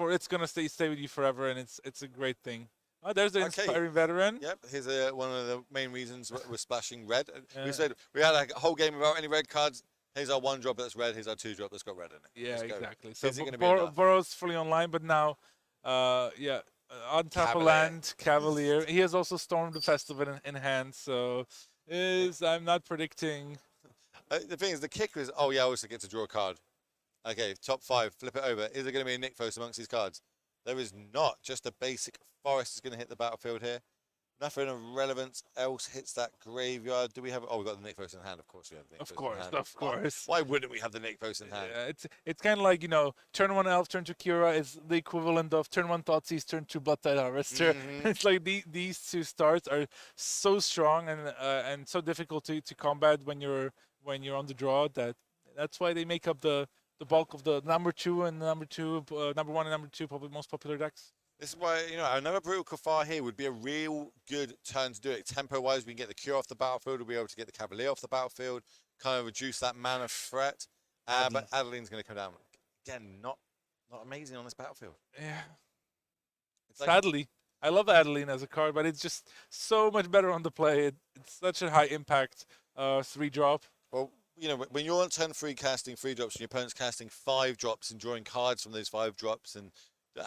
It's gonna stay with you forever, and it's a great thing. Oh, there's the inspiring veteran. Yep, here's one of the main reasons we're splashing red. We said we had a whole game without any red cards. Here's our 1-drop that's red. Here's our 2-drop that's got red in it. Yeah, exactly. So Burrow's fully online, but now, on top of land, Cavalier. He has also Storm the Festival in hand, so I'm not predicting. The thing is, the kicker is, I also get to draw a card. Okay, top 5, flip it over. Is there going to be a Nykthos amongst these cards? There is not. Just a basic Forest is going to hit the battlefield here. Nothing of relevance else hits that graveyard. Do we have? We got the Nykthos in hand. Of course we have the Nykthos in hand. Of course. Why wouldn't we have the Nykthos in hand? Yeah, it's kind of like, turn 1 Elf, turn 2 Kira is the equivalent of turn 1 Thoughtseize, turn 2 Bloodtide Harvester. It's like these 2 starts are so strong and so difficult to combat when you're on the draw. That's why they make up the bulk of the number 2 and number 1 and number 2 most popular decks. This is why, another Brutal Kafar here would be a real good turn to do it. Tempo-wise, we can get the Cure off the battlefield. We'll be able to get the Cavalier off the battlefield, kind of reduce that mana threat. But Adeline's going to come down. Again, not amazing on this battlefield. Yeah. Sadly. I love Adeline as a card, but it's just so much better on the play. It's such a high impact 3-drop. Well, when you're on turn 3 casting 3 drops and your opponent's casting 5 drops and drawing cards from those 5 drops and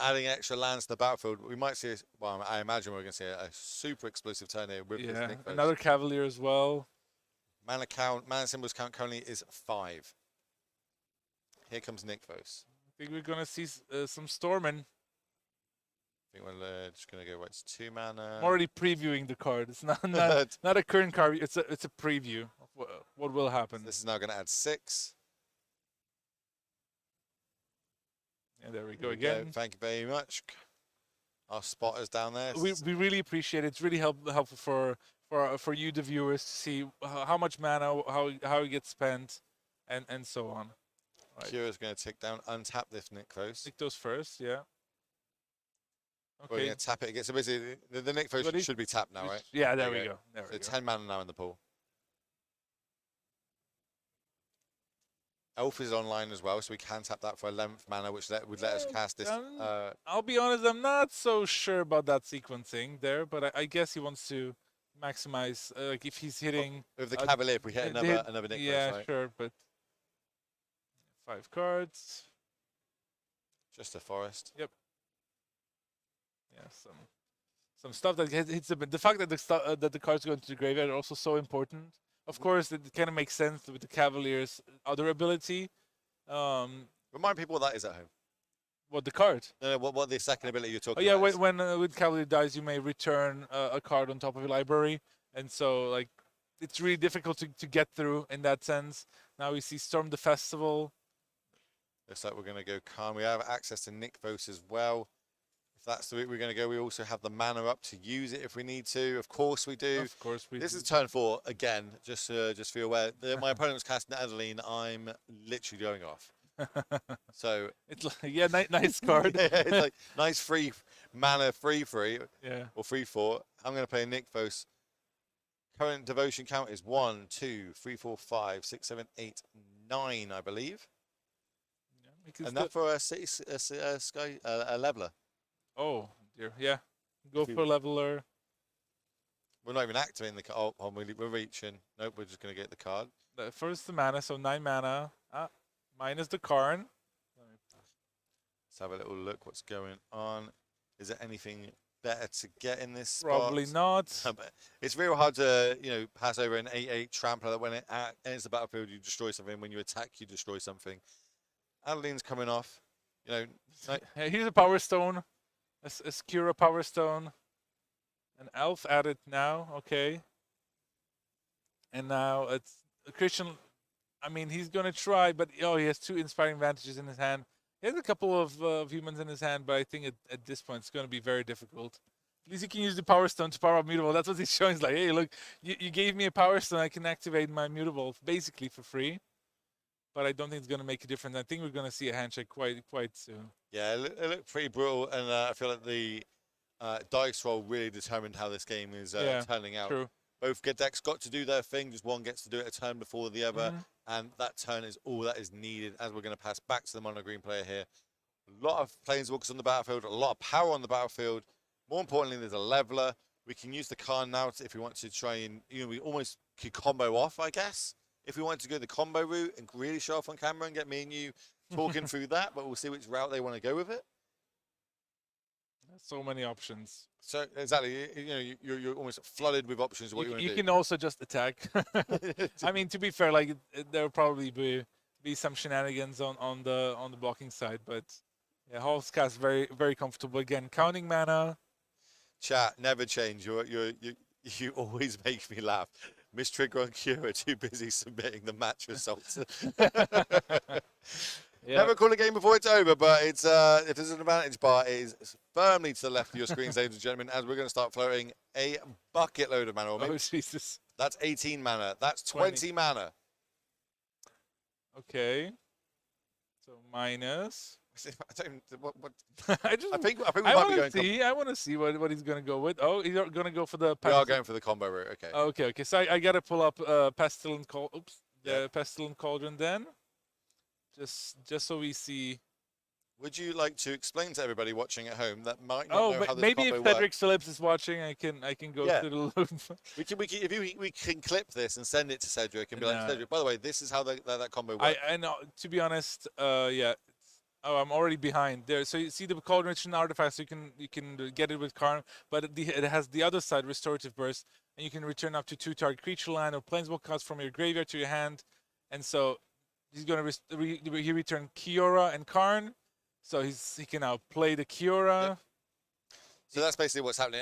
adding extra lands to the battlefield, we might see, I imagine we're going to see a super explosive turn here with this Nykthos. Another Cavalier as well. Mana symbols count currently is 5. Here comes Nykthos. I think we're going to see some Stormin'. I think we're just going to go, it's 2 mana. I'm already previewing the card. It's not a current card, it's a preview of what will happen. So this is now going to add 6. And there we go again. Thank you very much. Our spotters down there. We really appreciate it. It's really helpful for you, the viewers, to see how much mana, how it gets spent, and so on. Right. Kira's going to tick down, untap this Nykthos. Nykthos first, yeah. We're Okay. going to tap it again. So basically, the Nick Foe should be tapped now, right? Yeah, there we go. There we So go. 10 mana now in the pool. Elf is online as well, so we can tap that for 11th mana, which would let us cast this. I'll be honest, I'm not so sure about that sequencing there, but I guess he wants to maximize, like if he's hitting... With the Cavalier, if we hit another Nick Yeah, Foe, right? sure, but 5 cards. Just a forest. Yep. Yeah, some stuff that hits a bit. The fact that the cards go into the graveyard are also so important. Of course, it kind of makes sense with the Cavalier's other ability. Remind people what that is at home. What, the card? No, what the second ability you're talking Oh yeah, about is. when Cavalier dies, you may return a card on top of your library, and so like it's really difficult to get through in that sense. Now we see Storm the Festival. Looks like we're going to go Khan. We have access to Nykthos as well. If that's the route we're going to go, we also have the mana up to use it if we need to. Of course we do. Of course we This do. is turn 4 again. Just so you're aware, my opponent was casting Adeline. I'm literally going off. So it's like, yeah, nice card. yeah, it's like nice free mana, free, Yeah. or 3/4. I'm going to play Nykthos. Current devotion count is 1, 2, 3, 4, 5, 6, 7, 8, 9, I believe. Because And that for a sky a leveler. Oh dear, yeah. Go we- for leveler. We're not even activating the card. Oh, we're reaching. Nope, we're just going to get the card. First the mana, so 9 mana. Minus the Karn. Let's have a little look what's going on. Is there anything better to get in this spot? Probably not. It's real hard to, pass over an 8/8 trampler that when it enters the battlefield, you destroy something. When you attack, you destroy something. Adeline's coming off. Hey, here's a Power Stone. A Skura Power Stone. An Elf added now. Okay. And now it's Christian. I mean, he's going to try, but he has 2 Inspiring Vantages in his hand. He has a couple of humans in his hand, but I think at this point it's going to be very difficult. At least he can use the Power Stone to power up Mutable. That's what he's showing. He's like, hey, look, you gave me a Power Stone. I can activate my Mutable basically for free. But I don't think it's going to make a difference. I think we're going to see a handshake quite soon. Yeah, it looked pretty brutal, and I feel like the dice roll really determined how this game is turning out. True. Both good decks got to do their thing. Just one gets to do it a turn before the other, and that turn is all that is needed. As we're going to pass back to the mono green player here. A lot of planeswalkers on the battlefield, a lot of power on the battlefield. More importantly, there's a leveler. We can use the Khan now if we want to try and we almost could combo off, I guess. If we want to go the combo route and really show off on camera and get me and you talking through that, but we'll see which route they want to go with it. So many options. So exactly, you're almost flooded with options of what you want to do. You can also just attack. I mean, to be fair, like there will probably be some shenanigans on the blocking side, but yeah, Hall's cast very very comfortable again. Counting mana. Chat, never change. You always make me laugh. Miss Trigger and Cure are too busy submitting the match results. Yeah. Never call a game before it's over, but it's if there's an advantage bar, it is firmly to the left of your screens, ladies and gentlemen, as we're going to start floating a bucket load of mana. Oh, Jesus. That's 18 mana. That's 20 mana. Okay. So minus. I don't. What? I think we might be going. I want to see what he's going to go with. Oh, he's going to go for the. We are going for the combo route. Okay. Okay. So I got to pull up Pestilent Pestilent Cauldron then. Just so we see. Would you like to explain to everybody watching at home that might not know how this maybe combo if Frederick works? Phillips is watching, I can go through the loop. we can clip this and send it to Cedric and be like, Cedric, by the way, this is how that combo works. I know. To be honest, yeah. Oh, I'm already behind there. So you see the Cold Enrichment artifact, so you can get it with Karn, but it has the other side, Restorative Burst, and you can return up to 2 target creature land or planeswalker cards from your graveyard to your hand, and so he's gonna he return Kiora and Karn, so he can now play the Kiora. Yep. So that's basically what's happening.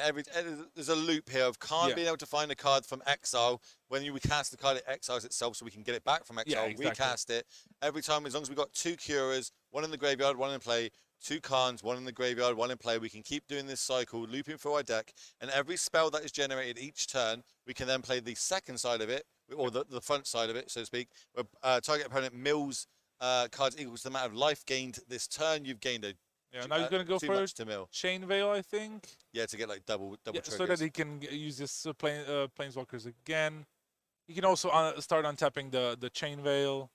There's a loop here of Karn being able to find a card from exile. When you recast the card, it exiles itself, so we can get it back from exile, recast it. Every time, as long as we've got 2 Kioras, 1 in the graveyard, 1 in play, 2 Karns, 1 in the graveyard, 1 in play, we can keep doing this cycle, looping through our deck, and every spell that is generated each turn, we can then play the second side of it, or the front side of it, so to speak, where target opponent mills cards equals to the amount of life gained this turn. You've gained a Yeah, now he's gonna go too for much to mill. chain veil, I think. Yeah, to get like double Yeah, triggers. so that he can use his planeswalkers again. He can also start untapping the chain veil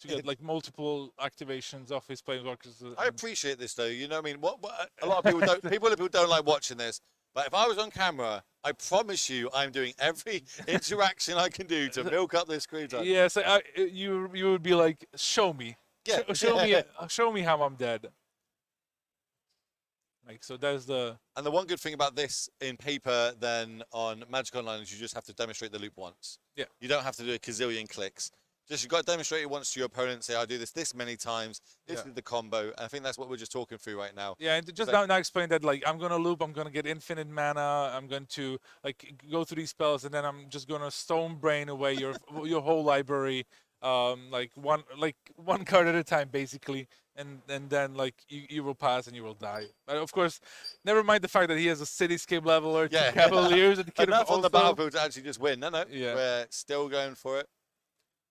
to get like multiple activations of his planeswalkers. I appreciate this though. You know what I mean? What a lot of people don't. People don't like watching this. But if I was on camera, I promise you, I'm doing every interaction I can do to milk up this screen time. Yeah, so you would be like, show me. Yeah. Show me how I'm dead. Like, so there's the... And the one good thing about this in paper then on Magic Online is you just have to demonstrate the loop once. Yeah. You don't have to do a gazillion clicks. Just you've got to demonstrate it once to your opponent, say, I do this many times, this is the combo. And I think that's what we're just talking through right now. Yeah, and just now explain that, like, I'm going to loop, I'm going to get infinite mana, I'm going to, like, go through these spells, and then I'm just going to stone brain away your whole library, like one card at a time, basically. And then, like, you will pass and you will die. But, of course, never mind the fact that he has a Cityscape leveler, two Cavaliers, and he enough on the battlefield to actually just win. No, yeah. We're still going for it.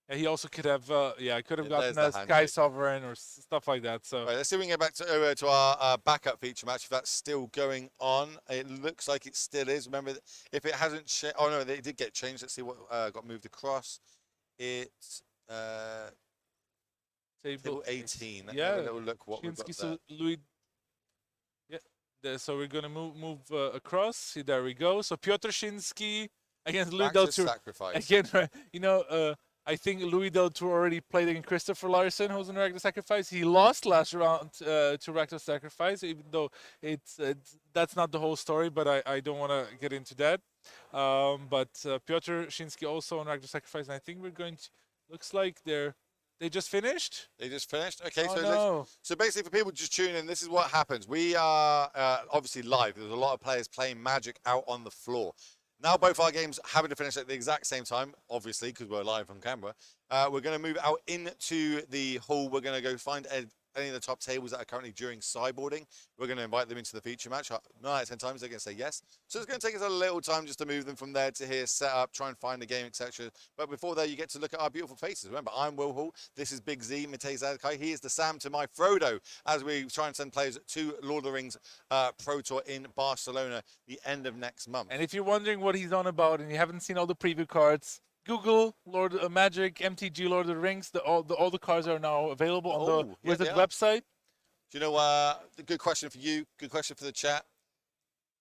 Yeah, he also could have, could have gotten a Sky Sovereign or stuff like that. So right, let's see if we can get back to our backup feature match. If that's still going on, it looks like it still is. Remember, if it hasn't changed, oh no, it did get changed. Let's see what got moved across. It's table 18. Let's have a little look what we've got there. So Louis. Yeah, so we're gonna move across. See, there we go. So Piotr Shinsky against Louis Del Tour. Again, you know. I think Louis Del Tour already played against Christopher Larson, who's in Reckless Sacrifice. He lost last round to Reckless Sacrifice, even though that's not the whole story, but I don't want to get into that. But Piotr Shinsky also on Reckless Sacrifice, and I think we're going to... Looks like they just finished? They just finished? Okay, oh, so basically for people just tuning in, this is what happens. We are obviously live. There's a lot of players playing Magic out on the floor. Now both our games happen to finish at the exact same time, obviously, because we're live on camera. We're going to move out into the hall. We're going to go find any of the top tables that are currently during sideboarding. We're going to invite them into the feature match. 9 out of 10 times they're going to say yes. So it's going to take us a little time just to move them from there to here, set up, try and find the game, etc. But before there, you get to look at our beautiful faces. Remember, I'm Will Hall. This is Big Z, Matej Zatlkaj. He is the Sam to my Frodo as we try and send players to Lord of the Rings Pro Tour in Barcelona the end of next month. And if you're wondering what he's on about and you haven't seen all the preview cards, Google Magic MTG Lord of the Rings. All the cards are now available on the Wizard website. Do you know, good question for you, good question for the chat.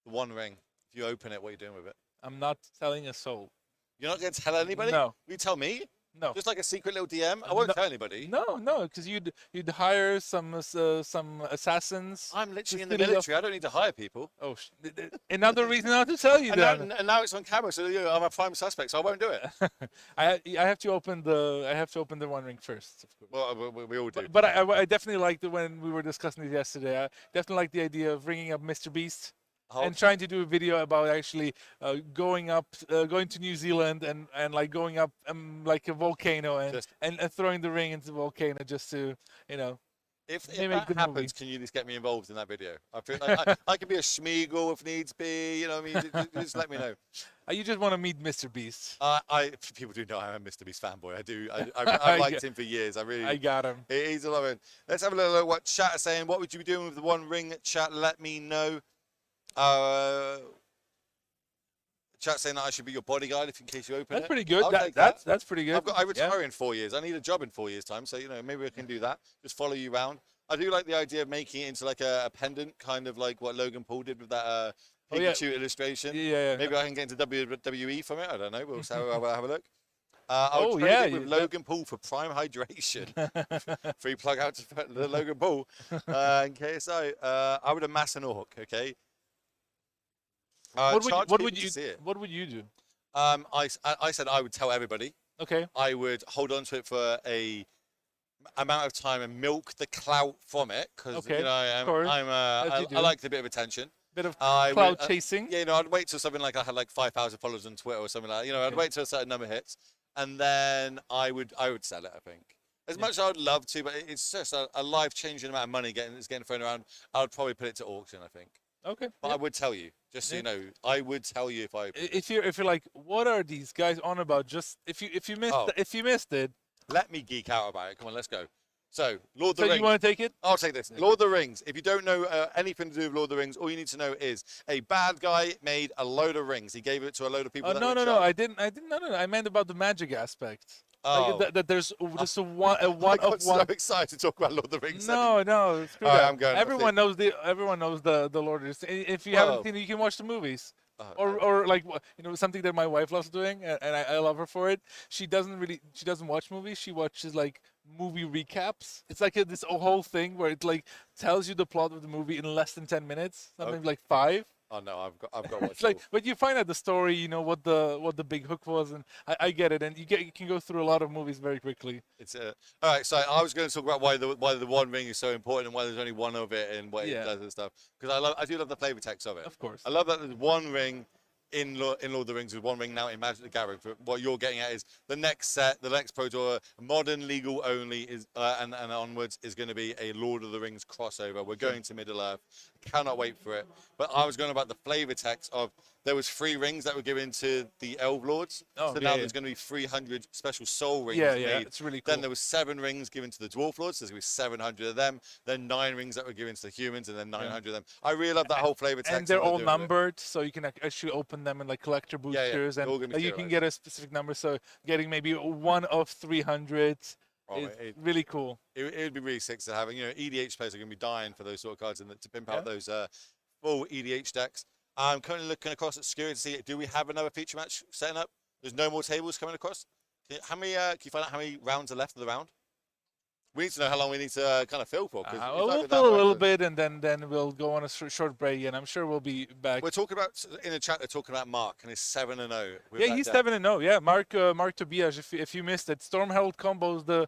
The One Ring, if you open it, what are you doing with it? I'm not telling a soul. You're not going to tell anybody? No. Will you tell me? No. Just like a secret little DM? I won't tell anybody. No, because you'd hire some assassins. I'm literally in the military. I don't need to hire people. Oh, another reason not to tell you that. And now it's on camera, so I'm a prime suspect, so I won't do it. I have to open the One Ring first. Of course. Well, we all do. But I definitely liked it when we were discussing it yesterday. I definitely like the idea of bringing up Mr. Beast. And trying to do a video about actually going to New Zealand and like going up like a volcano and throwing the ring into the volcano just to, you know. If that happens, can you just get me involved in that video? I feel like I can be a Schmeagle if needs be. You know what I mean? Just let me know. You just want to meet Mr. Beast. People do know I'm a Mr. Beast fanboy. I do. I've liked him for years. I got him. He's a lot of it. Let's have a little look what chat is saying. What would you be doing with the One Ring? Chat, let me know. Chat saying that I should be your bodyguard if in case you open That's it. pretty good. That's pretty good. I retire in 4 years. I need a job in 4 years' time, so you know maybe I can do that. Just follow you around. I do like the idea of making it into like a pendant, kind of like what Logan Paul did with that Pikachu illustration. Yeah. Maybe I can get into WWE from it. I don't know. We'll have a look. I'll trade it with Logan Paul for prime hydration. Free plug out to the Logan Paul and KSI. I would amass an orc. Okay. What would you do? I said I would tell everybody. Okay. I would hold on to it for a amount of time and milk the clout from it because you know I like the bit of attention. Bit of cloud chasing. Yeah, you know, I'd wait till something like I had like 5,000 followers on Twitter or something like that. You know, I'd wait till a certain number hits, and then I would sell it. I think. As much as I would love to, but it's just a life-changing amount of money getting thrown around. I would probably put it to auction. I think. Okay. But I would tell you, just so you know, I would tell you if I. If you're like, what are these guys on about? Just if you missed it. Let me geek out about it. Come on, let's go. So, Lord of the So Rings. you want to take it? I'll take this. Lord of the Rings. If you don't know anything to do with Lord of the Rings, all you need to know is a bad guy made a load of rings. He gave it to a load of people. No. I didn't. No. I meant about the magic aspect. Oh. Like that there's just a one I of got so one. excited to talk about Lord of the Rings. No. Screw All right, that. I'm going. Everyone knows the Lord of the Rings. If you haven't seen it, you can watch the movies. Or like something that my wife loves doing, and I love her for it. She doesn't watch movies. She watches like movie recaps. It's like this whole thing where it like tells you the plot of the movie in less than 10 minutes, sometimes like 5. Oh no, I've got to watch It's like, but you find out the story, you know what the big hook was, and I get it, and you can go through a lot of movies very quickly. It's all right. So I was going to talk about why the One Ring is so important and why there's only one of it and what it does and stuff. Because I do love the flavor text of it. Of course. I love that there's one ring in Lord of the Rings. There's one ring now in Magic the Gathering. What you're getting at is the next set, the next Pro Tour, modern legal only is and onwards is going to be a Lord of the Rings crossover. We're going to Middle Earth. Cannot wait for it. But I was going about the flavor text of there was 3 rings that were given to the Elf Lords. So now there's going to be 300 special soul rings made. It's really cool. Then there was 7 rings given to the Dwarf Lords. So there's going to be 700 of them. Then 9 rings that were given to the humans, and then 900 of them. I really love that whole flavor text. And they're all numbered, so you can actually open them in like collector boosters, and you can get a specific number. So getting maybe 1 of 300. It's really cool. It would be really sick to have. EDH players are going to be dying for those sort of cards and to pimp out those full EDH decks. I'm currently looking across at Skura to see, do we have another feature match setting up? There's no more tables coming across. Can you find out how many rounds are left of the round? We need to know how long we need to kind of fill for. We'll fill a little bit, and then we'll go on a short break, and I'm sure we'll be back. We're talking about, in the chat, they're talking about Mark and his 7-0. Yeah, he's 7-0. Yeah, Mark Tobias. If you missed it, Storm Herald combos the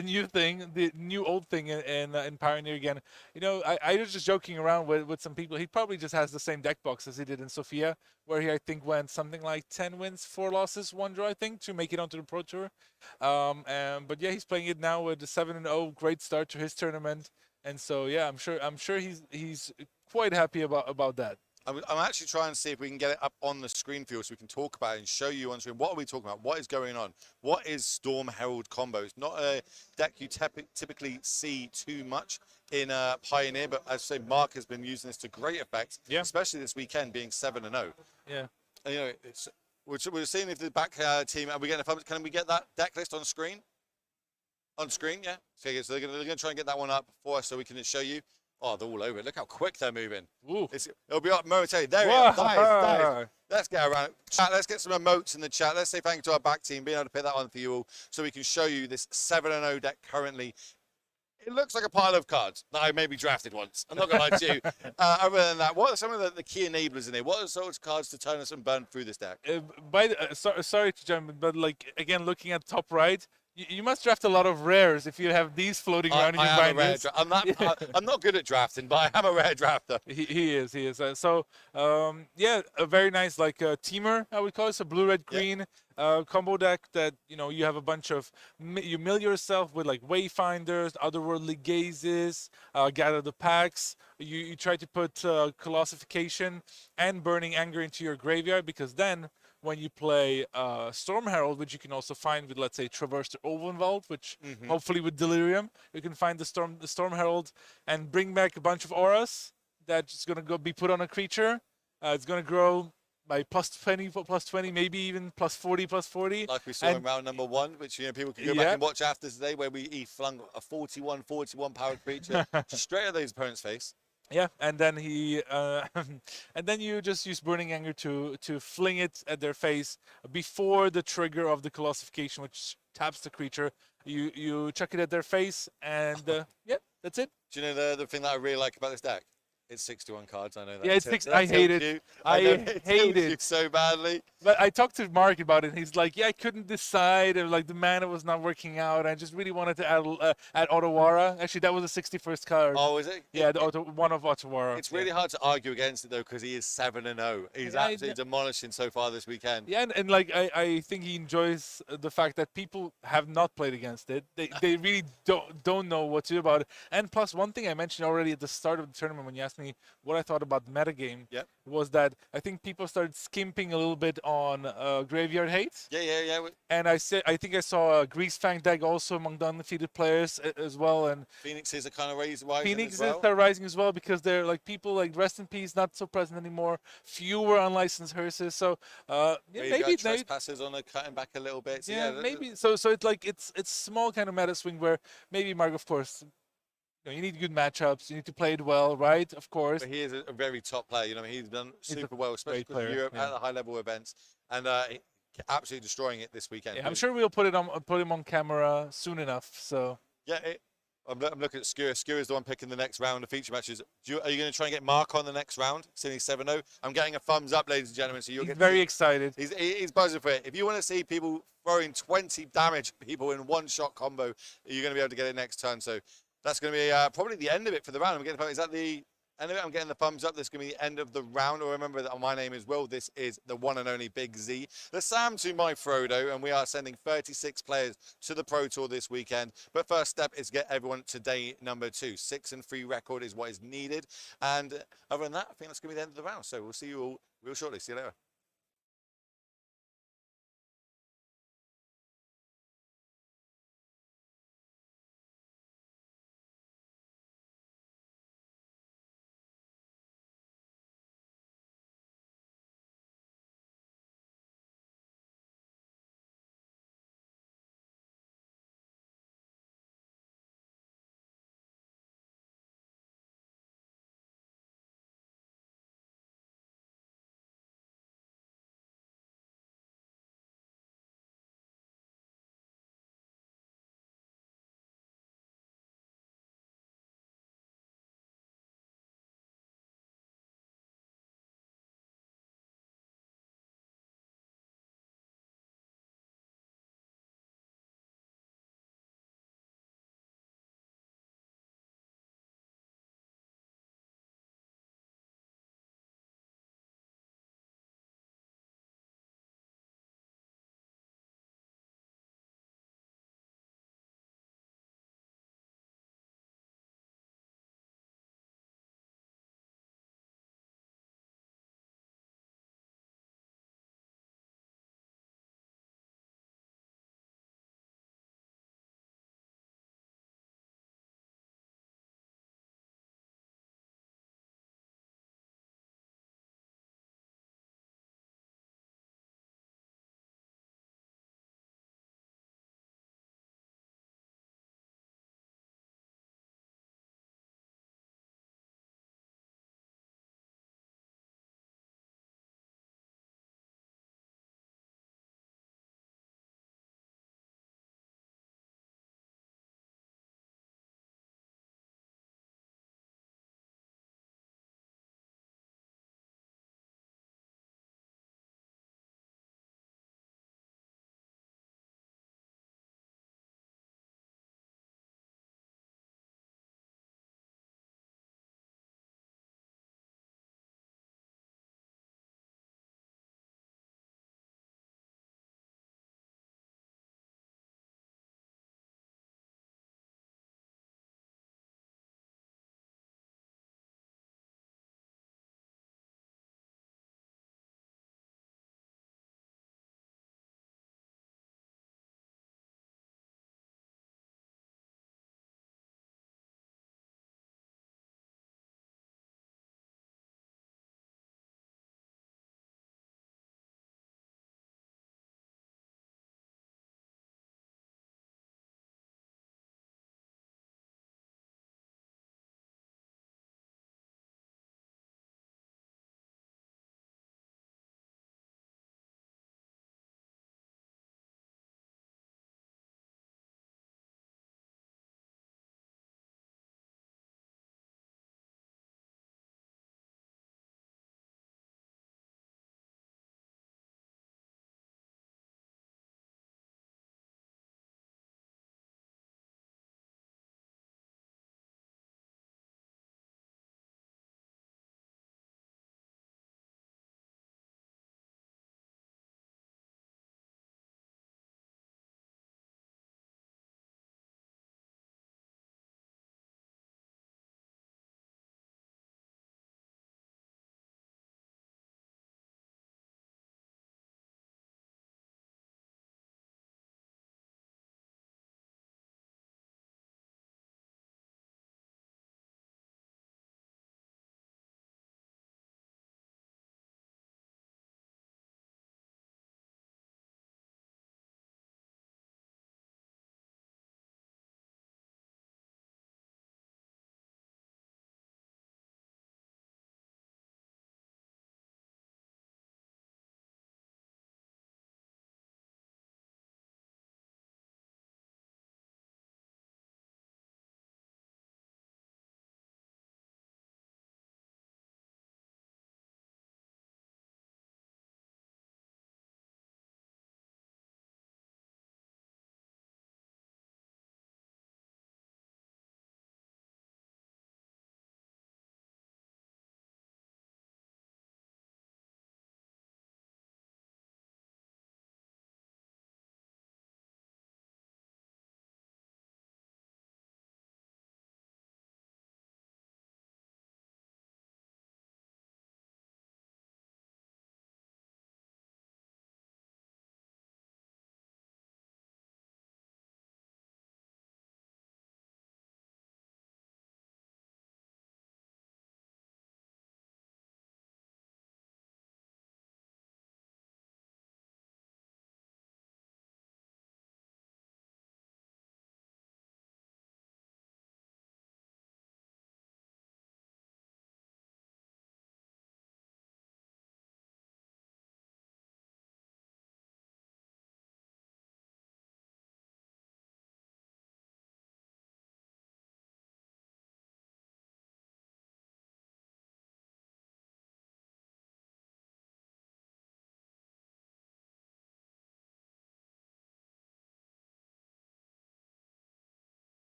new thing, the new old thing in Pioneer again. I was just joking around with some people. He probably just has the same deck box as he did in Sofia, where he I think went something like 10 wins, 4 losses, 1 draw, I think, to make it onto the Pro Tour. But yeah, he's playing it now with the 7-0. Great start to his tournament, and so yeah, I'm sure he's quite happy about that. I'm actually trying to see if we can get it up on the screen for you so we can talk about it and show you on screen. What are we talking about? What is going on? What is Storm Herald combo? It's not a deck you typically see too much in Pioneer, but as I say, Mark has been using this to great effect, especially this weekend being 7-0. Yeah. And, we're seeing if the back team, are we getting can we get that deck list on screen? On screen, yeah. So they're going to try and get that one up for us so we can show you. Oh, they're all over it. Look how quick they're moving. It'll be up momentarily. There we go. Nice. Let's get around. Chat, let's get some emotes in the chat. Let's say thank you to our back team being able to put that on for you all so we can show you this 7-0 deck currently. It looks like a pile of cards that I maybe drafted once. I'm not going to lie to you. Other than that, what are some of the key enablers in here? What are the sorts of cards to turn us and burn through this deck? Sorry to jump in, but like again, looking at top right, you must draft a lot of rares if you have these floating around in your binders. I'm not good at drafting, but I am a rare drafter. He is. Yeah, a very nice teamer, I would call it. So blue-red-green combo deck that you have a bunch of. You mill yourself with like Wayfinders, Otherworldly Gazes, Gather the Packs. You try to put Colossification and Burning Anger into your graveyard, because then when you play Storm Herald, which you can also find with, let's say, Traverse the Ulvenwald, which hopefully with Delirium, you can find the Storm Herald and bring back a bunch of auras that's going to be put on a creature. It's going to grow by +20, maybe even +40. Like we saw in round number 1, which people can go back and watch after today, where he flung a 41 powered creature straight at his opponent's face. Yeah, and then and then you just use Burning Anger to fling it at their face before the trigger of the Colossification, which taps the creature. You chuck it at their face, and that's it. Do you know the thing that I really like about this deck? It's 61 cards. I know that. Yeah, it's I hate it. I hate it so badly. But I talked to Mark about it, and he's like, I couldn't decide. And like the mana was not working out. I just really wanted to add Otawara. Actually, that was the 61st card. Oh, is it? Yeah, one of Otawara. It's really hard to argue against it though, because he is 7-0. He's absolutely demolishing so far this weekend. Yeah, and like I think he enjoys the fact that people have not played against it. They really don't know what to do about it. And plus, one thing I mentioned already at the start of the tournament when you asked me me what I thought about the metagame, Yep. was that I think people started skimping a little bit on Graveyard Hates. Yeah. And I think I saw a Grease Fang deck also among the undefeated players as well. And Phoenixes are kind of rising as Phoenixes well. are rising as well because they're like people like Rest in Peace, not so present anymore. Fewer unlicensed hearses. So maybe Trespassers on a cutting back a little bit. So yeah, maybe. So it's like it's small kind of meta swing where maybe Mark, of course, you need good matchups. You need to play it well, right? Of course. But he is a very top player. You know, he's done super well, especially great player, Europe yeah. at the high level events, and absolutely destroying it this weekend. Yeah, I'm sure we'll put him on camera soon enough. So yeah, I'm looking at Skura. Skura's the one picking the next round of feature matches. Are you going to try and get Mark on the next round? Sitting 7-0. I'm getting a thumbs up, ladies and gentlemen. So you'll get very excited. He's buzzing for it. If you want to see people throwing 20 damage people in one shot combo, you're going to be able to get it next turn. So that's going to be probably the end of it for the round. Is that the end of it? I'm getting the thumbs up. This is going to be the end of the round. Remember that my name is Will. This is the one and only Big Z. The Sam to my Frodo, and we are sending 36 players to the Pro Tour this weekend. But first step is get everyone to day number 2. 6-3 record is what is needed. And other than that, I think that's going to be the end of the round. So we'll see you all real shortly. See you later.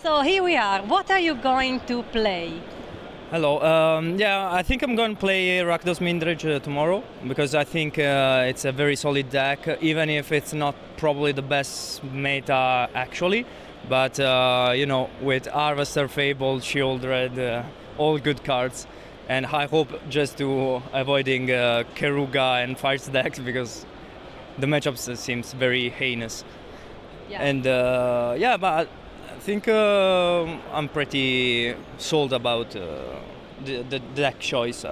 So here we are. What are you going to play? Hello. Yeah, I think I'm going to play Rakdos Mindrij tomorrow because I think it's a very solid deck, even if it's not probably the best meta actually. But with Harvester, Fable, Shieldred, all good cards, and I hope just to avoiding Keruga and Fires decks because the matchups seems very heinous. Yeah. And but I think I'm pretty sold about the deck choice.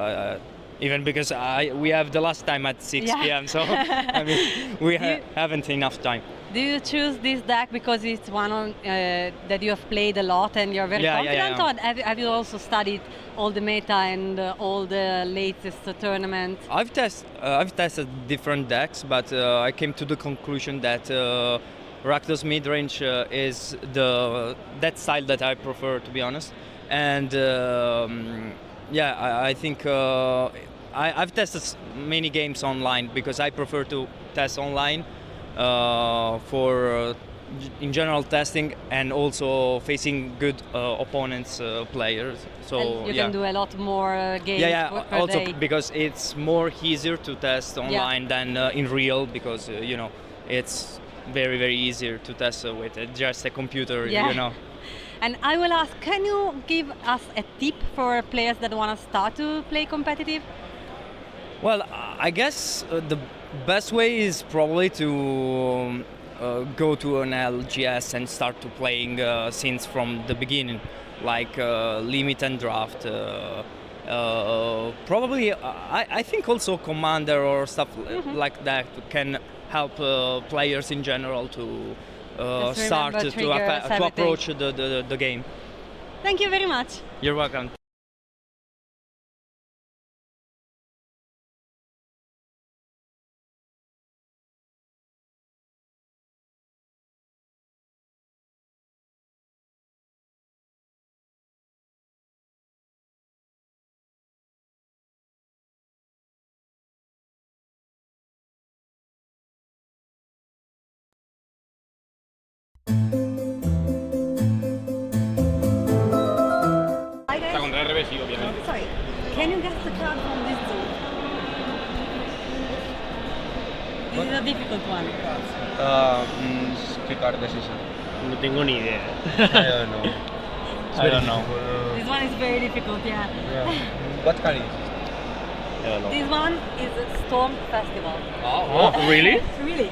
Even because we have the last time at 6 p.m. So I mean we haven't enough time. Do you choose this deck because it's one that you have played a lot and you're very confident, or have you also studied all the meta and all the latest tournaments? I've tested different decks, but I came to the conclusion that Rakdos midrange is that style that I prefer, to be honest. And I think I've tested many games online because I prefer to test online for in general testing and also facing good opponents, players. So and you can do a lot more games per also day. because it's more easier to test online than in real because it's very, very easier to test with just a computer, And I will ask, can you give us a tip for players that want to start to play competitive? Well, I guess the best way is probably to go to an LGS and start to playing since from the beginning, like limit and draft. Probably, I think also Commander or stuff like that can help players in general to start to approach the game. Thank you very much. You're welcome. Hi guys. Sorry, can you guess the card from this zoo? This is a difficult one. ¿Qué carta es esa? No tengo ni idea. I don't know. This one is very difficult, yeah. What card is it? This one is a Storm Festival. Oh, really? Really?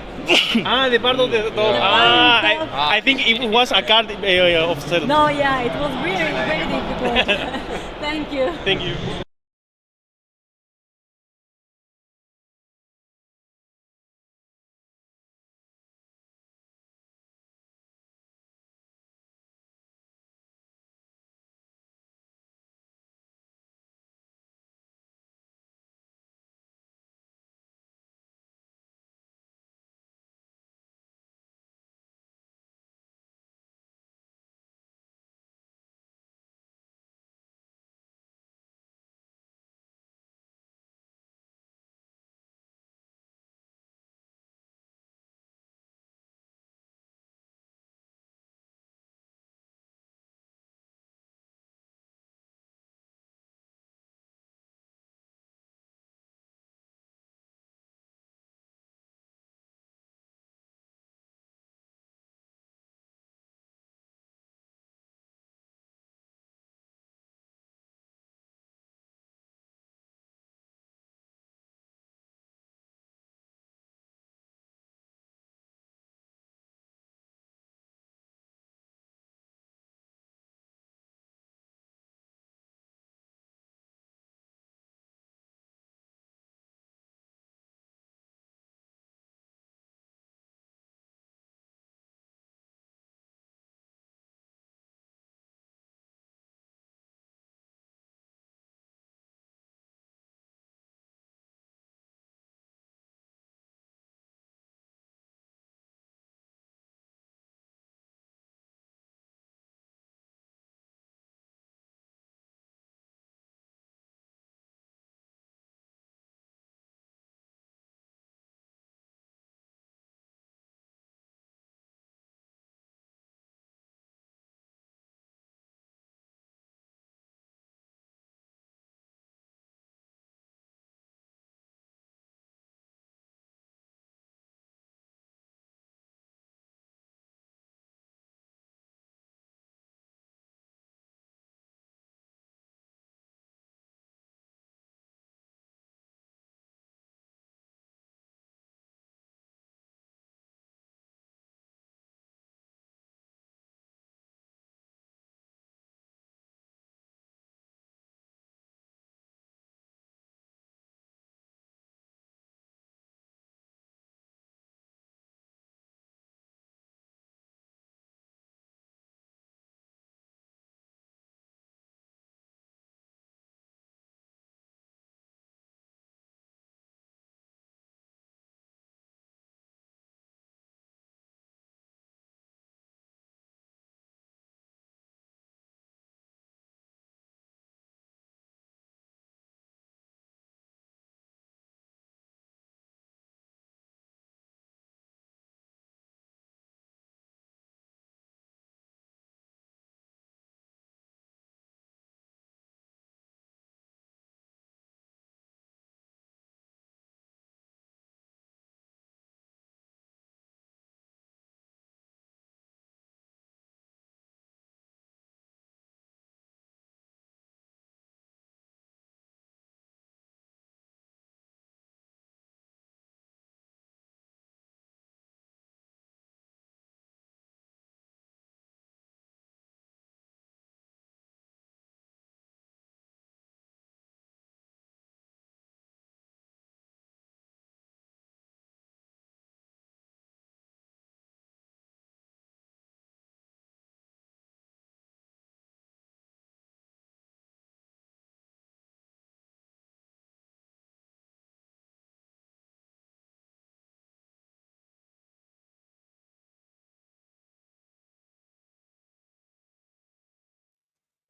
The part of the dog. I think it was a card of Zelda. No, yeah, it was really very difficult. Thank you. Thank you.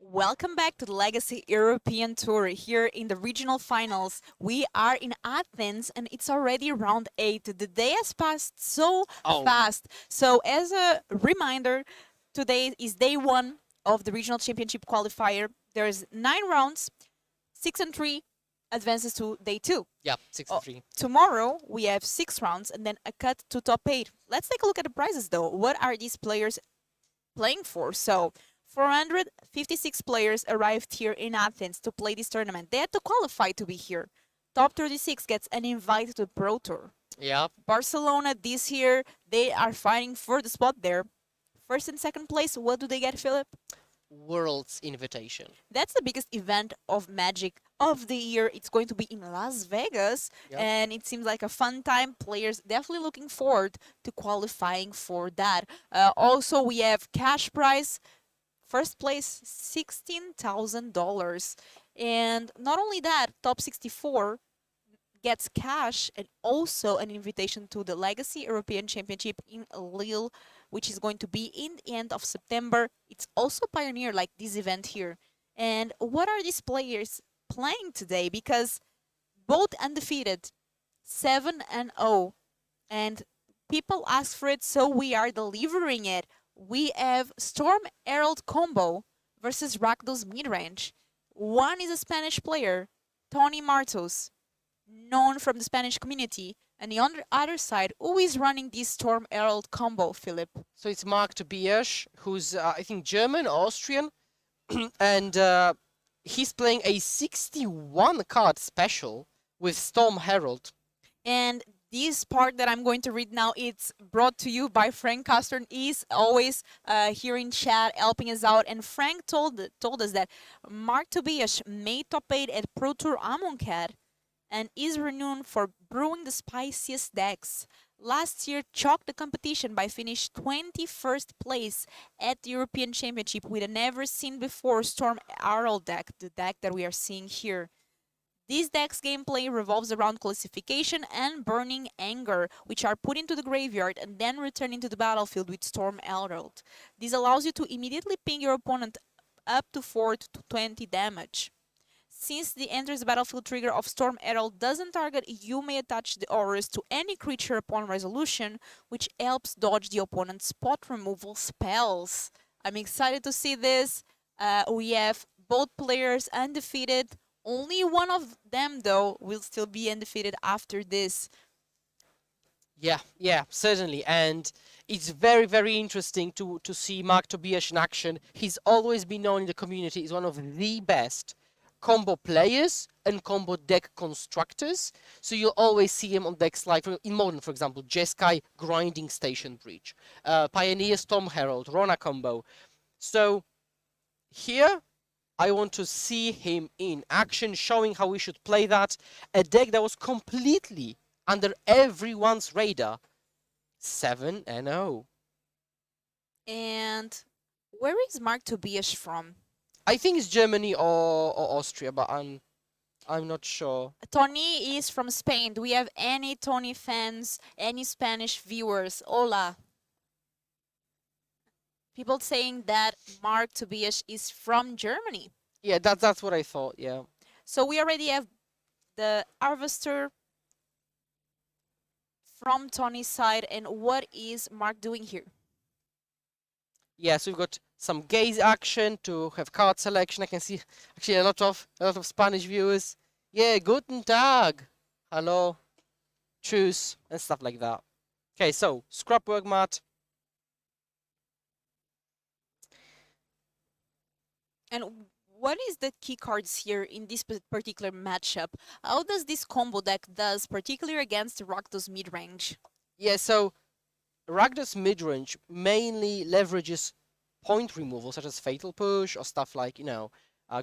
Welcome back to the Legacy European Tour here in the regional finals. We are in Athens and it's already round 8. The day has passed so fast. So as a reminder, today is day 1 of the regional championship qualifier. There's 9 rounds, 6 and 3 advances to day 2. Yeah, 6 and 3. Tomorrow we have 6 rounds and then a cut to top 8. Let's take a look at the prizes though. What are these players playing for? So 456 players arrived here in Athens to play this tournament. They had to qualify to be here. Top 36 gets an invite to the Pro Tour. Yeah. Barcelona this year, they are fighting for the spot there. First and second place, what do they get, Philip? World's invitation. That's the biggest event of Magic of the year. It's going to be in Las Vegas, and it seems like a fun time. Players definitely looking forward to qualifying for that. Also, we have cash prize. First place, $16,000. And not only that, top 64 gets cash and also an invitation to the Legacy European Championship in Lille, which is going to be in the end of September. It's also Pioneer, like this event here. And what are these players playing today? Because both undefeated, 7-0. And people ask for it, so we are delivering it. We have Storm Herald combo versus Rakdos midrange. One is a Spanish player, Tony Martos, known from the Spanish community, and on the other side, who is running this Storm Herald combo, Philip? So it's Mark Tobias, who's, I think, German, Austrian, and he's playing a 61-card special with Storm Herald. And this part that I'm going to read now, it's brought to you by Frank Castern. He's always here in chat helping us out. And Frank told us that Mark Tobias made top 8 at Pro Tour Amonkhet and is renowned for brewing the spiciest decks. Last year, chalked the competition by finishing 21st place at the European Championship with a never-seen-before Storm Herald deck, the deck that we are seeing here. This deck's gameplay revolves around classification and burning anger, which are put into the graveyard and then returned into the battlefield with Storm Herald. This allows you to immediately ping your opponent up to 4 to 20 damage. Since the enters the battlefield trigger of Storm Herald doesn't target, you may attach the auras to any creature upon resolution, which helps dodge the opponent's spot removal spells. I'm excited to see this. We have both players undefeated. Only one of them, though, will still be undefeated after this. Yeah, certainly. And it's very, very interesting to see Mark Tobias in action. He's always been known in the community as one of the best combo players and combo deck constructors. So you'll always see him on decks like, in Modern, for example, Jeskai, Grinding Station Breach, Pioneer Storm Herald, Rona combo. So here, I want to see him in action, showing how we should play that. A deck that was completely under everyone's radar. 7-0. And where is Mark Tobias from? I think it's Germany or Austria, but I'm not sure. Tony is from Spain. Do we have any Tony fans, any Spanish viewers? Hola. People saying that Mark Tobias is from Germany. Yeah, that's what I thought, yeah. So we already have the Harvester from Tony's side. And what is Mark doing here? Yeah, so we've got some gaze action to have card selection. I can see actually a lot of Spanish viewers. Yeah, guten Tag. Hello. Tschüss. And stuff like that. Okay, so scrapwork mat. And what is the key cards here in this particular matchup? How does this combo deck does, particularly against Rakdos midrange? Yeah, so Rakdos midrange mainly leverages point removal, such as Fatal Push or stuff like, you know,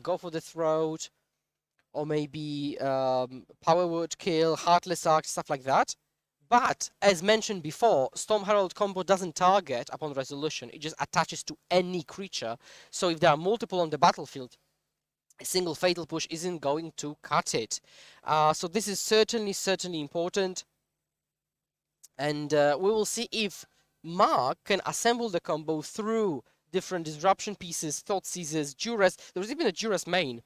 Go for the Throat, or maybe Power Word Kill, Heartless Arc, stuff like that. But, as mentioned before, Storm Herald combo doesn't target upon resolution. It just attaches to any creature. So if there are multiple on the battlefield, a single Fatal Push isn't going to cut it. So this is certainly important. And we will see if Mark can assemble the combo through different disruption pieces, Thought Seizers, Duress. There was even a Duress main.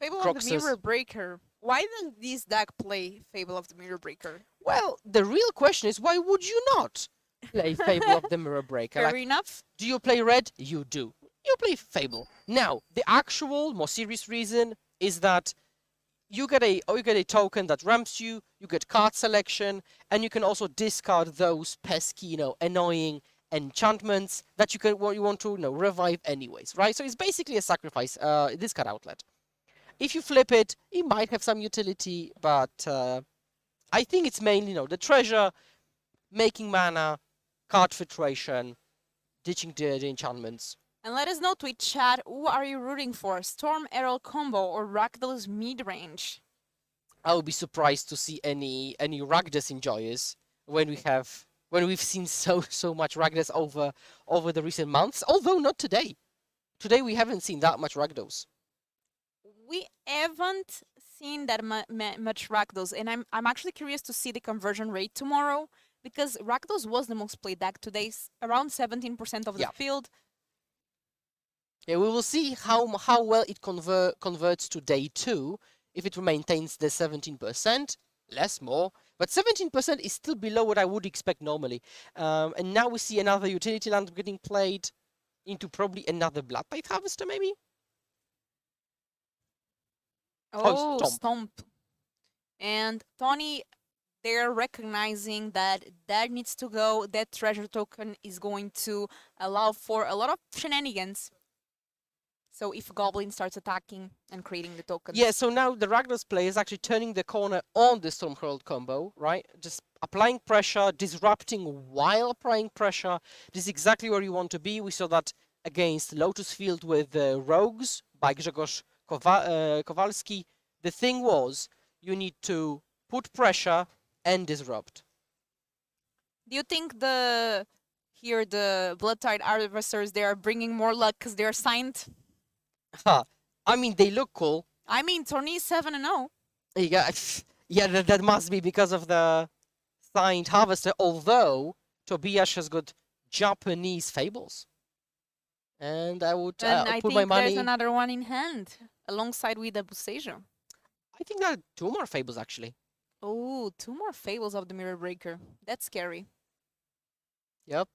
Fable of the Croxus. Mirror Breaker. Why does this deck play Fable of the Mirror Breaker? Well, the real question is, why would you not play Fable of the Mirror Breaker? Fair Like, enough. do you play red? You do. You play Fable. Now, the actual, more serious reason is that you get a token that ramps you, you get card selection, and you can also discard those pesky, annoying enchantments that you want to, revive anyways, right? So it's basically a sacrifice, discard outlet. If you flip it, it might have some utility, but I think it's mainly, the treasure, making mana, card filtration, ditching the enchantments. And let us know, Twitch chat, who are you rooting for? Storm Arrow combo or Rakdos mid-range? I would be surprised to see any Rakdos enjoyers when we've seen so much Rakdos over the recent months. Although not today. Today we haven't seen that much Rakdos. We haven't seen that much Rakdos, and I'm actually curious to see the conversion rate tomorrow, because Rakdos was the most played deck today, around 17% of the field. Yeah, we will see how well it converts to day 2. If it maintains the 17%, less, more. But 17% is still below what I would expect normally. And now we see another utility land getting played into probably another Blood Tithe Harvester, maybe? Oh, Stomp. And Tony, they're recognizing that needs to go. That treasure token is going to allow for a lot of shenanigans. So if Goblin starts attacking and creating the tokens. Yeah, so now the Rakdos play is actually turning the corner on the Storm Herald combo, right? Just applying pressure, disrupting while applying pressure. This is exactly where you want to be. We saw that against Lotus Field with Rogues by Grzegorz Kowalski. The thing was, you need to put pressure and disrupt. Do you think the Blood Tithe Harvesters, they are bringing more luck because they're signed? I mean, they look cool. I mean, Tony is 7-0. Yeah, that must be because of the signed Harvester, although Tobias has got Japanese Fables. And I would put my money... there's another one in hand, alongside with the Busejo. I think there are 2 more Fables, actually. Oh, 2 more Fables of the Mirror Breaker. That's scary. Yep.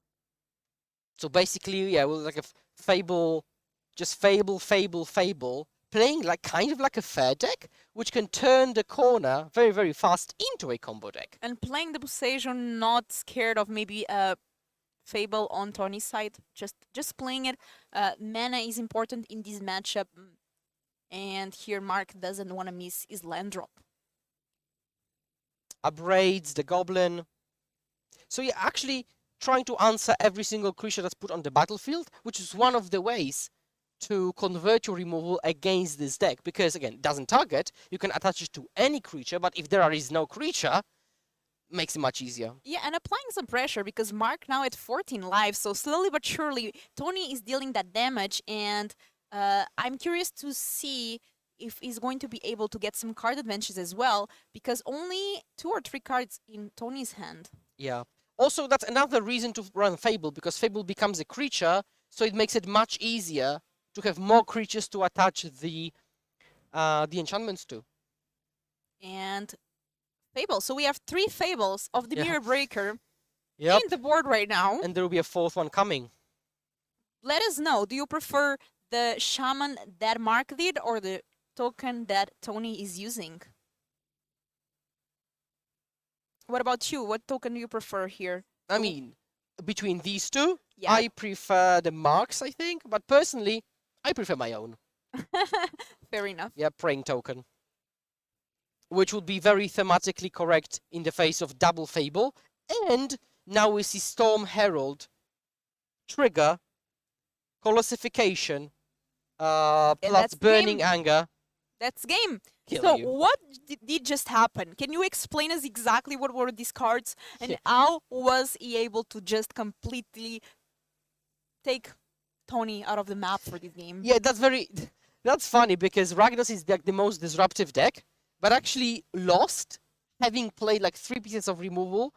So basically, yeah, well, like a Fable... Just Fable, playing kind of like a fair deck, which can turn the corner very, very fast into a combo deck. And playing the Busejo, not scared of maybe a Fable on Tony's side, just playing it. Mana is important in this matchup, and here Mark doesn't want to miss his land drop. Upgrades the Goblin. So yeah, actually trying to answer every single creature that's put on the battlefield, which is one of the ways to convert your removal against this deck, because again, it doesn't target, you can attach it to any creature, but if there is no creature, makes it much easier. Yeah, and applying some pressure, because Mark now at 14 lives, so slowly but surely, Tony is dealing that damage, and I'm curious to see if he's going to be able to get some card advantages as well, because only 2 or 3 cards in Tony's hand. Yeah. Also, that's another reason to run Fable, because Fable becomes a creature, so it makes it much easier to have more creatures to attach the enchantments to. And Fable. So we have 3 Fables of the Mirror Breaker in the board right now. And there will be a 4th one coming. Let us know, do you prefer the Shaman that Mark did or the token that Tony is using? What about you? What token do you prefer here? I mean, between these 2, I prefer the Marks, I think, but personally, I prefer my own. Fair enough. Yeah, Praying Token. Which would be very thematically correct in the face of double Fable. And now we see Storm Herald, Trigger, Colossification, plus Burning Anger. That's game. Kill so you. What did just happen? Can you explain us exactly what were these cards and how was he able to just completely take Tony out of the map for this game? Yeah, that's funny because Rakdos is the most disruptive deck, but actually lost having played 3 pieces of removal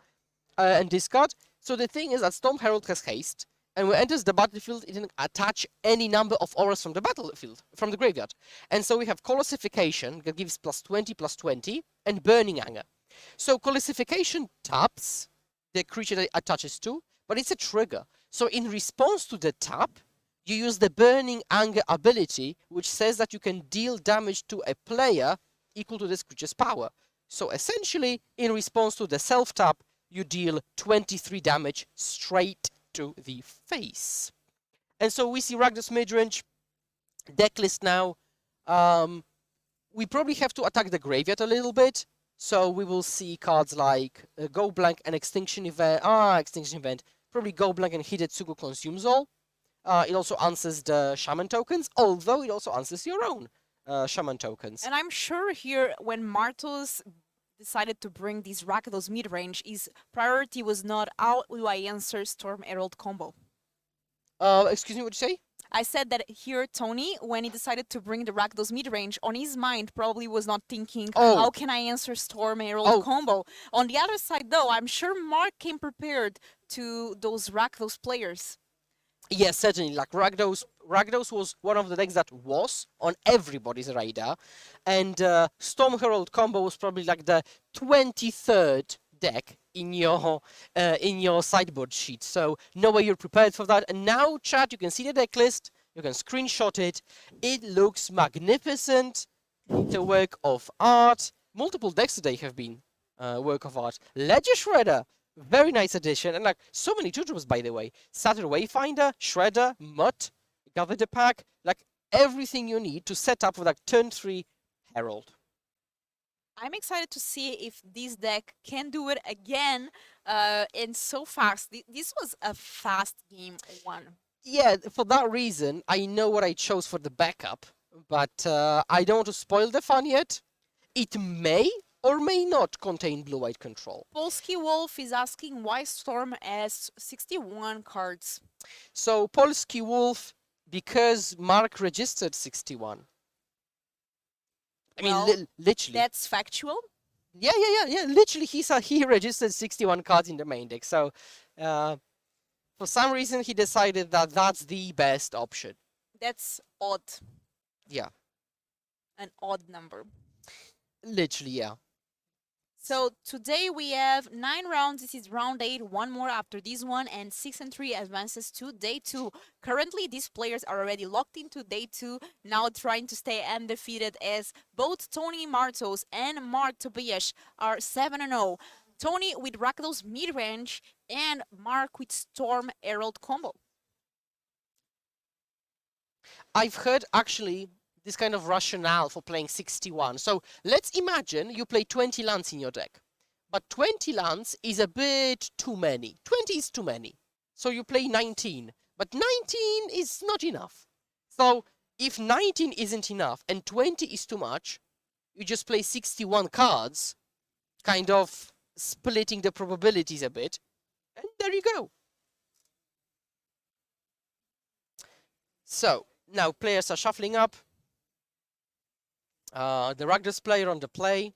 and discard. So the thing is that Storm Herald has haste, And when it enters the battlefield, it can attach any number of auras from the battlefield, from the graveyard. And so we have Colossification, that gives +20/+20, and Burning Anger. So Colossification taps the creature that it attaches to, but it's a trigger. So in response to the tap, you use the Burning Anger ability, which says that you can deal damage to a player equal to this creature's power. So essentially, in response to the self-tap, you deal 23 damage straight to the face. And so we see Rakdos midrange, deck list now. We probably have to attack the graveyard a little bit. So we will see cards like Go Blank and Extinction Event. Extinction Event. Probably Go Blank and Hidetsugu Consumes All. It also answers the Shaman tokens, although it also answers your own Shaman tokens. And I'm sure here, when Martos decided to bring these Rakdos mid-range, his priority was not how do I answer Storm Herald combo. Excuse me, what did you say? I said that here, Tony, when he decided to bring the Rakdos mid-range, on his mind probably was not thinking, how can I answer Storm Herald combo? On the other side, though, I'm sure Mark came prepared to those Rakdos players. Yes, certainly. Like Rakdos was one of the decks that was on everybody's radar, and Storm Herald combo was probably like the 23rd deck in your sideboard sheet. So no way you're prepared for that. And now, chat, you can see the deck list. You can screenshot it. It looks magnificent. It's a work of art. Multiple decks today have been work of art. Ledger Shredder. Very nice addition, and like so many tutorials, by the way. Satyr Wayfinder, Shredder, Mutt, Gather the Pack, like everything you need to set up for like turn 3 Herald. I'm excited to see if this deck can do it again and so fast. This was a fast game one. Yeah, for that reason, I know what I chose for the backup, but I don't want to spoil the fun yet. It may or may not contain blue-white control. Polski Wolf is asking why Storm has 61 cards. So Polski Wolf, because Mark registered 61. I mean, literally. That's factual? Yeah. Literally, he registered 61 cards in the main deck. So for some reason, he decided that that's the best option. That's odd. Yeah. An odd number. Literally, yeah. So today we have 9 rounds. This is round 8. One more after this one, and 6 and 3 advances to day 2. Currently, these players are already locked into day 2, now trying to stay undefeated, as both Tony Martos and Mark Tobias are 7-0. Tony with Rakdos mid-range and Mark with Storm Herald combo. I've heard actually this kind of rationale for playing 61. So let's imagine you play 20 lands in your deck, but 20 lands is a bit too many. 20 is too many. So you play 19, but 19 is not enough. So if 19 isn't enough and 20 is too much, you just play 61 cards, kind of splitting the probabilities a bit, and there you go. So now players are shuffling up. The Rakdos player on the play.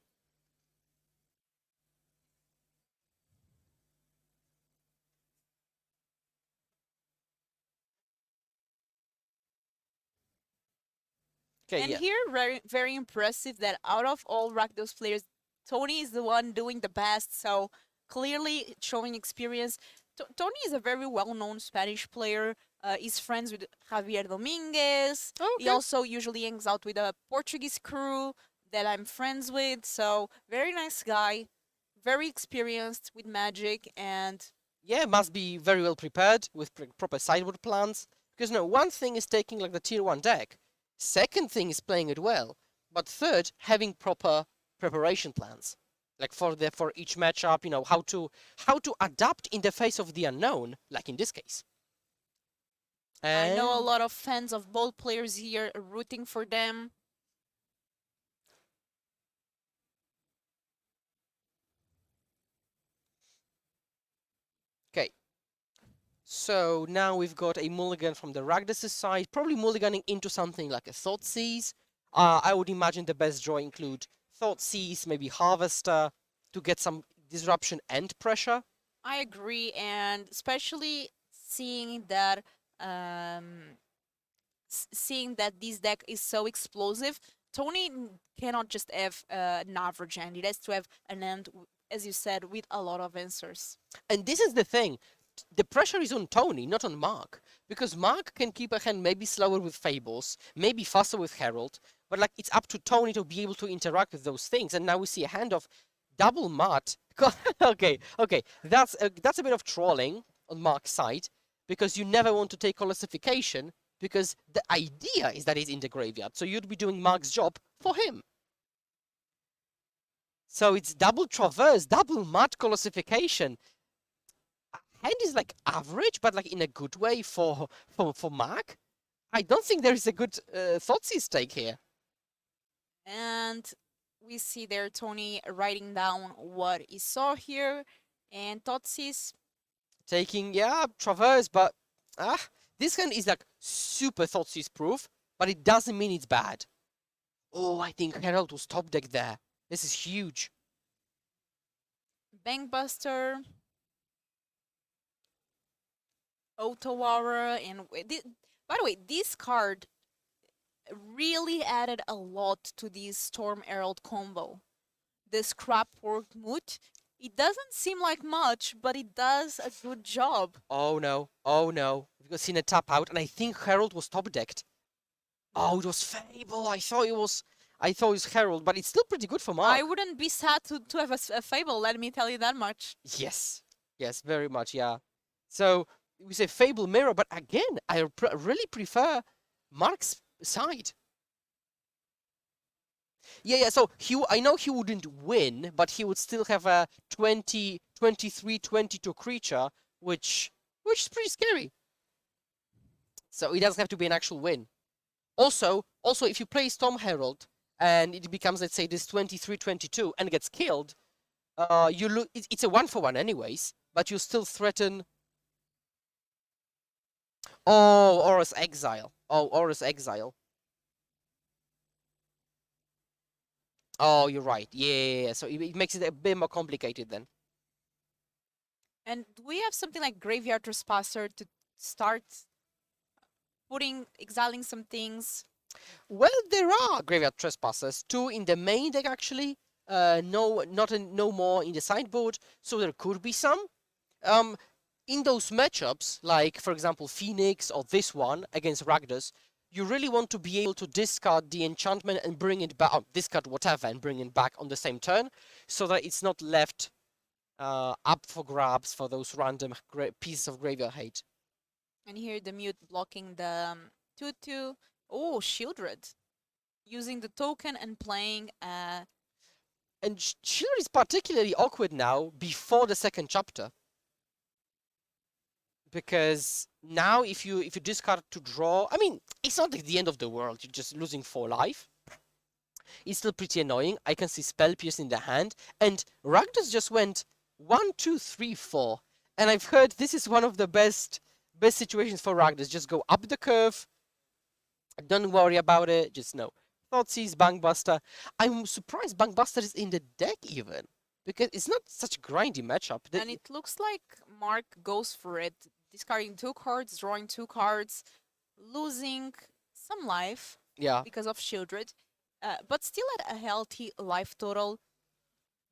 Okay, and here, very impressive that out of all Rakdos players, Tony is the one doing the best. So clearly showing experience. Tony is a very well-known Spanish player. He's friends with Javier Dominguez. Oh, okay. He also usually hangs out with a Portuguese crew that I'm friends with. So very nice guy, very experienced with Magic, and yeah, must be very well prepared with proper sideboard plans. Because no, one thing is taking like the tier 1 deck. Second thing is playing it well. But third, having proper preparation plans. Like for each matchup, you know, how to adapt in the face of the unknown, like in this case. And I know a lot of fans of both players here rooting for them. Okay. So now we've got a mulligan from the Rakdos' side, probably mulliganing into something like a Thoughtseize. I would imagine the best draw include Thoughtseize, maybe Harvester, to get some disruption and pressure. I agree, and especially seeing that this deck is so explosive, Tony cannot just have an average hand. It has to have an hand, as you said, with a lot of answers. And this is the thing. The pressure is on Tony, not on Mark. Because Mark can keep a hand maybe slower with Fables, maybe faster with Herald, but like it's up to Tony to be able to interact with those things. And now we see a hand of double Mat. okay, that's a bit of trolling on Mark's side, because you never want to take classification, because the idea is that he's in the graveyard. So you'd be doing Mark's job for him. So it's double Traverse, double Mat classification. Hand is like average, but like in a good way for Mark. I don't think there is a good Thoughtseize take here. And we see there Tony writing down what he saw here, and Thoughtseize taking, yeah, Traverse, but this hand is like super Thoughtseize proof, but it doesn't mean it's bad. Oh, I think Herald was top deck there. This is huge. Bankbuster, Auto Aura, and by the way, this card really added a lot to this Storm Herald combo. The Scrapwork Moot, it doesn't seem like much, but it does a good job. Oh no, oh no. We've seen a tap out, and I think Herald was top decked. Oh, it was Fable. I thought it was Herald, but it's still pretty good for Mark. I wouldn't be sad to have a Fable, let me tell you that much. Yes, very much, yeah. So we say Fable Mirror, but again, I really prefer Mark's side. Yeah, so I know he wouldn't win, but he would still have a 20, 23, 22 creature, which is pretty scary. So it doesn't have to be an actual win. Also, if you play Storm Herald and it becomes, let's say, this 23, 22 and gets killed, it's a 1-for-1 anyways, but you still threaten. Oh, Aura's Exile. Oh, you're right. Yeah. So it makes it a bit more complicated then. And do we have something like Graveyard Trespasser to start exiling some things? Well, there are Graveyard Trespassers. 2 in the main deck, actually. No more in the sideboard. So there could be some. In those matchups, like, for example, Phoenix or this one against Rakdos, you really want to be able to discard the enchantment and bring it back, discard whatever and bring it back on the same turn, so that it's not left up for grabs for those random pieces of graveyard hate. And here the Mute blocking the 2/2. Oh, Shieldred. Using the token and playing... And Shieldred is particularly awkward now before the second chapter. Because now if you discard to draw, I mean, it's not like the end of the world, you're just losing 4 life. It's still pretty annoying. I can see Spell Pierce in the hand, and Rakdos just went 1, 2, 3, 4. And I've heard this is one of the best situations for Rakdos. Just go up the curve, don't worry about it, just no. Thoughtseize, Bankbuster. I'm surprised Bankbuster is in the deck even, because it's not such a grindy matchup. And it looks like Mark goes for it. Discarding 2 cards, drawing 2 cards, losing some life because of Shieldred, but still at a healthy life total.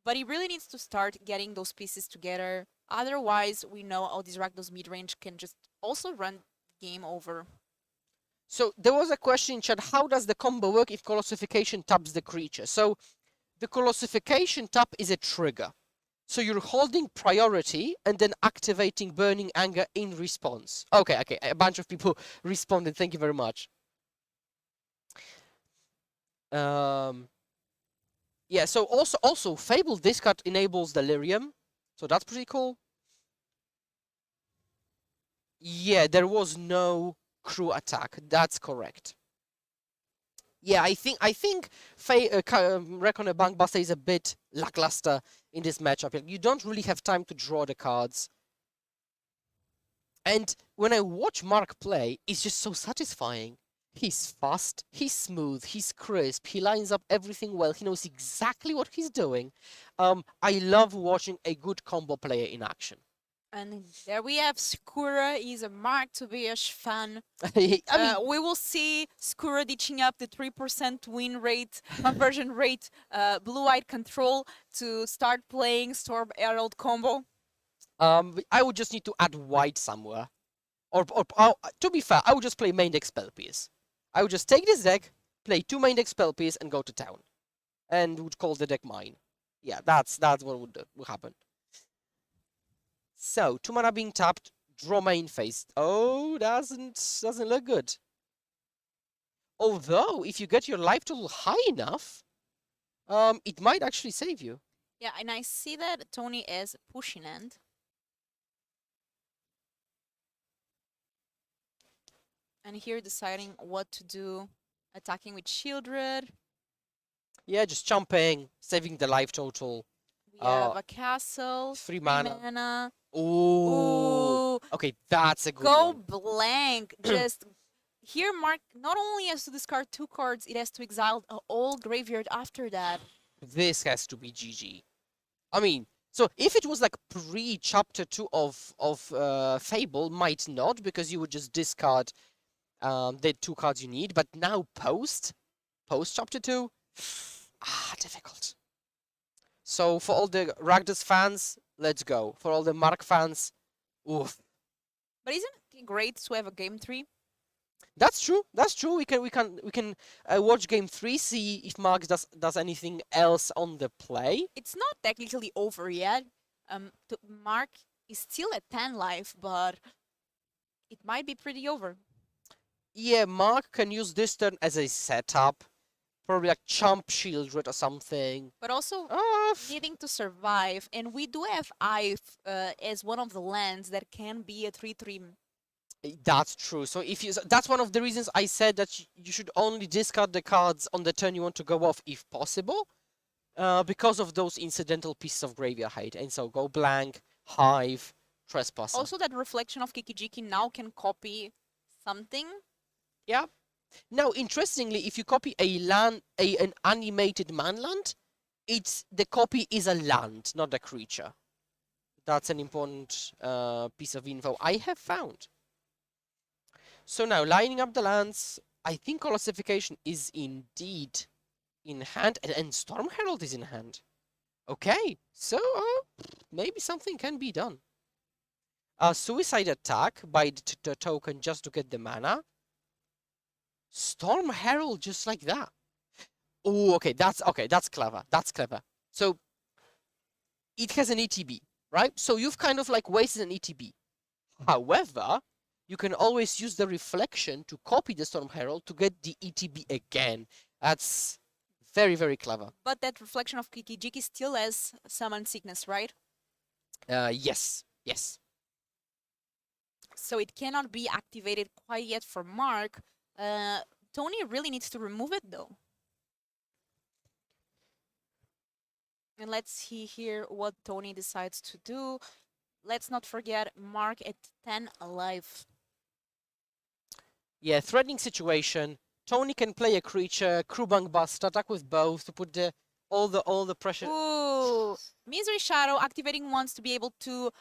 But he really needs to start getting those pieces together. Otherwise, we know how this Rakdos mid-range can just also run game over. So there was a question in chat, how does the combo work if Colossification taps the creature? So the Colossification tap is a trigger. So you're holding priority and then activating Burning Anger in response. Okay, a bunch of people responded. Thank you very much. Yeah, so also Fable discard enables Delirium. So that's pretty cool. Yeah, there was no crew attack. That's correct. Yeah, I think Reckoner Bankbuster is a bit lackluster in this matchup. You don't really have time to draw the cards. And when I watch Mark play, it's just so satisfying. He's fast, he's smooth, he's crisp, he lines up everything well, he knows exactly what he's doing. I love watching a good combo player in action. And there we have Skura. He's a Mark Tobias fan. I mean, We will see Skura ditching up the 3% win rate, conversion rate, blue-eyed control to start playing Storm Herald combo. I would just need to add white somewhere. Or to be fair, I would just play main deck spell piece. I would just take this deck, play 2 main deck spell piece, and go to town. And would call the deck mine. Yeah, that's what would happen. So, 2 mana being tapped, draw main phase. Oh, doesn't look good. Although, if you get your life total high enough, it might actually save you. Yeah, and I see that Tony is pushing end. And here deciding what to do, attacking with Shieldred. Yeah, just jumping, saving the life total. We have a castle, 3 mana. mana. Ooh. Okay, that's a good Go one. blank. Just here, Mark not only has to discard 2 cards, it has to exile a whole graveyard after that. This has to be GG. I mean, so if it was like pre-chapter 2 of Fable, might not, because you would just discard the 2 cards you need. But now post chapter 2, difficult. So for all the Rakdos fans, let's go. For all the Mark fans, oof. But isn't it great to have a game 3? That's true. That's true. We can watch game 3, see if Mark does anything else on the play. It's not technically over yet. Mark is still at 10 life, but it might be pretty over. Yeah, Mark can use this turn as a setup. Probably like Chump Shieldred or something. But also needing to survive. And we do have Ive as one of the lands that can be a 3/3. That's true. So that's one of the reasons I said that you should only discard the cards on the turn you want to go off if possible. Because of those incidental pieces of graveyard height. And so go blank, Hive, Trespasser. Also that Reflection of Kikijiki now can copy something. Yeah. Now, interestingly, if you copy a land, an animated manland, the copy is a land, not a creature. That's an important piece of info I have found. So now, lining up the lands, I think Colossification is indeed in hand, and Storm Herald is in hand. Okay, so maybe something can be done. Suicide Attack by the token just to get the mana. Storm Herald just like that. Oh, okay, that's clever. That's clever. So it has an ETB, right? So you've kind of like wasted an ETB. However, you can always use the reflection to copy the Storm Herald to get the ETB again. That's very, very clever. But that Reflection of Kikijiki still has Summon Sickness, right? Yes. So it cannot be activated quite yet for Mark. Tony really needs to remove it though. And let's see here what Tony decides to do. Let's not forget Mark at 10 alive. Yeah, threatening situation. Tony can play a creature, Crewbank Buster, attack with both to put all the pressure. Ooh, Misery Shadow activating once to be able to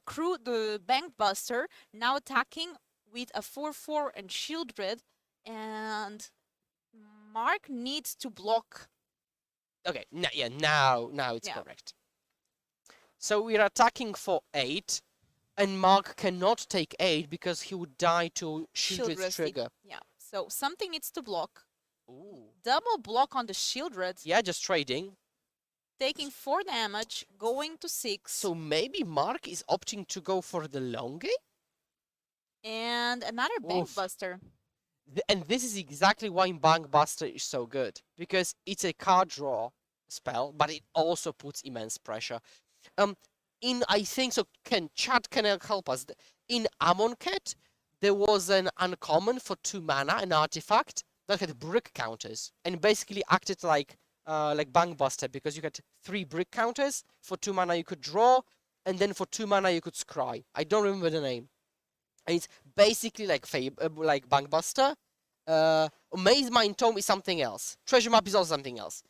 crew the Bank Buster. Now attacking with a 4/4 and Shieldred, and Mark needs to block. Okay, now it's correct. So we're attacking for 8, and Mark cannot take 8 because he would die to Shieldred's trigger. Yeah, so something needs to block. Ooh. Double block on the Shieldred. Yeah, just trading. Taking 4 damage, going to 6. So maybe Mark is opting to go for the long game? And another Bank Buster. And this is exactly why Bank Buster is so good. Because it's a card draw spell, but it also puts immense pressure. I think so. Chat can help us. In Amonkhet, there was an uncommon for 2 mana, an artifact that had brick counters, and basically acted like Bank Buster, because you had 3 brick counters. For 2 mana you could draw, and then for 2 mana you could scry. I don't remember the name. And it's basically like Bank Buster. Maze Mind Tome is something else. Treasure Map is also something else.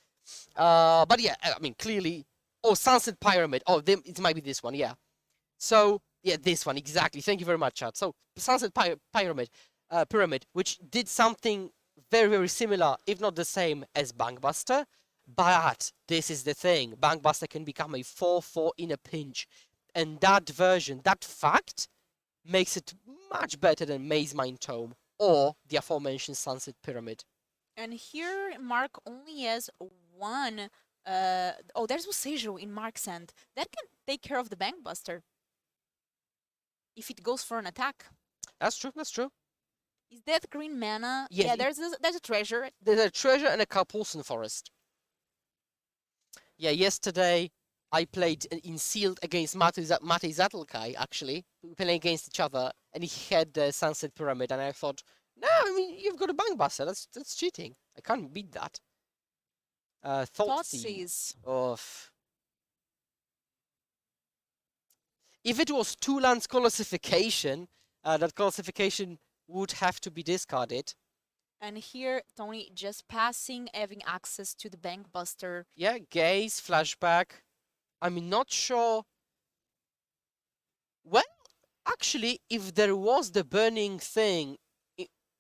But yeah, I mean, clearly... Oh, Sunset Pyramid. Oh, it might be this one, yeah. So, Yeah, this one, exactly. Thank you very much, Chad. So, Sunset Pyramid, which did something very, very similar, if not the same, as Bankbuster. But this is the thing. Bankbuster can become a 4-4 in a pinch. And that version, that fact, makes it much better than Maze Mine Tome or the aforementioned Sunset Pyramid. And here, Mark only has one. Oh, there's Bosejo in Mark's end. That can take care of the Bankbuster if it goes for an attack. That's true, that's true. Is that green mana? Yes, Yeah, there's a treasure. There's a treasure and a Carpulson Forest. Yeah, yesterday I played in sealed against Matej Zatlkaj, actually. We were playing against each other, and he had the Sunset Pyramid, and I thought, no, I mean, you've got a Bankbuster. That's cheating. I can't beat that. Thoughtseize. If it was two lands classification, that classification would have to be discarded. And here, Tony just passing, having access to the Bankbuster. Yeah, Gaze, Flashback. I'm not sure. Well, actually, if there was the burning thing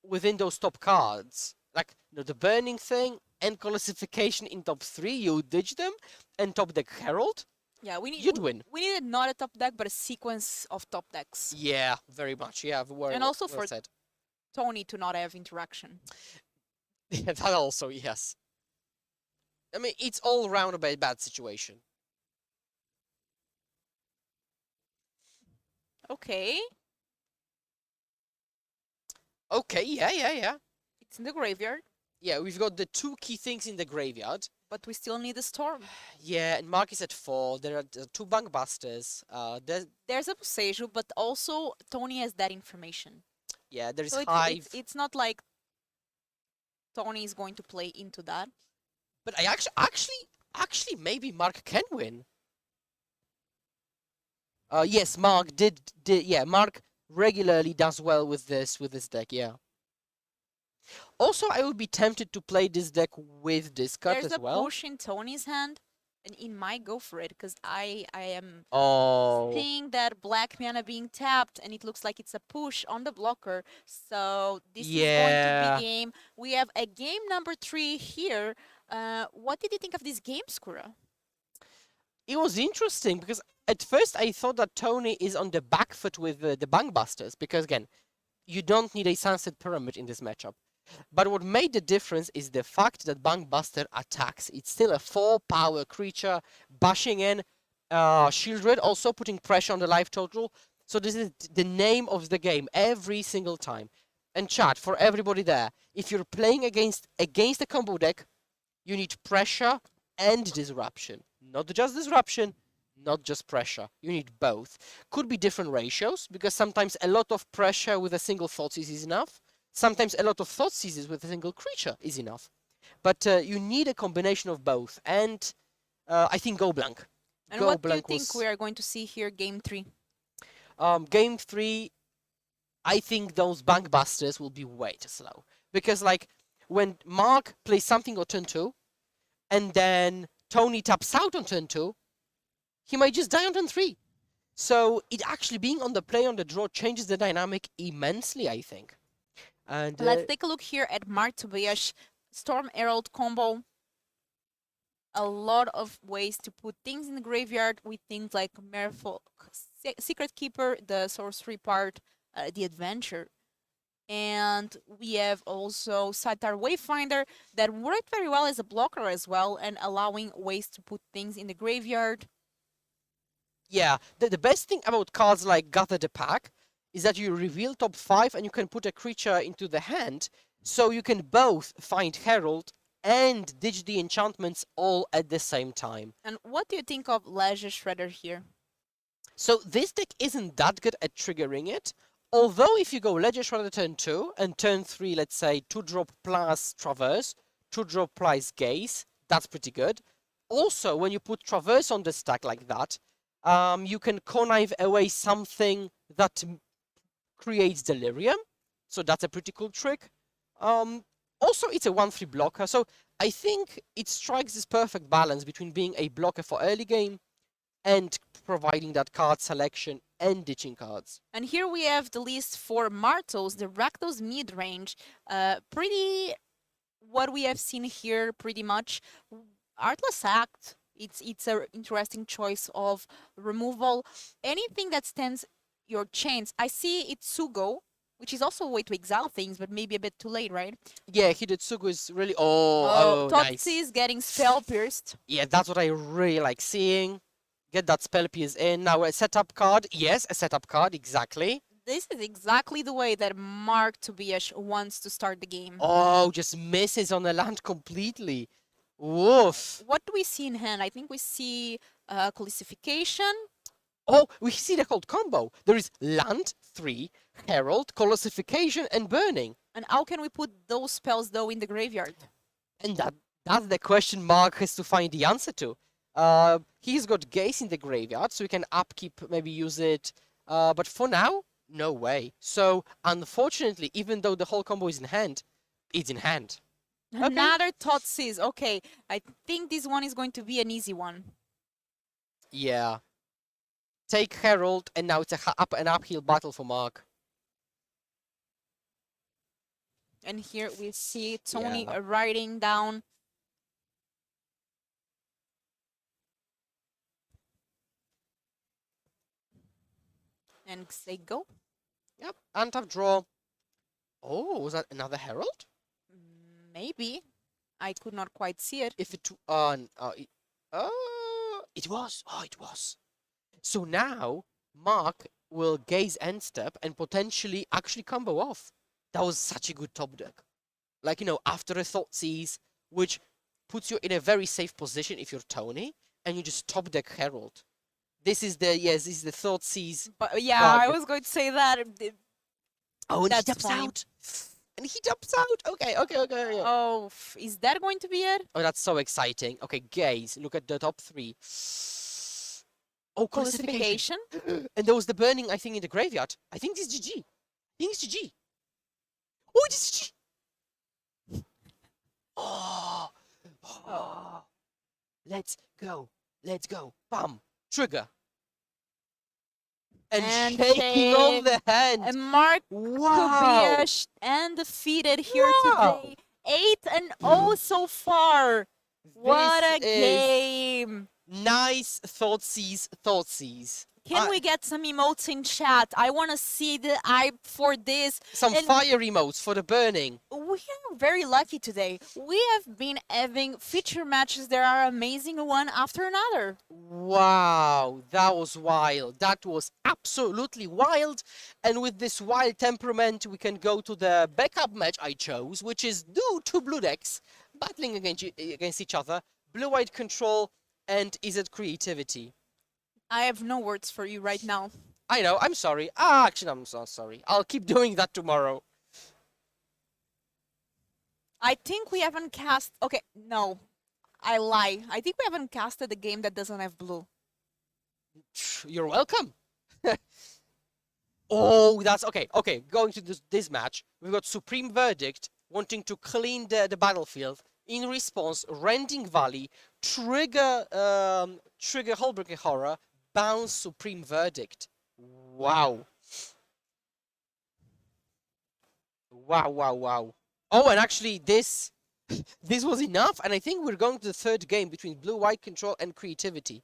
within those top cards, like the burning thing and classification in top 3, you ditch them and top deck Herald. Yeah, you'd win. We needed not a top deck, but a sequence of top decks. Yeah, very much. Yeah, and also well for said. Tony to not have interaction. Yeah, that also, yes. I mean, it's all round a bad situation. Okay. Okay, yeah. It's in the graveyard. Yeah, we've got the two key things in the graveyard. But we still need a storm. Yeah, and Mark is at 4. There are two Bankbusters. There's a Bosejo, but also Tony has that information. Yeah, there's so Hive. It's not like Tony is going to play into that. But I actually, maybe Mark can win. Yes, Mark did. Yeah, Mark regularly does well with this deck. Yeah. Also, I would be tempted to play this deck with discard as well. There's a push in Tony's hand, and he might go for it because I am seeing that black mana being tapped, and it looks like it's a push on the blocker. So this is going to be game. We have a game number 3 here. What did you think of this game, Skura? It was interesting because at first I thought that Tony is on the back foot with the Bankbusters because again, you don't need a Sunset Pyramid in this matchup. But what made the difference is the fact that Bankbuster attacks. It's still a 4-power creature, bashing in, Shield Red, also putting pressure on the life total. So this is the name of the game every single time. And chat, for everybody there, if you're playing against a combo deck, you need pressure and disruption. Not just disruption, not just pressure. You need both. Could be different ratios, because sometimes a lot of pressure with a single Thoughtseize is enough. Sometimes a lot of Thoughtseizes with a single creature is enough. But you need a combination of both. And I think Go Blank. And what do you think we are going to see here, Game 3? Game 3, I think those Bankbusters will be way too slow. Because, like, when Mark plays something on turn 2, and then Tony taps out on turn 2, he might just die on turn 3. So it actually being on the play on the draw changes the dynamic immensely, I think. And let's take a look here at Mark Tobias Storm Herald combo. A lot of ways to put things in the graveyard with things like Merfolk Secret Keeper, the sorcery part, the adventure. And we have also Sitar Wayfinder that worked very well as a blocker as well, and allowing ways to put things in the graveyard. Yeah, the best thing about cards like Gather the Pack is that you reveal top 5 and you can put a creature into the hand, so you can both find Herald and ditch the enchantments all at the same time. And what do you think of Leisure Shredder here? So this deck isn't that good at triggering it, although if you go Ledger Shredder turn 2 and turn 3, let's say 2-drop plus Traverse, 2-drop plus Gaze, that's pretty good. Also, when you put Traverse on the stack like that, you can connive away something that creates Delirium, so that's a pretty cool trick. Also, it's a 1/3 blocker, so I think it strikes this perfect balance between being a blocker for early game and providing that card selection and ditching cards. And here we have the list for Martos, the Rakdos mid-range. Pretty what we have seen here, pretty much. Artless Act, it's an interesting choice of removal. Anything that stands your chance. I see Itsugo, which is also a way to exile things, but maybe a bit too late, right? Yeah, Hidetsugu is really... Oh, nice. Totsi is getting spell pierced. Yeah, that's what I really like seeing. Get that spell piece in. Now a setup card. Yes, a setup card, exactly. This is exactly the way that Mark Tobias wants to start the game. Oh, just misses on the land completely. Woof. What do we see in hand? I think we see Colissification. Oh, we see the whole combo. There is land, 3, Herald, Colossification, and Burning. And how can we put those spells, though, in the graveyard? And that's the question Mark has to find the answer to. He's got Gaze in the graveyard, so we can upkeep, maybe use it. But for now, no way. So, unfortunately, even though the whole combo is in hand, it's in hand. Okay. Another Totsis. Okay, I think this one is going to be an easy one. Yeah. Take Herald, and now it's an uphill battle for Mark. And here we see Tony writing down. And say go. Yep, untap draw. Oh, was that another Herald? Maybe. I could not quite see it. If it it was. Oh, it was. So now Mark will Gaze end step and potentially actually combo off. That was such a good top deck. Like, you know, after a Thoughtseize, which puts you in a very safe position if you're Tony, and you just top deck Herald. This is the Thoughtseize. But yeah, I was going to say that. Oh, and that's he taps funny. out. And he taps out. Okay. Oh, is that going to be it? Oh, that's so exciting. Okay, Gaze. Look at the top 3. Oh, Colissification. And there was the Burning, I think, in the graveyard. I think this is GG. Oh, it is GG. Oh. Let's go. Bam. Trigger. And shaking on the hand. And Mark Tobias undefeated here today. 8-0 so far. What a game. Nice Thoughtseize. Can we get some emotes in chat? I want to see the hype for this. Some fire emotes for the Burning. We are very lucky today. We have been having feature matches that are amazing one after another. Wow, that was wild. That was absolutely wild. And with this wild temperament, we can go to the backup match I chose, which is two blue decks battling against each other. Blue-white control and is it creativity. I have no words for you right now. I know, I'm sorry. Actually, I'm so sorry. I'll keep doing that tomorrow. I think we haven't cast... Okay, no. I lie. I think we haven't casted a game that doesn't have blue. You're welcome. Oh, that's... Okay, going to this match. We've got Supreme Verdict wanting to clean the battlefield. In response, Rending Valley, trigger Hullbreaker Horror, bounce Supreme Verdict. Wow. Wow. Oh, and actually this was enough, and I think we're going to the third game between blue-white control and creativity.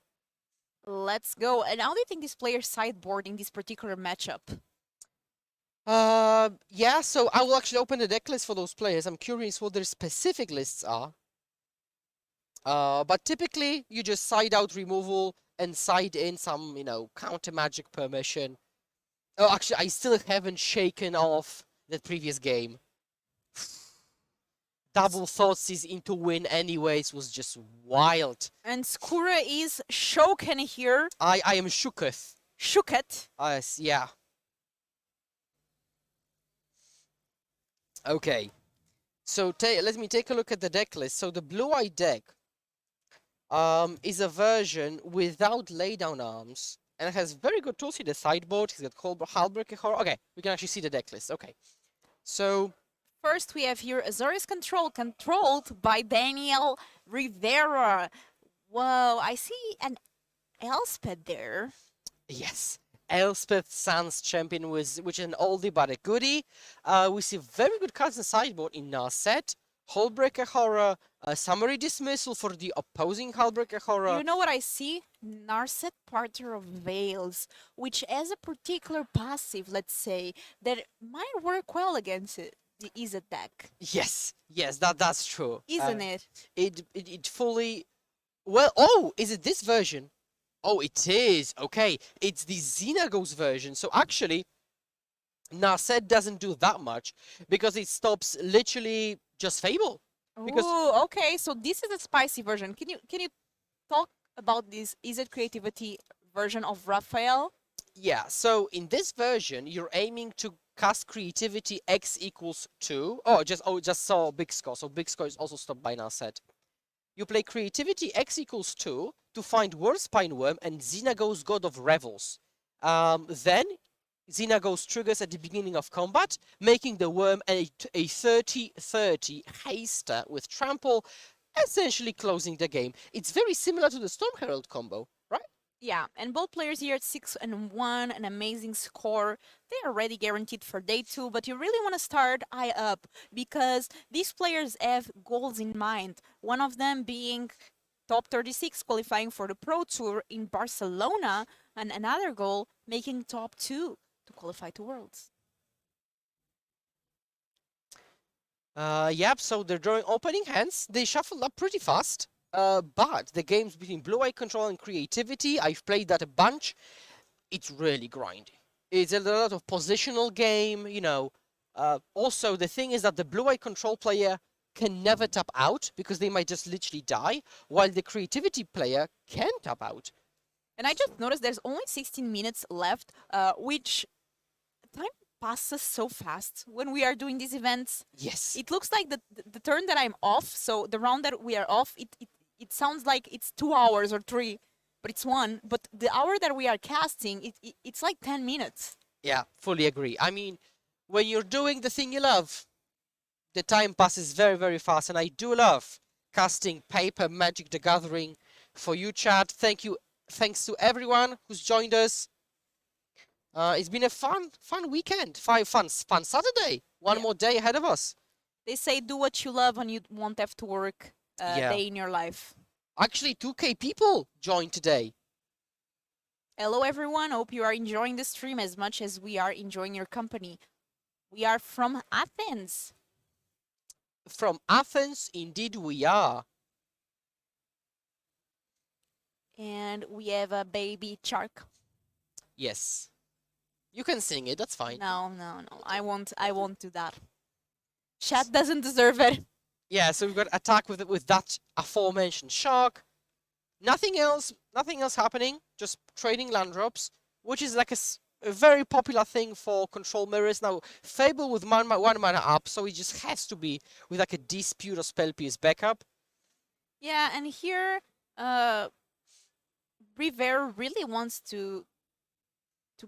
Let's go. And how do you think this player sideboard in this particular matchup? Yeah, so I will actually open the deck list for those players. I'm curious what their specific lists are. But typically, you just side out removal and side in some, counter magic permission. Oh, actually, I still haven't shaken off that previous game. Double Thoughtseize into win anyways was just wild. And Skura is shoken here. I am shooketh. Shooket. Yeah. Okay. So let me take a look at the deck list. So the blue-white deck is a version without laydown arms. And it has very good tools. See the sideboard. He's got Hullbreaker Horror. Okay, we can actually see the deck list. Okay. So first we have here Azorius Control, controlled by Daniel Rivera. Whoa, I see an Elspeth there. Yes. Elspeth Sans champion, which is an oldie but a goodie. We see very good cards in the sideboard in Narset. Hullbreaker Horror, Summary Dismissal for the opposing Hullbreaker Horror. You know what I see? Narset Parter of Veils, which has a particular passive, let's say, that might work well against the Izzet deck. Yes, that's true. Isn't it? It fully... Well, oh, is it this version? Oh, it is. Okay, it's the Xenagos version. So actually, Narset doesn't do that much because it stops literally just Fable. Because Ooh, okay, so this is a spicy version. Can you talk about this Izzet Creativity version of Raphael? yeah, so in this version, you're aiming to cast Creativity X equals 2. Oh, just saw Big Score. So Big Score is also stopped by Narset. You play Creativity X equals 2 to find War Spineworm and Xenagos God of Revels. Then Xenagos triggers at the beginning of combat, making the worm a 30-30 haster with trample, essentially closing the game. It's very similar to the Storm Herald combo, right? Yeah, and both players here at 6-1, an amazing score. They are already guaranteed for day 2, but you really want to start eye up because these players have goals in mind. One of them being top 36 qualifying for the Pro Tour in Barcelona, and another goal making top 2 to qualify to Worlds. Yep, so they're drawing opening hands. They shuffled up pretty fast. But the games between Blue Eye Control and Creativity, I've played that a bunch. It's really grindy. It's a lot of positional game, you know. Also, the thing is that the Blue Eye Control player can never tap out because they might just literally die, while the Creativity player can tap out. And I just noticed there's only 16 minutes left, which time passes so fast when we are doing these events. Yes. It looks like the turn that I'm off, so the round that we are off, it sounds like it's 2 hours or 3, but it's 1. But the hour that we are casting, it's like 10 minutes. Yeah, fully agree. I mean, when you're doing the thing you love, the time passes very, very fast. And I do love casting Paper Magic the Gathering for you, chat. Thanks to everyone who's joined us. It's been a fun weekend. Fun Saturday. One more day ahead of us. They say do what you love and you won't have to work a day in your life. Actually, 2K people joined today. Hello, everyone. Hope you are enjoying the stream as much as we are enjoying your company. We are from Athens. From Athens, indeed we are. And we have a baby shark. Yes. You can sing it, that's fine. No. I won't do that. Chat doesn't deserve it. Yeah, so we've got attack with that aforementioned shark. Nothing else happening. Just trading land drops, which is like a very popular thing for control mirrors. Now, Fable with 1 mana up, so it just has to be with like a Dispute or Spell Pierce backup. Yeah, and here, Rivera really wants to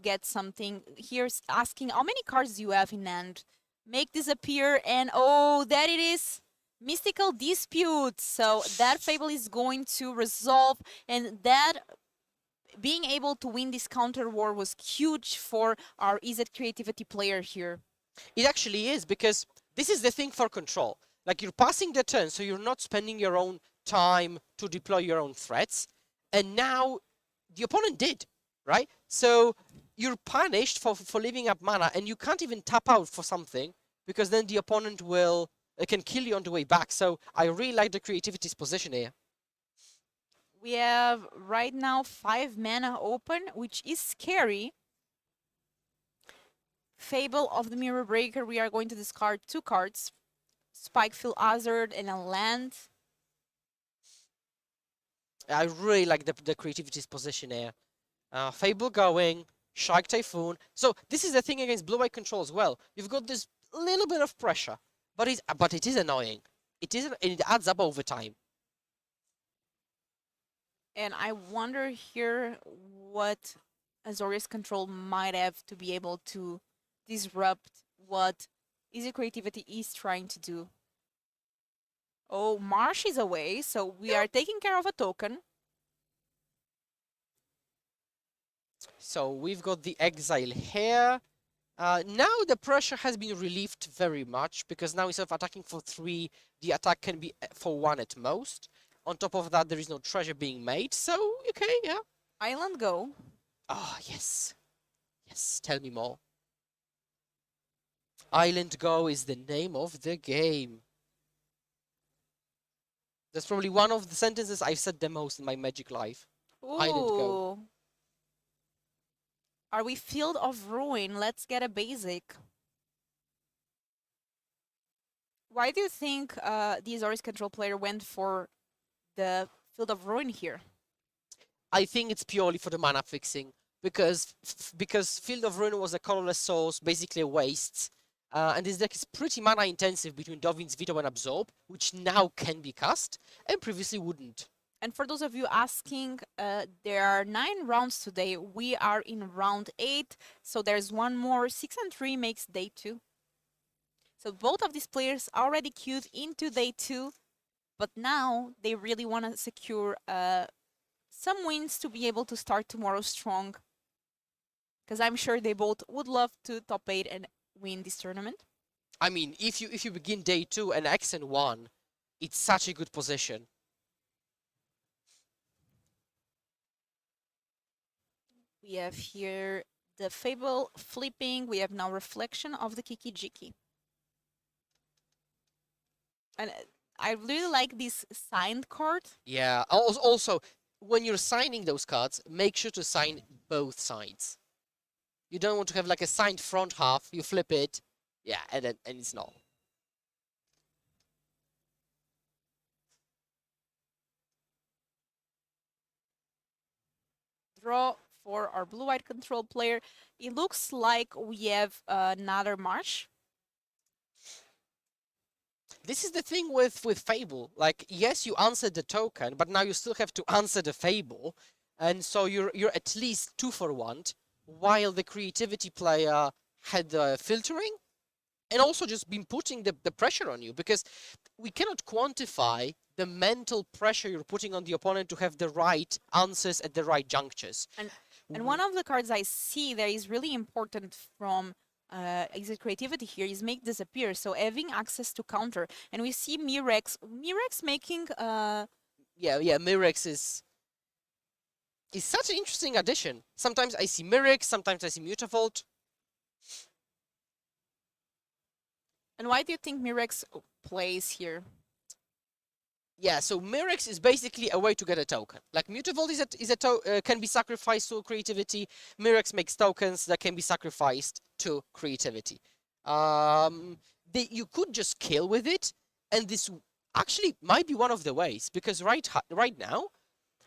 get something. Here's asking how many cards do you have in hand? Make this appear, and oh, there it is. Mystical Dispute. So that Fable is going to resolve, and that being able to win this counter war was huge for our Izzet Creativity player here. It actually is, because this is the thing for control. Like, you're passing the turn, so you're not spending your own time to deploy your own threats. And now the opponent did, right? So you're punished for leaving up mana, and you can't even tap out for something, because then the opponent can kill you on the way back. So I really like the Creativity's position here. We have right now 5 mana open, which is scary. Fable of the Mirror Breaker, we are going to discard 2 cards. Spikefield Hazard and a land. I really like the Creativity's position here. Fable going, Shark Typhoon. So this is the thing against Blue Eye Control as well. You've got this little bit of pressure, but it is annoying. It adds up over time. And I wonder here what Azorius Control might have to be able to disrupt what Izzet Creativity is trying to do. Oh, Marsh is away, so we are taking care of a token. So we've got the exile here. Now the pressure has been relieved very much because now instead of attacking for 3, the attack can be for 1 at most. On top of that, there is no treasure being made. So, okay, yeah. Island go. Oh, yes. Yes, tell me more. Island go is the name of the game. That's probably one of the sentences I've said the most in my Magic life. Ooh. Island go. Are we Field of Ruin? Let's get a basic. Why do you think the Azorius control player went for the Field of Ruin here? I think it's purely for the mana fixing because Field of Ruin was a colorless source, basically a waste. And this deck is pretty mana intensive between Dovin's Veto and Absorb, which now can be cast and previously wouldn't. And for those of you asking, there are 9 rounds today. We are in round 8, so there's one more. 6 and 3 makes day 2. So both of these players already queued into day 2, but now they really want to secure some wins to be able to start tomorrow strong. Because I'm sure they both would love to top 8 and win this tournament. I mean, if you begin day 2 and X and 1, it's such a good position. We have here the Fable flipping. We have now Reflection of the Kiki Jiki. And I really like this signed card. Yeah, also, when you're signing those cards, make sure to sign both sides. You don't want to have like a signed front half, you flip it, yeah, and it's not. Draw for our blue-white control player. It looks like we have another Marsh. This is the thing with Fable. Like, yes, you answered the token, but now you still have to answer the Fable, and so you're at least 2 for 1, while the creativity player had filtering, and also just been putting the pressure on you, because we cannot quantify the mental pressure you're putting on the opponent to have the right answers at the right junctures. And one of the cards I see that is really important from exit creativity here is make disappear, so having access to counter. And we see Mirex making yeah, Mirex is such an interesting addition. Sometimes I see Mirex, sometimes I see Mutavault. And why do you think Mirex plays here? Yeah, so Mirex is basically a way to get a token. Like Mutavault can be sacrificed to creativity. Mirex makes tokens that can be sacrificed to creativity. You could just kill with it, and this actually might be one of the ways, because right now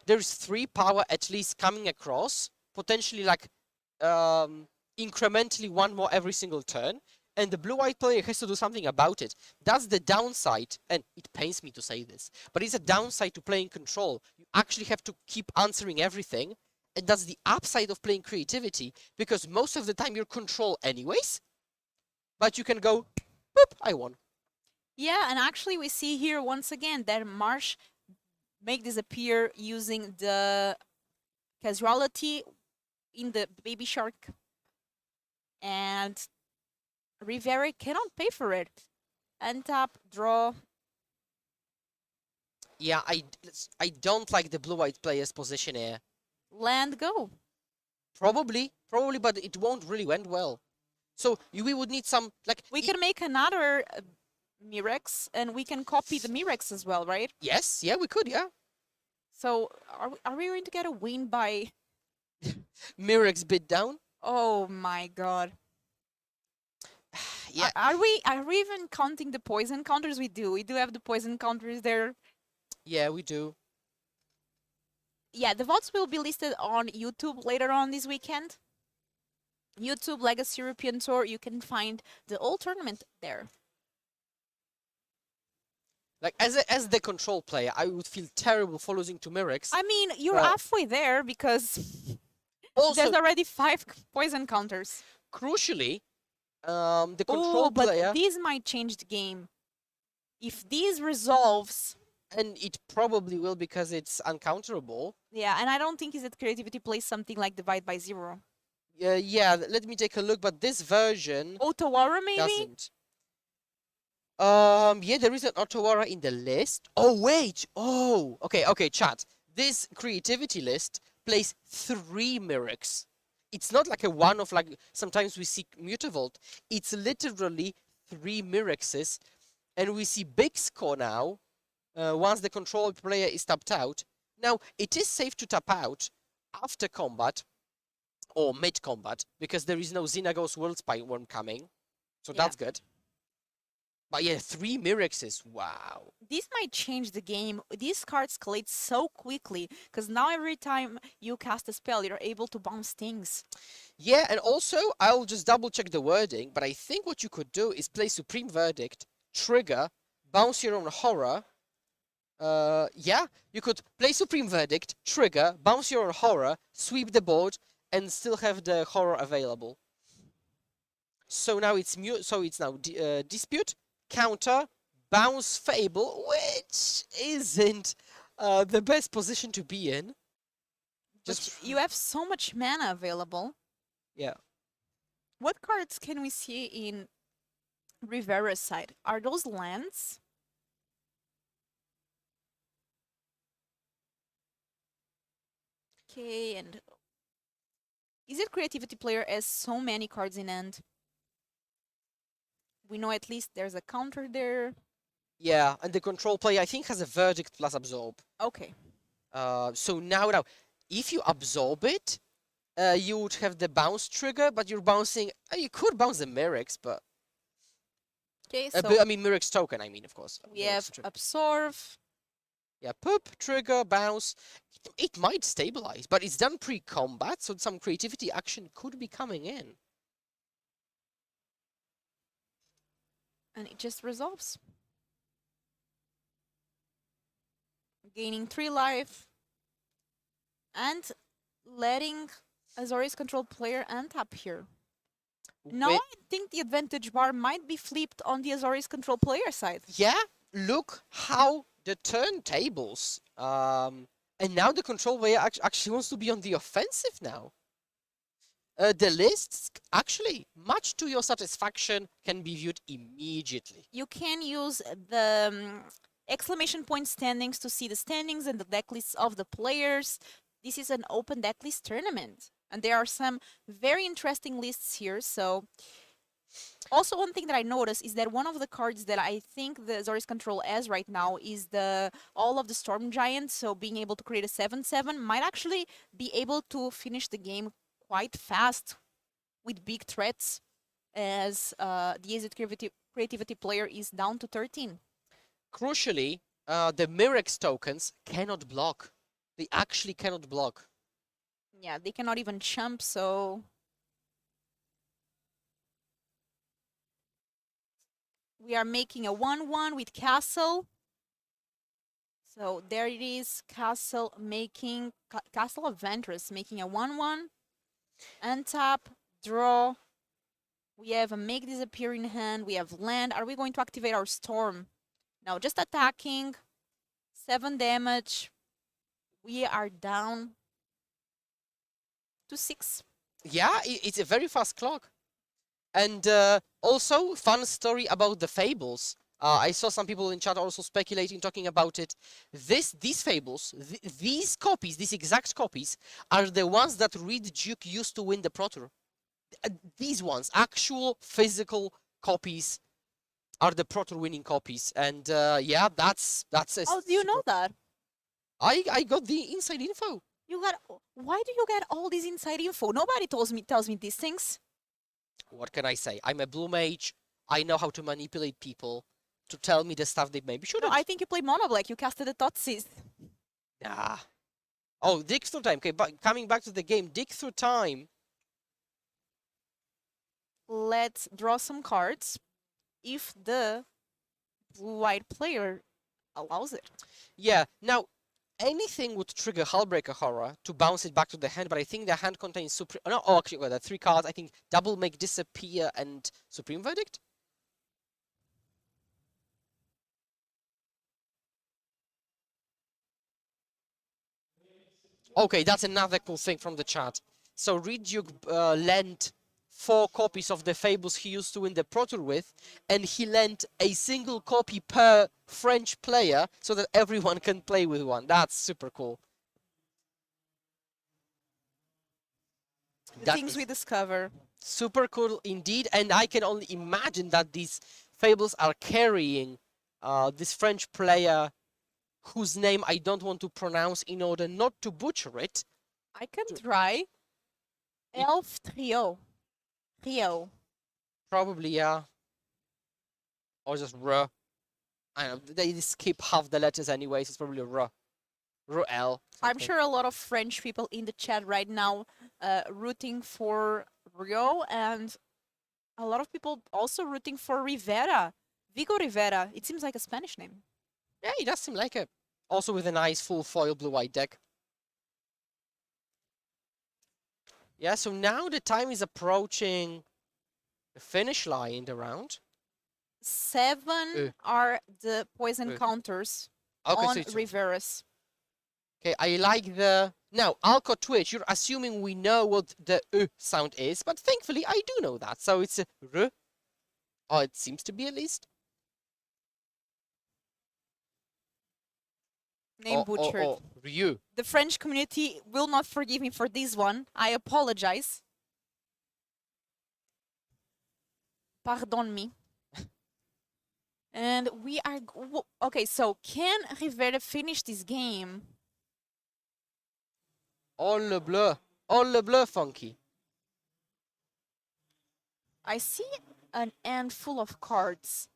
there's 3 power at least coming across, potentially like incrementally 1 more every single turn. And the blue-white player has to do something about it. That's the downside, and it pains me to say this, but it's a downside to playing control. You actually have to keep answering everything, and that's the upside of playing creativity, because most of the time you're control anyways, but you can go, boop, I won. Yeah, and actually we see here once again that Marsh make disappear using the casualty in the baby shark, and Rivera cannot pay for it. Untap, draw. Yeah, I don't like the blue-white player's position here. Land, go. Probably, but it won't really end well. So we would need some, like... We can make another Mirex, and we can copy the Mirex as well, right? Yes, yeah, we could, yeah. So are we going to get a win by... Mirex bid down? Oh my god. Yeah. Are we even counting the poison counters? We do have the poison counters there. Yeah, we do. Yeah, the votes will be listed on YouTube later on this weekend. YouTube Legacy European Tour, you can find the whole tournament there. Like, as the control player, I would feel terrible for losing to Mirex. I mean, you're halfway there because also, there's already 5 poison counters. Crucially, the control but player... these might change the game. If these resolves, And it probably will because it's uncounterable. Yeah, and I don't think Is It Creativity plays something like Divide by Zero. Yeah, let me take a look, but this version Otawara, maybe? doesn't. Yeah, there is an Otawara in the list. Oh, wait. Oh, okay, chat. This creativity list plays 3 Myrics. It's not like a one of like sometimes we see Mutavolt. It's literally 3 Myrixes, and we see big score now. Once the control player is tapped out. Now it is safe to tap out after combat or mid combat because there is no Xenagos World Spy worm coming, so that's good. But yeah, 3 Myrixes, wow. This might change the game. These cards collate so quickly, because now every time you cast a spell, you're able to bounce things. Yeah, and also, I'll just double check the wording, but I think what you could do is play Supreme Verdict, trigger, bounce your own horror. Yeah, you could play Supreme Verdict, trigger, bounce your own horror, sweep the board, and still have the horror available. So now it's Dispute, counter, bounce Fable, which isn't the best position to be in. Just you have so much mana available. Yeah. What cards can we see in Rivera's side? Are those lands? Okay, and Is It Creativity player has so many cards in hand? We know at least there's a counter there. Yeah, and the control player I think has a Verdict plus Absorb. Okay. So now, if you absorb it, you would have the bounce trigger, but you're bouncing. You could bounce the Myrics, but. Okay, so. I mean, Myrics token, I mean, of course. We have Absorb. Yeah, poop, trigger, bounce. It might stabilize, but it's done pre-combat, so some creativity action could be coming in. And it just resolves. Gaining 3 life. And letting Azorius control player untap here. Now I think the advantage bar might be flipped on the Azorius control player side. Yeah, look how the turntables. And now the control player actually wants to be on the offensive now. The lists, actually, much to your satisfaction, can be viewed immediately. You can use the exclamation point standings to see the standings and the deck lists of the players. This is an open deck list tournament. And there are some very interesting lists here. So, also one thing that I noticed is that one of the cards that I think the Azorius Control has right now is all of the Storm Giants. So being able to create a 7/7 might actually be able to finish the game quite fast with big threats, as the Is It Creativity player is down to 13. Crucially, the Myrex tokens cannot block. They actually cannot block. Yeah, they cannot even jump, so... We are making a 1/1 with Castle. So there it is, Castle making... Castle of Ventress making a 1/1. Untap, draw. We have a make disappear in hand. We have land. Are we going to activate our storm? No, just attacking. 7 damage. We are down to 6. Yeah, it's a very fast clock. And also, fun story about the fables. I saw some people in chat also speculating, talking about it. These fables, these copies, these exact copies, are the ones that Reed Duke used to win the Pro Tour. These ones, actual physical copies, are the Pro Tour winning copies. And yeah, that's How do you know that? I got the inside info. Why do you get all this inside info? Nobody tells me these things. What can I say? I'm a blue mage. I know how to manipulate people to tell me the stuff they maybe shouldn't. No, I think you played Mono Black. You casted the Totsis. Nah. Oh, dig through time. Okay, but coming back to the game, dig through time. Let's draw some cards. If the blue-white player allows it. Yeah. Now, anything would trigger Hullbreaker Horror to bounce it back to the hand, but I think the hand contains Supreme... No, oh, actually, well, there are 3 cards. I think Double Make Disappear and Supreme Verdict. Okay, that's another cool thing from the chat. So Reduke lent 4 copies of the Fables he used to win the Pro Tour with, and he lent a single copy per French player so that everyone can play with one. That's super cool. The things we discover. Super cool indeed, and I can only imagine that these Fables are carrying this French player whose name I don't want to pronounce in order not to butcher it. I can try. Elf Trio. Trio. Probably, yeah. Or just R. I don't know, they skip half the letters anyways, it's probably R. R-L. I'm sure a lot of French people in the chat right now rooting for Rio, and a lot of people also rooting for Rivera. Vigo Rivera. It seems like a Spanish name. Yeah, he does seem like it. Also with a nice full foil blue-white deck. Yeah, so now the time is approaching the finish line in the round. 7 are the poison counters on Rivera's. Okay, I like the... Now, Alco Twitch, you're assuming we know what the sound is, but thankfully I do know that. So it's a R. Oh, it seems to be at least. Name butchered. Ryu. The French community will not forgive me for this one. I apologize. Pardon me. And we are... Okay, so can Rivera finish this game? All le bleu. All le bleu, Funky. I see an end full of cards.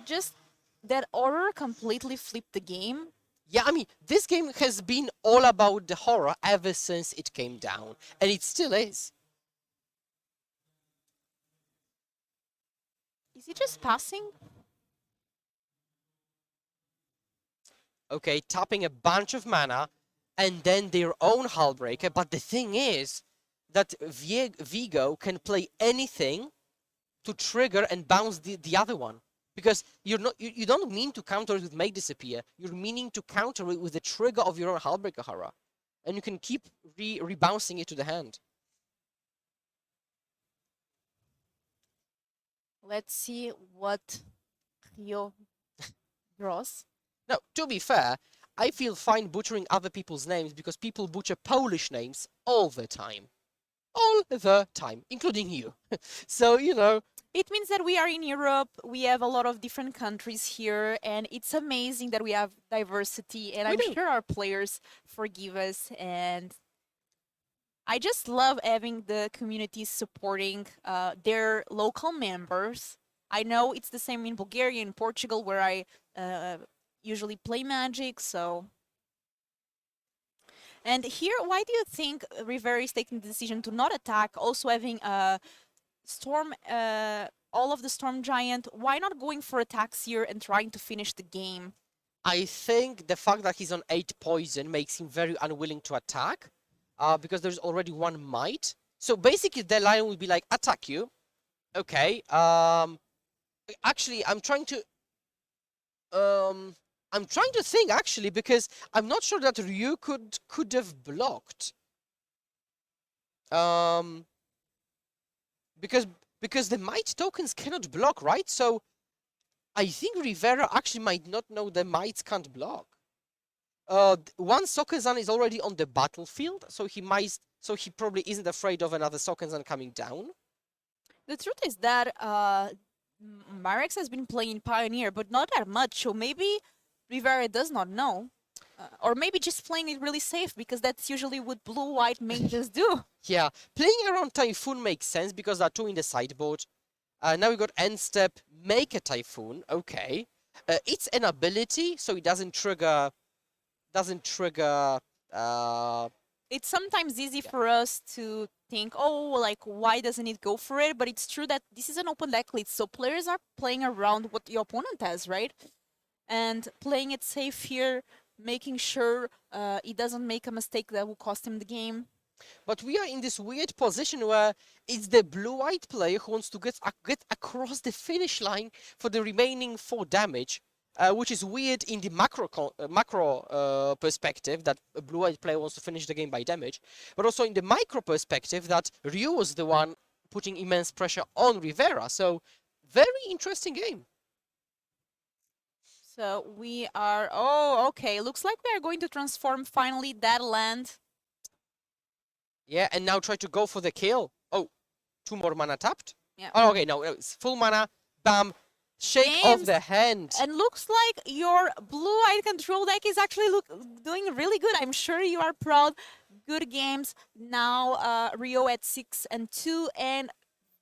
Just that order completely flipped the game. Yeah, I mean, this game has been all about the horror ever since it came down. And it still is. Is he just passing? Okay, tapping a bunch of mana and then their own Hullbreaker. But the thing is that Vigo can play anything to trigger and bounce the other one. Because you don't mean to counter it with Make Disappear. You're meaning to counter it with the trigger of your own Hullbreaker Horror. And you can keep rebouncing it to the hand. Let's see what Rio draws. Now, to be fair, I feel fine butchering other people's names because people butcher Polish names all the time. All the time, including you. So, you know. It means that we are in Europe, we have a lot of different countries here, and it's amazing that we have diversity, and I'm sure our players forgive us, and I just love having the community supporting their local members. I know it's the same in Bulgaria and Portugal, where I usually play Magic, so... And here, why do you think Rivera is taking the decision to not attack, also having Storm, all of the Storm Giant? Why not going for attacks here and trying to finish the game? I think the fact that he's on 8 poison makes him very unwilling to attack, because there's already 1 might. So basically, the line would be like, attack you. Okay. Actually, I'm trying to think, actually, because I'm not sure that Ryu could have blocked. Because the might tokens cannot block, right? So I think Rivera actually might not know the mights can't block. One Sokenzan is already on the battlefield, so he probably isn't afraid of another Sokenzan coming down. The truth is that Marex has been playing Pioneer, but not that much, so maybe Rivera does not know. Or maybe just playing it really safe, because that's usually what blue-white mages do. Yeah, playing around Typhoon makes sense, because there are 2 in the sideboard. Now we got End Step, make a Typhoon, okay. It's an ability, so it doesn't trigger... It's sometimes easy for us to think, oh, like, why doesn't it go for it? But it's true that this is an open deck list, so players are playing around what the opponent has, right? And playing it safe here, making sure he doesn't make a mistake that will cost him the game. But we are in this weird position where it's the blue-white player who wants to get across the finish line for the remaining 4 damage. which is weird in the macro perspective that a blue-eyed player wants to finish the game by damage, but also in the micro perspective that Ryu was the one putting immense pressure on Rivera. So very interesting game. So we are, oh, okay. Looks like we are going to transform finally that land. Yeah, and now try to go for the kill. Oh, 2 more mana tapped. Yeah. Oh, okay, no, it's full mana. Bam. Shake off the hand. And looks like your blue-eyed control deck is actually doing really good. I'm sure you are proud. Good games. Now Rio at 6-2 and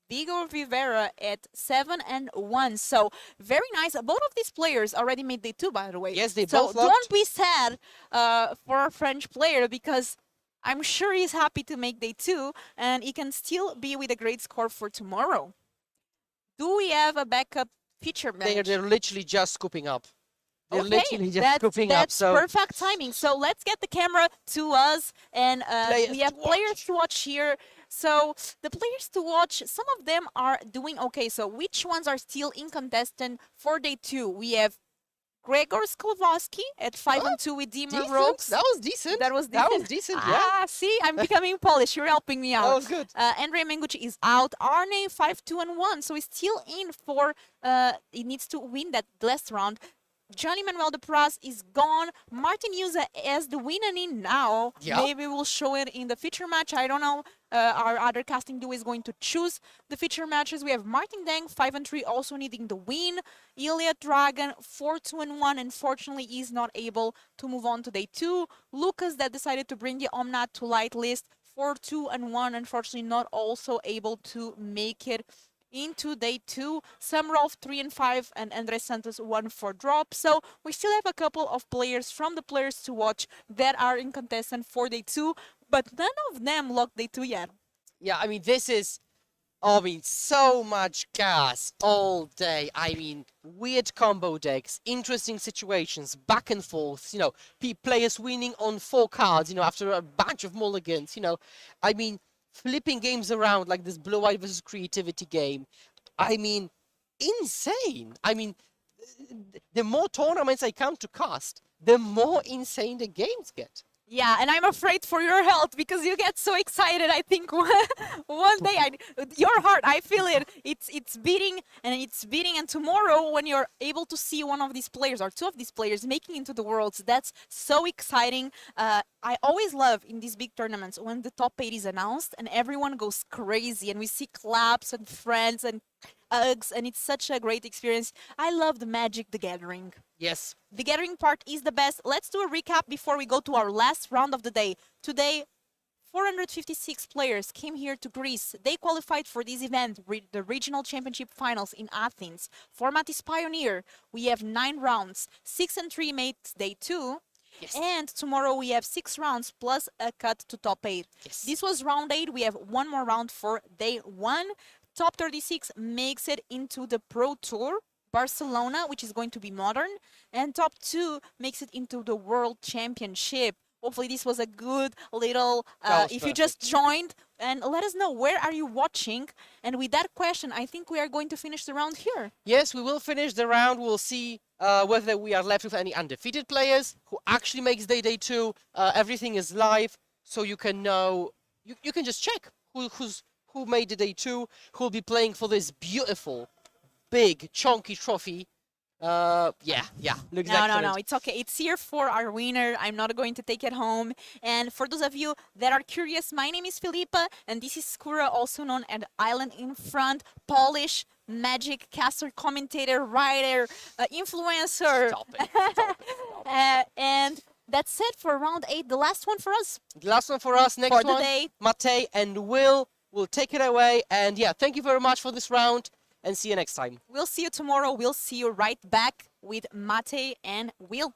Vigo Rivera at 7-1. So very nice. Both of these players already made day 2, by the way. Yes, they so both. Don't be sad for a French player, because I'm sure he's happy to make day 2 and he can still be with a great score for tomorrow. Do we have a backup feature match? They're literally just scooping up. They're okay, literally just scooping up. That's perfect timing. So let's get the camera to us, and we have players to watch here. So the players to watch, some of them are doing okay. So which ones are still incontestant for day 2? We have Gregor Sklovosky at 5-2 with Demon Ropes. That was decent. That was decent. That was decent, yeah. Ah, see, I'm becoming Polish. You're helping me out. That was good. Andre Mengucci is out. Arne 5-2-1, so he's still in for. He needs to win that last round. Johnny Manuel de Praz is gone. Martin Juza as the winner in now. Yep. Maybe we'll show it in the feature match. I don't know. Our other casting duo is going to choose the feature matches. We have Martin Deng 5-3, also needing the win. Ilya Dragon 4-2-1. Unfortunately, is not able to move on to day 2. Lucas that decided to bring the Omnat to light list 4-2-1. Unfortunately, not also able to make it into day 2. Samrov 3-5 and Andres Santos 1-4 drop. So we still have a couple of players from the players to watch that are in contestant for day 2, but none of them locked day 2 yet. Yeah, I mean, this is, I mean, so much gas all day. I mean, weird combo decks, interesting situations, back and forth, you know, players winning on 4 cards, you know, after a bunch of mulligans, you know. I mean, flipping games around like this blue-eyed versus creativity game. I mean, insane. I mean, the more tournaments I count to cast, the more insane the games get. Yeah, and I'm afraid for your health because you get so excited. I think one day, your heart, I feel it. It's beating and it's beating. And tomorrow, when you're able to see one of these players or 2 of these players making into the Worlds, that's so exciting. I always love in these big tournaments when the top 8 is announced and everyone goes crazy and we see claps and friends and hugs, and it's such a great experience. I love the Magic the Gathering. Yes. The gathering part is the best. Let's do a recap before we go to our last round of the day. Today, 456 players came here to Greece. They qualified for this event, the Regional Championship Finals in Athens. Format is Pioneer. We have 9 rounds. 6-3 makes day 2. Yes. And tomorrow we have 6 rounds plus a cut to top 8. Yes. This was round 8. We have 1 more round for day 1. Top 36 makes it into the Pro Tour Barcelona, which is going to be modern, and top 2 makes it into the World Championship. Hopefully this was a good little, if you just joined, and let us know, where are you watching? And with that question, I think we are going to finish the round here. Yes, we will finish the round. We'll see whether we are left with any undefeated players who actually makes day 2. Everything is live, so you can know, you can just check who made the day 2, who will be playing for this beautiful, big, chunky trophy. Yeah, looks No, it's okay. It's here for our winner. I'm not going to take it home. And for those of you that are curious, my name is Filipa, and this is Skura, also known as Island in Front, Polish Magic caster, commentator, writer, influencer. Stop it. And that's it for round 8. The last one for us. The last one for us. Next for one, the day. Matej and Will will take it away. And yeah, thank you very much for this round. And see you next time. We'll see you tomorrow. We'll see you right back with Matej and Will.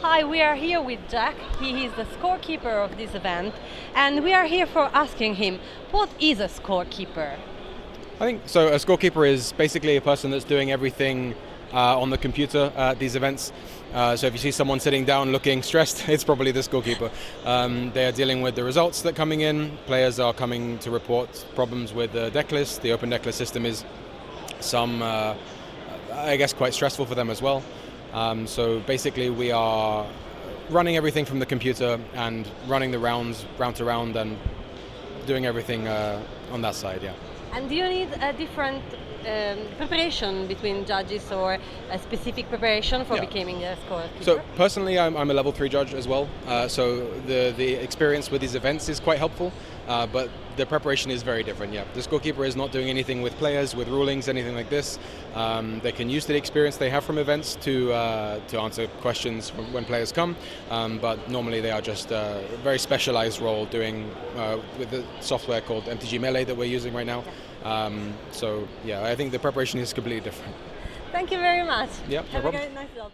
Hi, we are here with Jack. He is the scorekeeper of this event, and we are here for asking him, what is a scorekeeper? I think so. A scorekeeper is basically a person that's doing everything on the computer at these events. So if you see someone sitting down looking stressed, it's probably the scorekeeper. They are dealing with the results that are coming in. Players are coming to report problems with the deck list. The open deck list system is I guess, quite stressful for them as well. So basically we are running everything from the computer and running the rounds round to round and doing everything on that side, yeah. And do you need a different preparation between judges, or a specific preparation for becoming a scorekeeper? So personally, I'm a level 3 judge as well. So the experience with these events is quite helpful, but the preparation is very different. Yeah, the scorekeeper is not doing anything with players, with rulings, anything like this. They can use the experience they have from events to answer questions when players come, but normally they are just a very specialized role doing with the software called MTG Melee that we're using right now. So yeah, I think the preparation is completely different. Thank you very much. Yeah, Have no a problem. nice job.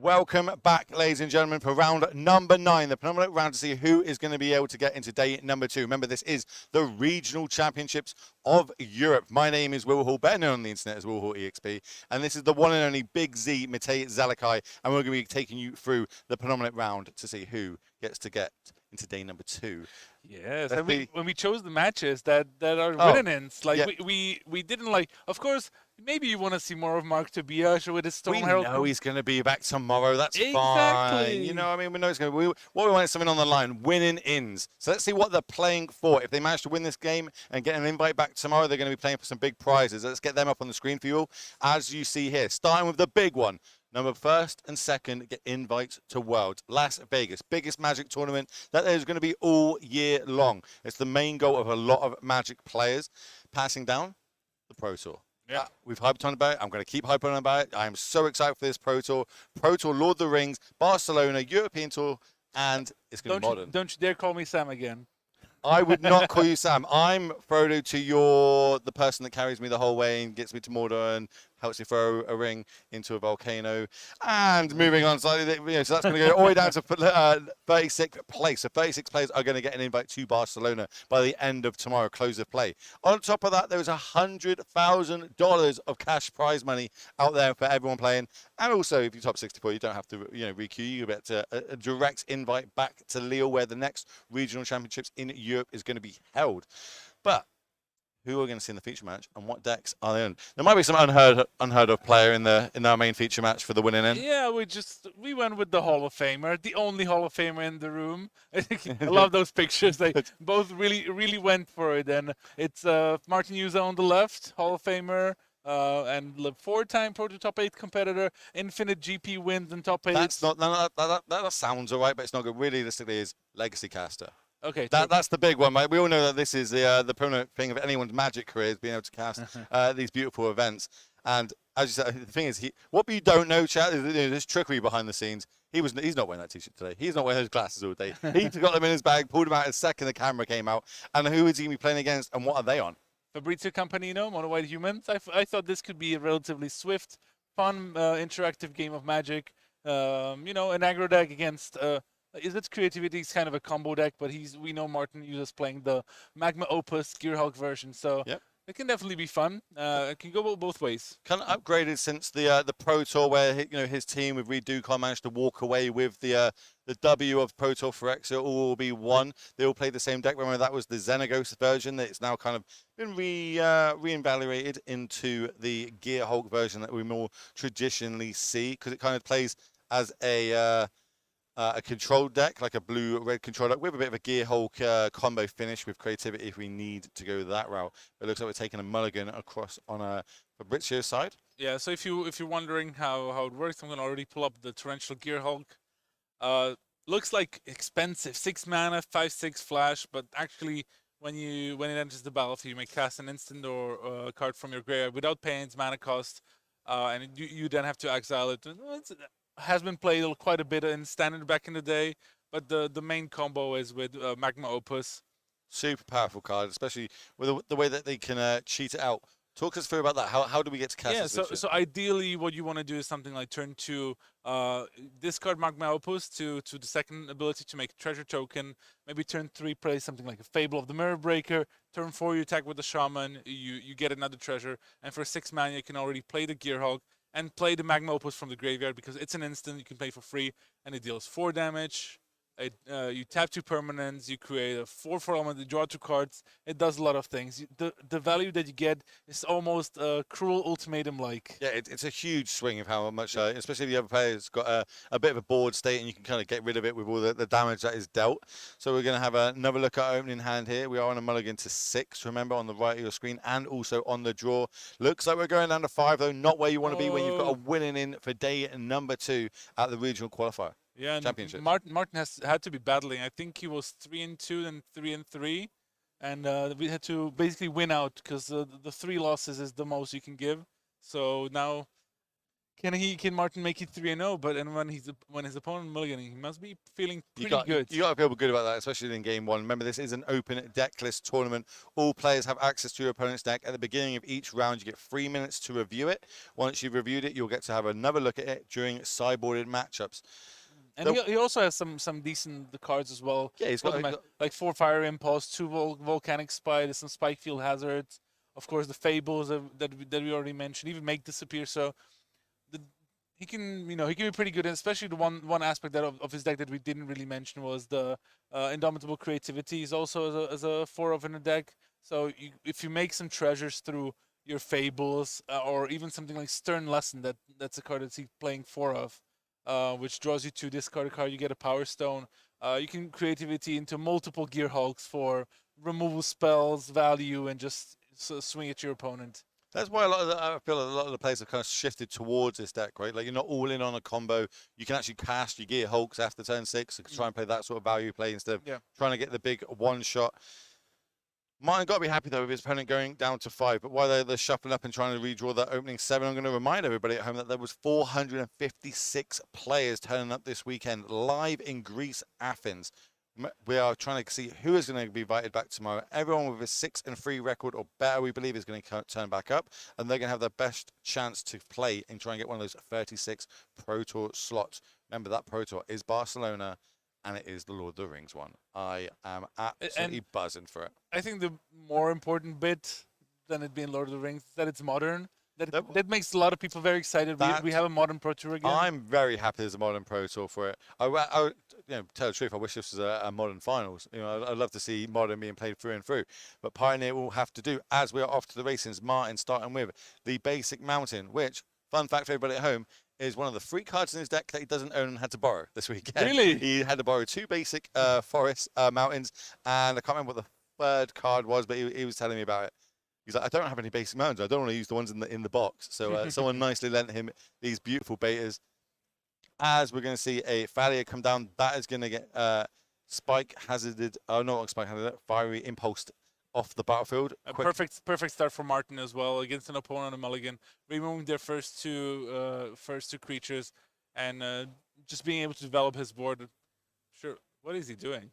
Welcome back, ladies and gentlemen, for round number 9, the penultimate round to see who is going to be able to get into day number 2. Remember, this is the Regional Championships of Europe. My name is Will Hall, better known on the internet as WillHallExp, and this is the one and only Big Z, Matej, Zatlkaj, and we're going to be taking you through the penultimate round to see who gets to get into day number 2. Yes, and when we chose the matches that are win-ins, like we didn't like. Of course, maybe you want to see more of Mark Tobias with his Storm Herald. We know he's going to be back tomorrow. That's fine. You know, I mean, we know it's going to be. What we want is something on the line, winning ins. So let's see what they're playing for. If they manage to win this game and get an invite back tomorrow, they're going to be playing for some big prizes. Let's get them up on the screen for you all, as you see here. Starting with the big one. Number 1st and 2nd get invites to Worlds. Las Vegas, biggest Magic tournament that there's going to be all year long. It's the main goal of a lot of Magic players. Passing down the Pro Tour. Yeah. We've hyped on about it. I'm going to keep hyping on about it. I am so excited for this Pro Tour. Pro Tour, Lord of the Rings, Barcelona, European Tour, and it's going to be modern. Don't you dare call me Sam again. I would not call you Sam. I'm Frodo to the person that carries me the whole way and gets me to Mordor and helps me throw a ring into a volcano. And moving on slightly, so that's going to go all the way down to 36th place. So 36 players are going to get an invite to Barcelona by the end of tomorrow, close of play. On top of that, there is $100,000 of cash prize money out there for everyone playing. And also, if you top 64, you don't have to re-queue. You get a direct invite back to Lille, where the next regional championships in Europe is going to be held. But who are we going to see in the feature match, and what decks are they on? There might be some unheard of player in our main feature match for the winning end. Yeah, we went with the Hall of Famer, the only Hall of Famer in the room. I love those pictures. They both really went for it, and it's Martin Juza on the left, Hall of Famer. And the 4-time Pro Tour top 8 competitor, infinite GP wins in top 8. That's not that sounds alright, but it's not good. Realistically, is Legacy Caster. Okay, that's the big one, mate. We all know that this is the permanent thing of anyone's Magic career is being able to cast these beautiful events. And as you said, the thing is, what you don't know, chat, is there's trickery behind the scenes. He's not wearing that t-shirt today. He's not wearing those glasses all day. He got them in his bag, pulled them out a second the camera came out. And who is he going to be playing against, and what are they on? Fabrizio Campanino, Mono White Humans. I thought this could be a relatively swift, fun, interactive game of Magic. An aggro deck against. Its creativity is kind of a combo deck, but we know Martin Juza's playing the Magma Opus Gearhulk version, so it can definitely be fun. It can go both ways. Kind of upgraded since the Pro Tour, where his team with Reed Ducon managed to walk away with the W of Pro Tour for X. It all will be one. They all play the same deck. Remember, that was the Xenagos version. It's now kind of been reinvalidated into the Gearhulk version that we more traditionally see, because it kind of plays as a control deck, like a blue-red control deck, with a bit of a Gearhulk combo finish with creativity if we need to go that route. It looks like we're taking a mulligan across on Fabrizio's side. Yeah, so if you're wondering how it works, I'm going to already pull up the Torrential Gearhulk. Looks like expensive, 6 mana, 5/6 flash, but actually when it enters the battlefield, you may cast an instant or a card from your graveyard without paying its mana cost, and you then have to exile it. Has been played quite a bit in Standard back in the day, but the main combo is with Magma Opus. Super powerful card, especially with the way that they can cheat it out. Talk us through about that. How do we get to cast this? So ideally what you want to do is something like turn 2, discard Magma Opus to the second ability to make a treasure token. Maybe turn 3, play something like a Fable of the Mirror Breaker. Turn 4, you attack with the Shaman, you get another treasure. And for 6 mana, you can already play the Gearhulk and play the Magma Opus from the graveyard, because it's an instant you can play for free, and it deals 4 damage. You tap 2 permanents, you create a 4/4 element, you draw 2 cards. It does a lot of things. The value that you get is almost Cruel Ultimatum-like. Yeah, it's a huge swing of how much, especially if the other player's got a bit of a board state, and you can kind of get rid of it with all the damage that is dealt. So we're going to have another look at opening hand here. We are on a mulligan to 6, remember, on the right of your screen, and also on the draw. Looks like we're going down to 5, though, not where you want to be when you've got a winning in for day number 2 at the regional qualifier. Yeah, Championship. Martin has had to be battling. I think he was 3-2 and 3-3, and we had to basically win out, because the 3 losses is the most you can give. So now Can Martin make it 3-0? But when his opponent mulliganing, he must be feeling pretty good. You got to feel good about that, especially in game one. Remember, this is an open deck list tournament. All players have access to your opponent's deck. At the beginning of each round, you get 3 minutes to review it. Once you've reviewed it, you'll get to have another look at it during sideboarded matchups. And he also has some decent cards as well. Yeah, he's got like 4 Fire Impulse, 2 Volcanic Spite, some Spike Field Hazards. Of course, the Fables that we already mentioned. Even Make Disappear. So he can be pretty good. And especially the one aspect of his deck that we didn't really mention was the Indomitable Creativity. He's also as a 4 in a deck. So if you make some treasures through your Fables or even something like Stern Lesson, that's a card that he's playing 4 of. Which draws you to discard a card. You get a Power Stone. You can Creativity into multiple Gear Hulks for removal spells, value, and just swing at your opponent. That's why I feel a lot of the players have kind of shifted towards this deck, right? Like, you're not all in on a combo. You can actually cast your Gear Hulks after turn 6. You can try and play that sort of value play instead of trying to get the big one-shot. Martin got to be happy, though, with his opponent going down to 5. But while they're shuffling up and trying to redraw that opening 7, I'm going to remind everybody at home that there was 456 players turning up this weekend live in Greece, Athens. We are trying to see who is going to be invited back tomorrow. Everyone with a 6-3 record or better, we believe, is going to turn back up. And they're going to have their best chance to play and try and get one of those 36 Pro Tour slots. Remember, that Pro Tour is Barcelona. And it is the Lord of the Rings one. I am absolutely buzzing for it. I think the more important bit than it being Lord of the Rings is that it's modern. That makes a lot of people very excited. We have a modern Pro Tour again. I'm very happy there's a modern Pro Tour for it. I tell the truth, I wish this was a modern finals. I'd love to see modern being played through and through. But Pioneer will have to do, as we are off to the races, Martin starting with the basic mountain, which, fun fact for everybody at home, is one of the 3 cards in his deck that he doesn't own and had to borrow this weekend. Really? He had to borrow 2 basic forest mountains, and I can't remember what the 3rd card was, but he was telling me about it. He's like, I don't have any basic mountains. I don't want to use the ones in the box. So someone nicely lent him these beautiful betas. As we're going to see a Thalia come down, that is going to get Spike Hazarded. Oh, not Spike Hazarded. Fiery Impulsed off the battlefield. A perfect start for Martin as well against an opponent on a mulligan, removing their first two creatures, and just being able to develop his board. Sure, what is he doing?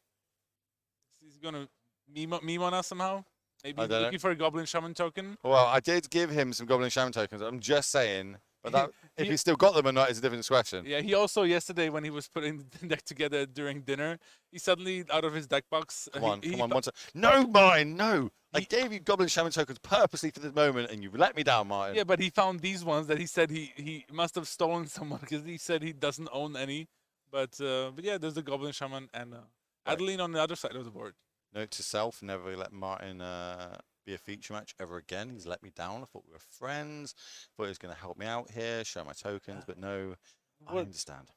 He's gonna meme on us somehow. Maybe looking for a Goblin Shaman token. Well, I did give him some Goblin Shaman tokens. I'm just saying. But if he still got them or not is a different question. Yeah, he also, yesterday, when he was putting the deck together during dinner, he suddenly, out of his deck box... Come on, one time. No, Martin, no! I gave you Goblin Shaman tokens purposely for this moment, and you let me down, Martin. Yeah, but he found these ones that he said he must have stolen someone, because he said he doesn't own any. But yeah, there's the Goblin Shaman and Adeline on the other side of the board. Note to self, never let Martin... be a feature match ever again. He's let me down. I thought we were friends. Thought he was going to help me out here, show my tokens, but no, I understand.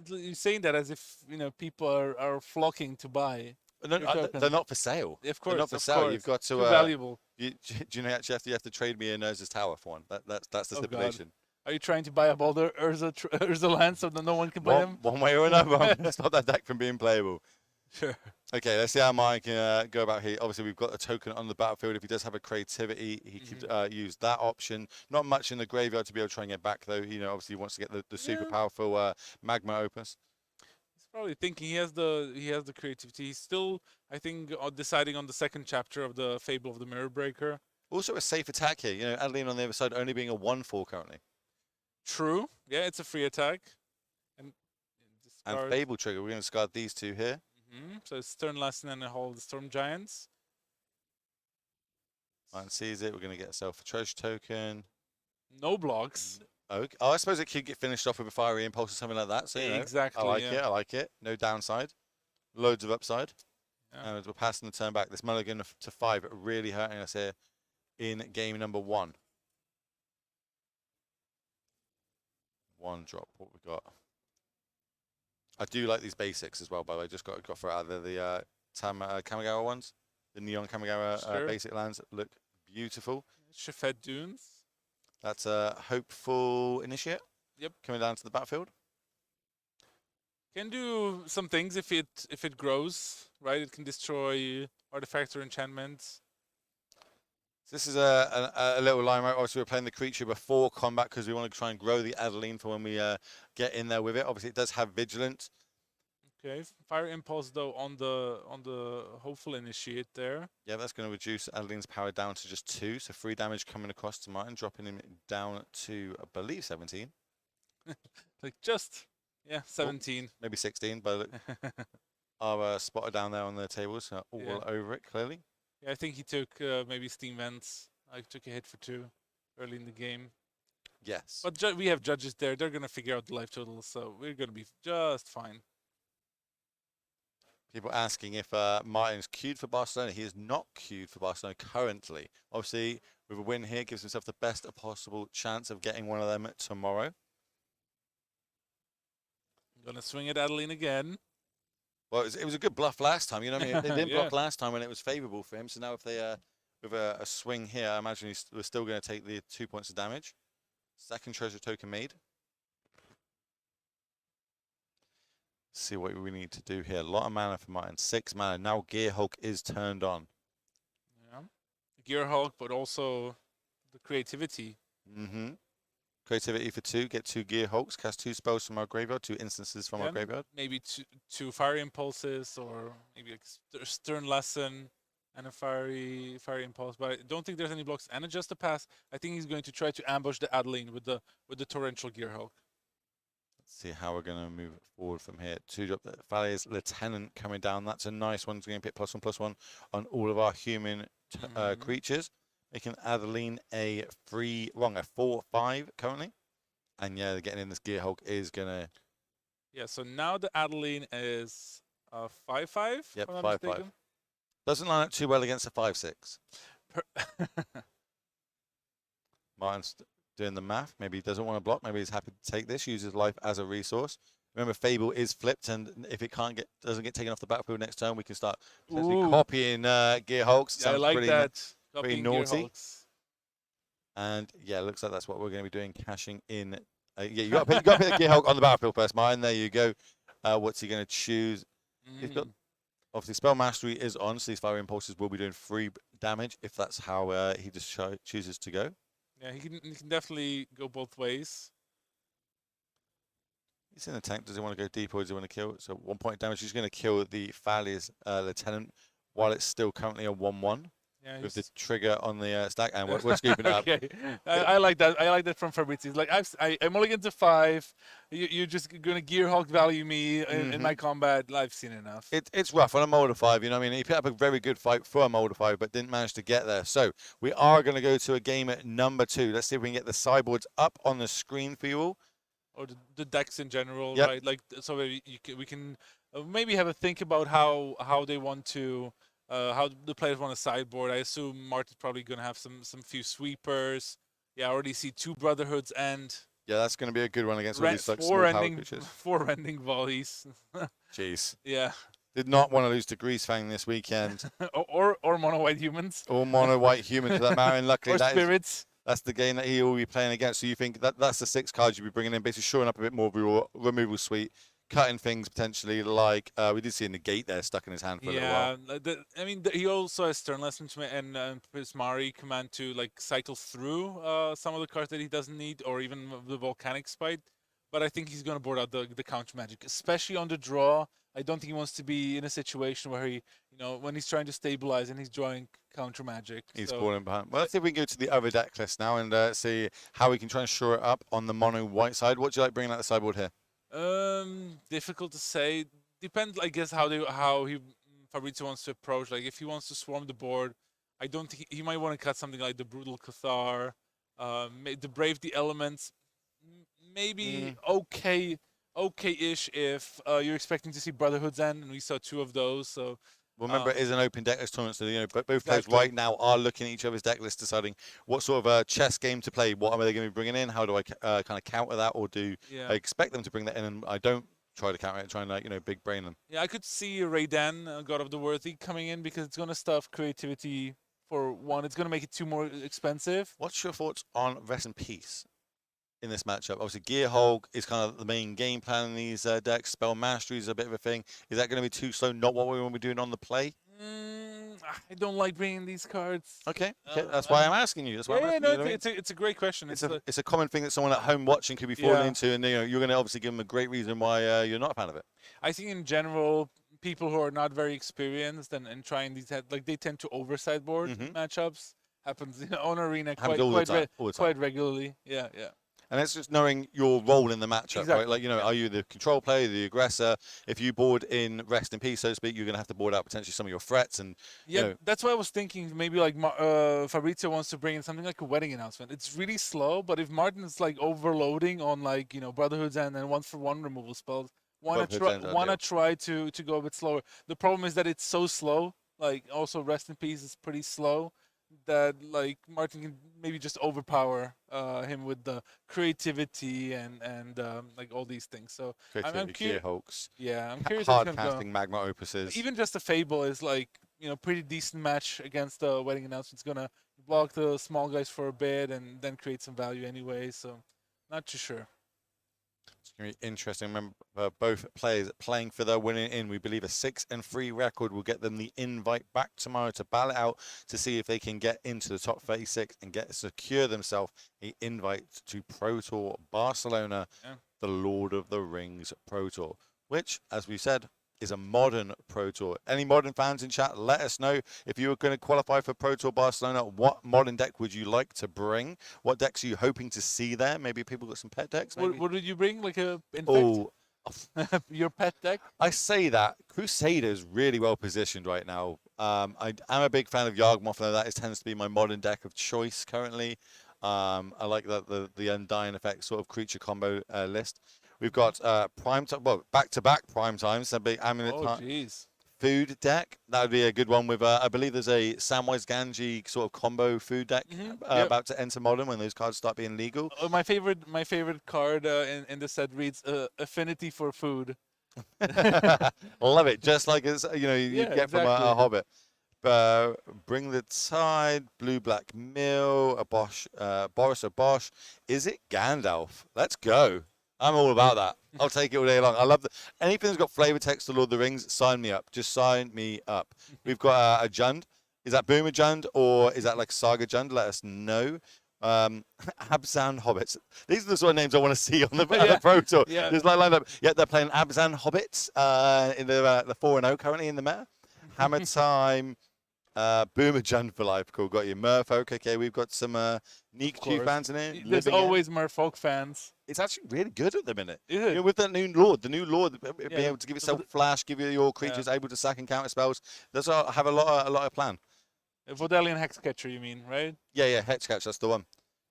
You're saying that as if people are flocking to buy. No, they're not for sale. Of course, they're not for sale. Course. You've got to. Too valuable. Do you know actually you have to trade me a Nurse's Tower for one? That's the stipulation. God. Are you trying to buy up all the Urza lands so that no one can play them? One way or another. Stop that deck from being playable. Sure. Okay, let's see how Mike can go about here. Obviously, we've got a token on the battlefield. If he does have a creativity, he could use that option. Not much in the graveyard to be able to try and get back, though. Obviously, he wants to get the super powerful Magma Opus. He's probably thinking he has the creativity. He's still, I think, deciding on the second chapter of the Fable of the Mirror Breaker. Also, a safe attack here. Adeline on the other side only being a 1/4 currently. True. Yeah, it's a free attack. And Fable Trigger. We're going to discard these 2 here. So it's Stern Lesson and a whole the Storm Giants. Mine sees it. We're going to get ourselves a treasure token. No blocks. Okay. Oh, I suppose it could get finished off with a Fiery Impulse or something like that. So, exactly. I like it. I like it. No downside. Loads of upside. Yeah. And we're passing the turn back. This mulligan to 5 really hurting us here in game number 1. 1 drop. What we got? I do like these basics as well, by the way. Just got for out of the Kamigawa ones. The Neon Kamigawa basic lands look beautiful. Shafet Dunes. That's a Hopeful Initiate. Yep. Coming down to the battlefield. Can do some things if it grows, right? It can destroy artifacts or enchantments. This is a little line, right? Obviously, we're playing the creature before combat because we want to try and grow the Adeline for when we get in there with it. Obviously, it does have Vigilance. Okay, Fire Impulse though on the hopeful initiate there. Yeah, that's going to reduce Adeline's power down to just 2, so 3 damage coming across to Martin, dropping him down to, I believe, 17. Like just, yeah, 17. Maybe 16, but our spotter down there on the tables are all over it, clearly. Yeah, I think he took maybe Steam Vents. I took a hit for 2 early in the game. Yes. But we have judges there. They're going to figure out the life totals, so we're going to be just fine. People asking if Martin's queued for Barcelona. He is not queued for Barcelona currently. Obviously, with a win here, gives himself the best possible chance of getting one of them tomorrow. Going to swing at Adeline again. Well, it was a good bluff last time. You know what I mean? They didn't block last time when it was favourable for him. So now if they, with a swing here, I imagine we're still going to take the 2 points of damage. Second treasure token made. See what we need to do here. A lot of mana for Martin. 6 mana. Now Gear Hulk is turned on. Yeah. Gear Hulk, but also the creativity. Mm-hmm. Creativity for 2. Get 2 Gear Hulks. Cast 2 spells from our graveyard. 2 instances from our graveyard. Maybe two Fire Impulses, or maybe a Stern Lesson and a Fiery Impulse. But I don't think there's any blocks. And adjust the pass. I think he's going to try to ambush the Adeline with the Torrential Gear Hulk. Let's see how we're going to move forward from here. 2-drop the Valia's Lieutenant coming down. That's a nice one. It's going to get +1/+1 on all of our human creatures. Making Adeline a 4/5 currently. And yeah, getting in this Gear Hulk is going to... Yeah, so now the Adeline is 5/5. Yep, 5/5. Doesn't line up too well against a 5/6. Martin's doing the math. Maybe he doesn't want to block. Maybe he's happy to take this, use his life as a resource. Remember, Fable is flipped, and if it doesn't get taken off the battlefield next turn, we can start copying Gear Hulks. Yeah, I like that. Pretty naughty. And yeah, looks like that's what we're going to be doing, cashing in. Yeah, you got to put the Gear Hulk on the battlefield first, Martin. There you go. What's he going to choose? He's got, obviously, Spell Mastery is on, so these Fire Impulses will be doing 3 damage if that's how he just chooses to go. Yeah, he can definitely go both ways. He's in the tank. Does he want to go deep or does he want to kill? So 1 point damage. He's going to kill the Valia's Lieutenant while it's still currently a 1/1. Yeah, with the trigger on the stack, and we're scooping it up. Okay, I like that. I like that from Fabrizio. Like I'm only into 5. You're just gonna Gear Hulk value me in my combat. I've seen enough. It's rough on a Molder 5. You know what I mean? He put up a very good fight for a Molder 5, but didn't manage to get there. So we are going to go to a game at number 2. Let's see if we can get the sideboards up on the screen for you all. Or the decks in general, right? Like so we can maybe have a think about how they want to. How the players want to sideboard. I assume Martin's probably going to have some few sweepers. Yeah, I already see 2 Brotherhoods and... Yeah, that's going to be a good one against all these like, small power creatures. 4 ending volleys. Jeez. Yeah. Did not want to lose to Greasefang this weekend. or mono white humans. Or mono white humans for that matter. And luckily, or spirits. That's the game that he will be playing against. So you think that's the 6 cards you'll be bringing in, basically shoring up a bit more of your removal suite. Cutting things potentially like we did see a negate there stuck in his hand for a little while. I mean, he also has Stern Lesson and Prismari command to like cycle through some of the cards that he doesn't need, or even the Volcanic Spite. But I think he's going to board out the counter magic, especially on the draw. I don't think he wants to be in a situation where he, when he's trying to stabilize and he's drawing counter magic. He's falling behind. Well, let's see if we can go to the other deck list now and see how we can try and shore it up on the mono white side. What do you like bringing out the sideboard here? Difficult to say. Depends, I guess, how Fabrizio wants to approach. Like, if he wants to swarm the board, I don't think he might want to cut something like the Brutal Cathar, the Brave the Elements. Maybe okay-ish if you're expecting to see Brotherhood's End, and we saw 2 of those. So. Well, remember, it is an open deck list tournament, so both players right now are looking at each other's deck list, deciding what sort of a chess game to play. What are they going to be bringing in? How do I kind of counter that, or do I expect them to bring that in and I don't try to counter it, try and big brain them? Yeah, I could see Raydan, God of the Worthy, coming in because it's going to stuff creativity for 1. It's going to make it 2 more expensive. What's your thoughts on Rest in Peace in this matchup? Obviously, Gear Hulk is kind of the main game plan in these decks. Spell Mastery is a bit of a thing. Is that going to be too slow? Not what we want to be doing on the play? I don't like bringing these cards. Okay, that's why I'm asking you. That's why I'm asking you. You know what I mean? It's a great question. It's a common thing that someone at home watching could be falling into, and you're going to obviously give them a great reason why you're not a fan of it. I think in general, people who are not very experienced and trying these, they tend to over-sideboard matchups. Happens on Arena quite regularly. Yeah. And it's just knowing your role in the matchup, right? Like, are you the control player, the aggressor? If you board in rest in peace, so to speak, you're going to have to board out potentially some of your threats. And that's why I was thinking maybe like Fabrizio wants to bring in something like a wedding announcement. It's really slow, but if Martin is like overloading on like Brotherhood's End and 1-for-1 removal spells, wanna try to go a bit slower. The problem is that it's so slow. Like also rest in peace is pretty slow. That like Martin can maybe just overpower him with the creativity and like all these things. So I'm curious. Yeah, I'm curious. Hard casting magma opuses. Even just a Fable is like pretty decent match against the wedding announcement. It's gonna block the small guys for a bit and then create some value anyway. So not too sure. It's going to be interesting. Remember, both players playing for their winning in. We believe a 6-3 record will get them the invite back tomorrow to battle it out to see if they can get into the top 36 and secure themselves an invite to Pro Tour Barcelona, the Lord of the Rings Pro Tour, which, as we said, is a modern Pro Tour. Any modern fans in chat, let us know if you were going to qualify for Pro Tour Barcelona. What modern deck would you like to bring? What decks are you hoping to see there? Maybe people got some pet decks. What did you bring? Like a Infect? Your pet deck? I say that Crusader is really well positioned right now. I'm a big fan of Yawgmoth, though that tends to be my modern deck of choice currently. I like the Undying Effect sort of creature combo list. We've got back-to-back prime times. So big food deck. That would be a good one with. I believe there's a Samwise Gamgee sort of combo food deck about to enter modern when those cards start being legal. My favorite card in the set reads Affinity for Food. Love it, just like as you get from a Hobbit. Bring the Tide, Blue Black Mill, a Bosch, Boris or Bosch. Is it Gandalf? Let's go. I'm all about that. I'll take it all day long. I love anything that's got flavor text to Lord of the Rings. Sign me up. Just sign me up. We've got a Jund. Is that Boomer Jund or is that like Saga Jund? Let us know. Abzan Hobbits. These are the sort of names I want to see on the Pro Tour. Just like lined up. Yeah, they're playing Abzan Hobbits in the 4-0 currently in the meta. Hammer Time. Boomer Jund for life. Cool. Got you. Merfolk. Okay, we've got some Neek Q fans in here. There's always Merfolk fans. It's actually really good at the minute. With that new Lord, the new Lord being able to give itself flash, give you your creatures able to sack and counter spells. Does have a lot of plan. Vodalian Hexcatcher, you mean, right? Yeah, Hexcatcher, that's the one.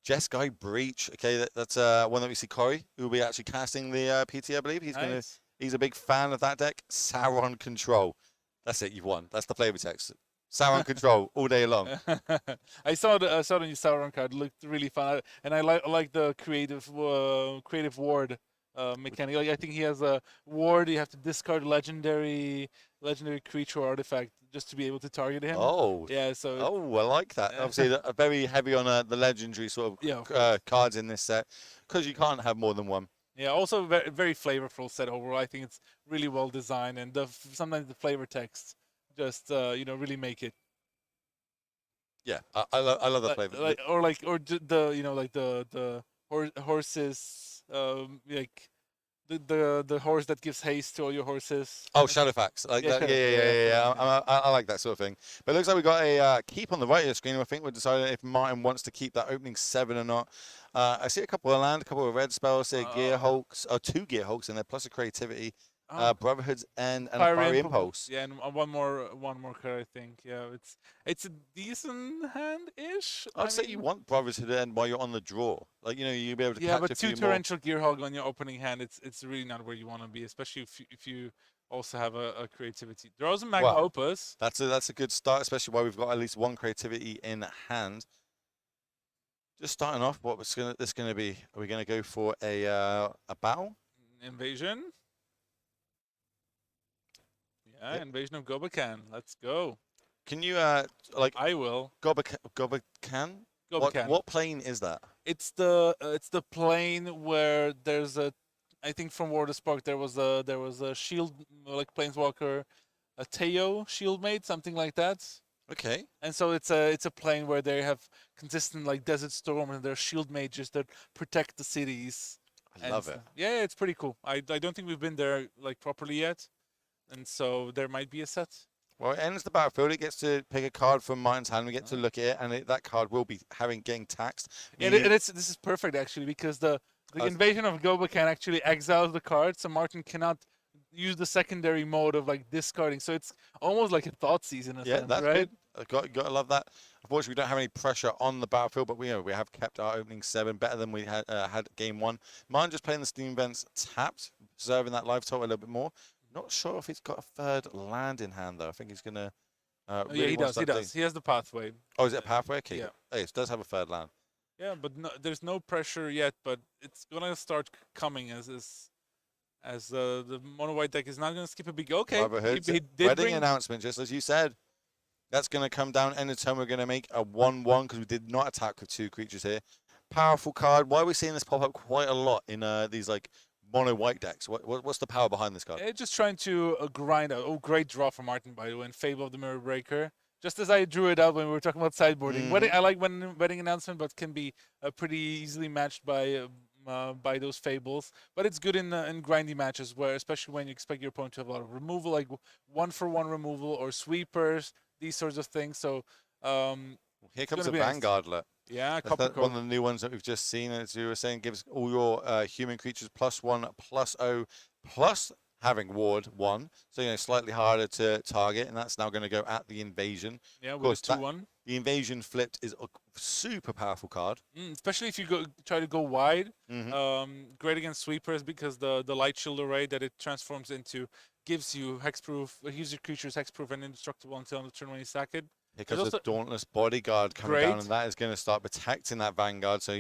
Jeskai Breach. Okay, that's one that we see Corey, who will be actually casting the PT, I believe. He's a big fan of that deck. Sauron Control. That's it, you've won. That's the flavor text. Sauron Control all day long. I saw the new Sauron card. Looked really fun, and I like the creative ward mechanic. Like, I think he has a ward. You have to discard legendary creature or artifact just to be able to target him. Oh, yeah. So I like that. Obviously, very heavy on the legendary sort of cards in this set because you can't have more than one. Yeah. Also, very, very flavorful set overall. I think it's really well designed, and sometimes the flavor text just really make it. Yeah, I love the flavor. The horses, like the horse that gives haste to all your horses. Oh, Shadowfax. Like that. Yeah. I like that sort of thing. But it looks like we got a keep on the right of the screen. I think we're deciding if Martin wants to keep that opening 7 or not. I see a couple of land, a couple of red spells. Say Gear Hulks, or 2 Gear Hulks in there, plus a creativity. Brotherhood's and Fiery Impulse. Yeah, and one more card, I think. Yeah, it's a decent hand-ish. I'd say you want Brotherhood's End while you're on the draw. Like, you'll be able to catch but a few 2 Torrential Gearhulk on your opening hand, it's really not where you want to be, especially if you also have a creativity. Draws a Magma Opus. That's a good start, especially while we've got at least 1 creativity in hand. Just starting off, what's this going to be? Are we going to go for a battle? Invasion? Yeah, Invasion of Gobakan. Let's go. Can you I will. Gobakan? What plane is that? It's the plane where there's I think from War of the Spark there was a shield, like Planeswalker, a Teo shield mate, something like that. Okay. And so it's a plane where they have consistent like Desert Storm and their shield mages that protect the cities. I love it. Yeah, it's pretty cool. I don't think we've been there like properly yet, and so there might be a set. Well, it ends the battlefield. It gets to pick a card from Martin's hand. We get to look at it, and that card will be getting taxed. And this is perfect actually because the invasion of Goba can actually exile the card, so Martin cannot use the secondary mode of like discarding. So it's almost like a thought season. Yeah, sense, that's right. good. Got to love that. Unfortunately, we don't have any pressure on the battlefield, but we have kept our opening 7 better than we had game 1. Martin just playing the Steam events tapped, preserving that life total a little bit more. Not sure if he's got a 3rd land in hand though. I think he's gonna. Really yeah, he does. He does. He has the pathway. Oh, is it a pathway? Okay. Yeah. Oh, it does have a 3rd land. Yeah, but no, there's no pressure yet. But it's gonna start coming as the mono white deck is not gonna skip a big. Okay. He did Wedding announcement, just as you said. That's going to come down end of turn. We're going to make a 1/1 because we did not attack with 2 creatures here. Powerful card. Why are we seeing this pop up quite a lot in these like mono white decks? What's the power behind this card? It's just trying to grind out. Oh, great draw from Martin, by the way, in Fable of the Mirror Breaker. Just as I drew it out when we were talking about sideboarding. I like wedding announcement, but can be pretty easily matched by those fables. But it's good in grindy matches, where especially when you expect your opponent to have a lot of removal, like 1-for-1 removal or sweepers, these sorts of things. So here comes the Vanguard. Look. Yeah, that's one of the new ones that we've just seen. As you were saying, gives all your human creatures +1/+0 plus having ward 1, so slightly harder to target, and that's now going to go at the invasion. Yeah, with 2/1. The invasion flipped is a super powerful card. Especially if you try to go wide. Great against sweepers because the light shield array that it transforms into gives you hexproof, gives your creatures hexproof and indestructible until on the turn when you sack it. Here comes the Dauntless Bodyguard coming down, and that is going to start protecting that Vanguard. So,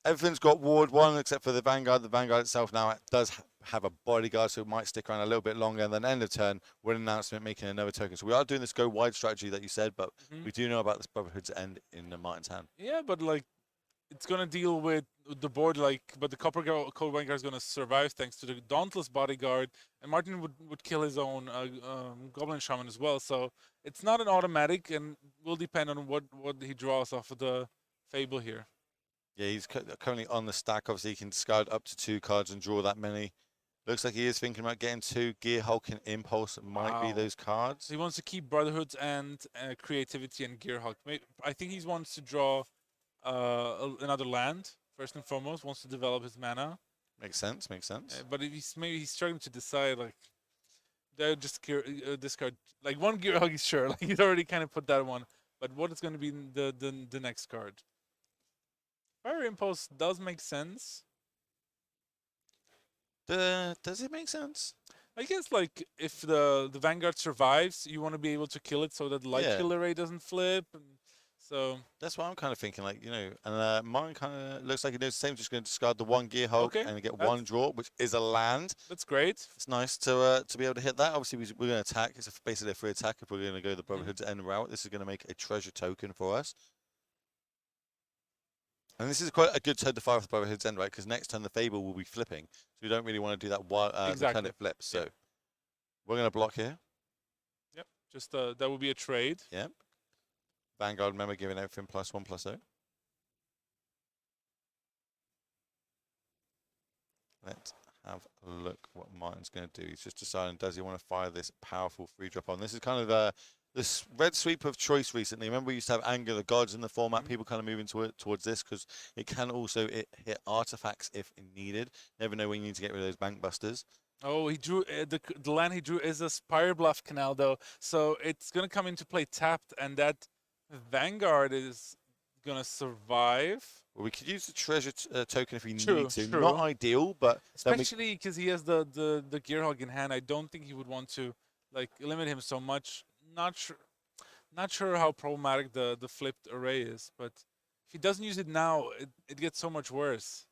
everything's got ward 1 except for the Vanguard. The Vanguard itself now does have a bodyguard, so it might stick around a little bit longer. And then end of turn, with an announcement making another token. So we are doing this go wide strategy that you said, but we do know about this Brotherhood's End in Martin's hand. Yeah, but like it's gonna deal with the board, but the Copper Cold Vanguard is gonna survive thanks to the Dauntless Bodyguard, and Martin would kill his own Goblin Shaman as well. So it's not an automatic, and will depend on what he draws off of the Fable here. Yeah, he's currently on the stack. Obviously, he can discard up to 2 cards and draw that many. Looks like he is thinking about getting 2. Gear Hulk and Impulse might be those cards. He wants to keep Brotherhoods and Creativity and Gear Hulk. I think he wants to draw another land, first and foremost. Wants to develop his mana. Makes sense, makes sense. But he's struggling to decide, like, they'll just discard. Like, 1 Gear Hulk is sure. Like, he's already kind of put that one. But what is going to be the next card? Fire Impulse does make sense. Does it make sense? I guess, like, if the Vanguard survives, you want to be able to kill it so that the light shield array doesn't flip. And so that's what I'm kind of thinking, like, and mine kind of looks like it knows the same. Just going to discard the 1 Gear Hulk and get 1 draw, which is a land. That's great. It's nice to be able to hit that. Obviously, we're going to attack. It's basically a free attack if we're going to go the Brotherhood's End route. This is going to make a treasure token for us. And this is quite a good turn to fire with the Brotherhood's End, right? Because next turn the Fable will be flipping. So we don't really want to do that while the turn it flips. So we're going to block here. Yep. Just that would be a trade. Yep. Vanguard, remember, giving everything +1/+0. Let's have a look what Martin's going to do. He's just deciding, does he want to fire this powerful free drop on? This is kind of this red sweep of choice recently. Remember, we used to have Anger the Gods in the format. People kind of moving towards this because it can also hit artifacts if needed. Never know when you need to get rid of those bank busters. Oh, he drew the land he drew is a Spire Bluff Canal, though. So it's going to come into play tapped, and that Vanguard is going to survive. Well, we could use the treasure token if we need to. True. Not ideal, but especially because he has the Gearhog in hand. I don't think he would want to like limit him so much. Not sure how problematic the flipped array is, but if he doesn't use it now, it gets so much worse.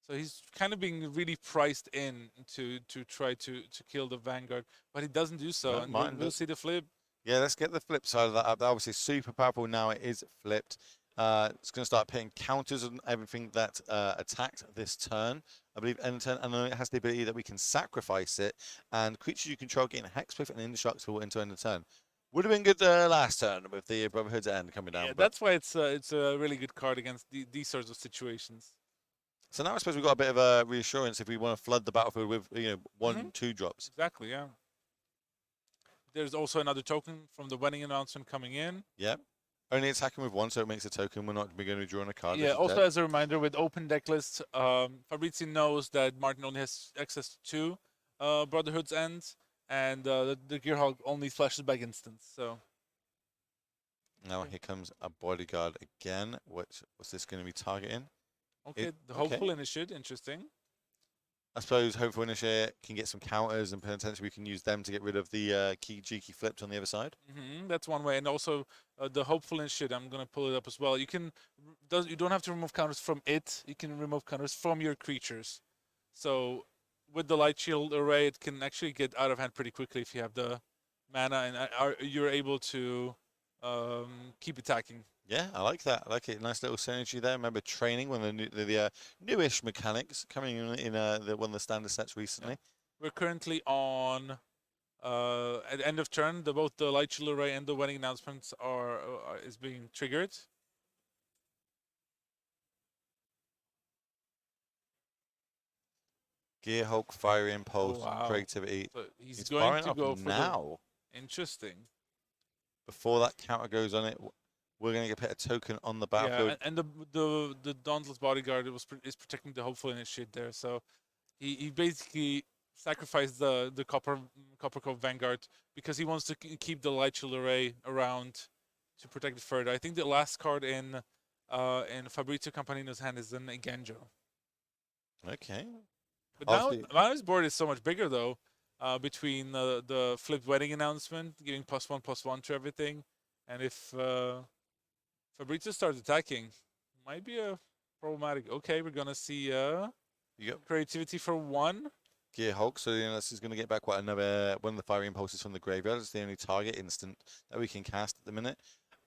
So he's kind of being really priced in to try to kill the Vanguard, but he doesn't do so, and we'll see the flip. Yeah, let's get the flip side of that up. Obviously, super powerful now. It is flipped. It's going to start putting counters on everything that attacked this turn. I believe end turn, and then it has the ability that we can sacrifice it, and creatures you control gain hexproof and indestructible into end of turn. Would have been good last turn with the Brotherhood's End coming down. Yeah, but that's why it's a really good card against these sorts of situations. so now I suppose we've got a bit of a reassurance if we want to flood the battlefield with 1, 2 drops. Exactly, yeah. There's also another token from the wedding announcement coming in. Yep. Only attacking with 1, so it makes a token. We're not going to be drawing a card. Yeah, also as a reminder, with open deck lists, Fabrizio knows that Martin only has access to 2 Brotherhood's Ends, and the Gearhulk only flashes back instants, so... Now here comes a bodyguard again. What's this going to be targeting? Okay, the Hopeful Initiate, interesting. I suppose Hopeful Initiate can get some counters, and potentially we can use them to get rid of the key cheeky flips on the other side. That's one way, and also the Hopeful Initiate. I'm gonna pull it up as well. You can you don't have to remove counters from it. You can remove counters from your creatures. So with the Light Shield array, it can actually get out of hand pretty quickly if you have the mana, and you're able to keep attacking. Yeah, I like that. I like it. Nice little synergy there. Remember training one of the newish mechanics coming in one of the standard sets recently. We're currently on at the end of turn. Both the Light Shield array and the wedding announcements is being triggered. Gearhulk, Fiery Impulse, Creativity. So he's going to go for now. Interesting. Before that counter goes on it, we're going to put a token on the battlefield. Yeah, and the Dauntless Bodyguard is protecting the Hopeful Initiate there. So he basically sacrificed the Copper Cove Vanguard because he wants to keep the Light Shield array around to protect it further. I think the last card in Fabrizio Campanino's hand is an Genjo. Okay. But now his board is so much bigger though. Between the flipped wedding announcement, giving +1/+1 to everything, and if Fabrizio starts attacking, might be a problematic. Okay, we're gonna see creativity for 1. Gearhulk, so this is going to get back another one of the Fiery Impulses from the graveyard. It's the only target instant that we can cast at the minute.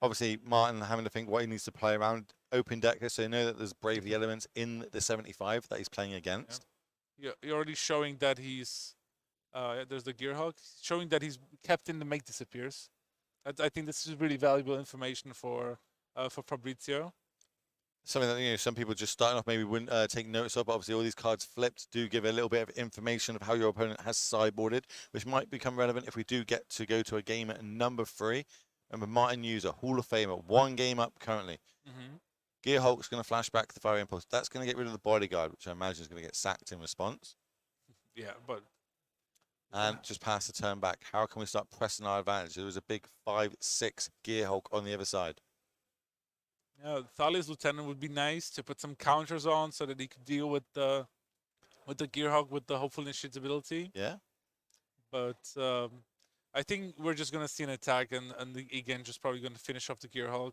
Obviously, Martin having to think what he needs to play around open deck, so you know that there's Brave the Elements in the 75 that he's playing against. Yeah, you're already showing that he's. There's the Gearhulk, showing that he's kept in the Make Disappears. I think this is really valuable information for Fabrizio. Something that some people just starting off maybe wouldn't take notice of. But obviously, all these cards flipped do give a little bit of information of how your opponent has sideboarded, which might become relevant if we do get to go to a game at number 3. Remember, Martin Juza, Hall of Famer, 1 game up currently. Gearhulk's going to flash back the Fiery Impulse. That's going to get rid of the Bodyguard, which I imagine is going to get sacked in response. Yeah, but. And just pass the turn back. How can we start pressing our advantage? There was a big 5/6 Gearhulk on the other side. Yeah, Thalia's Lieutenant would be nice to put some counters on so that he could deal with the Gearhulk with the Hopeful Initiate's ability. Yeah. But I think we're just going to see an attack, and again, just probably going to finish off the Gearhulk.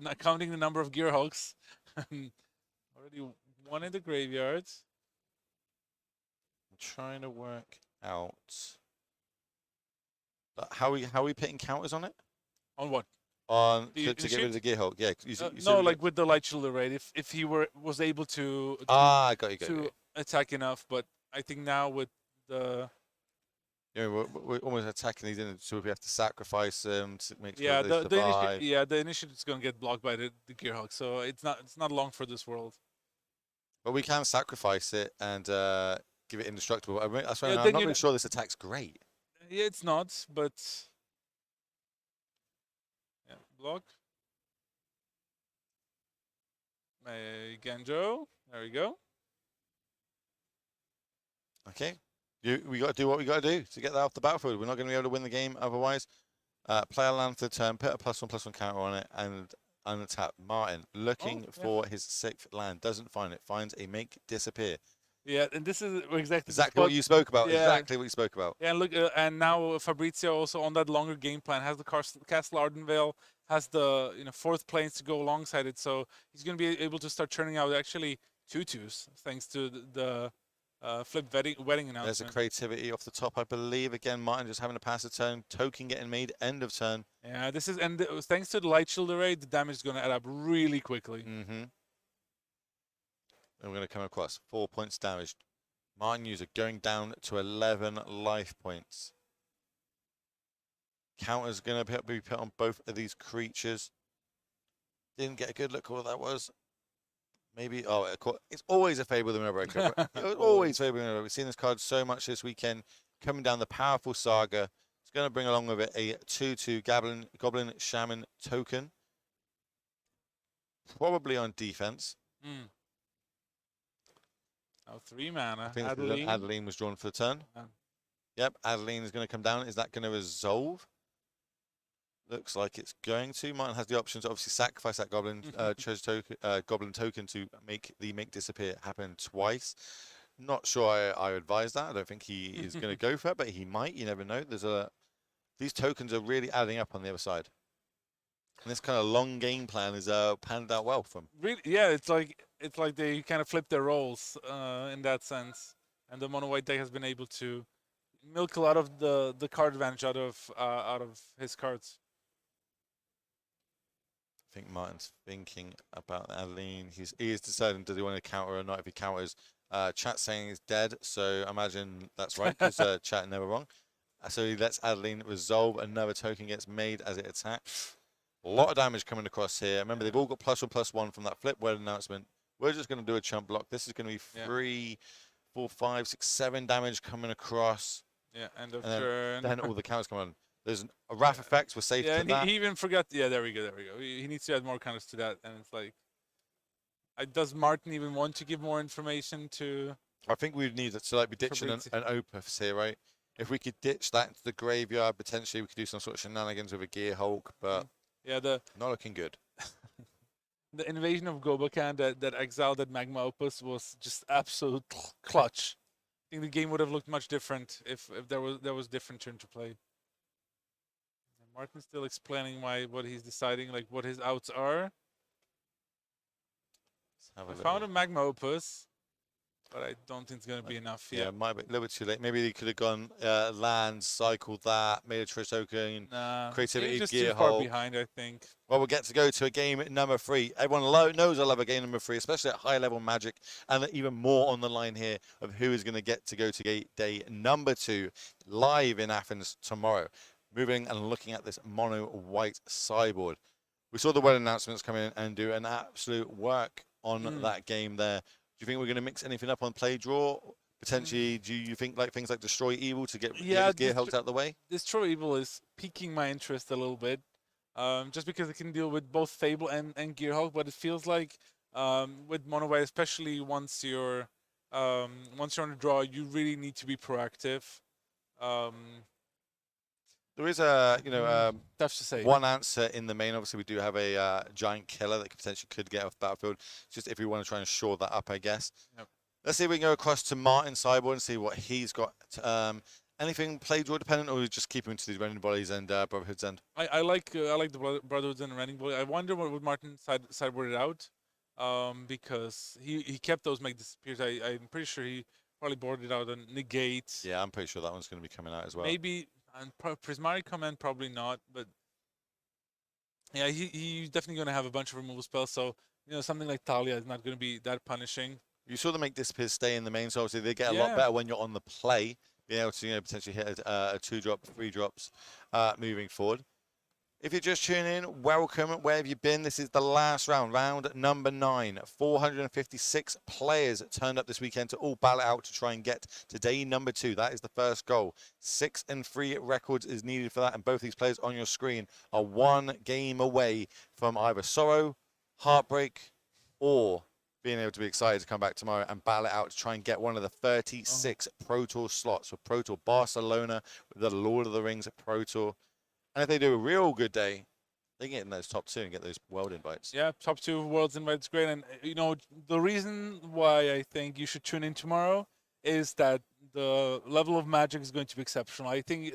Not counting the number of Gearhulks. Already 1 in the graveyard. I'm trying to work out how are we putting counters on it? On what? On to get rid of the Gearhulk. Yeah. No, like with the Light Shield array. If he was able to got you. Attack enough, but I think now with the we're almost attacking these in, so we have to sacrifice them to make sure yeah, they the survive. the initiative is going to get blocked by the Gearhulk, so it's not long for this world. But we can sacrifice it and give it indestructible. I'm not really sure this attack's great. Yeah, it's not, but yeah, block. Genjo, there we go. Okay, we got to do what we got to do to get that off the battlefield. We're not going to be able to win the game otherwise. Play a land for the turn, put a +1/+1 counter on it, and untap. Martin looking for his 6th land, doesn't find it, finds a Make Disappear. Yeah, and this is exactly what you spoke about. Yeah. Exactly what you spoke about. Yeah, and look, and now Fabrizio also on that longer game plan has the Castle Ardenvale, has the 4th planes to go alongside it, so he's going to be able to start churning out actually 2/2s thanks to the flip wedding announcement. There's a creativity off the top, I believe. Again, Martin just having to pass a turn, token getting made, end of turn. Yeah, this is thanks to the Light Shield array, the damage is going to add up really quickly. And we're going to come across 4 points damaged. Martin Juza going down to 11 life points. Counter's going to be put on both of these creatures. Didn't get a good look at what that was. Maybe, it's always a Fable the Breaker. Always Fable the Breaker. We've seen this card so much this weekend. Coming down the powerful Saga. It's going to bring along with it a 2/2 Goblin Shaman token. Probably on defense. Oh, 3 mana. I think Adeline was drawn for the turn. Yep, Adeline is going to come down. Is that going to resolve? Looks like it's going to. Martin has the option to obviously sacrifice that Goblin Goblin token to make the Make Disappear happen twice. Not sure I advise that. I don't think he is going to go for it, but he might. You never know. These tokens are really adding up on the other side. And this kind of long game plan is panned out well from. Really, yeah, it's like they kind of flip their roles in that sense, and the mono white deck has been able to milk a lot of the card advantage out of his cards. I think Martin's thinking about Adeline. He is deciding does he want to counter or not. If he counters, chat saying he's dead, so I imagine that's right because chat never wrong. So he lets Adeline resolve. Another token gets made as it attacks. A lot of damage coming across here. Remember, they've all got +1/+1 from that flip word announcement. We're just going to do a chump block. This is going to be 3, 4, 5, 6, 7 damage coming across. Yeah, end of turn. Then all the counters come on. There's a Wrath effects. We're safe to that. He even forgot. Yeah, there we go. He needs to add more counters to that, and it's like, does Martin even want to give more information to? I think we'd need to like be ditching an Opus here, right? If we could ditch that into the graveyard, potentially we could do some sort of shenanigans with a Gear Hulk, but yeah, not looking good. The invasion of Gobakan that exiled that Magma Opus was just absolute clutch. I think the game would have looked much different if there was different turn to play. And Martin's still explaining what he's deciding, like what his outs are. I found a Magma Opus, but I don't think it's going to be enough. Yeah, might be a little bit too late. Maybe they could have gone land, cycled that, made a choice token, creativity, just Gear too far Hulk. behind, I think. Well, we'll get to go to a game number 3. Everyone knows I love a game number 3, especially at high-level Magic, and even more on the line here of who is going to get to go to day number 2 live in Athens tomorrow. Moving and looking at this mono white sideboard. We saw the word announcements come in and do an absolute work on that game there. Do you think we're going to mix anything up on play draw? Potentially, do you think like things like Destroy Evil to get Gear Hulk out of the way? Destroy Evil is piquing my interest a little bit, just because it can deal with both Fable and Gear Hulk. But it feels like with Mono White, especially once you're on the draw, you really need to be proactive. There is a tough to say. One answer in the main. Obviously, we do have a giant killer that potentially could get off the battlefield. Just if we want to try and shore that up, I guess. Yep. Let's see if we can go across to Martin Cyborg and see what he's got. Anything play draw dependent, or just keep him to these running bodies and Brotherhood's End? I like the Brotherhood's End and running body. I wonder what would Martin sideboarded out, because he kept those Make Disappears. I'm pretty sure he probably boarded out a Negate. Yeah, I'm pretty sure that one's going to be coming out as well. Maybe. And Prismatic Command, probably not, but yeah, he's definitely going to have a bunch of removal spells, so, something like Talia is not going to be that punishing. You saw them Make Disappear stay in the main, so obviously they get a lot better when you're on the play, being able to potentially hit a 2-drop, 3 drops moving forward. If you're just tuning in, welcome. Where have you been? This is the last round, round number 9. 456 players turned up this weekend to all battle out to try and get to day number 2. That is the first goal. 6-3 records is needed for that, and both these players on your screen are 1 game away from either sorrow, heartbreak, or being able to be excited to come back tomorrow and battle it out to try and get one of the 36 Pro Tour slots for Pro Tour Barcelona with the Lord of the Rings Pro Tour. And if they do a real good day, they can get in those top 2 and get those world invites. Yeah, top 2 worlds invites, great. And, the reason why I think you should tune in tomorrow is that the level of Magic is going to be exceptional. I think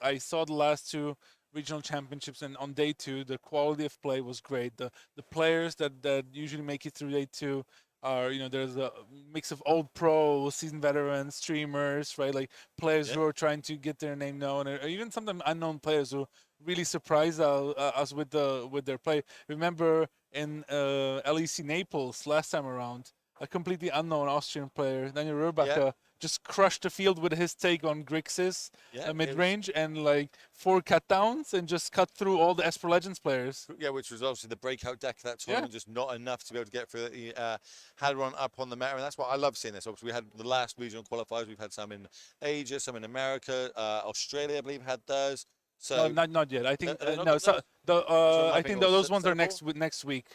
I saw the last 2 regional championships, and on day 2, the quality of play was great. The players that usually make it through day 2 are, there's a mix of old pros, seasoned veterans, streamers, right? Like players who are trying to get their name known, or even sometimes unknown players who really surprise us with their play. Remember in LEC Naples last time around, a completely unknown Austrian player, Daniel Röbacher, just crushed the field with his take on Grixis Yeah, mid-range and like 4 cut downs and just cut through all the Esper Legends players. Yeah, which was obviously the breakout deck of that tournament, just not enough to be able to get through the Hadron up on the meta, and that's what I love seeing this. Obviously, we had the last regional qualifiers. We've had some in Asia, some in America, Australia, I believe, had theirs. So no, not yet. I think not no. got So, those? I think those ones are next week.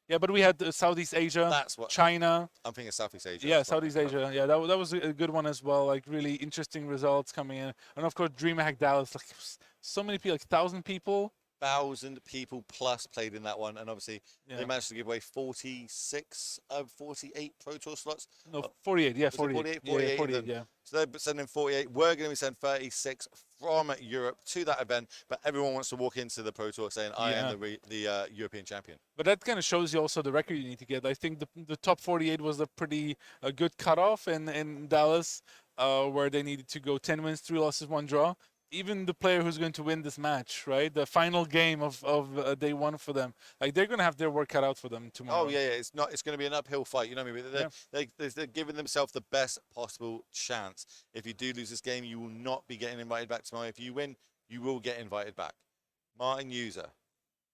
Yeah, but we had Southeast Asia, That's what China. I'm thinking. Southeast Asia. Yeah, Southeast Asia. Yeah, that was a good one as well. Like really interesting results coming in, and of course DreamHack Dallas. Like so many people, like 1,000 people. 1,000 people plus played in that one, and obviously Yeah. they managed to give away 46 of 48 Pro Tour slots. No, 48. Yeah, Was it 48. 48 Yeah, of 48. them? Yeah. So they're sending 48. We're going to be sending 36 from Europe to that event, but everyone wants to walk into the Pro Tour saying, I am the European champion. But that kind of shows you also the record you need to get. I think the top 48 was a pretty good cutoff in Dallas, where they needed to go 10 wins, 3 losses, 1 draw. Even the player who's going to win this match, right? The final game of day 1 for them. Like they're going to have their work cut out for them tomorrow. Oh yeah, it's not. It's going to be an uphill fight. You know what I mean? They're giving themselves the best possible chance. If you do lose this game, you will not be getting invited back tomorrow. If you win, you will get invited back. Martin Juza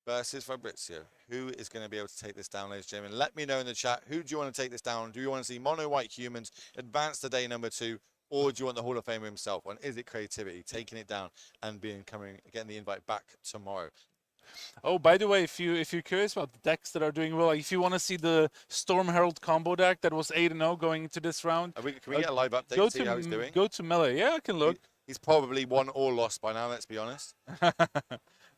versus Fabrizio. Who is going to be able to take this down, ladies and gentlemen? Let me know in the chat. Who do you want to take this down? Do you want to see mono white humans advance to day number 2? Or do you want the Hall of Famer himself? And is it creativity, taking it down and getting the invite back tomorrow? Oh, by the way, if you're curious about the decks that are doing well, like if you want to see the Storm Herald combo deck that was 8-0 going into this round, Can we get a live update to see how he's doing? Go to Melee. Yeah, I can look. He's probably won or lost by now. Let's be honest. Yeah,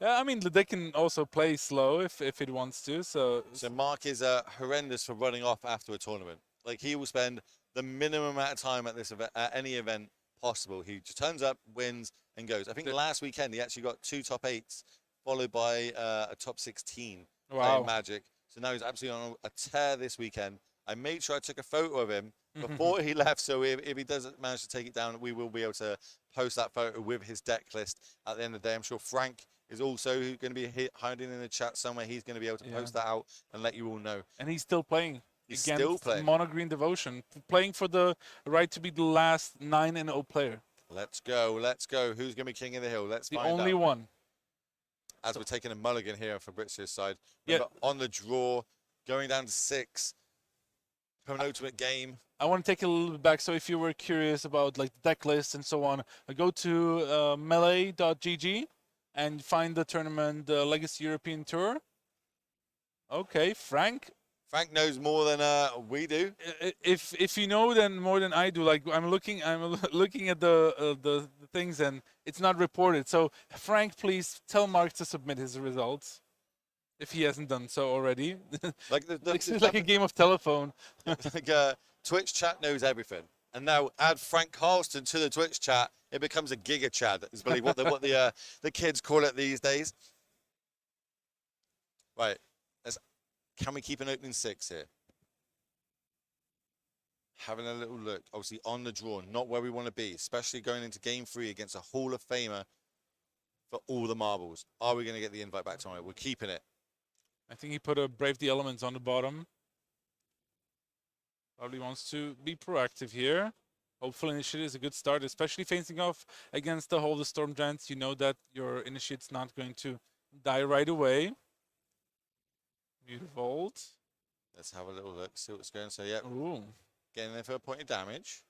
I mean the deck can also play slow if it wants to. So Mark is horrendous for running off after a tournament. Like he will spend the minimum amount of time at this event, at any event possible. He just turns up, wins, and goes. I think last weekend he actually got 2 top 8s, followed by a top 16 playing Magic. So now he's absolutely on a tear this weekend. I made sure I took a photo of him before he left, so if he doesn't manage to take it down, we will be able to post that photo with his deck list at the end of the day. I'm sure Frank is also going to be hiding in the chat somewhere. He's going to be able to post that out and let you all know. And he's still playing. He's against still playing. Mono Green Devotion, playing for the right to be the last 9-0 player. Let's go. Let's go. Who's going to be king of the hill? Let's find out. The only one. As we're taking a mulligan here on Fabrizio's side. Remember, on the draw, going down to 6. Penultimate game. I want to take a little bit back. So if you were curious about like the deck list and so on, go to melee.gg and find the tournament, the Legacy European Tour. Okay, Frank knows more than we do. If you know, then more than I do. Like I'm looking at the things and it's not reported. So Frank, please tell Mark to submit his results if he hasn't done so already. Like it's like a game of telephone. Like Twitch chat knows everything, and now add Frank Carlston to the Twitch chat, it becomes a giga chat. Is believe what the kids call it these days. Right. Can we keep an opening 6 here? Having a little look, obviously on the draw, not where we want to be, especially going into game 3 against a Hall of Famer for all the marbles. Are we going to get the invite back tomorrow? We're keeping it. I think he put a Brave the Elements on the bottom. Probably wants to be proactive here. Hopeful Initiate is a good start, especially facing off against the Hold the Storm Giants. You know that your Initiate's not going to die right away. Beautiful. Let's have a little look, see what's going. So, yeah, getting there for a point of damage.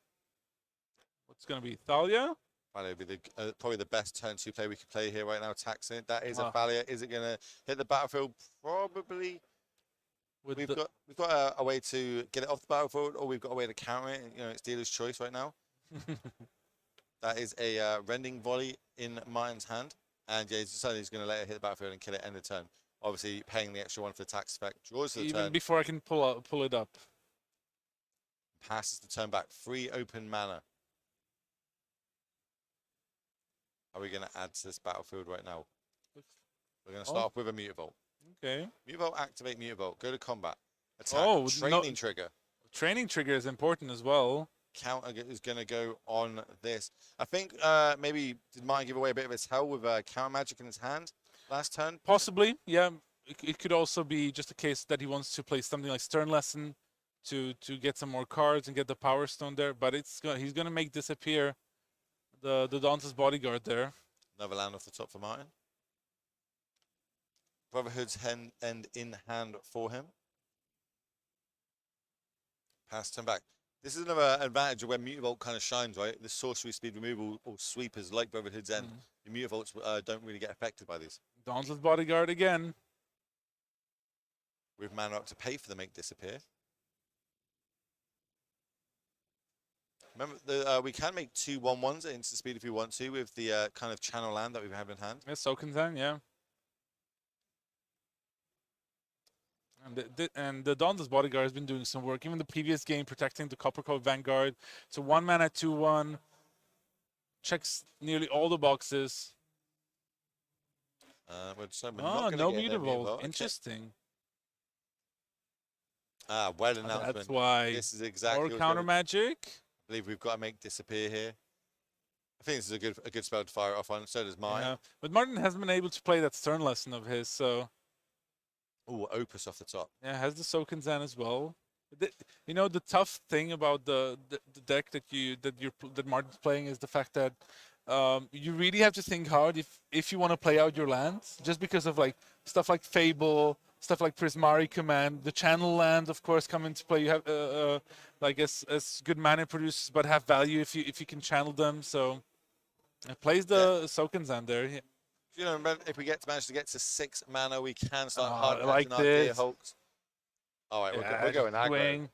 What's going to be Thalia? Thalia would be probably the best turn 2 play we could play here right now. Taxing it. That is a Thalia. Is it going to hit the battlefield? Probably. We've got a way to get it off the battlefield, or we've got a way to counter it. You know, it's dealer's choice right now. That is a rending volley in Martin's hand, and yeah, he's decided he's going to let it hit the battlefield and kill it end of turn. Obviously, paying the extra 1 for the tax effect. Draws the turn. Even before I can pull it up. Passes the turn back. Free open mana. Are we going to add to this battlefield right now? We're going to start off with a Mutavault. Okay. Mutavault, activate Mutavault. Go to combat. Attack. Training trigger. Training trigger is important as well. Counter is going to go on this. I think maybe did Martin give away a bit of his hell with counter magic in his hand last turn? Possibly, yeah. It could also be just a case that he wants to play something like Stern Lesson to get some more cards and get the Power Stone there. But he's gonna make disappear the Dauntless Bodyguard there. Another land off the top for Martin. Brotherhood's end in hand for him. Pass turn back. This is another advantage of where Mutavault kind of shines, right? The sorcery speed removal or sweepers like Brotherhood's End. The Mutavaults don't really get affected by these. Dauntless Bodyguard again. With mana up to pay for the make disappear. Remember, we can make 2 1/1s at instant speed if we want to with the kind of channel land that we have in hand. Yeah, Sokenzen, yeah. And the Dauntless Bodyguard has been doing some work. Even the previous game, protecting the Copper Code Vanguard. So 1 mana, 2/1. Checks nearly all the boxes. No Mutavault. Interesting. Well announcement. That's why. This is exactly. Or counter magic. I believe we've got to make disappear here. I think this is a good spell to fire off on. So does mine. Yeah. But Martin hasn't been able to play that Stern Lesson of his, so. Oh, Opus off the top. Yeah, has the Sokenzen as well. You know, the tough thing about the deck that Martin's playing is the fact that you really have to think hard if you want to play out your lands, just because of like stuff like Fable, stuff like Prismari Command, the channel lands, of course, come into play. You have like as good mana producers, but have value if you can channel them. So it plays the Sokenzen there. Yeah. You know, if we manage to get to 6 mana, we can start hard like our Deer Hulks. All right, yeah, we're going aggro.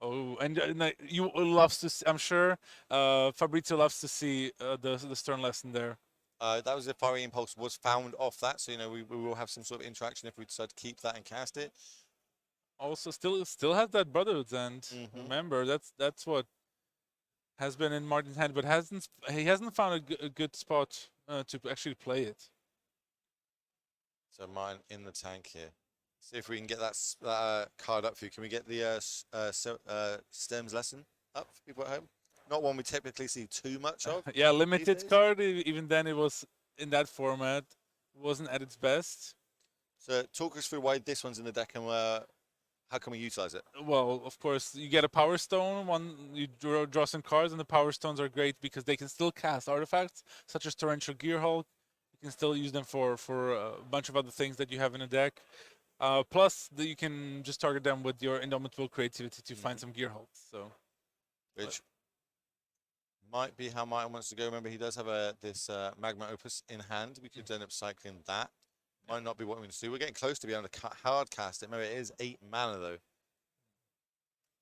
Oh, and you loves to see, I'm sure Fabrizio loves to see the Stern Lesson there. That was if Fiery Impulse was found off that, so you know we will have some sort of interaction if we decide to keep that and cast it. Also, still has that Brotherhood's End. Remember, that's what has been in Martin's hand, but he hasn't found a good spot to actually play it. So mine in the tank here. See if we can get that card up for you. Can we get the Stems Lesson up for people at home? Not one we typically see too much of. Yeah, limited card. Even then, it was in that format. Wasn't at its best. So talk us through why this one's in the deck and how can we utilize it? Well, of course, you get a Power Stone. You draw some cards, and the Power Stones are great because they can still cast artifacts, such as Torrential Gearhulk. You can still use them for a bunch of other things that you have in a deck. Plus, you can just target them with your Indomitable Creativity to find some Gearhulks. So, which might be how Martin wants to go. Remember, he does have this Magma Opus in hand. We could end up cycling that. Might not be what we want to do. We're getting close to being able to hard cast it. Remember, it is 8 mana though.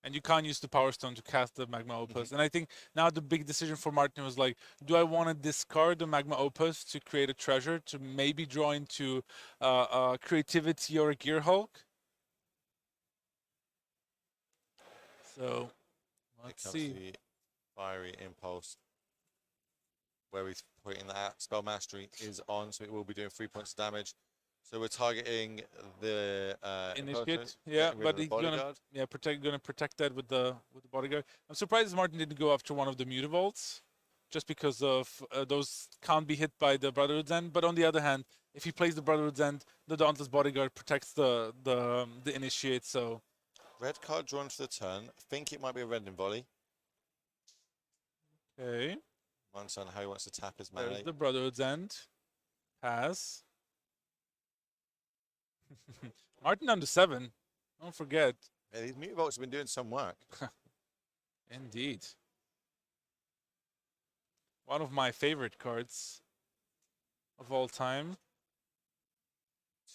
And you can't use the Power Stone to cast the Magma Opus. And I think now the big decision for Martin was like, do I want to discard the Magma Opus to create a treasure to maybe draw into Creativity or a Gearhulk? So, let's see. The Fiery Impulse, where we're putting that Spell Mastery is on, so it will be doing 3 points of damage. So we're targeting the Initiate, yeah, but he's gonna protect that with the Bodyguard. I'm surprised Martin didn't go after one of the Mutavaults, just because of those can't be hit by the Brotherhood's End. But on the other hand, if he plays the Brotherhood's End, the Dauntless Bodyguard protects the Initiate. So red card drawn for the turn. I think it might be a red in volley. Okay. One's on how he wants to tap his mana. There's the Brotherhood's End. Pass. Martin on the 7. Don't forget. Yeah, these Mutavaults have been doing some work. Indeed. One of my favorite cards of all time.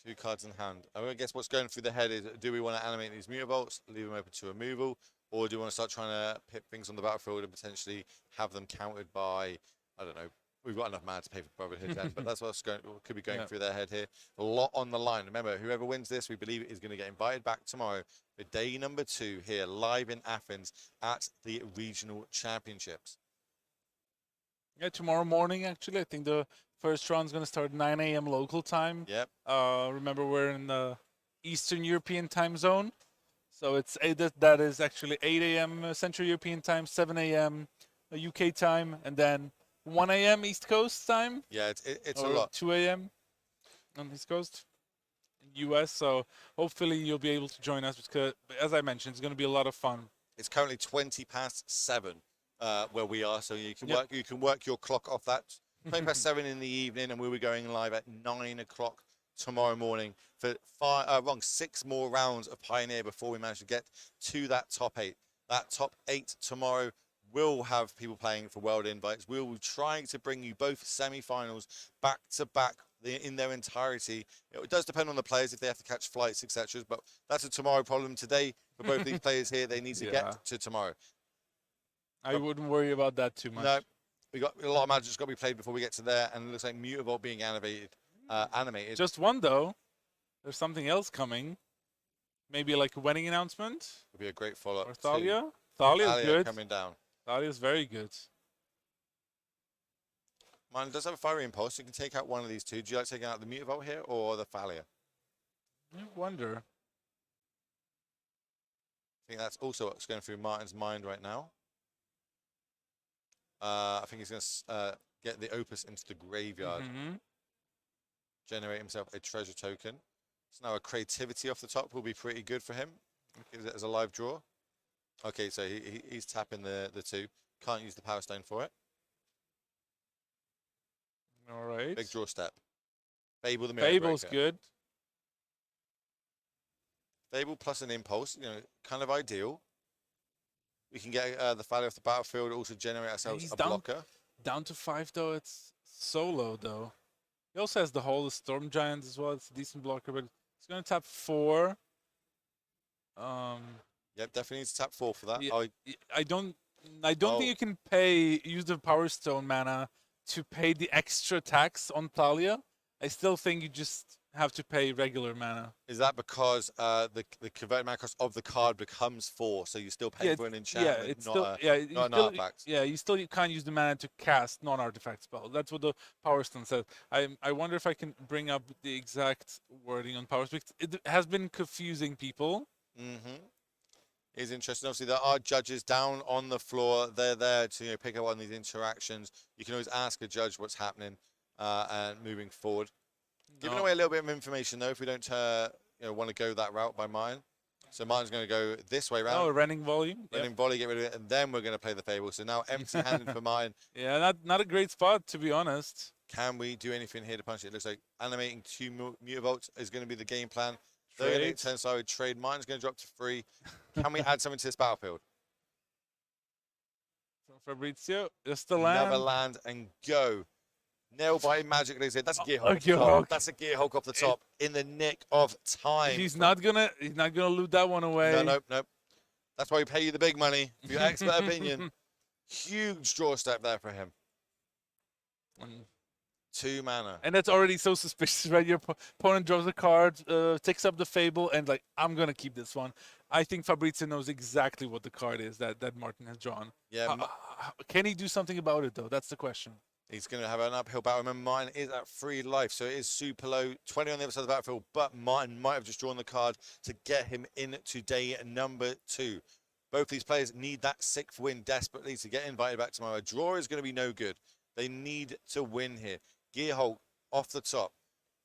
2 cards in hand. I guess what's going through the head is, do we want to animate these Mutavaults, leave them open to removal, or do we want to start trying to pip things on the battlefield and potentially have them countered by, I don't know, we've got enough mana to pay for Brotherhood's End, but that's what's could be going through their head here. A lot on the line. Remember, whoever wins this, we believe is going to get invited back tomorrow for day number 2 here live in Athens at the Regional Championships. Yeah, tomorrow morning, actually. I think the first round's going to start 9 a.m. local time. Yep. Remember, we're in the Eastern European time zone. So it's that is actually 8 a.m. Central European time, 7 a.m. UK time, and then 1 a.m. East Coast time. Yeah, it's a lot. 2 a.m. on East Coast. US. So hopefully you'll be able to join us because, as I mentioned, it's going to be a lot of fun. It's currently 7:20 where we are, so you can Yep. work your clock off that. 7:20 in the evening, and we'll be going live at 9 o'clock tomorrow morning for 6 more rounds of Pioneer before we manage to get to that top 8. That top 8 tomorrow will have people playing for world invites. We'll be trying to bring you both semi-finals back to back in their entirety. It does depend on the players if they have to catch flights, etc. But that's a tomorrow problem. Today, for both these players here, they need to get to tomorrow. I wouldn't worry about that too much. No, we got a lot of matches got to be played before we get to there, and it looks like Mutavault being animated. Just one though. There's something else coming. Maybe like a wedding announcement. Would be a great follow-up. Or Thalia. Thalia's good. Coming down. Thalia's very good. Mine does have a fiery impulse. You can take out one of these two. Do you like taking out the Mutavault here or the Thalia? I wonder. I think that's also what's going through Martin's mind right now. I think he's going to get the Opus into the graveyard. Generate himself a treasure token. So now a creativity off the top will be pretty good for him. As a live draw. Okay, so he's tapping the 2. Can't use the Power Stone for it. All right. Big draw step. Fable the Mirror Fable's Breaker. good. Fable plus an Impulse, kind of ideal. We can get the Thalia off the battlefield, also generate ourselves a blocker. Down to 5 though. It's so low though. He also has the whole Storm Giant as well. It's a decent blocker, but he's going to tap 4. Yep, definitely needs to tap 4 for that. Yeah, I don't think you can use the Power Stone mana to pay the extra tax on Thalia. I still think you just have to pay regular mana. Is that because the converted mana cost of the card becomes 4, so you still pay for an enchantment, yeah, it's not still, an artifact? Yeah, you still can't use the mana to cast non-artifact spells. That's what the Power Stone says. I wonder if I can bring up the exact wording on Power Stone. It has been confusing people. Is interesting. Obviously, there are judges down on the floor. They're there to pick up on these interactions. You can always ask a judge what's happening and moving forward. Giving away a little bit of information though, if we don't want to go that route by mine. So Martin's going to go this way round. Oh, Renning Volley. Renning Volley, get rid of it, and then we're going to play the Fable. So now empty-handed for mine. Yeah, not a great spot, to be honest. Can we do anything here to punch it? It looks like animating 2 Mutavaults is going to be the game plan. They're going to turn trade. Mine's going to drop to 3. Can we add something to this battlefield? Fabrizio, just the land. Another land and go. Nail biting magic. They said that's a Gear Hulk. That's a Gear Hulk off the top in the nick of time. He's not gonna loot that one away. No. That's why we pay you the big money for your expert opinion. Huge draw step there for him. 2 mana. And that's already so suspicious, right? Your opponent draws a card, takes up the Fable, and like, I'm going to keep this one. I think Fabrizio knows exactly what the card is that Martin has drawn. Yeah. Can he do something about it, though? That's the question. He's going to have an uphill battle. Remember, mine is at 3 life, so it is super low. 20 on the other side of the battlefield, but Martin might have just drawn the card to get him into day number 2. Both these players need that 6th win desperately to get invited back tomorrow. A draw is going to be no good. They need to win here. Gear Hulk off the top.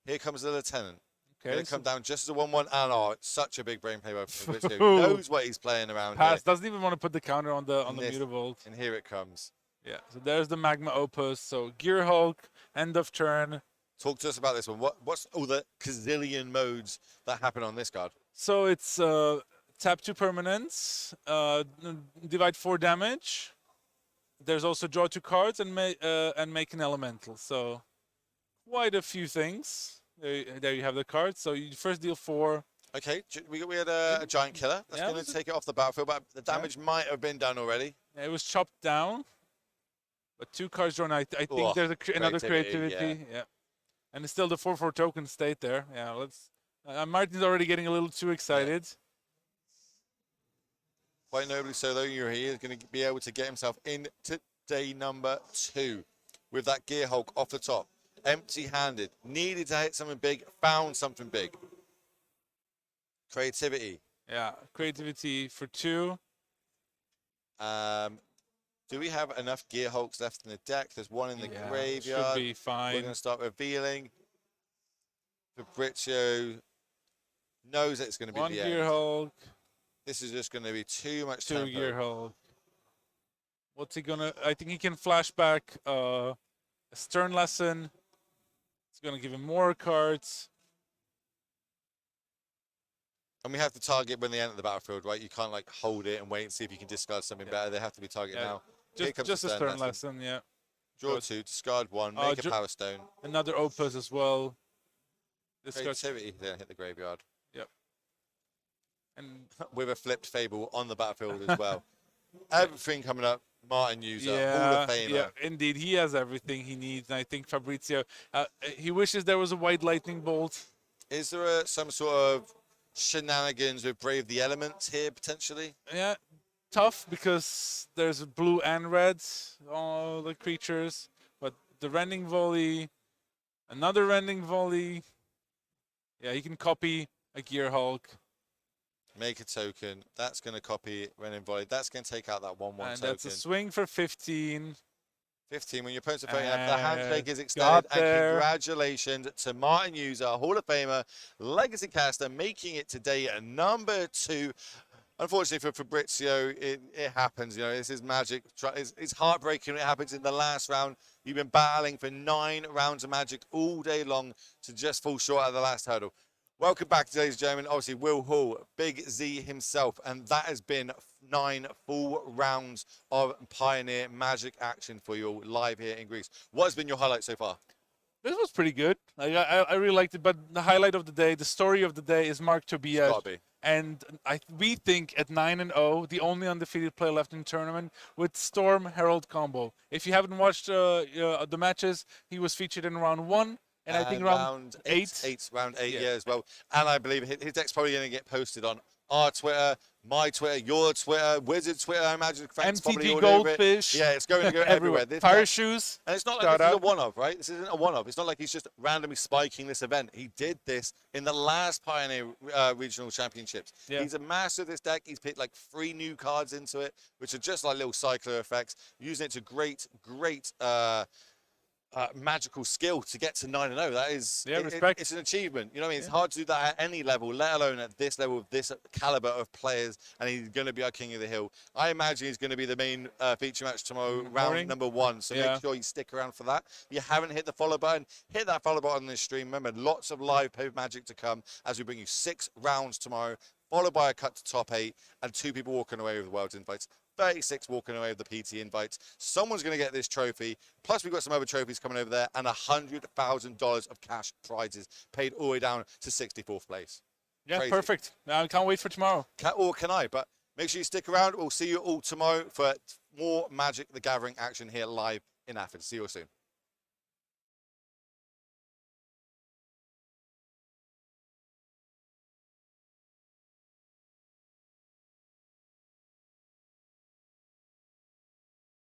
Here comes the Lieutenant. Okay. Going to come down just as a 1-1. And it's such a big brain play by Fabrizio. Knows what he's playing around Pass. here. Doesn't even want to put the counter on the Mutavault. And here it comes. Yeah. So there's the Magma Opus. So Gear Hulk, end of turn. Talk to us about this one. What's all the gazillion modes that happen on this card? So it's tap 2 permanents, divide 4 damage. There's also draw 2 cards and make an elemental. So quite a few things. There you have the cards. So you first deal 4. Okay, we had a giant killer. That's going to take it off the battlefield, but the damage might have been done already. Yeah, it was chopped down, but 2 cards drawn. I think there's another creativity. Yeah. And it's still the 4/4 token state there. Yeah, let's. Martin's already getting a little too excited. Quite nobly so, though. He is going to be able to get himself into day number 2 with that Gear Hulk off the top. Empty-handed. Needed to hit something big. Found something big. Creativity. Yeah, creativity for 2. Do we have enough Gear Hulks left in the deck? There's one in the graveyard. Should be fine. We're going to start revealing. Fabrizio knows that it's going to be One the Gear end. Hulk. This is just going to be too much Two tempo. Gear Hulk. What's he gonna? I think he can flash back a Stern Lesson. It's gonna give him more cards. And we have to target when they enter the battlefield, right? You can't like hold it and wait and see if you can discard something better. They have to be targeted now. Here comes Just the a Stern Lesson, yeah. Draw Good. 2, discard 1, make a Power Stone. Another Opus as well. Creativity, then hit the graveyard. Yep. And with a flipped Fable on the battlefield as well. Everything coming up. Martin Juza, yeah, Hall of Famer. Yeah, indeed, he has everything he needs. And I think Fabrizio, he wishes there was a white lightning bolt. Is there some sort of shenanigans with Brave the Elements here potentially? Yeah, tough because there's blue and red, all the creatures. But the Rending Volley, another Rending Volley. Yeah, he can copy a Gear Hulk. Make a token. That's going to copy Rending Volley. That's going to take out that 1/1 token. And that's a swing for 15. 15 when your opponent's voting. The handshake is extended. And congratulations to Martin Juza, Hall of Famer, Legacy Caster, making it today at number 2. Unfortunately for Fabrizio, it happens. You know, this is Magic. It's heartbreaking when it happens in the last round. You've been battling for 9 rounds of Magic all day long to just fall short at the last hurdle. Welcome back, ladies and gentlemen. Obviously, Will Hall, Big Z himself, and that has been 9 full rounds of Pioneer Magic action for you all live here in Greece. What has been your highlight so far? This was pretty good. I really liked it, but the highlight of the day, the story of the day is Mark Tobias. Gotta be. And we think at 9-0, the only undefeated player left in the tournament with Storm Herald combo. If you haven't watched the matches, he was featured in round 1. And I think round 8. Round 8, yeah, as well. And I believe his deck's probably going to get posted on our Twitter, my Twitter, your Twitter, Wizard Twitter, I imagine. Frank's probably all Goldfish. Over it. Yeah, it's going to go everywhere. Fire shoes. And it's not like this is a one-off, right? This isn't a one-off. It's not like he's just randomly spiking this event. He did this in the last Pioneer Regional Championships. Yeah. He's a master of this deck. He's picked like 3 new cards into it, which are just like little cycler effects, using it to great magical skill to get to 9-0. That is, respect. It's an achievement. You know what I mean? It's hard to do that at any level, let alone at this level, with this caliber of players. And he's going to be our king of the hill. I imagine he's going to be the main feature match tomorrow, round number 1. So make sure you stick around for that. If you haven't hit the follow button, hit that follow button on this stream. Remember, lots of live Magic to come as we bring you 6 rounds tomorrow, followed by a cut to top 8 and 2 people walking away with the World's Invites. 36 walking away with the PT invites. Someone's going to get this trophy. Plus, we've got some other trophies coming over there and $100,000 of cash prizes paid all the way down to 64th place. Yeah, Crazy. Perfect. I can't wait for tomorrow. Can I? But make sure you stick around. We'll see you all tomorrow for more Magic the Gathering action here live in Athens. See you all soon.